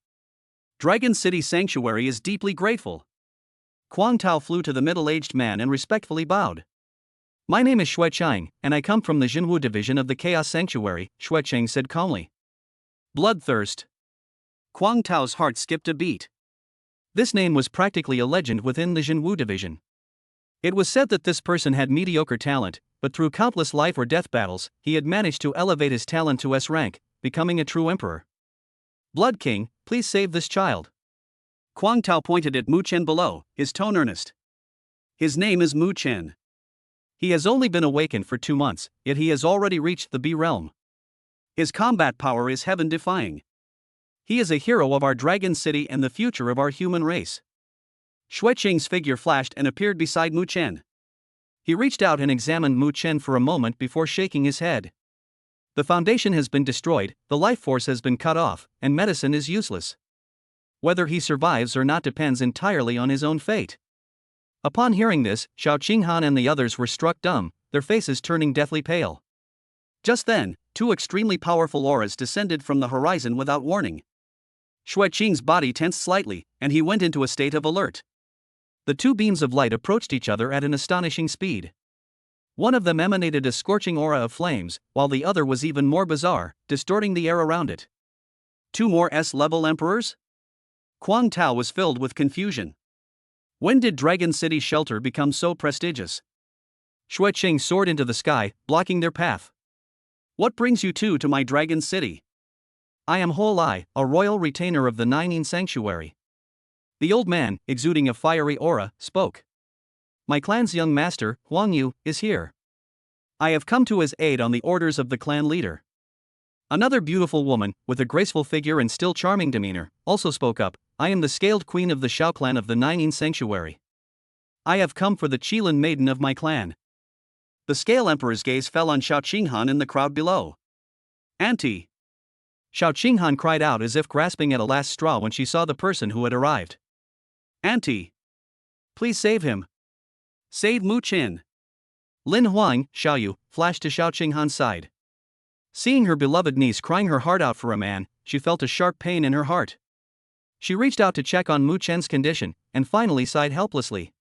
Dragon City Sanctuary is deeply grateful. Kuang Tao flew to the middle-aged man and respectfully bowed. My name is Xue Chang, and I come from the Jinwu division of the Chaos Sanctuary, Xue Chang said calmly. Bloodthirst. Kuang Tao's heart skipped a beat. This name was practically a legend within the Jinwu division. It was said that this person had mediocre talent, but through countless life or death battles, he had managed to elevate his talent to S rank, becoming a true emperor. Blood King, please save this child. Kuang Tao pointed at Mu Chen below, his tone earnest. His name is Mu Chen. He has only been awakened for 2 months, yet he has already reached the B realm. His combat power is heaven-defying. He is a hero of our Dragon City and the future of our human race. Xue Qing's figure flashed and appeared beside Mu Chen. He reached out and examined Mu Chen for a moment before shaking his head. The foundation has been destroyed, the life force has been cut off, and medicine is useless. Whether he survives or not depends entirely on his own fate. Upon hearing this, Xiao Qinghan and the others were struck dumb, their faces turning deathly pale. Just then, 2 extremely powerful auras descended from the horizon without warning. Xue Qing's body tensed slightly, and he went into a state of alert. The 2 beams of light approached each other at an astonishing speed. One of them emanated a scorching aura of flames, while the other was even more bizarre, distorting the air around it. 2 more S-level emperors? Kuang Tao was filled with confusion. When did Dragon City Shelter become so prestigious? Xue Qing soared into the sky, blocking their path. What brings you 2 to my Dragon City? I am Ho Lai, a royal retainer of the Nining Sanctuary. The old man, exuding a fiery aura, spoke. My clan's young master, Huang Yu, is here. I have come to his aid on the orders of the clan leader. Another beautiful woman, with a graceful figure and still charming demeanor, also spoke up. I am the scaled queen of the Shao clan of the Nining Sanctuary. I have come for the Qilin maiden of my clan. The Scale Emperor's gaze fell on Xiao Qinghan in the crowd below. Auntie! Xiao Qinghan cried out as if grasping at a last straw when she saw the person who had arrived. Auntie! Please save him. Save Mu Chen. Lin Huang, Xiaoyu, flashed to Xiao Qinghan's side. Seeing her beloved niece crying her heart out for a man, she felt a sharp pain in her heart. She reached out to check on Mu Chen's condition, and finally sighed helplessly.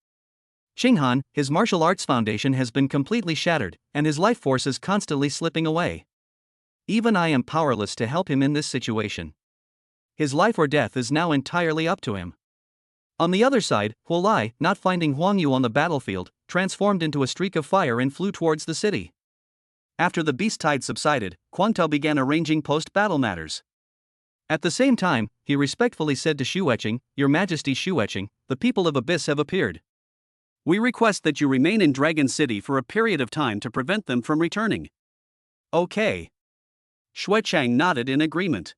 Qinghan, his martial arts foundation has been completely shattered, and his life force is constantly slipping away. Even I am powerless to help him in this situation. His life or death is now entirely up to him. On the other side, Huolai, not finding Huang Yu on the battlefield, transformed into a streak of fire and flew towards the city. After the beast tide subsided, Quang Tao began arranging post-battle matters. At the same time, he respectfully said to Shueqing, "Your Majesty Shueqing, the people of Abyss have appeared. We request that you remain in Dragon City for a period of time to prevent them from returning." Okay. Shueqing nodded in agreement.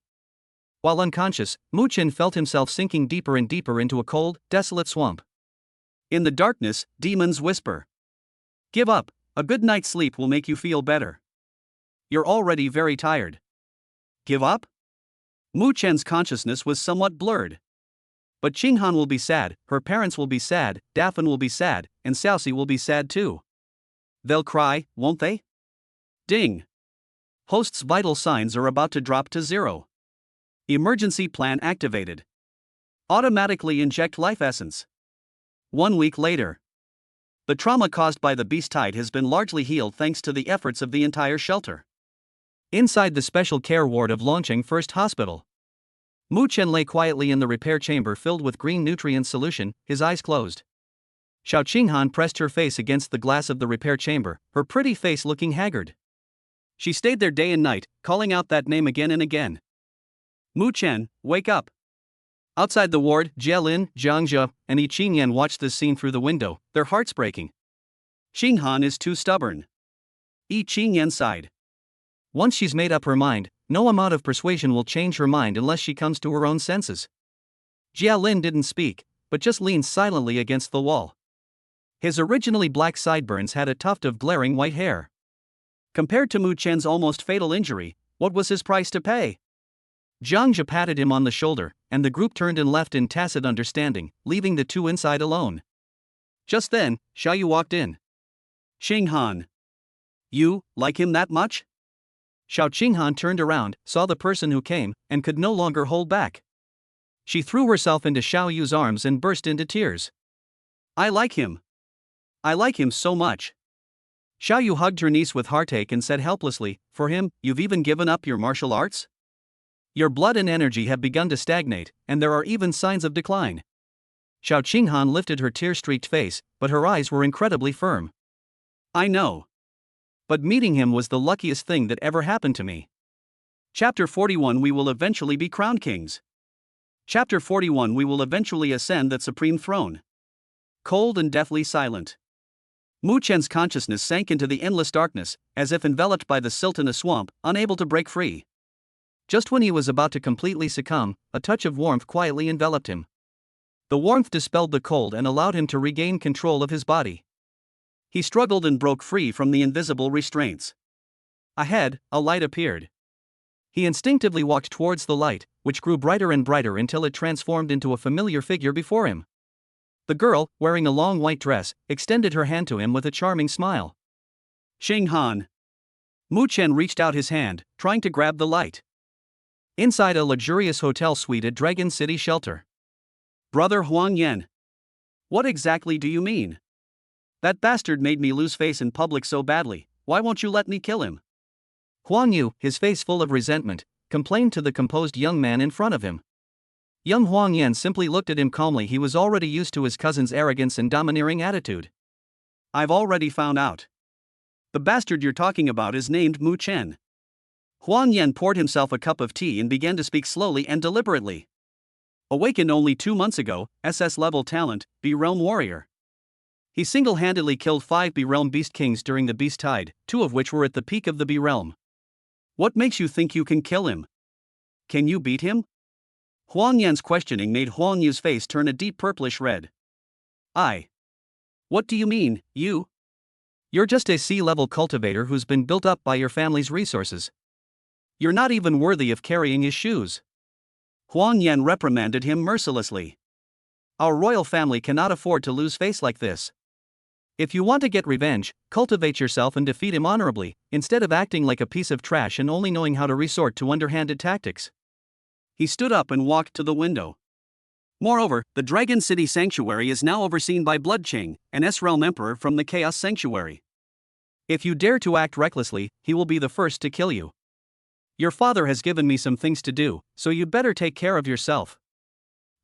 While unconscious, Mu Qian felt himself sinking deeper and deeper into a cold, desolate swamp. In the darkness, demons whisper. "Give up, a good night's sleep will make you feel better. You're already very tired." Give up? Mu Qian's consciousness was somewhat blurred. But Qinghan will be sad, her parents will be sad, Daphne will be sad, and Xiaoxi will be sad too. They'll cry, won't they? Ding. Host's vital signs are about to drop to 0. Emergency plan activated. Automatically inject life essence. 1 week later. The trauma caused by the beast tide has been largely healed thanks to the efforts of the entire shelter. Inside the special care ward of Longqing First Hospital, Mu Qian lay quietly in the repair chamber filled with green nutrient solution, his eyes closed. Xiao Qinghan pressed her face against the glass of the repair chamber, her pretty face looking haggard. She stayed there day and night, calling out that name again and again. "Mu Qian, wake up." Outside the ward, Jialin, Jiangzhe, and Yi Qingyan watched this scene through the window, their hearts breaking. Qinghan is too stubborn. Yi Qingyan sighed. Once she's made up her mind, no amount of persuasion will change her mind unless she comes to her own senses. Jialin didn't speak, but just leaned silently against the wall. His originally black sideburns had a tuft of glaring white hair. Compared to Mu Qian's almost fatal injury, what was his price to pay? Jiangzhe patted him on the shoulder, and the group turned and left in tacit understanding, leaving the two inside alone. Just then, Xiaoyu walked in. "Qinghan. You like him that much?" Xiao Qinghan turned around, saw the person who came, and could no longer hold back. She threw herself into Xiaoyu's arms and burst into tears. "I like him. I like him so much." Xiaoyu hugged her niece with heartache and said helplessly, "For him, you've even given up your martial arts? Your blood and energy have begun to stagnate, and there are even signs of decline." Xiao Qinghan lifted her tear-streaked face, but her eyes were incredibly firm. "I know. But meeting him was the luckiest thing that ever happened to me." Chapter 41 We will eventually be crowned kings. Chapter 41 We will eventually ascend that supreme throne. Cold and deathly silent. Mu Qian's consciousness sank into the endless darkness, as if enveloped by the silt in a swamp, unable to break free. Just when he was about to completely succumb, a touch of warmth quietly enveloped him. The warmth dispelled the cold and allowed him to regain control of his body. He struggled and broke free from the invisible restraints. Ahead, a light appeared. He instinctively walked towards the light, which grew brighter and brighter until it transformed into a familiar figure before him. The girl, wearing a long white dress, extended her hand to him with a charming smile. "Qinghan." Mu Qian reached out his hand, trying to grab the light. Inside a luxurious hotel suite at Dragon City Shelter. "Brother Huang Yan. What exactly do you mean? That bastard made me lose face in public so badly, why won't you let me kill him?" Huang Yu, his face full of resentment, complained to the composed young man in front of him. Young Huang Yan simply looked at him calmly. He was already used to his cousin's arrogance and domineering attitude. "I've already found out. The bastard you're talking about is named Mu Qian." Huang Yan poured himself a cup of tea and began to speak slowly and deliberately. Awakened only 2 months ago, SS-level talent, B-Realm warrior. He single-handedly killed 5 B-Realm Beast Kings during the Beast Tide, 2 of which were at the peak of the B-Realm. What makes you think you can kill him? Can you beat him? Huang Yan's questioning made Huang Yu's face turn a deep purplish red. What do you mean, you? You're just a C-level cultivator who's been built up by your family's resources. You're not even worthy of carrying his shoes." Huang Yan reprimanded him mercilessly. "Our royal family cannot afford to lose face like this. If you want to get revenge, cultivate yourself and defeat him honorably, instead of acting like a piece of trash and only knowing how to resort to underhanded tactics." He stood up and walked to the window. Moreover, the Dragon City Sanctuary is now overseen by Bloodqing, an S-Realm Emperor from the Chaos Sanctuary. If you dare to act recklessly, he will be the first to kill you. Your father has given me some things to do, so you'd better take care of yourself.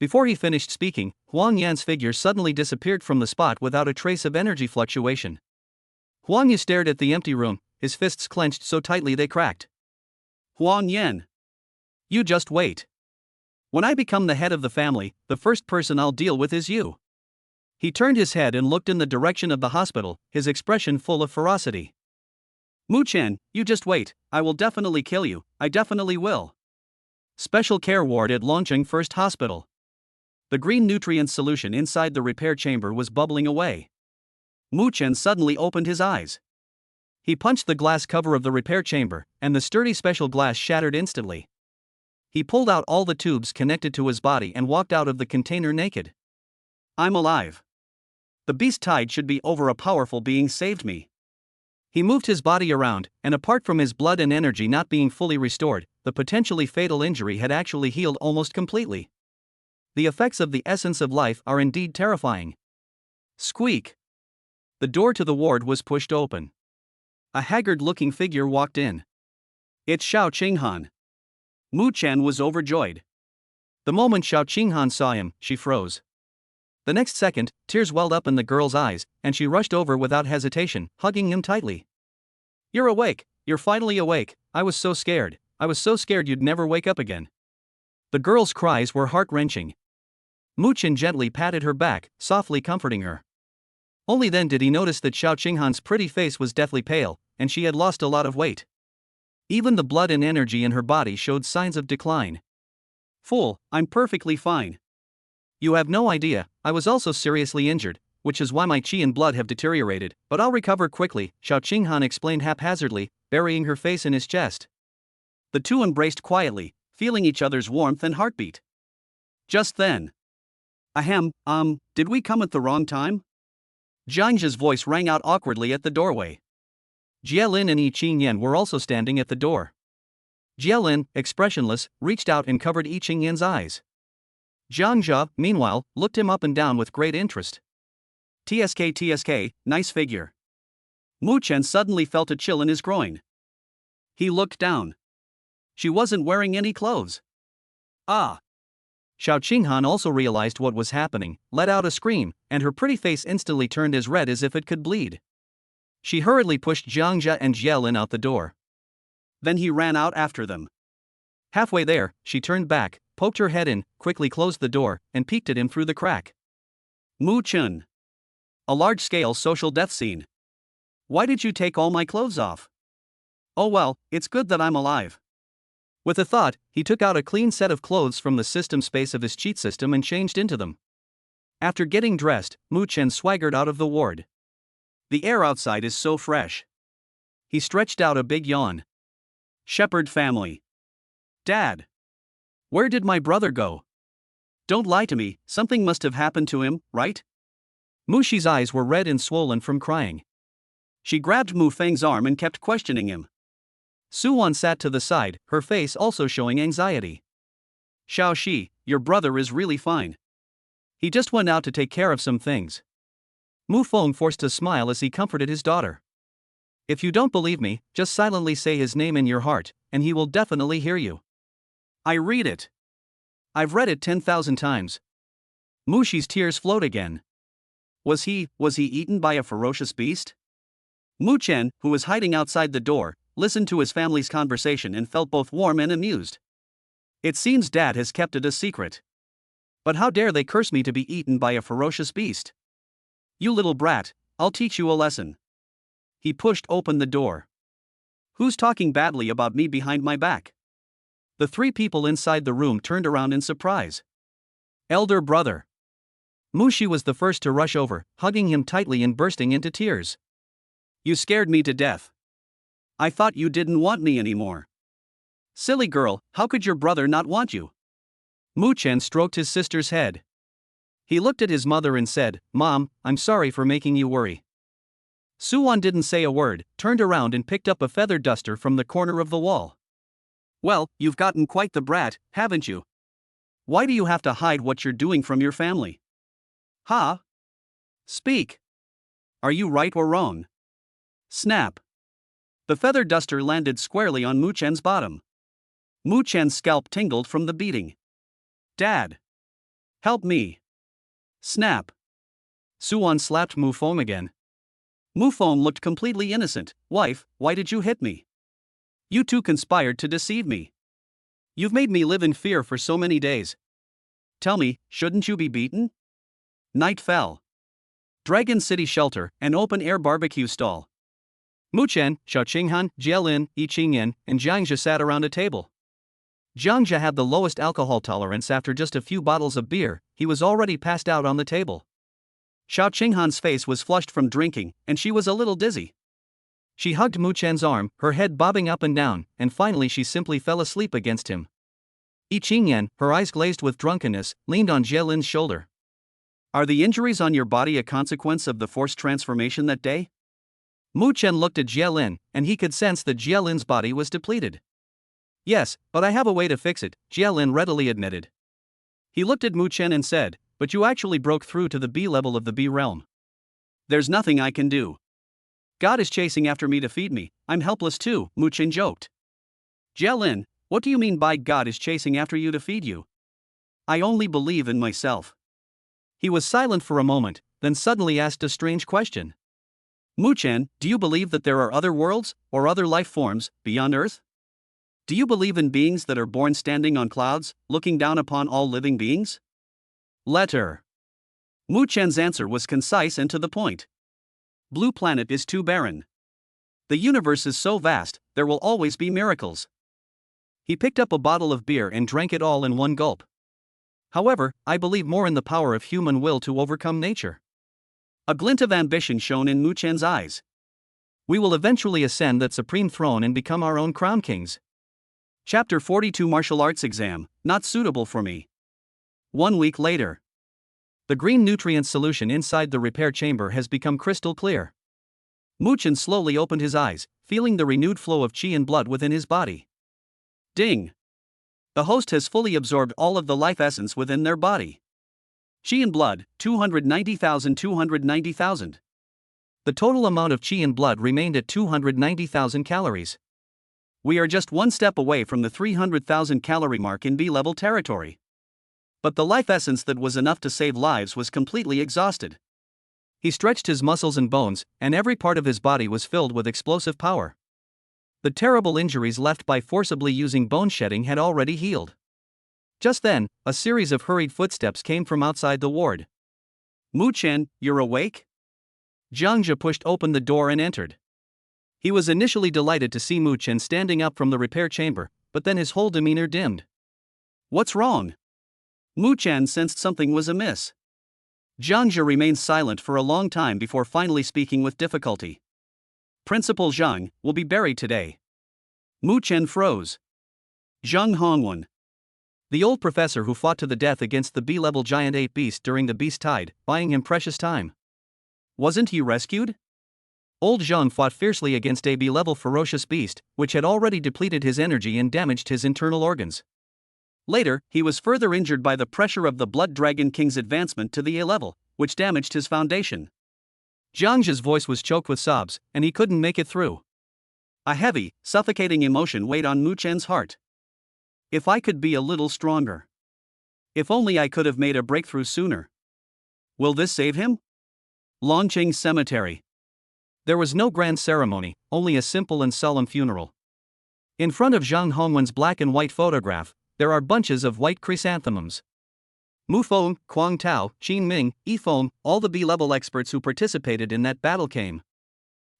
Before he finished speaking, Huang Yan's figure suddenly disappeared from the spot without a trace of energy fluctuation. Huang Yu stared at the empty room, his fists clenched so tightly they cracked. Huang Yan. You just wait. When I become the head of the family, the first person I'll deal with is you. He turned his head and looked in the direction of the hospital, his expression full of ferocity. Mu Chen, you just wait, I will definitely kill you, I definitely will. Special care ward at Longcheng First Hospital. The green nutrient solution inside the repair chamber was bubbling away. Mu Chen suddenly opened his eyes. He punched the glass cover of the repair chamber, and the sturdy special glass shattered instantly. He pulled out all the tubes connected to his body and walked out of the container naked. I'm alive. The beast tide should be over, a powerful being saved me. He moved his body around, and apart from his blood and energy not being fully restored, the potentially fatal injury had actually healed almost completely. The effects of the essence of life are indeed terrifying. Squeak! The door to the ward was pushed open. A haggard-looking figure walked in. It's Xiao Qinghan. Mu Chen was overjoyed. The moment Xiao Qinghan saw him, she froze. The next second, tears welled up in the girl's eyes, and she rushed over without hesitation, hugging him tightly. You're awake, you're finally awake, I was so scared you'd never wake up again. The girl's cries were heart-wrenching. Mu Chen gently patted her back, softly comforting her. Only then did he notice that Xiao Qinghan's pretty face was deathly pale, and she had lost a lot of weight. Even the blood and energy in her body showed signs of decline. Fool, I'm perfectly fine. You have no idea, I was also seriously injured, which is why my qi and blood have deteriorated, but I'll recover quickly, Xiao Qinghan explained haphazardly, burying her face in his chest. The two embraced quietly, feeling each other's warmth and heartbeat. Just then. Ahem, did we come at the wrong time? Jiang's voice rang out awkwardly at the doorway. Jielin and Yi Qingyan were also standing at the door. Jielin, expressionless, reached out and covered Yi Qingyan's eyes. Jiang Jia, meanwhile, looked him up and down with great interest. TSK, nice figure. Mu Chen suddenly felt a chill in his groin. He looked down. She wasn't wearing any clothes. Ah! Xiao Qinghan also realized what was happening, let out a scream, and her pretty face instantly turned as red as if it could bleed. She hurriedly pushed Jiang Jia and Jielin out the door. Then he ran out after them. Halfway there, she turned back, poked her head in, quickly closed the door, and peeked at him through the crack. Mu Chen. A large-scale social death scene. Why did you take all my clothes off? Oh well, it's good that I'm alive. With a thought, he took out a clean set of clothes from the system space of his cheat system and changed into them. After getting dressed, Mu Chen swaggered out of the ward. The air outside is so fresh. He stretched out a big yawn. Shepherd family. Dad. Where did my brother go? Don't lie to me, something must have happened to him, right? Mu Shi's eyes were red and swollen from crying. She grabbed Mu Feng's arm and kept questioning him. Su Wan sat to the side, her face also showing anxiety. Xiao Shi, your brother is really fine. He just went out to take care of some things. Mu Feng forced a smile as he comforted his daughter. If you don't believe me, just silently say his name in your heart, and he will definitely hear you. I read it. I've read it 10,000 times. Mu Shi's tears flowed again. Was he eaten by a ferocious beast? Mu Chen, who was hiding outside the door, listened to his family's conversation and felt both warm and amused. It seems Dad has kept it a secret. But how dare they curse me to be eaten by a ferocious beast? You little brat, I'll teach you a lesson. He pushed open the door. Who's talking badly about me behind my back? The three people inside the room turned around in surprise. Elder brother. Mu Shi was the first to rush over, hugging him tightly and bursting into tears. You scared me to death. I thought you didn't want me anymore. Silly girl, how could your brother not want you? Mu Chen stroked his sister's head. He looked at his mother and said, Mom, I'm sorry for making you worry. Su Wan didn't say a word, turned around and picked up a feather duster from the corner of the wall. Well, you've gotten quite the brat, haven't you? Why do you have to hide what you're doing from your family? Huh? Speak. Are you right or wrong? Snap. The feather duster landed squarely on Mu Chen's bottom. Mu Chen's scalp tingled from the beating. Dad! Help me! Snap! Suan slapped Mu Feng again. Mu Feng looked completely innocent. Wife, why did you hit me? You two conspired to deceive me. You've made me live in fear for so many days. Tell me, shouldn't you be beaten? Night fell. Dragon City Shelter, an open-air barbecue stall. Mu Chen, Xiao Qinghan, Jielin, Yi Qingyan, and Jiangxia sat around a table. Jiangxia had the lowest alcohol tolerance. After just a few bottles of beer, he was already passed out on the table. Xiao Qinghan's face was flushed from drinking, and she was a little dizzy. She hugged Mu Chen's arm, her head bobbing up and down, and finally she simply fell asleep against him. Yi Qingyan, her eyes glazed with drunkenness, leaned on Jielin's shoulder. Are the injuries on your body a consequence of the forced transformation that day? Mu Chen looked at Jielin, and he could sense that Jielin's body was depleted. Yes, but I have a way to fix it, Jielin readily admitted. He looked at Mu Chen and said, but you actually broke through to the B level of the B realm. There's nothing I can do. God is chasing after me to feed me, I'm helpless too, Mu Chen joked. Jielin, what do you mean by God is chasing after you to feed you? I only believe in myself. He was silent for a moment, then suddenly asked a strange question. Mu Chen, do you believe that there are other worlds, or other life forms, beyond Earth? Do you believe in beings that are born standing on clouds, looking down upon all living beings? Letter. Mu Chen's answer was concise and to the point. Blue planet is too barren. The universe is so vast, there will always be miracles. He picked up a bottle of beer and drank it all in one gulp. However, I believe more in the power of human will to overcome nature. A glint of ambition shone in Mu Chen's eyes. We will eventually ascend that supreme throne and become our own crown kings. Chapter 42 Martial Arts Exam, not suitable for me. 1 week later. The green nutrient solution inside the repair chamber has become crystal clear. Mu Chen slowly opened his eyes, feeling the renewed flow of qi and blood within his body. Ding! The host has fully absorbed all of the life essence within their body. Qi and blood, 290,000. The total amount of qi and blood remained at 290,000 calories. We are just one step away from the 300,000 calorie mark in B-level territory. But the life essence that was enough to save lives was completely exhausted. He stretched his muscles and bones, and every part of his body was filled with explosive power. The terrible injuries left by forcibly using bone shedding had already healed. Just then, a series of hurried footsteps came from outside the ward. Mu Chen, you're awake? Jiangxia pushed open the door and entered. He was initially delighted to see Mu Chen standing up from the repair chamber, but then his whole demeanor dimmed. What's wrong? Mu Chen sensed something was amiss. Jiangxia remained silent for a long time before finally speaking with difficulty. Principal Zhang will be buried today. Mu Chen froze. Zhang Hongwen. The old professor who fought to the death against the B-level giant ape beast during the beast tide, buying him precious time. Wasn't he rescued? Old Zhang fought fiercely against a B-level ferocious beast, which had already depleted his energy and damaged his internal organs. Later, he was further injured by the pressure of the Blood Dragon King's advancement to the A level, which damaged his foundation. Jiangxia's voice was choked with sobs, and he couldn't make it through. A heavy, suffocating emotion weighed on Mu Chen's heart. If I could be a little stronger. If only I could have made a breakthrough sooner. Will this save him? Longqing Cemetery. There was no grand ceremony, only a simple and solemn funeral. In front of Zhang Hongwen's black and white photograph, there are bunches of white chrysanthemums. Mu Feng, Kuang Tao, Qin Ming, Yi Feng, all the B-level experts who participated in that battle came.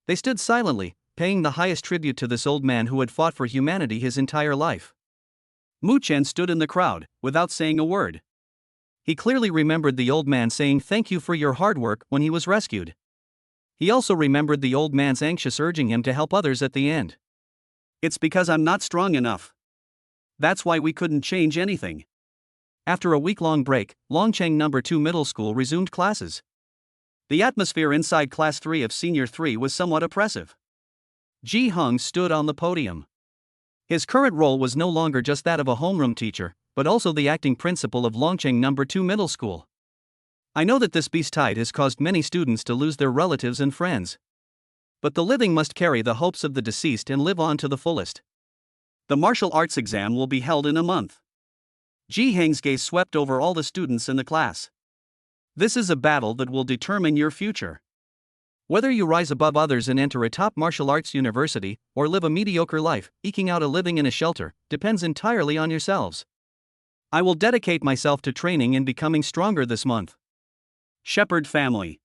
They stood silently, paying the highest tribute to this old man who had fought for humanity his entire life. Mu Chen stood in the crowd, without saying a word. He clearly remembered the old man saying thank you for your hard work when he was rescued. He also remembered the old man's anxious urging him to help others at the end. It's because I'm not strong enough. That's why we couldn't change anything. After a week-long break, Longcheng No. 2 Middle School resumed classes. The atmosphere inside Class 3 of Senior 3 was somewhat oppressive. Ji Hung stood on the podium. His current role was no longer just that of a homeroom teacher, but also the acting principal of Longcheng No. 2 Middle School. I know that this beast tide has caused many students to lose their relatives and friends. But the living must carry the hopes of the deceased and live on to the fullest. The martial arts exam will be held in a month. Ji Heng's gaze swept over all the students in the class. This is a battle that will determine your future. Whether you rise above others and enter a top martial arts university, or live a mediocre life, eking out a living in a shelter, depends entirely on yourselves. I will dedicate myself to training and becoming stronger this month. Shepherd family.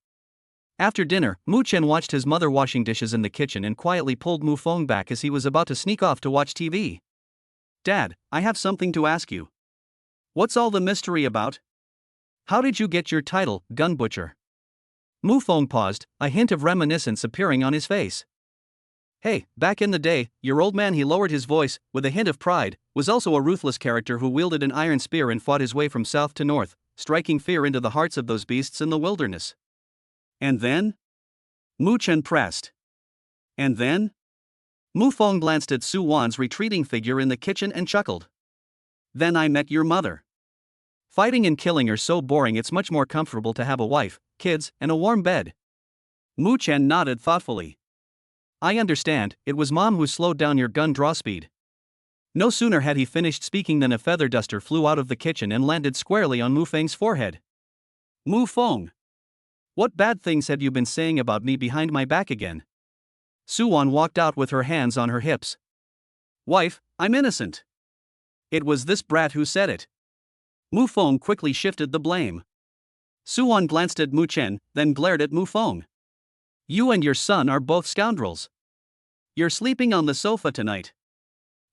After dinner, Mu Chen watched his mother washing dishes in the kitchen and quietly pulled Mu Feng back as he was about to sneak off to watch TV. Dad, I have something to ask you. What's all the mystery about? How did you get your title, gun butcher? Mu Feng paused, a hint of reminiscence appearing on his face. Hey, back in the day, your old man, he lowered his voice, with a hint of pride, was also a ruthless character who wielded an iron spear and fought his way from south to north, striking fear into the hearts of those beasts in the wilderness. And then? Mu Chen pressed. And then? Mu Feng glanced at Su Wan's retreating figure in the kitchen and chuckled. Then I met your mother. Fighting and killing are so boring, it's much more comfortable to have a wife, kids, and a warm bed. Mu Chen nodded thoughtfully. I understand, it was Mom who slowed down your gun draw speed. No sooner had he finished speaking than a feather duster flew out of the kitchen and landed squarely on Mu Feng's forehead. Mu Feng! What bad things have you been saying about me behind my back again? Su Wan walked out with her hands on her hips. Wife, I'm innocent. It was this brat who said it. Mu Feng quickly shifted the blame. Su Wan glanced at Mu Chen, then glared at Mu Feng. You and your son are both scoundrels. You're sleeping on the sofa tonight.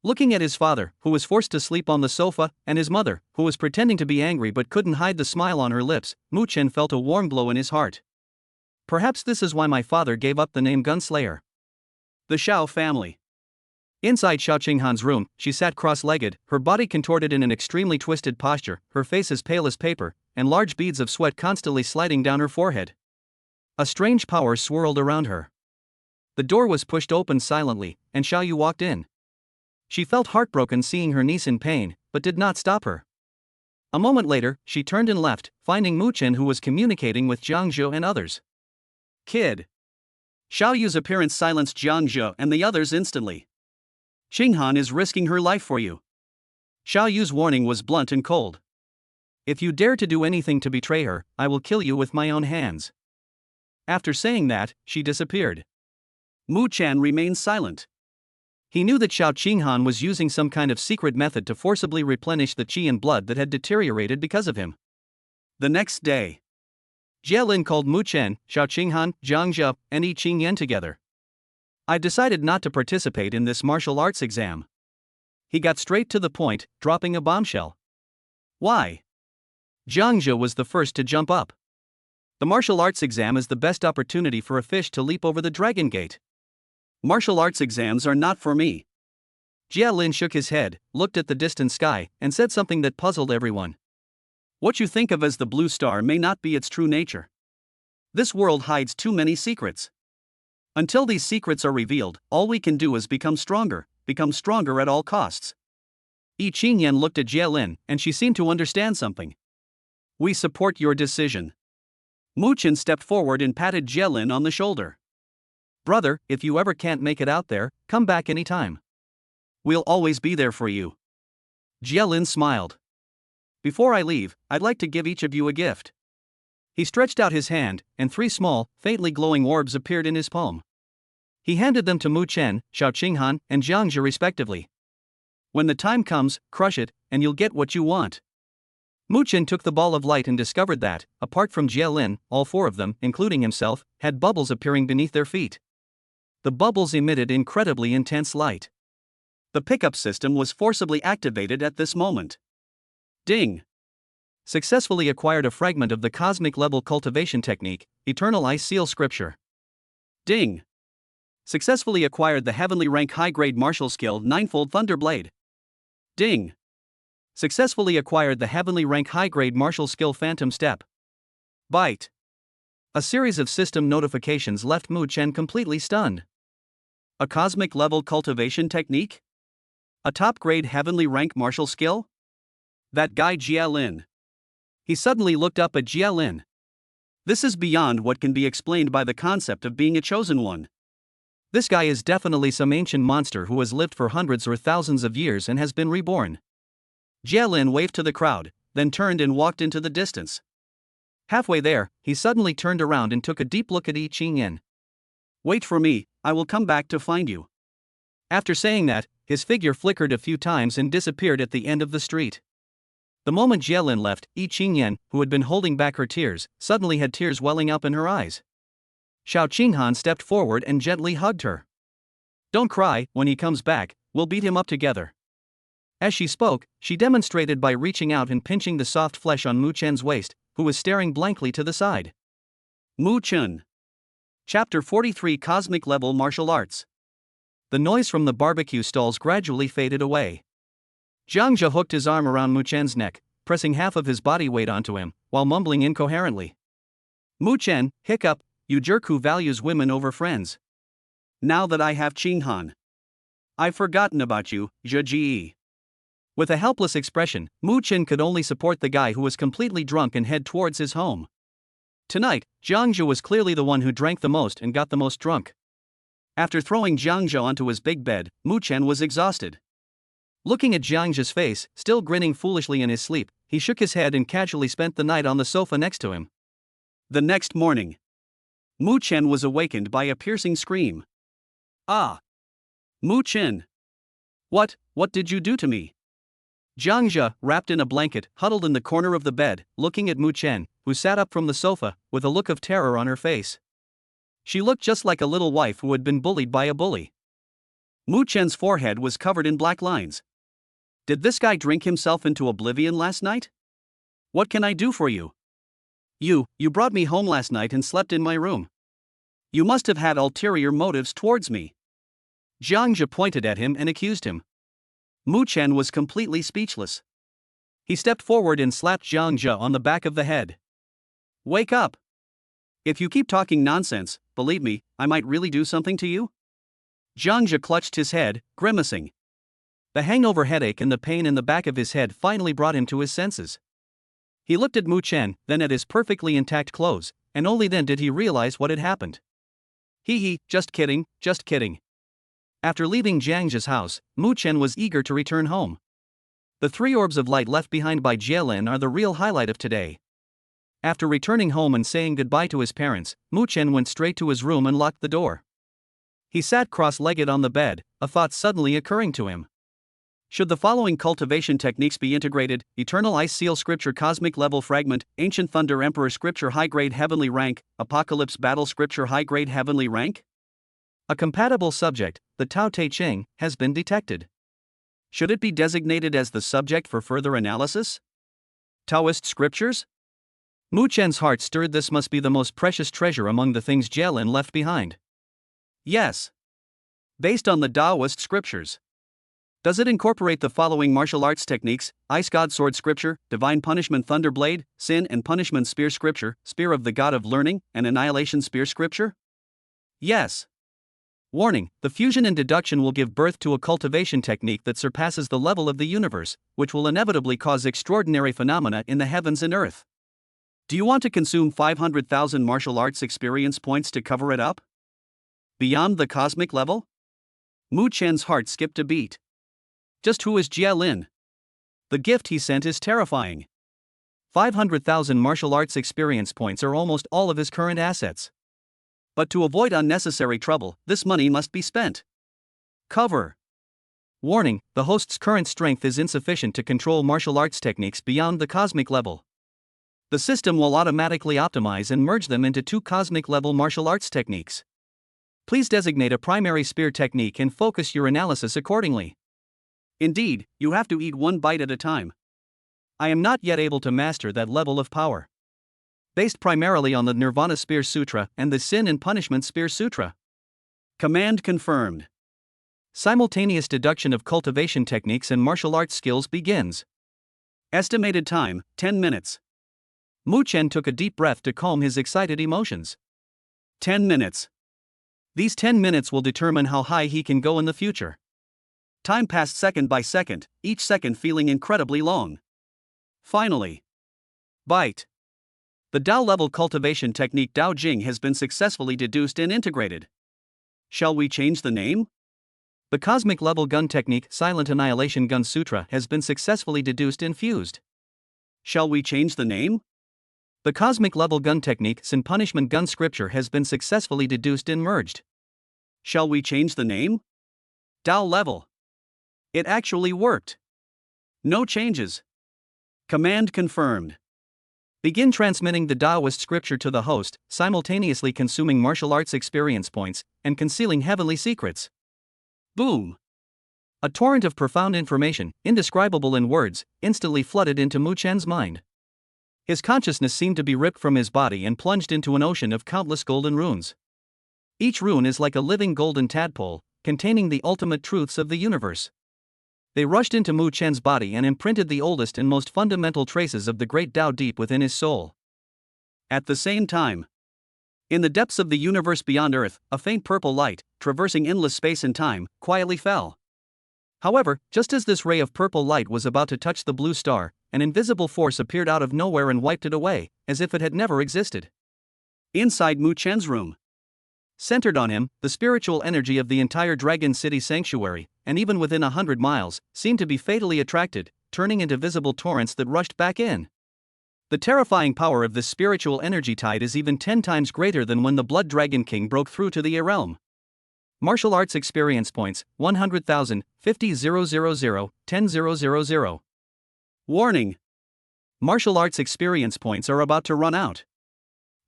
Looking at his father, who was forced to sleep on the sofa, and his mother, who was pretending to be angry but couldn't hide the smile on her lips, Mu Chen felt a warm glow in his heart. Perhaps this is why my father gave up the name Gunslayer. The Xiao family. Inside Xiao Qinghan's room, she sat cross-legged, her body contorted in an extremely twisted posture, her face as pale as paper, and large beads of sweat constantly sliding down her forehead. A strange power swirled around her. The door was pushed open silently, and Xiao Yu walked in. She felt heartbroken seeing her niece in pain, but did not stop her. A moment later, she turned and left, finding Mu Chen, who was communicating with Jiang Zhou and others. Kid. Xiao Yu's appearance silenced Jiang Zhou and the others instantly. Qinghan is risking her life for you. Xiao Yu's warning was blunt and cold. If you dare to do anything to betray her, I will kill you with my own hands. After saying that, she disappeared. Mu Chen remained silent. He knew that Xiao Qinghan was using some kind of secret method to forcibly replenish the qi and blood that had deteriorated because of him. The next day, Jie Lin called Mu Chen, Xiao Qinghan, Jiang Zhou, and Yi Qingyan together. I decided not to participate in this martial arts exam. He got straight to the point, dropping a bombshell. Why? Jiang Zhou was the first to jump up. The martial arts exam is the best opportunity for a fish to leap over the dragon gate. Martial arts exams are not for me. Jie Lin shook his head, looked at the distant sky, and said something that puzzled everyone. What you think of as the blue star may not be its true nature. This world hides too many secrets. Until these secrets are revealed, all we can do is become stronger at all costs. Yi Qingyan looked at Jie Lin, and she seemed to understand something. We support your decision. Mu Chen stepped forward and patted Jie Lin on the shoulder. Brother, if you ever can't make it out there, come back anytime. We'll always be there for you. Jie Lin smiled. Before I leave, I'd like to give each of you a gift. He stretched out his hand, and 3 small, faintly glowing orbs appeared in his palm. He handed them to Mu Chen, Xiao Qinghan, and Jiang Zhou respectively. When the time comes, crush it, and you'll get what you want. Mu Chen took the ball of light and discovered that, apart from Jie Lin, all 4 of them, including himself, had bubbles appearing beneath their feet. The bubbles emitted incredibly intense light. The pickup system was forcibly activated at this moment. Ding! Successfully acquired a fragment of the cosmic level cultivation technique, Eternal Ice Seal Scripture. Ding! Successfully acquired the heavenly rank high-grade martial skill Ninefold Thunderblade. Ding! Successfully acquired the heavenly rank high-grade martial skill Phantom Step. Bite! A series of system notifications left Mu Chen completely stunned. A cosmic level cultivation technique? A top-grade heavenly rank martial skill? That guy Jie Lin. He suddenly looked up at Jie Lin. This is beyond what can be explained by the concept of being a chosen one. This guy is definitely some ancient monster who has lived for hundreds or thousands of years and has been reborn. Jia Lin waved to the crowd, then turned and walked into the distance. Halfway there, he suddenly turned around and took a deep look at Yi Qingyan. Wait for me, I will come back to find you. After saying that, his figure flickered a few times and disappeared at the end of the street. The moment Jia Lin left, Yi Qingyan, who had been holding back her tears, suddenly had tears welling up in her eyes. Xiao Qinghan stepped forward and gently hugged her. Don't cry, when he comes back, we'll beat him up together. As she spoke, she demonstrated by reaching out and pinching the soft flesh on Mu Chen's waist, who was staring blankly to the side. Mu Chen. Chapter 43 Cosmic Level Martial Arts. The noise from the barbecue stalls gradually faded away. Jiang Zhe hooked his arm around Mu Chen's neck, pressing half of his body weight onto him, while mumbling incoherently. Mu Chen, hiccup, you jerk who values women over friends. Now that I have Qinghan, I've forgotten about you, Zhe Ji. With a helpless expression, Mu Chen could only support the guy who was completely drunk and head towards his home. Tonight, Jiang Zhe was clearly the one who drank the most and got the most drunk. After throwing Jiang Zhe onto his big bed, Mu Chen was exhausted. Looking at Jiang Zhe's face, still grinning foolishly in his sleep, he shook his head and casually spent the night on the sofa next to him. The next morning, Mu Chen was awakened by a piercing scream. Ah! Mu Chen! What did you do to me? Jiang Zhe, wrapped in a blanket, huddled in the corner of the bed, looking at Mu Chen, who sat up from the sofa, with a look of terror on her face. She looked just like a little wife who had been bullied by a bully. Mu Chen's forehead was covered in black lines. Did this guy drink himself into oblivion last night? What can I do for you? You brought me home last night and slept in my room. You must have had ulterior motives towards me. Jiang Zhe pointed at him and accused him. Mu Chen was completely speechless. He stepped forward and slapped Jiang Zhe on the back of the head. Wake up! If you keep talking nonsense, believe me, I might really do something to you? Jiang Zhe clutched his head, grimacing. The hangover headache and the pain in the back of his head finally brought him to his senses. He looked at Mu Chen, then at his perfectly intact clothes, and only then did he realize what had happened. Hee, just kidding. After leaving Jiang Zhe's house, Mu Chen was eager to return home. The 3 orbs of light left behind by Jia Lin are the real highlight of today. After returning home and saying goodbye to his parents, Mu Chen went straight to his room and locked the door. He sat cross-legged on the bed, a thought suddenly occurring to him. Should the following cultivation techniques be integrated: Eternal Ice Seal Scripture Cosmic Level Fragment, Ancient Thunder Emperor Scripture High Grade Heavenly Rank, Apocalypse Battle Scripture High Grade Heavenly Rank? A compatible subject, the Tao Te Ching, has been detected. Should it be designated as the subject for further analysis? Taoist scriptures? Mu Chen's heart stirred. This must be the most precious treasure among the things Jia Lin left behind. Yes. Based on the Taoist scriptures. Does it incorporate the following martial arts techniques: Ice God Sword Scripture, Divine Punishment Thunder Blade, Sin and Punishment Spear Scripture, Spear of the God of Learning, and Annihilation Spear Scripture? Yes. Warning: the fusion and deduction will give birth to a cultivation technique that surpasses the level of the universe, which will inevitably cause extraordinary phenomena in the heavens and earth. Do you want to consume 500,000 martial arts experience points to cover it up? Beyond the cosmic level? Mu Chen's heart skipped a beat. Just who is Jia Lin? The gift he sent is terrifying. 500,000 martial arts experience points are almost all of his current assets. But to avoid unnecessary trouble, this money must be spent. Cover. Warning: the host's current strength is insufficient to control martial arts techniques beyond the cosmic level. The system will automatically optimize and merge them into 2 cosmic level martial arts techniques. Please designate a primary spear technique and focus your analysis accordingly. Indeed, you have to eat 1 bite at a time. I am not yet able to master that level of power. Based primarily on the Nirvana Spear Sutra and the Sin and Punishment Spear Sutra. Command confirmed. Simultaneous deduction of cultivation techniques and martial arts skills begins. Estimated time: 10 minutes. Mu Chen took a deep breath to calm his excited emotions. 10 minutes. These 10 minutes will determine how high he can go in the future. Time passed second by second, each second feeling incredibly long. Finally. Bite. The Dao level cultivation technique Dao Jing has been successfully deduced and integrated. Shall we change the name? The cosmic level gun technique Silent Annihilation Gun Sutra has been successfully deduced and fused. Shall we change the name? The cosmic level gun technique Sin Punishment Gun Scripture has been successfully deduced and merged. Shall we change the name? Tao level. It actually worked. No changes. Command confirmed. Begin transmitting the Taoist scripture to the host, simultaneously consuming martial arts experience points and concealing heavenly secrets. Boom! A torrent of profound information, indescribable in words, instantly flooded into Mu Chen's mind. His consciousness seemed to be ripped from his body and plunged into an ocean of countless golden runes. Each rune is like a living golden tadpole, containing the ultimate truths of the universe. They rushed into Mu Chen's body and imprinted the oldest and most fundamental traces of the great Tao deep within his soul. At the same time, in the depths of the universe beyond Earth, a faint purple light, traversing endless space and time, quietly fell. However, just as this ray of purple light was about to touch the blue star, an invisible force appeared out of nowhere and wiped it away, as if it had never existed. Inside Mu Chen's room, centered on him, the spiritual energy of the entire Dragon City sanctuary, and even within 100 miles, seemed to be fatally attracted, turning into visible torrents that rushed back in. The terrifying power of this spiritual energy tide is even 10 times greater than when the Blood Dragon King broke through to the air realm. Martial Arts Experience Points, 100,000, 50,000, 10,000. Warning! Martial Arts Experience Points are about to run out.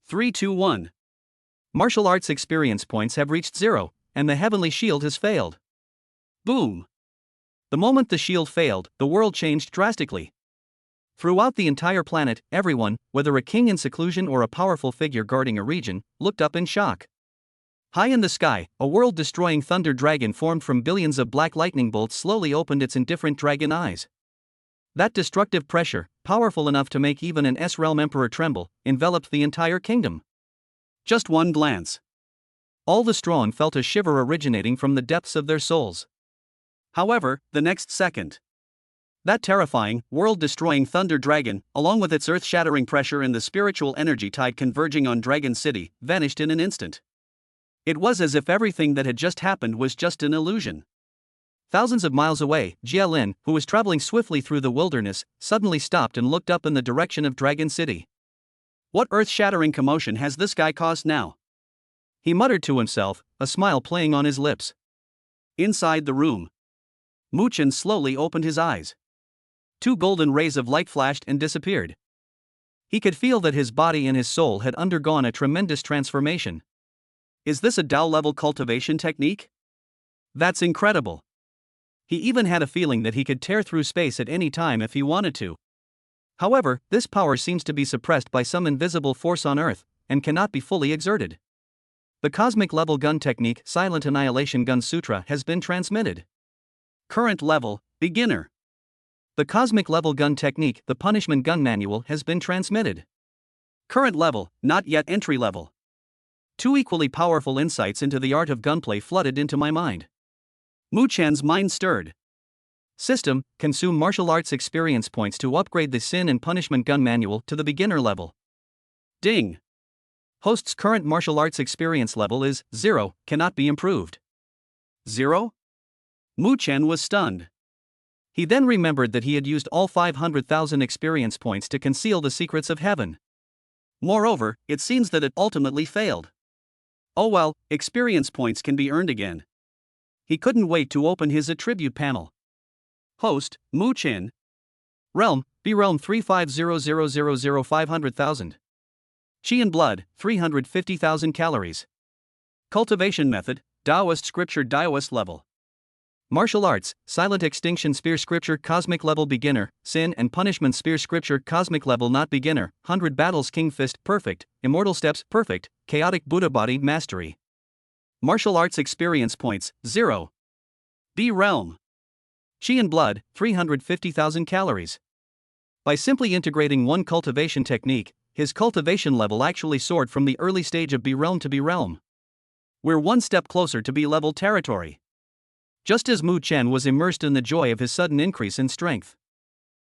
3, 2, 1. Martial Arts Experience Points have reached 0, and the Heavenly Shield has failed. Boom! The moment the shield failed, the world changed drastically. Throughout the entire planet, everyone, whether a king in seclusion or a powerful figure guarding a region, looked up in shock. High in the sky, a world-destroying thunder dragon formed from billions of black lightning bolts slowly opened its indifferent dragon eyes. That destructive pressure, powerful enough to make even an S-realm emperor tremble, enveloped the entire kingdom. Just one glance. All the strong felt a shiver originating from the depths of their souls. However, the next second, that terrifying, world-destroying thunder dragon, along with its earth-shattering pressure and the spiritual energy tide converging on Dragon City, vanished in an instant. It was as if everything that had just happened was just an illusion. Thousands of miles away, Jia Lin, who was traveling swiftly through the wilderness, suddenly stopped and looked up in the direction of Dragon City. What earth-shattering commotion has this guy caused now? He muttered to himself, a smile playing on his lips. Inside the room, Mu Chen slowly opened his eyes. 2 golden rays of light flashed and disappeared. He could feel that his body and his soul had undergone a tremendous transformation. Is this a Tao-level cultivation technique? That's incredible. He even had a feeling that he could tear through space at any time if he wanted to. However, this power seems to be suppressed by some invisible force on Earth, and cannot be fully exerted. The cosmic level gun technique Silent Annihilation Gun Sutra has been transmitted. Current level, beginner. The cosmic level gun technique The Punishment Gun Manual has been transmitted. Current level, not yet entry level. 2 equally powerful insights into the art of gunplay flooded into my mind. Mu Chen's mind stirred. System, consume martial arts experience points to upgrade the Sin and Punishment Gun Manual to the beginner level. Ding. Host's current martial arts experience level is 0, cannot be improved. 0? Mu Chen was stunned. He then remembered that he had used all 500,000 experience points to conceal the secrets of heaven. Moreover, it seems that it ultimately failed. Oh well, experience points can be earned again. He couldn't wait to open his attribute panel. Host, Mu Chen. Realm, B Realm 350000 500,000. Chi and Blood, 350,000 calories. Cultivation method, Taoist Scripture Taoist level. Martial Arts, Silent Extinction Spear Scripture Cosmic Level Beginner, Sin and Punishment Spear Scripture Cosmic Level Not Beginner, 100 Battles King Fist Perfect, Immortal Steps Perfect, Chaotic Buddha Body Mastery. Martial Arts Experience Points, 0. B Realm. Chi and Blood, 350,000 calories. By simply integrating one cultivation technique, his cultivation level actually soared from the early stage of B Realm to B Realm. We're one step closer to B level territory. Just as Mu Chen was immersed in the joy of his sudden increase in strength.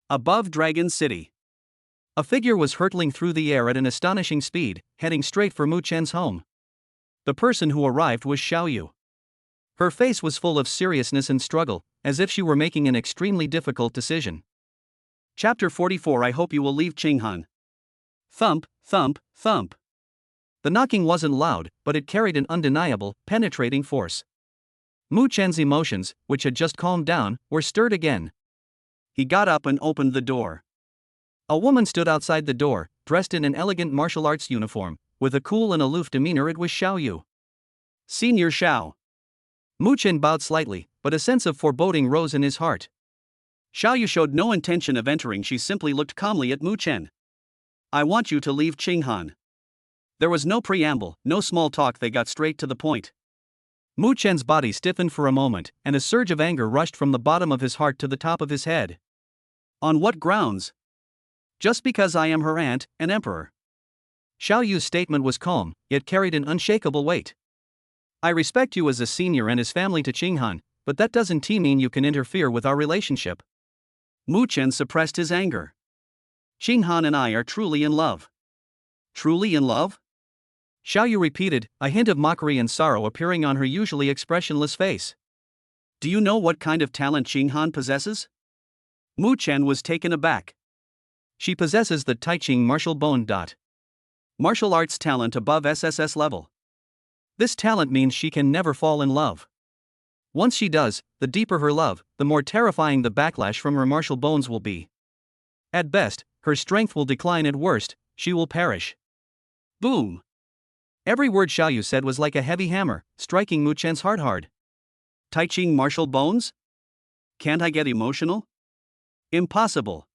Above Dragon City, a figure was hurtling through the air at an astonishing speed, heading straight for Mu Chen's home. The person who arrived was Xiao Yu. Her face was full of seriousness and struggle, as if she were making an extremely difficult decision. Chapter 44. I hope you will leave Qinghan. Thump, thump, thump. The knocking wasn't loud, but it carried an undeniable, penetrating force. Mu Chen's emotions, which had just calmed down, were stirred again. He got up and opened the door. A woman stood outside the door, dressed in an elegant martial arts uniform. With a cool and aloof demeanor, it was Xiao Yu. Senior Xiao. Mu Chen bowed slightly, but a sense of foreboding rose in his heart. Xiao Yu showed no intention of entering. She simply looked calmly at Mu Chen. I want you to leave Qinghan. There was no preamble, no small talk, they got straight to the point. Mu Chen's body stiffened for a moment, and a surge of anger rushed from the bottom of his heart to the top of his head. On what grounds? Just because I am her aunt, an emperor. Xiao Yu's statement was calm, yet carried an unshakable weight. I respect you as a senior and his family to Qinghan, but that doesn't mean you can interfere with our relationship. Mu Chen suppressed his anger. Qinghan and I are truly in love. Truly in love? Xiao Yu repeated, a hint of mockery and sorrow appearing on her usually expressionless face. Do you know what kind of talent Qinghan possesses? Mu Chen was taken aback. She possesses the Taiqing martial bone. Martial arts talent above SSS level. This talent means she can never fall in love. Once she does, the deeper her love, the more terrifying the backlash from her martial bones will be. At best, her strength will decline. At worst, she will perish. Boom! Every word Xiao Yu said was like a heavy hammer, striking Mu Chen's heart hard. Taiqing martial bones? Can't I get emotional? Impossible.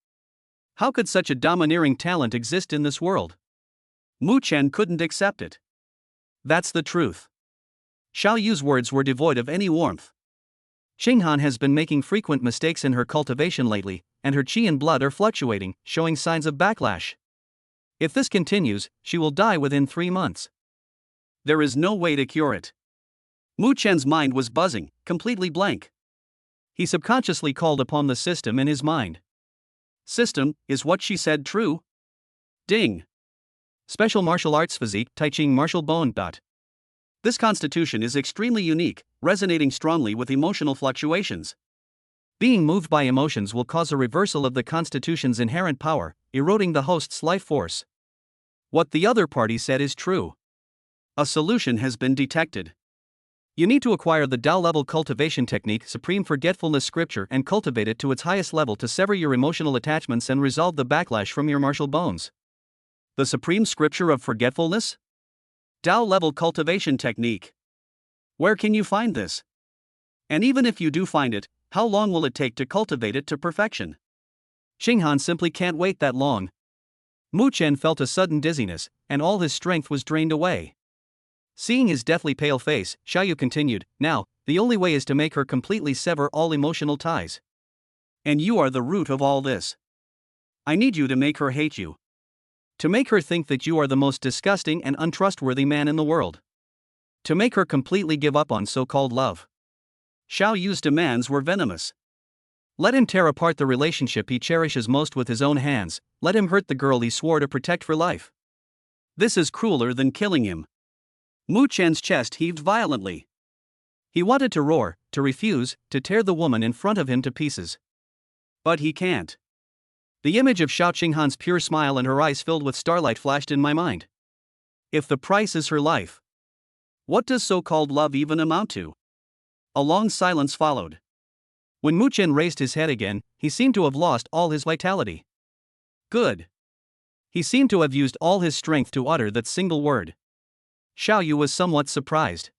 How could such a domineering talent exist in this world? Mu Chen couldn't accept it. That's the truth. Xiao Yu's words were devoid of any warmth. Qinghan has been making frequent mistakes in her cultivation lately, and her qi and blood are fluctuating, showing signs of backlash. If this continues, she will die within 3 months. There is no way to cure it. Mu Chen's mind was buzzing, completely blank. He subconsciously called upon the system in his mind. System, is what she said true? Ding. Special martial arts physique, Taiqing martial bone. This constitution is extremely unique, resonating strongly with emotional fluctuations. Being moved by emotions will cause a reversal of the constitution's inherent power, eroding the host's life force. What the other party said is true. A solution has been detected. You need to acquire the Tao level cultivation technique, Supreme Forgetfulness Scripture, and cultivate it to its highest level to sever your emotional attachments and resolve the backlash from your martial bones. The Supreme Scripture of Forgetfulness? Tao level cultivation technique. Where can you find this? And even if you do find it, how long will it take to cultivate it to perfection? Qinghan simply can't wait that long. Mu Chen felt a sudden dizziness, and all his strength was drained away. Seeing his deathly pale face, Xiao Yu continued, now, the only way is to make her completely sever all emotional ties. And you are the root of all this. I need you to make her hate you. To make her think that you are the most disgusting and untrustworthy man in the world. To make her completely give up on so-called love. Xiao Yu's demands were venomous. Let him tear apart the relationship he cherishes most with his own hands, let him hurt the girl he swore to protect for life. This is crueler than killing him. Mu Chen's chest heaved violently. He wanted to roar, to refuse, to tear the woman in front of him to pieces. But he can't. The image of Xiao Qinghan's pure smile and her eyes filled with starlight flashed in my mind. If the price is her life, what does so-called love even amount to? A long silence followed. When Mu Chen raised his head again, he seemed to have lost all his vitality. Good. He seemed to have used all his strength to utter that single word. Xiao Yu was somewhat surprised.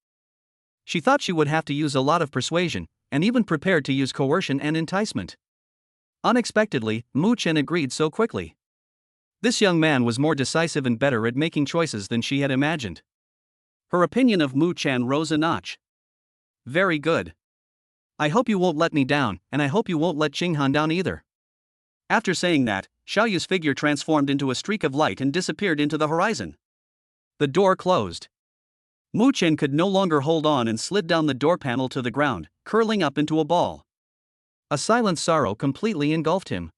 She thought she would have to use a lot of persuasion, and even prepared to use coercion and enticement. Unexpectedly, Mu Chen agreed so quickly. This young man was more decisive and better at making choices than she had imagined. Her opinion of Mu Chen rose a notch. Very good. I hope you won't let me down, and I hope you won't let Qinghan down either. After saying that, Xiao Yu's figure transformed into a streak of light and disappeared into the horizon. The door closed. Mu Chen could no longer hold on and slid down the door panel to the ground, curling up into a ball. A silent sorrow completely engulfed him.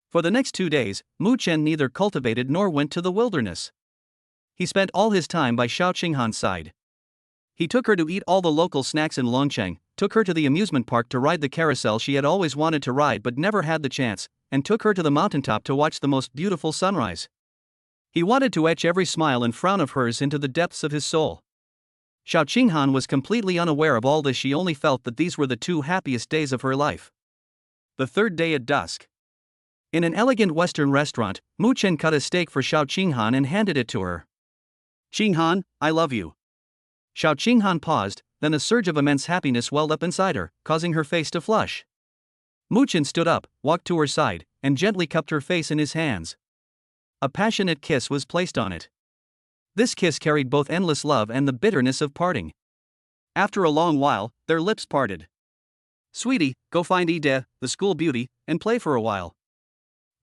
For the next 2 days, Mu Chen neither cultivated nor went to the wilderness. He spent all his time by Xiao Qinghan's side. He took her to eat all the local snacks in Longcheng, took her to the amusement park to ride the carousel she had always wanted to ride but never had the chance, and took her to the mountaintop to watch the most beautiful sunrise. He wanted to etch every smile and frown of hers into the depths of his soul. Xiao Qinghan was completely unaware of all this. She only felt that these were the 2 happiest days of her life. The 3rd day at dusk. In an elegant Western restaurant, Mu Chen cut a steak for Xiao Qinghan and handed it to her. "Qinghan, I love you." Xiao Qinghan paused, then a surge of immense happiness welled up inside her, causing her face to flush. Mu Chen stood up, walked to her side, and gently cupped her face in his hands. A passionate kiss was placed on it. This kiss carried both endless love and the bitterness of parting. After a long while, their lips parted. "Sweetie, go find Ide, the school beauty, and play for a while.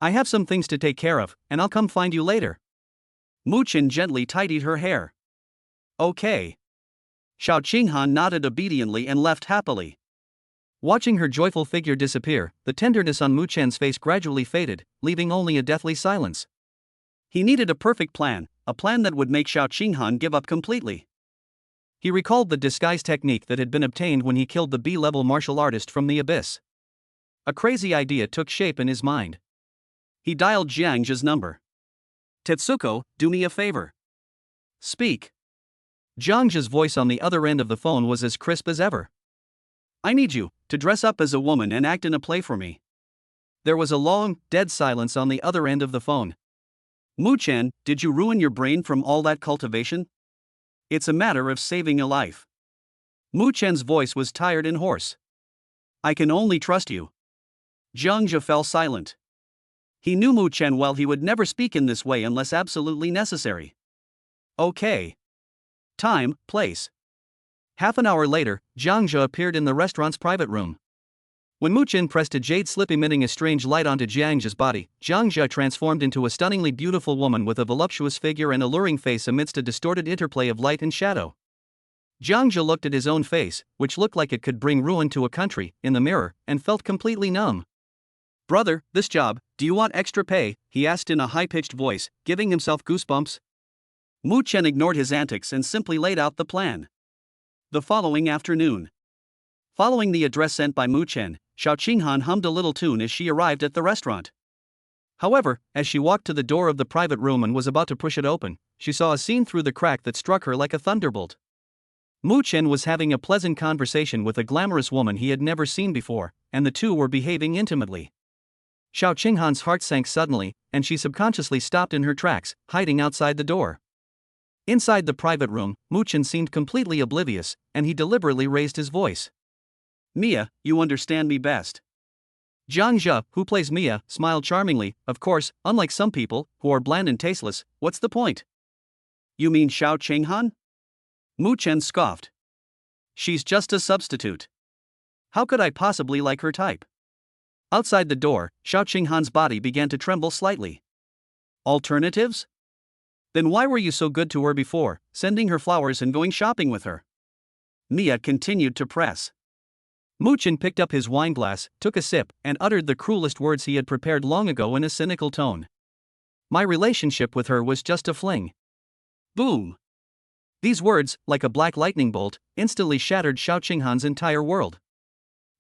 I have some things to take care of, and I'll come find you later." Mu Chen gently tidied her hair. "Okay." Xiao Qinghan nodded obediently and left happily. Watching her joyful figure disappear, the tenderness on Mu Chen's face gradually faded, leaving only a deathly silence. He needed a perfect plan, a plan that would make Xiao Qinghan give up completely. He recalled the disguise technique that had been obtained when he killed the B-level martial artist from the abyss. A crazy idea took shape in his mind. He dialed Jiang's number. "Tetsuko, do me a favor." "Speak." Jiang's voice on the other end of the phone was as crisp as ever. "I need you to dress up as a woman and act in a play for me." There was a long, dead silence on the other end of the phone. "Mu Chen, did you ruin your brain from all that cultivation? It's a matter of saving a life." Mu Chen's voice was tired and hoarse. "I can only trust you." Jiang fell silent. He knew Mu Chen well. He would never speak in this way unless absolutely necessary. "Okay. Time, place." Half an hour later, Jiang appeared in the restaurant's private room. When Mu Chen pressed a jade slip emitting a strange light onto Jiang's body, Jiang transformed into a stunningly beautiful woman with a voluptuous figure and alluring face amidst a distorted interplay of light and shadow. Jiang looked at his own face, which looked like it could bring ruin to a country, in the mirror, and felt completely numb. "Brother, this job, do you want extra pay?" he asked in a high-pitched voice, giving himself goosebumps. Mu Chen ignored his antics and simply laid out the plan. The following afternoon. Following the address sent by Mu Chen, Xiao Qinghan hummed a little tune as she arrived at the restaurant. However, as she walked to the door of the private room and was about to push it open, she saw a scene through the crack that struck her like a thunderbolt. Mu Chen was having a pleasant conversation with a glamorous woman he had never seen before, and the two were behaving intimately. Xiao Qinghan's heart sank suddenly, and she subconsciously stopped in her tracks, hiding outside the door. Inside the private room, Mu Chen seemed completely oblivious, and he deliberately raised his voice. "Mia, you understand me best." Jiang, who plays Mia, smiled charmingly. "Of course, unlike some people, who are bland and tasteless, what's the point?" "You mean Xiao Qinghan?" Mu Chen scoffed. "She's just a substitute. How could I possibly like her type?" Outside the door, Xiao Qinghan's body began to tremble slightly. "Alternatives? Then why were you so good to her before, sending her flowers and going shopping with her?" Mia continued to press. Mu Chen picked up his wineglass, took a sip, and uttered the cruelest words he had prepared long ago in a cynical tone. "My relationship with her was just a fling." Boom! These words, like a black lightning bolt, instantly shattered Xiao Qinghan's entire world.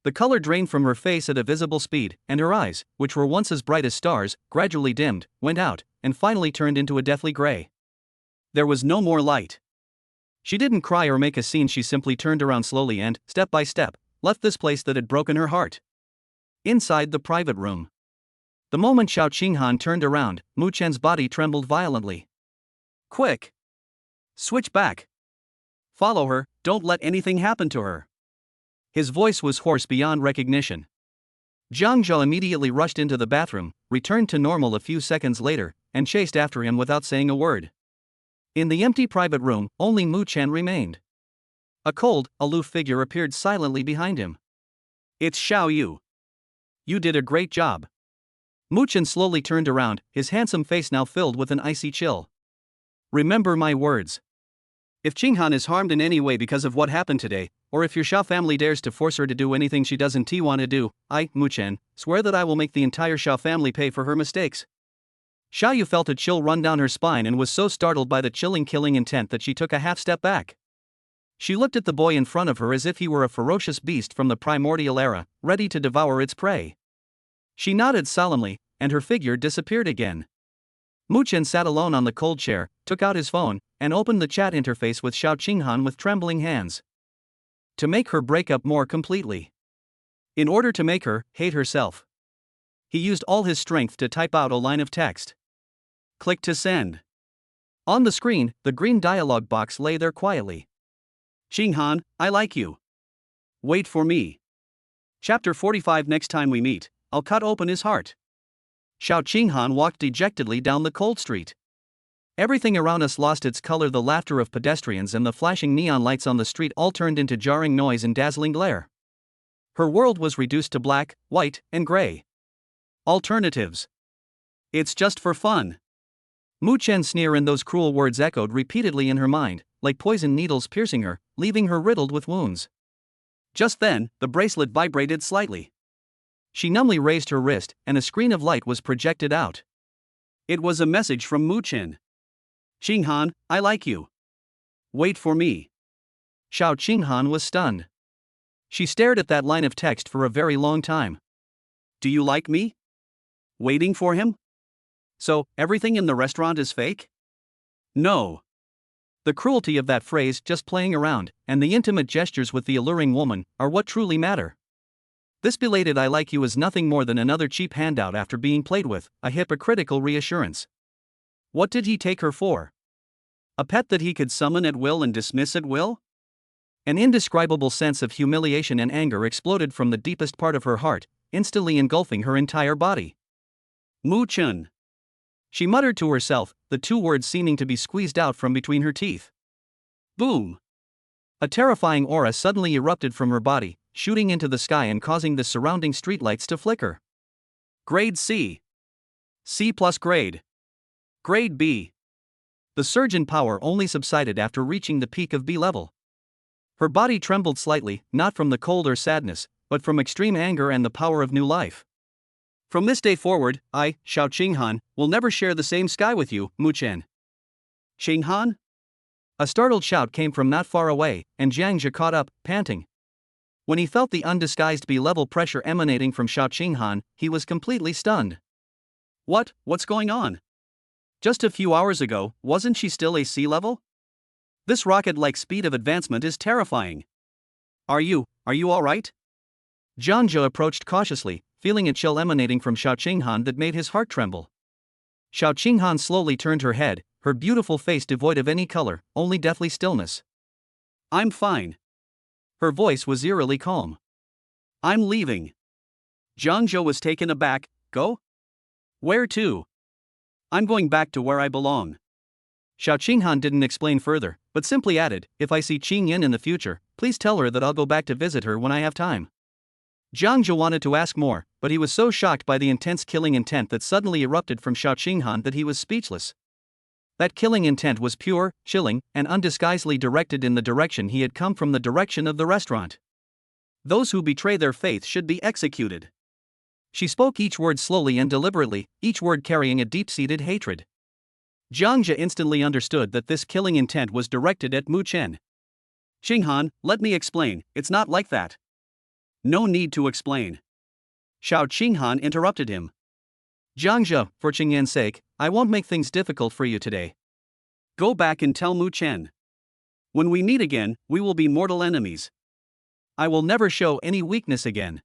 The color drained from her face at a visible speed, and her eyes, which were once as bright as stars, gradually dimmed, went out, and finally turned into a deathly gray. There was no more light. She didn't cry or make a scene. She simply turned around slowly and, step by step, left this place that had broken her heart. Inside the private room. The moment Xiao Qinghan turned around, Mu Chen's body trembled violently. "Quick! Switch back! Follow her, don't let anything happen to her." His voice was hoarse beyond recognition. Jiang immediately rushed into the bathroom, returned to normal a few seconds later, and chased after him without saying a word. In the empty private room, only Mu Chen remained. A cold, aloof figure appeared silently behind him. "It's Xiao Yu. You did a great job." Mu Chen slowly turned around, his handsome face now filled with an icy chill. "Remember my words. If Qinghan is harmed in any way because of what happened today, or if your Xiao family dares to force her to do anything she doesn't want to do, I, Mu Chen, swear that I will make the entire Xiao family pay for her mistakes." Xiao Yu felt a chill run down her spine and was so startled by the chilling killing intent that she took a half step back. She looked at the boy in front of her as if he were a ferocious beast from the primordial era, ready to devour its prey. She nodded solemnly, and her figure disappeared again. Mu Chen sat alone on the cold chair, took out his phone, and opened the chat interface with Xiao Qinghan with trembling hands. To make her break up more completely. In order to make her hate herself. He used all his strength to type out a line of text. Click to send. On the screen, the green dialog box lay there quietly. Qinghan, I like you. Wait for me. Chapter 45. Next time we meet, I'll cut open his heart. Xiao Qinghan walked dejectedly down the cold street. Everything around us lost its color. The laughter of pedestrians and the flashing neon lights on the street all turned into jarring noise and dazzling glare. Her world was reduced to black, white, and gray. Alternatives. It's just for fun. Mu Chen's sneer and those cruel words echoed repeatedly in her mind, like poison needles piercing her, leaving her riddled with wounds. Just then, the bracelet vibrated slightly. She numbly raised her wrist, and a screen of light was projected out. It was a message from Mu Chen. Qinghan, I like you. Wait for me. Xiao Qinghan was stunned. She stared at that line of text for a very long time. Do you like me? Waiting for him? So, everything in the restaurant is fake? No. The cruelty of that phrase, just playing around, and the intimate gestures with the alluring woman, are what truly matter. This belated I like you is nothing more than another cheap handout after being played with, a hypocritical reassurance. What did he take her for? A pet that he could summon at will and dismiss at will? An indescribable sense of humiliation and anger exploded from the deepest part of her heart, instantly engulfing her entire body. Mu Chen. She muttered to herself, the two words seeming to be squeezed out from between her teeth. Boom! A terrifying aura suddenly erupted from her body, shooting into the sky and causing the surrounding streetlights to flicker. Grade C. C+ grade. Grade B. The surge in power only subsided after reaching the peak of B level. Her body trembled slightly, not from the cold or sadness, but from extreme anger and the power of new life. From this day forward, I, Xiao Qinghan, will never share the same sky with you, Mu Chen. Qinghan? A startled shout came from not far away, and Jiang Zhe caught up, panting. When he felt the undisguised B-level pressure emanating from Xiao Qinghan, he was completely stunned. What's going on? Just a few hours ago, wasn't she still a C level? This rocket-like speed of advancement is terrifying. Are you all right? Jiang Zhe approached cautiously, feeling a chill emanating from Xiao Qinghan that made his heart tremble. Xiao Qinghan slowly turned her head, her beautiful face devoid of any color, only deathly stillness. I'm fine. Her voice was eerily calm. I'm leaving. Jiang Zhe was taken aback. Go? Where to? I'm going back to where I belong. Xiao Qinghan didn't explain further, but simply added, if I see Qing Yin in the future, please tell her that I'll go back to visit her when I have time. Jiang Zhe wanted to ask more, but he was so shocked by the intense killing intent that suddenly erupted from Xiao Qinghan that he was speechless. That killing intent was pure, chilling, and undisguisedly directed in the direction he had come from, the direction of the restaurant. Those who betray their faith should be executed. She spoke each word slowly and deliberately, each word carrying a deep-seated hatred. Jiang Zhe instantly understood that this killing intent was directed at Mu Chen. Qinghan, let me explain, it's not like that. No need to explain. Xiao Qinghan interrupted him. Jiang Zhe, for Qing Yan's sake, I won't make things difficult for you today. Go back and tell Mu Chen. When we meet again, we will be mortal enemies. I will never show any weakness again.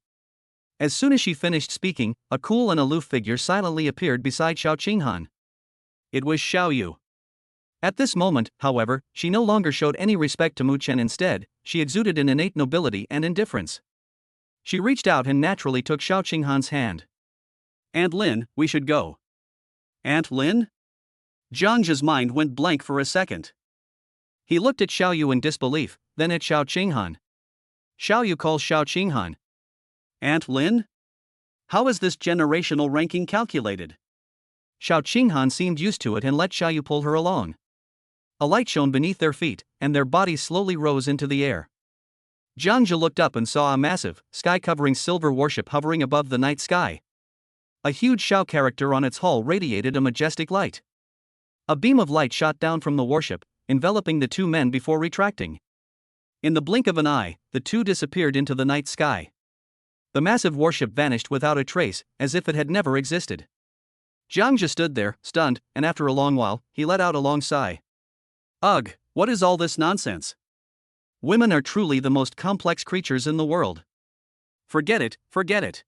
As soon as she finished speaking, a cool and aloof figure silently appeared beside Xiao Qinghan. It was Xiao Yu. At this moment, however, she no longer showed any respect to Mu Chen. Instead, she exuded an innate nobility and indifference. She reached out and naturally took Xiao Qinghan's hand. Aunt Lin, we should go. Aunt Lin? Jiang Zhe's mind went blank for a second. He looked at Xiao Yu in disbelief, then at Xiao Qinghan. Xiao Yu calls Xiao Qinghan Aunt Lin? How is this generational ranking calculated? Xiao Qinghan seemed used to it and let Xiao Yu pull her along. A light shone beneath their feet, and their bodies slowly rose into the air. Jiang Zhe looked up and saw a massive, sky-covering silver warship hovering above the night sky. A huge Xiao character on its hull radiated a majestic light. A beam of light shot down from the warship, enveloping the two men before retracting. In the blink of an eye, the two disappeared into the night sky. The massive warship vanished without a trace, as if it had never existed. Jiangja stood there, stunned, and after a long while, he let out a long sigh. Ugh, what is all this nonsense? Women are truly the most complex creatures in the world. Forget it, forget it.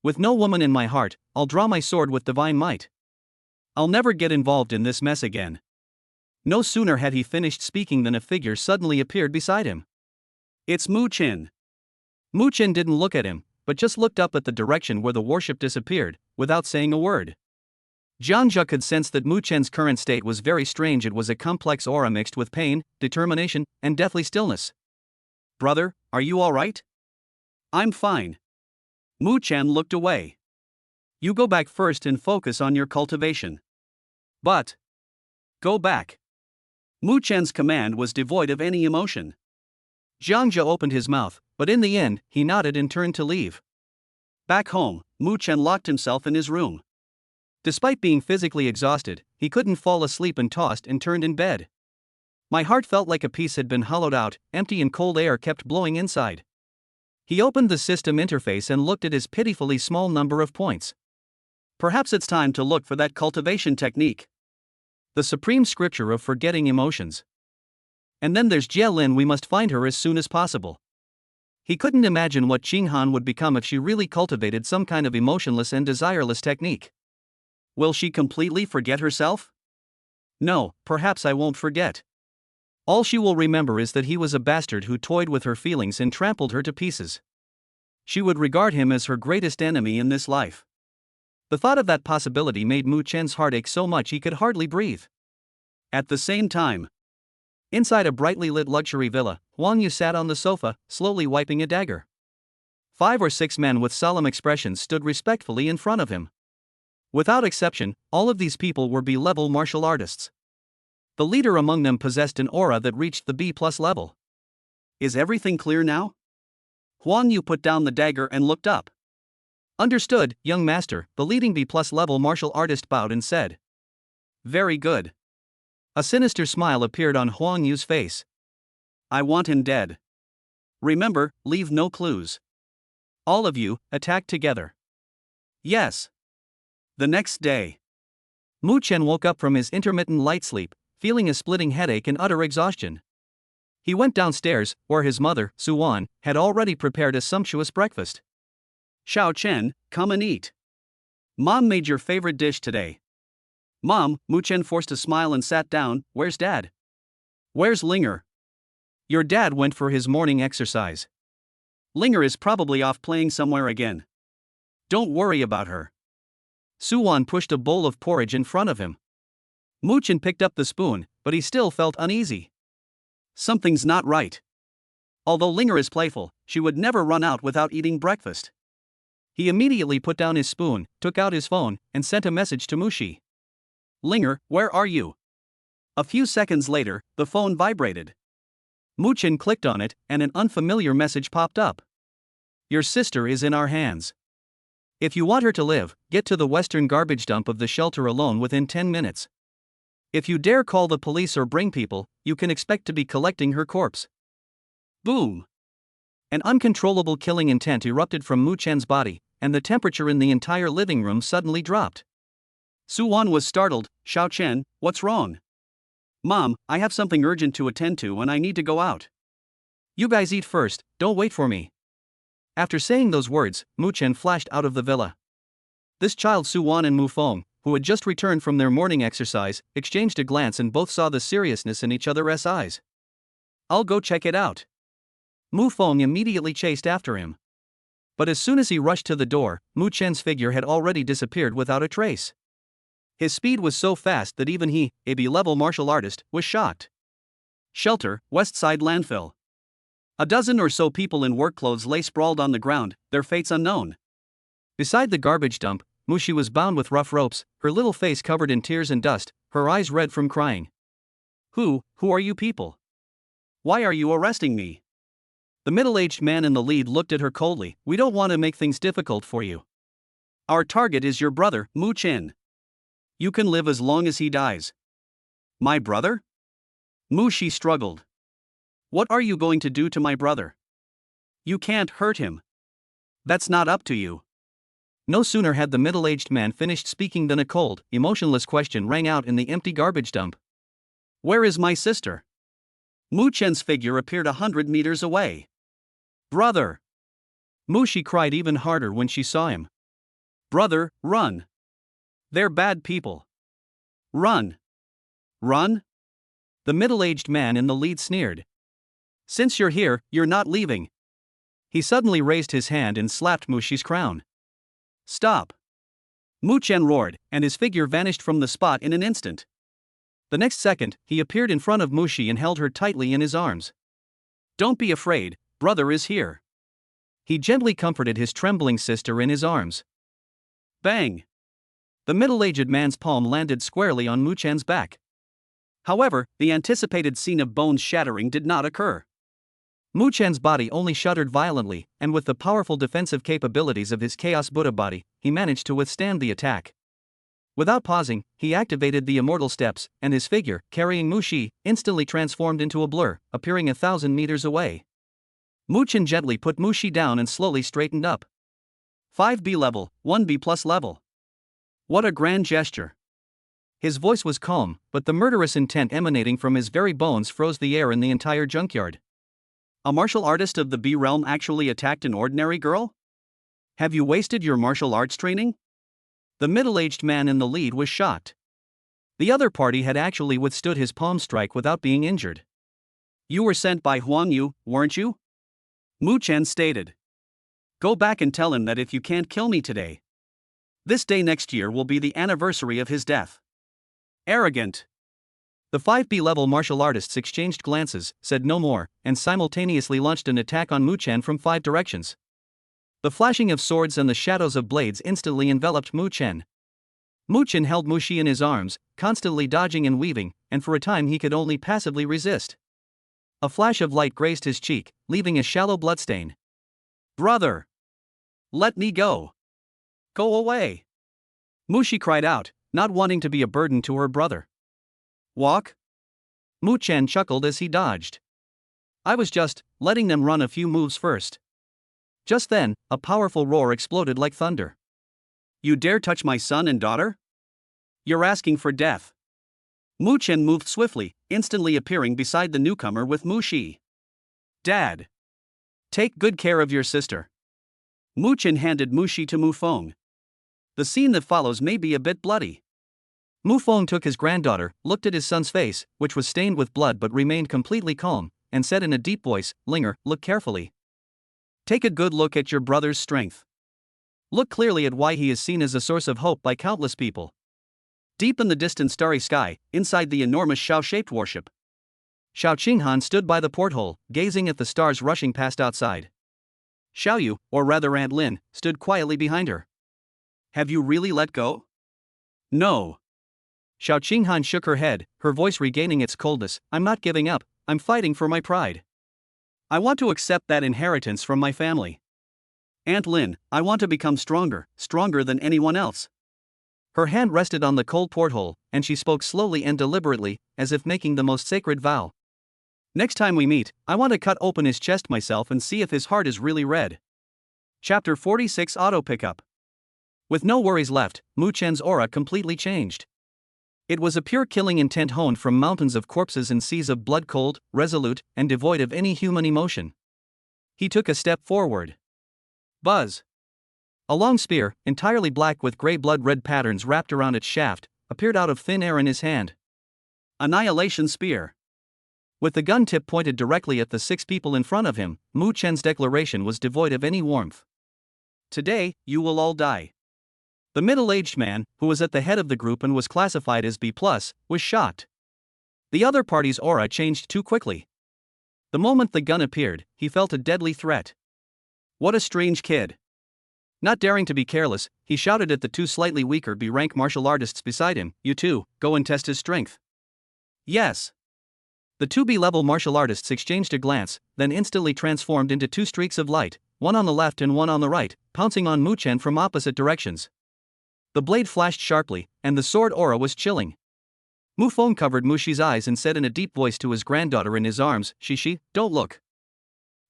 With no woman in my heart, I'll draw my sword with divine might. I'll never get involved in this mess again. No sooner had he finished speaking than a figure suddenly appeared beside him. It's Mu Qin. Mu Qin didn't look at him, but just looked up at the direction where the warship disappeared, without saying a word. Jiangja could sense that Mu Qin's current state was very strange. It was a complex aura mixed with pain, determination, and deathly stillness. Brother, are you all right? I'm fine. Mu Qin looked away. You go back first and focus on your cultivation. But. Go back. Mu Qin's command was devoid of any emotion. Jiangja opened his mouth, but in the end, he nodded and turned to leave. Back home, Mu Qin locked himself in his room. Despite being physically exhausted, he couldn't fall asleep and tossed and turned in bed. My heart felt like a piece had been hollowed out, empty, and cold air kept blowing inside. He opened the system interface and looked at his pitifully small number of points. Perhaps it's time to look for that cultivation technique. The supreme scripture of forgetting emotions. And then there's Jie Lin. We must find her as soon as possible. He couldn't imagine what Qing Han would become if she really cultivated some kind of emotionless and desireless technique. Will she completely forget herself? No, perhaps I won't forget. All she will remember is that he was a bastard who toyed with her feelings and trampled her to pieces. She would regard him as her greatest enemy in this life. The thought of that possibility made Mu Chen's heart ache so much he could hardly breathe. At the same time, inside a brightly lit luxury villa, Huang Yu sat on the sofa, slowly wiping a dagger. 5 or 6 men with solemn expressions stood respectfully in front of him. Without exception, all of these people were B-level martial artists. The leader among them possessed an aura that reached the B+ level. Is everything clear now? Huang Yu put down the dagger and looked up. Understood, young master, the leading B+ level martial artist bowed and said. Very good. A sinister smile appeared on Huang Yu's face. I want him dead. Remember, leave no clues. All of you, attack together. Yes. The next day, Mu Chen woke up from his intermittent light sleep, feeling a splitting headache and utter exhaustion. He went downstairs, where his mother, Su Wan, had already prepared a sumptuous breakfast. Xiao Chen, come and eat. Mom made your favorite dish today. Mom, Mu Chen forced a smile and sat down. Where's Dad? Where's Linger? Your dad went for his morning exercise. Linger is probably off playing somewhere again. Don't worry about her. Su Wan pushed a bowl of porridge in front of him. Mu Chen picked up the spoon, but he still felt uneasy. Something's not right. Although Linger is playful, she would never run out without eating breakfast. He immediately put down his spoon, took out his phone, and sent a message to Mushi. Linger, where are you? A few seconds later, the phone vibrated. Mu Chen clicked on it, and an unfamiliar message popped up. Your sister is in our hands. If you want her to live, get to the western garbage dump of the shelter alone within 10 minutes. If you dare call the police or bring people, you can expect to be collecting her corpse. Boom! An uncontrollable killing intent erupted from Mu Chen's body, and the temperature in the entire living room suddenly dropped. Su Wan was startled. Xiao Chen, what's wrong? Mom, I have something urgent to attend to and I need to go out. You guys eat first, don't wait for me. After saying those words, Mu Chen flashed out of the villa. This child Su Wan and Mu Feng, who had just returned from their morning exercise, exchanged a glance and both saw the seriousness in each other's eyes. I'll go check it out. Mu Feng immediately chased after him. But as soon as he rushed to the door, Mu Chen's figure had already disappeared without a trace. His speed was so fast that even he, a B-level martial artist, was shocked. Shelter, West Side Landfill. A dozen or so people in work clothes lay sprawled on the ground, their fates unknown. Beside the garbage dump, Mushi was bound with rough ropes, her little face covered in tears and dust, her eyes red from crying. Who are you people? Why are you arresting me? The middle-aged man in the lead looked at her coldly. We don't want to make things difficult for you. Our target is your brother, Mu Chen. You can live as long as he dies. My brother? Mushi struggled. What are you going to do to my brother? You can't hurt him. That's not up to you. No sooner had the middle-aged man finished speaking than a cold, emotionless question rang out in the empty garbage dump. Where is my sister? Mu Chen's figure appeared 100 meters away. Brother! Mu Shi cried even harder when she saw him. Brother, run! They're bad people. Run! Run? The middle-aged man in the lead sneered. Since you're here, you're not leaving. He suddenly raised his hand and slapped Mu Shi's crown. Stop! Mu Chen roared, and his figure vanished from the spot in an instant. The next second, he appeared in front of Mu Shi and held her tightly in his arms. Don't be afraid, brother is here. He gently comforted his trembling sister in his arms. Bang! The middle-aged man's palm landed squarely on Mu Chen's back. However, the anticipated scene of bones shattering did not occur. Mu Chen's body only shuddered violently, and with the powerful defensive capabilities of his Chaos Buddha body, he managed to withstand the attack. Without pausing, he activated the immortal steps, and his figure, carrying Mu Shi, instantly transformed into a blur, appearing 1,000 meters away. Mu Chen gently put Mu Shi down and slowly straightened up. 5B level, 1B plus level. What a grand gesture. His voice was calm, but the murderous intent emanating from his very bones froze the air in the entire junkyard. A martial artist of the B realm actually attacked an ordinary girl? Have you wasted your martial arts training? The middle-aged man in the lead was shocked. The other party had actually withstood his palm strike without being injured. You were sent by Huang Yu, weren't you? Mu Chen stated. Go back and tell him that if you can't kill me today, this day next year will be the anniversary of his death. Arrogant. The 5B level martial artists exchanged glances, said no more, and simultaneously launched an attack on Mu Chen from 5 directions. The flashing of swords and the shadows of blades instantly enveloped Mu Chen. Mu Chen held Mu Shi in his arms, constantly dodging and weaving, and for a time he could only passively resist. A flash of light grazed his cheek, leaving a shallow bloodstain. Brother! Let me go! Go away! Mu Shi cried out, not wanting to be a burden to her brother. Walk? Mu Chen chuckled as he dodged. I was just letting them run a few moves first. Just then, a powerful roar exploded like thunder. You dare touch my son and daughter? You're asking for death. Mu Chen moved swiftly, instantly appearing beside the newcomer with Mu Shi. Dad! Take good care of your sister. Mu Chen handed Mu Shi to Mu Feng. The scene that follows may be a bit bloody. Mu Feng took his granddaughter, looked at his son's face, which was stained with blood but remained completely calm, and said in a deep voice, Linger, look carefully. Take a good look at your brother's strength. Look clearly at why he is seen as a source of hope by countless people. Deep in the distant starry sky, inside the enormous Shao-shaped warship, Xiao Qinghan stood by the porthole, gazing at the stars rushing past outside. Xiao Yu, or rather Aunt Lin, stood quietly behind her. Have you really let go? No. Xiao Qinghan shook her head, her voice regaining its coldness. I'm not giving up, I'm fighting for my pride. I want to accept that inheritance from my family. Aunt Lin, I want to become stronger, stronger than anyone else. Her hand rested on the cold porthole, and she spoke slowly and deliberately, as if making the most sacred vow. Next time we meet, I want to cut open his chest myself and see if his heart is really red. Chapter 46 Auto Pickup. With no worries left, Mu Chen's aura completely changed. It was a pure killing intent honed from mountains of corpses and seas of blood, cold, resolute, and devoid of any human emotion. He took a step forward. Buzz! A long spear, entirely black with gray blood-red patterns wrapped around its shaft, appeared out of thin air in his hand. Annihilation Spear. With the gun tip pointed directly at the 6 people in front of him, Mu Chen's declaration was devoid of any warmth. Today, you will all die. The middle-aged man, who was at the head of the group and was classified as B+, was shocked. The other party's aura changed too quickly. The moment the gun appeared, he felt a deadly threat. What a strange kid. Not daring to be careless, he shouted at the 2 slightly weaker B-rank martial artists beside him, You two, go and test his strength. Yes. The 2 B-level martial artists exchanged a glance, then instantly transformed into 2 streaks of light, one on the left and one on the right, pouncing on Mu Chen from opposite directions. The blade flashed sharply, and the sword aura was chilling. Mufong covered Mushi's eyes and said in a deep voice to his granddaughter in his arms, Shishi, don't look.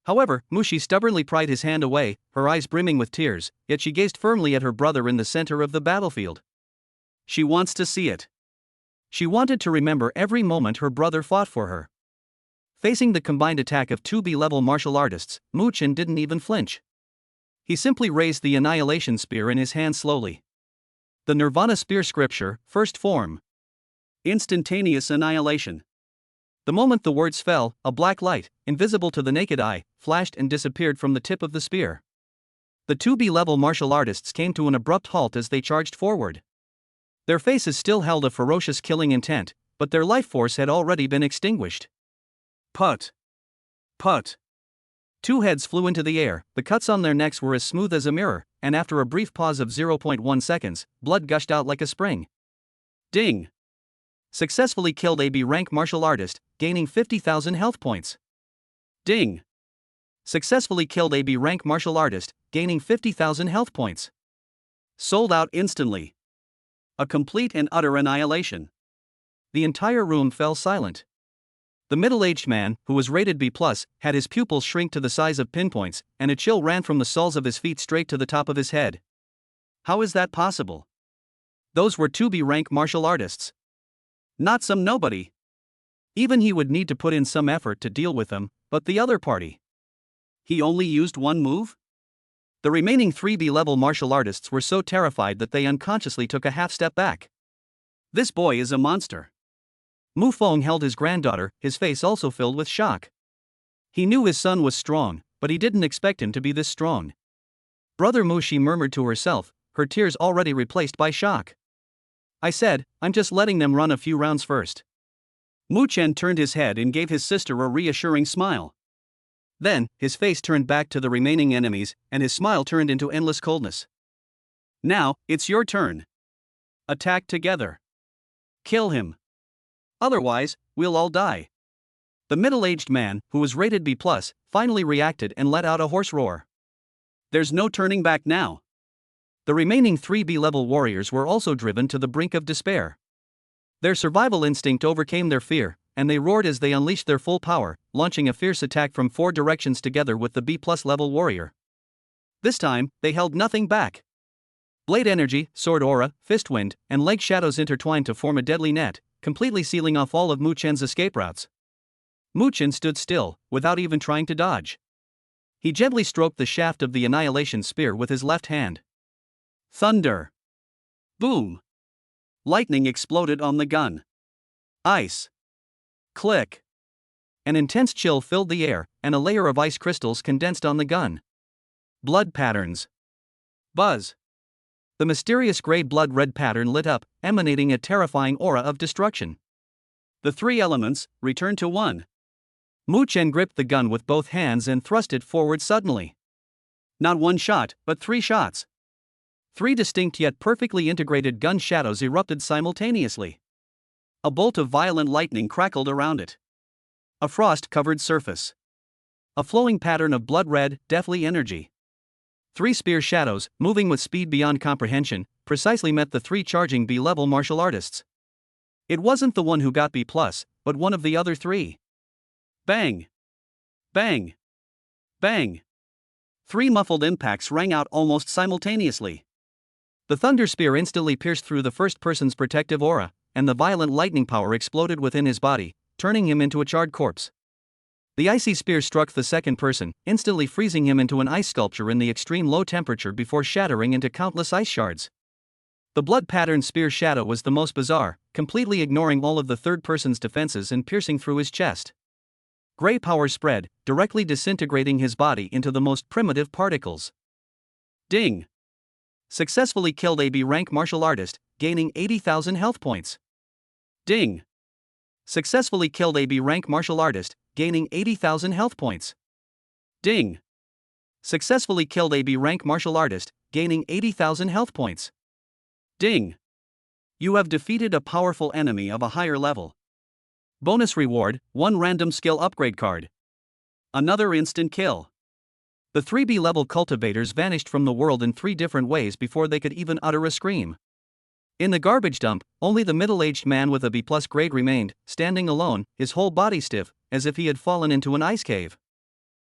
However, Mushi stubbornly pried his hand away, her eyes brimming with tears, yet she gazed firmly at her brother in the center of the battlefield. She wants to see it. She wanted to remember every moment her brother fought for her. Facing the combined attack of two B-level martial artists, Mu Chen didn't even flinch. He simply raised the Annihilation Spear in his hand slowly. The Nirvana Spear Scripture, First Form. Instantaneous annihilation. The moment the words fell, a black light, invisible to the naked eye, flashed and disappeared from the tip of the spear. The two B-level martial artists came to an abrupt halt as they charged forward. Their faces still held a ferocious killing intent, but their life force had already been extinguished. Put! Put! Two heads flew into the air, the cuts on their necks were as smooth as a mirror, and after a brief pause of 0.1 seconds, blood gushed out like a spring. Ding! Successfully killed a B-rank martial artist, gaining 50,000 health points. Ding! Successfully killed a B-rank martial artist, gaining 50,000 health points. Sold out instantly. A complete and utter annihilation. The entire room fell silent. The middle-aged man, who was rated B+, had his pupils shrink to the size of pinpoints, and a chill ran from the soles of his feet straight to the top of his head. How is that possible? Those were two B-rank martial artists. Not some nobody. Even he would need to put in some effort to deal with them, but the other party. He only used one move? The remaining three B-level martial artists were so terrified that they unconsciously took a half step back. This boy is a monster. Mufong held his granddaughter, his face also filled with shock. He knew his son was strong, but he didn't expect him to be this strong. Brother Mu, she murmured to herself, her tears already replaced by shock. I said, I'm just letting them run a few rounds first. Mu Chen turned his head and gave his sister a reassuring smile. Then, his face turned back to the remaining enemies, and his smile turned into endless coldness. Now, it's your turn. Attack together. Kill him. Otherwise, we'll all die. The middle-aged man, who was rated B+, finally reacted and let out a hoarse roar. There's no turning back now. The remaining three B-level warriors were also driven to the brink of despair. Their survival instinct overcame their fear, and they roared as they unleashed their full power, launching a fierce attack from four directions together with the B+ level warrior. This time, they held nothing back. Blade energy, sword aura, fist wind, and leg shadows intertwined to form a deadly net, completely sealing off all of Mu Chen's escape routes. Mu Chen stood still, without even trying to dodge. He gently stroked the shaft of the Annihilation Spear with his left hand. Thunder! Boom! Lightning exploded on the gun. Ice! Click! An intense chill filled the air, and a layer of ice crystals condensed on the gun. Blood patterns. Buzz! The mysterious gray blood-red pattern lit up, emanating a terrifying aura of destruction. The three elements returned to one. Mu Chen gripped the gun with both hands and thrust it forward suddenly. Not one shot, but 3 shots. 3 distinct yet perfectly integrated gun shadows erupted simultaneously. A bolt of violent lightning crackled around it. A frost-covered surface. A flowing pattern of blood-red, deathly energy. 3 spear shadows, moving with speed beyond comprehension, precisely met the 3 charging B-level martial artists. It wasn't the one who got B+, but one of the other 3. Bang! Bang! Bang! 3 muffled impacts rang out almost simultaneously. The thunder spear instantly pierced through the first person's protective aura, and the violent lightning power exploded within his body, turning him into a charred corpse. The icy spear struck the second person, instantly freezing him into an ice sculpture in the extreme low temperature before shattering into countless ice shards. The blood-patterned spear shadow was the most bizarre, completely ignoring all of the third person's defenses and piercing through his chest. Gray power spread, directly disintegrating his body into the most primitive particles. Ding! Successfully killed a B-rank martial artist, gaining 80,000 health points. Ding! Successfully killed a B-rank martial artist, gaining 80,000 health points. Ding! Successfully killed a B-rank martial artist, gaining 80,000 health points. Ding! You have defeated a powerful enemy of a higher level. Bonus reward, 1 random skill upgrade card. Another instant kill. The 3B level cultivators vanished from the world in 3 different ways before they could even utter a scream. In the garbage dump, only the middle-aged man with a B+ grade remained, standing alone, his whole body stiff, as if he had fallen into an ice cave.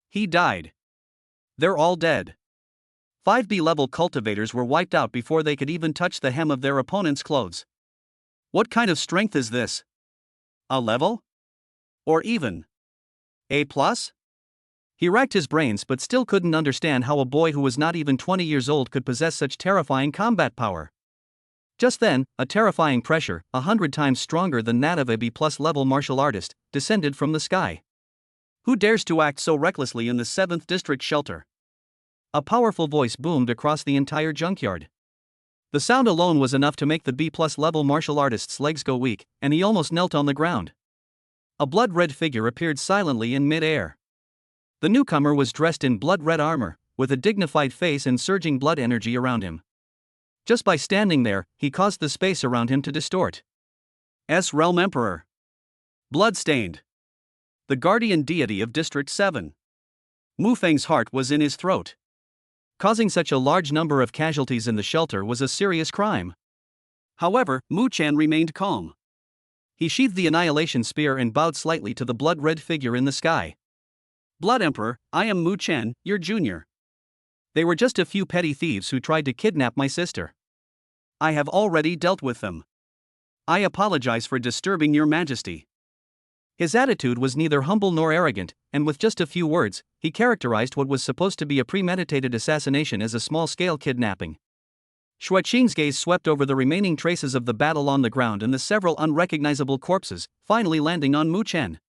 He died. They're all dead. 5B level cultivators were wiped out before they could even touch the hem of their opponent's clothes. What kind of strength is this? A level? Or even A+? He racked his brains but still couldn't understand how a boy who was not even 20 years old could possess such terrifying combat power. Just then, a terrifying pressure, 100 times stronger than that of a B+ level martial artist, descended from the sky. Who dares to act so recklessly in the 7th District shelter? A powerful voice boomed across the entire junkyard. The sound alone was enough to make the B+ level martial artist's legs go weak, and he almost knelt on the ground. A blood-red figure appeared silently in mid-air. The newcomer was dressed in blood-red armor, with a dignified face and surging blood energy around him. Just by standing there, he caused the space around him to distort. S-Realm Emperor. Bloodstained. The guardian deity of District 7. Mu Feng's heart was in his throat. Causing such a large number of casualties in the shelter was a serious crime. However, Mu Chen remained calm. He sheathed the annihilation spear and bowed slightly to the blood-red figure in the sky. Blood Emperor, I am Mu Chen, your junior. They were just a few petty thieves who tried to kidnap my sister. I have already dealt with them. I apologize for disturbing your majesty. His attitude was neither humble nor arrogant, and with just a few words, he characterized what was supposed to be a premeditated assassination as a small-scale kidnapping. Xueqing's gaze swept over the remaining traces of the battle on the ground and the several unrecognizable corpses, finally landing on Mu Chen.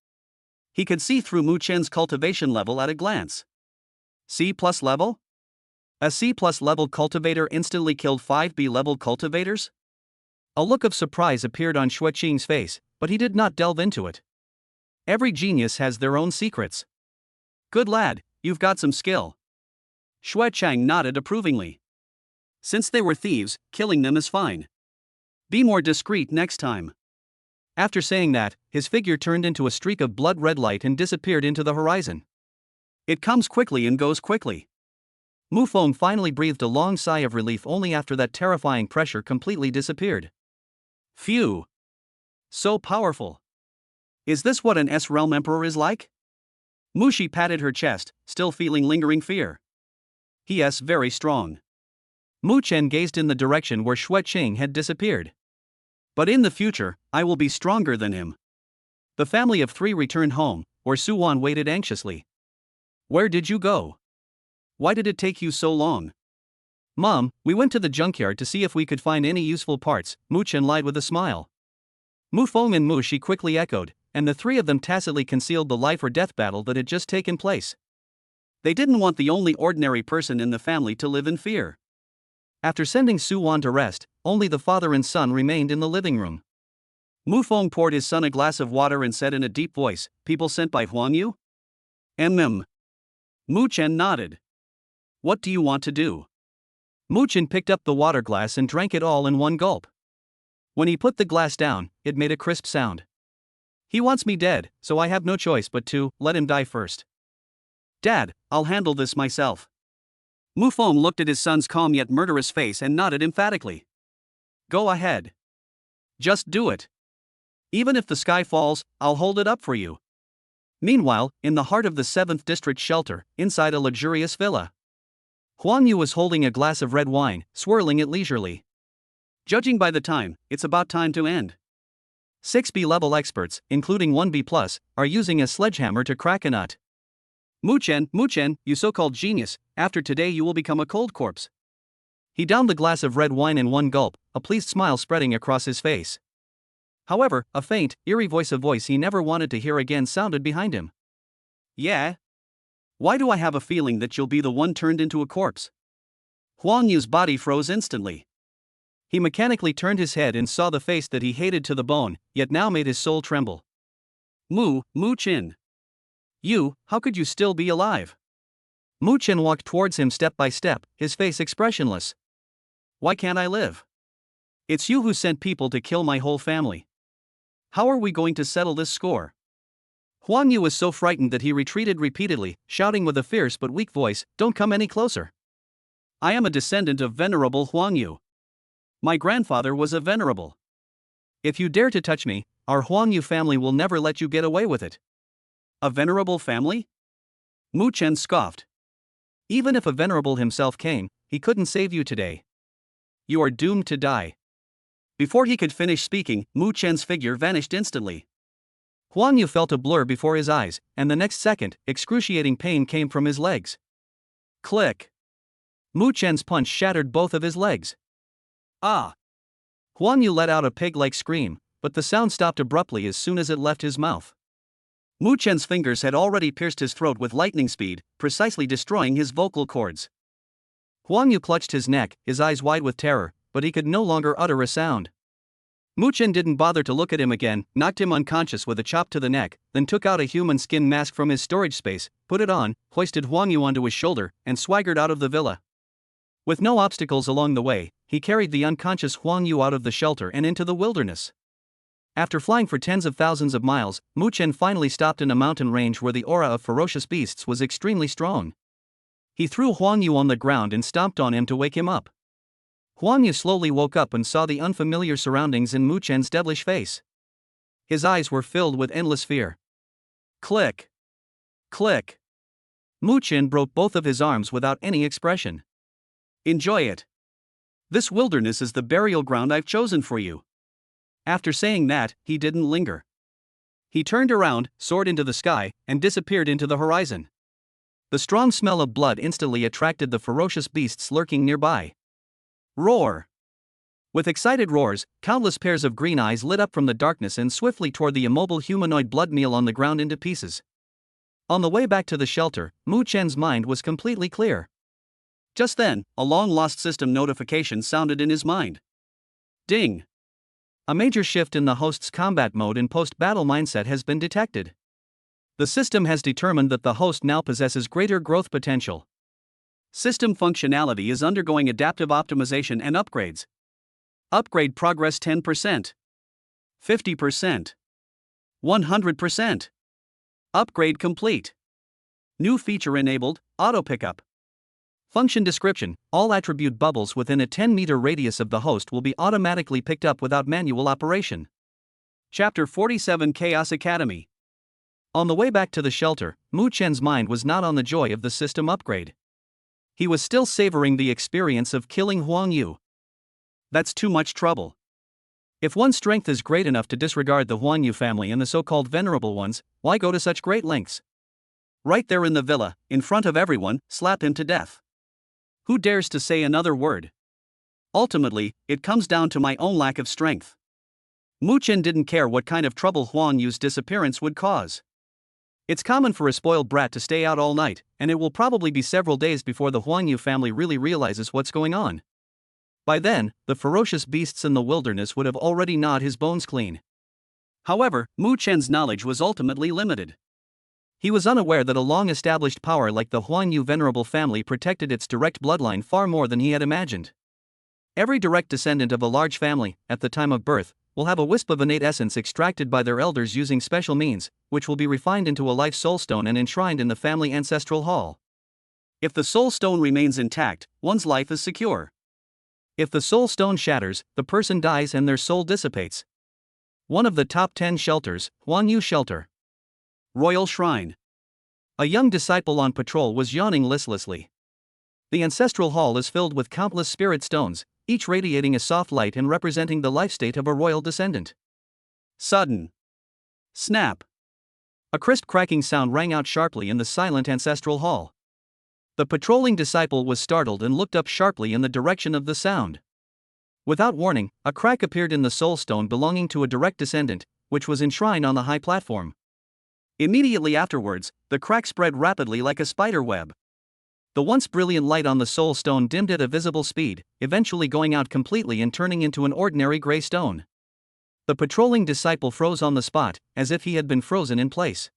He could see through Mu Chen's cultivation level at a glance. C+ level? A C+ level cultivator instantly killed 5B level cultivators? A look of surprise appeared on Xueqing's face, but he did not delve into it. Every genius has their own secrets. Good lad, you've got some skill. Xueqing nodded approvingly. Since they were thieves, killing them is fine. Be more discreet next time. After saying that, his figure turned into a streak of blood-red light and disappeared into the horizon. It comes quickly and goes quickly. Mu Feng finally breathed a long sigh of relief only after that terrifying pressure completely disappeared. Phew! So powerful. Is this what an S-Realm Emperor is like? Mushi patted her chest, still feeling lingering fear. Yes, very strong. Mu Chen gazed in the direction where Xueqing had disappeared. But in the future, I will be stronger than him. The family of 3 returned home, where Suwan waited anxiously. Where did you go? Why did it take you so long? Mom, we went to the junkyard to see if we could find any useful parts, Mu Chen lied with a smile. Mu Feng and Mu Shi quickly echoed, and the 3 of them tacitly concealed the life-or-death battle that had just taken place. They didn't want the only ordinary person in the family to live in fear. After sending Suwan to rest, only the father and son remained in the living room. Mu Feng poured his son a glass of water and said in a deep voice, "People sent by Huang Yu?" Mu Chen nodded. What do you want to do? Mu Chen picked up the water glass and drank it all in one gulp. When he put the glass down, it made a crisp sound. He wants me dead, so I have no choice but to let him die first. Dad, I'll handle this myself. Mu Feng looked at his son's calm yet murderous face and nodded emphatically. Go ahead. Just do it. Even if the sky falls, I'll hold it up for you. Meanwhile, in the heart of the 7th District shelter, inside a luxurious villa, Huang Yu was holding a glass of red wine, swirling it leisurely. Judging by the time, it's about time to end. 6B level experts, including 1B+, are using a sledgehammer to crack a nut. Mu Chen, you so-called genius, after today you will become a cold corpse. He downed the glass of red wine in one gulp, a pleased smile spreading across his face. However, a faint, eerie voice he never wanted to hear again sounded behind him. Yeah? Why do I have a feeling that you'll be the one turned into a corpse? Huang Yu's body froze instantly. He mechanically turned his head and saw the face that he hated to the bone, yet now made his soul tremble. Mu Chen. You, how could you still be alive? Mu Chen walked towards him step by step, his face expressionless. Why can't I live? It's you who sent people to kill my whole family. How are we going to settle this score? Huang Yu was so frightened that he retreated repeatedly, shouting with a fierce but weak voice, Don't come any closer. I am a descendant of Venerable Huang Yu. My grandfather was a venerable. If you dare to touch me, our Huang Yu family will never let you get away with it. A venerable family? Mu Chen scoffed. Even if a venerable himself came, he couldn't save you today. You are doomed to die. Before he could finish speaking, Mu Chen's figure vanished instantly. Huang Yu felt a blur before his eyes, and the next second, excruciating pain came from his legs. Click! Mu Chen's punch shattered both of his legs. Ah! Huang Yu let out a pig-like scream, but the sound stopped abruptly as soon as it left his mouth. Mu Chen's fingers had already pierced his throat with lightning speed, precisely destroying his vocal cords. Huang Yu clutched his neck, his eyes wide with terror, but he could no longer utter a sound. Mu Chen didn't bother to look at him again, knocked him unconscious with a chop to the neck, then took out a human skin mask from his storage space, put it on, hoisted Huang Yu onto his shoulder, and swaggered out of the villa. With no obstacles along the way, he carried the unconscious Huang Yu out of the shelter and into the wilderness. After flying for tens of thousands of miles, Mu Chen finally stopped in a mountain range where the aura of ferocious beasts was extremely strong. He threw Huang Yu on the ground and stomped on him to wake him up. Huang Yu slowly woke up and saw the unfamiliar surroundings in Mu Chen's devilish face. His eyes were filled with endless fear. Click! Click! Mu Chen broke both of his arms without any expression. Enjoy it. This wilderness is the burial ground I've chosen for you. After saying that, he didn't linger. He turned around, soared into the sky, and disappeared into the horizon. The strong smell of blood instantly attracted the ferocious beasts lurking nearby. Roar! With excited roars, countless pairs of green eyes lit up from the darkness and swiftly tore the immobile humanoid blood meal on the ground into pieces. On the way back to the shelter, Mu Chen's mind was completely clear. Just then, a long-lost system notification sounded in his mind. Ding! A major shift in the host's combat mode and post-battle mindset has been detected. The system has determined that the host now possesses greater growth potential. System functionality is undergoing adaptive optimization and upgrades. Upgrade progress 10%. 50%. 100%. Upgrade complete. New feature enabled, auto pickup. Function description: all attribute bubbles within a 10-meter radius of the host will be automatically picked up without manual operation. Chapter 47 Chaos Academy. On the way back to the shelter, Mu Chen's mind was not on the joy of the system upgrade. He was still savoring the experience of killing Huang Yu. That's too much trouble. If one's strength is great enough to disregard the Huang Yu family and the so-called venerable ones, why go to such great lengths? Right there in the villa, in front of everyone, slap him to death. Who dares to say another word? Ultimately, it comes down to my own lack of strength. Mu Chen didn't care what kind of trouble Huang Yu's disappearance would cause. It's common for a spoiled brat to stay out all night, and it will probably be several days before the Huang Yu family really realizes what's going on. By then, the ferocious beasts in the wilderness would have already gnawed his bones clean. However, Mu Chen's knowledge was ultimately limited. He was unaware that a long-established power like the Huang Yu venerable family protected its direct bloodline far more than he had imagined. Every direct descendant of a large family, at the time of birth, will have a wisp of innate essence extracted by their elders using special means, which will be refined into a life soul stone and enshrined in the family ancestral hall. If the soul stone remains intact, one's life is secure. If the soul stone shatters, the person dies and their soul dissipates. One of the top 10 shelters, Huang Yu Shelter. Royal Shrine. A young disciple on patrol was yawning listlessly. The ancestral hall is filled with countless spirit stones, each radiating a soft light and representing the life state of a royal descendant. Sudden snap. A crisp cracking sound rang out sharply in the silent ancestral hall. The patrolling disciple was startled and looked up sharply in the direction of the sound. Without warning, a crack appeared in the soul stone belonging to a direct descendant, which was enshrined on the high platform. Immediately afterwards, the crack spread rapidly like a spider web. The once brilliant light on the soul stone dimmed at a visible speed, eventually going out completely and turning into an ordinary gray stone. The patrolling disciple froze on the spot, as if he had been frozen in place.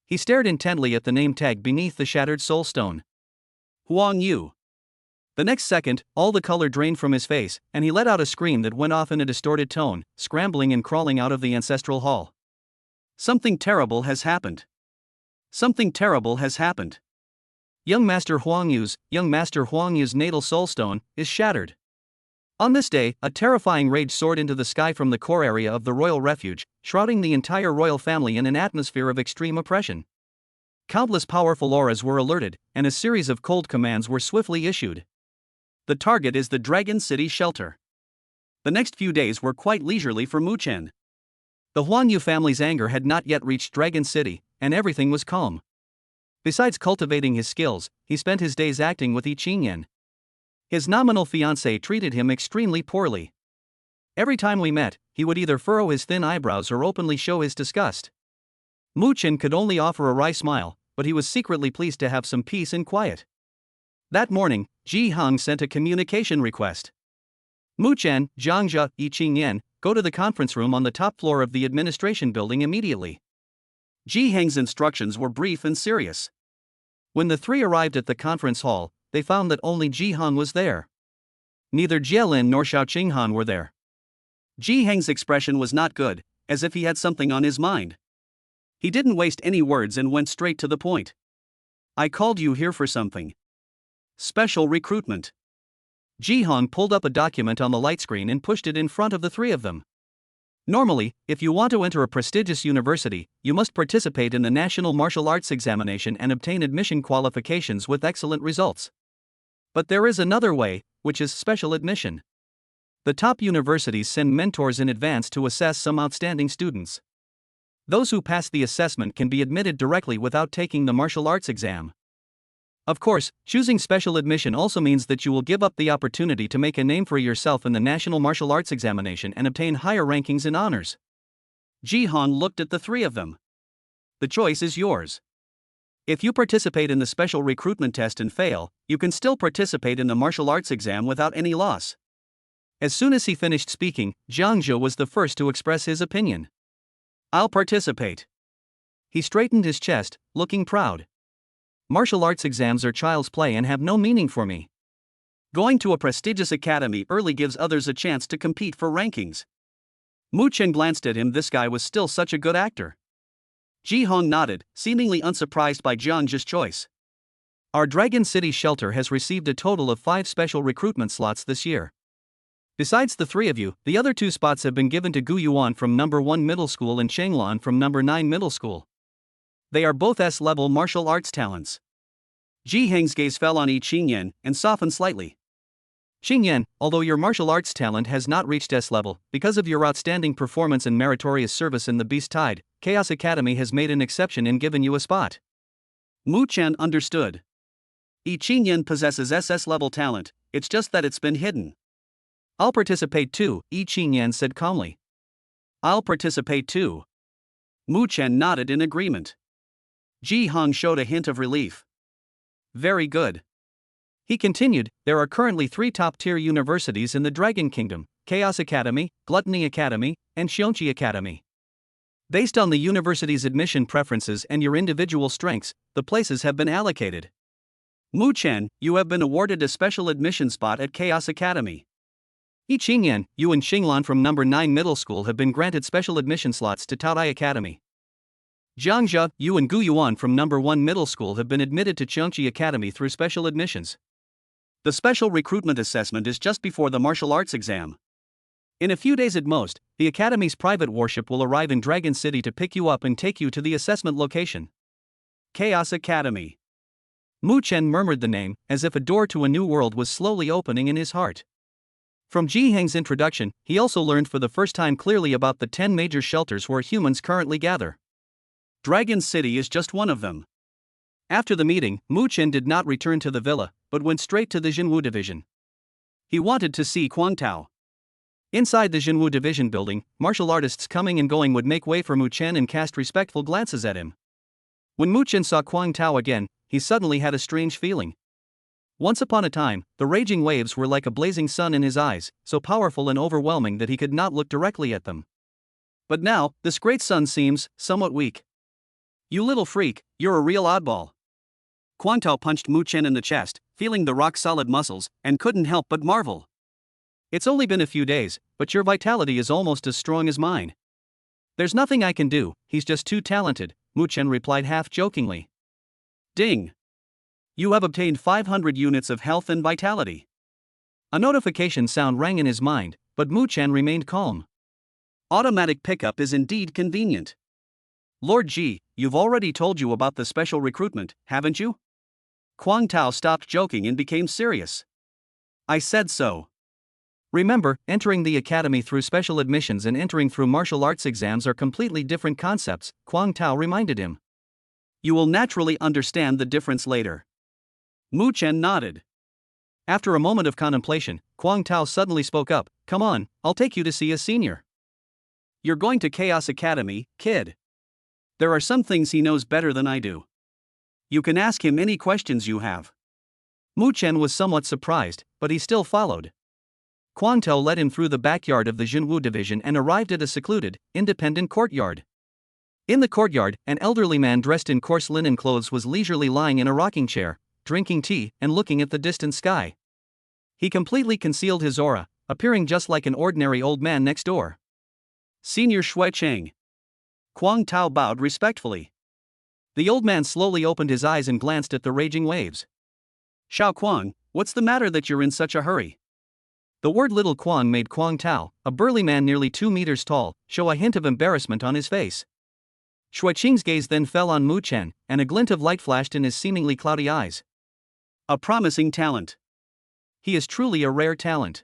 He stared intently at the name tag beneath the shattered soul stone. Huang Yu. The next second, all the color drained from his face, and he let out a scream that went off in a distorted tone, scrambling and crawling out of the ancestral hall. Something terrible has happened. Something terrible has happened. Young Master Huang Yu's natal soul stone is shattered. On this day, a terrifying rage soared into the sky from the core area of the royal refuge, shrouding the entire royal family in an atmosphere of extreme oppression. Countless powerful auras were alerted, and a series of cold commands were swiftly issued. The target is the Dragon City shelter. The next few days were quite leisurely for Mu Chen. The Huang Yu family's anger had not yet reached Dragon City, and everything was calm. Besides cultivating his skills, he spent his days acting with Yi Qingyan. His nominal fiancée treated him extremely poorly. Every time we met, he would either furrow his thin eyebrows or openly show his disgust. Mu Chen could only offer a wry smile, but he was secretly pleased to have some peace and quiet. That morning, Ji Heng sent a communication request. Mu Chen, Zhangzhe, Yi Qingyan, go to the conference room on the top floor of the administration building immediately. Ji Heng's instructions were brief and serious. When the three arrived at the conference hall, they found that only Ji Heng was there. Neither Jielin nor Xiao Qinghan were there. Ji Heng's expression was not good, as if he had something on his mind. He didn't waste any words and went straight to the point. I called you here for something. Special recruitment. Ji Heng pulled up a document on the light screen and pushed it in front of the three of them. Normally, if you want to enter a prestigious university, you must participate in the National Martial Arts Examination and obtain admission qualifications with excellent results. But there is another way, which is special admission. The top universities send mentors in advance to assess some outstanding students. Those who pass the assessment can be admitted directly without taking the martial arts exam. Of course, choosing special admission also means that you will give up the opportunity to make a name for yourself in the National Martial Arts Examination and obtain higher rankings and honors. Ji Heng looked at the three of them. The choice is yours. If you participate in the special recruitment test and fail, you can still participate in the martial arts exam without any loss. As soon as he finished speaking, Zhangzhe was the first to express his opinion. I'll participate. He straightened his chest, looking proud. Martial arts exams are child's play and have no meaning for me. Going to a prestigious academy early gives others a chance to compete for rankings. Mu Chen glanced at him. This guy was still such a good actor. Ji Heng nodded, seemingly unsurprised by Zhangzhe's choice. Our Dragon City shelter has received a total of 5 special recruitment slots this year. Besides the 3 of you, the other 2 spots have been given to Gu Yuan from number 1 middle school and Chenglan from number 9 middle school. They are both S-level martial arts talents. Ji Heng's gaze fell on Yi Qingyan and softened slightly. Qingyan, although your martial arts talent has not reached S-level, because of your outstanding performance and meritorious service in the Beast Tide, Chaos Academy has made an exception and given you a spot. Mu Chen understood. Yi Qingyan possesses SS-level talent, it's just that it's been hidden. I'll participate too, Yi Qingyan said calmly. I'll participate too. Mu Chen nodded in agreement. Ji Heng showed a hint of relief. Very good. He continued, there are currently 3 top-tier universities in the Dragon Kingdom, Chaos Academy, Gluttony Academy, and Xiongqi Academy. Based on the university's admission preferences and your individual strengths, the places have been allocated. Mu Chen, you have been awarded a special admission spot at Chaos Academy. Yi Qingyan, you and Xinglan from number 9 middle school have been granted special admission slots to Taodai Academy. Zhangzhe, you and Gu Yuan from number 1 middle school have been admitted to Qiongqi Academy through special admissions. The special recruitment assessment is just before the martial arts exam. In a few days at most, the Academy's private warship will arrive in Dragon City to pick you up and take you to the assessment location. Chaos Academy. Mu Chen murmured the name, as if a door to a new world was slowly opening in his heart. From Ji Heng's introduction, he also learned for the first time clearly about the 10 major shelters where humans currently gather. Dragon City is just one of them. After the meeting, Mu Chen did not return to the villa, but went straight to the Jinwu Division. He wanted to see Quang Tao. Inside the Jinwu Division building, martial artists coming and going would make way for Mu Chen and cast respectful glances at him. When Mu Chen saw Quang Tao again, he suddenly had a strange feeling. Once upon a time, the raging waves were like a blazing sun in his eyes, so powerful and overwhelming that he could not look directly at them. But now, this great sun seems somewhat weak. You little freak, you're a real oddball. Quang Tao punched Mu Chen in the chest, feeling the rock-solid muscles, and couldn't help but marvel. It's only been a few days, but your vitality is almost as strong as mine. There's nothing I can do, he's just too talented, Mu Chen replied half-jokingly. Ding! You have obtained 500 units of health and vitality. A notification sound rang in his mind, but Mu Chen remained calm. Automatic pickup is indeed convenient. Lord Ji, you've already told you about the special recruitment, haven't you? Kuang Tao stopped joking and became serious. I said so. Remember, entering the academy through special admissions and entering through martial arts exams are completely different concepts, Kuang Tao reminded him. You will naturally understand the difference later. Mu Chen nodded. After a moment of contemplation, Kuang Tao suddenly spoke up, Come on, I'll take you to see a senior. You're going to Chaos Academy, kid. There are some things he knows better than I do. You can ask him any questions you have. Mu Chen was somewhat surprised, but he still followed. Kuang Tao led him through the backyard of the Junwu division and arrived at a secluded, independent courtyard. In the courtyard, an elderly man dressed in coarse linen clothes was leisurely lying in a rocking chair, drinking tea and looking at the distant sky. He completely concealed his aura, appearing just like an ordinary old man next door. Senior Xue Cheng. Kuang Tao bowed respectfully. The old man slowly opened his eyes and glanced at the raging waves. Xiao Kuang, what's the matter that you're in such a hurry? The word little Kuang made Kuang Tao, a burly man nearly 2 meters tall, show a hint of embarrassment on his face. Xue Qing's gaze then fell on Mu Chen, and a glint of light flashed in his seemingly cloudy eyes. A promising talent. He is truly a rare talent.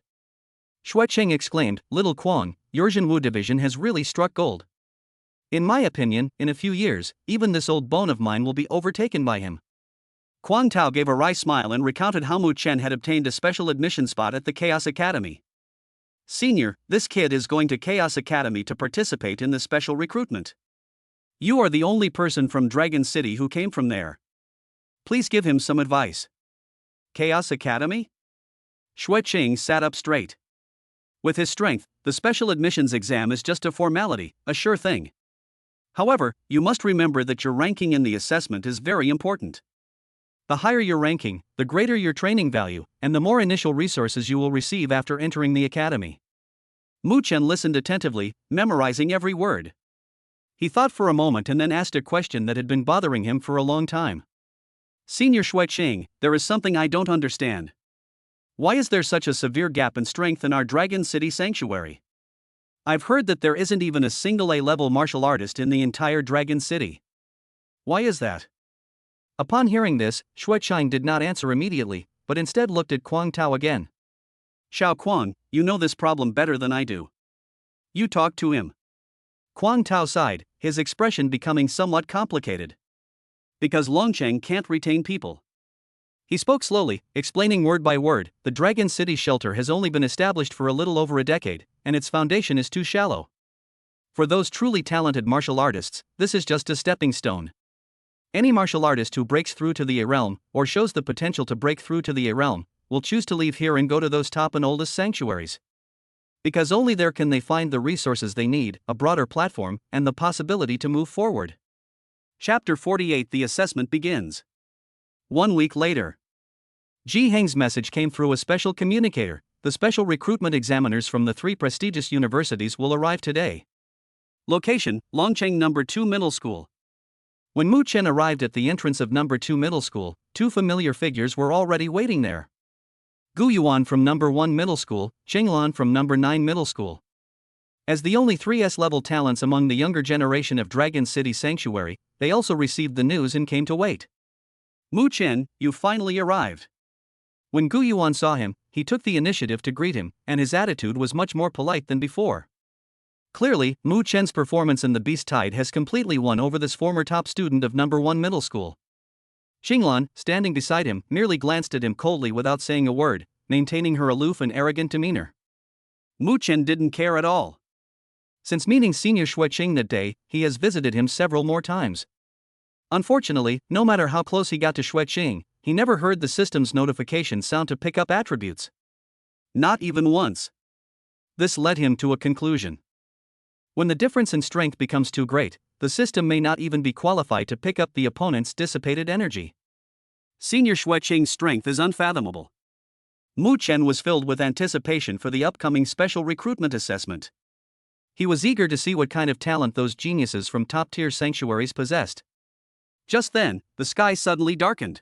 Xue Qing exclaimed, Little Kuang, your Junwu division has really struck gold. In my opinion, in a few years, even this old bone of mine will be overtaken by him. Kuang Tao gave a wry smile and recounted how Mu Chen had obtained a special admission spot at the Chaos Academy. Senior, this kid is going to Chaos Academy to participate in the special recruitment. You are the only person from Dragon City who came from there. Please give him some advice. Chaos Academy? Xue Qing sat up straight. With his strength, the special admissions exam is just a formality, a sure thing. However, you must remember that your ranking in the assessment is very important. The higher your ranking, the greater your training value, and the more initial resources you will receive after entering the academy. Mu Chen listened attentively, memorizing every word. He thought for a moment and then asked a question that had been bothering him for a long time. Senior Xue Qing, there is something I don't understand. Why is there such a severe gap in strength in our Dragon City Sanctuary? I've heard that there isn't even a single A-level martial artist in the entire Dragon City. Why is that? Upon hearing this, Xue Qing did not answer immediately, but instead looked at Kuang Tao again. Xiao Kuang, you know this problem better than I do. You talk to him. Kuang Tao sighed, his expression becoming somewhat complicated. Because Longcheng can't retain people. He spoke slowly, explaining word by word, the Dragon City shelter has only been established for a little over a decade, and its foundation is too shallow. For those truly talented martial artists, this is just a stepping stone. Any martial artist who breaks through to the A realm, or shows the potential to break through to the A realm, will choose to leave here and go to those top and oldest sanctuaries. Because only there can they find the resources they need, a broader platform, and the possibility to move forward. Chapter 48. The assessment begins. 1 week later. Ji Heng's message came through a special communicator. The special recruitment examiners from the 3 prestigious universities will arrive today. Location, Longcheng No. 2 Middle School. When Mu Chen arrived at the entrance of No. 2 Middle School, 2 familiar figures were already waiting there. Gu Yuan from No. 1 Middle School, Lan from No. 9 Middle School. As the only 3S level talents among the younger generation of Dragon City Sanctuary, they also received the news and came to wait. Mu Chen, you finally arrived. When Gu Yuan saw him, he took the initiative to greet him, and his attitude was much more polite than before. Clearly, Mu Chen's performance in the Beast Tide has completely won over this former top student of No. 1 Middle School. Lan, standing beside him, merely glanced at him coldly without saying a word, maintaining her aloof and arrogant demeanor. Mu Chen didn't care at all. Since meeting Senior Xue Qing that day, he has visited him several more times. Unfortunately, no matter how close he got to Xue Qing, he never heard the system's notification sound to pick up attributes. Not even once. This led him to a conclusion. When the difference in strength becomes too great, the system may not even be qualified to pick up the opponent's dissipated energy. Senior Xue Qing's strength is unfathomable. Mu Chen was filled with anticipation for the upcoming special recruitment assessment. He was eager to see what kind of talent those geniuses from top-tier sanctuaries possessed. Just then, the sky suddenly darkened.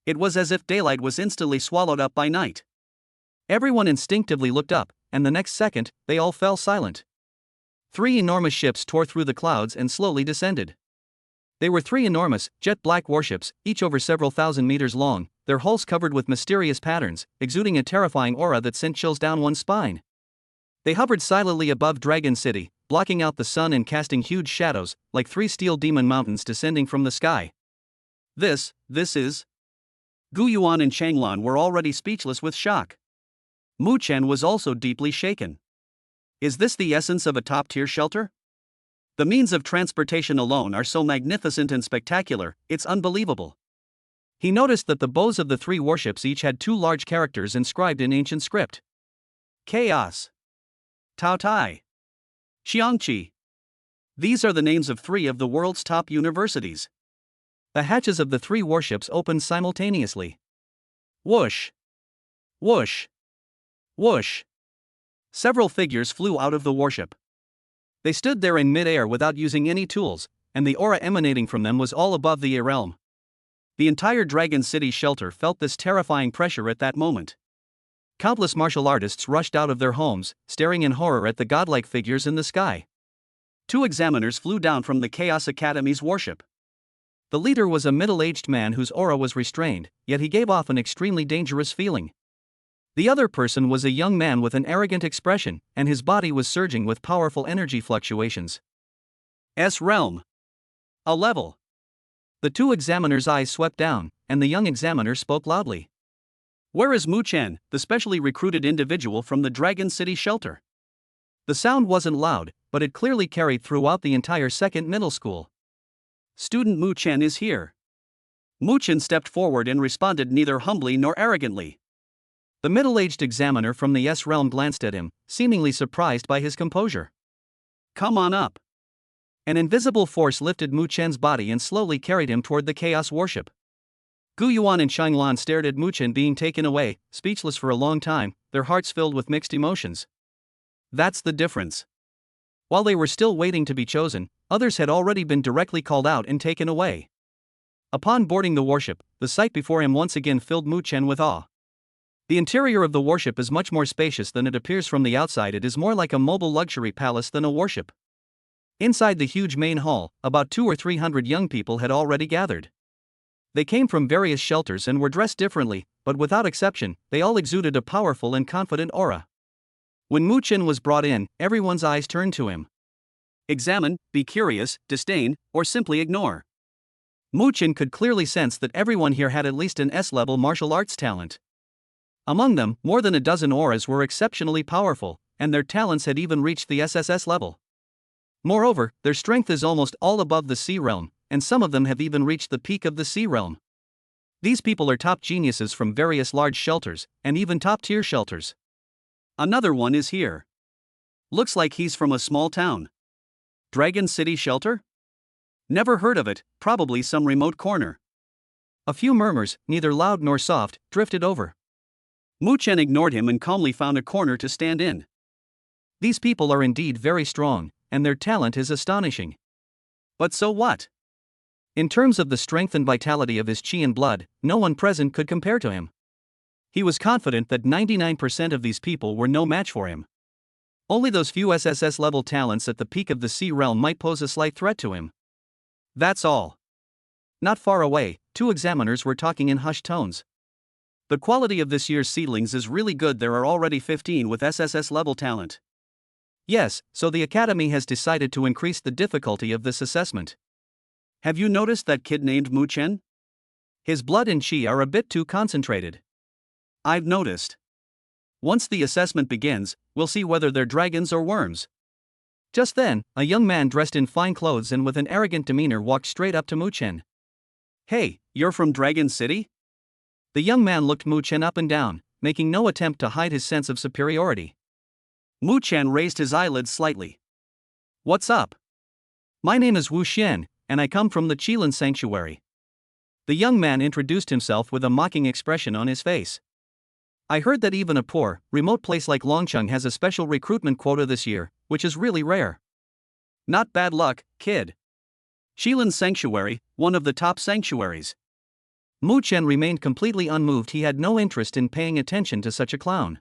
It was as if daylight was instantly swallowed up by night. Everyone instinctively looked up, and the next second, they all fell silent. 3 enormous ships tore through the clouds and slowly descended. They were 3 enormous, jet-black warships, each over several thousand meters long, their hulls covered with mysterious patterns, exuding a terrifying aura that sent chills down one's spine. They hovered silently above Dragon City, blocking out the sun and casting huge shadows, like 3 steel demon mountains descending from the sky. This is... Gu Yuan and Changlan were already speechless with shock. Mu Chen was also deeply shaken. Is this the essence of a top-tier shelter? The means of transportation alone are so magnificent and spectacular, it's unbelievable. He noticed that the bows of the 3 warships each had 2 large characters inscribed in ancient script. Chaos. Tao Tai. Xiangqi. These are the names of 3 of the world's top universities. The hatches of the 3 warships opened simultaneously. Whoosh. Whoosh. Whoosh. Several figures flew out of the warship. They stood there in mid-air without using any tools, and the aura emanating from them was all above the realm. The entire Dragon City shelter felt this terrifying pressure at that moment. Countless martial artists rushed out of their homes, staring in horror at the godlike figures in the sky. 2 examiners flew down from the Chaos Academy's warship. The leader was a middle-aged man whose aura was restrained, yet he gave off an extremely dangerous feeling. The other person was a young man with an arrogant expression, and his body was surging with powerful energy fluctuations. S-Realm. A level. The 2 examiners' eyes swept down, and the young examiner spoke loudly. Where is Mu Chen, the specially recruited individual from the Dragon City shelter? The sound wasn't loud, but it clearly carried throughout the entire second middle school. Student Mu Chen is here. Mu Chen stepped forward and responded neither humbly nor arrogantly. The middle-aged examiner from the S-Realm glanced at him, seemingly surprised by his composure. Come on up. An invisible force lifted Mu Chen's body and slowly carried him toward the Chaos warship. Gu Yuan and Changlan stared at Mu Chen being taken away, speechless for a long time, their hearts filled with mixed emotions. That's the difference. While they were still waiting to be chosen, others had already been directly called out and taken away. Upon boarding the warship, the sight before him once again filled Mu Chen with awe. The interior of the warship is much more spacious than it appears from the outside. It is more like a mobile luxury palace than a warship. Inside the huge main hall, about 200 or 300 young people had already gathered. They came from various shelters and were dressed differently, but without exception, they all exuded a powerful and confident aura. When Mu Chen was brought in, everyone's eyes turned to him. Examine, be curious, disdain, or simply ignore. Mu Chen could clearly sense that everyone here had at least an S-level martial arts talent. Among them, more than a dozen auras were exceptionally powerful, and their talents had even reached the SSS level. Moreover, their strength is almost all above the C realm, and some of them have even reached the peak of the C realm. These people are top geniuses from various large shelters, and even top-tier shelters. Another one is here. Looks like he's from a small town. Dragon City Shelter? Never heard of it, probably some remote corner. A few murmurs, neither loud nor soft, drifted over. Mu Chen ignored him and calmly found a corner to stand in. These people are indeed very strong, and their talent is astonishing. But so what? In terms of the strength and vitality of his chi and blood, no one present could compare to him. He was confident that 99% of these people were no match for him. Only those few SSS-level talents at the peak of the C realm might pose a slight threat to him. That's all. Not far away, 2 examiners were talking in hushed tones. The quality of this year's seedlings is really good. There are already 15 with SSS-level talent. Yes, so the Academy has decided to increase the difficulty of this assessment. Have you noticed that kid named Mu Chen? His blood and chi are a bit too concentrated. I've noticed. Once the assessment begins, we'll see whether they're dragons or worms. Just then, a young man dressed in fine clothes and with an arrogant demeanor walked straight up to Mu Chen. Hey, you're from Dragon City? The young man looked Mu Chen up and down, making no attempt to hide his sense of superiority. Mu Chen raised his eyelids slightly. What's up? My name is Wu Xian, and I come from the Qilin Sanctuary. The young man introduced himself with a mocking expression on his face. I heard that even a poor, remote place like Longcheng has a special recruitment quota this year, which is really rare. Not bad luck, kid. Qilin Sanctuary, one of the top sanctuaries. Mu Chen remained completely unmoved. He had no interest in paying attention to such a clown.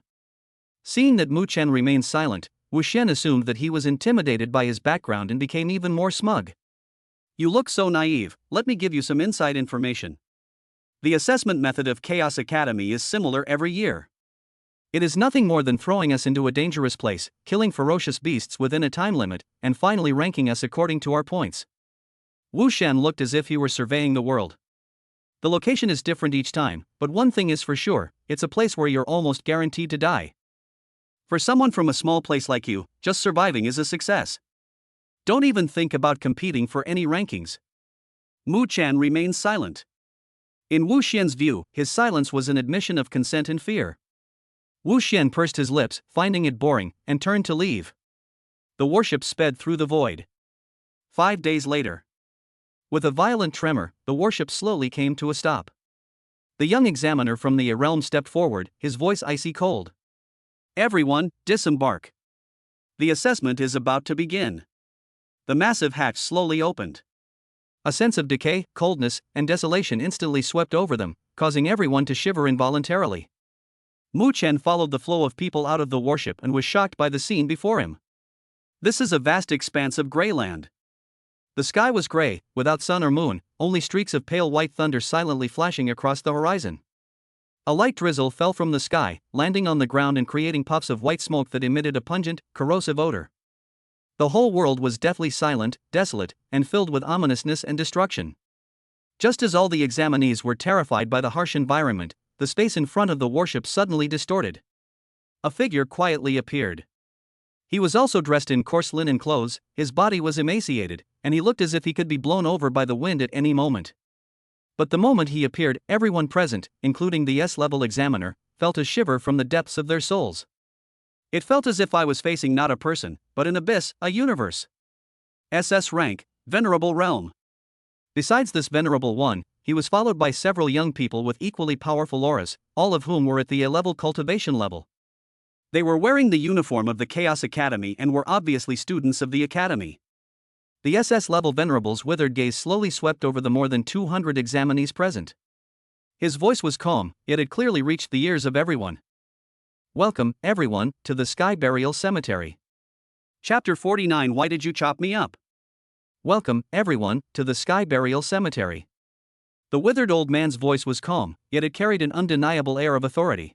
Seeing that Mu Chen remained silent, Wu Xian assumed that he was intimidated by his background and became even more smug. You look so naive, let me give you some inside information. The assessment method of Chaos Academy is similar every year. It is nothing more than throwing us into a dangerous place, killing ferocious beasts within a time limit, and finally ranking us according to our points. Wu Xian looked as if he were surveying the world. The location is different each time, but one thing is for sure, it's a place where you're almost guaranteed to die. For someone from a small place like you, just surviving is a success. Don't even think about competing for any rankings. Mu Chen remained silent. In Wu Xian's view, his silence was an admission of consent and fear. Wu Xian pursed his lips, finding it boring, and turned to leave. The warship sped through the void. 5 days later. With a violent tremor, the warship slowly came to a stop. The young examiner from the realm stepped forward, his voice icy cold. Everyone, disembark. The assessment is about to begin. The massive hatch slowly opened. A sense of decay, coldness, and desolation instantly swept over them, causing everyone to shiver involuntarily. Mu Chen followed the flow of people out of the warship and was shocked by the scene before him. This is a vast expanse of gray land. The sky was gray, without sun or moon, only streaks of pale white thunder silently flashing across the horizon. A light drizzle fell from the sky, landing on the ground and creating puffs of white smoke that emitted a pungent, corrosive odor. The whole world was deathly silent, desolate, and filled with ominousness and destruction. Just as all the examinees were terrified by the harsh environment, the space in front of the warship suddenly distorted. A figure quietly appeared. He was also dressed in coarse linen clothes, his body was emaciated, and he looked as if he could be blown over by the wind at any moment. But the moment he appeared, everyone present, including the S-level examiner, felt a shiver from the depths of their souls. It felt as if I was facing not a person, but an abyss, a universe. SS rank, Venerable Realm. Besides this venerable one, he was followed by several young people with equally powerful auras, all of whom were at the A-level cultivation level. They were wearing the uniform of the Chaos Academy and were obviously students of the Academy. The SS-level Venerable's withered gaze slowly swept over the more than 200 examinees present. His voice was calm, yet it clearly reached the ears of everyone. Welcome, everyone, to the Sky Burial Cemetery. Chapter 49. Why did you chop me up? Welcome, everyone, to the Sky Burial Cemetery. The withered old man's voice was calm, yet it carried an undeniable air of authority.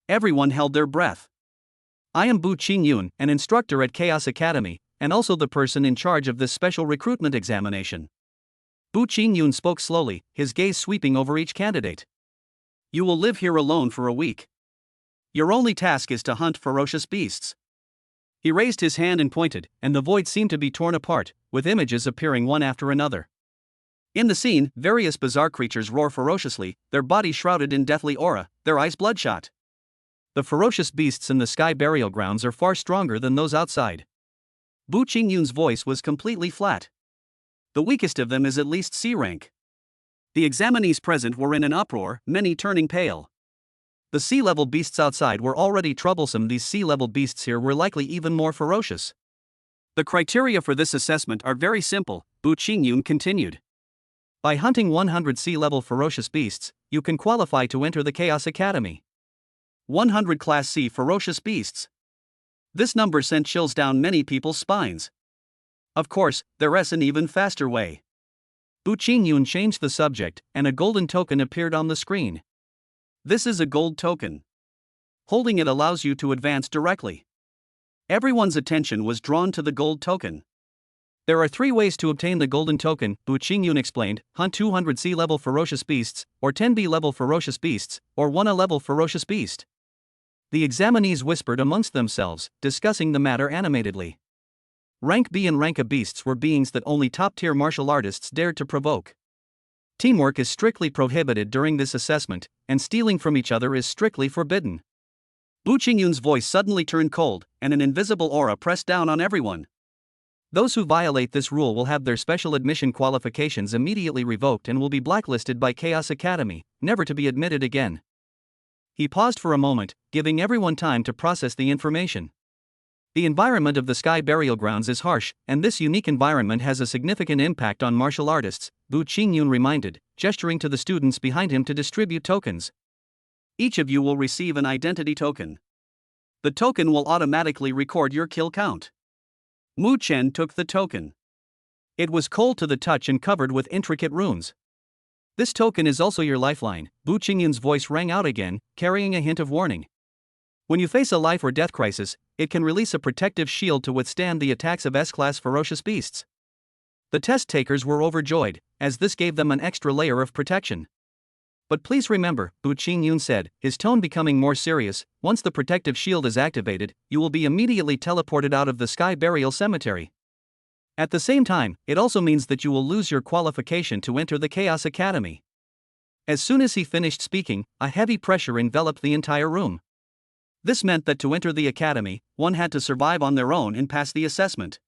Everyone held their breath. I am Bu Qingyun, an instructor at Chaos Academy, and also the person in charge of this special recruitment examination. Bu Qingyun spoke slowly, his gaze sweeping over each candidate. You will live here alone for a week. Your only task is to hunt ferocious beasts. He raised his hand and pointed, and the void seemed to be torn apart, with images appearing one after another. In the scene, various bizarre creatures roar ferociously, their bodies shrouded in deathly aura, their eyes bloodshot. The ferocious beasts in the Sky Burial Grounds are far stronger than those outside. Bu Qingyun's voice was completely flat. The weakest of them is at least C rank. The examinees present were in an uproar, many turning pale. The sea-level beasts outside were already troublesome, these sea-level beasts here were likely even more ferocious. The criteria for this assessment are very simple, Bu Qingyun continued. By hunting 100 sea-level ferocious beasts, you can qualify to enter the Chaos Academy. 100 Class C ferocious beasts. This number sent chills down many people's spines. Of course, there's an even faster way. Bu Qingyun changed the subject, and a golden token appeared on the screen. This is a gold token. Holding it allows you to advance directly. Everyone's attention was drawn to the gold token. There are 3 ways to obtain the golden token, Bu Qingyun explained: hunt 200 C-level ferocious beasts, or 10 B-level ferocious beasts, or 1 A-level ferocious beast. The examinees whispered amongst themselves, discussing the matter animatedly. Rank B and rank A beasts were beings that only top-tier martial artists dared to provoke. Teamwork is strictly prohibited during this assessment, and stealing from each other is strictly forbidden. Bu Qingyun's voice suddenly turned cold, and an invisible aura pressed down on everyone. Those who violate this rule will have their special admission qualifications immediately revoked and will be blacklisted by Chaos Academy, never to be admitted again. He paused for a moment, giving everyone time to process the information. The environment of the Sky Burial Grounds is harsh, and this unique environment has a significant impact on martial artists, Bu Qingyun reminded, gesturing to the students behind him to distribute tokens. Each of you will receive an identity token. The token will automatically record your kill count. Mu Chen took the token. It was cold to the touch and covered with intricate runes. This token is also your lifeline, Bu Qingyun's voice rang out again, carrying a hint of warning. When you face a life or death crisis, it can release a protective shield to withstand the attacks of S-class ferocious beasts. The test takers were overjoyed, as this gave them an extra layer of protection. But please remember, Bu Qingyun said, his tone becoming more serious, once the protective shield is activated, you will be immediately teleported out of the Sky Burial Cemetery. At the same time, it also means that you will lose your qualification to enter the Chaos Academy. As soon as he finished speaking, a heavy pressure enveloped the entire room. This meant that to enter the academy, one had to survive on their own and pass the assessment.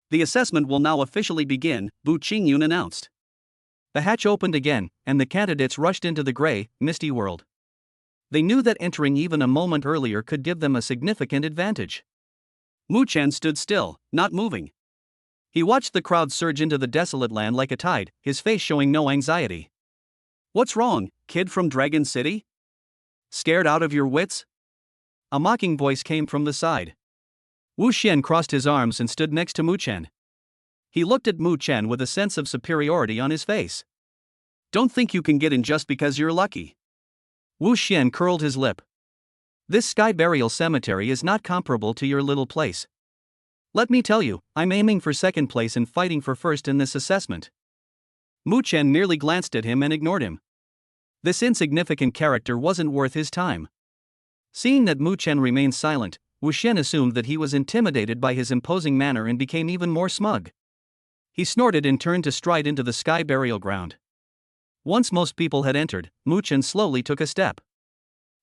The assessment will now officially begin, Bu Qingyun announced. The hatch opened again, and the candidates rushed into the gray, misty world. They knew that entering even a moment earlier could give them a significant advantage. Mu Chen stood still, not moving. He watched the crowd surge into the desolate land like a tide, his face showing no anxiety. What's wrong, kid from Dragon City? Scared out of your wits? A mocking voice came from the side. Wu Xian crossed his arms and stood next to Mu Chen. He looked at Mu Chen with a sense of superiority on his face. Don't think you can get in just because you're lucky. Wu Xian curled his lip. This Sky Burial Cemetery is not comparable to your little place. Let me tell you, I'm aiming for second place and fighting for first in this assessment. Mu Chen merely glanced at him and ignored him. This insignificant character wasn't worth his time. Seeing that Mu Chen remained silent, Wu Xian assumed that he was intimidated by his imposing manner and became even more smug. He snorted and turned to stride into the Sky Burial Ground. Once most people had entered, Mu Chen slowly took a step.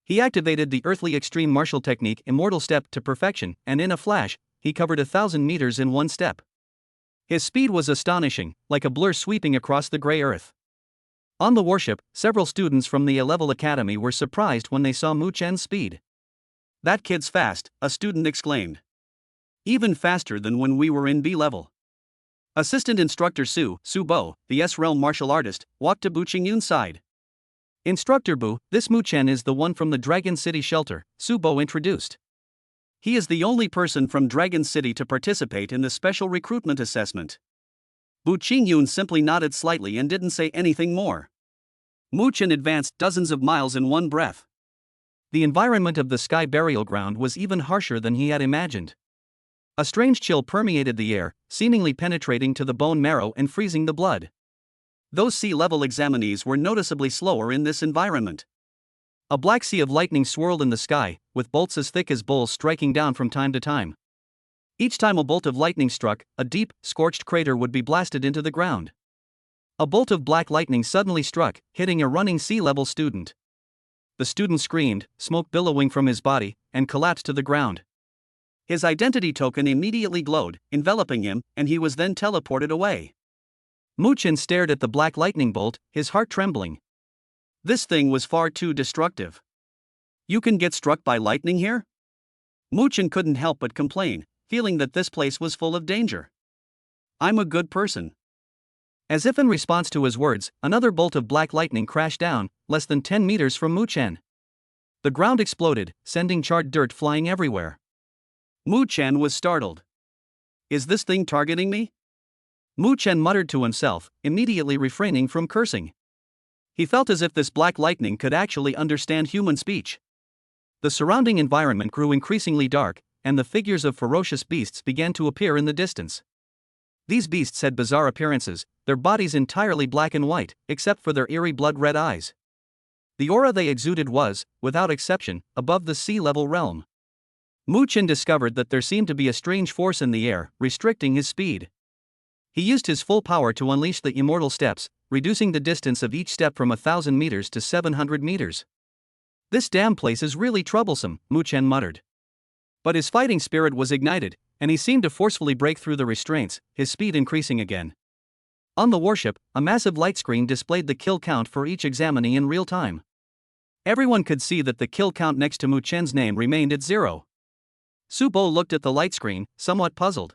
He activated the earthly extreme martial technique Immortal Step to perfection, and in a flash, he covered 1,000 meters in one step. His speed was astonishing, like a blur sweeping across the gray earth. On the warship, several students from the A-level academy were surprised when they saw Mu Chen's speed. That kid's fast, a student exclaimed. Even faster than when we were in B-level. Assistant Instructor Su Bo, the S-realm martial artist, walked to Bu Qingyun's side. Instructor Bu, this Mu Chen is the one from the Dragon City shelter, Su Bo introduced. He is the only person from Dragon City to participate in the special recruitment assessment. Bu Qingyun simply nodded slightly and didn't say anything more. Mu Chen advanced dozens of miles in one breath. The environment of the Sky Burial Ground was even harsher than he had imagined. A strange chill permeated the air, seemingly penetrating to the bone marrow and freezing the blood. Those sea-level examinees were noticeably slower in this environment. A black sea of lightning swirled in the sky, with bolts as thick as bowls striking down from time to time. Each time a bolt of lightning struck, a deep, scorched crater would be blasted into the ground. A bolt of black lightning suddenly struck, hitting a running sea-level student. The student screamed, smoke billowing from his body, and collapsed to the ground. His identity token immediately glowed, enveloping him, and he was then teleported away. Mu Chen stared at the black lightning bolt, his heart trembling. This thing was far too destructive. You can get struck by lightning here? Mu Chen couldn't help but complain, feeling that this place was full of danger. I'm a good person. As if in response to his words, another bolt of black lightning crashed down, less than 10 meters from Mu Chen. The ground exploded, sending charred dirt flying everywhere. Mu Chen was startled. Is this thing targeting me? Mu Chen muttered to himself, immediately refraining from cursing. He felt as if this black lightning could actually understand human speech. The surrounding environment grew increasingly dark, and the figures of ferocious beasts began to appear in the distance. These beasts had bizarre appearances, their bodies entirely black and white, except for their eerie blood-red eyes. The aura they exuded was, without exception, above the sea-level realm. Mu Chen discovered that there seemed to be a strange force in the air, restricting his speed. He used his full power to unleash the immortal steps, reducing the distance of each step from 1,000 meters to 700 meters. This damn place is really troublesome, Mu Chen muttered. But his fighting spirit was ignited, and he seemed to forcefully break through the restraints, his speed increasing again. On the warship, a massive light screen displayed the kill count for each examinee in real time. Everyone could see that the kill count next to Mu Chen's name remained at 0. Su Bo looked at the light screen, somewhat puzzled.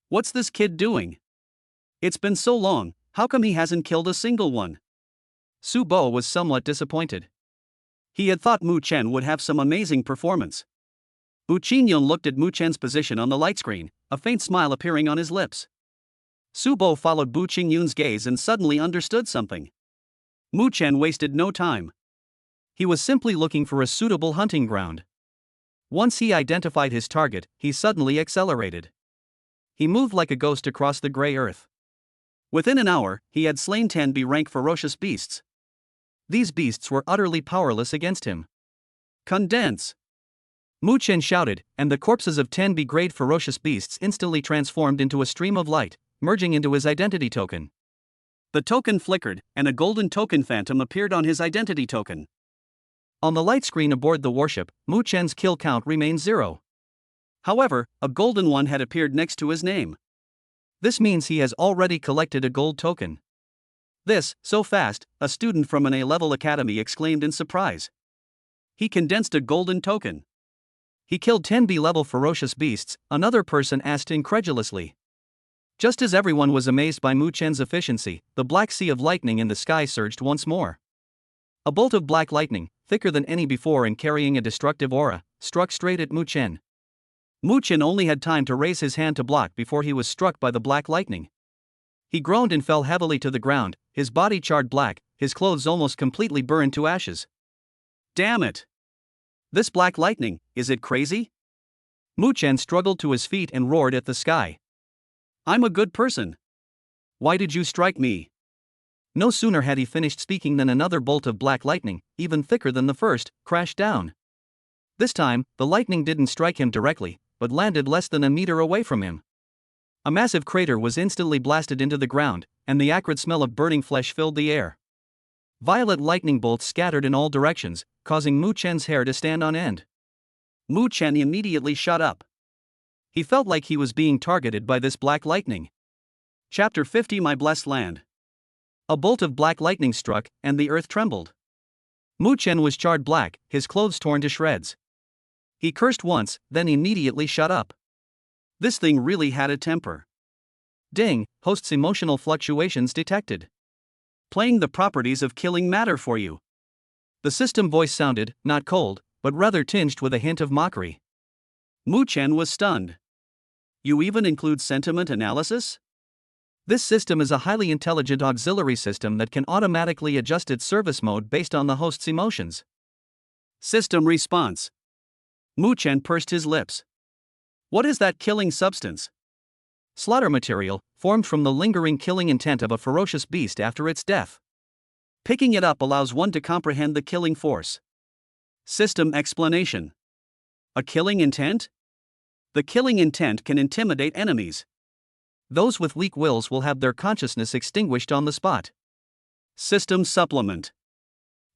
What's this kid doing? It's been so long, how come he hasn't killed a single one? Su Bo was somewhat disappointed. He had thought Mu Chen would have some amazing performance. Bu Qingyun looked at Mu Chen's position on the light screen, a faint smile appearing on his lips. Su Bo followed Bu Qingyun's gaze and suddenly understood something. Mu Chen wasted no time. He was simply looking for a suitable hunting ground. Once he identified his target, he suddenly accelerated. He moved like a ghost across the gray earth. Within an hour, he had slain 10 B-rank ferocious beasts. These beasts were utterly powerless against him. Condense! Mu Chen shouted, and the corpses of 10 B-grade ferocious beasts instantly transformed into a stream of light, merging into his identity token. The token flickered, and a golden token phantom appeared on his identity token. On the light screen aboard the warship, Mu Chen's kill count remained 0. However, a golden one had appeared next to his name. This means he has already collected a gold token. This, so fast, a student from an A-level academy exclaimed in surprise. He condensed a golden token. He killed 10 B-level ferocious beasts, another person asked incredulously. Just as everyone was amazed by Mu Chen's efficiency, the black sea of lightning in the sky surged once more. A bolt of black lightning, thicker than any before and carrying a destructive aura, struck straight at Mu Chen. Mu Chen only had time to raise his hand to block before he was struck by the black lightning. He groaned and fell heavily to the ground, his body charred black, his clothes almost completely burned to ashes. Damn it! This black lightning, is it crazy? Mu Chen struggled to his feet and roared at the sky. I'm a good person. Why did you strike me? No sooner had he finished speaking than another bolt of black lightning, even thicker than the first, crashed down. This time, the lightning didn't strike him directly, but landed less than a meter away from him. A massive crater was instantly blasted into the ground, and the acrid smell of burning flesh filled the air. Violet lightning bolts scattered in all directions, causing Mu Chen's hair to stand on end. Mu Chen immediately shut up. He felt like he was being targeted by this black lightning. Chapter 50 My Blessed Land. A bolt of black lightning struck, and the earth trembled. Mu Chen was charred black, his clothes torn to shreds. He cursed once, then immediately shut up. This thing really had a temper. Ding, host's emotional fluctuations detected. Playing the properties of killing matter for you. The system voice sounded, not cold, but rather tinged with a hint of mockery. Mu Chen was stunned. You even include sentiment analysis? This system is a highly intelligent auxiliary system that can automatically adjust its service mode based on the host's emotions. System response. Mu Chen pursed his lips. What is that killing substance? Slaughter material, formed from the lingering killing intent of a ferocious beast after its death. Picking it up allows one to comprehend the killing force. System explanation. A killing intent? The killing intent can intimidate enemies. Those with weak wills will have their consciousness extinguished on the spot. System supplement.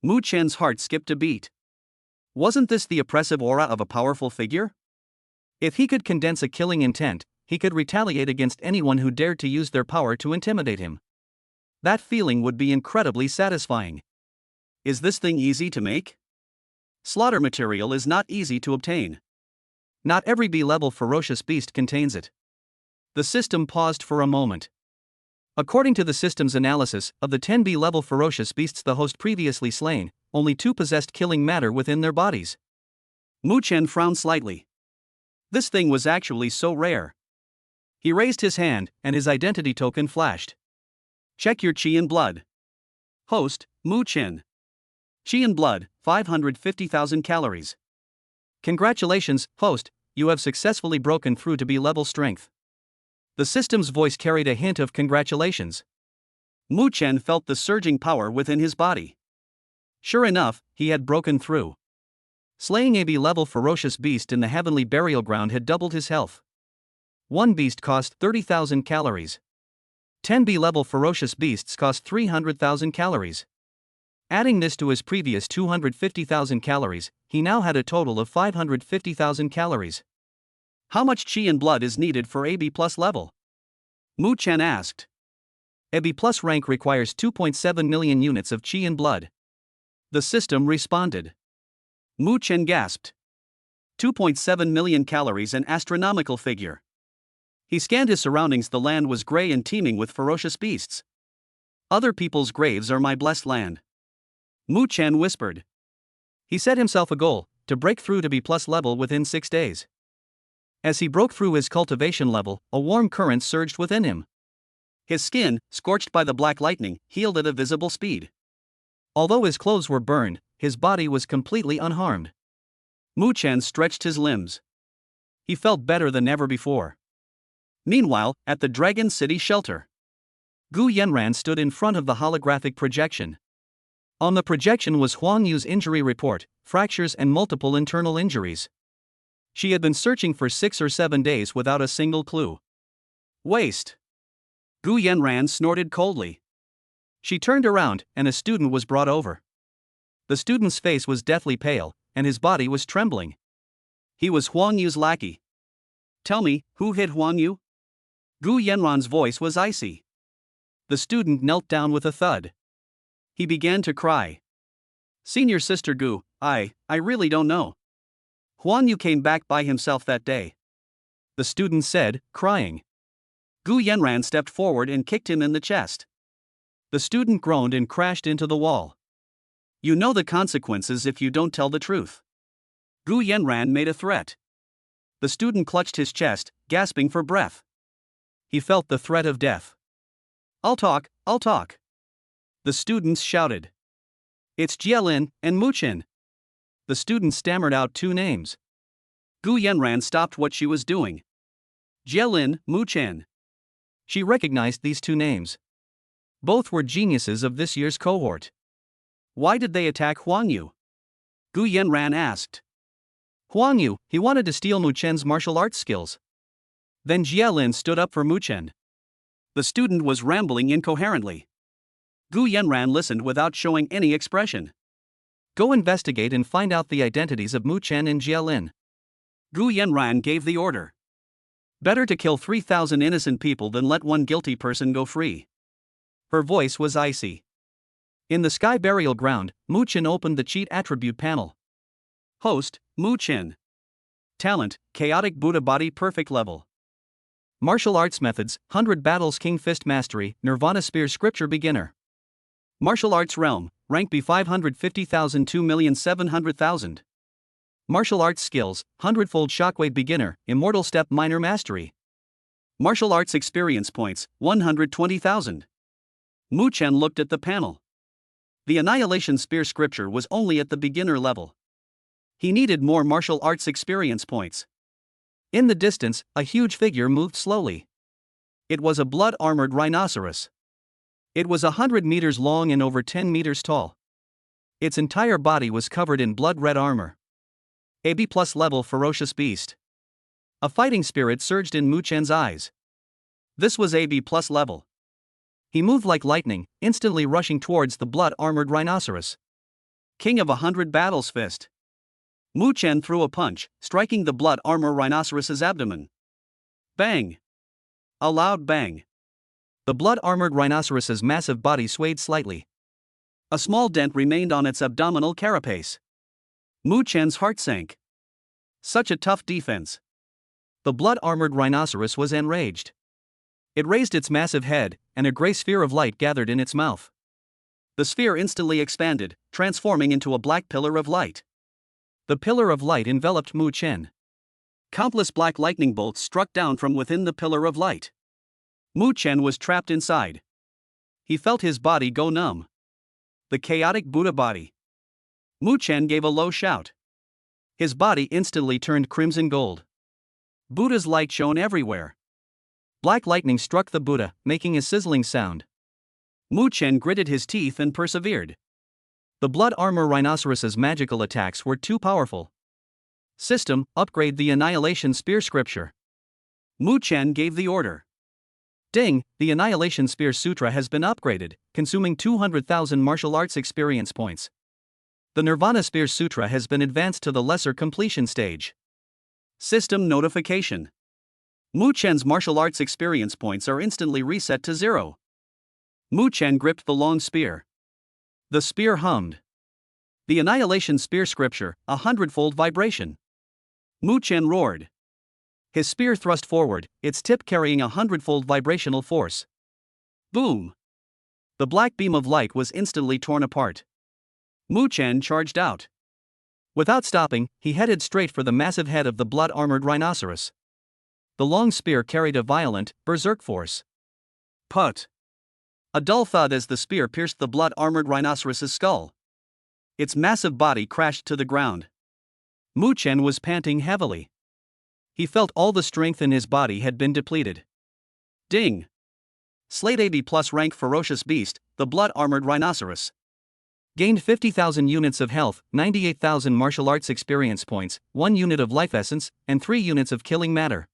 Mu Chen's heart skipped a beat. Wasn't this the oppressive aura of a powerful figure? If he could condense a killing intent, he could retaliate against anyone who dared to use their power to intimidate him. That feeling would be incredibly satisfying. Is this thing easy to make? Slaughter material is not easy to obtain. Not every B-level ferocious beast contains it. The system paused for a moment. According to the system's analysis, of the 10 B-level ferocious beasts the host previously slain, only 2 possessed killing matter within their bodies. Mu Chen frowned slightly. This thing was actually so rare. He raised his hand, and his identity token flashed. Check your Qi and blood. Host, Mu Chen. Qi and blood, 550,000 calories. Congratulations, host, you have successfully broken through to B-level strength. The system's voice carried a hint of congratulations. Mu Chen felt the surging power within his body. Sure enough, he had broken through. Slaying a B-level ferocious beast in the heavenly burial ground had doubled his health. One beast cost 30,000 calories. 10 B-level ferocious beasts cost 300,000 calories. Adding this to his previous 250,000 calories, he now had a total of 550,000 calories. How much Qi and blood is needed for AB plus level? Mu Chen asked. AB plus rank requires 2.7 million units of Qi and blood. The system responded. Mu Chen gasped. 2.7 million calories, an astronomical figure. He scanned his surroundings. The land was gray and teeming with ferocious beasts. Other people's graves are my blessed land. Mu Chen whispered. He set himself a goal, to break through to B+ level within 6 days. As he broke through his cultivation level, a warm current surged within him. His skin, scorched by the black lightning, healed at a visible speed. Although his clothes were burned, his body was completely unharmed. Mu Chen stretched his limbs. He felt better than ever before. Meanwhile, at the Dragon City shelter, Gu Yanran stood in front of the holographic projection. On the projection was Huang Yu's injury report, fractures and multiple internal injuries. She had been searching for 6 or 7 days without a single clue. Waste. Gu Yanran snorted coldly. She turned around, and a student was brought over. The student's face was deathly pale, and his body was trembling. He was Huang Yu's lackey. Tell me, who hit Huang Yu? Gu Yanran's voice was icy. The student knelt down with a thud. He began to cry. Senior Sister Gu, I really don't know. Huang Yu came back by himself that day. The student said, crying. Gu Yanran stepped forward and kicked him in the chest. The student groaned and crashed into the wall. You know the consequences if you don't tell the truth. Gu Yanran made a threat. The student clutched his chest, gasping for breath. He felt the threat of death. I'll talk. The students shouted. It's Jielin and Mu Chen. The student stammered out 2 names. Gu Yanran stopped what she was doing. Jielin, Mu Chen. She recognized these 2 names. Both were geniuses of this year's cohort. Why did they attack Huang Yu? Gu Yanran asked. Huang Yu, he wanted to steal Mu Chen's martial arts skills. Then Jielin stood up for Mu Chen. The student was rambling incoherently. Gu Yanran listened without showing any expression. Go investigate and find out the identities of Mu Chen and Jielin. Gu Yanran gave the order. Better to kill 3,000 innocent people than let one guilty person go free. Her voice was icy. In the Sky Burial Ground, Mu Chen opened the cheat attribute panel. Host, Mu Chen. Talent, Chaotic Buddha Body Perfect Level. Martial Arts Methods, 100 Battles King Fist Mastery, Nirvana Spear Scripture Beginner. Martial Arts Realm, Rank B 550,000 2,700,000. Martial Arts Skills, 100-fold Shockwave Beginner, Immortal Step Minor Mastery. Martial Arts Experience Points, 120,000. Mu Chen looked at the panel. The Annihilation Spear Scripture was only at the beginner level. He needed more martial arts experience points. In the distance, a huge figure moved slowly. It was a blood-armored rhinoceros. It was 100 meters long and over 10 meters tall. Its entire body was covered in blood-red armor. A B+ level ferocious beast. A fighting spirit surged in Mu Chen's eyes. This was a B+ level. He moved like lightning, instantly rushing towards the blood-armored rhinoceros. King of 100 Battles Fist. Mu Chen threw a punch, striking the blood armor rhinoceros's abdomen. Bang! A loud bang. The blood-armored rhinoceros's massive body swayed slightly. A small dent remained on its abdominal carapace. Mu Chen's heart sank. Such a tough defense. The blood-armored rhinoceros was enraged. It raised its massive head, and a gray sphere of light gathered in its mouth. The sphere instantly expanded, transforming into a black pillar of light. The pillar of light enveloped Mu Chen. Countless black lightning bolts struck down from within the pillar of light. Mu Chen was trapped inside. He felt his body go numb. The chaotic Buddha body. Mu Chen gave a low shout. His body instantly turned crimson gold. Buddha's light shone everywhere. Black lightning struck the Buddha, making a sizzling sound. Mu Chen gritted his teeth and persevered. The blood armor rhinoceros's magical attacks were too powerful. System, upgrade the Annihilation Spear Scripture. Mu Chen gave the order. Ding, the Annihilation Spear Sutra has been upgraded, consuming 200,000 martial arts experience points. The Nirvana Spear Sutra has been advanced to the lesser completion stage. System notification. Mu Chen's martial arts experience points are instantly reset to 0. Mu Chen gripped the long spear. The spear hummed. The Annihilation Spear Scripture, 100-fold vibration. Mu Chen roared. His spear thrust forward, its tip carrying 100-fold vibrational force. Boom! The black beam of light was instantly torn apart. Mu Chen charged out. Without stopping, he headed straight for the massive head of the blood-armored rhinoceros. The long spear carried a violent, berserk force. Put! A dull thud as the spear pierced the blood-armored rhinoceros's skull. Its massive body crashed to the ground. Mu Chen was panting heavily. He felt all the strength in his body had been depleted. Ding! Slate AB plus rank ferocious beast, the blood-armored rhinoceros. Gained 50,000 units of health, 98,000 martial arts experience points, 1 unit of life essence, and 3 units of killing matter.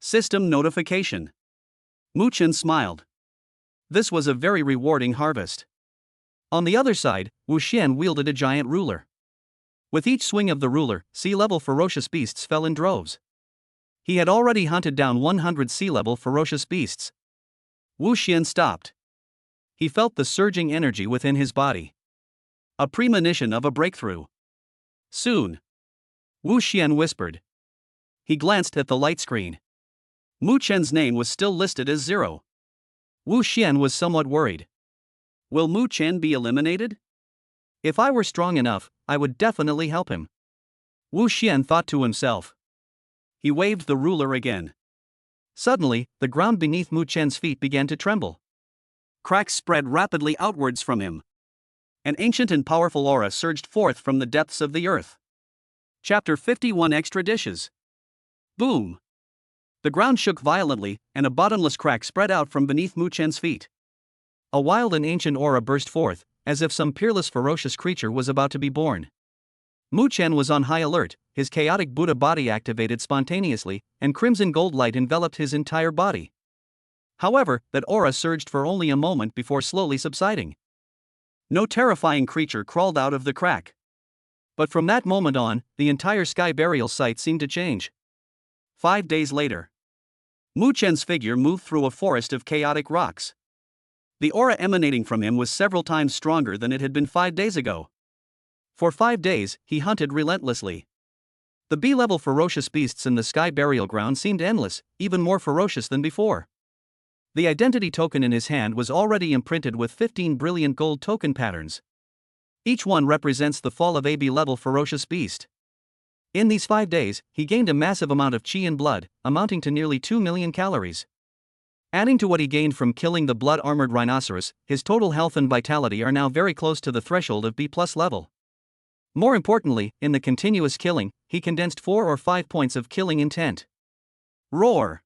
System notification. Mu Chen smiled. This was a very rewarding harvest. On the other side, Wu Xian wielded a giant ruler. With each swing of the ruler, sea-level ferocious beasts fell in droves. He had already hunted down 100 sea-level ferocious beasts. Wu Xian stopped. He felt the surging energy within his body. A premonition of a breakthrough. Soon. Wu Xian whispered. He glanced at the light screen. Mu Chen's name was still listed as 0. Wu Xian was somewhat worried. Will Mu Chen be eliminated? If I were strong enough, I would definitely help him. Wu Xian thought to himself. He waved the ruler again. Suddenly, the ground beneath Mu Chen's feet began to tremble. Cracks spread rapidly outwards from him. An ancient and powerful aura surged forth from the depths of the earth. Chapter 51 Extra Dishes. Boom! The ground shook violently, and a bottomless crack spread out from beneath Mu Chen's feet. A wild and ancient aura burst forth, as if some peerless ferocious creature was about to be born. Mu Chen was on high alert, his chaotic Buddha body activated spontaneously, and crimson gold light enveloped his entire body. However, that aura surged for only a moment before slowly subsiding. No terrifying creature crawled out of the crack. But from that moment on, the entire sky burial site seemed to change. 5 days later. Mu Chen's figure moved through a forest of chaotic rocks. The aura emanating from him was several times stronger than it had been 5 days ago. For 5 days, he hunted relentlessly. The B-level ferocious beasts in the sky burial ground seemed endless, even more ferocious than before. The identity token in his hand was already imprinted with 15 brilliant gold token patterns. Each one represents the fall of a B-level ferocious beast. In these 5 days, he gained a massive amount of chi and blood, amounting to nearly 2 million calories. Adding to what he gained from killing the blood-armored rhinoceros, his total health and vitality are now very close to the threshold of B+ level. More importantly, in the continuous killing, he condensed 4 or 5 points of killing intent. Roar!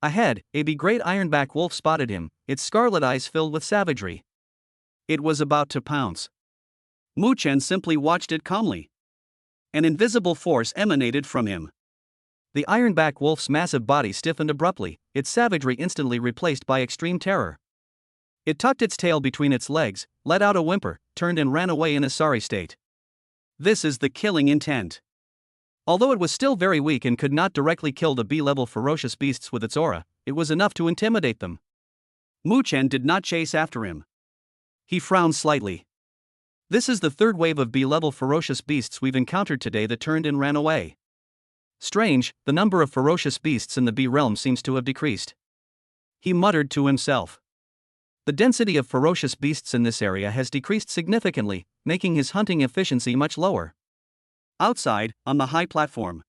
Ahead, a great ironback wolf spotted him, its scarlet eyes filled with savagery. It was about to pounce. Mu Chen simply watched it calmly. An invisible force emanated from him. The ironback wolf's massive body stiffened abruptly, its savagery instantly replaced by extreme terror. It tucked its tail between its legs, let out a whimper, turned and ran away in a sorry state. This is the killing intent. Although it was still very weak and could not directly kill the B-level ferocious beasts with its aura, it was enough to intimidate them. Mu Chen did not chase after him. He frowned slightly. This is the 3rd wave of B-level ferocious beasts we've encountered today that turned and ran away. Strange, the number of ferocious beasts in the B realm seems to have decreased. He muttered to himself. The density of ferocious beasts in this area has decreased significantly, making his hunting efficiency much lower. Outside, on the high platform,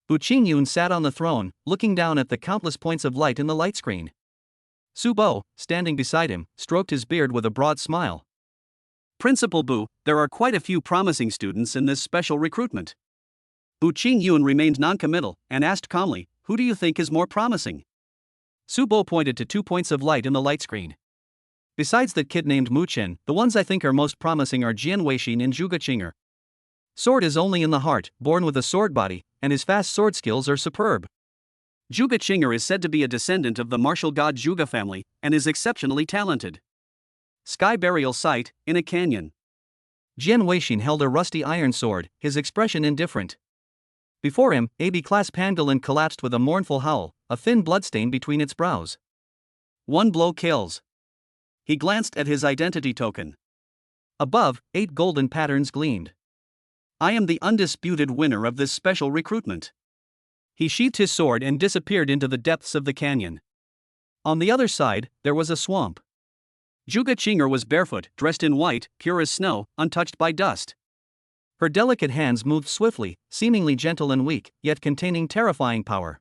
Bu Qingyun sat on the throne, looking down at the countless points of light in the light screen. Su Bo, standing beside him, stroked his beard with a broad smile. Principal Bu, there are quite a few promising students in this special recruitment. Bu Qingyun remained noncommittal and asked calmly, who do you think is more promising? Su Bo pointed to 2 points of light in the light screen. Besides that kid named Mu Chen, the ones I think are most promising are Jian Weixin and Zhuge Qing'er. Sword is only in the heart, born with a sword body, and his fast sword skills are superb. Zhuge Qing'er is said to be a descendant of the martial god Zhuge family, and is exceptionally talented. Sky burial site, in a canyon. Jian Weixin held a rusty iron sword, his expression indifferent. Before him, a B-class pangolin collapsed with a mournful howl, a thin bloodstain between its brows. 1 blow kills. He glanced at his identity token. Above, 8 golden patterns gleamed. I am the undisputed winner of this special recruitment. He sheathed his sword and disappeared into the depths of the canyon. On the other side, there was a swamp. Zhuge Qing'er was barefoot, dressed in white, pure as snow, untouched by dust. Her delicate hands moved swiftly, seemingly gentle and weak, yet containing terrifying power.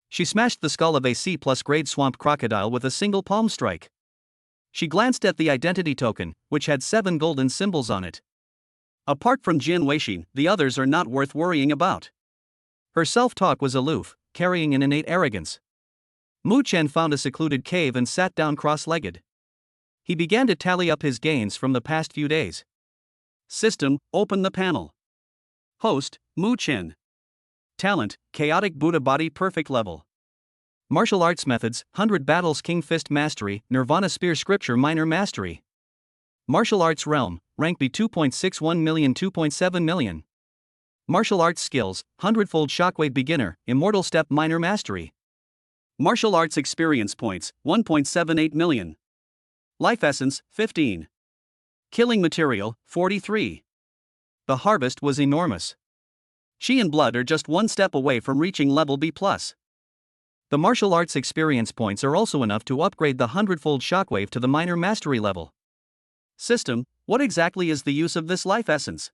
She smashed the skull of a C+ grade swamp crocodile with a single palm strike. She glanced at the identity token, which had 7 golden symbols on it. Apart from Jian Weixin, the others are not worth worrying about. Her self-talk was aloof, carrying an innate arrogance. Mu Chen found a secluded cave and sat down cross-legged. He began to tally up his gains from the past few days. System, open the panel. Host, Mu Chen. Talent, Chaotic Buddha Body Perfect Level. Martial Arts Methods, 100 Battles King Fist Mastery, Nirvana Spear Scripture Minor Mastery. Martial Arts Realm, Rank B 2.61 million 2.7 million. Martial Arts Skills, 100-fold Shockwave Beginner, Immortal Step Minor Mastery. Martial Arts Experience Points, 1.78 million. Life Essence, 15. Killing Material, 43. The harvest was enormous. Chi and blood are just one step away from reaching level B+. The martial arts experience points are also enough to upgrade the 100-fold shockwave to the minor mastery level. System, what exactly is the use of this life essence?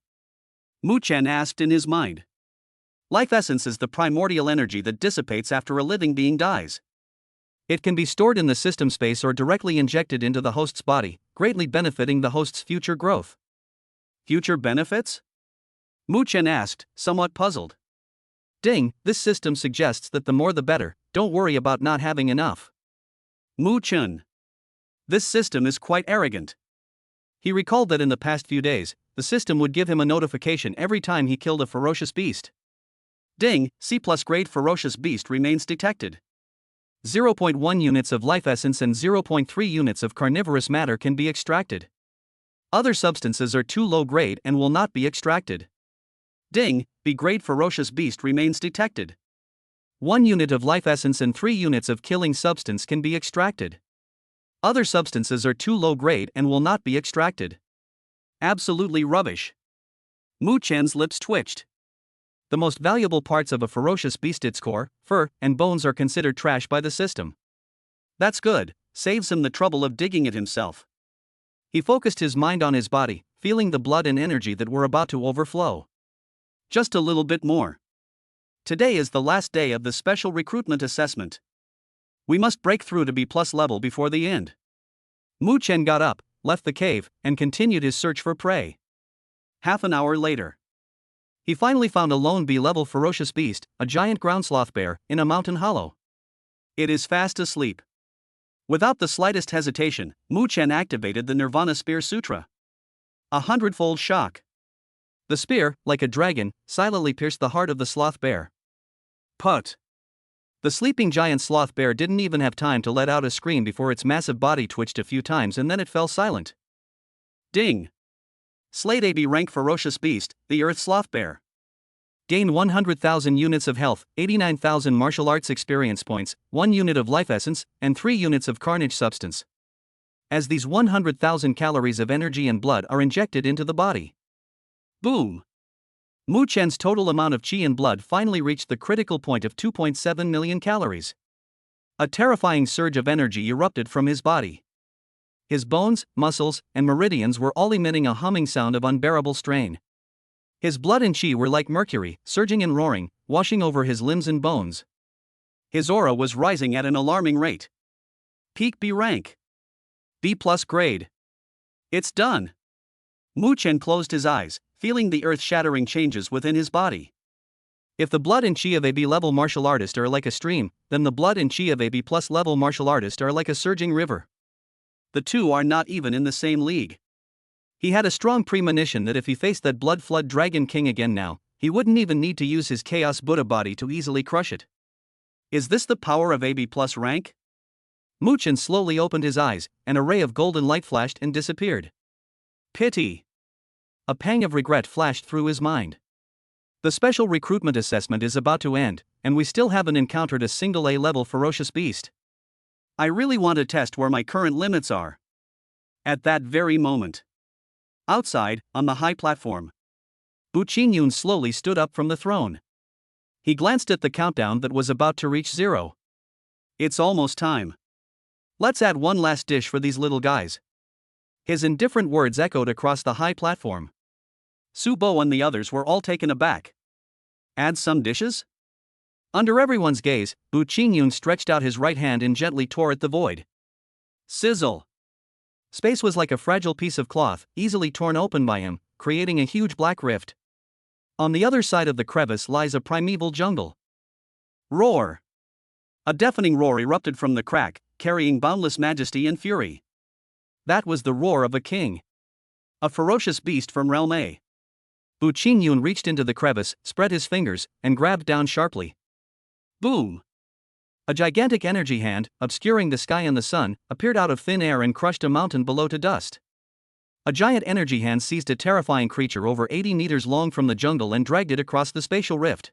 Mu Chen asked in his mind. Life essence is the primordial energy that dissipates after a living being dies. It can be stored in the system space or directly injected into the host's body, greatly benefiting the host's future growth. Future benefits? Mu Chen asked, somewhat puzzled. Ding, this system suggests that the more the better, don't worry about not having enough. Mu Chen. This system is quite arrogant. He recalled that in the past few days, the system would give him a notification every time he killed a ferocious beast. Ding, C+ grade ferocious beast remains detected. 0.1 units of life essence and 0.3 units of carnivorous matter can be extracted. Other substances are too low grade and will not be extracted. Ding, B grade ferocious beast remains detected. 1 unit of life essence and 3 units of killing substance can be extracted. Other substances are too low grade and will not be extracted. Absolutely rubbish. Mu Chen's lips twitched. The most valuable parts of a ferocious beast, its core, fur, and bones, are considered trash by the system. That's good, saves him the trouble of digging it himself. He focused his mind on his body, feeling the blood and energy that were about to overflow. Just a little bit more. Today is the last day of the special recruitment assessment. We must break through to B+ level before the end. Mu Chen got up, left the cave, and continued his search for prey. Half an hour later, he finally found a lone B-level ferocious beast, a giant ground sloth bear, in a mountain hollow. It is fast asleep. Without the slightest hesitation, Mu Chen activated the Nirvana Spear Sutra. 100-fold shock. The spear, like a dragon, silently pierced the heart of the sloth bear. Put. The sleeping giant sloth bear didn't even have time to let out a scream before its massive body twitched a few times and then it fell silent. Ding. Slayed a B-rank ferocious beast, the Earth Sloth Bear. Gain 100,000 units of health, 89,000 martial arts experience points, 1 unit of life essence, and 3 units of carnage substance. As these 100,000 calories of energy and blood are injected into the body. Boom! Mu Chen's total amount of qi and blood finally reached the critical point of 2.7 million calories. A terrifying surge of energy erupted from his body. His bones, muscles, and meridians were all emitting a humming sound of unbearable strain. His blood and qi were like mercury, surging and roaring, washing over his limbs and bones. His aura was rising at an alarming rate. Peak B rank. B+ grade. It's done. Mu Chen closed his eyes, feeling the earth-shattering changes within his body. If the blood and qi of a B-level martial artist are like a stream, then the blood and qi of a B+ level martial artist are like a surging river. The two are not even in the same league. He had a strong premonition that if he faced that blood flood Dragon King again now, he wouldn't even need to use his Chaos Buddha body to easily crush it. Is this the power of AB+ rank? Mu Chen slowly opened his eyes, an array of golden light flashed and disappeared. Pity. A pang of regret flashed through his mind. The special recruitment assessment is about to end, and we still haven't encountered a single A-level ferocious beast. I really want to test where my current limits are. At that very moment. Outside, on the high platform, Bu Qingyun slowly stood up from the throne. He glanced at the countdown that was about to reach 0. It's almost time. Let's add one last dish for these little guys. His indifferent words echoed across the high platform. Su Bo and the others were all taken aback. Add some dishes? Under everyone's gaze, Bu Qingyun stretched out his right hand and gently tore at the void. Sizzle! Space was like a fragile piece of cloth, easily torn open by him, creating a huge black rift. On the other side of the crevice lies a primeval jungle. Roar! A deafening roar erupted from the crack, carrying boundless majesty and fury. That was the roar of a king. A ferocious beast from Realm A. Bu Qingyun reached into the crevice, spread his fingers, and grabbed down sharply. Boom! A gigantic energy hand, obscuring the sky and the sun, appeared out of thin air and crushed a mountain below to dust. A giant energy hand seized a terrifying creature over 80 meters long from the jungle and dragged it across the spatial rift.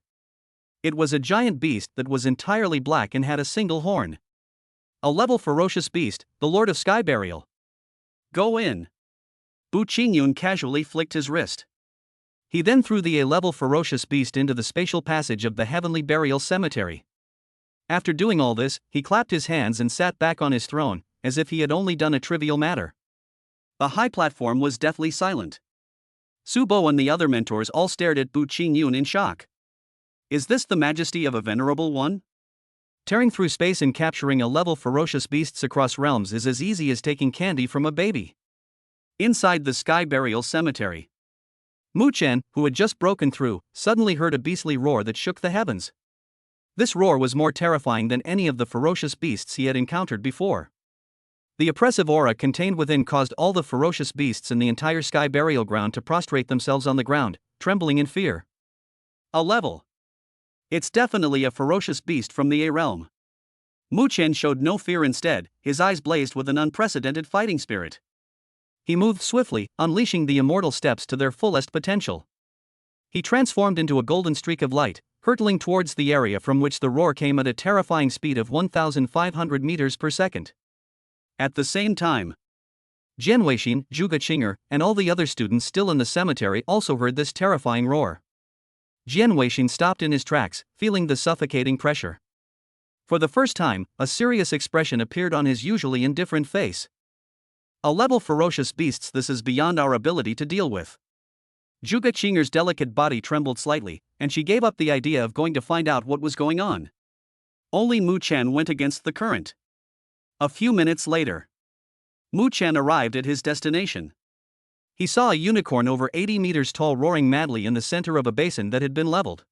It was a giant beast that was entirely black and had a single horn. A level ferocious beast, the Lord of Sky Burial. Go in. Bu Qingyun casually flicked his wrist. He then threw the A-level ferocious beast into the spatial passage of the heavenly burial cemetery. After doing all this, he clapped his hands and sat back on his throne, as if he had only done a trivial matter. The high platform was deathly silent. Su Bo and the other mentors all stared at Bu Qingyun in shock. Is this the majesty of a venerable one? Tearing through space and capturing A-level ferocious beasts across realms is as easy as taking candy from a baby. Inside the Sky Burial Cemetery, Mu Chen, who had just broken through, suddenly heard a beastly roar that shook the heavens. This roar was more terrifying than any of the ferocious beasts he had encountered before. The oppressive aura contained within caused all the ferocious beasts in the entire Sky Burial Ground to prostrate themselves on the ground, trembling in fear. A level. It's definitely a ferocious beast from the A realm. Mu Chen showed no fear, instead, his eyes blazed with an unprecedented fighting spirit. He moved swiftly, unleashing the immortal steps to their fullest potential. He transformed into a golden streak of light, hurtling towards the area from which the roar came at a terrifying speed of 1,500 meters per second. At the same time, Jian Weixin, Zhuge Qing'er, and all the other students still in the cemetery also heard this terrifying roar. Jian Weixin stopped in his tracks, feeling the suffocating pressure. For the first time, a serious expression appeared on his usually indifferent face. A-level ferocious beasts, this is beyond our ability to deal with. Zhuge Qing'er's delicate body trembled slightly, and she gave up the idea of going to find out what was going on. Only Mu Chen went against the current. A few minutes later, Mu Chen arrived at his destination. He saw a unicorn over 80 meters tall roaring madly in the center of a basin that had been leveled.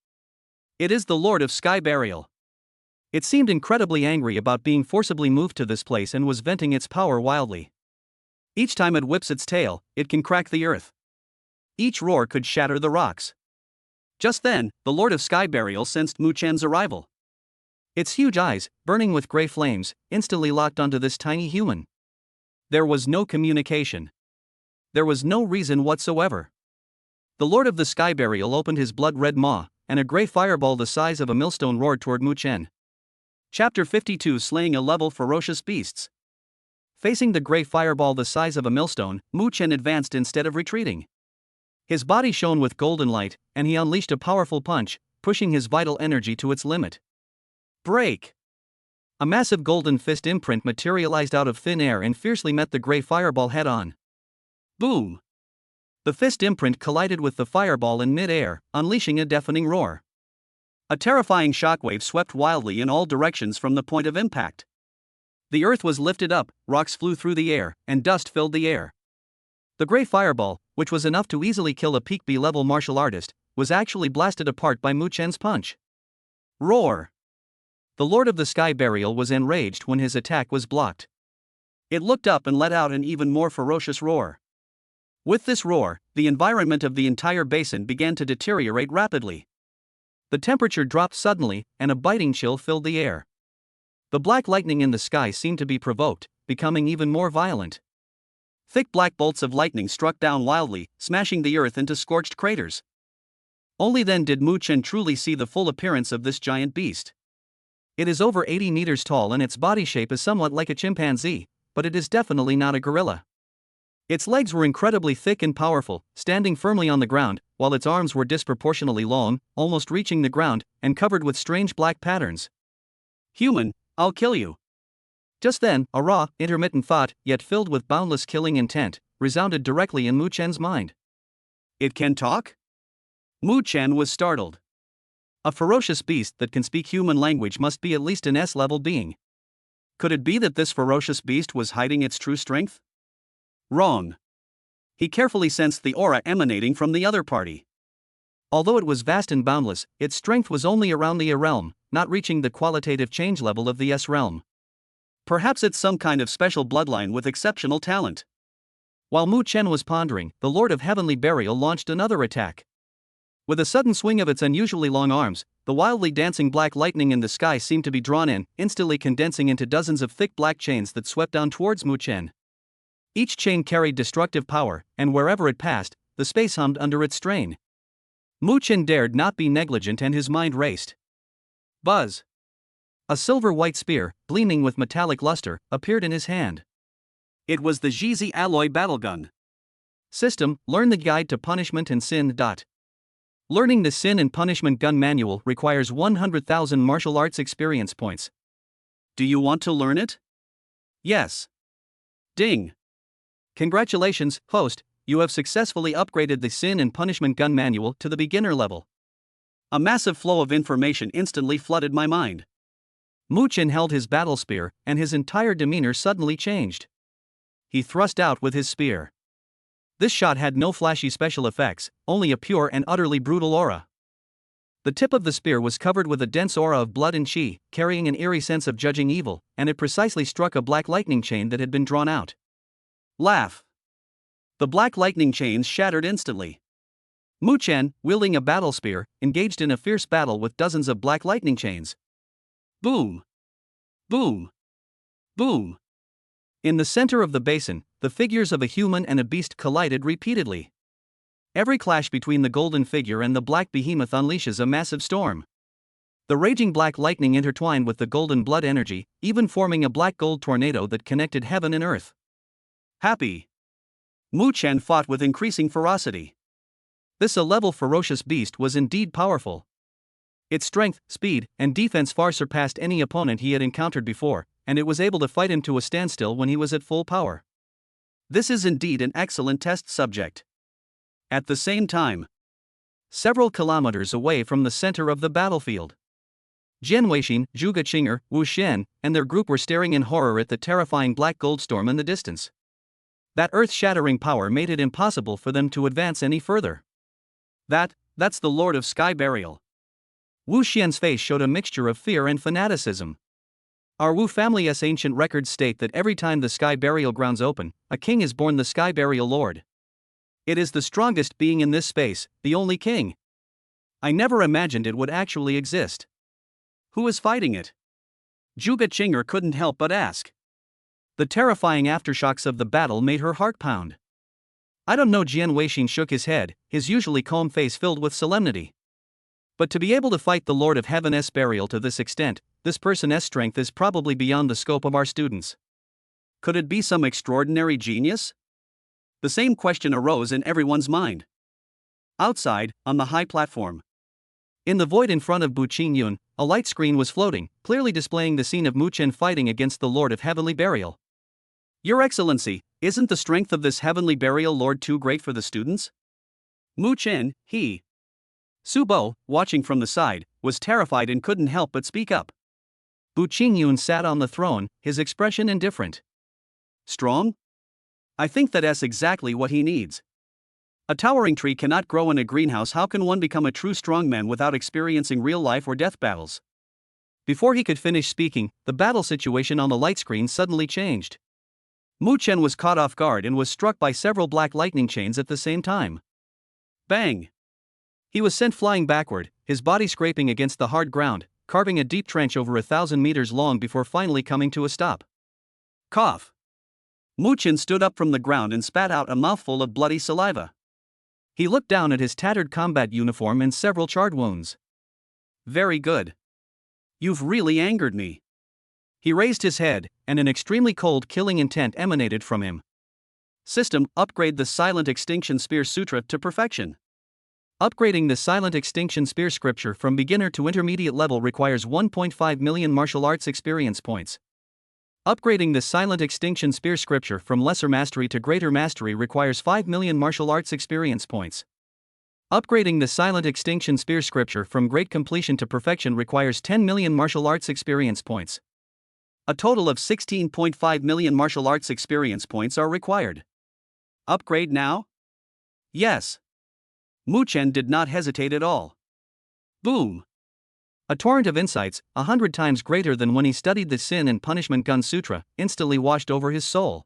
It is the Lord of Sky Burial. It seemed incredibly angry about being forcibly moved to this place and was venting its power wildly. Each time it whips its tail, it can crack the earth. Each roar could shatter the rocks. Just then, the Lord of Sky Burial sensed Mu Chen's arrival. Its huge eyes, burning with gray flames, instantly locked onto this tiny human. There was no communication. There was no reason whatsoever. The Lord of the Sky Burial opened his blood-red maw, and a gray fireball the size of a millstone roared toward Mu Chen. Chapter 52, Slaying A-level ferocious beasts. Facing the gray fireball the size of a millstone, Mu Chen advanced instead of retreating. His body shone with golden light, and he unleashed a powerful punch, pushing his vital energy to its limit. Break! A massive golden fist imprint materialized out of thin air and fiercely met the gray fireball head-on. Boom! The fist imprint collided with the fireball in mid-air, unleashing a deafening roar. A terrifying shockwave swept wildly in all directions from the point of impact. The earth was lifted up, rocks flew through the air, and dust filled the air. The gray fireball, which was enough to easily kill a peak B-level martial artist, was actually blasted apart by Mu Chen's punch. Roar! The Lord of the Sky Burial was enraged when his attack was blocked. It looked up and let out an even more ferocious roar. With this roar, the environment of the entire basin began to deteriorate rapidly. The temperature dropped suddenly, and a biting chill filled the air. The black lightning in the sky seemed to be provoked, becoming even more violent. Thick black bolts of lightning struck down wildly, smashing the earth into scorched craters. Only then did Mu Chen truly see the full appearance of this giant beast. It is over 80 meters tall and its body shape is somewhat like a chimpanzee, but it is definitely not a gorilla. Its legs were incredibly thick and powerful, standing firmly on the ground, while its arms were disproportionately long, almost reaching the ground, and covered with strange black patterns. Human, I'll kill you. Just then, a raw, intermittent thought, yet filled with boundless killing intent, resounded directly in Mu Chen's mind. It can talk? Mu Chen was startled. A ferocious beast that can speak human language must be at least an S-level being. Could it be that this ferocious beast was hiding its true strength? Wrong. He carefully sensed the aura emanating from the other party. Although it was vast and boundless, its strength was only around the A realm, not reaching the qualitative change level of the S realm. Perhaps it's some kind of special bloodline with exceptional talent. While Mu Chen was pondering, the Lord of Heavenly Burial launched another attack. With a sudden swing of its unusually long arms, the wildly dancing black lightning in the sky seemed to be drawn in, instantly condensing into dozens of thick black chains that swept down towards Mu Chen. Each chain carried destructive power, and wherever it passed, the space hummed under its strain. Mu Chen dared not be negligent and his mind raced. Buzz! A silver-white spear, gleaming with metallic luster, appeared in his hand. It was the Jizi alloy battlegun. System: Learn the Guide to Punishment and Sin. Learning the Sin and Punishment Gun Manual requires 100,000 martial arts experience points. Do you want to learn it? Yes. Ding. Congratulations, host, you have successfully upgraded the Sin and Punishment Gun Manual to the beginner level. A massive flow of information instantly flooded my mind. Mu Chen held his battle spear, and his entire demeanor suddenly changed. He thrust out with his spear. This shot had no flashy special effects, only a pure and utterly brutal aura. The tip of the spear was covered with a dense aura of blood and chi, carrying an eerie sense of judging evil, and it precisely struck a black lightning chain that had been drawn out. Laugh! The black lightning chains shattered instantly. Mu Chen, wielding a battle spear, engaged in a fierce battle with dozens of black lightning chains. Boom! Boom! Boom! In the center of the basin, the figures of a human and a beast collided repeatedly. Every clash between the golden figure and the black behemoth unleashes a massive storm. The raging black lightning intertwined with the golden blood energy, even forming a black-gold tornado that connected heaven and earth. Happy! Mu Chen fought with increasing ferocity. This A-level ferocious beast was indeed powerful. Its strength, speed, and defense far surpassed any opponent he had encountered before, and it was able to fight him to a standstill when he was at full power. This is indeed an excellent test subject. At the same time, several kilometers away from the center of the battlefield, Jian Weixin, Zhuge Qing'er, Wu Shen, and their group were staring in horror at the terrifying black gold storm in the distance. That earth-shattering power made it impossible for them to advance any further. That's the Lord of Sky Burial. Wu Xian's face showed a mixture of fear and fanaticism. Our Wu family's ancient records state that every time the Sky Burial grounds open, a king is born the Sky Burial Lord. It is the strongest being in this space, the only king. I never imagined it would actually exist. Who is fighting it? Zhuge Qing'er couldn't help but ask. The terrifying aftershocks of the battle made her heart pound. I don't know. Jian Weixin shook his head, his usually calm face filled with solemnity. But to be able to fight the Lord of Heaven's burial to this extent, this person's strength is probably beyond the scope of our students. Could it be some extraordinary genius? The same question arose in everyone's mind. Outside, on the high platform, in the void in front of Bu Qingyun, a light screen was floating, clearly displaying the scene of Mu Chen fighting against the Lord of Heavenly Burial. Your Excellency, isn't the strength of this Heavenly Burial Lord too great for the students? Mu Chen, Su Bo, watching from the side, was terrified and couldn't help but speak up. Bu Qingyun sat on the throne, his expression indifferent. Strong? I think that's exactly what he needs. A towering tree cannot grow in a greenhouse. How can one become a true strongman without experiencing real life or death battles? Before he could finish speaking, the battle situation on the light screen suddenly changed. Mu Chen was caught off guard and was struck by several black lightning chains at the same time. Bang! He was sent flying backward, his body scraping against the hard ground, carving a deep trench over 1,000 meters long before finally coming to a stop. Cough! Mu Chen stood up from the ground and spat out a mouthful of bloody saliva. He looked down at his tattered combat uniform and several charred wounds. Very good. You've really angered me. He raised his head, and an extremely cold killing intent emanated from him. System: upgrade the Silent Extinction Spear Sutra to perfection. Upgrading the Silent Extinction Spear Scripture from beginner to intermediate level requires 1.5 million martial arts experience points. Upgrading the Silent Extinction Spear Scripture from lesser mastery to greater mastery requires 5 million martial arts experience points. Upgrading the Silent Extinction Spear scripture from Great Completion to Perfection requires 10 million martial arts experience points. A total of 16.5 million martial arts experience points are required. Upgrade now? Yes. Mu Chen did not hesitate at all. Boom! A torrent of insights, 100 times greater than when he studied the Sin and Punishment Gun Sutra, instantly washed over his soul.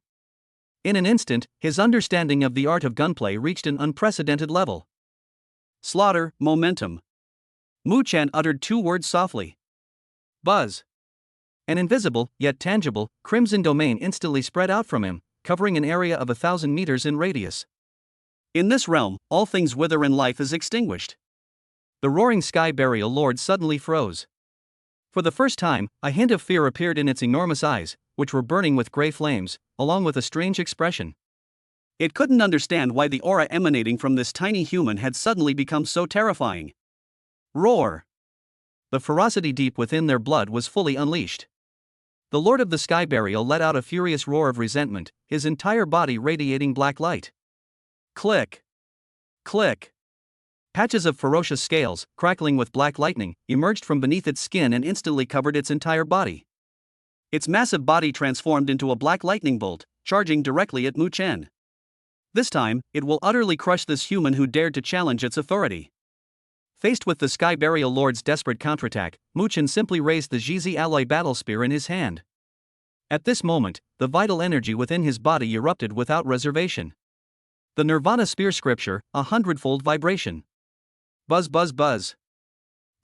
In an instant, his understanding of the art of gunplay reached an unprecedented level. Slaughter, momentum. Mu Chen uttered 2 words softly. Buzz. An invisible, yet tangible, crimson domain instantly spread out from him, covering an area of 1,000 meters in radius. In this realm, all things wither and life is extinguished. The roaring sky burial lord suddenly froze. For the first time, a hint of fear appeared in its enormous eyes, which were burning with gray flames, along with a strange expression. It couldn't understand why the aura emanating from this tiny human had suddenly become so terrifying. Roar! The ferocity deep within their blood was fully unleashed. The Lord of the Sky Burial let out a furious roar of resentment, his entire body radiating black light. Click! Click! Patches of ferocious scales, crackling with black lightning, emerged from beneath its skin and instantly covered its entire body. Its massive body transformed into a black lightning bolt, charging directly at Mu Chen. This time, it will utterly crush this human who dared to challenge its authority. Faced with the Sky Burial Lord's desperate counterattack, Mu Chen simply raised the Jizi alloy battle spear in his hand. At this moment, the vital energy within his body erupted without reservation. The Nirvana spear scripture, 100-fold vibration. Buzz buzz buzz.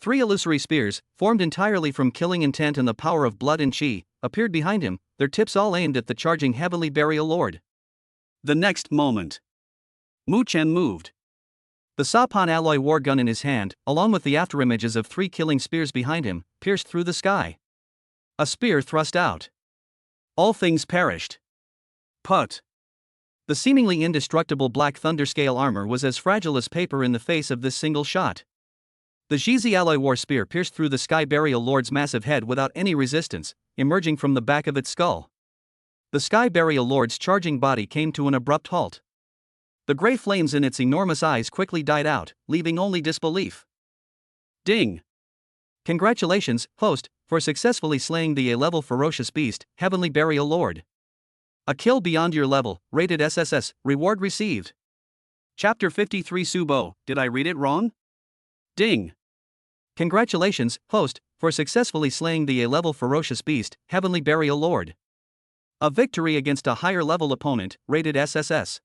3 illusory spears, formed entirely from killing intent and the power of blood and chi, appeared behind him, their tips all aimed at the charging Heavenly Burial Lord. The next moment, Mu Chen moved. The Sapan alloy war gun in his hand, along with the afterimages of 3 killing spears behind him, pierced through the sky. A spear thrust out. All things perished. Put. The seemingly indestructible black thunderscale armor was as fragile as paper in the face of this single shot. The Jizi alloy war spear pierced through the Sky Burial Lord's massive head without any resistance, emerging from the back of its skull. The Sky Burial Lord's charging body came to an abrupt halt. The gray flames in its enormous eyes quickly died out, leaving only disbelief. Ding! Congratulations, host, for successfully slaying the A-level ferocious beast, Heavenly Burial Lord. A kill beyond your level, rated SSS, reward received. Chapter 53 Subo, did I read it wrong? Ding! Congratulations, host, for successfully slaying the A-level ferocious beast, Heavenly Burial Lord. A victory against a higher level opponent, rated SSS.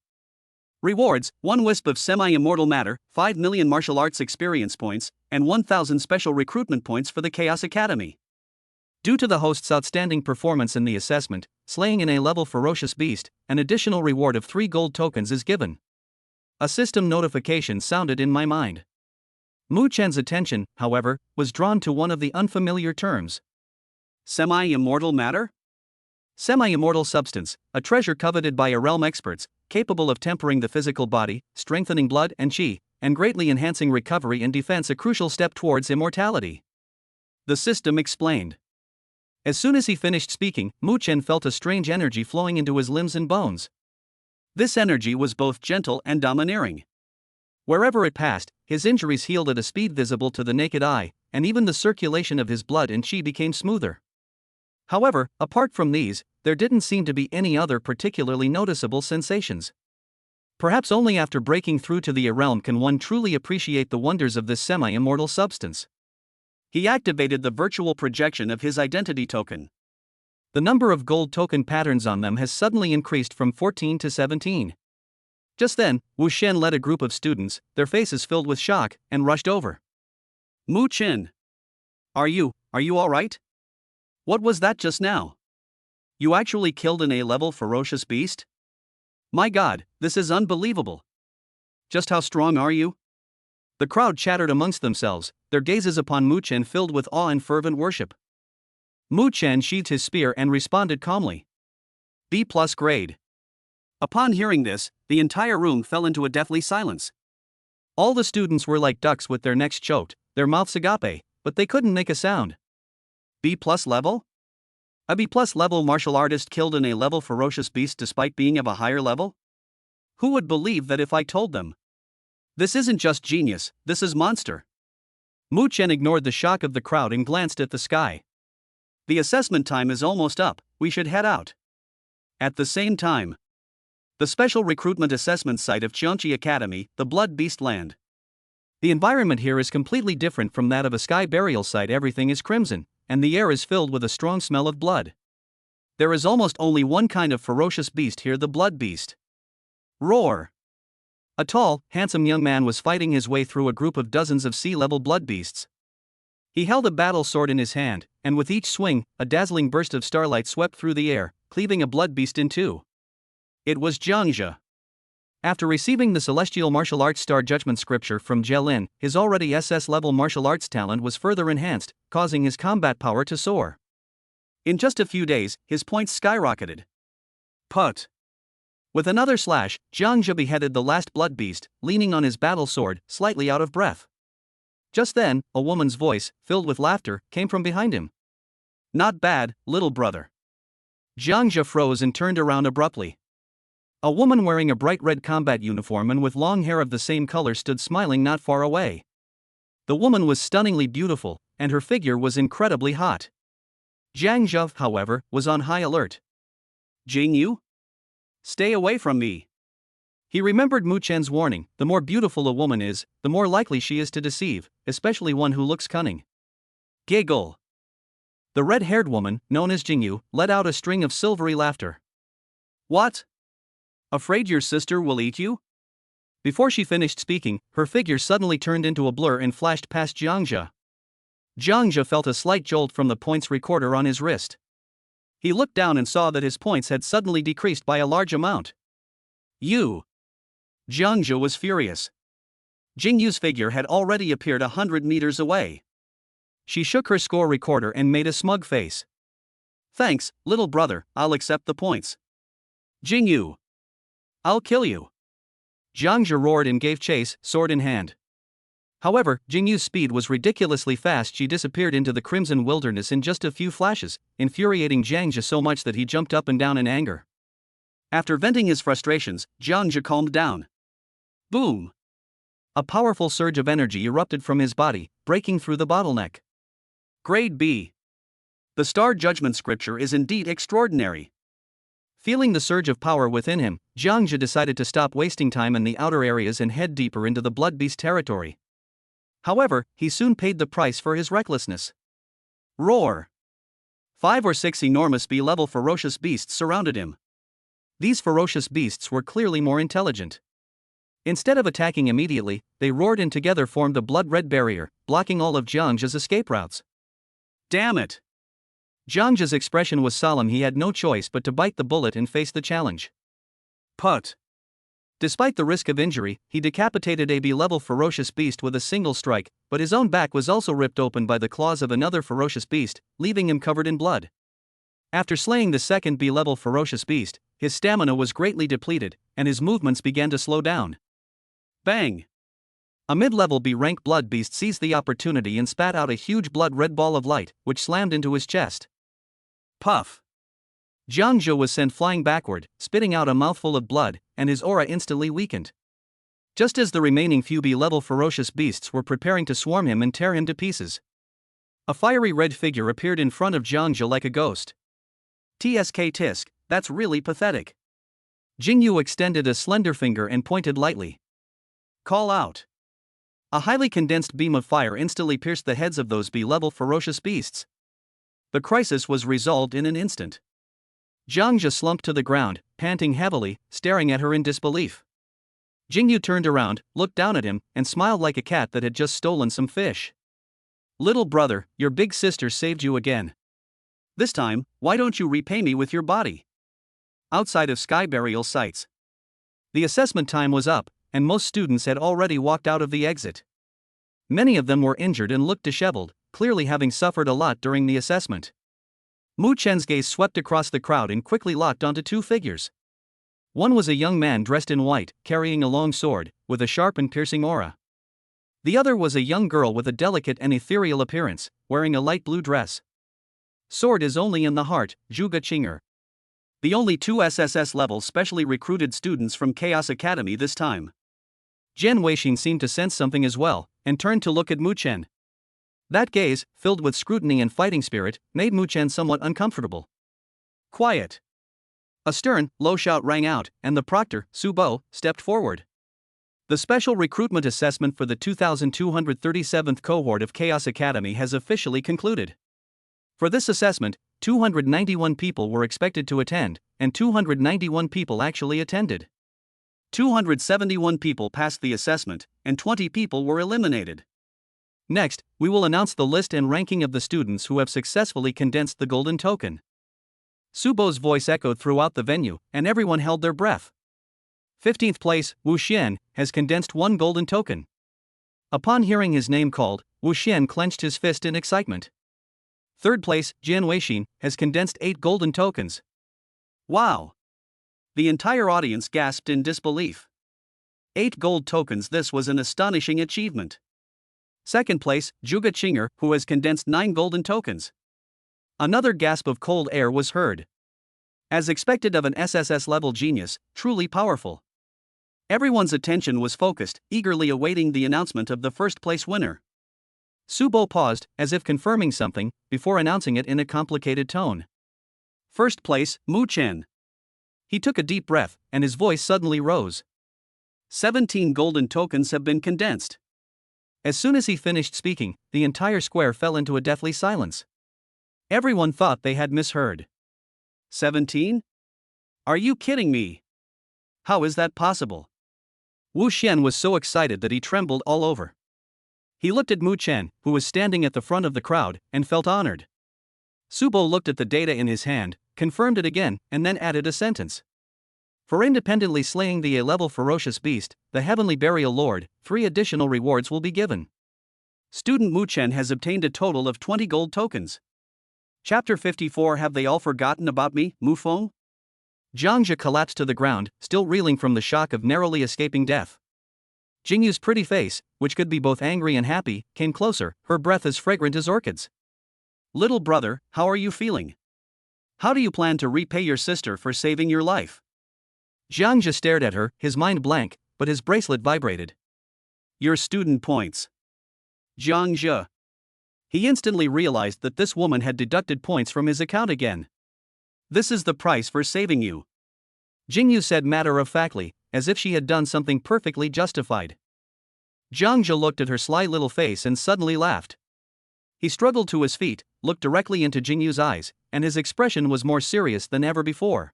Rewards, 1 wisp of semi-immortal matter, 5 million martial arts experience points, and 1,000 special recruitment points for the Chaos Academy. Due to the host's outstanding performance in the assessment, slaying an A-level ferocious beast, an additional reward of 3 gold tokens is given. A system notification sounded in my mind. Mu Chen's attention, however, was drawn to one of the unfamiliar terms. Semi-immortal matter? Semi-immortal substance, a treasure coveted by realm experts, capable of tempering the physical body, strengthening blood and chi, and greatly enhancing recovery and defense, a crucial step towards immortality. The system explained. As soon as he finished speaking, Mu Chen felt a strange energy flowing into his limbs and bones. This energy was both gentle and domineering. Wherever it passed, his injuries healed at a speed visible to the naked eye, and even the circulation of his blood and chi became smoother. However, apart from these, there didn't seem to be any other particularly noticeable sensations. Perhaps only after breaking through to the realm can one truly appreciate the wonders of this semi-immortal substance. He activated the virtual projection of his identity token. The number of gold token patterns on them has suddenly increased from 14 to 17. Just then, Wu Shen led a group of students, their faces filled with shock, and rushed over. Mu Chen. Are you alright? What was that just now? You actually killed an A-level ferocious beast? My god, this is unbelievable. Just how strong are you? The crowd chattered amongst themselves, their gazes upon Mu Chen filled with awe and fervent worship. Mu Chen sheathed his spear and responded calmly. B+ grade. Upon hearing this, the entire room fell into a deathly silence. All the students were like ducks with their necks choked, their mouths agape, but they couldn't make a sound. B+ level? A B+ level martial artist killed an A-level ferocious beast despite being of a higher level? Who would believe that if I told them? This isn't just genius, this is monster. Mu Chen ignored the shock of the crowd and glanced at the sky. The assessment time is almost up, we should head out. At the same time, the special recruitment assessment site of Qianqi Academy, the Blood Beast Land. The environment here is completely different from that of a sky burial site. Everything is crimson, and the air is filled with a strong smell of blood. There is almost only one kind of ferocious beast here, the blood beast. Roar! A tall, handsome young man was fighting his way through a group of dozens of sea-level blood beasts. He held a battle sword in his hand, and with each swing, a dazzling burst of starlight swept through the air, cleaving a blood beast in two. It was Jiangzhe. After receiving the Celestial Martial Arts Star Judgment Scripture from Jelin, his already SS-level martial arts talent was further enhanced, causing his combat power to soar. In just a few days, his points skyrocketed. Put! With another slash, Jiangzhe beheaded the last blood beast, leaning on his battle sword, slightly out of breath. Just then, a woman's voice, filled with laughter, came from behind him. Not bad, little brother. Jiangzhe froze and turned around abruptly. A woman wearing a bright red combat uniform and with long hair of the same color stood smiling not far away. The woman was stunningly beautiful, and her figure was incredibly hot. Jiangzhe, however, was on high alert. Jingyu? Stay away from me. He remembered Mu Chen's warning: the more beautiful a woman is, the more likely she is to deceive, especially one who looks cunning. Giggle. The red-haired woman, known as Jingyu, let out a string of silvery laughter. What? Afraid your sister will eat you? Before she finished speaking, her figure suddenly turned into a blur and flashed past Jiangzhe. Jiangzhe felt a slight jolt from the points recorder on his wrist. He looked down and saw that his points had suddenly decreased by a large amount. You! Jiangzhe was furious. Jingyu's figure had already appeared 100 meters away. She shook her score recorder and made a smug face. Thanks, little brother, I'll accept the points. Jingyu! I'll kill you! Jiangzhe roared and gave chase, sword in hand. However, Jingyu's speed was ridiculously fast. She disappeared into the crimson wilderness in just a few flashes, infuriating Jiangzhe so much that he jumped up and down in anger. After venting his frustrations, Jiangzhe calmed down. Boom! A powerful surge of energy erupted from his body, breaking through the bottleneck. Grade B. The Star Judgment Scripture is indeed extraordinary. Feeling the surge of power within him, Jiangzhe decided to stop wasting time in the outer areas and head deeper into the Blood Beast territory. However, he soon paid the price for his recklessness. Roar! 5 or 6 enormous B-level ferocious beasts surrounded him. These ferocious beasts were clearly more intelligent. Instead of attacking immediately, they roared and together formed a blood-red barrier, blocking all of Jiangzhe's escape routes. Damn it! Jiangzhe's expression was solemn. He had no choice but to bite the bullet and face the challenge. Put! Despite the risk of injury, he decapitated a B-level ferocious beast with a single strike, but his own back was also ripped open by the claws of another ferocious beast, leaving him covered in blood. After slaying the second B-level ferocious beast, his stamina was greatly depleted, and his movements began to slow down. Bang! A mid-level B-rank blood beast seized the opportunity and spat out a huge blood-red ball of light, which slammed into his chest. Puff! Jiangzhe was sent flying backward, spitting out a mouthful of blood, and his aura instantly weakened. Just as the remaining few B-level ferocious beasts were preparing to swarm him and tear him to pieces, a fiery red figure appeared in front of Jiangzhe like a ghost. Tsk tisk, that's really pathetic. Jingyu extended a slender finger and pointed lightly. Call out. A highly condensed beam of fire instantly pierced the heads of those B-level ferocious beasts. The crisis was resolved in an instant. Jiangzhe slumped to the ground, panting heavily, staring at her in disbelief. Jingyu turned around, looked down at him, and smiled like a cat that had just stolen some fish. Little brother, your big sister saved you again. This time, why don't you repay me with your body? Outside of sky burial sites. The assessment time was up, and most students had already walked out of the exit. Many of them were injured and looked disheveled, clearly having suffered a lot during the assessment. Mu Chen's gaze swept across the crowd and quickly locked onto two figures. One was a young man dressed in white, carrying a long sword, with a sharp and piercing aura. The other was a young girl with a delicate and ethereal appearance, wearing a light blue dress. Sword is only in the heart, Zhuge Qinger. The only two SSS level specially recruited students from Chaos Academy this time. Jian Weixin seemed to sense something as well, and turned to look at Mu Chen. That gaze, filled with scrutiny and fighting spirit, made Mu Chen somewhat uncomfortable. Quiet! A stern, low shout rang out, and the proctor, Su Bo, stepped forward. The special recruitment assessment for the 2237th cohort of Chaos Academy has officially concluded. For this assessment, 291 people were expected to attend, and 291 people actually attended. 271 people passed the assessment, and 20 people were eliminated. Next, we will announce the list and ranking of the students who have successfully condensed the golden token. Subo's voice echoed throughout the venue, and everyone held their breath. 15th place, Wu Xian, has condensed 1 golden token. Upon hearing his name called, Wu Xian clenched his fist in excitement. 3rd place, Jian Weixin, has condensed 8 golden tokens. Wow! The entire audience gasped in disbelief. 8 gold tokens. This was an astonishing achievement. 2nd place, Zhuge Qinger, who has condensed 9 golden tokens. Another gasp of cold air was heard. As expected of an SSS-level genius, truly powerful. Everyone's attention was focused, eagerly awaiting the announcement of the first-place winner. Subo paused, as if confirming something, before announcing it in a complicated tone. 1st place, Mu Chen. He took a deep breath, and his voice suddenly rose. 17 golden tokens have been condensed. As soon as he finished speaking, the entire square fell into a deathly silence. Everyone thought they had misheard. 17? Are you kidding me? How is that possible? Wu Xian was so excited that he trembled all over. He looked at Mu Chen, who was standing at the front of the crowd, and felt honored. Subo looked at the data in his hand, confirmed it again, and then added a sentence. For independently slaying the A-level ferocious beast, the Heavenly Burial Lord, 3 additional rewards will be given. Student Mu Chen has obtained a total of 20 gold tokens. Chapter 54. Have they all forgotten about me, Mu Feng? Zhang Jie collapsed to the ground, still reeling from the shock of narrowly escaping death. Jingyu's pretty face, which could be both angry and happy, came closer, her breath as fragrant as orchids. Little brother, how are you feeling? How do you plan to repay your sister for saving your life? Zhang Jie stared at her, his mind blank, but his bracelet vibrated. Your student points. Zhang Jie. He instantly realized that this woman had deducted points from his account again. This is the price for saving you. Jingyu said matter-of-factly, as if she had done something perfectly justified. Zhang Jie looked at her sly little face and suddenly laughed. He struggled to his feet, looked directly into Jingyu's eyes, and his expression was more serious than ever before.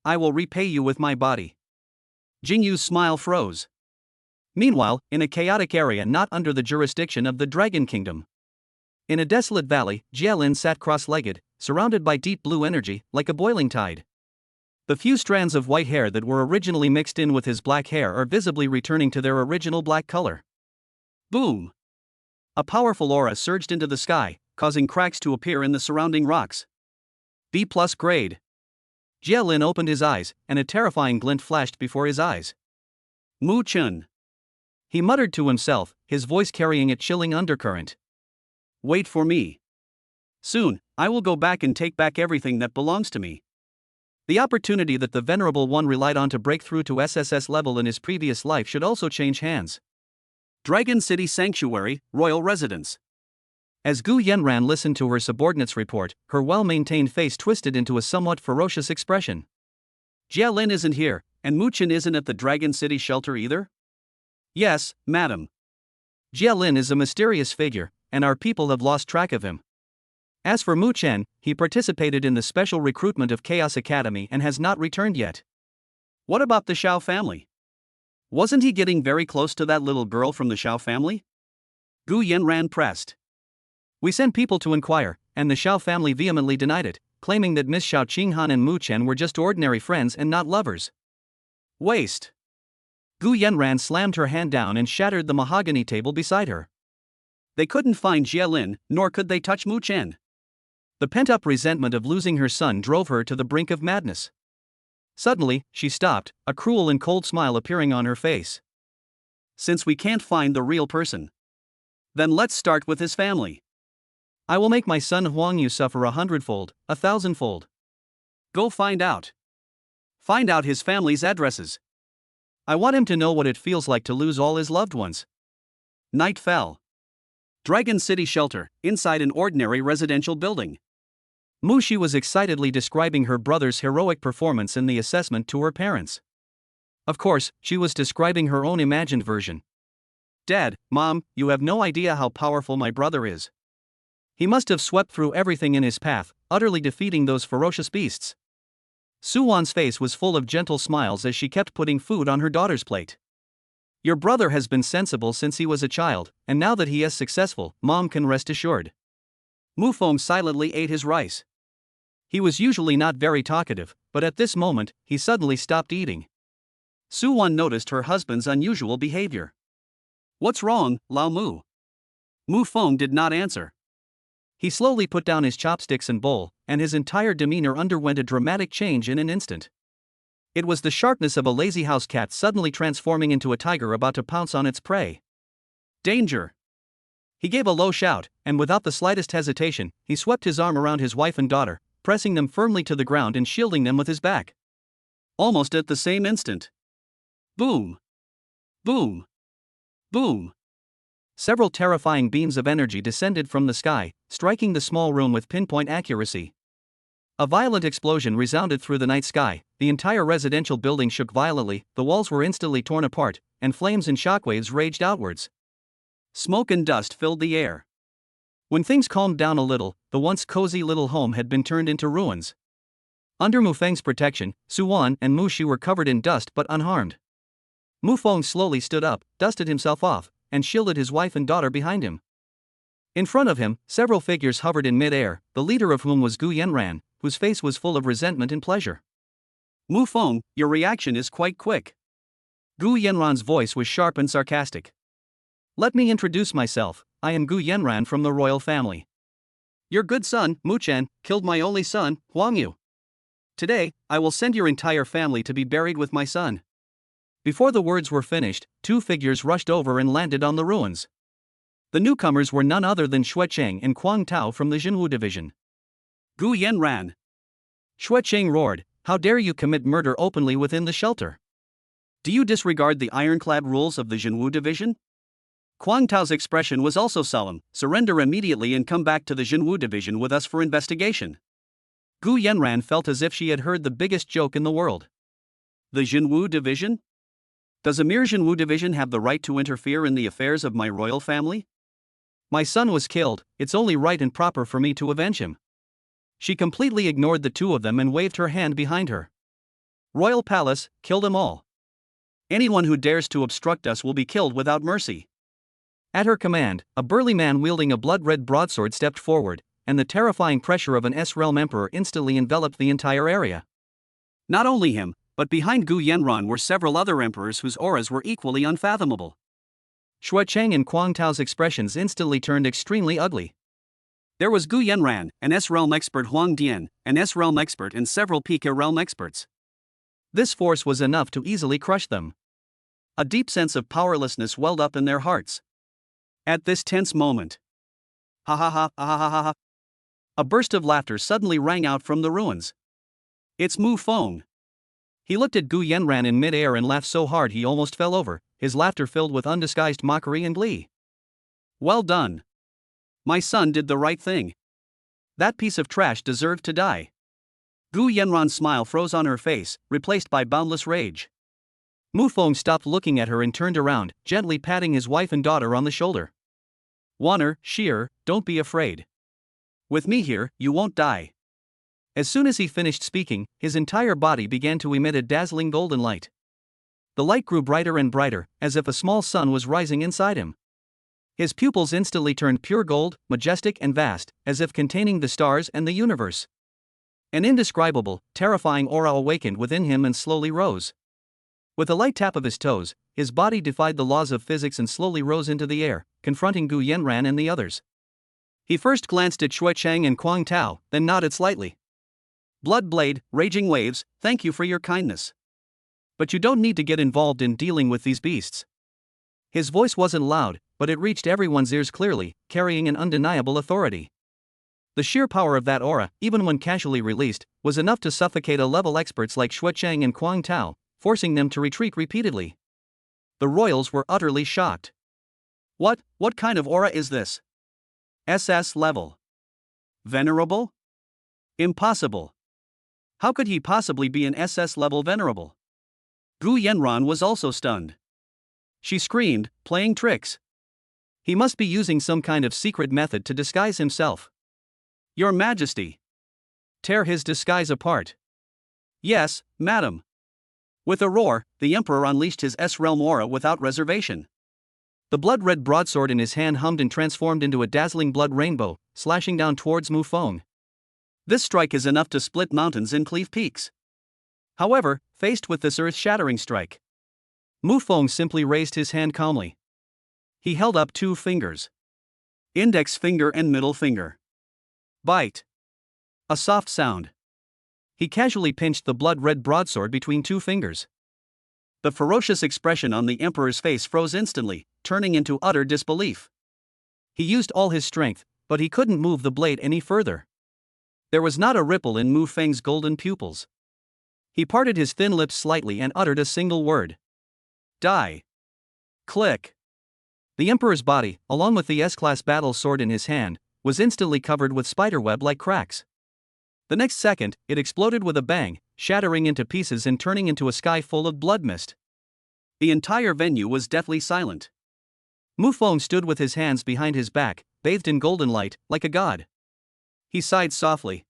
I will repay you with my body. Jingyu's smile froze. Meanwhile, in a chaotic area not under the jurisdiction of the Dragon Kingdom. In a desolate valley, Jialin sat cross-legged, surrounded by deep blue energy, like a boiling tide. The few strands of white hair that were originally mixed in with his black hair are visibly returning to their original black color. Boom! A powerful aura surged into the sky, causing cracks to appear in the surrounding rocks. B+ grade. Jialin opened his eyes, and a terrifying glint flashed before his eyes. Mu Chen. He muttered to himself, his voice carrying a chilling undercurrent. Wait for me. Soon, I will go back and take back everything that belongs to me. The opportunity that the Venerable One relied on to break through to SSS level in his previous life should also change hands. Dragon City Sanctuary, Royal Residence. As Gu Yanran listened to her subordinate's report, her well-maintained face twisted into a somewhat ferocious expression. Jialin isn't here, and Mu Chen isn't at the Dragon City shelter either? Yes, madam. Jialin is a mysterious figure, and our people have lost track of him. As for Mu Chen, he participated in the special recruitment of Chaos Academy and has not returned yet. What about the Shao family? Wasn't he getting very close to that little girl from the Shao family? Gu Yanran pressed. We sent people to inquire, and the Shao family vehemently denied it, claiming that Miss Shao Qinghan and Mu Chen were just ordinary friends and not lovers. Waste. Gu Yanran slammed her hand down and shattered the mahogany table beside her. They couldn't find Jialin, nor could they touch Mu Chen. The pent-up resentment of losing her son drove her to the brink of madness. Suddenly, she stopped, a cruel and cold smile appearing on her face. Since we can't find the real person, then let's start with his family. I will make my son Huang Yu suffer 100-fold, 1,000-fold. Go find out. Find out his family's addresses. I want him to know what it feels like to lose all his loved ones. Night fell. Dragon City Shelter, inside an ordinary residential building. Mushi was excitedly describing her brother's heroic performance in the assessment to her parents. Of course, she was describing her own imagined version. Dad, Mom, you have no idea how powerful my brother is. He must have swept through everything in his path, utterly defeating those ferocious beasts. Suwon's face was full of gentle smiles as she kept putting food on her daughter's plate. Your brother has been sensible since he was a child, and now that he is successful, Mom can rest assured. Mufong silently ate his rice. He was usually not very talkative, but at this moment, he suddenly stopped eating. Suwon noticed her husband's unusual behavior. What's wrong, Lao Mu? Mufong did not answer. He slowly put down his chopsticks and bowl, and his entire demeanor underwent a dramatic change in an instant. It was the sharpness of a lazy house cat suddenly transforming into a tiger about to pounce on its prey. Danger! He gave a low shout, and without the slightest hesitation, he swept his arm around his wife and daughter, pressing them firmly to the ground and shielding them with his back. Almost at the same instant. Boom! Boom! Boom! Several terrifying beams of energy descended from the sky, striking the small room with pinpoint accuracy. A violent explosion resounded through the night sky, the entire residential building shook violently, the walls were instantly torn apart, and flames and shockwaves raged outwards. Smoke and dust filled the air. When things calmed down a little, the once cozy little home had been turned into ruins. Under Mufeng's protection, Suwon and Mushi were covered in dust but unharmed. Mufeng slowly stood up, dusted himself off, and shielded his wife and daughter behind him. In front of him, several figures hovered in mid-air, the leader of whom was Gu Yenran, whose face was full of resentment and pleasure. Mufeng, your reaction is quite quick. Gu Yenran's voice was sharp and sarcastic. Let me introduce myself, I am Gu Yenran from the royal family. Your good son, Muchen, killed my only son, Huangyu. Today, I will send your entire family to be buried with my son. Before the words were finished, two figures rushed over and landed on the ruins. The newcomers were none other than Xue Cheng and Kuang Tao from the Jinwu division. Gu Yenran. Xue Cheng roared, how dare you commit murder openly within the shelter? Do you disregard the ironclad rules of the Jinwu division? Kuang Tao's expression was also solemn, surrender immediately and come back to the Jinwu division with us for investigation. Gu Yenran felt as if she had heard the biggest joke in the world. The Jinwu division? Does a mere Jinwu division have the right to interfere in the affairs of my royal family? My son was killed, it's only right and proper for me to avenge him. She completely ignored the two of them and waved her hand behind her. Royal Palace, kill them all. Anyone who dares to obstruct us will be killed without mercy. At her command, a burly man wielding a blood-red broadsword stepped forward, and the terrifying pressure of an S-realm emperor instantly enveloped the entire area. Not only him, but behind Gu Yenran were several other emperors whose auras were equally unfathomable. Xue Cheng and Kuang Tao's expressions instantly turned extremely ugly. There was Gu Yenran, an S-realm expert, Huang Dian, an S-realm expert, and several Pika realm experts. This force was enough to easily crush them. A deep sense of powerlessness welled up in their hearts. At this tense moment, ha ha ha ha ha ha ha, a burst of laughter suddenly rang out from the ruins. It's Mufeng. He looked at Gu Yenran in mid-air and laughed so hard he almost fell over, his laughter filled with undisguised mockery and glee. Well done. My son did the right thing. That piece of trash deserved to die. Gu Yenran's smile froze on her face, replaced by boundless rage. Mufeng stopped looking at her and turned around, gently patting his wife and daughter on the shoulder. Wanner, Sheer, don't be afraid. With me here, you won't die. As soon as he finished speaking, his entire body began to emit a dazzling golden light. The light grew brighter and brighter, as if a small sun was rising inside him. His pupils instantly turned pure gold, majestic and vast, as if containing the stars and the universe. An indescribable, terrifying aura awakened within him and slowly rose. With a light tap of his toes, his body defied the laws of physics and slowly rose into the air, confronting Gu Yenran and the others. He first glanced at Xue Cheng and Kuang Tao, then nodded slightly. Blood Blade, Raging Waves, thank you for your kindness. But you don't need to get involved in dealing with these beasts. His voice wasn't loud, but it reached everyone's ears clearly, carrying an undeniable authority. The sheer power of that aura, even when casually released, was enough to suffocate A-level experts like Xue Cheng and Kuang Tao, forcing them to retreat repeatedly. The royals were utterly shocked. What kind of aura is this? SS level. Venerable? Impossible. How could he possibly be an SS level venerable? Gu Yanran was also stunned. She screamed, playing tricks. He must be using some kind of secret method to disguise himself. Your Majesty. Tear his disguise apart. Yes, madam. With a roar, the Emperor unleashed his S-realm aura without reservation. The blood-red broadsword in his hand hummed and transformed into a dazzling blood rainbow, slashing down towards Mu Feng. This strike is enough to split mountains and cleave peaks. However, faced with this earth-shattering strike, Mu Feng simply raised his hand calmly. He held up 2 fingers. Index finger and middle finger. Bite. A soft sound. He casually pinched the blood-red broadsword between 2 fingers. The ferocious expression on the Emperor's face froze instantly, turning into utter disbelief. He used all his strength, but he couldn't move the blade any further. There was not a ripple in Mu Feng's golden pupils. He parted his thin lips slightly and uttered a single word. Die. Click. The Emperor's body, along with the S-class battle sword in his hand, was instantly covered with spiderweb-like cracks. The next second, it exploded with a bang, shattering into pieces and turning into a sky full of blood mist. The entire venue was deathly silent. Mu Feng stood with his hands behind his back, bathed in golden light, like a god. He sighed softly.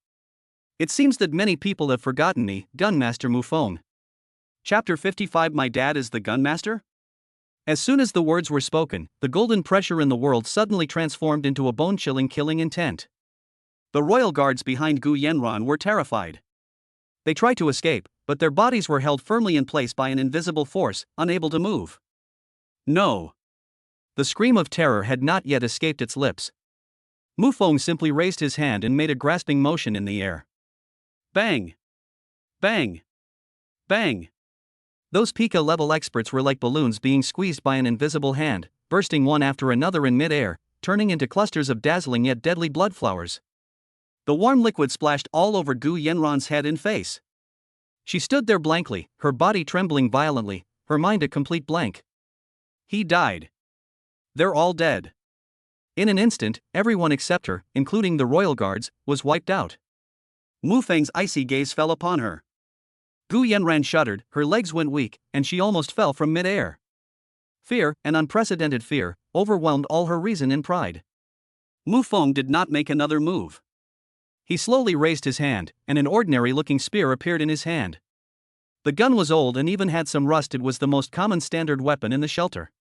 It seems that many people have forgotten me, Gunmaster Mu Feng. Chapter 55. My dad is the Gunmaster? As soon as the words were spoken, the golden pressure in the world suddenly transformed into a bone-chilling killing intent. The royal guards behind Gu Yanran were terrified. They tried to escape, but their bodies were held firmly in place by an invisible force, unable to move. No. The scream of terror had not yet escaped its lips. Mu Feng simply raised his hand and made a grasping motion in the air. Bang! Bang! Bang! Those Pika-level experts were like balloons being squeezed by an invisible hand, bursting one after another in mid-air, turning into clusters of dazzling yet deadly blood flowers. The warm liquid splashed all over Gu Yanran's head and face. She stood there blankly, her body trembling violently, her mind a complete blank. He died. They're all dead. In an instant, everyone except her, including the royal guards, was wiped out. Mu Feng's icy gaze fell upon her. Gu Yanran shuddered, her legs went weak, and she almost fell from mid-air. Fear, an unprecedented fear, overwhelmed all her reason and pride. Mu Feng did not make another move. He slowly raised his hand, and an ordinary-looking spear appeared in his hand. The gun was old and even had some rust. It was the most common standard weapon in the shelter.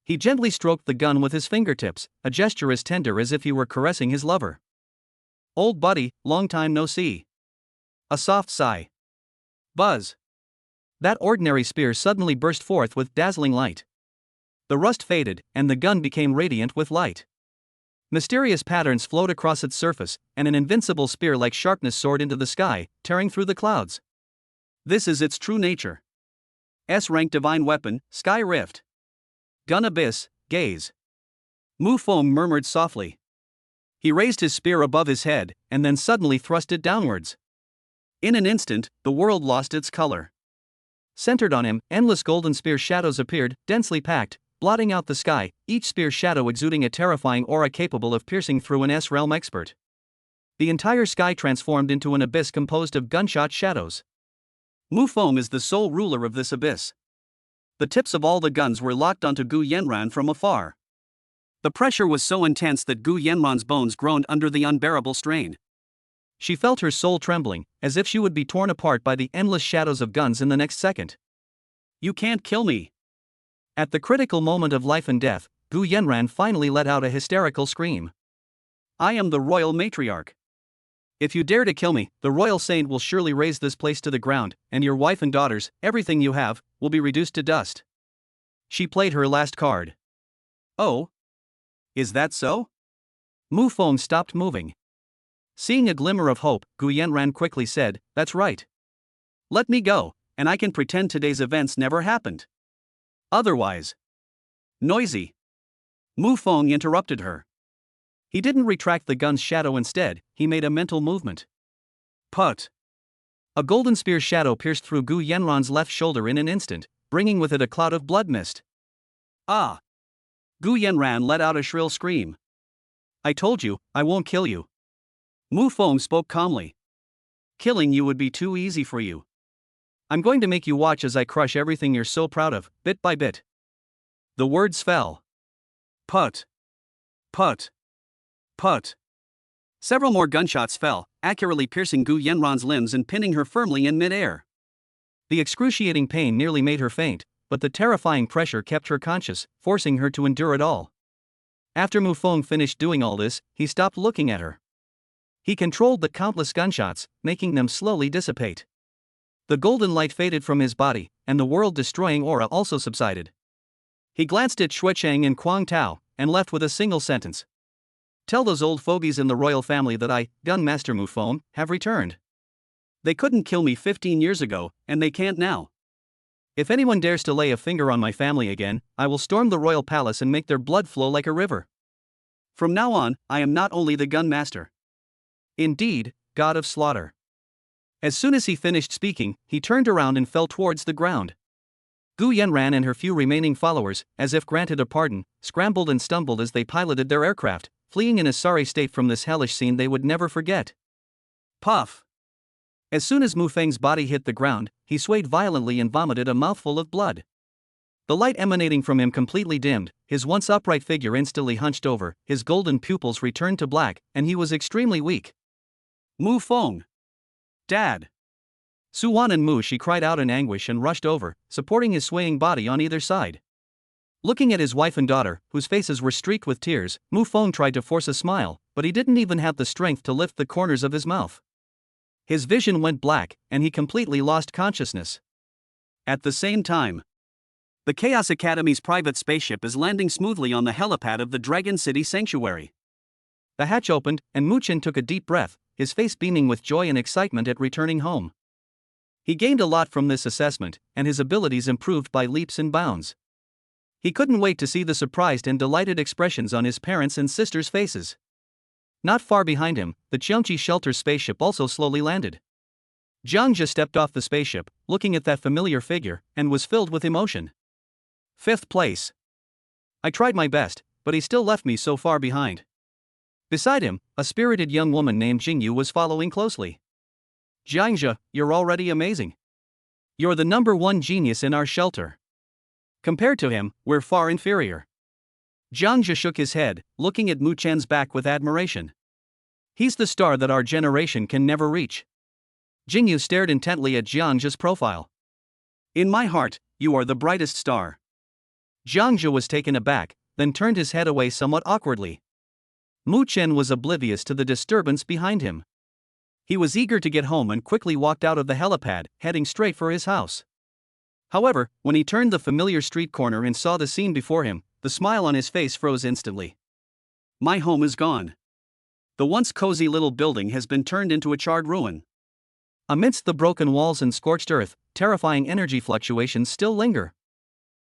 He gently stroked the gun with his fingertips, a gesture as tender as if he were caressing his lover. Old buddy, long time no see. A soft sigh. Buzz. That ordinary spear suddenly burst forth with dazzling light. The rust faded, and the gun became radiant with light. Mysterious patterns flowed across its surface, and an invincible spear-like sharpness soared into the sky, tearing through the clouds. This is its true nature. S-rank divine weapon, Sky Rift. Gun Abyss, Gaze. Mu Feng murmured softly. He raised his spear above his head, and then suddenly thrust it downwards. In an instant, the world lost its color. Centered on him, endless golden spear shadows appeared, densely packed, blotting out the sky, each spear shadow exuding a terrifying aura capable of piercing through an S-realm expert. The entire sky transformed into an abyss composed of gunshot shadows. Mu Feng is the sole ruler of this abyss. The tips of all the guns were locked onto Gu Yanran from afar. The pressure was so intense that Gu Yanran's bones groaned under the unbearable strain. She felt her soul trembling, as if she would be torn apart by the endless shadows of guns in the next second. You can't kill me. At the critical moment of life and death, Gu Yanran finally let out a hysterical scream. I am the royal matriarch. If you dare to kill me, the royal saint will surely raze this place to the ground, and your wife and daughters, everything you have, will be reduced to dust. She played her last card. Oh? Is that so? Mu Feng stopped moving. Seeing a glimmer of hope, Gu Yanran quickly said, That's right. Let me go, and I can pretend today's events never happened. Otherwise. Noisy. Mu Feng interrupted her. He didn't retract the gun's shadow. Instead, he made a mental movement. Put. A golden spear's shadow pierced through Gu Yanran's left shoulder in an instant, bringing with it a cloud of blood mist. Ah! Gu Yanran let out a shrill scream. I told you, I won't kill you. Mu Feng spoke calmly. Killing you would be too easy for you. I'm going to make you watch as I crush everything you're so proud of, bit by bit. The words fell. Put. Put. Put. Several more gunshots fell, accurately piercing Gu Yanran's limbs and pinning her firmly in mid-air. The excruciating pain nearly made her faint, but the terrifying pressure kept her conscious, forcing her to endure it all. After Mu Feng finished doing all this, he stopped looking at her. He controlled the countless gunshots, making them slowly dissipate. The golden light faded from his body, and the world-destroying aura also subsided. He glanced at Xuechang and Quang Tao, and left with a single sentence. Tell those old fogies in the royal family that I, Gun Master Mu Feng, have returned. They couldn't kill me 15 years ago, and they can't now. If anyone dares to lay a finger on my family again, I will storm the royal palace and make their blood flow like a river. From now on, I am not only the Gun Master. Indeed, God of Slaughter. As soon as he finished speaking, he turned around and fell towards the ground. Gu Yanran and her few remaining followers, as if granted a pardon, scrambled and stumbled as they piloted their aircraft, fleeing in a sorry state from this hellish scene they would never forget. Puff! As soon as Mu Feng's body hit the ground, he swayed violently and vomited a mouthful of blood. The light emanating from him completely dimmed, his once upright figure instantly hunched over, his golden pupils returned to black, and he was extremely weak. Mu Feng! Dad! Suwan and Mu Shi cried out in anguish and rushed over, supporting his swaying body on either side. Looking at his wife and daughter, whose faces were streaked with tears, Mu Feng tried to force a smile, but he didn't even have the strength to lift the corners of his mouth. His vision went black, and he completely lost consciousness. At the same time, the Chaos Academy's private spaceship is landing smoothly on the helipad of the Dragon City Sanctuary. The hatch opened, and Mu Chen took a deep breath, his face beaming with joy and excitement at returning home. He gained a lot from this assessment, and his abilities improved by leaps and bounds. He couldn't wait to see the surprised and delighted expressions on his parents' and sisters' faces. Not far behind him, the Cheongji shelter spaceship also slowly landed. Jiangja stepped off the spaceship, looking at that familiar figure, and was filled with emotion. 5th place. I tried my best, but he still left me so far behind. Beside him, a spirited young woman named Jingyu was following closely. Jiangja, you're already amazing. You're the #1 genius in our shelter. Compared to him, we're far inferior. Jiangja shook his head, looking at Mu Chen's back with admiration. He's the star that our generation can never reach. Jingyu stared intently at Jiangja's profile. In my heart, you are the brightest star. Jiangja was taken aback, then turned his head away somewhat awkwardly. Mu Chen was oblivious to the disturbance behind him. He was eager to get home and quickly walked out of the helipad, heading straight for his house. However, when he turned the familiar street corner and saw the scene before him, the smile on his face froze instantly. My home is gone. The once cozy little building has been turned into a charred ruin. Amidst the broken walls and scorched earth, terrifying energy fluctuations still linger.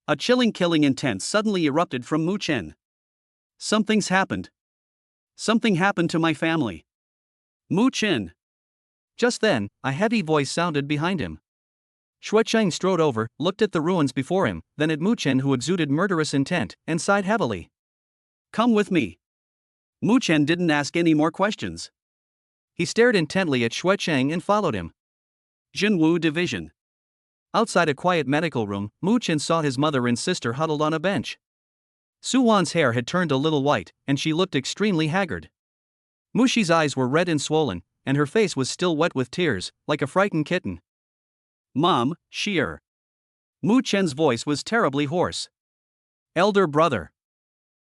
A chilling killing intent suddenly erupted from Mu Chen. Something's happened. Something happened to my family. Mu Chen. Just then, a heavy voice sounded behind him. Xuechang strode over, looked at the ruins before him, then at Mu Chen, who exuded murderous intent, and sighed heavily. Come with me. Mu Chen didn't ask any more questions. He stared intently at Xuechang and followed him. Jinwu Division. Outside a quiet medical room, Mu Chen saw his mother and sister huddled on a bench. Suwan's hair had turned a little white, and she looked extremely haggard. Mu Shi's eyes were red and swollen, and her face was still wet with tears, like a frightened kitten. Mom, Sheer. Mu Chen's voice was terribly hoarse. Elder brother.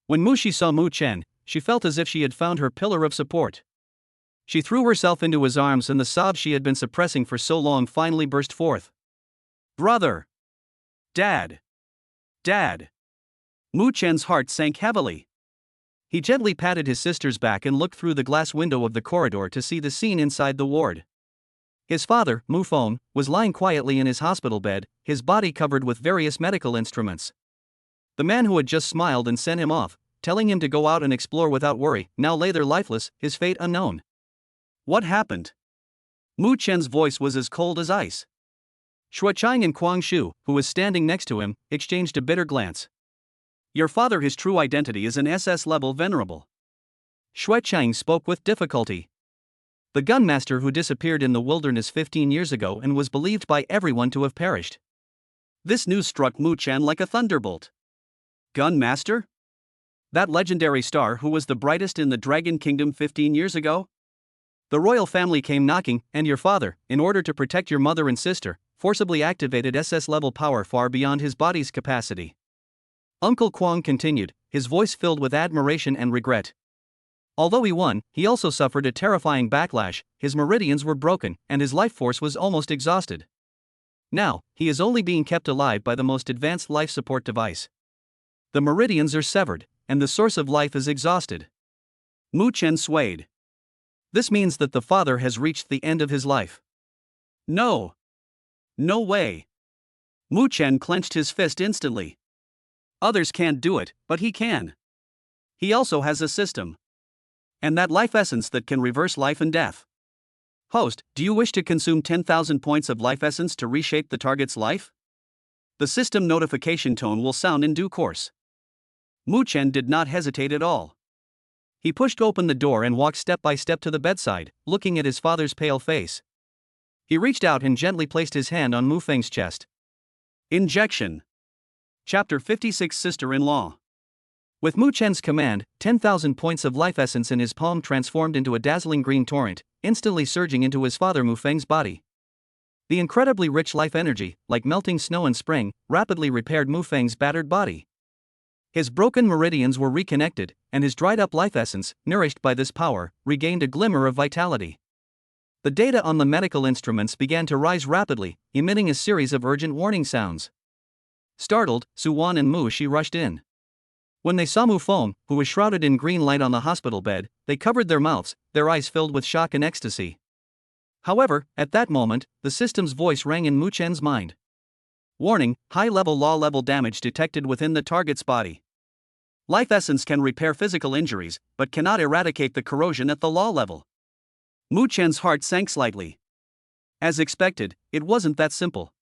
When Mu Shi saw Mu Chen, she felt as if she had found her pillar of support. She threw herself into his arms and the sobs she had been suppressing for so long finally burst forth. Brother! Dad! Dad! Mu Chen's heart sank heavily. He gently patted his sister's back and looked through the glass window of the corridor to see the scene inside the ward. His father, Mu Feng, was lying quietly in his hospital bed, his body covered with various medical instruments. The man who had just smiled and sent him off, telling him to go out and explore without worry, now lay there lifeless, his fate unknown. What happened? Mu Chen's voice was as cold as ice. Shuachang and Kuang Shu, who was standing next to him, exchanged a bitter glance. Your father, his true identity is an SS-level venerable. Shuachang spoke with difficulty. The gunmaster who disappeared in the wilderness 15 years ago and was believed by everyone to have perished. This news struck Mu Chen like a thunderbolt. Gunmaster? That legendary star who was the brightest in the Dragon Kingdom 15 years ago? The royal family came knocking, and your father, in order to protect your mother and sister, forcibly activated SS-level power far beyond his body's capacity. Uncle Kuang continued, his voice filled with admiration and regret. Although he won, he also suffered a terrifying backlash, his meridians were broken, and his life force was almost exhausted. Now, he is only being kept alive by the most advanced life support device. The meridians are severed, and the source of life is exhausted. Mu Chen swayed. This means that the father has reached the end of his life. No. No way. Mu Chen clenched his fist instantly. Others can't do it, but he can. He also has a system. And that life essence that can reverse life and death. Host, do you wish to consume 10,000 points of life essence to reshape the target's life? The system notification tone will sound in due course. Mu Chen did not hesitate at all. He pushed open the door and walked step by step to the bedside, looking at his father's pale face. He reached out and gently placed his hand on Mu Feng's chest. Injection. Chapter 56 Sister-in-Law. With Mu Chen's command, 10,000 points of life essence in his palm transformed into a dazzling green torrent, instantly surging into his father Mu Feng's body. The incredibly rich life energy, like melting snow in spring, rapidly repaired Mu Feng's battered body. His broken meridians were reconnected, and his dried-up life essence, nourished by this power, regained a glimmer of vitality. The data on the medical instruments began to rise rapidly, emitting a series of urgent warning sounds. Startled, Su Wan and Mu Shi rushed in. When they saw Mu Feng, who was shrouded in green light on the hospital bed, they covered their mouths, their eyes filled with shock and ecstasy. However, at that moment, the system's voice rang in Mu Chen's mind. Warning, high-level law-level damage detected within the target's body. Life essence can repair physical injuries, but cannot eradicate the corrosion at the law level. Mu Chen's heart sank slightly. As expected, it wasn't that simple.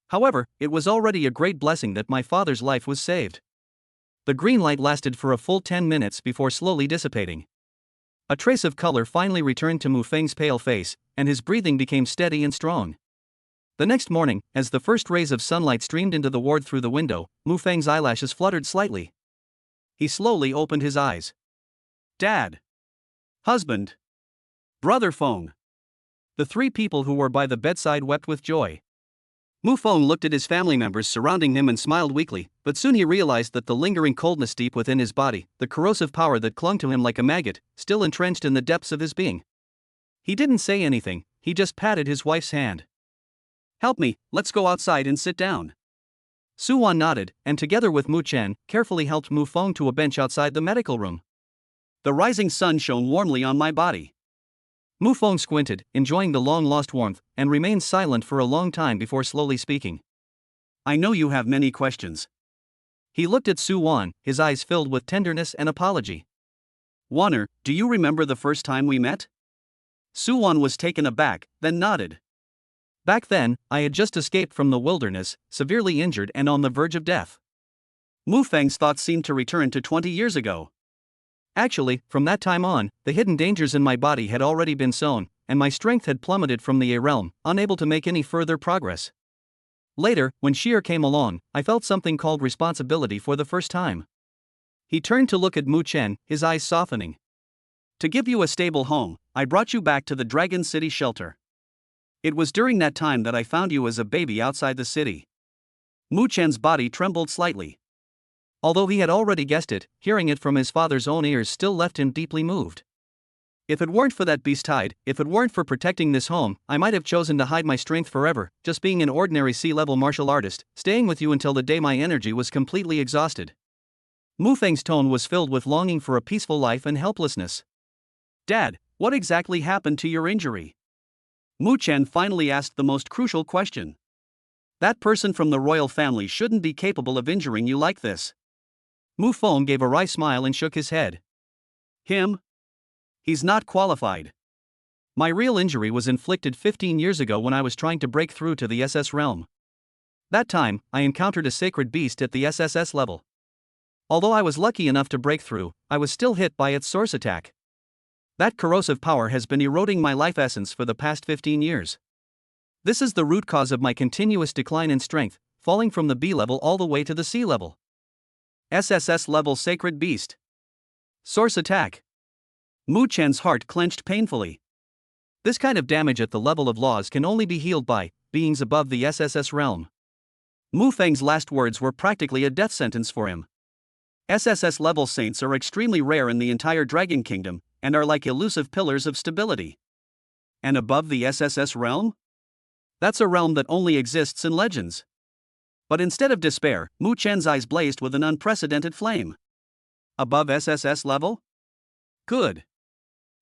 However, it was already a great blessing that my father's life was saved. The green light lasted for a full 10 minutes before slowly dissipating. A trace of color finally returned to Mu Feng's pale face, and his breathing became steady and strong. The next morning, as the first rays of sunlight streamed into the ward through the window, Mu Feng's eyelashes fluttered slightly. He slowly opened his eyes. Dad. Husband. Brother Feng. The three people who were by the bedside wept with joy. Mu Feng looked at his family members surrounding him and smiled weakly, but soon he realized that the lingering coldness deep within his body, the corrosive power that clung to him like a maggot, still entrenched in the depths of his being. He didn't say anything, he just patted his wife's hand. Help me, let's go outside and sit down. Su Wan nodded, and together with Mu Chen, carefully helped Mu Feng to a bench outside the medical room. The rising sun shone warmly on my body. Mu Feng squinted, enjoying the long-lost warmth, and remained silent for a long time before slowly speaking. I know you have many questions. He looked at Su Wan, his eyes filled with tenderness and apology. Wanner, do you remember the first time we met? Su Wan was taken aback, then nodded. Back then, I had just escaped from the wilderness, severely injured and on the verge of death. Mu Feng's thoughts seemed to return to 20 years ago. Actually, from that time on, the hidden dangers in my body had already been sown, and my strength had plummeted from the A realm, unable to make any further progress. Later, when Sheer came along, I felt something called responsibility for the first time. He turned to look at Mu Chen, his eyes softening. To give you a stable home, I brought you back to the Dragon City shelter. It was during that time that I found you as a baby outside the city. Mu Chen's body trembled slightly. Although he had already guessed it, hearing it from his father's own ears still left him deeply moved. If it weren't for that beast hide, if it weren't for protecting this home, I might have chosen to hide my strength forever, just being an ordinary sea-level martial artist, staying with you until the day my energy was completely exhausted. Mu Feng's tone was filled with longing for a peaceful life and helplessness. Dad, what exactly happened to your injury? Mu Chen finally asked the most crucial question. That person from the royal family shouldn't be capable of injuring you like this. Mu Feng gave a wry smile and shook his head. Him? He's not qualified. My real injury was inflicted 15 years ago when I was trying to break through to the SS realm. That time, I encountered a sacred beast at the SSS level. Although I was lucky enough to break through, I was still hit by its source attack. That corrosive power has been eroding my life essence for the past 15 years. This is the root cause of my continuous decline in strength, falling from the B level all the way to the C level. SSS level sacred beast. Source attack. Mu Chen's heart clenched painfully. This kind of damage at the level of laws can only be healed by beings above the SSS realm. Mu Feng's last words were practically a death sentence for him. SSS level saints are extremely rare in the entire Dragon Kingdom, and are like elusive pillars of stability. And above the SSS realm? That's a realm that only exists in legends. But instead of despair, Mu Chen's eyes blazed with an unprecedented flame. Above SSS level? Good.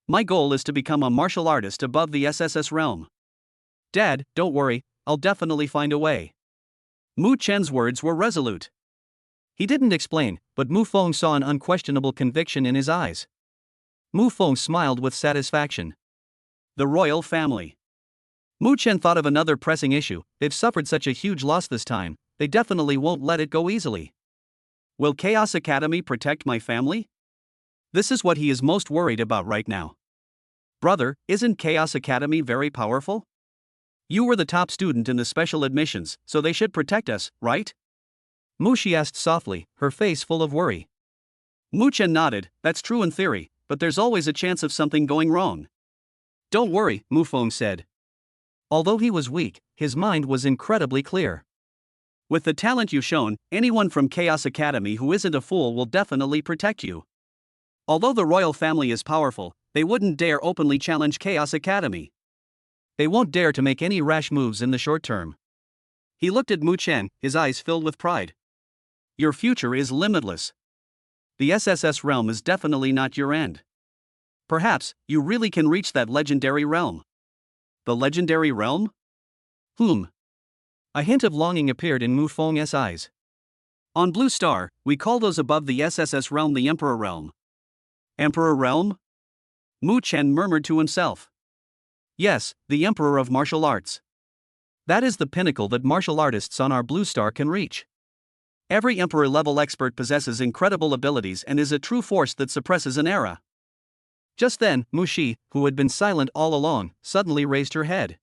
My goal is to become a martial artist above the SSS realm. Dad, don't worry, I'll definitely find a way. Mu Chen's words were resolute. He didn't explain, but Mu Feng saw an unquestionable conviction in his eyes. Mu Feng smiled with satisfaction. The royal family. Mu Chen thought of another pressing issue. They've suffered such a huge loss this time, they definitely won't let it go easily. Will Chaos Academy protect my family? This is what he is most worried about right now. Brother, isn't Chaos Academy very powerful? You were the top student in the special admissions, so they should protect us, right? Mu Shi asked softly, her face full of worry. Mu Chen nodded, that's true in theory, but there's always a chance of something going wrong. Don't worry, Mu Feng said. Although he was weak, his mind was incredibly clear. With the talent you've shown, anyone from Chaos Academy who isn't a fool will definitely protect you. Although the royal family is powerful, they wouldn't dare openly challenge Chaos Academy. They won't dare to make any rash moves in the short term. He looked at Mu Chen, his eyes filled with pride. Your future is limitless. The SSS realm is definitely not your end. Perhaps, you really can reach that legendary realm. The legendary realm? A hint of longing appeared in Mu Feng's eyes. On Blue Star, we call those above the SSS realm the Emperor Realm. Emperor Realm? Mu Chen murmured to himself. Yes, the Emperor of Martial Arts. That is the pinnacle that martial artists on our Blue Star can reach. Every Emperor-level expert possesses incredible abilities and is a true force that suppresses an era. Just then, Mu Shi, who had been silent all along, suddenly raised her head.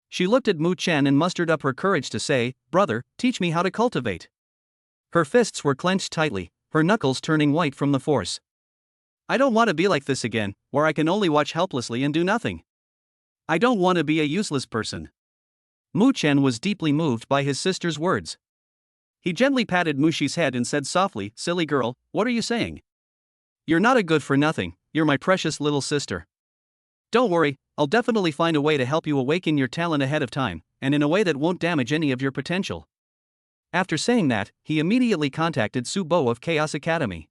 She looked at Mu Chen and mustered up her courage to say, Brother, teach me how to cultivate. Her fists were clenched tightly, her knuckles turning white from the force. I don't want to be like this again, where I can only watch helplessly and do nothing. I don't want to be a useless person. Mu Chen was deeply moved by his sister's words. He gently patted Mu Shi's head and said softly, Silly girl, what are you saying? You're not a good-for-nothing, you're my precious little sister. Don't worry, I'll definitely find a way to help you awaken your talent ahead of time, and in a way that won't damage any of your potential. After saying that, he immediately contacted Su Bo of Chaos Academy.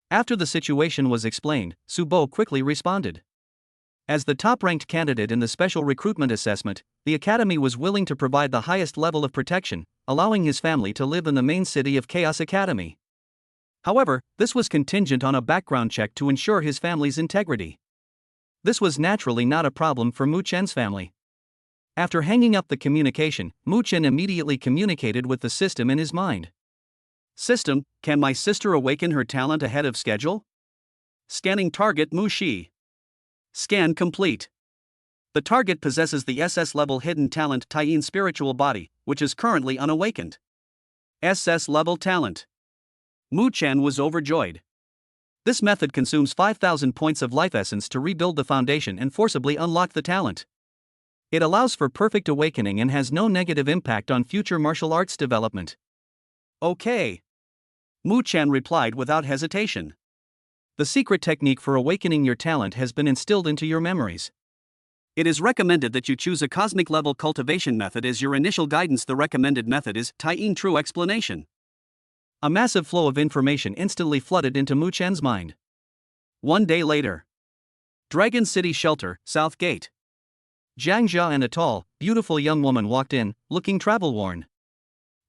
After the situation was explained, Su Bo quickly responded. As the top-ranked candidate in the special recruitment assessment, the academy was willing to provide the highest level of protection, allowing his family to live in the main city of Chaos Academy. However, this was contingent on a background check to ensure his family's integrity. This was naturally not a problem for Mu Chen's family. After hanging up the communication, Mu Chen immediately communicated with the system in his mind. System, can my sister awaken her talent ahead of schedule? Scanning target Mu Shi. Scan complete. The target possesses the SS level hidden talent Taiyin spiritual body, which is currently unawakened. SS level talent. Mu Chen was overjoyed. This method consumes 5,000 points of life essence to rebuild the foundation and forcibly unlock the talent. It allows for perfect awakening and has no negative impact on future martial arts development. Okay. Mu Chen replied without hesitation. The secret technique for awakening your talent has been instilled into your memories. It is recommended that you choose a cosmic level cultivation method as your initial guidance. The recommended method is Taiyin True Explanation. A massive flow of information instantly flooded into Mu Chen's mind. One day later. Dragon City Shelter, South Gate. Jiang Jia and a tall, beautiful young woman walked in, looking travel-worn.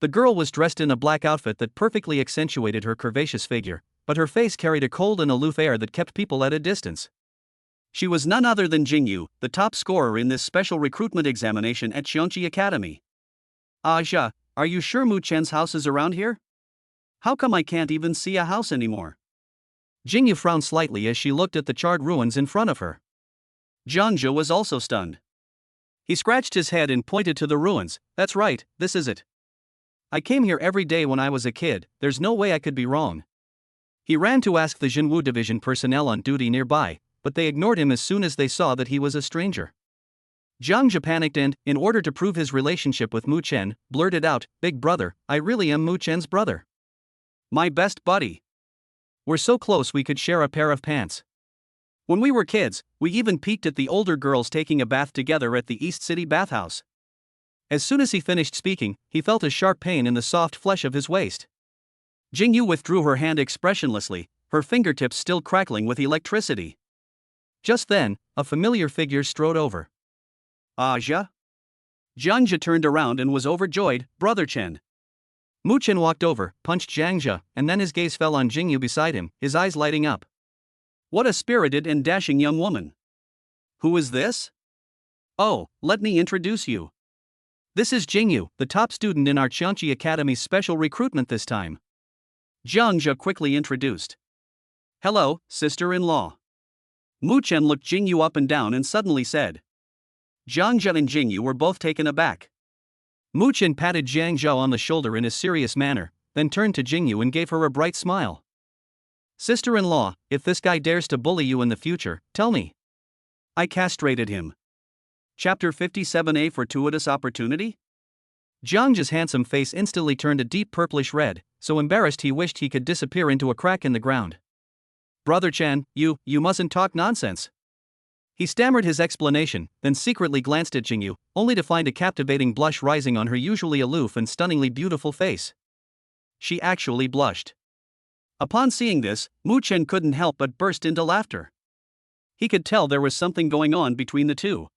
The girl was dressed in a black outfit that perfectly accentuated her curvaceous figure, but her face carried a cold and aloof air that kept people at a distance. She was none other than Jingyu, the top scorer in this special recruitment examination at Xiongqi Academy. Aja, are you sure Mu Chen's house is around here? How come I can't even see a house anymore? Jingyu frowned slightly as she looked at the charred ruins in front of her. Jiangzhe was also stunned. He scratched his head and pointed to the ruins. That's right, this is it. I came here every day when I was a kid, there's no way I could be wrong. He ran to ask the Jinwu division personnel on duty nearby, but they ignored him as soon as they saw that he was a stranger. Jiangzhe panicked and, in order to prove his relationship with Mu Chen, blurted out, "Big brother, I really am Mu Chen's brother. My best buddy. We're so close we could share a pair of pants. When we were kids, we even peeked at the older girls taking a bath together at the East City bathhouse." As soon as he finished speaking, he felt a sharp pain in the soft flesh of his waist. Jingyu withdrew her hand expressionlessly, her fingertips still crackling with electricity. Just then, a familiar figure strode over. Aja? Jiangzhe turned around and was overjoyed. "Brother Chen." Mu Chen walked over, punched Jiangzhe, and then his gaze fell on Jingyu beside him, his eyes lighting up. What a spirited and dashing young woman. Who is this? Oh, let me introduce you. This is Jingyu, the top student in our Xiongqi Academy's special recruitment this time. Jiangzhe quickly introduced. Hello, sister-in-law. Mu Chen looked Jingyu up and down and suddenly said. Jiangzhe and Jingyu were both taken aback. Mu Chen patted Jiangzhe on the shoulder in a serious manner, then turned to Jingyu and gave her a bright smile. Sister-in-law, if this guy dares to bully you in the future, tell me. I castrated him. Chapter 57A Fortuitous Opportunity? Jiangzhe's handsome face instantly turned a deep purplish red, so embarrassed he wished he could disappear into a crack in the ground. Brother Chen, you mustn't talk nonsense. He stammered his explanation, then secretly glanced at Jingyu, only to find a captivating blush rising on her usually aloof and stunningly beautiful face. She actually blushed. Upon seeing this, Mu Chen couldn't help but burst into laughter. He could tell there was something going on between the two.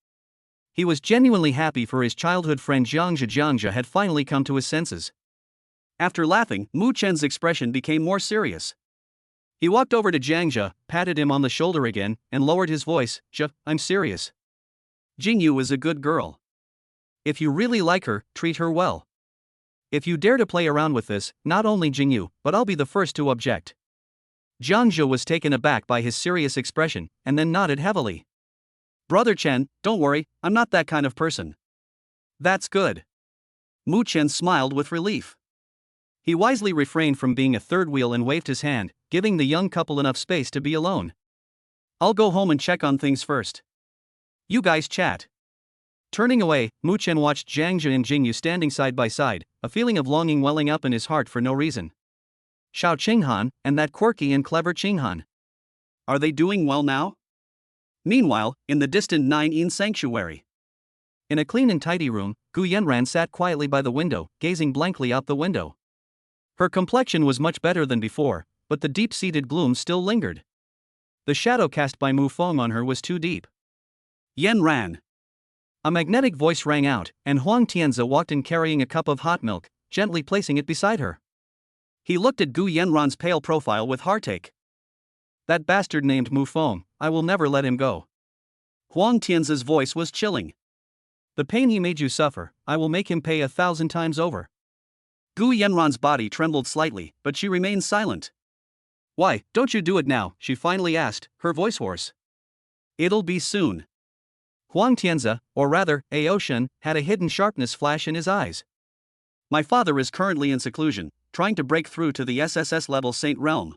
He was genuinely happy for his childhood friend Jiangzhe. Jiangzhe had finally come to his senses. After laughing, Mu Chen's expression became more serious. He walked over to Jiangzhe, patted him on the shoulder again, and lowered his voice. I'm serious. Jingyu is a good girl. If you really like her, treat her well. If you dare to play around with this, not only Jingyu, but I'll be the first to object. Jiangzhe was taken aback by his serious expression, and then nodded heavily. Brother Chen, don't worry, I'm not that kind of person. That's good. Mu Chen smiled with relief. He wisely refrained from being a third wheel and waved his hand, giving the young couple enough space to be alone. I'll go home and check on things first. You guys chat. Turning away, Mu Chen watched Jiangzhe and Jingyu standing side by side, a feeling of longing welling up in his heart for no reason. Xiao Qinghan, and that quirky and clever Qinghan. Are they doing well now? Meanwhile, in the distant Nine-Yin sanctuary. In a clean and tidy room, Gu Yanran sat quietly by the window, gazing blankly out the window. Her complexion was much better than before, but the deep-seated gloom still lingered. The shadow cast by Mu Feng on her was too deep. Yanran. A magnetic voice rang out, and Huang Tianzi walked in carrying a cup of hot milk, gently placing it beside her. He looked at Gu Yanran's pale profile with heartache. That bastard named Mu Feng, I will never let him go. Huang Tianzi's voice was chilling. The pain he made you suffer, I will make him pay 1,000 times over. Gu Yanran's body trembled slightly, but she remained silent. Why, don't you do it now? She finally asked, her voice hoarse. It'll be soon. Huang Tianzi, or rather, Aoshan, had a hidden sharpness flash in his eyes. My father is currently in seclusion, trying to break through to the SSS level Saint Realm.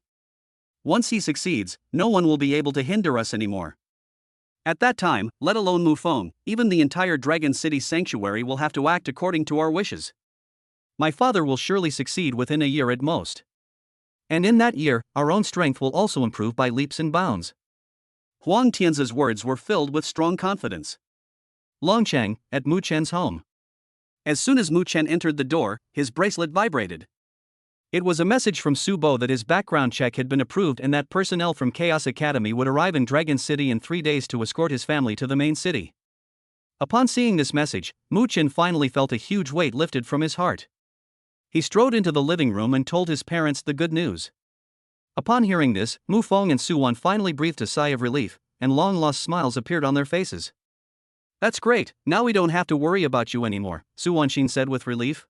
Once he succeeds, no one will be able to hinder us anymore. At that time, let alone Mu Feng, even the entire Dragon City Sanctuary will have to act according to our wishes. My father will surely succeed within a year at most. And in that year, our own strength will also improve by leaps and bounds. Huang Tianzi's words were filled with strong confidence. Longcheng, at Mu Chen's home. As soon as Mu Chen entered the door, his bracelet vibrated. It was a message from Su Bo that his background check had been approved and that personnel from Chaos Academy would arrive in Dragon City in 3 days to escort his family to the main city. Upon seeing this message, Mu Chen finally felt a huge weight lifted from his heart. He strode into the living room and told his parents the good news. Upon hearing this, Mu Feng and Su Wan finally breathed a sigh of relief, and long-lost smiles appeared on their faces. "That's great, now we don't have to worry about you anymore," Su Wanxin said with relief.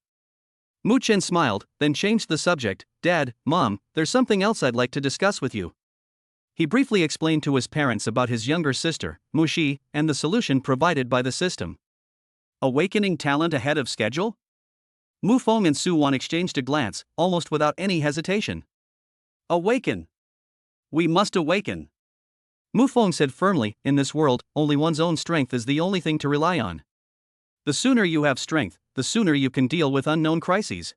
Mu Chen smiled, then changed the subject. "Dad, Mom, there's something else I'd like to discuss with you." He briefly explained to his parents about his younger sister, Mu Xi, and the solution provided by the system. Awakening talent ahead of schedule? Mu Feng and Su Wan exchanged a glance, almost without any hesitation. "Awaken! We must awaken!" Mu Feng said firmly, "In this world, only one's own strength is the only thing to rely on. The sooner you have strength, the sooner you can deal with unknown crises."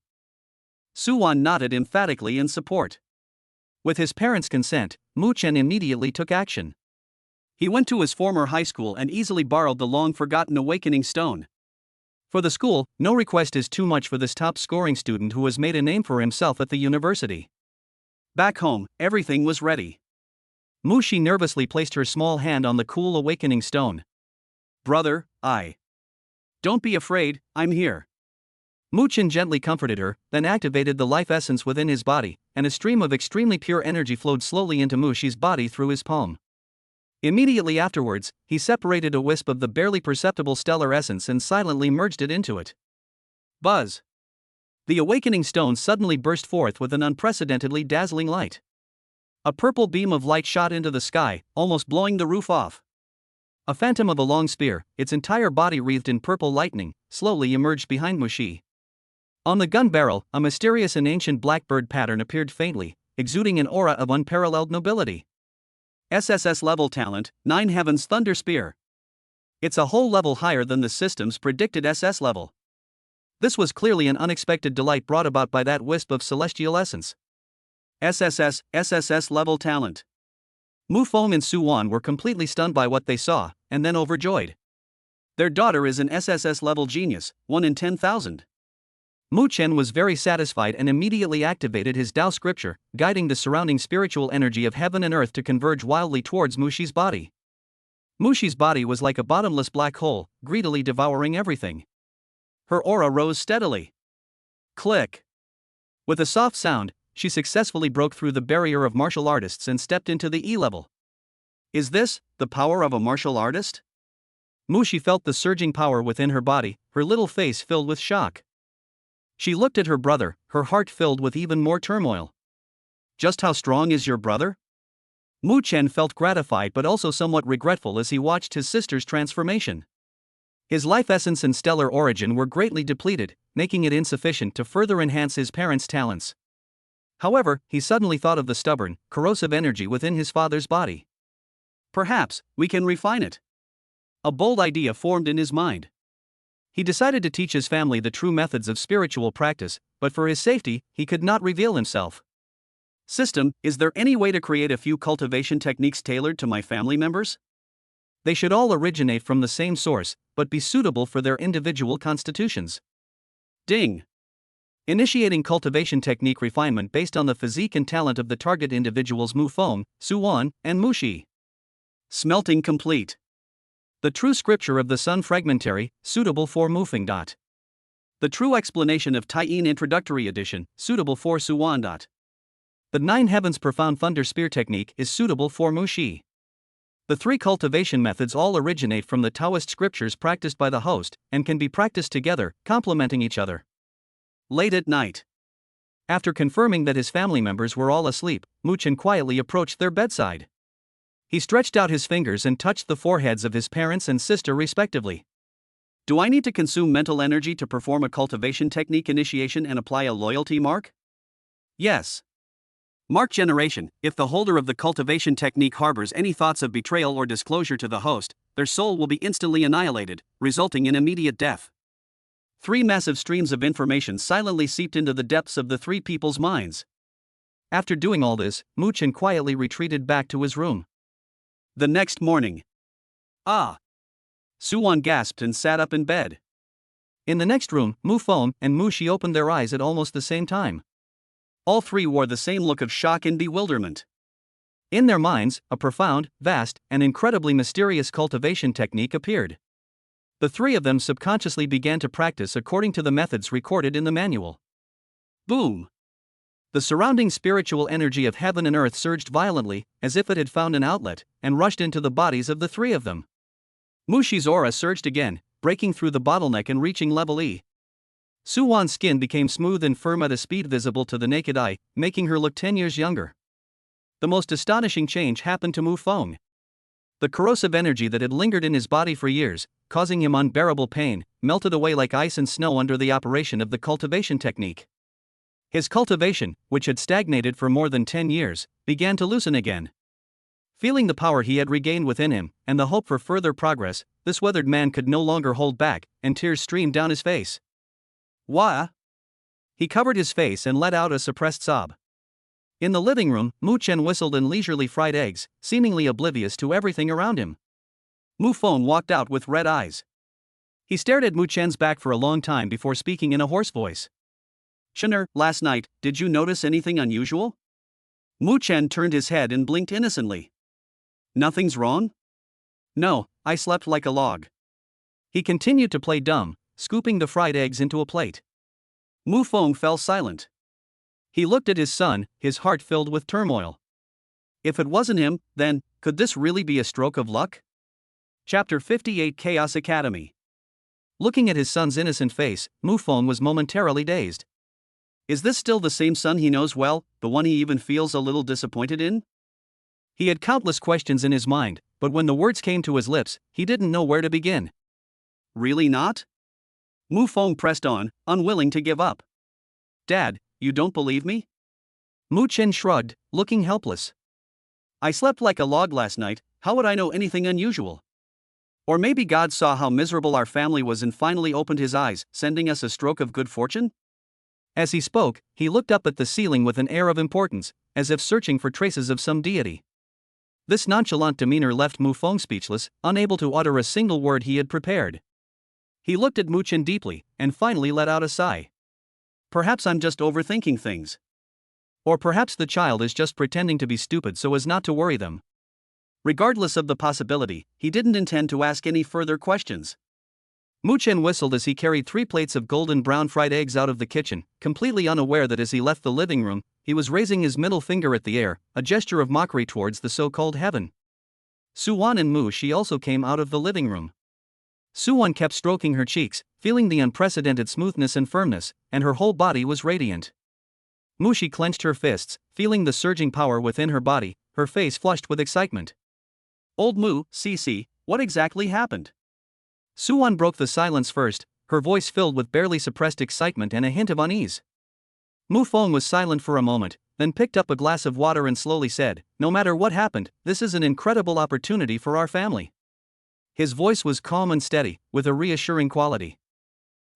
Su Wan nodded emphatically in support. With his parents' consent, Mu Chen immediately took action. He went to his former high school and easily borrowed the long-forgotten awakening stone. For the school, no request is too much for this top-scoring student who has made a name for himself at the university. Back home, everything was ready. Mu Xi nervously placed her small hand on the cool awakening stone. "Brother, Don't be afraid, I'm here." Mu Chen gently comforted her, then activated the life essence within his body, and a stream of extremely pure energy flowed slowly into Mu Xi's body through his palm. Immediately afterwards, he separated a wisp of the barely perceptible stellar essence and silently merged it into it. Buzz! The awakening stone suddenly burst forth with an unprecedentedly dazzling light. A purple beam of light shot into the sky, almost blowing the roof off. A phantom of a long spear, its entire body wreathed in purple lightning, slowly emerged behind Mu Xi. On the gun barrel, a mysterious and ancient blackbird pattern appeared faintly, exuding an aura of unparalleled nobility. SSS level talent, 9 Heavens Thunder Spear. It's a whole level higher than the system's predicted SS level. This was clearly an unexpected delight brought about by that wisp of celestial essence. SSS level talent. Mu Feng and Su Wan were completely stunned by what they saw, and then overjoyed. Their daughter is an SSS level genius, 1 in 10,000. Mu Chen was very satisfied and immediately activated his Tao scripture, guiding the surrounding spiritual energy of heaven and earth to converge wildly towards Mu Xi's body. Mu Xi's body was like a bottomless black hole, greedily devouring everything. Her aura rose steadily. Click! With a soft sound, she successfully broke through the barrier of martial artists and stepped into the E-level. Is this the power of a martial artist? Mu Xi felt the surging power within her body, her little face filled with shock. She looked at her brother, her heart filled with even more turmoil. Just how strong is your brother? Mu Chen felt gratified but also somewhat regretful as he watched his sister's transformation. His life essence and stellar origin were greatly depleted, making it insufficient to further enhance his parents' talents. However, he suddenly thought of the stubborn, corrosive energy within his father's body. Perhaps we can refine it. A bold idea formed in his mind. He decided to teach his family the true methods of spiritual practice, but for his safety, he could not reveal himself. System, is there any way to create a few cultivation techniques tailored to my family members? They should all originate from the same source, but be suitable for their individual constitutions. Ding! Initiating cultivation technique refinement based on the physique and talent of the target individuals Mu Feng, Su Wan, and Mu Xi. Smelting complete. The true scripture of the sun fragmentary, suitable for Mu Feng. The true explanation of Tai Yin introductory edition, suitable for Su Wan. The 9 Heavens profound thunder spear technique is suitable for Mu Xi. The 3 cultivation methods all originate from the Taoist scriptures practiced by the host, and can be practiced together, complementing each other. Late at night. After confirming that his family members were all asleep, Mu Chen quietly approached their bedside. He stretched out his fingers and touched the foreheads of his parents and sister respectively. Do I need to consume mental energy to perform a cultivation technique initiation and apply a loyalty mark? Yes. Mark generation. If the holder of the cultivation technique harbors any thoughts of betrayal or disclosure to the host, their soul will be instantly annihilated, resulting in immediate death. 3 massive streams of information silently seeped into the depths of the 3 people's minds. After doing all this, Mu Chen quietly retreated back to his room. The next morning. Su Wan gasped and sat up in bed. In the next room, Mu Feng and Mu Xi opened their eyes at almost the same time. All 3 wore the same look of shock and bewilderment. In their minds, a profound, vast, and incredibly mysterious cultivation technique appeared. The 3 of them subconsciously began to practice according to the methods recorded in the manual. Boom! The surrounding spiritual energy of heaven and earth surged violently, as if it had found an outlet, and rushed into the bodies of the three of them. Mushi's aura surged again, breaking through the bottleneck and reaching level E. Suwon's skin became smooth and firm at a speed visible to the naked eye, making her look 10 years younger. The most astonishing change happened to Mu Feng. The corrosive energy that had lingered in his body for years, causing him unbearable pain, melted away like ice and snow under the operation of the cultivation technique. His cultivation, which had stagnated for more than 10 years, began to loosen again. Feeling the power he had regained within him, and the hope for further progress, this weathered man could no longer hold back, and tears streamed down his face. Wah! He covered his face and let out a suppressed sob. In the living room, Mu Chen whistled and leisurely fried eggs, seemingly oblivious to everything around him. Mu Feng walked out with red eyes. He stared at Mu Chen's back for a long time before speaking in a hoarse voice. "Chener, last night, did you notice anything unusual?" Mu Chen turned his head and blinked innocently. "Nothing's wrong?" "No, I slept like a log." He continued to play dumb, scooping the fried eggs into a plate. Mu Feng fell silent. He looked at his son, his heart filled with turmoil. If it wasn't him, then, could this really be a stroke of luck? Chapter 58 Chaos Academy. Looking at his son's innocent face, Mu Feng was momentarily dazed. Is this still the same son he knows well, the one he even feels a little disappointed in? He had countless questions in his mind, but when the words came to his lips, he didn't know where to begin. Really not? Mu Feng pressed on, unwilling to give up. Dad, you don't believe me? Mu Chen shrugged, looking helpless. I slept like a log last night, how would I know anything unusual? Or maybe God saw how miserable our family was and finally opened his eyes, sending us a stroke of good fortune? As he spoke, he looked up at the ceiling with an air of importance, as if searching for traces of some deity. This nonchalant demeanor left Mu Feng speechless, unable to utter a single word he had prepared. He looked at Mu Chen deeply, and finally let out a sigh. Perhaps I'm just overthinking things. Or perhaps the child is just pretending to be stupid so as not to worry them. Regardless of the possibility, he didn't intend to ask any further questions. Mu Chen whistled as he carried 3 plates of golden brown fried eggs out of the kitchen, completely unaware that as he left the living room, he was raising his middle finger at the air, a gesture of mockery towards the so-called heaven. Suwon and Mu Shi also came out of the living room. Suwon kept stroking her cheeks, feeling the unprecedented smoothness and firmness, and her whole body was radiant. Mu Shi clenched her fists, feeling the surging power within her body, her face flushed with excitement. Old Mu, Cece, what exactly happened? Suwon broke the silence first, her voice filled with barely suppressed excitement and a hint of unease. Mu Feng was silent for a moment, then picked up a glass of water and slowly said, "No matter what happened, this is an incredible opportunity for our family." His voice was calm and steady, with a reassuring quality.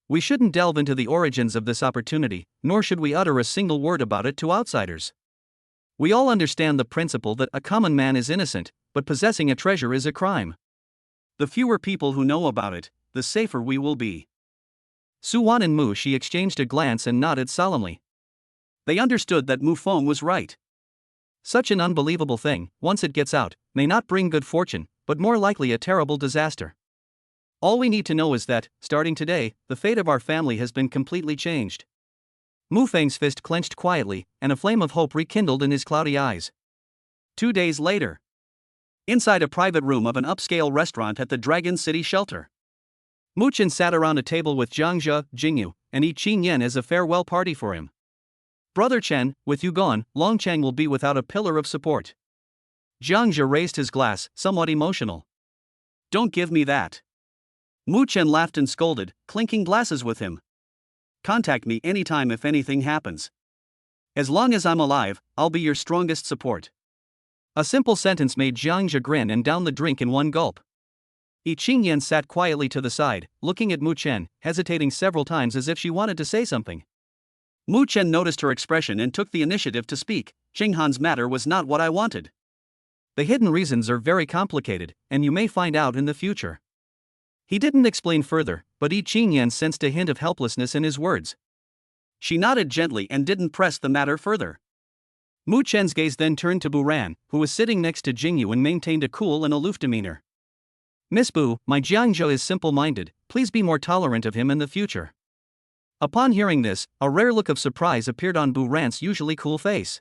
We shouldn't delve into the origins of this opportunity, nor should we utter a single word about it to outsiders. We all understand the principle that a common man is innocent, but possessing a treasure is a crime. The fewer people who know about it, the safer we will be. Suwon and Mu Shi exchanged a glance and nodded solemnly. They understood that Mu Feng was right. Such an unbelievable thing, once it gets out, may not bring good fortune, but more likely a terrible disaster. All we need to know is that, starting today, the fate of our family has been completely changed. Mu Feng's fist clenched quietly, and a flame of hope rekindled in his cloudy eyes. 2 days later. Inside a private room of an upscale restaurant at the Dragon City shelter. Mu Chen sat around a table with Jiang Zhe, Jingyu, and Yi Qingyan as a farewell party for him. Brother Chen, with you gone, Longchang will be without a pillar of support. Jiang Zhe raised his glass, somewhat emotional. Don't give me that. Mu Chen laughed and scolded, clinking glasses with him. Contact me anytime if anything happens. As long as I'm alive, I'll be your strongest support. A simple sentence made Jiang Zhe grin and down the drink in one gulp. Yi Qingyan sat quietly to the side, looking at Mu Chen, hesitating several times as if she wanted to say something. Mu Chen noticed her expression and took the initiative to speak. Qinghan's matter was not what I wanted. The hidden reasons are very complicated, and you may find out in the future. He didn't explain further, but Yi Qingyan sensed a hint of helplessness in his words. She nodded gently and didn't press the matter further. Mu Chen's gaze then turned to Bu Ran, who was sitting next to Jingyu and maintained a cool and aloof demeanor. Miss Bu, my Jiang Zhe is simple-minded, please be more tolerant of him in the future. Upon hearing this, a rare look of surprise appeared on Bu Ran's usually cool face.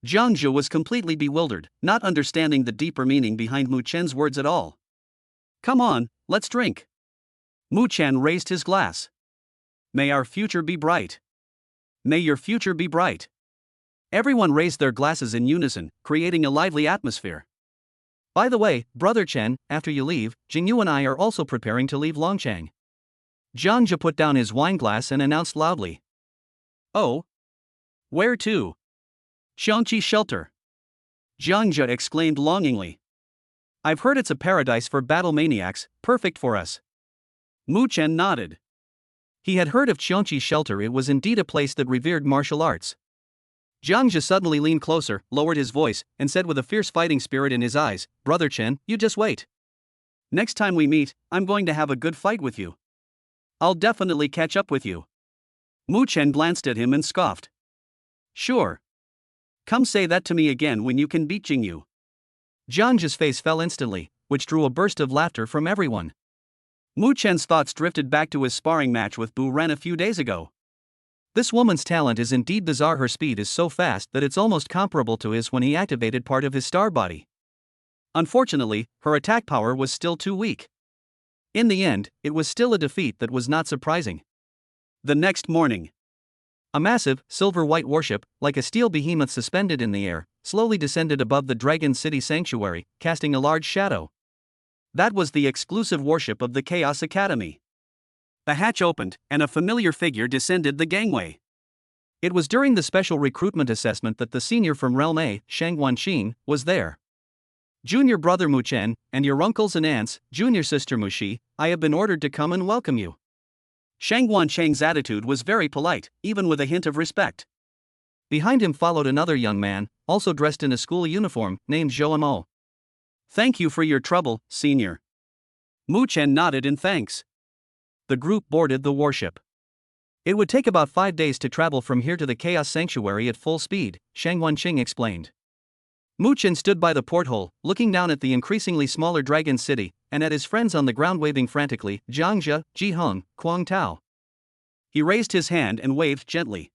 Jiangzhe was completely bewildered, not understanding the deeper meaning behind Mu Chen's words at all. Come on, let's drink. Mu Chen raised his glass. May our future be bright. May your future be bright. Everyone raised their glasses in unison, creating a lively atmosphere. By the way, Brother Chen, after you leave, Jingyu and I are also preparing to leave Longchang. Jiangzhe put down his wine glass and announced loudly. Oh? Where to? Xiangqi shelter. Jiangzhe exclaimed longingly. I've heard it's a paradise for battle maniacs, perfect for us. Mu Chen nodded. He had heard of Xiangqi shelter. It was indeed a place that revered martial arts. Jiangzhe suddenly leaned closer, lowered his voice, and said with a fierce fighting spirit in his eyes, Brother Chen, you just wait. Next time we meet, I'm going to have a good fight with you. I'll definitely catch up with you. Mu Chen glanced at him and scoffed. Sure. Come say that to me again when you can beat Jingyu. Jiangzhe's face fell instantly, which drew a burst of laughter from everyone. Mu Chen's thoughts drifted back to his sparring match with Bu Ren a few days ago. This woman's talent is indeed bizarre. Her speed is so fast that it's almost comparable to his when he activated part of his star body. Unfortunately, her attack power was still too weak. In the end, it was still a defeat that was not surprising. The next morning, a massive, silver-white warship, like a steel behemoth suspended in the air, slowly descended above the Dragon City Sanctuary, casting a large shadow. That was the exclusive warship of the Chaos Academy. The hatch opened, and a familiar figure descended the gangway. It was during the special recruitment assessment that the senior from Realm A, Shang Wanqing, was there. Junior brother Mu Chen, and your uncles and aunts, junior sister Mu Shi, I have been ordered to come and welcome you. Shang Wanqing's attitude was very polite, even with a hint of respect. Behind him followed another young man, also dressed in a school uniform, named Zhou Mo. Thank you for your trouble, senior. Mu Chen nodded in thanks. The group boarded the warship. It would take about 5 days to travel from here to the Chaos Sanctuary at full speed, Shang Wanqing explained. Mu Chen stood by the porthole, looking down at the increasingly smaller Dragon City, and at his friends on the ground waving frantically, Jiangzhe, Ji Heng, Kuang Tao. He raised his hand and waved gently.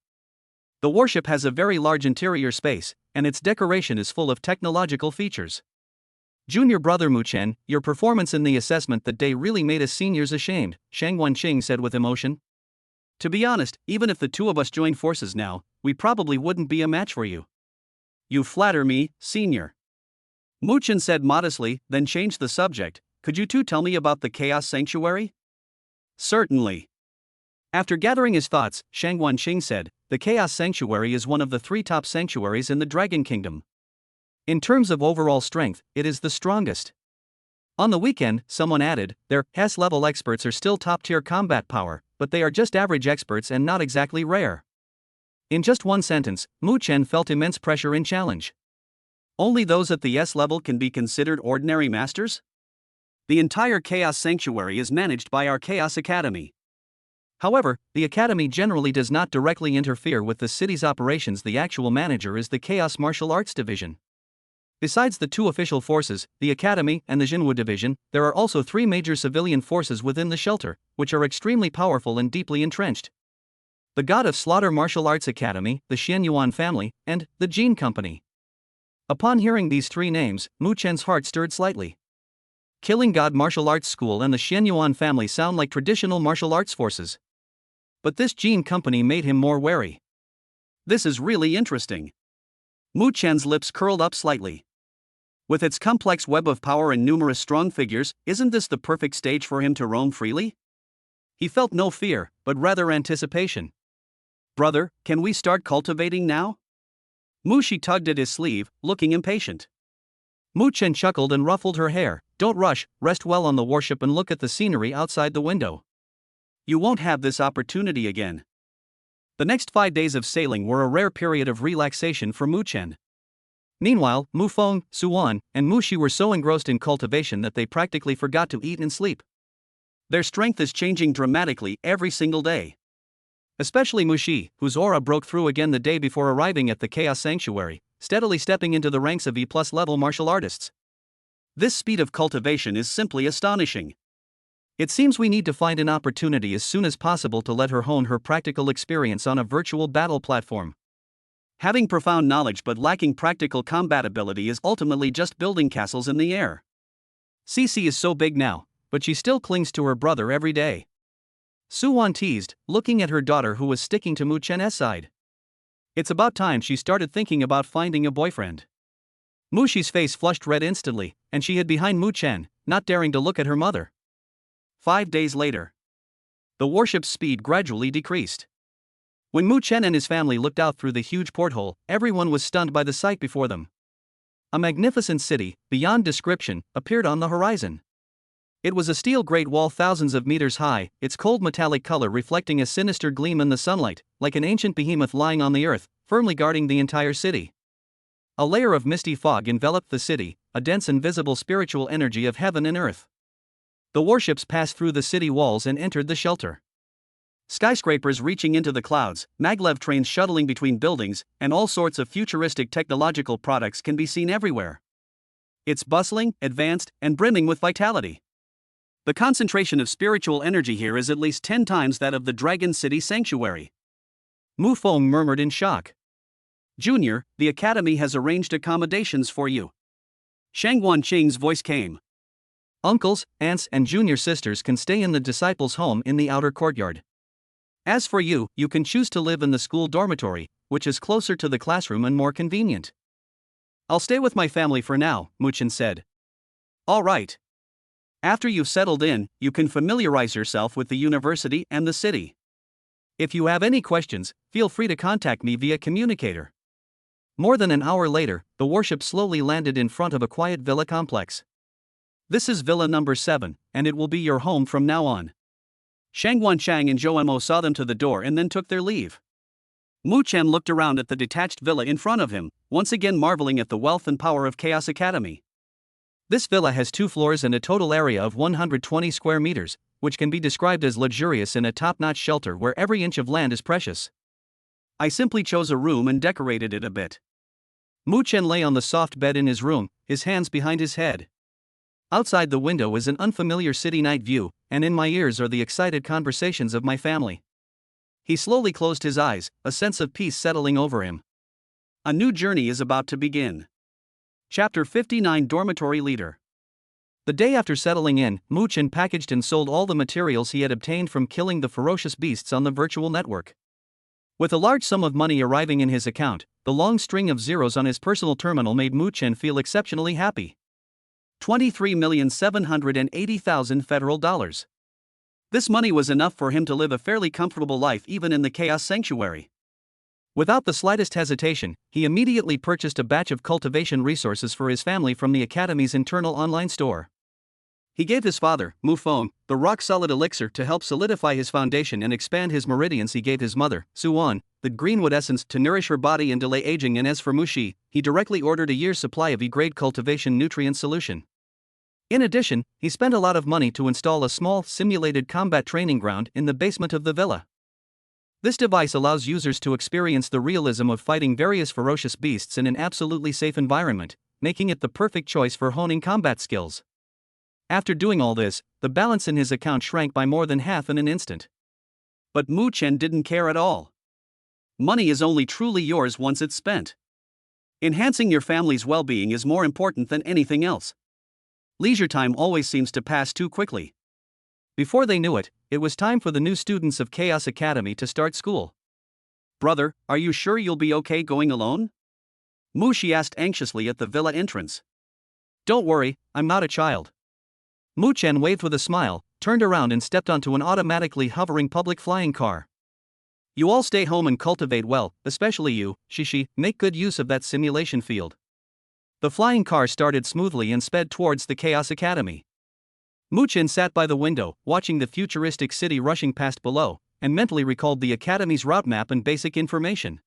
The warship has a very large interior space, and its decoration is full of technological features. Junior brother Mu Chen, your performance in the assessment that day really made us seniors ashamed, Shang Wanqing said with emotion. To be honest, even if the two of us joined forces now, we probably wouldn't be a match for you. You flatter me, senior. Mu Chen said modestly, then changed the subject. Could you two tell me about the Chaos Sanctuary? Certainly. After gathering his thoughts, Shang Wanqing said, the Chaos Sanctuary is one of the 3 top sanctuaries in the Dragon Kingdom. In terms of overall strength, it is the strongest. On the weekend, someone added, their S-level experts are still top-tier combat power, but they are just average experts and not exactly rare. In just one sentence, Mu Chen felt immense pressure and challenge. Only those at the S level can be considered ordinary masters? The entire Chaos Sanctuary is managed by our Chaos Academy. However, the Academy generally does not directly interfere with the city's operations. The actual manager is the Chaos Martial Arts Division. Besides the 2 official forces, the Academy and the Jinwu Division, there are also 3 major civilian forces within the shelter, which are extremely powerful and deeply entrenched. The God of Slaughter Martial Arts Academy, the Xianyuan family, and the Jin Company. Upon hearing these 3 names, Mu Chen's heart stirred slightly. Killing God Martial Arts School and the Xianyuan family sound like traditional martial arts forces. But this Jin Company made him more wary. This is really interesting. Mu Chen's lips curled up slightly. With its complex web of power and numerous strong figures, isn't this the perfect stage for him to roam freely? He felt no fear, but rather anticipation. Brother, can we start cultivating now? Mu Shi tugged at his sleeve, looking impatient. Mu Chen chuckled and ruffled her hair. Don't rush, rest well on the warship and look at the scenery outside the window. You won't have this opportunity again. The next 5 days of sailing were a rare period of relaxation for Mu Chen. Meanwhile, Mu Feng, Su Wan, and Mu Shi were so engrossed in cultivation that they practically forgot to eat and sleep. Their strength is changing dramatically every single day. Especially Mu Shi, whose aura broke through again the day before arriving at the Chaos Sanctuary, steadily stepping into the ranks of E+ level martial artists. This speed of cultivation is simply astonishing. It seems we need to find an opportunity as soon as possible to let her hone her practical experience on a virtual battle platform. Having profound knowledge but lacking practical combat ability is ultimately just building castles in the air. Cece is so big now, but she still clings to her brother every day. Suwon teased, looking at her daughter who was sticking to Mu Chen's side. It's about time she started thinking about finding a boyfriend. Mushi's face flushed red instantly, and she hid behind Mu Chen, not daring to look at her mother. 5 days later. The warship's speed gradually decreased. When Mu Chen and his family looked out through the huge porthole, everyone was stunned by the sight before them. A magnificent city, beyond description, appeared on the horizon. It was a steel great wall thousands of meters high, its cold metallic color reflecting a sinister gleam in the sunlight, like an ancient behemoth lying on the earth, firmly guarding the entire city. A layer of misty fog enveloped the city, a dense invisible spiritual energy of heaven and earth. The warships passed through the city walls and entered the shelter. Skyscrapers reaching into the clouds, maglev trains shuttling between buildings, and all sorts of futuristic technological products can be seen everywhere. It's bustling, advanced, and brimming with vitality. The concentration of spiritual energy here is at least 10 times that of the Dragon City Sanctuary. Mu Feng murmured in shock. Junior, the academy has arranged accommodations for you. Shang Wanqing's voice came. Uncles, aunts, and junior sisters can stay in the disciples' home in the outer courtyard. As for you, you can choose to live in the school dormitory, which is closer to the classroom and more convenient. I'll stay with my family for now, Mu Chen said. All right. After you've settled in, you can familiarize yourself with the university and the city. If you have any questions, feel free to contact me via communicator. More than an hour later, the warship slowly landed in front of a quiet villa complex. This is Villa number 7, and it will be your home from now on. Shang Wanchang and Zhou Mo saw them to the door and then took their leave. Mu Chen looked around at the detached villa in front of him, once again marveling at the wealth and power of Chaos Academy. This villa has 2 floors and a total area of 120 square meters, which can be described as luxurious in a top-notch shelter where every inch of land is precious. I simply chose a room and decorated it a bit. Mu Chen lay on the soft bed in his room, his hands behind his head. Outside the window is an unfamiliar city night view, and in my ears are the excited conversations of my family. He slowly closed his eyes, a sense of peace settling over him. A new journey is about to begin. Chapter 59 Dormitory Leader. The day after settling in, Mu Chen packaged and sold all the materials he had obtained from killing the ferocious beasts on the virtual network. With a large sum of money arriving in his account, the long string of zeros on his personal terminal made Mu Chen feel exceptionally happy. 23,780,000 federal dollars. This money was enough for him to live a fairly comfortable life even in the Chaos Sanctuary. Without the slightest hesitation, he immediately purchased a batch of cultivation resources for his family from the Academy's internal online store. He gave his father, Mu Feng, the rock-solid elixir to help solidify his foundation and expand his meridians. He gave his mother, Suwon, the greenwood essence to nourish her body and delay aging, and as for Mushi, he directly ordered a year's supply of E-grade cultivation nutrient solution. In addition, he spent a lot of money to install a small, simulated combat training ground in the basement of the villa. This device allows users to experience the realism of fighting various ferocious beasts in an absolutely safe environment, making it the perfect choice for honing combat skills. After doing all this, the balance in his account shrank by more than half in an instant. But Mu Chen didn't care at all. Money is only truly yours once it's spent. Enhancing your family's well-being is more important than anything else. Leisure time always seems to pass too quickly. Before they knew it, it was time for the new students of Chaos Academy to start school. Brother, are you sure you'll be okay going alone? Mushi asked anxiously at the villa entrance. Don't worry, I'm not a child. Mu Chen waved with a smile, turned around and stepped onto an automatically hovering public flying car. You all stay home and cultivate well, especially you, Shishi, make good use of that simulation field. The flying car started smoothly and sped towards the Chaos Academy. Mu Chen sat by the window, watching the futuristic city rushing past below, and mentally recalled the Academy's route map and basic information.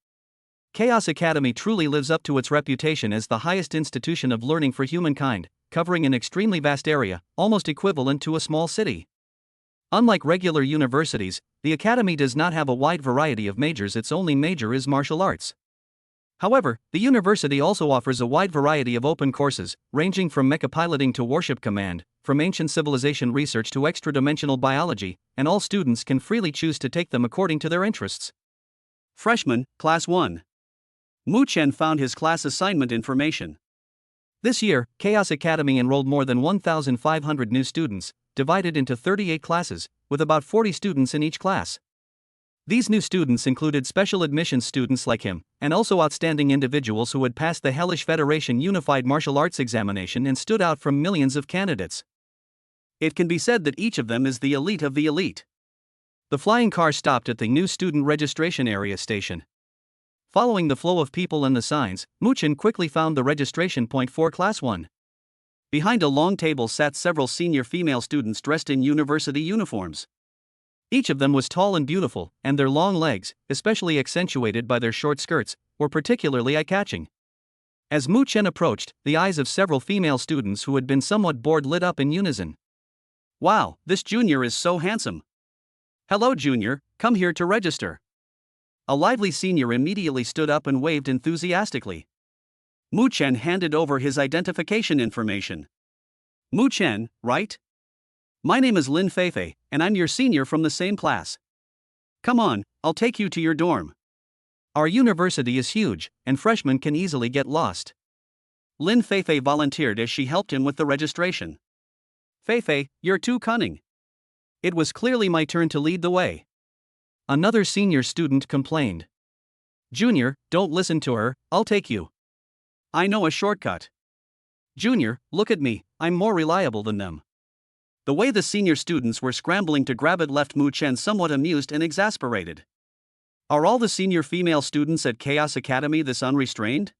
Chaos Academy truly lives up to its reputation as the highest institution of learning for humankind, covering an extremely vast area, almost equivalent to a small city. Unlike regular universities, the Academy does not have a wide variety of majors. Its only major is martial arts. However, the university also offers a wide variety of open courses, ranging from mecha piloting to warship command, from ancient civilization research to extra-dimensional biology, and all students can freely choose to take them according to their interests. Freshman, Class 1. Mu Chen found his class assignment information. This year, Chaos Academy enrolled more than 1,500 new students, divided into 38 classes, with about 40 students in each class. These new students included special admissions students like him, and also outstanding individuals who had passed the Hellish Federation Unified Martial Arts examination and stood out from millions of candidates. It can be said that each of them is the elite of the elite. The flying car stopped at the new student registration area station. Following the flow of people and the signs, Mu Chen quickly found the registration point for Class 1. Behind a long table sat several senior female students dressed in university uniforms. Each of them was tall and beautiful, and their long legs, especially accentuated by their short skirts, were particularly eye-catching. As Mu Chen approached, the eyes of several female students who had been somewhat bored lit up in unison. "Wow, this junior is so handsome. Hello junior, come here to register." A lively senior immediately stood up and waved enthusiastically. Mu Chen handed over his identification information. "Mu Chen, right? My name is Lin Feifei, and I'm your senior from the same class. Come on, I'll take you to your dorm. Our university is huge, and freshmen can easily get lost." Lin Feifei volunteered as she helped him with the registration. "Feifei, you're too cunning." It was clearly my turn to lead the way. Another senior student complained. "Junior, don't listen to her, I'll take you. I know a shortcut." "Junior, look at me, I'm more reliable than them." The way the senior students were scrambling to grab it left Mu Chen somewhat amused and exasperated. Are all the senior female students at Chaos Academy this unrestrained?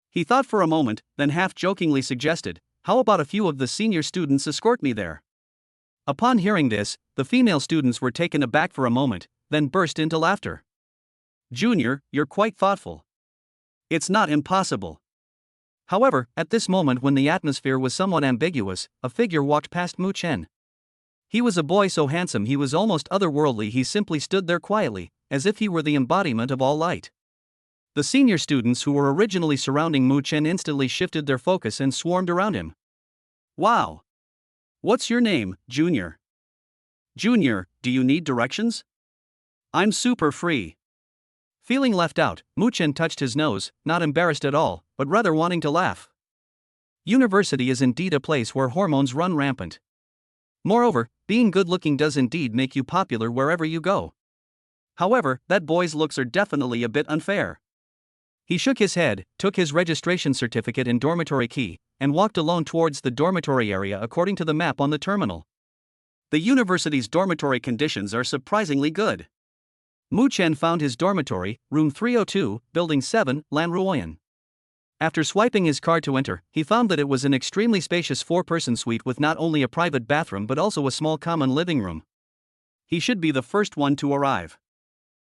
He thought for a moment, then half-jokingly suggested, "How about a few of the senior students escort me there?" Upon hearing this, the female students were taken aback for a moment, then burst into laughter. "Junior, you're quite thoughtful. It's not impossible." However, at this moment when the atmosphere was somewhat ambiguous, a figure walked past Mu Chen. He was a boy so handsome he was almost otherworldly. He simply stood there quietly, as if he were the embodiment of all light. The senior students who were originally surrounding Mu Chen instantly shifted their focus and swarmed around him. "Wow! What's your name, Junior? Junior, do you need directions? I'm super free." Feeling left out, Mu Chen touched his nose, not embarrassed at all, but rather wanting to laugh. University is indeed a place where hormones run rampant. Moreover, being good-looking does indeed make you popular wherever you go. However, that boy's looks are definitely a bit unfair. He shook his head, took his registration certificate and dormitory key, and walked alone towards the dormitory area according to the map on the terminal. The university's dormitory conditions are surprisingly good. Mu Chen found his dormitory, room 302, building 7, Lan Ruoyan. After swiping his card to enter, he found that it was an extremely spacious 4-person suite with not only a private bathroom but also a small common living room. He should be the first one to arrive.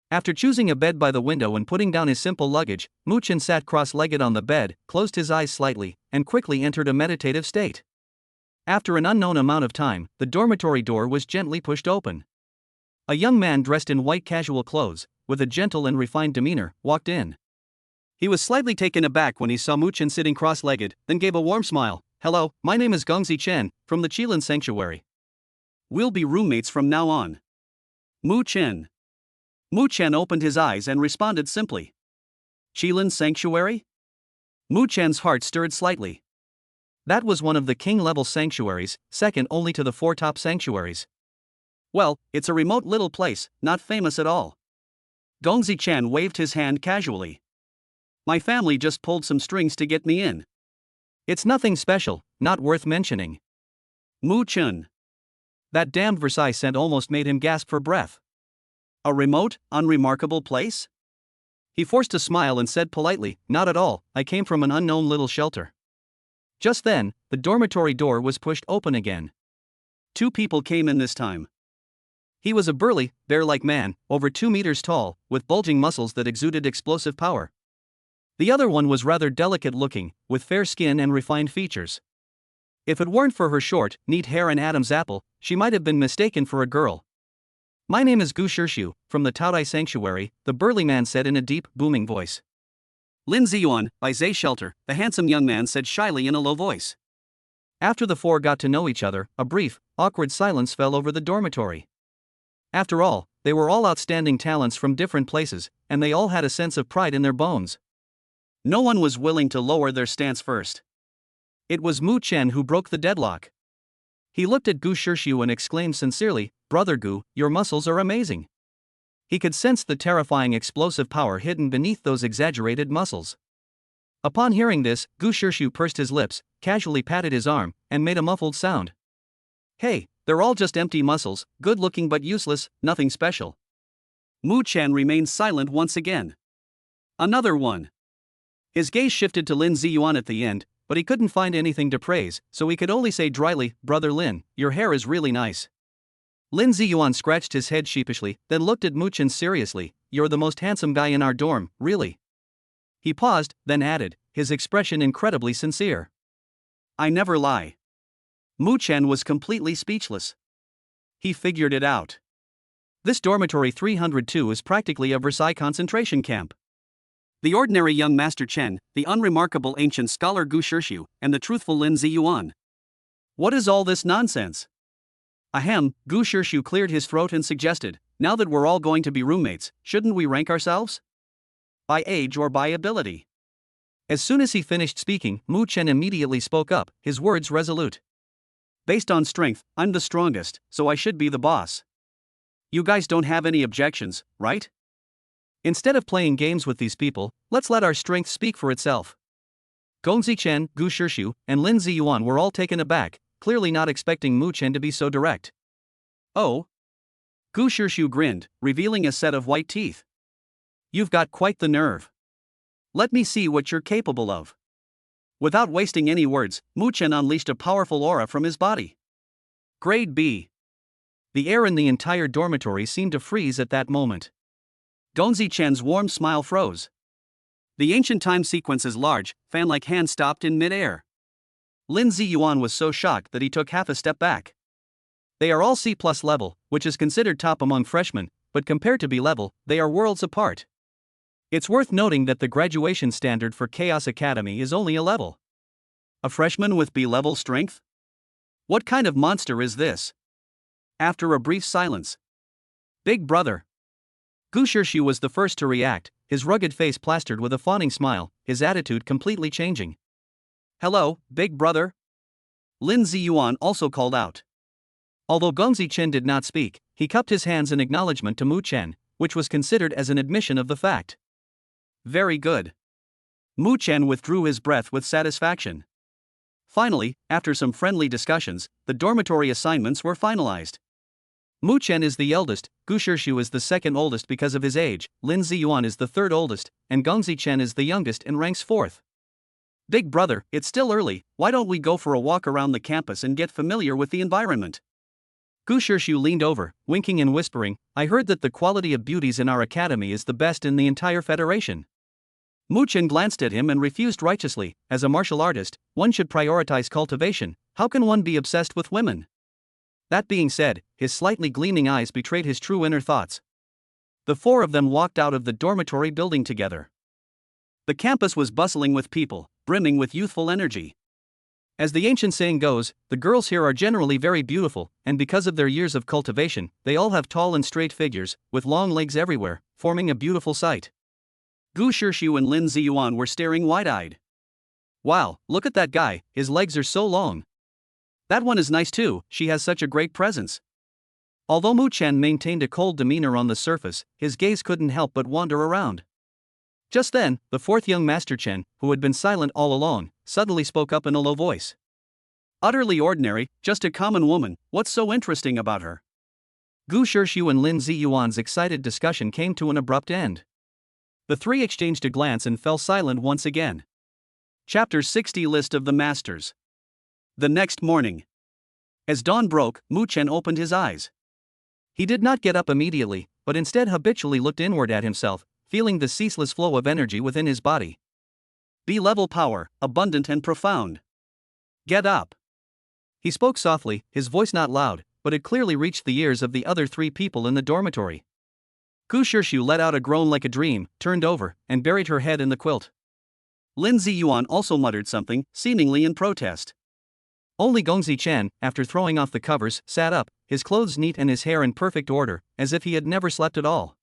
After choosing a bed by the window and putting down his simple luggage, Mu Chen sat cross-legged on the bed, closed his eyes slightly, and quickly entered a meditative state. After an unknown amount of time, the dormitory door was gently pushed open. A young man dressed in white casual clothes, with a gentle and refined demeanor, walked in. He was slightly taken aback when he saw Mu Chen sitting cross-legged, then gave a warm smile. "Hello, my name is Gongzi Chen, from the Qilin Sanctuary. We'll be roommates from now on." Mu Chen. Mu Chen opened his eyes and responded simply. "Qilin Sanctuary?" Mu Chen's heart stirred slightly. That was one of the king-level sanctuaries, second only to the 4 top sanctuaries. Well, it's a remote little place, not famous at all. Gongzi Chen waved his hand casually. "My family just pulled some strings to get me in. It's nothing special, not worth mentioning." Mu Chen. That damned Versailles scent almost made him gasp for breath. A remote, unremarkable place? He forced a smile and said politely, "Not at all, I came from an unknown little shelter." Just then, the dormitory door was pushed open again. 2 people came in this time. He was a burly, bear-like man, over 2 meters tall, with bulging muscles that exuded explosive power. The other one was rather delicate-looking, with fair skin and refined features. If it weren't for her short, neat hair and Adam's apple, she might have been mistaken for a girl. "My name is Gu Shirshu, from the Taodai Sanctuary," the burly man said in a deep, booming voice. "Lin Ziyuan, by Zay Shelter," the handsome young man said shyly in a low voice. After the 4 got to know each other, a brief, awkward silence fell over the dormitory. After all, they were all outstanding talents from different places, and they all had a sense of pride in their bones. No one was willing to lower their stance first. It was Mu Chen who broke the deadlock. He looked at Gu Shirshu and exclaimed sincerely, "Brother Gu, your muscles are amazing." He could sense the terrifying explosive power hidden beneath those exaggerated muscles. Upon hearing this, Gu Shirshu pursed his lips, casually patted his arm, and made a muffled sound. "Hey, they're all just empty muscles, good looking but useless, nothing special." Mu Chen remained silent once again. "Another one." His gaze shifted to Lin Ziyuan at the end, but he couldn't find anything to praise, so he could only say dryly, "Brother Lin, your hair is really nice." Lin Ziyuan scratched his head sheepishly, then looked at Mu Chen seriously, "You're the most handsome guy in our dorm, really." He paused, then added, his expression incredibly sincere. "I never lie." Mu Chen was completely speechless. He figured it out. This dormitory 302 is practically a Versailles concentration camp. The ordinary young Master Chen, the unremarkable ancient scholar Gu Shirshu, and the truthful Lin Ziyuan. What is all this nonsense? Ahem, Gu Shirshu cleared his throat and suggested, "Now that we're all going to be roommates, shouldn't we rank ourselves? By age or by ability?" As soon as he finished speaking, Mu Chen immediately spoke up, his words resolute. "Based on strength, I'm the strongest, so I should be the boss. You guys don't have any objections, right? Instead of playing games with these people, let's let our strength speak for itself." Gongzi Chen, Gu Shirshu, and Lin Ziyuan were all taken aback, clearly not expecting Mu Chen to be so direct. "Oh?" Gu Shirshu grinned, revealing a set of white teeth. "You've got quite the nerve. Let me see what you're capable of." Without wasting any words, Mu Chen unleashed a powerful aura from his body. Grade B. The air in the entire dormitory seemed to freeze at that moment. Gongzi Chen's warm smile froze. The ancient time sequence's large, fan-like hand stopped in mid-air. Lin Ziyuan was so shocked that he took half a step back. They are all C+ level, which is considered top among freshmen, but compared to B level, they are worlds apart. It's worth noting that the graduation standard for Chaos Academy is only a level. A freshman with B level strength? What kind of monster is this? After a brief silence. "Big brother." Gu Shirshu was the first to react, his rugged face plastered with a fawning smile, his attitude completely changing. "Hello, big brother." Lin Ziyuan also called out. Although Gongzi Chen did not speak, he cupped his hands in acknowledgement to Mu Chen, which was considered as an admission of the fact. "Very good." Mu Chen withdrew his breath with satisfaction. Finally, after some friendly discussions, the dormitory assignments were finalized. Mu Chen is the eldest, Gu Shirshu is the second oldest because of his age, Lin Ziyuan is the third oldest, and Gongzi Chen is the youngest and ranks fourth. "Big brother, it's still early, why don't we go for a walk around the campus and get familiar with the environment?" Gu Shirshu leaned over, winking and whispering, "I heard that the quality of beauties in our academy is the best in the entire federation." Mu Chen glanced at him and refused righteously, as a martial artist, one should prioritize cultivation, how can one be obsessed with women? That being said, his slightly gleaming eyes betrayed his true inner thoughts. The four of them walked out of the dormitory building together. The campus was bustling with people, brimming with youthful energy. As the ancient saying goes, the girls here are generally very beautiful, and because of their years of cultivation, they all have tall and straight figures, with long legs everywhere, forming a beautiful sight. Gu Shirshu and Lin Ziyuan were staring wide-eyed. "Wow, look at that guy, his legs are so long. That one is nice too, she has such a great presence." Although Mu Chen maintained a cold demeanor on the surface, his gaze couldn't help but wander around. Just then, the fourth young Master Chen, who had been silent all along, suddenly spoke up in a low voice. "Utterly ordinary, just a common woman, what's so interesting about her?" Gu Shirshu and Lin Ziyuan's excited discussion came to an abrupt end. The three exchanged a glance and fell silent once again. Chapter 60 List of the Masters. The next morning. As dawn broke, Mu Chen opened his eyes. He did not get up immediately, but instead habitually looked inward at himself, feeling the ceaseless flow of energy within his body. B-level power, abundant and profound. "Get up." He spoke softly, his voice not loud, but it clearly reached the ears of the other three people in the dormitory. Gu Shirshu let out a groan like a dream, turned over, and buried her head in the quilt. Lin Ziyuan also muttered something, seemingly in protest. Only Gongzi Chen, after throwing off the covers, sat up, his clothes neat and his hair in perfect order, as if he had never slept at all.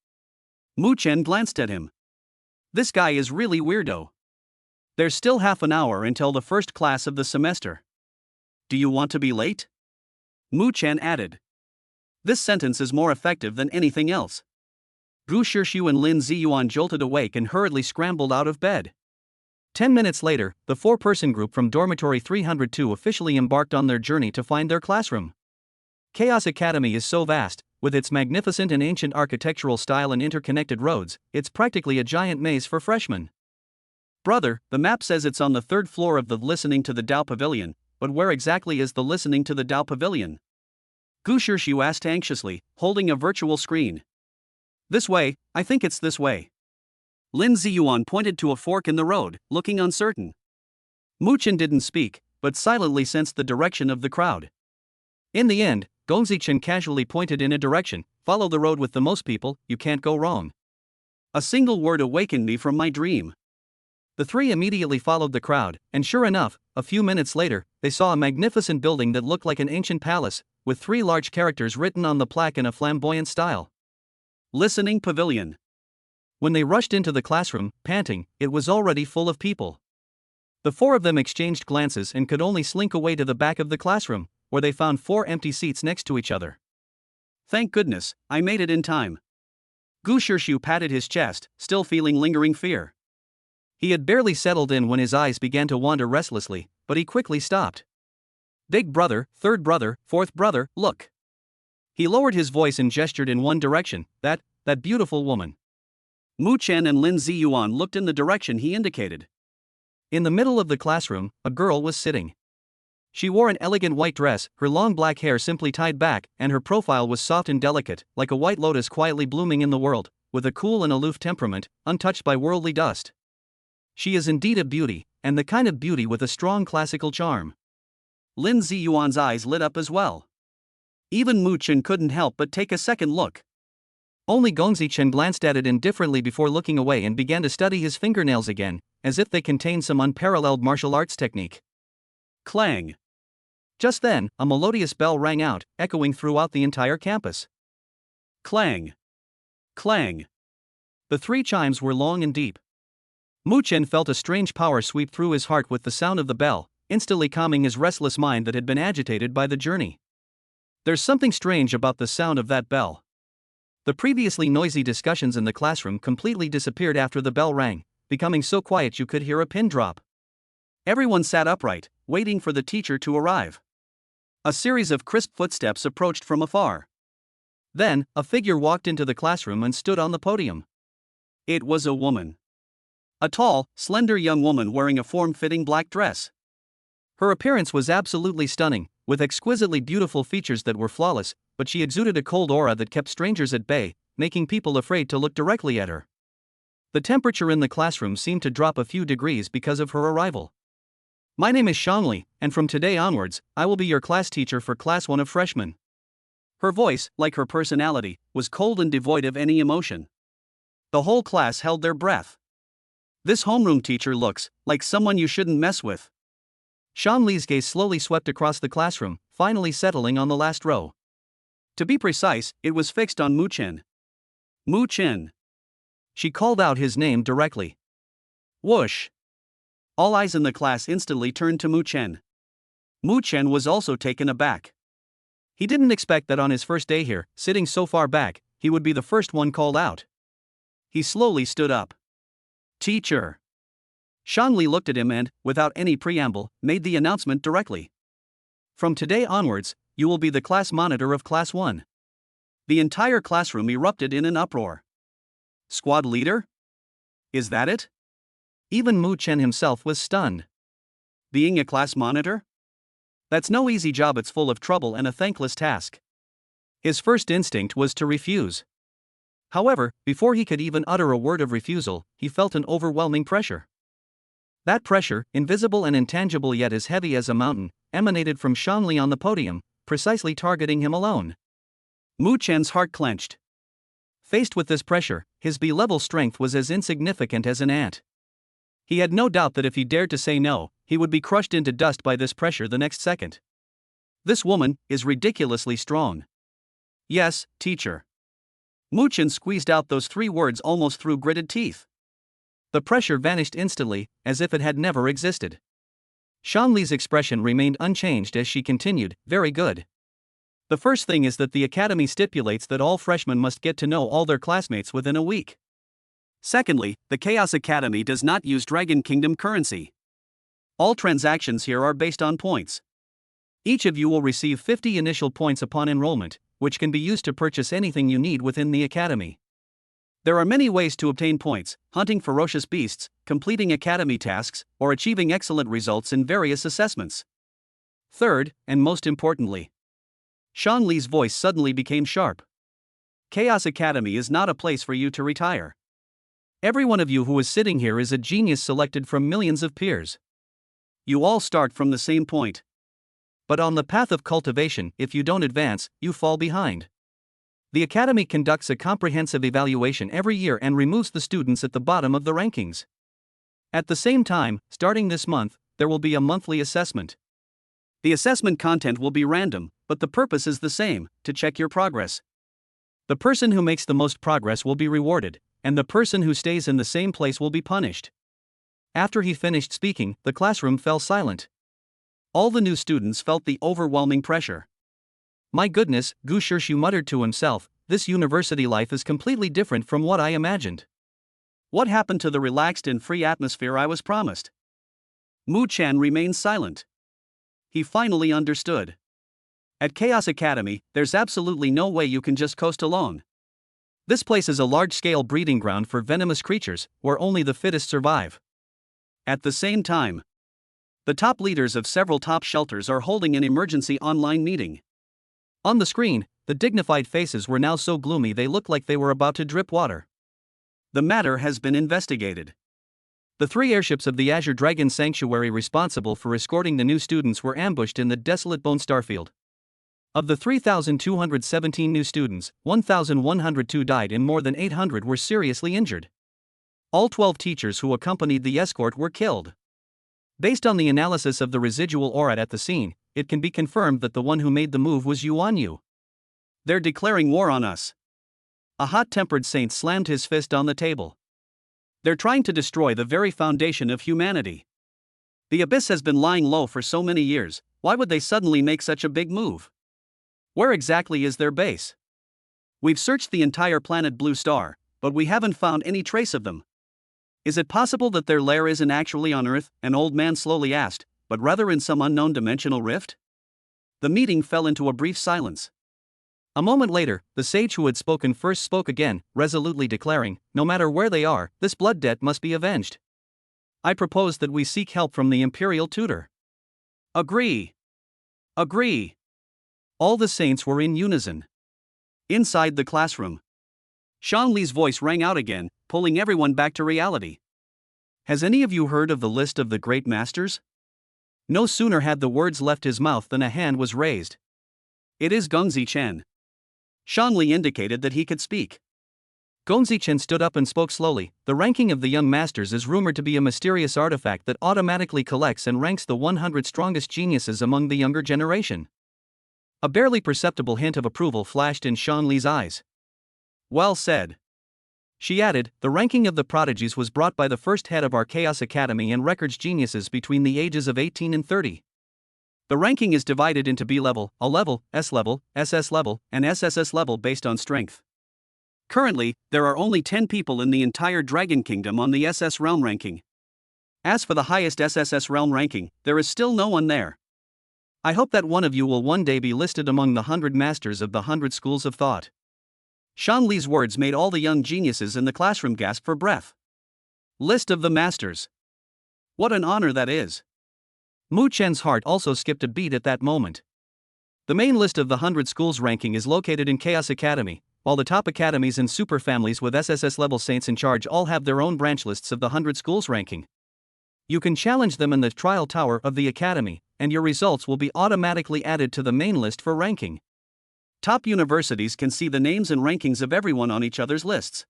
Mu Chen glanced at him. "This guy is really weirdo. There's still half an hour until the first class of the semester. Do you want to be late? Mu Chen added. This sentence is more effective than anything else. Gu Shirshu and Lin Ziyuan jolted awake and hurriedly scrambled out of bed. 10 minutes later, the four-person group from dormitory 302 officially embarked on their journey to find their classroom. Chaos Academy is so vast, with its magnificent and ancient architectural style and interconnected roads, it's practically a giant maze for freshmen. Brother, the map says it's on the third floor of the Listening to the Tao Pavilion, but where exactly is the Listening to the Tao Pavilion? Gu Shirshu asked anxiously, holding a virtual screen. This way, I think it's this way. Lin Ziyuan pointed to a fork in the road, looking uncertain. Mu Chen didn't speak, but silently sensed the direction of the crowd. In the end, Gongzi Chen casually pointed in a direction, follow the road with the most people, you can't go wrong. A single word awakened me from my dream. The three immediately followed the crowd, and sure enough, a few minutes later, they saw a magnificent building that looked like an ancient palace, with 3 large characters written on the plaque in a flamboyant style. Listening Pavilion. When they rushed into the classroom, panting, it was already full of people. The 4 of them exchanged glances and could only slink away to the back of the classroom, where they found 4 empty seats next to each other. Thank goodness, I made it in time. Gu Shirshu patted his chest, still feeling lingering fear. He had barely settled in when his eyes began to wander restlessly, but he quickly stopped. Big brother, third brother, fourth brother, look. He lowered his voice and gestured in one direction, that beautiful woman. Mu Chen and Lin Ziyuan looked in the direction he indicated. In the middle of the classroom, a girl was sitting. She wore an elegant white dress, her long black hair simply tied back, and her profile was soft and delicate, like a white lotus quietly blooming in the world, with a cool and aloof temperament, untouched by worldly dust. She is indeed a beauty, and the kind of beauty with a strong classical charm. Lin Ziyuan's eyes lit up as well. Even Mu Chen couldn't help but take a second look. Only Gongzi Chen glanced at it indifferently before looking away and began to study his fingernails again, as if they contained some unparalleled martial arts technique. Clang! Just then, a melodious bell rang out, echoing throughout the entire campus. Clang! Clang! The 3 chimes were long and deep. Mu Chen felt a strange power sweep through his heart with the sound of the bell, instantly calming his restless mind that had been agitated by the journey. There's something strange about the sound of that bell. The previously noisy discussions in the classroom completely disappeared after the bell rang, becoming so quiet you could hear a pin drop. Everyone sat upright, waiting for the teacher to arrive. A series of crisp footsteps approached from afar. Then, a figure walked into the classroom and stood on the podium. It was a woman. A tall, slender young woman wearing a form-fitting black dress. Her appearance was absolutely stunning, with exquisitely beautiful features that were flawless, but she exuded a cold aura that kept strangers at bay, making people afraid to look directly at her. The temperature in the classroom seemed to drop a few degrees because of her arrival. My name is Shangli, and from today onwards, I will be your class teacher for Class 1 of Freshmen. Her voice, like her personality, was cold and devoid of any emotion. The whole class held their breath. This homeroom teacher looks like someone you shouldn't mess with. Shangli's gaze slowly swept across the classroom, finally settling on the last row. To be precise, it was fixed on Mu Chen. Mu Chen. She called out his name directly. Whoosh! All eyes in the class instantly turned to Mu Chen. Mu Chen was also taken aback. He didn't expect that on his first day here, sitting so far back, he would be the first one called out. He slowly stood up. Teacher! Shangli looked at him and, without any preamble, made the announcement directly. From today onwards, you will be the class monitor of Class 1. The entire classroom erupted in an uproar. Squad leader? Is that it? Even Mu Chen himself was stunned. Being a class monitor? That's no easy job, it's full of trouble and a thankless task. His first instinct was to refuse. However, before he could even utter a word of refusal, he felt an overwhelming pressure. That pressure, invisible and intangible yet as heavy as a mountain, emanated from Shangli on the podium, precisely targeting him alone. Mu Chen's heart clenched. Faced with this pressure, his B-level strength was as insignificant as an ant. He had no doubt that if he dared to say no, he would be crushed into dust by this pressure the next second. This woman is ridiculously strong. Yes, teacher. Mu Chen squeezed out those 3 words almost through gritted teeth. The pressure vanished instantly, as if it had never existed. Shanli's expression remained unchanged as she continued, "Very good. The first thing is that the academy stipulates that all freshmen must get to know all their classmates within a week. Secondly, the Chaos Academy does not use Dragon Kingdom currency. All transactions here are based on points. Each of you will receive 50 initial points upon enrollment, which can be used to purchase anything you need within the academy. There are many ways to obtain points: hunting ferocious beasts, completing academy tasks, or achieving excellent results in various assessments. Third, and most importantly." Shanli's voice suddenly became sharp. "Chaos Academy is not a place for you to retire. Every one of you who is sitting here is a genius selected from millions of peers. You all start from the same point. But on the path of cultivation, if you don't advance, you fall behind. The Academy conducts a comprehensive evaluation every year and removes the students at the bottom of the rankings. At the same time, starting this month, there will be a monthly assessment. The assessment content will be random, but the purpose is the same: to check your progress. The person who makes the most progress will be rewarded, and the person who stays in the same place will be punished." After he finished speaking, the classroom fell silent. All the new students felt the overwhelming pressure. "My goodness," Gu Shirshu muttered to himself, "this university life is completely different from what I imagined. What happened to the relaxed and free atmosphere I was promised?" Mu Chen remained silent. He finally understood. At Chaos Academy, there's absolutely no way you can just coast along. This place is a large-scale breeding ground for venomous creatures, where only the fittest survive. At the same time, the top leaders of several top shelters are holding an emergency online meeting. On the screen, the dignified faces were now so gloomy they looked like they were about to drip water. The matter has been investigated. The 3 airships of the Azure Dragon Sanctuary responsible for escorting the new students were ambushed in the desolate Bone Starfield. Of the 3,217 new students, 1,102 died and more than 800 were seriously injured. All 12 teachers who accompanied the escort were killed. Based on the analysis of the residual aura at the scene, it can be confirmed that the one who made the move was Yuan Yu. They're declaring war on us. A hot-tempered saint slammed his fist on the table. They're trying to destroy the very foundation of humanity. The abyss has been lying low for so many years. Why would they suddenly make such a big move? Where exactly is their base? We've searched the entire planet Blue Star, but we haven't found any trace of them. Is it possible that their lair isn't actually on Earth? An old man slowly asked, but rather in some unknown dimensional rift? The meeting fell into a brief silence. A moment later, the sage who had spoken first spoke again, resolutely declaring, "No matter where they are, this blood debt must be avenged. I propose that we seek help from the Imperial Tutor." "Agree. Agree." All the saints were in unison. Inside the classroom, Shanli's voice rang out again, pulling everyone back to reality. "Has any of you heard of the list of the great masters?" No sooner had the words left his mouth than a hand was raised. "It is Gongzi Chen." Shanli indicated that he could speak. Gongzi Chen stood up and spoke slowly. "The ranking of the young masters is rumored to be a mysterious artifact that automatically collects and ranks the 100 strongest geniuses among the younger generation." A barely perceptible hint of approval flashed in Shanli's eyes. "Well said." She added, "The ranking of the prodigies was brought by the first head of our Chaos Academy and records geniuses between the ages of 18 and 30. The ranking is divided into B level, A level, S level, SS level, and SSS level based on strength. Currently, there are only 10 people in the entire Dragon Kingdom on the SS realm ranking. As for the highest SSS realm ranking, there is still no one there. I hope that one of you will one day be listed among the 100 masters of the 100 schools of thought." Shanli's words made all the young geniuses in the classroom gasp for breath. List of the masters. What an honor that is. Mu Chen's heart also skipped a beat at that moment. The main list of the 100 schools ranking is located in Chaos Academy, while the top academies and super families with SSS level saints in charge all have their own branch lists of the 100 schools ranking. You can challenge them in the trial tower of the academy, and your results will be automatically added to the main list for ranking. Top universities can see the names and rankings of everyone on each other's lists.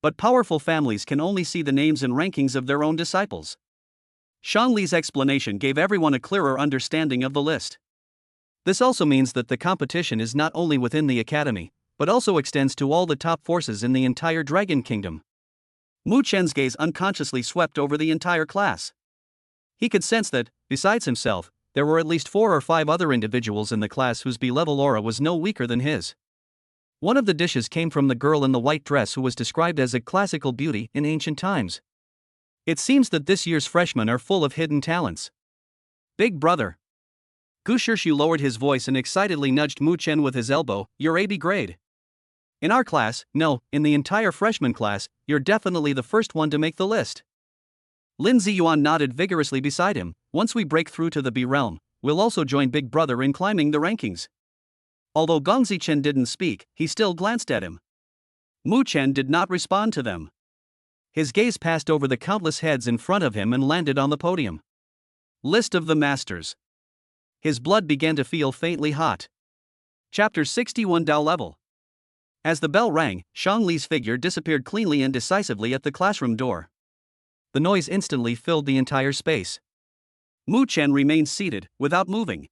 But powerful families can only see the names and rankings of their own disciples. Shanli's explanation gave everyone a clearer understanding of the list. This also means that the competition is not only within the academy, but also extends to all the top forces in the entire Dragon Kingdom. Mu Chen's gaze unconsciously swept over the entire class. He could sense that, besides himself, there were at least 4 or 5 other individuals in the class whose B-level aura was no weaker than his. One of the dishes came from the girl in the white dress who was described as a classical beauty in ancient times. It seems that this year's freshmen are full of hidden talents. Big brother. Gu Shirshu lowered his voice and excitedly nudged Mu Chen with his elbow. You're AB grade. In our class, no, in the entire freshman class, you're definitely the first one to make the list. Lin Ziyuan nodded vigorously beside him. Once we break through to the B realm, we'll also join Big Brother in climbing the rankings. Although Gong Zichen didn't speak, he still glanced at him. Mu Chen did not respond to them. His gaze passed over the countless heads in front of him and landed on the podium. List of the Masters. His blood began to feel faintly hot. Chapter 61 Dao Level. As the bell rang, Shang Li's figure disappeared cleanly and decisively at the classroom door. The noise instantly filled the entire space. Mu Chen remained seated, without moving.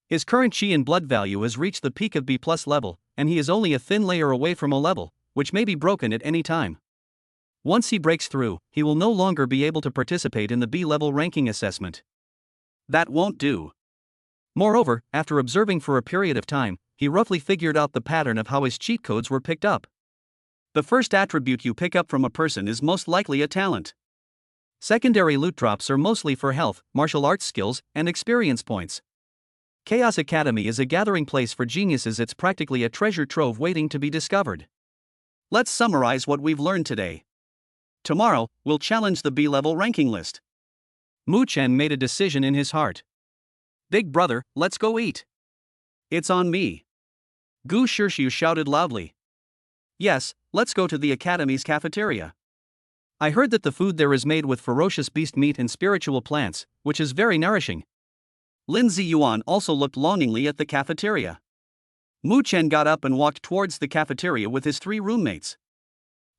His current Qi and blood value has reached the peak of B+ level, and he is only a thin layer away from O level, which may be broken at any time. Once he breaks through, he will no longer be able to participate in the B-level ranking assessment. That won't do. Moreover, after observing for a period of time, he roughly figured out the pattern of how his cheat codes were picked up. The first attribute you pick up from a person is most likely a talent. Secondary loot drops are mostly for health, martial arts skills, and experience points. Chaos Academy is a gathering place for geniuses. It's practically a treasure trove waiting to be discovered. Let's summarize what we've learned today. Tomorrow, we'll challenge the B-level ranking list. Mu Chen made a decision in his heart. Big brother, let's go eat. It's on me. Gu Shirshu shouted loudly. Yes, let's go to the Academy's cafeteria. I heard that the food there is made with ferocious beast meat and spiritual plants, which is very nourishing. Lin Ziyuan also looked longingly at the cafeteria. Mu Chen got up and walked towards the cafeteria with his 3 roommates.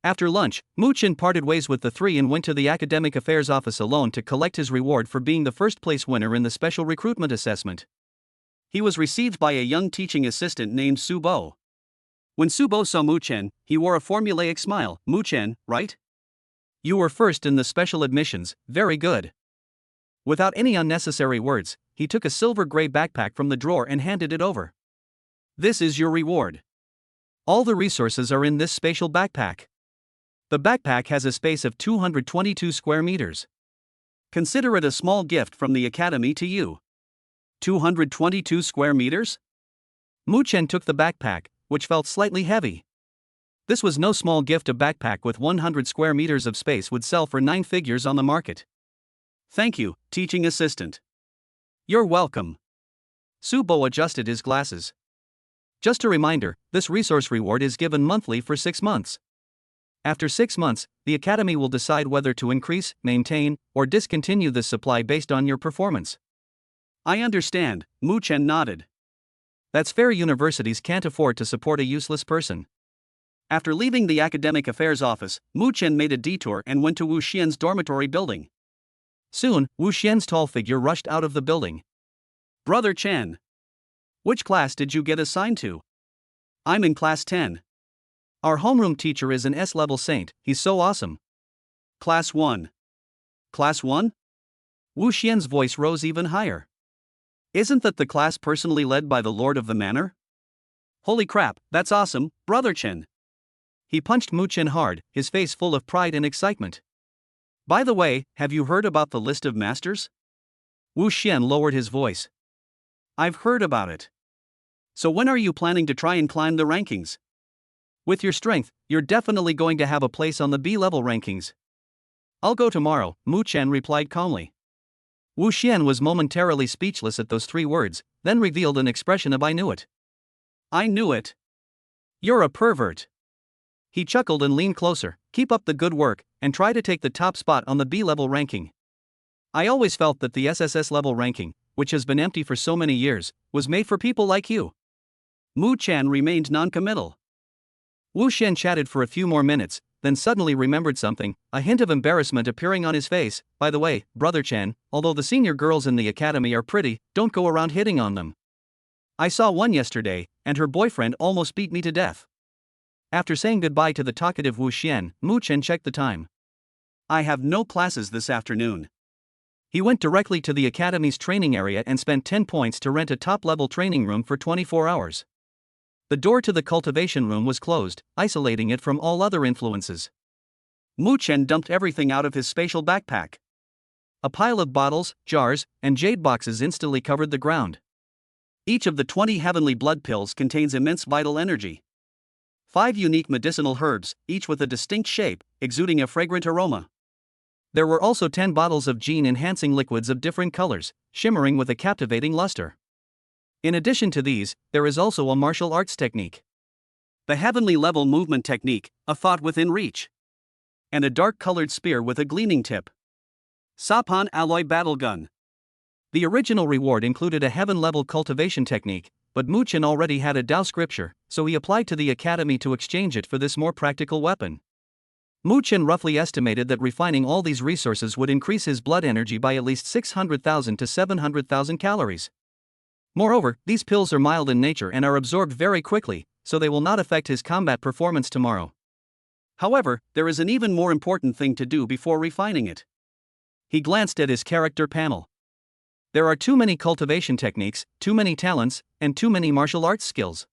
After lunch, Mu Chen parted ways with the 3 and went to the Academic Affairs office alone to collect his reward for being the first-place winner in the special recruitment assessment. He was received by a young teaching assistant named Su Bo. When Su Bo saw Mu Chen, he wore a formulaic smile. Mu Chen, right? You were first in the special admissions, very good. Without any unnecessary words, he took a silver-gray backpack from the drawer and handed it over. This is your reward. All the resources are in this spatial backpack. The backpack has a space of 222 square meters. Consider it a small gift from the Academy to you. 222 square meters? Mu Chen took the backpack, which felt slightly heavy. This was no small gift. A backpack with 100 square meters of space would sell for 9 figures on the market. Thank you, teaching assistant. You're welcome. Su Bo adjusted his glasses. Just a reminder, this resource reward is given monthly for 6 months. After 6 months, the Academy will decide whether to increase, maintain, or discontinue this supply based on your performance. I understand, Mu Chen nodded. That's fair. Universities can't afford to support a useless person. After leaving the Academic Affairs office, Mu Chen made a detour and went to Wu Xian's dormitory building. Soon, Wu Xian's tall figure rushed out of the building. Brother Chen. Which class did you get assigned to? I'm in class 10. Our homeroom teacher is an S-level saint, he's so awesome. Class 1. Class 1? Wu Xian's voice rose even higher. Isn't that the class personally led by the Lord of the Manor? Holy crap, that's awesome, Brother Chen. He punched Mu Chen hard, his face full of pride and excitement. By the way, have you heard about the list of masters? Wu Xian lowered his voice. I've heard about it. So when are you planning to try and climb the rankings? With your strength, you're definitely going to have a place on the B-level rankings. I'll go tomorrow, Mu Chen replied calmly. Wu Xian was momentarily speechless at those 3 words, then revealed an expression of I knew it. I knew it. You're a pervert. He chuckled and leaned closer. Keep up the good work, and try to take the top spot on the B-level ranking. I always felt that the SSS level ranking, which has been empty for so many years, was made for people like you. Mu Chen remained non-committal. Wu Xian chatted for a few more minutes, then suddenly remembered something, a hint of embarrassment appearing on his face. By the way, Brother Chen, although the senior girls in the academy are pretty, don't go around hitting on them. I saw one yesterday, and her boyfriend almost beat me to death. After saying goodbye to the talkative Wu Xian, Mu Chen checked the time. I have no classes this afternoon. He went directly to the academy's training area and spent 10 points to rent a top-level training room for 24 hours. The door to the cultivation room was closed, isolating it from all other influences. Mu Chen dumped everything out of his spatial backpack. A pile of bottles, jars, and jade boxes instantly covered the ground. Each of the 20 heavenly blood pills contains immense vital energy. 5 unique medicinal herbs, each with a distinct shape, exuding a fragrant aroma. There were also 10 bottles of gene-enhancing liquids of different colors, shimmering with a captivating luster. In addition to these, there is also a martial arts technique. The heavenly level movement technique, a thought within reach. And a dark-colored spear with a gleaming tip. Sapan alloy battle gun. The original reward included a heaven-level cultivation technique, but Mu Chen already had a Dao scripture, so he applied to the academy to exchange it for this more practical weapon. Mu Chen roughly estimated that refining all these resources would increase his blood energy by at least 600,000 to 700,000 calories. Moreover, these pills are mild in nature and are absorbed very quickly, so they will not affect his combat performance tomorrow. However, there is an even more important thing to do before refining it. He glanced at his character panel. There are too many cultivation techniques, too many talents, and too many martial arts skills.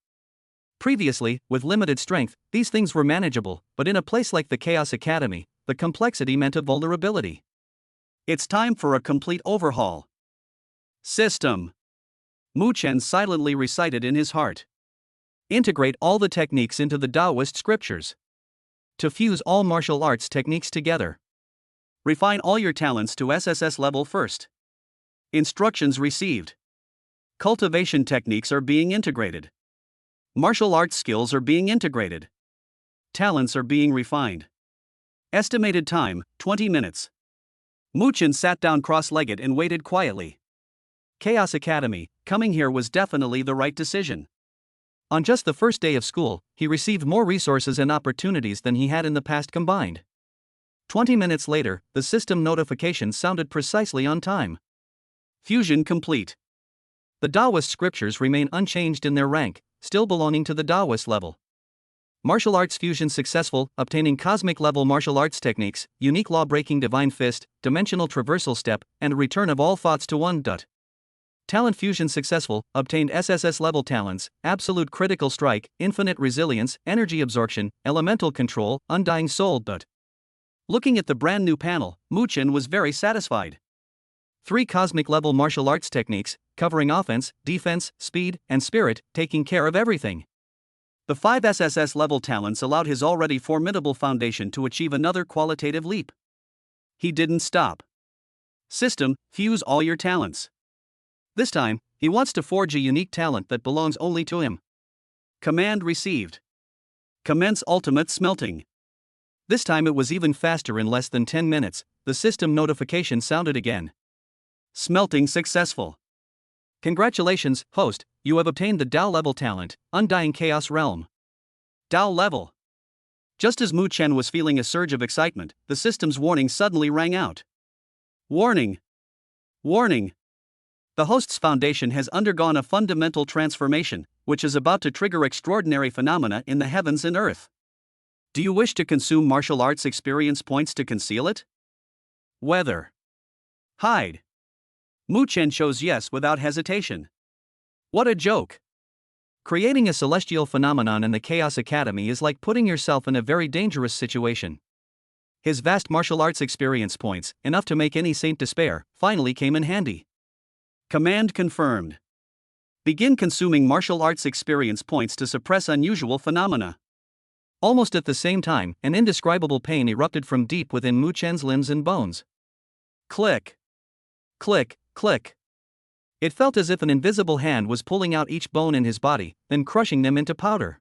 Previously, with limited strength, these things were manageable, but in a place like the Chaos Academy, the complexity meant a vulnerability. It's time for a complete overhaul. System. Mu Chen silently recited in his heart. Integrate all the techniques into the Taoist scriptures. To fuse all martial arts techniques together. Refine all your talents to SSS level first. Instructions received. Cultivation techniques are being integrated. Martial arts skills are being integrated. Talents are being refined. Estimated time, 20 minutes. Mu Chen sat down cross-legged and waited quietly. Chaos Academy, coming here was definitely the right decision. On just the first day of school, he received more resources and opportunities than he had in the past combined. 20 minutes later, the system notification sounded precisely on time. Fusion complete. The Taoist scriptures remain unchanged in their rank, still belonging to the Taoist level. Martial arts fusion successful, obtaining cosmic level martial arts techniques, unique law-breaking divine fist, dimensional traversal step, and return of all thoughts to one. Talent fusion successful, obtained SSS level talents, absolute critical strike, infinite resilience, energy absorption, elemental control, undying soul. Looking at the brand new panel, Mu Chen was very satisfied. 3 cosmic level martial arts techniques, covering offense, defense, speed, and spirit, taking care of everything. The 5 SSS level talents allowed his already formidable foundation to achieve another qualitative leap. He didn't stop. System, fuse all your talents. This time, he wants to forge a unique talent that belongs only to him. Command received. Commence ultimate smelting. This time it was even faster. In less than 10 minutes, the system notification sounded again. Smelting successful. Congratulations, host, you have obtained the Tao level talent, Undying Chaos Realm. Tao level. Just as Mu Chen was feeling a surge of excitement, the system's warning suddenly rang out. Warning! Warning! The host's foundation has undergone a fundamental transformation, which is about to trigger extraordinary phenomena in the heavens and earth. Do you wish to consume martial arts experience points to conceal it? Whether. Hide. Mu Chen chose yes without hesitation. What a joke! Creating a celestial phenomenon in the Chaos Academy is like putting yourself in a very dangerous situation. His vast martial arts experience points, enough to make any saint despair, finally came in handy. Command confirmed. Begin consuming martial arts experience points to suppress unusual phenomena. Almost at the same time, an indescribable pain erupted from deep within Mu Chen's limbs and bones. Click. Click, click. It felt as if an invisible hand was pulling out each bone in his body, then crushing them into powder.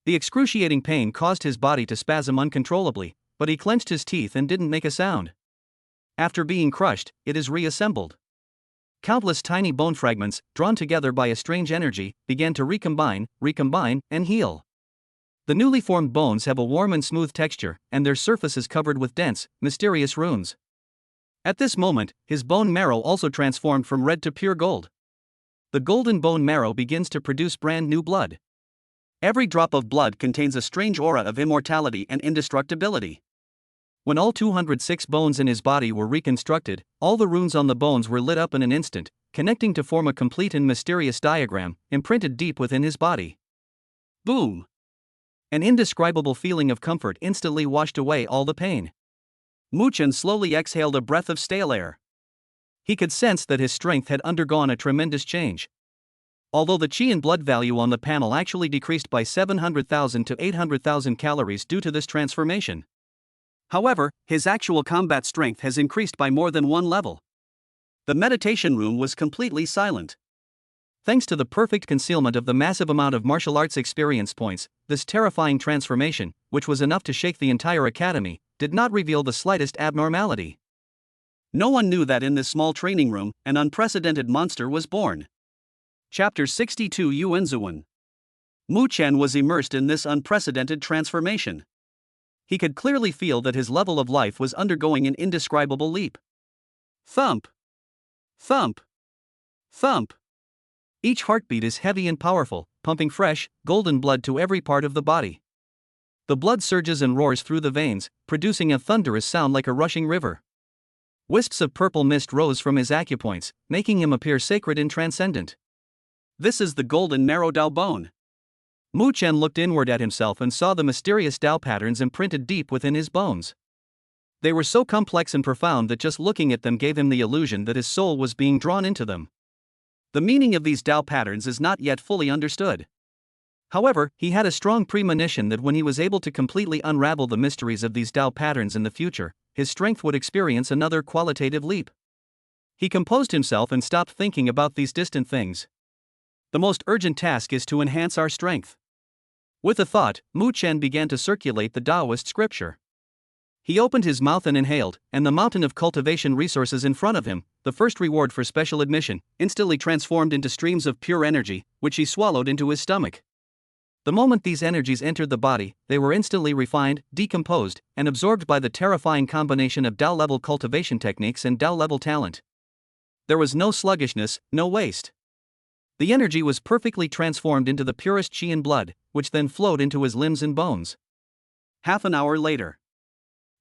The excruciating pain caused his body to spasm uncontrollably, but he clenched his teeth and didn't make a sound. After being crushed, it is reassembled. Countless tiny bone fragments, drawn together by a strange energy, began to recombine, and heal. The newly formed bones have a warm and smooth texture, and their surface is covered with dense, mysterious runes. At this moment, his bone marrow also transformed from red to pure gold. The golden bone marrow begins to produce brand new blood. Every drop of blood contains a strange aura of immortality and indestructibility. When all 206 bones in his body were reconstructed, all the runes on the bones were lit up in an instant, connecting to form a complete and mysterious diagram, imprinted deep within his body. Boom! An indescribable feeling of comfort instantly washed away all the pain. Muchen slowly exhaled a breath of stale air. He could sense that his strength had undergone a tremendous change. Although the chi and blood value on the panel actually decreased by 700,000 to 800,000 calories due to this transformation. However, his actual combat strength has increased by more than one level. The meditation room was completely silent. Thanks to the perfect concealment of the massive amount of martial arts experience points, this terrifying transformation, which was enough to shake the entire academy, did not reveal the slightest abnormality. No one knew that in this small training room, an unprecedented monster was born. Chapter 62 Yuanzuan. Mu Chen was immersed in this unprecedented transformation. He could clearly feel that his level of life was undergoing an indescribable leap. Thump! Thump! Thump! Each heartbeat is heavy and powerful, pumping fresh, golden blood to every part of the body. The blood surges and roars through the veins, producing a thunderous sound like a rushing river. Wisps of purple mist rose from his acupoints, making him appear sacred and transcendent. This is the golden marrow Dao bone. Mu Chen looked inward at himself and saw the mysterious Dao patterns imprinted deep within his bones. They were so complex and profound that just looking at them gave him the illusion that his soul was being drawn into them. The meaning of these Dao patterns is not yet fully understood. However, he had a strong premonition that when he was able to completely unravel the mysteries of these Dao patterns in the future, his strength would experience another qualitative leap. He composed himself and stopped thinking about these distant things. The most urgent task is to enhance our strength. With a thought, Mu Chen began to circulate the Taoist scripture. He opened his mouth and inhaled, and the mountain of cultivation resources in front of him, the first reward for special admission, instantly transformed into streams of pure energy, which he swallowed into his stomach. The moment these energies entered the body, they were instantly refined, decomposed, and absorbed by the terrifying combination of Dao-level cultivation techniques and Dao-level talent. There was no sluggishness, no waste. The energy was perfectly transformed into the purest qi and blood, which then flowed into his limbs and bones. Half an hour later,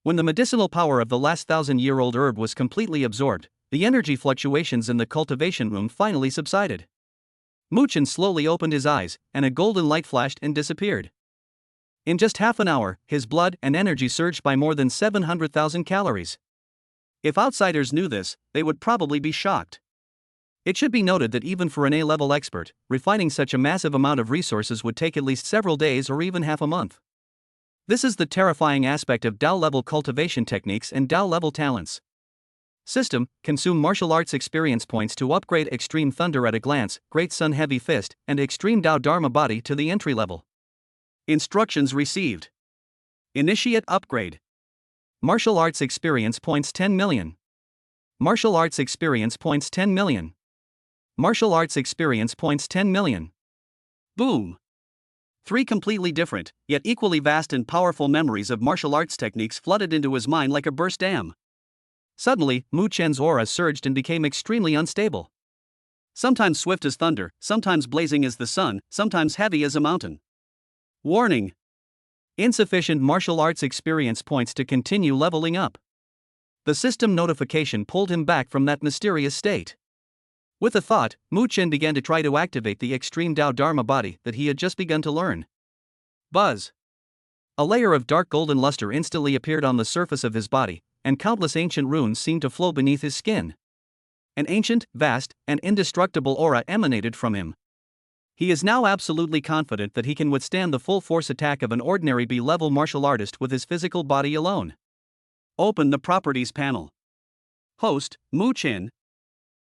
when the medicinal power of the last 1,000-year-old herb was completely absorbed, the energy fluctuations in the cultivation room finally subsided. Mu Chen slowly opened his eyes, and a golden light flashed and disappeared. In just half an hour, his blood and energy surged by more than 700,000 calories. If outsiders knew this, they would probably be shocked. It should be noted that even for an A-level expert, refining such a massive amount of resources would take at least several days or even half a month. This is the terrifying aspect of Dao-level cultivation techniques and Dao-level talents. System: consume martial arts experience points to upgrade Extreme Thunder at a glance, Great Sun Heavy Fist, and Extreme Dao Dharma Body to the entry level. Instructions received. Initiate upgrade. Martial arts experience points 10 million. Martial arts experience points 10 million. Martial arts experience points 10 million. Boom! 3 completely different, yet equally vast and powerful memories of martial arts techniques flooded into his mind like a burst dam. Suddenly, Mu Chen's aura surged and became extremely unstable. Sometimes swift as thunder, sometimes blazing as the sun, sometimes heavy as a mountain. Warning! Insufficient martial arts experience points to continue leveling up. The system notification pulled him back from that mysterious state. With a thought, Mu Chen began to try to activate the Extreme Dao Dharma Body that he had just begun to learn. Buzz! A layer of dark golden luster instantly appeared on the surface of his body, and countless ancient runes seemed to flow beneath his skin. An ancient, vast, and indestructible aura emanated from him. He is now absolutely confident that he can withstand the full force attack of an ordinary B-level martial artist with his physical body alone. Open the Properties panel. Host: Mu Chen.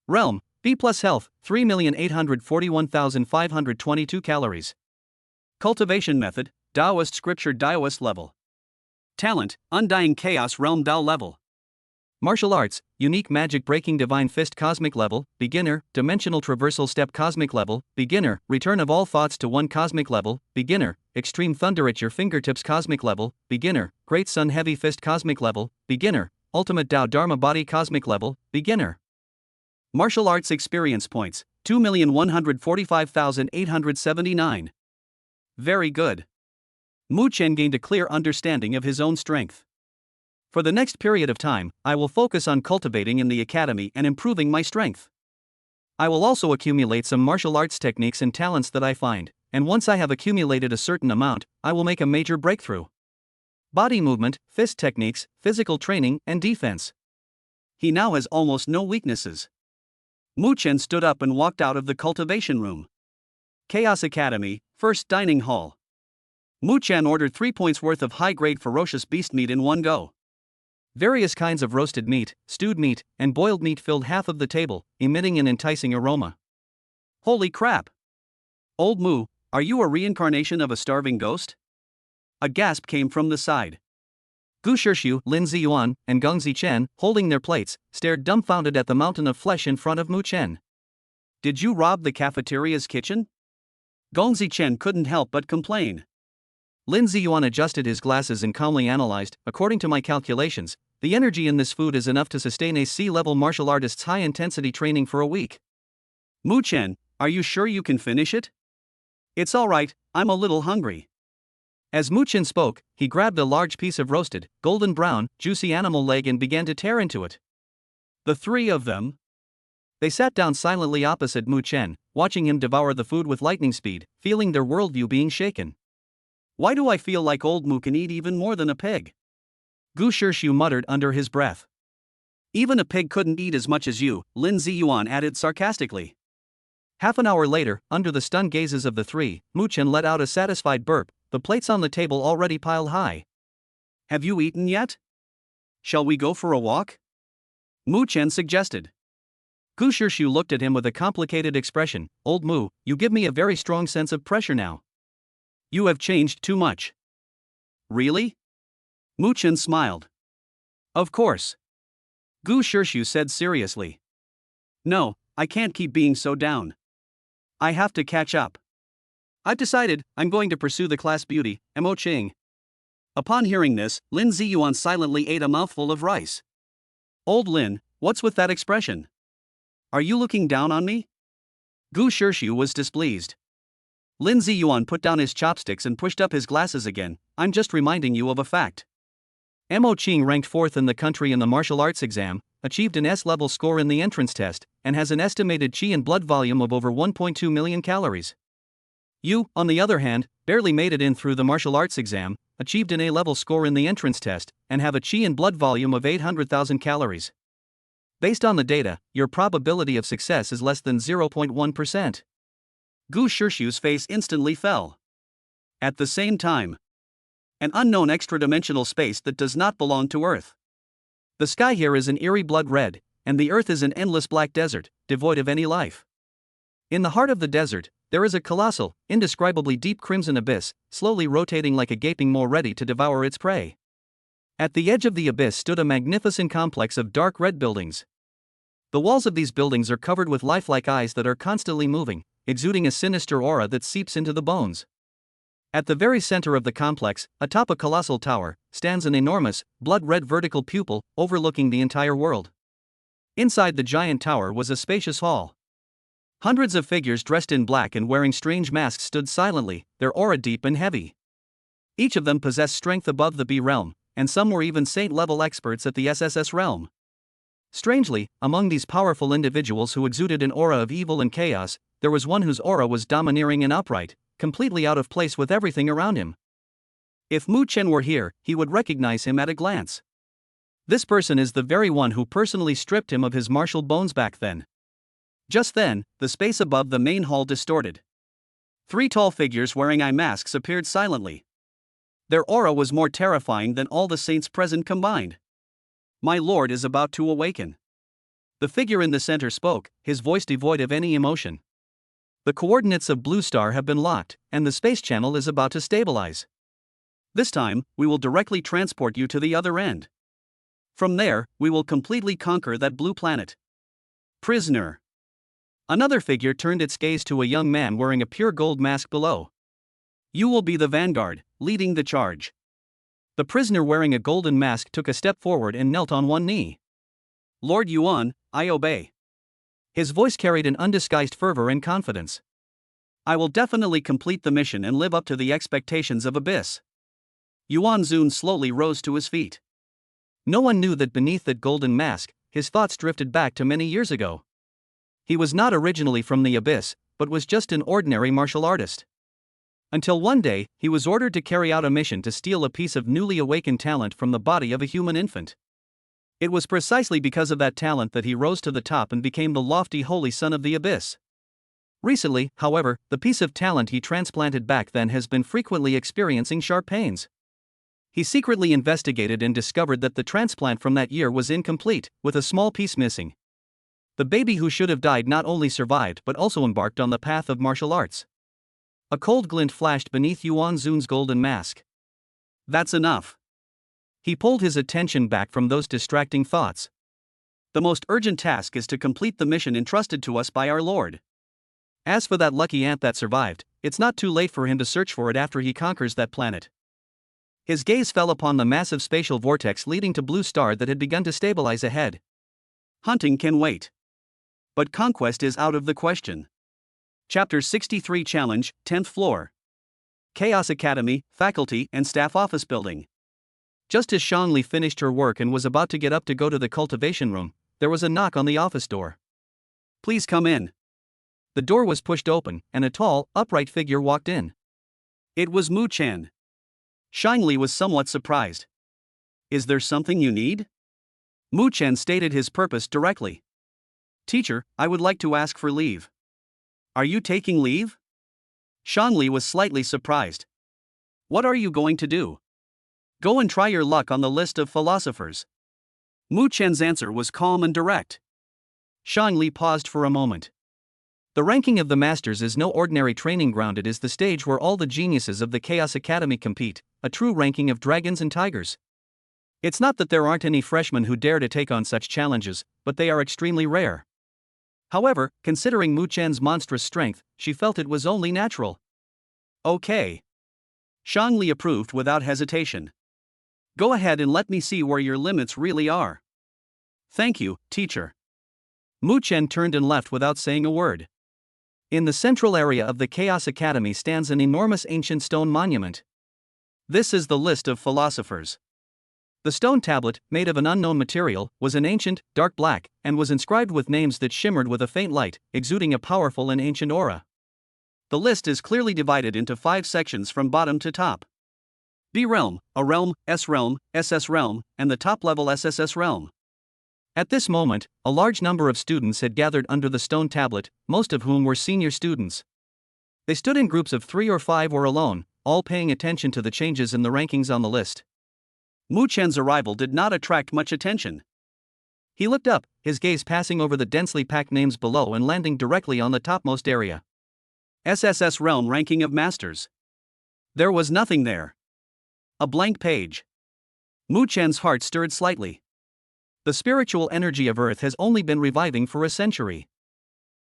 Realm: B+ Health, 3,841,522 calories. Cultivation Method: Taoist Scripture Taoist level. Talent: Undying Chaos Realm Dao level. Martial Arts: Unique Magic Breaking Divine Fist Cosmic level, Beginner, Dimensional Traversal Step Cosmic level, Beginner, Return of All Thoughts to 1 Cosmic level, Beginner, Extreme Thunder at Your Fingertips Cosmic level, Beginner, Great Sun Heavy Fist Cosmic level, Beginner, Ultimate Dao Dharma Body Cosmic level, Beginner. Martial Arts Experience Points, 2,145,879. Very good. Mu Chen gained a clear understanding of his own strength. For the next period of time, I will focus on cultivating in the academy and improving my strength. I will also accumulate some martial arts techniques and talents that I find, and once I have accumulated a certain amount, I will make a major breakthrough. Body movement, fist techniques, physical training, and defense. He now has almost no weaknesses. Mu Chen stood up and walked out of the cultivation room. Chaos Academy, first dining hall. Mu Chen ordered 3 points worth of high-grade ferocious beast meat in one go. Various kinds of roasted meat, stewed meat, and boiled meat filled half of the table, emitting an enticing aroma. Holy crap! Old Mu, are you a reincarnation of a starving ghost? A gasp came from the side. Gu Shirshu, Lin Ziyuan, and Geng Zichen, holding their plates, stared dumbfounded at the mountain of flesh in front of Mu Chen. Did you rob the cafeteria's kitchen? Geng Zichen couldn't help but complain. Lin Ziyuan adjusted his glasses and calmly analyzed, according to my calculations, the energy in this food is enough to sustain a C-level martial artist's high-intensity training for a week. Mu Chen, are you sure you can finish it? It's alright, I'm a little hungry. As Mu Chen spoke, he grabbed a large piece of roasted, golden brown, juicy animal leg and began to tear into it. The three of them. They sat down silently opposite Mu Chen, watching him devour the food with lightning speed, feeling their worldview being shaken. Why do I feel like old Mu can eat even more than a pig? Gu Shirshu muttered under his breath. Even a pig couldn't eat as much as you, Lin Ziyuan added sarcastically. Half an hour later, under the stunned gazes of the three, Mu Chen let out a satisfied burp, the plates on the table already piled high. Have you eaten yet? Shall we go for a walk? Mu Chen suggested. Gu Shirshu looked at him with a complicated expression. Old Mu, you give me a very strong sense of pressure now. You have changed too much. Really? Mu Chen smiled. Of course. Gu Shirshu said seriously. No, I can't keep being so down. I have to catch up. I've decided I'm going to pursue the class beauty, Mo Ching. Upon hearing this, Lin Ziyuan silently ate a mouthful of rice. Old Lin, what's with that expression? Are you looking down on me? Gu Shirshu was displeased. Lin Ziyuan put down his chopsticks and pushed up his glasses again. I'm just reminding you of a fact. Mo Ching ranked 4th in the country in the martial arts exam, achieved an S-level score in the entrance test, and has an estimated qi and blood volume of over 1.2 million calories. You, on the other hand, barely made it in through the martial arts exam, achieved an A-level score in the entrance test, and have a qi and blood volume of 800,000 calories. Based on the data, your probability of success is less than 0.1%. Gu Shirshu's face instantly fell. At the same time, an unknown extra-dimensional space that does not belong to Earth. The sky here is an eerie blood red, and the Earth is an endless black desert, devoid of any life. In the heart of the desert, there is a colossal, indescribably deep crimson abyss, slowly rotating like a gaping maw ready to devour its prey. At the edge of the abyss stood a magnificent complex of dark red buildings. The walls of these buildings are covered with lifelike eyes that are constantly moving, exuding a sinister aura that seeps into the bones. At the very center of the complex, atop a colossal tower, stands an enormous, blood-red vertical pupil, overlooking the entire world. Inside the giant tower was a spacious hall. Hundreds of figures dressed in black and wearing strange masks stood silently, their aura deep and heavy. Each of them possessed strength above the B realm, and some were even saint-level experts at the SSS realm. Strangely, among these powerful individuals who exuded an aura of evil and chaos, there was one whose aura was domineering and upright, completely out of place with everything around him. If Mu Chen were here, he would recognize him at a glance. This person is the very one who personally stripped him of his martial bones back then. Just then, the space above the main hall distorted. 3 tall figures wearing eye masks appeared silently. Their aura was more terrifying than all the saints present combined. My lord is about to awaken. The figure in the center spoke, his voice devoid of any emotion. The coordinates of Blue Star have been locked, and the space channel is about to stabilize. This time, we will directly transport you to the other end. From there, we will completely conquer that blue planet. Prisoner. Another figure turned its gaze to a young man wearing a pure gold mask below. You will be the vanguard, leading the charge. The prisoner wearing a golden mask took a step forward and knelt on one knee. Lord Yuan, I obey. His voice carried an undisguised fervor and confidence. I will definitely complete the mission and live up to the expectations of Abyss. Yuan Zun slowly rose to his feet. No one knew that beneath that golden mask, his thoughts drifted back to many years ago. He was not originally from the Abyss, but was just an ordinary martial artist. Until one day, he was ordered to carry out a mission to steal a piece of newly awakened talent from the body of a human infant. It was precisely because of that talent that he rose to the top and became the lofty holy son of the Abyss. Recently, however, the piece of talent he transplanted back then has been frequently experiencing sharp pains. He secretly investigated and discovered that the transplant from that year was incomplete, with a small piece missing. The baby who should have died not only survived but also embarked on the path of martial arts. A cold glint flashed beneath Yuan Zun's golden mask. That's enough. He pulled his attention back from those distracting thoughts. The most urgent task is to complete the mission entrusted to us by our Lord. As for that lucky ant that survived, it's not too late for him to search for it after he conquers that planet. His gaze fell upon the massive spatial vortex leading to Blue Star that had begun to stabilize ahead. Hunting can wait. But conquest is out of the question. Chapter 63 Challenge, 10th Floor. Chaos Academy, Faculty and Staff Office Building. Just as Shangli finished her work and was about to get up to go to the cultivation room, there was a knock on the office door. Please come in. The door was pushed open, and a tall, upright figure walked in. It was Mu Chen. Shangli was somewhat surprised. Is there something you need? Mu Chen stated his purpose directly. Teacher, I would like to ask for leave. Are you taking leave? Shangli was slightly surprised. What are you going to do? Go and try your luck on the list of philosophers. Mu Chen's answer was calm and direct. Shangli paused for a moment. The ranking of the Masters is no ordinary training ground, it is the stage where all the geniuses of the Chaos Academy compete, a true ranking of dragons and tigers. It's not that there aren't any freshmen who dare to take on such challenges, but they are extremely rare. However, considering Mu Chen's monstrous strength, she felt it was only natural. Okay. Shangli approved without hesitation. Go ahead and let me see where your limits really are. Thank you, teacher. Mu Chen turned and left without saying a word. In the central area of the Chaos Academy stands an enormous ancient stone monument. This is the list of philosophers. The stone tablet, made of an unknown material, was an ancient, dark black, and was inscribed with names that shimmered with a faint light, exuding a powerful and ancient aura. The list is clearly divided into 5 sections from bottom to top. B Realm, A Realm, S Realm, SS Realm, and the top-level SSS Realm. At this moment, a large number of students had gathered under the stone tablet, most of whom were senior students. They stood in groups of 3 or 5 or alone, all paying attention to the changes in the rankings on the list. Mu Chen's arrival did not attract much attention. He looked up, his gaze passing over the densely packed names below and landing directly on the topmost area. SSS Realm Ranking of Masters. There was nothing there. A blank page. Mu Chen's heart stirred slightly. The spiritual energy of Earth has only been reviving for a century.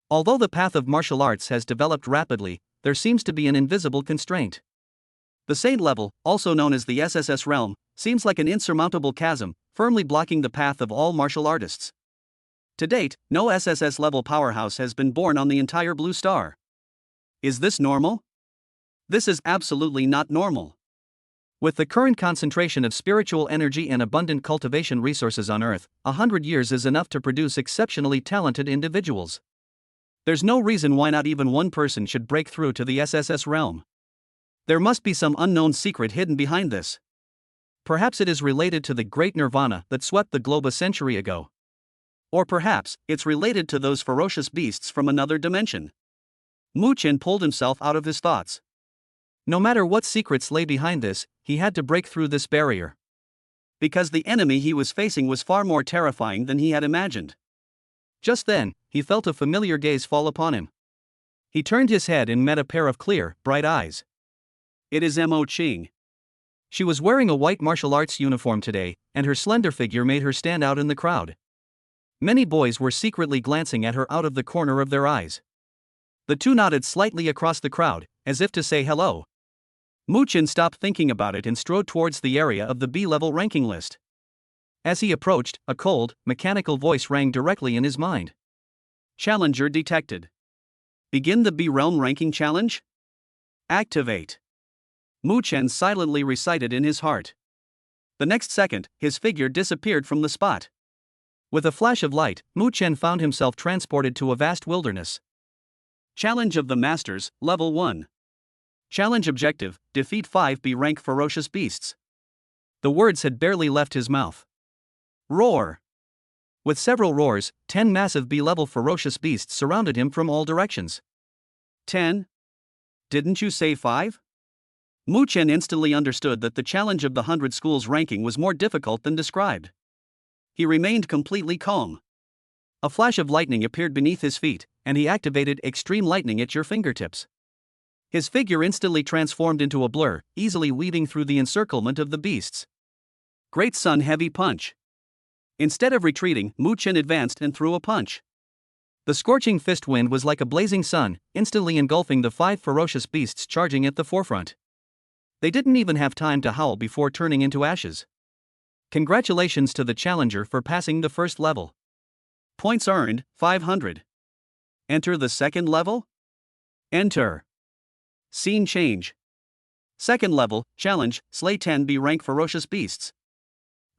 Although the path of martial arts has developed rapidly, there seems to be an invisible constraint. The Saint level, also known as the SSS realm, seems like an insurmountable chasm, firmly blocking the path of all martial artists. To date, no SSS level powerhouse has been born on the entire Blue Star. Is this normal? This is absolutely not normal. With the current concentration of spiritual energy and abundant cultivation resources on Earth, 100 years is enough to produce exceptionally talented individuals. There's no reason why not even one person should break through to the SSS realm. There must be some unknown secret hidden behind this. Perhaps it is related to the great nirvana that swept the globe a century ago. Or perhaps it's related to those ferocious beasts from another dimension. Mu Chen pulled himself out of his thoughts. No matter what secrets lay behind this, he had to break through this barrier. Because the enemy he was facing was far more terrifying than he had imagined. Just then, he felt a familiar gaze fall upon him. He turned his head and met a pair of clear, bright eyes. It is Mo Qing. She was wearing a white martial arts uniform today, and her slender figure made her stand out in the crowd. Many boys were secretly glancing at her out of the corner of their eyes. The two nodded slightly across the crowd, as if to say hello. Mu Chen stopped thinking about it and strode towards the area of the B-level ranking list. As he approached, a cold, mechanical voice rang directly in his mind. Challenger detected. Begin the B Realm Ranking Challenge? Activate. Mu Chen silently recited in his heart. The next second, his figure disappeared from the spot. With a flash of light, Mu Chen found himself transported to a vast wilderness. Challenge of the Masters, Level 1. Challenge objective: defeat 5 B rank ferocious beasts. The words had barely left his mouth. Roar! With several roars, 10 massive B-level ferocious beasts surrounded him from all directions. 10? Didn't you say 5? Mu Chen instantly understood that the challenge of the 100 schools ranking was more difficult than described. He remained completely calm. A flash of lightning appeared beneath his feet, and he activated Extreme Lightning at your fingertips. His figure instantly transformed into a blur, easily weaving through the encirclement of the beasts. Great Sun Heavy Punch. Instead of retreating, Mu Chen advanced and threw a punch. The scorching fist wind was like a blazing sun, instantly engulfing the 5 ferocious beasts charging at the forefront. They didn't even have time to howl before turning into ashes. Congratulations to the challenger for passing the first level. Points earned, 500. Enter the second level? Enter. Scene change. Second level, challenge, slay 10 B rank ferocious beasts.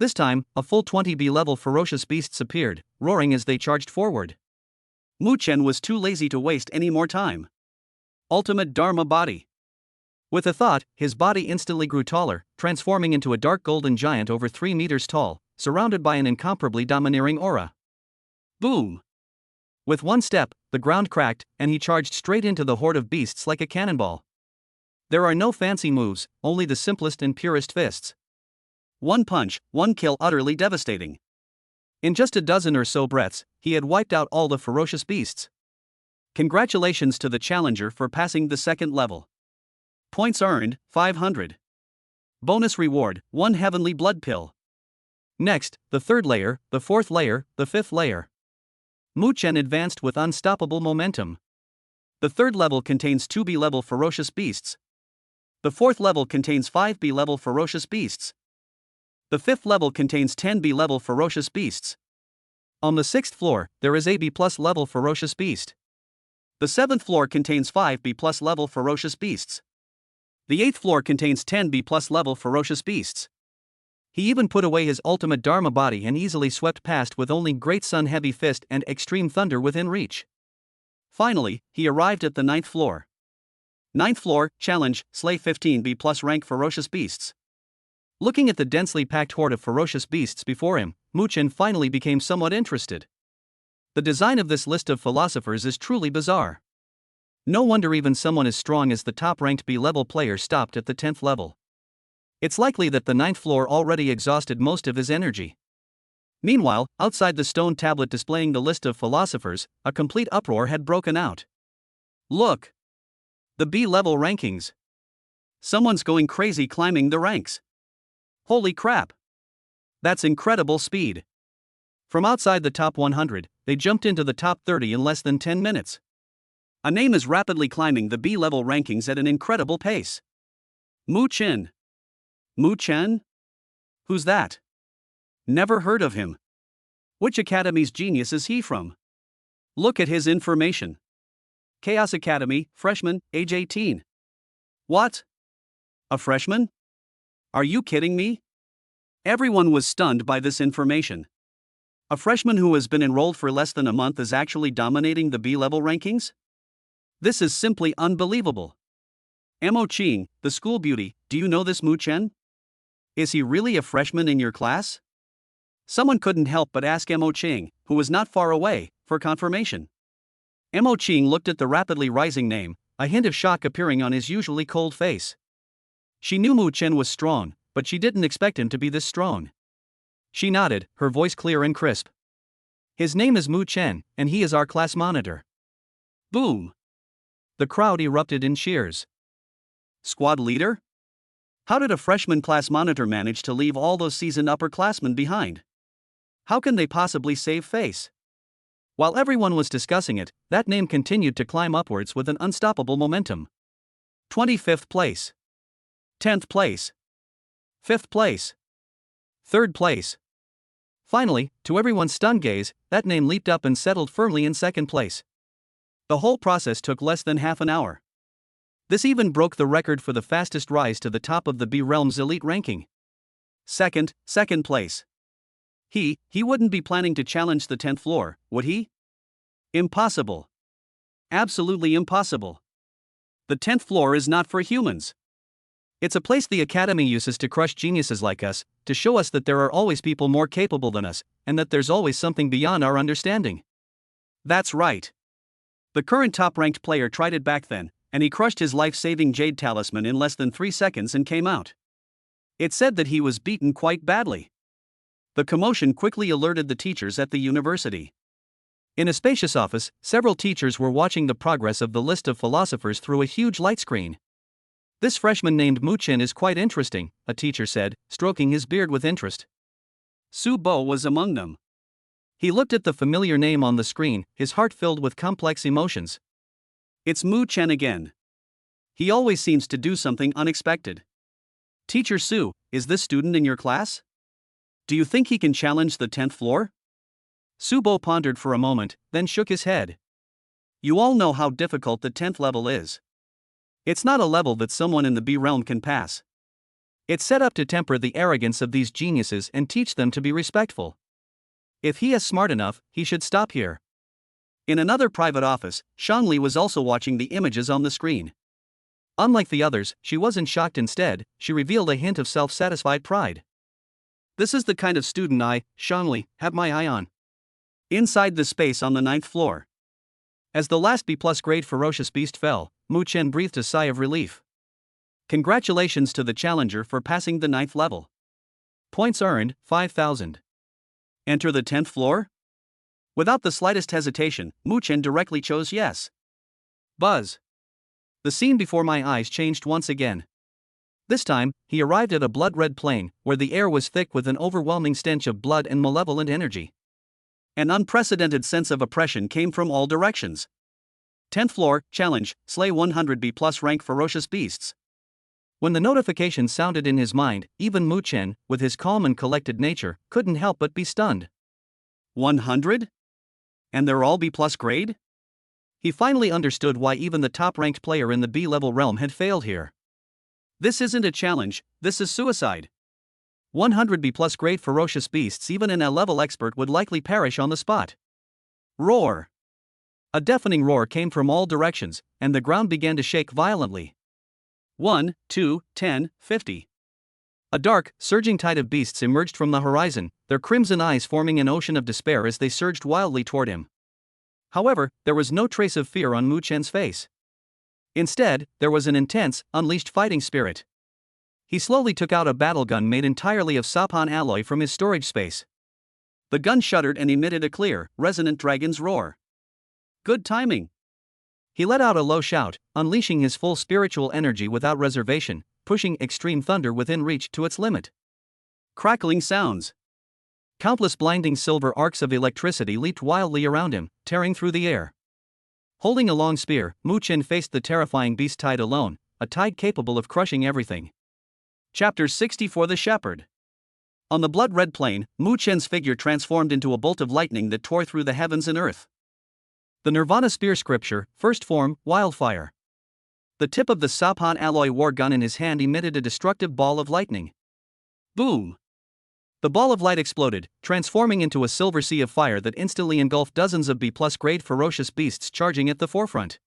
This time, a full 20 B level ferocious beasts appeared, roaring as they charged forward. Mu Chen was too lazy to waste any more time. Ultimate Dharma Body. With a thought, his body instantly grew taller, transforming into a dark golden giant over 3 meters tall, surrounded by an incomparably domineering aura. Boom! With one step, the ground cracked, and he charged straight into the horde of beasts like a cannonball. There are no fancy moves, only the simplest and purest fists. One punch, one kill, utterly devastating. In just a dozen or so breaths, he had wiped out all the ferocious beasts. Congratulations to the challenger for passing the second level. Points earned, 500. Bonus reward, 1 heavenly blood pill. Next, the third layer, the fourth layer, the fifth layer. Mu Chen advanced with unstoppable momentum. The third level contains 2 B-level ferocious beasts. The fourth level contains 5 B-level ferocious beasts. The fifth level contains 10 B-level ferocious beasts. On the 6th floor, there is a B+ level ferocious beast. The 7th floor contains 5 B+ level ferocious beasts. The 8th floor contains 10 B+ level ferocious beasts. He even put away his ultimate Dharma Body and easily swept past with only Great Sun Heavy Fist and Extreme Thunder within reach. Finally, he arrived at the 9th floor. 9th floor, challenge, slay 15 B+ rank ferocious beasts. Looking at the densely packed horde of ferocious beasts before him, Mu Chen finally became somewhat interested. The design of this list of philosophers is truly bizarre. No wonder even someone as strong as the top-ranked B-level player stopped at the 10th level. It's likely that the 9th floor already exhausted most of his energy. Meanwhile, outside the stone tablet displaying the list of philosophers, a complete uproar had broken out. Look! The B-level rankings! Someone's going crazy climbing the ranks! Holy crap! That's incredible speed! From outside the top 100, they jumped into the top 30 in less than 10 minutes. A name is rapidly climbing the B-level rankings at an incredible pace. Mu Chen. Mu Chen? Who's that? Never heard of him. Which academy's genius is he from? Look at his information. Chaos Academy, freshman, age 18. What? A freshman? Are you kidding me? Everyone was stunned by this information. A freshman who has been enrolled for less than a month is actually dominating the B-level rankings? This is simply unbelievable. Mo Qing, the school beauty, do you know this Mu Chen? Is he really a freshman in your class? Someone couldn't help but ask Mo Qing, who was not far away, for confirmation. Mo Qing looked at the rapidly rising name, a hint of shock appearing on his usually cold face. She knew Mu Chen was strong, but she didn't expect him to be this strong. She nodded, her voice clear and crisp. His name is Mu Chen, and he is our class monitor. Boom! The crowd erupted in cheers. Squad leader? How did a freshman class monitor manage to leave all those seasoned upperclassmen behind? How can they possibly save face? While everyone was discussing it, that name continued to climb upwards with an unstoppable momentum. 25th place. 10th place. 5th place. 3rd place. Finally, to everyone's stunned gaze, that name leaped up and settled firmly in 2nd place. The whole process took less than half an hour. This even broke the record for the fastest rise to the top of the B Realm's elite ranking. Second place. He wouldn't be planning to challenge the 10th floor, would he? Impossible. Absolutely impossible. The 10th floor is not for humans. It's a place the Academy uses to crush geniuses like us, to show us that there are always people more capable than us, and that there's always something beyond our understanding. That's right. The current top-ranked player tried it back then, and he crushed his life-saving Jade Talisman in less than 3 seconds and came out. It said that he was beaten quite badly. The commotion quickly alerted the teachers at the university. In a spacious office, several teachers were watching the progress of the list of philosophers through a huge light screen. "This freshman named Mu Chen is quite interesting," a teacher said, stroking his beard with interest. Su Bo was among them. He looked at the familiar name on the screen, his heart filled with complex emotions. It's Mu Chen again. He always seems to do something unexpected. Teacher Su, is this student in your class? Do you think he can challenge the 10th floor? Su Bo pondered for a moment, then shook his head. You all know how difficult the 10th level is. It's not a level that someone in the B realm can pass. It's set up to temper the arrogance of these geniuses and teach them to be respectful. If he is smart enough, he should stop here. In another private office, Shangli was also watching the images on the screen. Unlike the others, she wasn't shocked. Instead, she revealed a hint of self-satisfied pride. This is the kind of student I, Shangli, have my eye on. Inside the space on the 9th floor. As the last B+ grade ferocious beast fell, Mu Chen breathed a sigh of relief. Congratulations to the challenger for passing the 9th level. Points earned, 5,000. Enter the 10th floor? Without the slightest hesitation, Mu Chen directly chose yes. Buzz. The scene before my eyes changed once again. This time, he arrived at a blood-red plain, where the air was thick with an overwhelming stench of blood and malevolent energy. An unprecedented sense of oppression came from all directions. 10th floor, challenge, slay 100 B+ rank ferocious beasts. When the notification sounded in his mind, even Mu Chen, with his calm and collected nature, couldn't help but be stunned. 100? And they're all B+ grade? He finally understood why even the top-ranked player in the B-level realm had failed here. This isn't a challenge, this is suicide. 100 B+ grade ferocious beasts, even an A-level expert would likely perish on the spot. Roar! A deafening roar came from all directions, and the ground began to shake violently. 1, 2, 10, 50. A dark, surging tide of beasts emerged from the horizon, their crimson eyes forming an ocean of despair as they surged wildly toward him. However, there was no trace of fear on Mu Chen's face. Instead, there was an intense, unleashed fighting spirit. He slowly took out a battle gun made entirely of Sapan alloy from his storage space. The gun shuddered and emitted a clear, resonant dragon's roar. Good timing. He let out a low shout, unleashing his full spiritual energy without reservation, pushing extreme thunder within reach to its limit. Crackling sounds. Countless blinding silver arcs of electricity leaped wildly around him, tearing through the air. Holding a long spear, Mu Chen faced the terrifying beast tide alone, a tide capable of crushing everything. Chapter 64 The Shepherd. On the blood-red plain, Mu Chen's figure transformed into a bolt of lightning that tore through the heavens and earth. The Nirvana Spear Scripture, first form, Wildfire. The tip of the Sapan alloy war gun in his hand emitted a destructive ball of lightning. Boom! The ball of light exploded, transforming into a silver sea of fire that instantly engulfed dozens of B+ grade ferocious beasts charging at the forefront.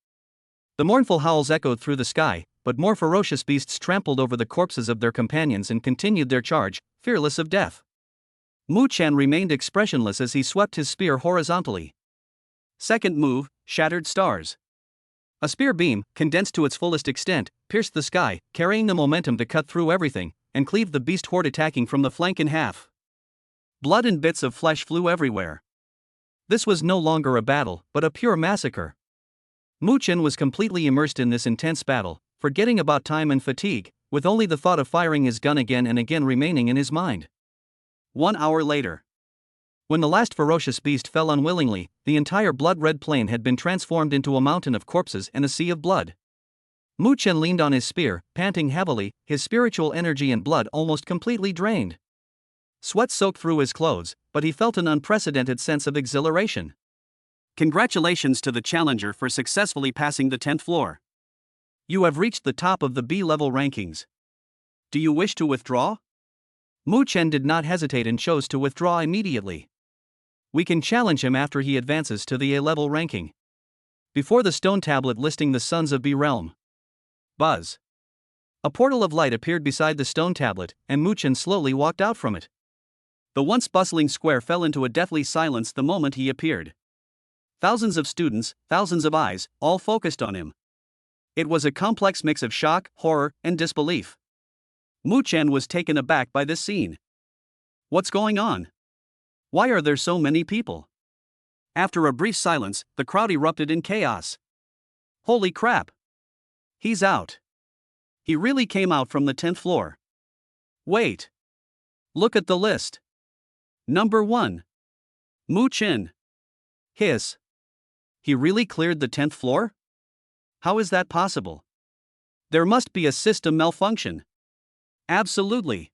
The mournful howls echoed through the sky, but more ferocious beasts trampled over the corpses of their companions and continued their charge, fearless of death. Mu Chen remained expressionless as he swept his spear horizontally. Second move, Shattered Stars. A spear beam, condensed to its fullest extent, pierced the sky, carrying the momentum to cut through everything, and cleave the beast horde attacking from the flank in half. Blood and bits of flesh flew everywhere. This was no longer a battle, but a pure massacre. Mu Chen was completely immersed in this intense battle, forgetting about time and fatigue, with only the thought of firing his gun again and again remaining in his mind. 1 hour later. When the last ferocious beast fell unwillingly, the entire blood-red plain had been transformed into a mountain of corpses and a sea of blood. Mu Chen leaned on his spear, panting heavily, his spiritual energy and blood almost completely drained. Sweat soaked through his clothes, but he felt an unprecedented sense of exhilaration. Congratulations to the challenger for successfully passing the 10th floor. You have reached the top of the B-level rankings. Do you wish to withdraw? Mu Chen did not hesitate and chose to withdraw immediately. We can challenge him after he advances to the A-level ranking. Before the stone tablet listing the Sons of B realm. Buzz. A portal of light appeared beside the stone tablet, and Mu Chen slowly walked out from it. The once bustling square fell into a deathly silence the moment he appeared. Thousands of students, thousands of eyes, all focused on him. It was a complex mix of shock, horror, and disbelief. Mu Chen was taken aback by this scene. What's going on? Why are there so many people? After a brief silence, the crowd erupted in chaos. Holy crap! He's out. He really came out from the 10th floor. Wait. Look at the list. Number 1. Mu Chen. Hiss. He really cleared the 10th floor? How is that possible? There must be a system malfunction. Absolutely.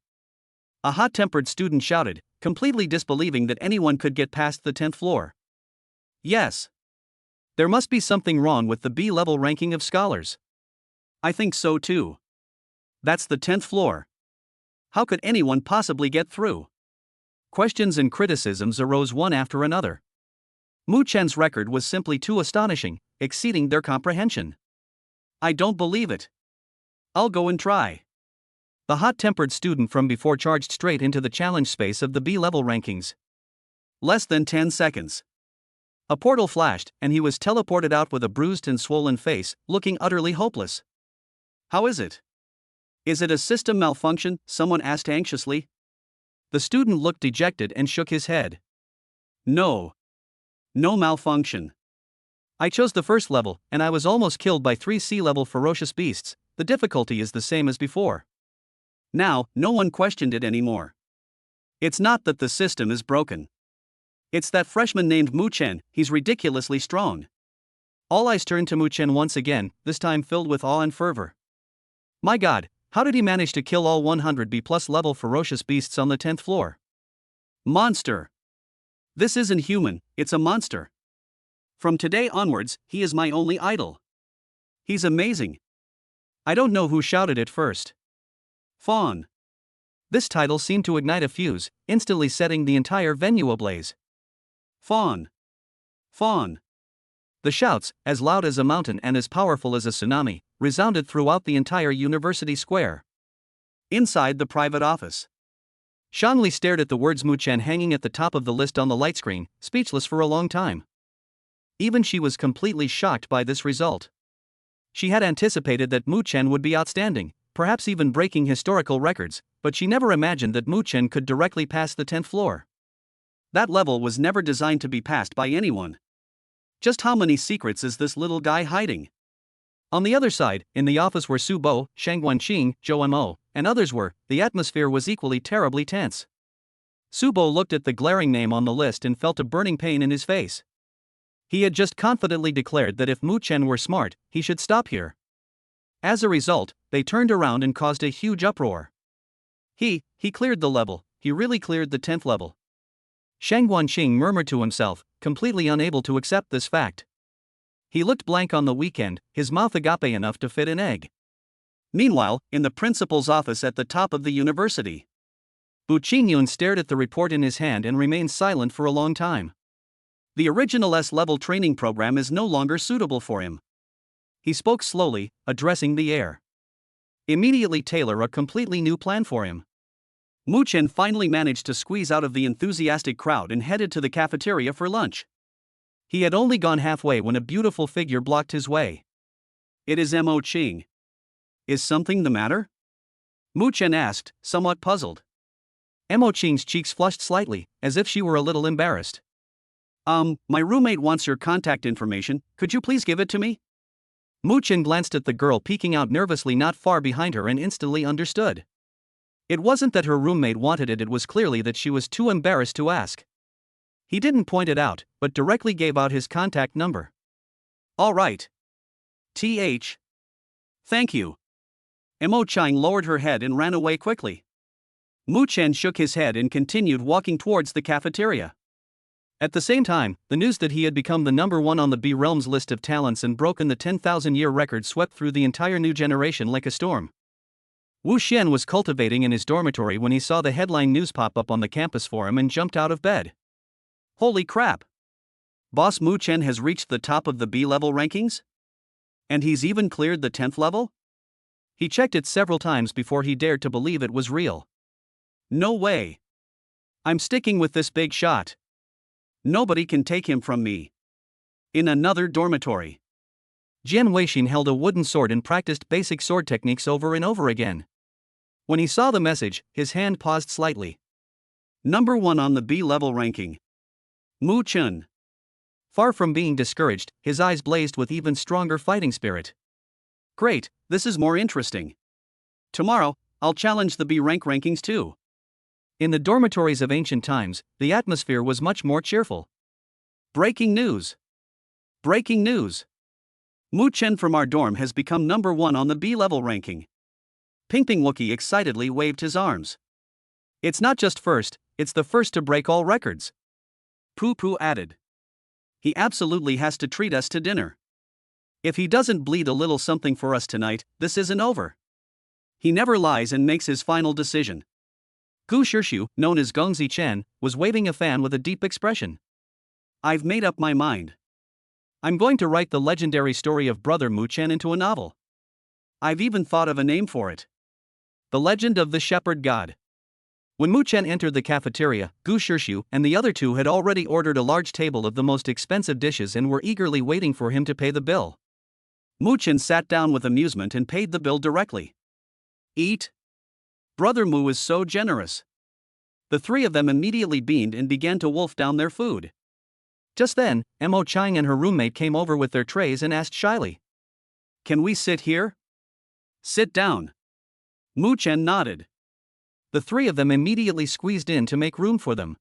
A hot-tempered student shouted, completely disbelieving that anyone could get past the 10th floor. Yes. There must be something wrong with the B-level ranking of scholars. I think so too. That's the 10th floor. How could anyone possibly get through? Questions and criticisms arose one after another. Mu Chen's record was simply too astonishing, exceeding their comprehension. I don't believe it. I'll go and try. The hot-tempered student from before charged straight into the challenge space of the B-level rankings. Less than 10 seconds. A portal flashed, and he was teleported out with a bruised and swollen face, looking utterly hopeless. How is it? Is it a system malfunction? Someone asked anxiously. The student looked dejected and shook his head. No. No malfunction. I chose the first level, and I was almost killed by 3 C-level ferocious beasts. The difficulty is the same as before. Now, no one questioned it anymore. It's not that the system is broken. It's that freshman named Mu Chen, he's ridiculously strong. All eyes turned to Mu Chen once again, this time filled with awe and fervor. My God, how did he manage to kill all 100 B+ level ferocious beasts on the 10th floor? Monster! This isn't human, it's a monster. From today onwards, he is my only idol. He's amazing. I don't know who shouted it first. Fawn. This title seemed to ignite a fuse, instantly setting the entire venue ablaze. Fawn. Fawn. The shouts, as loud as a mountain and as powerful as a tsunami, resounded throughout the entire university square. Inside the private office, Shangli stared at the words Mu Chen hanging at the top of the list on the light screen, speechless for a long time. Even she was completely shocked by this result. She had anticipated that Mu Chen would be outstanding, perhaps even breaking historical records, but she never imagined that Mu Chen could directly pass the 10th floor. That level was never designed to be passed by anyone. Just how many secrets is this little guy hiding? On the other side, in the office where Su Bo, Shang Guanqing, Zhou Mo, and others were, the atmosphere was equally terribly tense. Su Bo looked at the glaring name on the list and felt a burning pain in his face. He had just confidently declared that if Mu Chen were smart, he should stop here. As a result, they turned around and caused a huge uproar. He cleared the level, he really cleared the 10th level. Shang Guanqing murmured to himself, completely unable to accept this fact. He looked blank on the weekend, his mouth agape enough to fit an egg. Meanwhile, in the principal's office at the top of the university, Bu Qingyun stared at the report in his hand and remained silent for a long time. The original S-level training program is no longer suitable for him. He spoke slowly, addressing the air. Immediately tailor a completely new plan for him. Mu Chen finally managed to squeeze out of the enthusiastic crowd and headed to the cafeteria for lunch. He had only gone halfway when a beautiful figure blocked his way. It is Mo Qing. Is something the matter? Mu Chen asked, somewhat puzzled. Mo Qing's cheeks flushed slightly, as if she were a little embarrassed. My roommate wants your contact information, could you please give it to me? Mu Chen glanced at the girl peeking out nervously not far behind her and instantly understood. It wasn't that her roommate wanted it was clearly that she was too embarrassed to ask. He didn't point it out, but directly gave out his contact number. All right. Th. Thank you. Mo Qing lowered her head and ran away quickly. Mu Chen shook his head and continued walking towards the cafeteria. At the same time, the news that he had become the number one on the B Realm's list of talents and broken the 10,000-year record swept through the entire new generation like a storm. Wu Xian was cultivating in his dormitory when he saw the headline news pop up on the campus forum and jumped out of bed. Holy crap! Boss Mu Chen has reached the top of the B-level rankings? And he's even cleared the 10th level? He checked it several times before he dared to believe it was real. No way! I'm sticking with this big shot. Nobody can take him from me. In another dormitory, Jian Weixin held a wooden sword and practiced basic sword techniques over and over again. When he saw the message, his hand paused slightly. Number 1 on the B-level ranking. Mu Chen. Far from being discouraged, his eyes blazed with even stronger fighting spirit. Great, this is more interesting. Tomorrow, I'll challenge the B rank rankings too. In the dormitories of ancient times, the atmosphere was much more cheerful. Breaking news! Breaking news! Mu Chen from our dorm has become number 1 on the B-level ranking. Pingping Wookie excitedly waved his arms. It's not just first, it's the first to break all records. Poo Poo added. He absolutely has to treat us to dinner. If he doesn't bleed a little something for us tonight, this isn't over. He never lies and makes his final decision. Gu Shirshu, known as Gongzi Chen, was waving a fan with a deep expression. I've made up my mind. I'm going to write the legendary story of Brother Mu Chen into a novel. I've even thought of a name for it. The Legend of the Shepherd God. When Mu Chen entered the cafeteria, Gu Shirshu and the other two had already ordered a large table of the most expensive dishes and were eagerly waiting for him to pay the bill. Mu Chen sat down with amusement and paid the bill directly. Eat? Brother Mu is so generous. The three of them immediately beamed and began to wolf down their food. Just then, Mo Chang and her roommate came over with their trays and asked shyly, "Can we sit here?" "Sit down." Mu Chen nodded. The three of them immediately squeezed in to make room for them.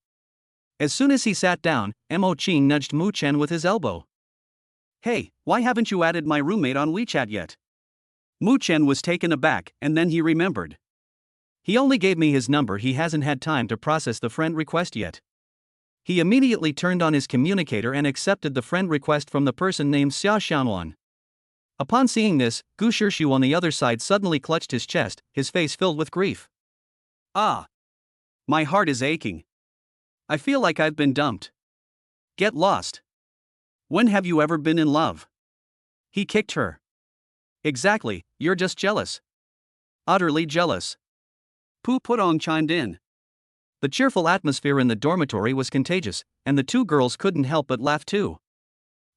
As soon as he sat down, Mo Ching nudged Mu Chen with his elbow. "Hey, why haven't you added my roommate on WeChat yet?" Mu Chen was taken aback, and then he remembered. He only gave me his number, he hasn't had time to process the friend request yet. He immediately turned on his communicator and accepted the friend request from the person named Xia Xianwan. Upon seeing this, Gu Shirshu on the other side suddenly clutched his chest, his face filled with grief. Ah! My heart is aching. I feel like I've been dumped. Get lost. When have you ever been in love? He kicked her. Exactly, you're just jealous. Utterly jealous. Pu Putong chimed in. The cheerful atmosphere in the dormitory was contagious, and the two girls couldn't help but laugh too.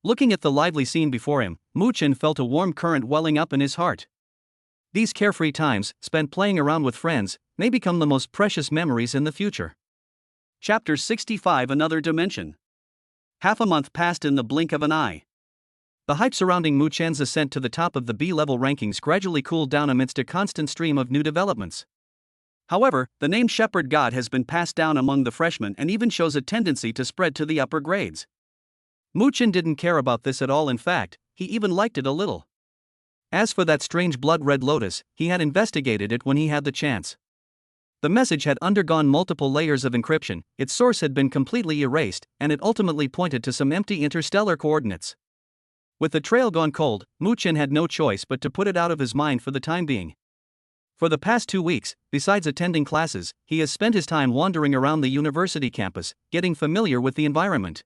Looking at the lively scene before him, Mu Chen felt a warm current welling up in his heart. These carefree times, spent playing around with friends, may become the most precious memories in the future. Chapter 65 Another Dimension. Half a month passed in the blink of an eye. The hype surrounding Mu Chen's ascent to the top of the B-level rankings gradually cooled down amidst a constant stream of new developments. However, the name Shepherd God has been passed down among the freshmen and even shows a tendency to spread to the upper grades. Mu Chen didn't care about this at all, in fact, he even liked it a little. As for that strange blood-red lotus, he had investigated it when he had the chance. The message had undergone multiple layers of encryption, its source had been completely erased, and it ultimately pointed to some empty interstellar coordinates. With the trail gone cold, Mu Chen had no choice but to put it out of his mind for the time being. For the past 2 weeks, besides attending classes, he has spent his time wandering around the university campus, getting familiar with the environment.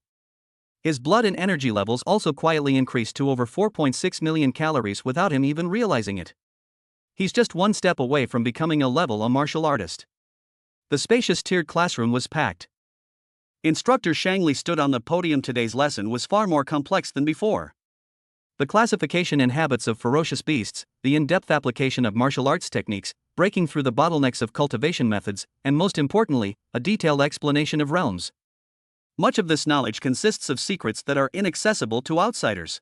His blood and energy levels also quietly increased to over 4.6 million calories without him even realizing it. He's just one step away from becoming a level A martial artist. The spacious tiered classroom was packed. Instructor Shangli stood on the podium. Today's lesson was far more complex than before. The classification and habits of ferocious beasts, the in-depth application of martial arts techniques, breaking through the bottlenecks of cultivation methods, and most importantly, a detailed explanation of realms. Much of this knowledge consists of secrets that are inaccessible to outsiders.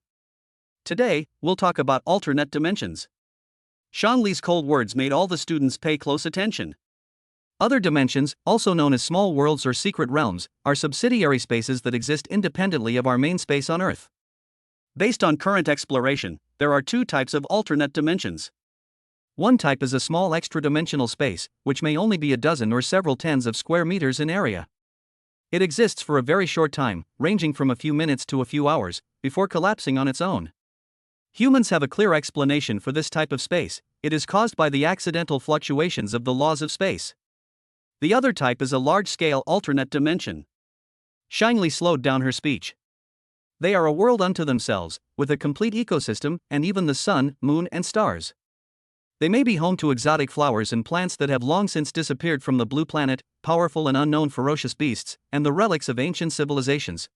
Today, we'll talk about alternate dimensions. Shangli's cold words made all the students pay close attention. Other dimensions, also known as small worlds or secret realms, are subsidiary spaces that exist independently of our main space on Earth. Based on current exploration, there are 2 types of alternate dimensions. One type is a small extra-dimensional space, which may only be a dozen or several tens of square meters in area. It exists for a very short time, ranging from a few minutes to a few hours, before collapsing on its own. Humans have a clear explanation for this type of space. It is caused by the accidental fluctuations of the laws of space. The other type is a large-scale alternate dimension. Shinley slowed down her speech. They are a world unto themselves, with a complete ecosystem, and even the sun, moon, and stars. They may be home to exotic flowers and plants that have long since disappeared from the blue planet, powerful and unknown ferocious beasts, and the relics of ancient civilizations.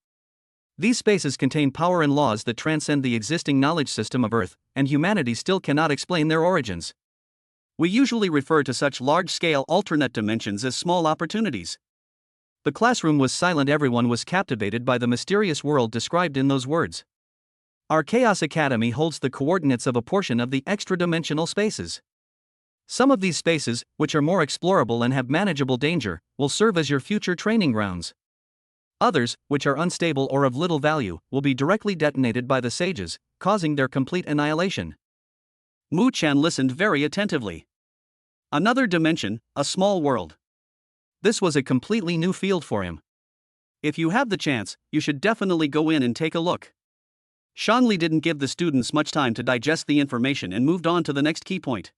These spaces contain power and laws that transcend the existing knowledge system of Earth, and humanity still cannot explain their origins. We usually refer to such large-scale alternate dimensions as small opportunities. The classroom was silent. Everyone was captivated by the mysterious world described in those words. Our Chaos Academy holds the coordinates of a portion of the extra-dimensional spaces. Some of these spaces, which are more explorable and have manageable danger, will serve as your future training grounds. Others, which are unstable or of little value, will be directly detonated by the sages, causing their complete annihilation. Mu Chen listened very attentively. Another dimension, a small world. This was a completely new field for him. If you have the chance, you should definitely go in and take a look. Shanli didn't give the students much time to digest the information and moved on to the next key point.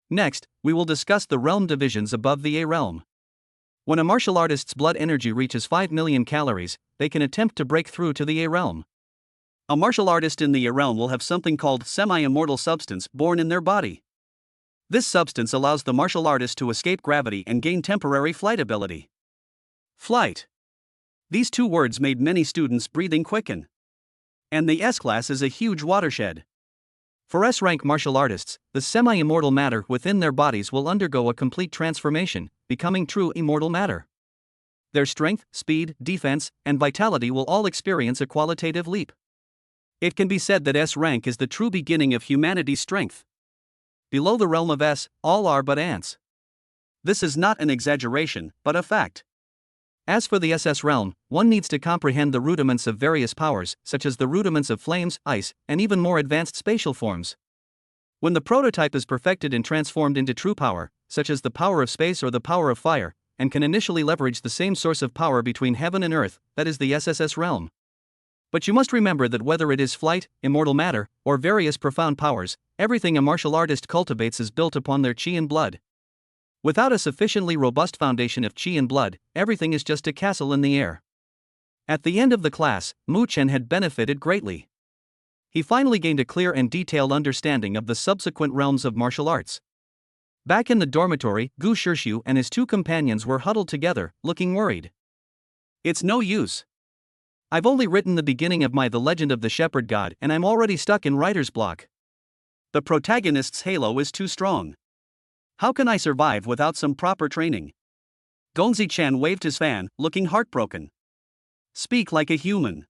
Next, we will discuss the realm divisions above the A realm. When a martial artist's blood energy reaches 5 million calories, they can attempt to break through to the A realm. A martial artist in the A realm will have something called semi-immortal substance born in their body. This substance allows the martial artist to escape gravity and gain temporary flight ability. Flight. These two words made many students' breathing quicken. And the S-class is a huge watershed. For S-rank martial artists, the semi-immortal matter within their bodies will undergo a complete transformation, becoming true immortal matter. Their strength, speed, defense, and vitality will all experience a qualitative leap. It can be said that S-rank is the true beginning of humanity's strength. Below the realm of S, all are but ants. This is not an exaggeration, but a fact. As for the SS realm, one needs to comprehend the rudiments of various powers, such as the rudiments of flames, ice, and even more advanced spatial forms. When the prototype is perfected and transformed into true power, such as the power of space or the power of fire, and can initially leverage the same source of power between heaven and earth, that is the SSS realm. But you must remember that whether it is flight, immortal matter, or various profound powers, everything a martial artist cultivates is built upon their chi and blood. Without a sufficiently robust foundation of chi and blood, everything is just a castle in the air. At the end of the class, Mu Chen had benefited greatly. He finally gained a clear and detailed understanding of the subsequent realms of martial arts. Back in the dormitory, Gu Shirshu and his two companions were huddled together, looking worried. It's no use. I've only written the beginning of The Legend of the Shepherd God and I'm already stuck in writer's block. The protagonist's halo is too strong. How can I survive without some proper training? Gongzi Chan waved his fan, looking heartbroken. Speak like a human.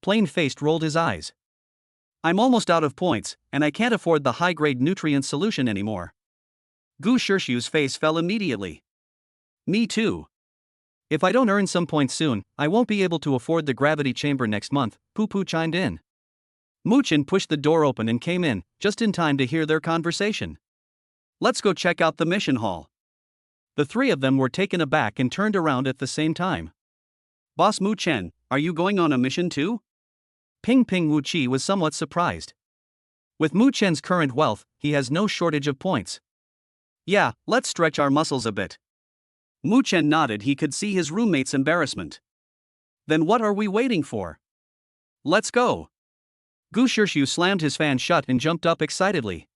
Plain-faced rolled his eyes. I'm almost out of points, and I can't afford the high-grade nutrient solution anymore. Gu Shirshu's face fell immediately. Me too. If I don't earn some points soon, I won't be able to afford the gravity chamber next month, Poo Poo chimed in. Mu Chen pushed the door open and came in, just in time to hear their conversation. Let's go check out the mission hall. The three of them were taken aback and turned around at the same time. Boss Mu Chen, are you going on a mission too? Ping Ping Wu Chi was somewhat surprised. With Mu Chen's current wealth, he has no shortage of points. Yeah, let's stretch our muscles a bit. Mu Chen nodded. He could see his roommate's embarrassment. Then what are we waiting for? Let's go. Gu Shirshu slammed his fan shut and jumped up excitedly.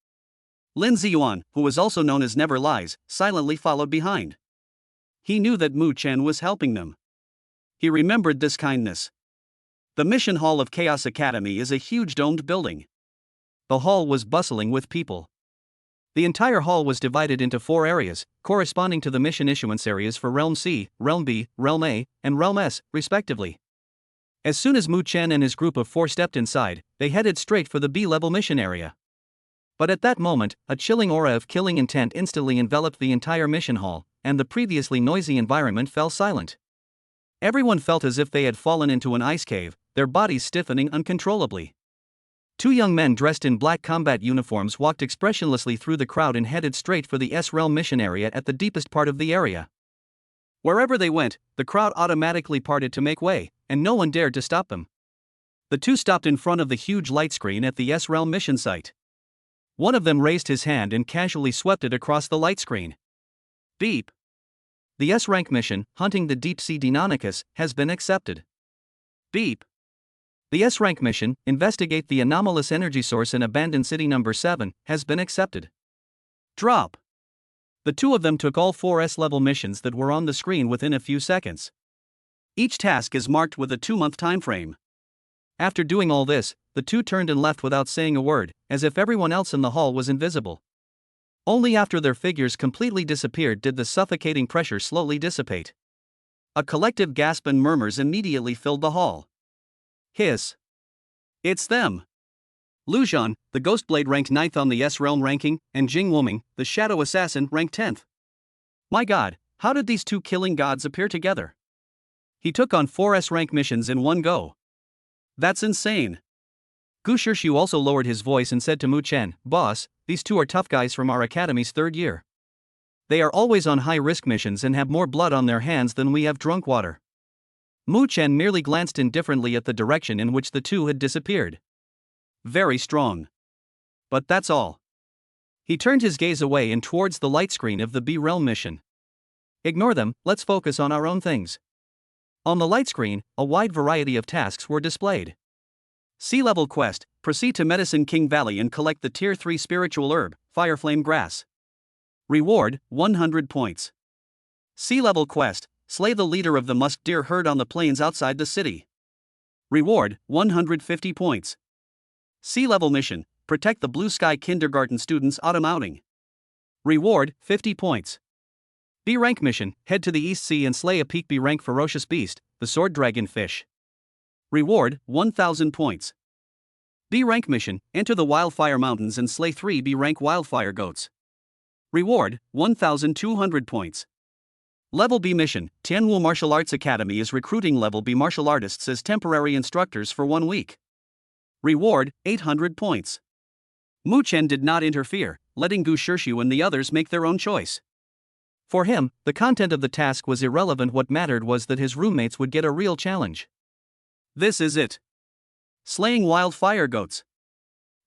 Lin Ziyuan, who was also known as Never Lies, silently followed behind. He knew that Mu Chen was helping them. He remembered this kindness. The mission hall of Chaos Academy is a huge domed building. The hall was bustling with people. The entire hall was divided into 4 areas, corresponding to the mission issuance areas for Realm C, Realm B, Realm A, and Realm S, respectively. As soon as Mu Chen and his group of 4 stepped inside, they headed straight for the B-level mission area. But at that moment, a chilling aura of killing intent instantly enveloped the entire mission hall, and the previously noisy environment fell silent. Everyone felt as if they had fallen into an ice cave, their bodies stiffening uncontrollably. 2 young men dressed in black combat uniforms walked expressionlessly through the crowd and headed straight for the S-Realm mission area at the deepest part of the area. Wherever they went, the crowd automatically parted to make way, and no one dared to stop them. The two stopped in front of the huge light screen at the S-Realm mission site. One of them raised his hand and casually swept it across the light screen. Beep. The S-Rank mission, hunting the deep-sea Deinonychus, has been accepted. Beep. The S-Rank mission, investigate the anomalous energy source in abandoned city number 7, has been accepted. Drop. The two of them took all 4 S-level missions that were on the screen within a few seconds. Each task is marked with a 2-month time frame. After doing all this, the two turned and left without saying a word, as if everyone else in the hall was invisible. Only after their figures completely disappeared did the suffocating pressure slowly dissipate. A collective gasp and murmurs immediately filled the hall. Hiss. It's them. Lu Zhan, the Ghostblade, ranked 9th on the S-Realm ranking, and Jing Wuming, the Shadow Assassin, ranked 10th. My god, how did these two killing gods appear together? He took on 4 S-rank missions in one go. That's insane. Gu Shirshu also lowered his voice and said to Mu Chen, "Boss, these two are tough guys from our academy's 3rd year. They are always on high-risk missions and have more blood on their hands than we have drunk water." Mu Chen merely glanced indifferently at the direction in which the two had disappeared. Very strong. But that's all. He turned his gaze away and towards the light screen of the B-Realm mission. Ignore them, let's focus on our own things. On the light screen, a wide variety of tasks were displayed. Sea-level quest, proceed to Medicine King Valley and collect the Tier 3 spiritual herb, Fireflame Grass. Reward, 100 points. Sea-level quest, slay the leader of the musk deer herd on the plains outside the city. Reward, 150 points. Sea-level mission, protect the Blue Sky Kindergarten students' autumn outing. Reward, 50 points. B-rank mission, head to the East Sea and slay a peak B-rank ferocious beast, the sword dragon fish. Reward, 1000 points. B-rank mission, enter the Wildfire Mountains and slay 3 B-rank wildfire goats. Reward, 1200 points. Level B mission, Tianwu Martial Arts Academy is recruiting level B martial artists as temporary instructors for 1 week. Reward, 800 points. Mu Chen did not interfere, letting Gu Shirshu and the others make their own choice. For him, the content of the task was irrelevant. What mattered was that his roommates would get a real challenge. This is it. Slaying wildfire goats.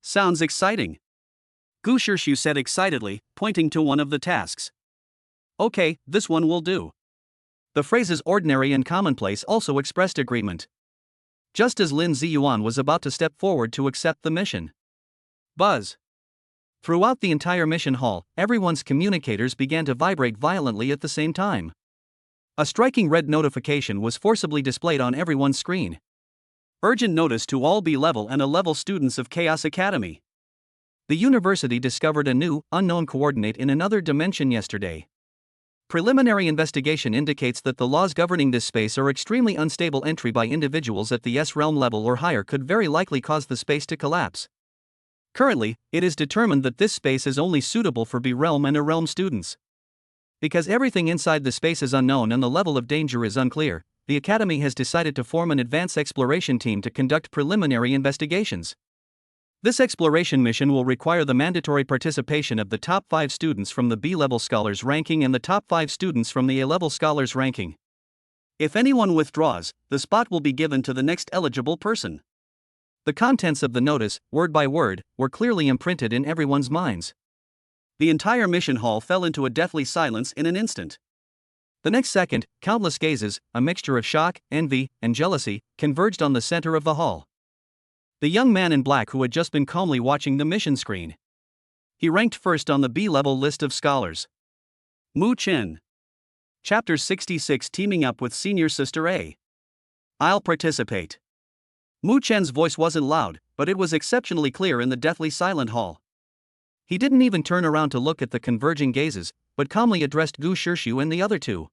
Sounds exciting. Gu Shirshu said excitedly, pointing to one of the tasks. Okay, this one will do. The phrases ordinary and commonplace also expressed agreement. Just as Lin Ziyuan was about to step forward to accept the mission. Buzz. Throughout the entire mission hall, everyone's communicators began to vibrate violently at the same time. A striking red notification was forcibly displayed on everyone's screen. Urgent notice to all B-level and A-level students of Chaos Academy. The university discovered a new, unknown coordinate in another dimension yesterday. Preliminary investigation indicates that the laws governing this space are extremely unstable. Entry by individuals at the S-realm level or higher could very likely cause the space to collapse. Currently, it is determined that this space is only suitable for B-realm and A-realm students. Because everything inside the space is unknown and the level of danger is unclear, the Academy has decided to form an advanced exploration team to conduct preliminary investigations. This exploration mission will require the mandatory participation of the top 5 students from the B-level scholars ranking and the top 5 students from the A-level scholars ranking. If anyone withdraws, the spot will be given to the next eligible person. The contents of the notice, word by word, were clearly imprinted in everyone's minds. The entire mission hall fell into a deathly silence in an instant. The next second, countless gazes, a mixture of shock, envy, and jealousy, converged on the center of the hall. The young man in black who had just been calmly watching the mission screen. He ranked first on the B-level list of scholars. Mu Chen. Chapter 66, teaming up with Senior Sister A. I'll participate. Mu Chen's voice wasn't loud, but it was exceptionally clear in the deathly silent hall. He didn't even turn around to look at the converging gazes, but calmly addressed Gu Shirshu and the other two.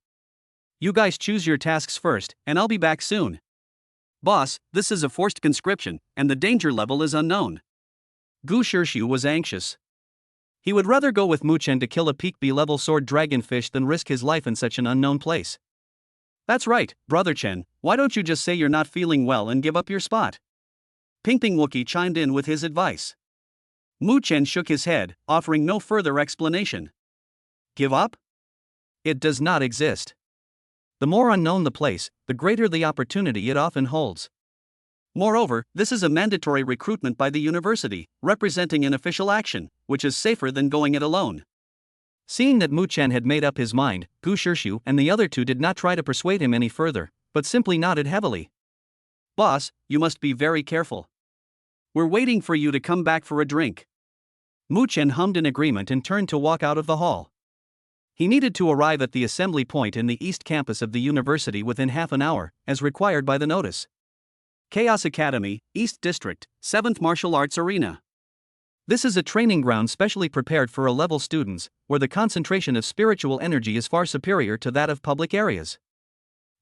You guys choose your tasks first, and I'll be back soon. Boss, this is a forced conscription, and the danger level is unknown. Gu Shirshu was anxious. He would rather go with Mu Chen to kill a peak B-level sword dragonfish than risk his life in such an unknown place. That's right, Brother Chen, why don't you just say you're not feeling well and give up your spot? Pingping Wookie chimed in with his advice. Mu Chen shook his head, offering no further explanation. Give up? It does not exist. The more unknown the place, the greater the opportunity it often holds. Moreover, this is a mandatory recruitment by the university, representing an official action, which is safer than going it alone. Seeing that Mu Chen had made up his mind, Gu Shirshu and the other two did not try to persuade him any further, but simply nodded heavily. "Boss, you must be very careful. We're waiting for you to come back for a drink." Mu Chen hummed in agreement and turned to walk out of the hall. He needed to arrive at the assembly point in the east campus of the university within half an hour, as required by the notice. Chaos Academy, East District, 7th Martial Arts Arena. This is a training ground specially prepared for A-level students, where the concentration of spiritual energy is far superior to that of public areas.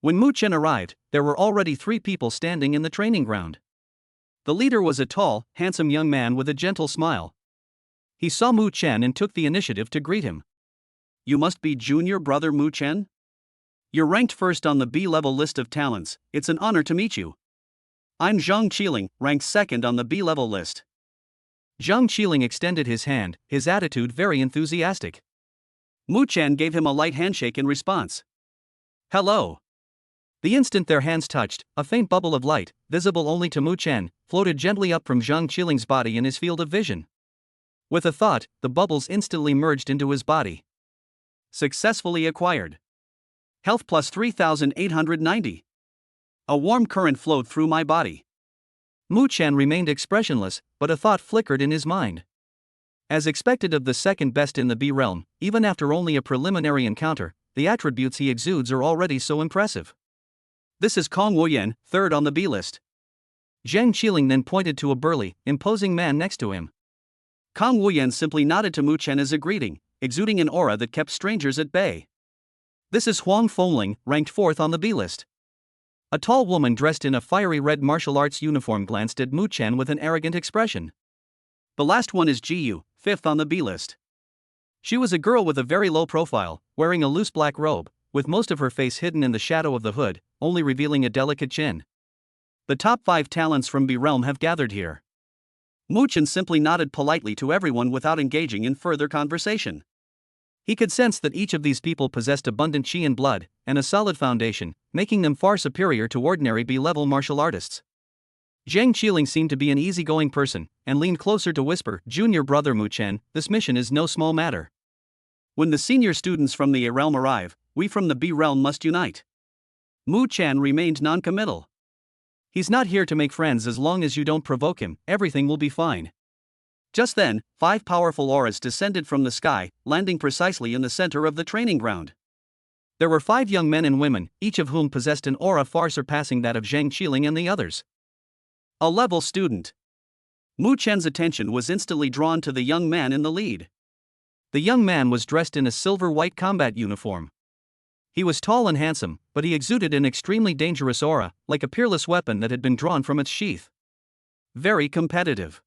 When Mu Chen arrived, there were already 3 people standing in the training ground. The leader was a tall, handsome young man with a gentle smile. He saw Mu Chen and took the initiative to greet him. "You must be junior brother Mu Chen? You're ranked first on the B-level list of talents. It's an honor to meet you. I'm Zhang Qiling, ranked second on the B-level list." Zhang Qiling extended his hand, his attitude very enthusiastic. Mu Chen gave him a light handshake in response. "Hello." The instant their hands touched, a faint bubble of light, visible only to Mu Chen, floated gently up from Zhang Qiling's body in his field of vision. With a thought, the bubbles instantly merged into his body. Successfully acquired. Health plus 3,890. A warm current flowed through my body. Mu Chen remained expressionless, but a thought flickered in his mind. As expected of the second best in the B realm, even after only a preliminary encounter, the attributes he exudes are already so impressive. "This is Kong Wuyan, third on the B list." Zhang Qiling then pointed to a burly, imposing man next to him. Kong Wuyan simply nodded to Mu Chen as a greeting, exuding an aura that kept strangers at bay. "This is Huang Fengling, ranked 4th on the B list." A tall woman dressed in a fiery red martial arts uniform glanced at Mu Chen with an arrogant expression. "The last one is Ji Yu, 5th on the B list." She was a girl with a very low profile, wearing a loose black robe, with most of her face hidden in the shadow of the hood, only revealing a delicate chin. "The top 5 talents from B realm have gathered here." Mu Chen simply nodded politely to everyone without engaging in further conversation. He could sense that each of these people possessed abundant qi and blood, and a solid foundation, making them far superior to ordinary B-level martial artists. Zhang Qiling seemed to be an easygoing person, and leaned closer to whisper, "Junior brother Mu Chen, this mission is no small matter. When the senior students from the A realm arrive, we from the B realm must unite." Mu Chen remained non-committal. "He's not here to make friends. As long as you don't provoke him, everything will be fine." Just then, 5 powerful auras descended from the sky, landing precisely in the center of the training ground. There were 5 young men and women, each of whom possessed an aura far surpassing that of Zhang Qiling and the others. A-level student. Mu Chen's attention was instantly drawn to the young man in the lead. The young man was dressed in a silver-white combat uniform. He was tall and handsome, but he exuded an extremely dangerous aura, like a peerless weapon that had been drawn from its sheath. Very competitive.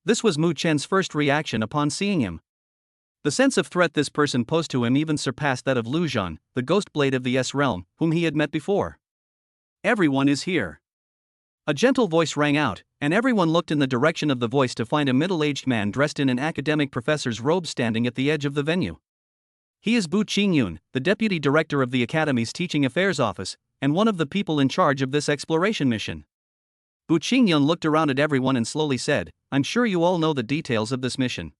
This was Mu Chen's first reaction upon seeing him. The sense of threat this person posed to him even surpassed that of Lu Zhan, the ghost blade of the S realm, whom he had met before. "Everyone is here." A gentle voice rang out, and everyone looked in the direction of the voice to find a middle-aged man dressed in an academic professor's robe standing at the edge of the venue. He is Bu Qingyun, the deputy director of the Academy's Teaching Affairs Office, and one of the people in charge of this exploration mission. Bu Qingyun looked around at everyone and slowly said, "I'm sure you all know the details of this mission.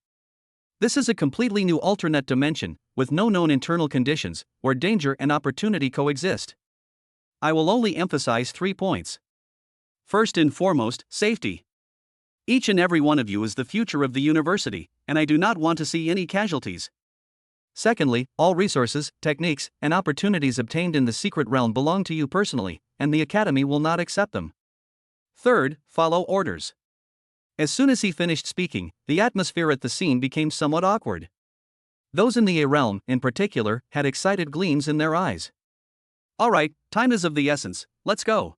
This is a completely new alternate dimension, with no known internal conditions, where danger and opportunity coexist. I will only emphasize 3 points. First and foremost, safety. Each and every one of you is the future of the university, and I do not want to see any casualties. Secondly, all resources, techniques, and opportunities obtained in the secret realm belong to you personally, and the Academy will not accept them. Third, follow orders." As soon as he finished speaking, the atmosphere at the scene became somewhat awkward. Those in the A realm, in particular, had excited gleams in their eyes. "All right, time is of the essence, let's go."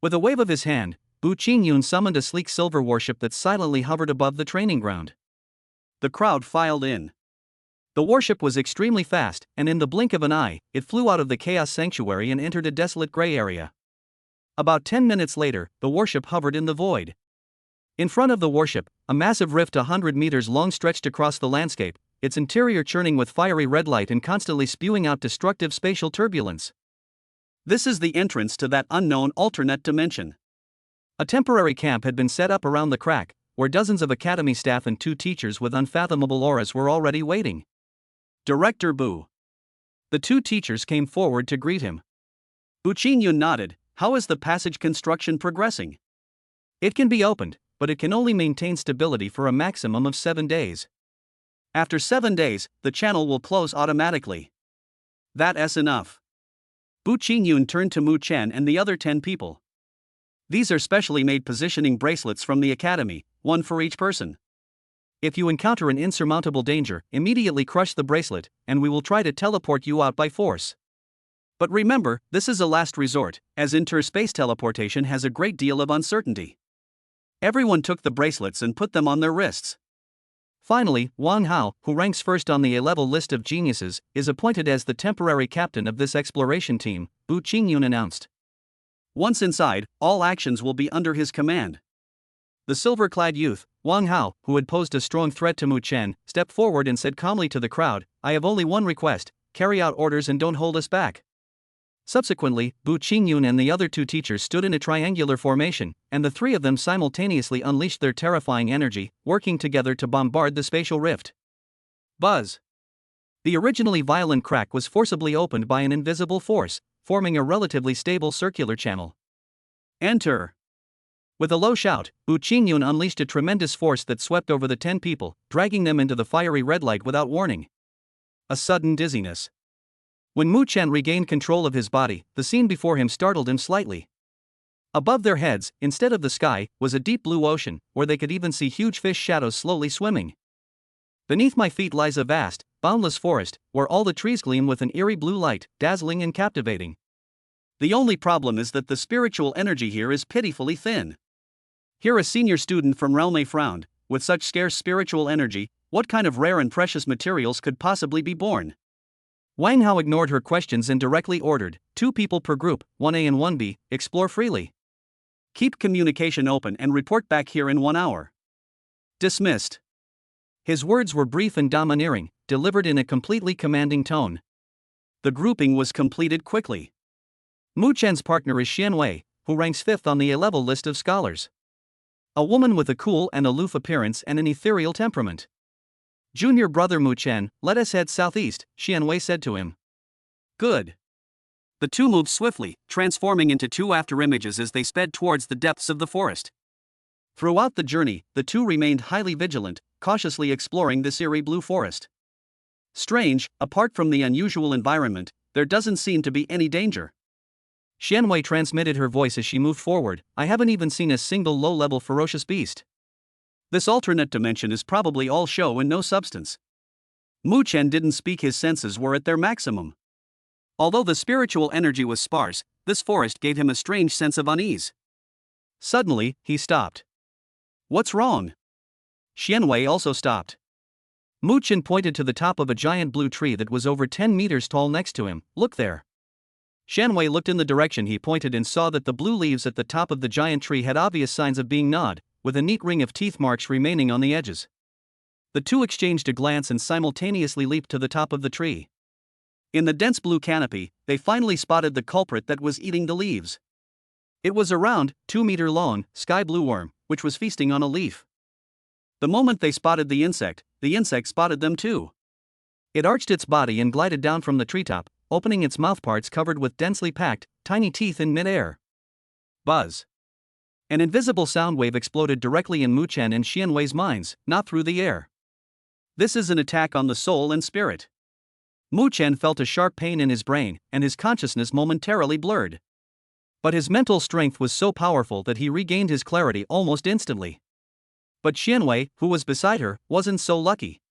With a wave of his hand, Bu Qingyun summoned a sleek silver warship that silently hovered above the training ground. The crowd filed in. The warship was extremely fast, and in the blink of an eye, it flew out of the Chaos Sanctuary and entered a desolate gray area. About 10 minutes later, the warship hovered in the void. In front of the warship, a massive rift 100 meters long stretched across the landscape, its interior churning with fiery red light and constantly spewing out destructive spatial turbulence. This is the entrance to that unknown alternate dimension. A temporary camp had been set up around the crack, where dozens of academy staff and 2 teachers with unfathomable auras were already waiting. Director Bu. The 2 teachers came forward to greet him. Bu Qingyun nodded. How is the passage construction progressing? It can be opened, but it can only maintain stability for a maximum of 7 days. After 7 days, the channel will close automatically. That's enough. Bu Qingyun turned to Mu Chen and the other 10 people. These are specially made positioning bracelets from the academy, 1 for each person. If you encounter an insurmountable danger, immediately crush the bracelet, and we will try to teleport you out by force. But remember, this is a last resort, as interspace teleportation has a great deal of uncertainty. Everyone took the bracelets and put them on their wrists. Finally, Wang Hao, who ranks first on the A-level list of geniuses, is appointed as the temporary captain of this exploration team, Bu Qingyun announced. Once inside, all actions will be under his command. The silver-clad youth, Wang Hao, who had posed a strong threat to Mu Chen, stepped forward and said calmly to the crowd, I have only one request, carry out orders and don't hold us back. Subsequently, Bu Qingyun and the other 2 teachers stood in a triangular formation, and the 3 of them simultaneously unleashed their terrifying energy, working together to bombard the spatial rift. Buzz! The originally violent crack was forcibly opened by an invisible force, forming a relatively stable circular channel. Enter! With a low shout, Bu Qingyun unleashed a tremendous force that swept over the 10 people, dragging them into the fiery red light without warning. A sudden dizziness. When Mu Chen regained control of his body, the scene before him startled him slightly. Above their heads, instead of the sky, was a deep blue ocean, where they could even see huge fish shadows slowly swimming. Beneath my feet lies a vast, boundless forest, where all the trees gleam with an eerie blue light, dazzling and captivating. The only problem is that the spiritual energy here is pitifully thin. Here a senior student from Realme frowned. With such scarce spiritual energy, what kind of rare and precious materials could possibly be born? Wang Hao ignored her questions and directly ordered, 2 people per group, 1A and 1B, explore freely. Keep communication open and report back here in 1 hour. Dismissed. His words were brief and domineering, delivered in a completely commanding tone. The grouping was completed quickly. Mu Chen's partner is Xian Wei, who ranks 5th on the A-level list of scholars. A woman with a cool and aloof appearance and an ethereal temperament. Junior brother Mu Chen, let us head southeast, Xian Wei said to him. Good. The 2 moved swiftly, transforming into 2 afterimages as they sped towards the depths of the forest. Throughout the journey, the 2 remained highly vigilant, cautiously exploring this eerie blue forest. Strange, apart from the unusual environment, there doesn't seem to be any danger. Xian Wei transmitted her voice as she moved forward, I haven't even seen a single low-level ferocious beast. This alternate dimension is probably all show and no substance. Mu Chen didn't speak, his senses were at their maximum. Although the spiritual energy was sparse, this forest gave him a strange sense of unease. Suddenly, he stopped. What's wrong? Xian Wei also stopped. Mu Chen pointed to the top of a giant blue tree that was over 10 meters tall next to him. Look there. Xian Wei looked in the direction he pointed and saw that the blue leaves at the top of the giant tree had obvious signs of being gnawed, with a neat ring of teeth marks remaining on the edges. The 2 exchanged a glance and simultaneously leaped to the top of the tree. In the dense blue canopy, they finally spotted the culprit that was eating the leaves. It was a round, 2-meter-long, sky blue worm, which was feasting on a leaf. The moment they spotted the insect spotted them too. It arched its body and glided down from the treetop, opening its mouthparts covered with densely packed, tiny teeth in mid-air. Buzz. An invisible sound wave exploded directly in Mu Chen and Xian Wei's minds, not through the air. This is an attack on the soul and spirit. Mu Chen felt a sharp pain in his brain, and his consciousness momentarily blurred. But his mental strength was so powerful that he regained his clarity almost instantly. But Xian Wei, who was beside her, wasn't so lucky.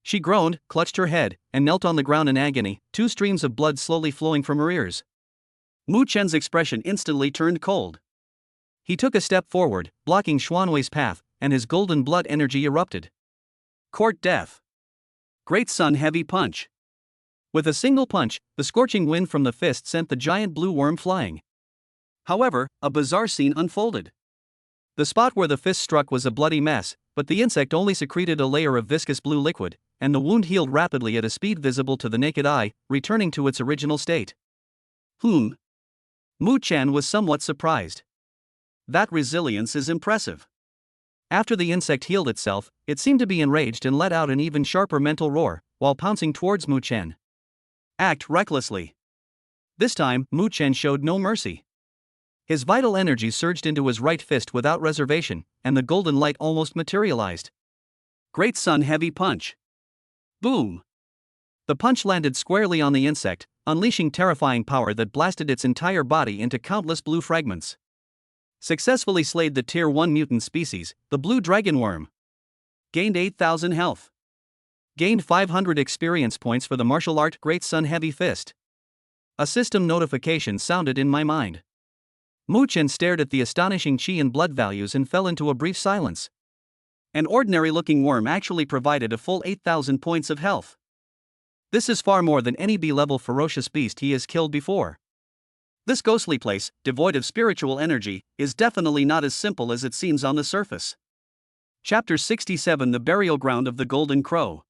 She groaned, clutched her head, and knelt on the ground in agony, 2 streams of blood slowly flowing from her ears. Mu Chen's expression instantly turned cold. He took a step forward, blocking Xian Wei's path, and his golden blood energy erupted. Court death. Great Sun heavy punch. With a single punch, the scorching wind from the fist sent the giant blue worm flying. However, a bizarre scene unfolded. The spot where the fist struck was a bloody mess, but the insect only secreted a layer of viscous blue liquid, and the wound healed rapidly at a speed visible to the naked eye, returning to its original state. Mu Chen was somewhat surprised. That resilience is impressive. After the insect healed itself, it seemed to be enraged and let out an even sharper mental roar, while pouncing towards Mu Chen. Act recklessly. This time, Mu Chen showed no mercy. His vital energy surged into his right fist without reservation, and the golden light almost materialized. Great Sun Heavy Punch. Boom! The punch landed squarely on the insect, unleashing terrifying power that blasted its entire body into countless blue fragments. Successfully slayed the Tier 1 mutant species, the blue dragon worm. Gained 8,000 health. Gained 500 experience points for the martial art Great Sun Heavy Fist. A system notification sounded in my mind. Mu Chen stared at the astonishing chi and blood values and fell into a brief silence. An ordinary-looking worm actually provided a full 8,000 points of health. This is far more than any B-level ferocious beast he has killed before. This ghostly place, devoid of spiritual energy, is definitely not as simple as it seems on the surface. Chapter 67 The Burial Ground of the Golden Crow.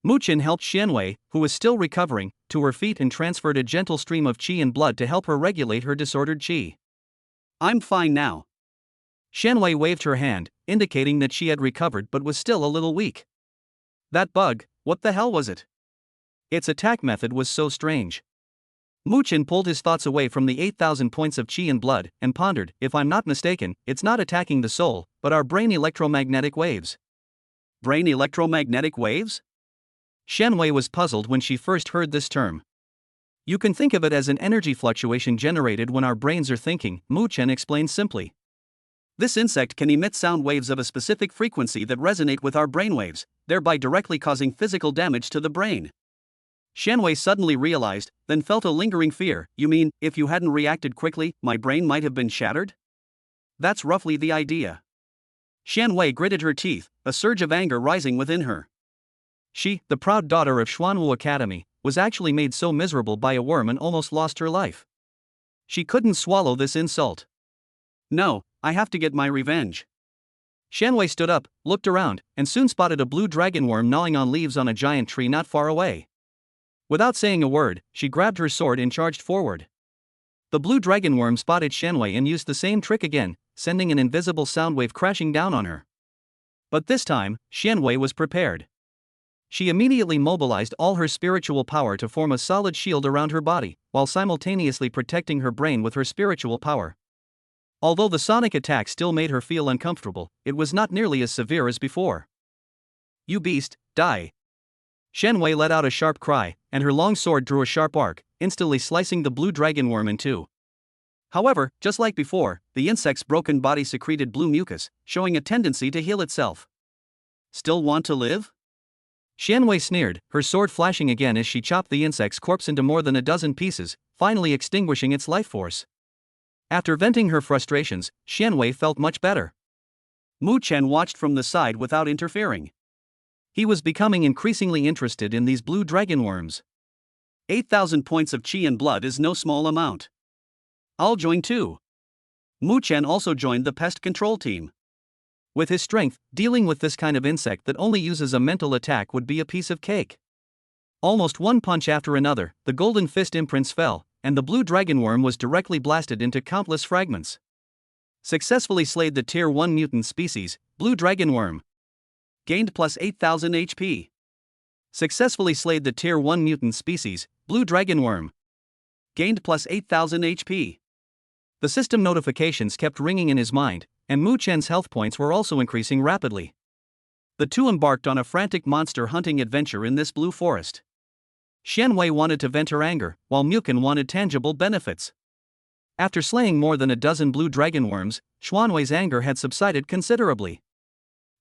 Mu Chen helped Xianwei, who was still recovering, to her feet and transferred a gentle stream of qi and blood to help her regulate her disordered qi. I'm fine now. Xianwei waved her hand, indicating that she had recovered but was still a little weak. That bug, what the hell was it? Its attack method was so strange. Mu Chen pulled his thoughts away from the 8,000 points of qi and blood and pondered, if I'm not mistaken, it's not attacking the soul, but our brain electromagnetic waves. Brain electromagnetic waves? Xianwei was puzzled when she first heard this term. You can think of it as an energy fluctuation generated when our brains are thinking, Mu Chen explained simply. This insect can emit sound waves of a specific frequency that resonate with our brainwaves, thereby directly causing physical damage to the brain. Xianwei suddenly realized, then felt a lingering fear. You mean, if you hadn't reacted quickly, my brain might have been shattered? That's roughly the idea. Xianwei gritted her teeth, a surge of anger rising within her. She, the proud daughter of Xuanwu Academy, was actually made so miserable by a worm and almost lost her life. She couldn't swallow this insult. No, I have to get my revenge. Xianwei stood up, looked around, and soon spotted a blue dragon worm gnawing on leaves on a giant tree not far away. Without saying a word, she grabbed her sword and charged forward. The blue dragon worm spotted Xianwei and used the same trick again, sending an invisible sound wave crashing down on her. But this time, Xianwei was prepared. She immediately mobilized all her spiritual power to form a solid shield around her body, while simultaneously protecting her brain with her spiritual power. Although the sonic attack still made her feel uncomfortable, it was not nearly as severe as before. You beast, die! Xianwei let out a sharp cry, and her long sword drew a sharp arc, instantly slicing the blue dragon worm in two. However, just like before, the insect's broken body secreted blue mucus, showing a tendency to heal itself. Still want to live? Xianwei sneered, her sword flashing again as she chopped the insect's corpse into more than a dozen pieces, finally extinguishing its life force. After venting her frustrations, Xianwei felt much better. Mu Chen watched from the side without interfering. He was becoming increasingly interested in these blue dragon worms. 8,000 points of qi and blood is no small amount. I'll join too. Mu Chen also joined the pest control team. With his strength, dealing with this kind of insect that only uses a mental attack would be a piece of cake. Almost one punch after another, the golden fist imprints fell, and the blue dragon worm was directly blasted into countless fragments. Successfully slayed the Tier 1 mutant species, blue dragon worm. Gained plus 8,000 HP. Successfully slayed the Tier 1 mutant species, blue dragon worm. Gained plus 8,000 HP. The system notifications kept ringing in his mind, and Mu Chen's health points were also increasing rapidly. The two embarked on a frantic monster hunting adventure in this blue forest. Xianwei wanted to vent her anger, while Mu Chen wanted tangible benefits. After slaying more than a dozen blue dragon worms, Xuanwei's anger had subsided considerably.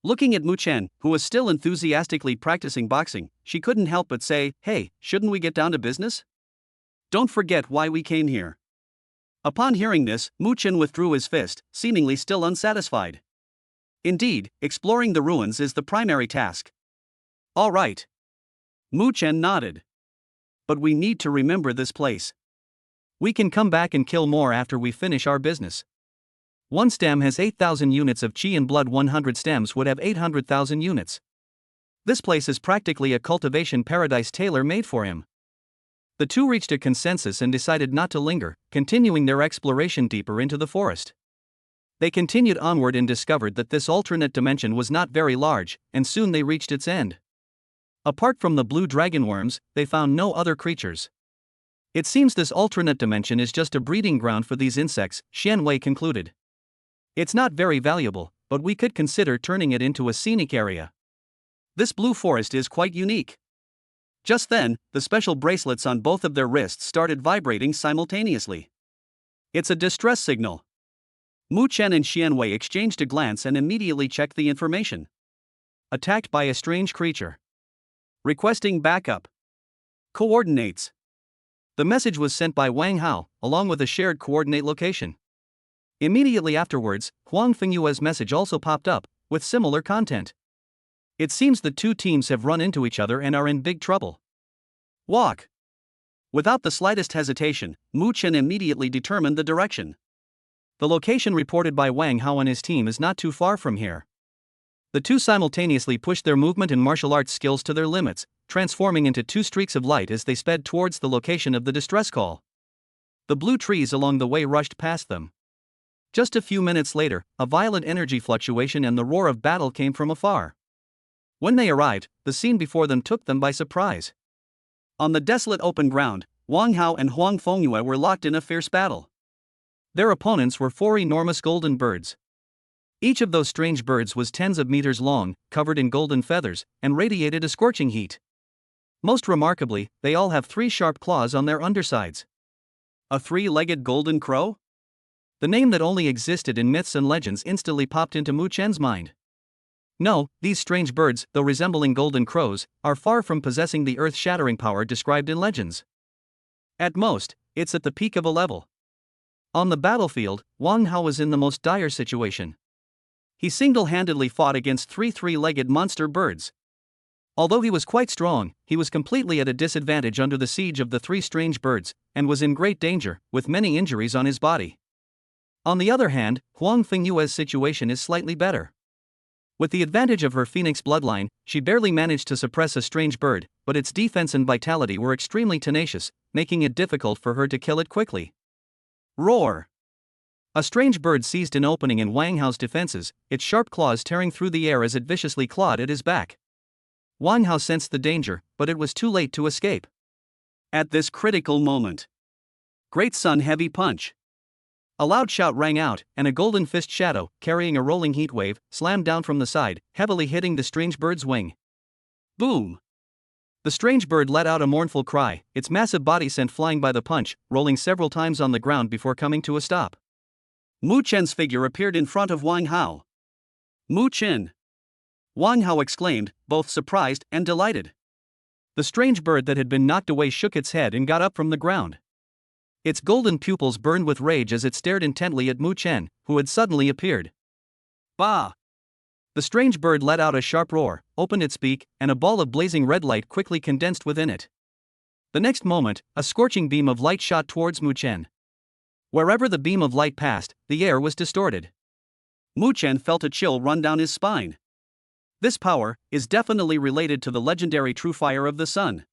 Looking at Mu Chen, who was still enthusiastically practicing boxing, she couldn't help but say, "Hey, shouldn't we get down to business? Don't forget why we came here." Upon hearing this, Mu Chen withdrew his fist, seemingly still unsatisfied. Indeed, exploring the ruins is the primary task. All right. Mu Chen nodded. But we need to remember this place. We can come back and kill more after we finish our business. One stem has 8,000 units of qi and blood, 100 stems would have 800,000 units. This place is practically a cultivation paradise tailor-made for him. The two reached a consensus and decided not to linger, continuing their exploration deeper into the forest. They continued onward and discovered that this alternate dimension was not very large, and soon they reached its end. Apart from the blue dragon worms, they found no other creatures. It seems this alternate dimension is just a breeding ground for these insects, Xianwei concluded. It's not very valuable, but we could consider turning it into a scenic area. This blue forest is quite unique. Just then, the special bracelets on both of their wrists started vibrating simultaneously. It's a distress signal. Mu Chen and Xianwei exchanged a glance and immediately checked the information. Attacked by a strange creature. Requesting backup. Coordinates. The message was sent by Wang Hao, along with a shared coordinate location. Immediately afterwards, Huang Fingyue's message also popped up, with similar content. It seems the two teams have run into each other and are in big trouble. Walk. Without the slightest hesitation, Mu Chen immediately determined the direction. The location reported by Wang Hao and his team is not too far from here. The two simultaneously pushed their movement and martial arts skills to their limits, transforming into two streaks of light as they sped towards the location of the distress call. The blue trees along the way rushed past them. Just a few minutes later, a violent energy fluctuation and the roar of battle came from afar. When they arrived, the scene before them took them by surprise. On the desolate open ground, Wang Hao and Huang Fengyue were locked in a fierce battle. Their opponents were four enormous golden birds. Each of those strange birds was tens of meters long, covered in golden feathers, and radiated a scorching heat. Most remarkably, they all have three sharp claws on their undersides. A three-legged golden crow? The name that only existed in myths and legends instantly popped into Mu Chen's mind. No, these strange birds, though resembling golden crows, are far from possessing the earth-shattering power described in legends. At most, it's at the peak of a level. On the battlefield, Wang Hao was in the most dire situation. He single-handedly fought against three three-legged monster birds. Although he was quite strong, he was completely at a disadvantage under the siege of the three strange birds, and was in great danger, with many injuries on his body. On the other hand, Huang Fingyue's situation is slightly better. With the advantage of her phoenix bloodline, she barely managed to suppress a strange bird, but its defense and vitality were extremely tenacious, making it difficult for her to kill it quickly. Roar! A strange bird seized an opening in Wang Hao's defenses, its sharp claws tearing through the air as it viciously clawed at his back. Wang Hao sensed the danger, but it was too late to escape. At this critical moment, Great Sun Heavy Punch! A loud shout rang out, and a golden fist shadow, carrying a rolling heat wave, slammed down from the side, heavily hitting the strange bird's wing. Boom! The strange bird let out a mournful cry, its massive body sent flying by the punch, rolling several times on the ground before coming to a stop. Mu Chen's figure appeared in front of Wang Hao. Mu Chen! Wang Hao exclaimed, both surprised and delighted. The strange bird that had been knocked away shook its head and got up from the ground. Its golden pupils burned with rage as it stared intently at Mu Chen, who had suddenly appeared. Bah! The strange bird let out a sharp roar, opened its beak, and a ball of blazing red light quickly condensed within it. The next moment, a scorching beam of light shot towards Mu Chen. Wherever the beam of light passed, the air was distorted. Mu Chen felt a chill run down his spine. This power is definitely related to the legendary true fire of the sun.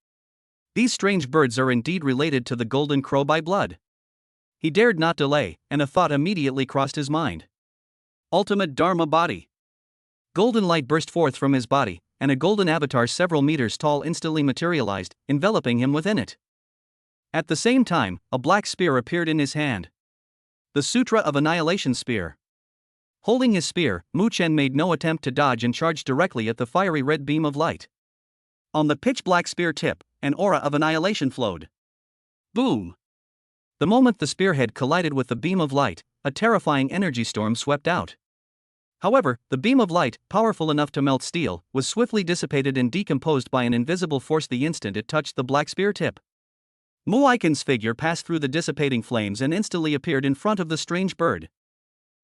These strange birds are indeed related to the golden crow by blood. He dared not delay, and a thought immediately crossed his mind. Ultimate Dharma Body. Golden light burst forth from his body, and a golden avatar several meters tall instantly materialized, enveloping him within it. At the same time, a black spear appeared in his hand. The Sutra of Annihilation Spear. Holding his spear, Mu Chen made no attempt to dodge and charged directly at the fiery red beam of light. On the pitch-black spear tip, an aura of annihilation flowed. Boom! The moment the spearhead collided with the beam of light, a terrifying energy storm swept out. However, the beam of light, powerful enough to melt steel, was swiftly dissipated and decomposed by an invisible force the instant it touched the black spear tip. Mu Iken's figure passed through the dissipating flames and instantly appeared in front of the strange bird.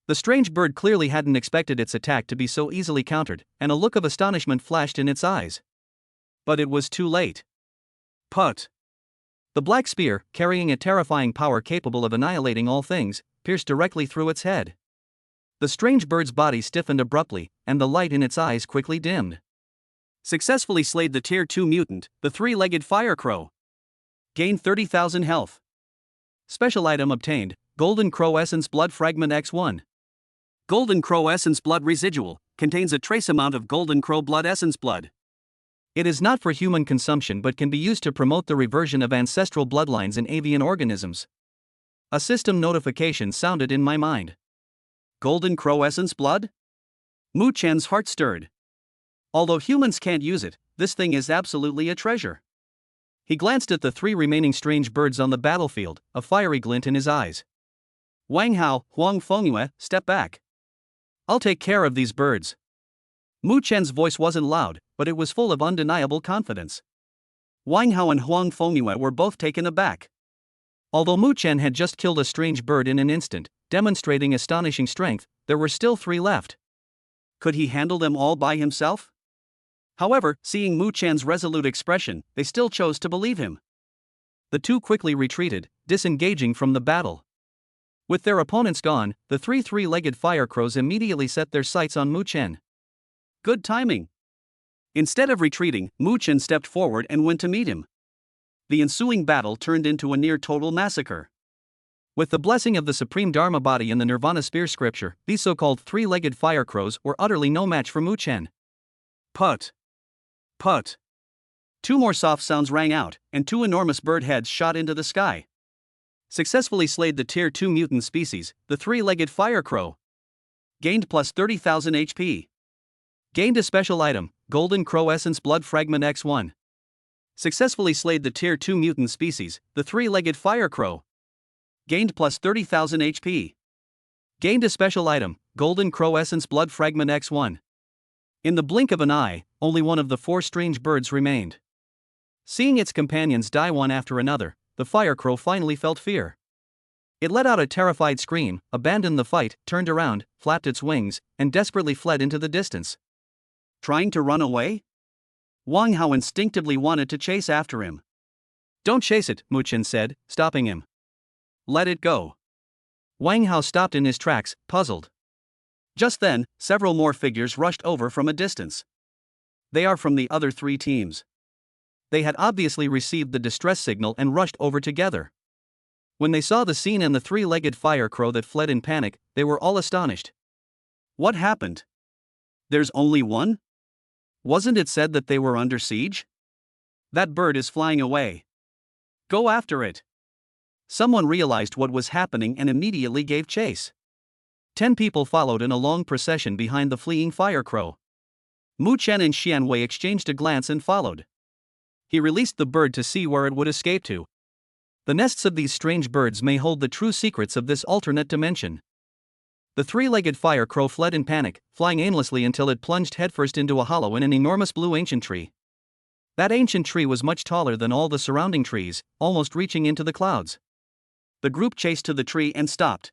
The strange bird clearly hadn't expected its attack to be so easily countered, and a look of astonishment flashed in its eyes. But it was too late. Put! The black spear, carrying a terrifying power capable of annihilating all things, pierced directly through its head. The strange bird's body stiffened abruptly, and the light in its eyes quickly dimmed. Successfully slayed the Tier 2 mutant, the three-legged fire crow. Gain 30,000 health. Special item obtained, Golden Crow Essence Blood Fragment X1. Golden Crow Essence Blood Residual contains a trace amount of Golden Crow Blood Essence blood. It is not for human consumption but can be used to promote the reversion of ancestral bloodlines in avian organisms. A system notification sounded in my mind. Golden Crow Essence blood? Mu Chen's heart stirred. Although humans can't use it, this thing is absolutely a treasure. He glanced at the 3 remaining strange birds on the battlefield, a fiery glint in his eyes. Wang Hao, Huang Fengyue, step back. I'll take care of these birds. Mu Chen's voice wasn't loud, but it was full of undeniable confidence. Wang Hao and Huang Fengyue were both taken aback. Although Mu Chen had just killed a strange bird in an instant, demonstrating astonishing strength, there were still 3 left. Could he handle them all by himself? However, seeing Mu Chen's resolute expression, they still chose to believe him. The 2 quickly retreated, disengaging from the battle. With their opponents gone, the 3 three-legged fire crows immediately set their sights on Mu Chen. Good timing. Instead of retreating, Mu Chen stepped forward and went to meet him. The ensuing battle turned into a near-total massacre. With the blessing of the Supreme Dharma Body in the Nirvana Spear scripture, these so-called 3-legged fire crows were utterly no match for Mu Chen. Put. 2 more soft sounds rang out, and 2 enormous bird heads shot into the sky. Successfully slayed the Tier 2 mutant species, the 3-legged fire crow. Gained plus 30,000 HP. Gained a special item, Golden Crow Essence Blood Fragment X1. Successfully slayed the Tier 2 mutant species, the 3-legged fire crow. Gained plus 30,000 HP. Gained a special item, Golden Crow Essence Blood Fragment X1. In the blink of an eye, only one of the 4 strange birds remained. Seeing its companions die one after another, the fire crow finally felt fear. It let out a terrified scream, abandoned the fight, turned around, flapped its wings, and desperately fled into the distance. Trying to run away? Wang Hao instinctively wanted to chase after him. Don't chase it, Mu Chen said, stopping him. Let it go. Wang Hao stopped in his tracks, puzzled. Just then, several more figures rushed over from a distance. They are from the other 3 teams. They had obviously received the distress signal and rushed over together. When they saw the scene and the 3-legged fire crow that fled in panic, they were all astonished. What happened? There's only one? Wasn't it said that they were under siege? That bird is flying away. Go after it. Someone realized what was happening and immediately gave chase. 10 people followed in a long procession behind the fleeing fire crow. Mu Chen and Xian Wei exchanged a glance and followed. He released the bird to see where it would escape to. The nests of these strange birds may hold the true secrets of this alternate dimension. The 3-legged fire crow fled in panic, flying aimlessly until it plunged headfirst into a hollow in an enormous blue ancient tree. That ancient tree was much taller than all the surrounding trees, almost reaching into the clouds. The group chased to the tree and stopped.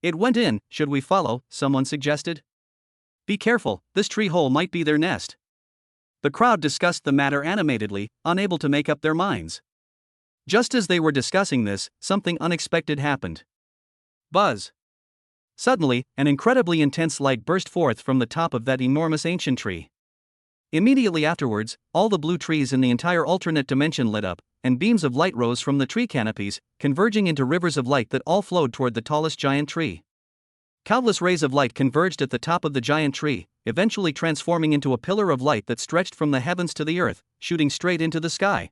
It went in. Should we follow? Someone suggested. Be careful, this tree hole might be their nest. The crowd discussed the matter animatedly, unable to make up their minds. Just as they were discussing this, something unexpected happened. Buzz. Suddenly, an incredibly intense light burst forth from the top of that enormous ancient tree. Immediately afterwards, all the blue trees in the entire alternate dimension lit up, and beams of light rose from the tree canopies, converging into rivers of light that all flowed toward the tallest giant tree. Countless rays of light converged at the top of the giant tree, eventually transforming into a pillar of light that stretched from the heavens to the earth, shooting straight into the sky.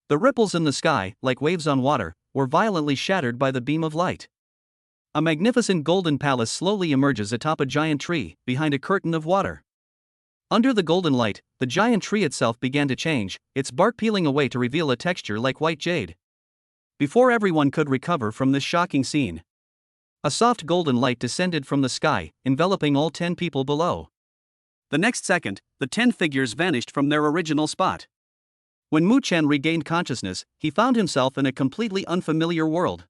The ripples in the sky, like waves on water, were violently shattered by the beam of light. A magnificent golden palace slowly emerges atop a giant tree, behind a curtain of water. Under the golden light, the giant tree itself began to change, its bark peeling away to reveal a texture like white jade. Before everyone could recover from this shocking scene, a soft golden light descended from the sky, enveloping all 10 people below. The next second, the 10 figures vanished from their original spot. When Mu Chen regained consciousness, he found himself in a completely unfamiliar world.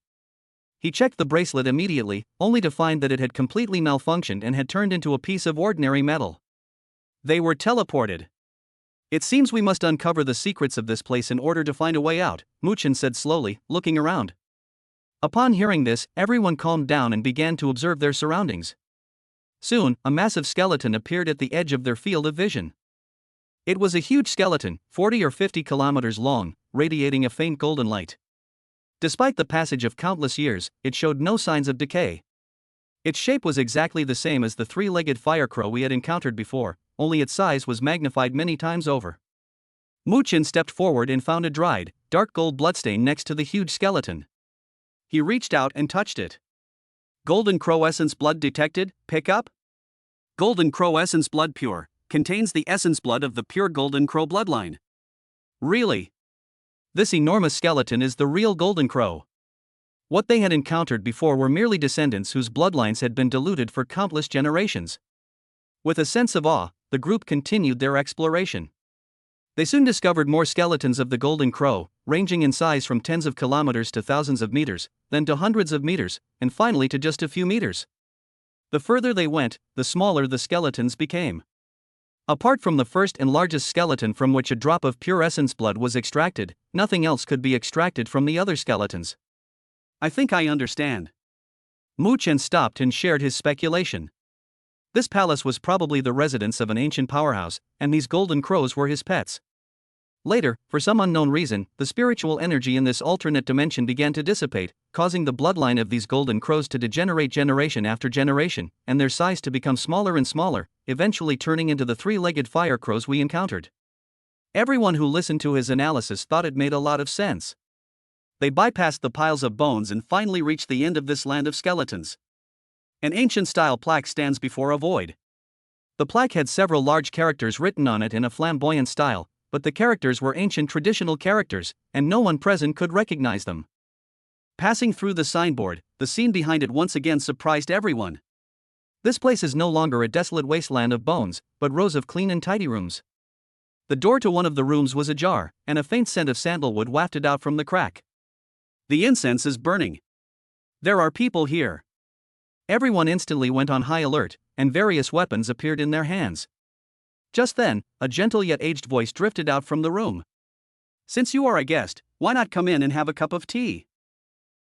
He checked the bracelet immediately, only to find that it had completely malfunctioned and had turned into a piece of ordinary metal. They were teleported. It seems we must uncover the secrets of this place in order to find a way out, Mu Chen said slowly, looking around. Upon hearing this, everyone calmed down and began to observe their surroundings. Soon, a massive skeleton appeared at the edge of their field of vision. It was a huge skeleton, 40 or 50 kilometers long, radiating a faint golden light. Despite the passage of countless years, it showed no signs of decay. Its shape was exactly the same as the three-legged firecrow we had encountered before, only its size was magnified many times over. Muchin stepped forward and found a dried, dark gold bloodstain next to the huge skeleton. He reached out and touched it. Golden Crow Essence Blood detected, pick up? Golden Crow Essence Blood pure, contains the essence blood of the pure Golden Crow bloodline. Really? This enormous skeleton is the real Golden Crow. What they had encountered before were merely descendants whose bloodlines had been diluted for countless generations. With a sense of awe, the group continued their exploration. They soon discovered more skeletons of the Golden Crow, ranging in size from tens of kilometers to thousands of meters, then to hundreds of meters, and finally to just a few meters. The further they went, the smaller the skeletons became. Apart from the first and largest skeleton from which a drop of pure essence blood was extracted, nothing else could be extracted from the other skeletons. I think I understand. Muchen stopped and shared his speculation. This palace was probably the residence of an ancient powerhouse, and these golden crows were his pets. Later, for some unknown reason, the spiritual energy in this alternate dimension began to dissipate, causing the bloodline of these golden crows to degenerate generation after generation, and their size to become smaller and smaller, eventually turning into the three-legged fire crows we encountered. Everyone who listened to his analysis thought it made a lot of sense. They bypassed the piles of bones and finally reached the end of this land of skeletons. An ancient-style plaque stands before a void. The plaque had several large characters written on it in a flamboyant style, but the characters were ancient traditional characters, and no one present could recognize them. Passing through the signboard, the scene behind it once again surprised everyone. This place is no longer a desolate wasteland of bones, but rows of clean and tidy rooms. The door to one of the rooms was ajar, and a faint scent of sandalwood wafted out from the crack. The incense is burning. There are people here. Everyone instantly went on high alert, and various weapons appeared in their hands. Just then, a gentle yet aged voice drifted out from the room. Since you are a guest, why not come in and have a cup of tea?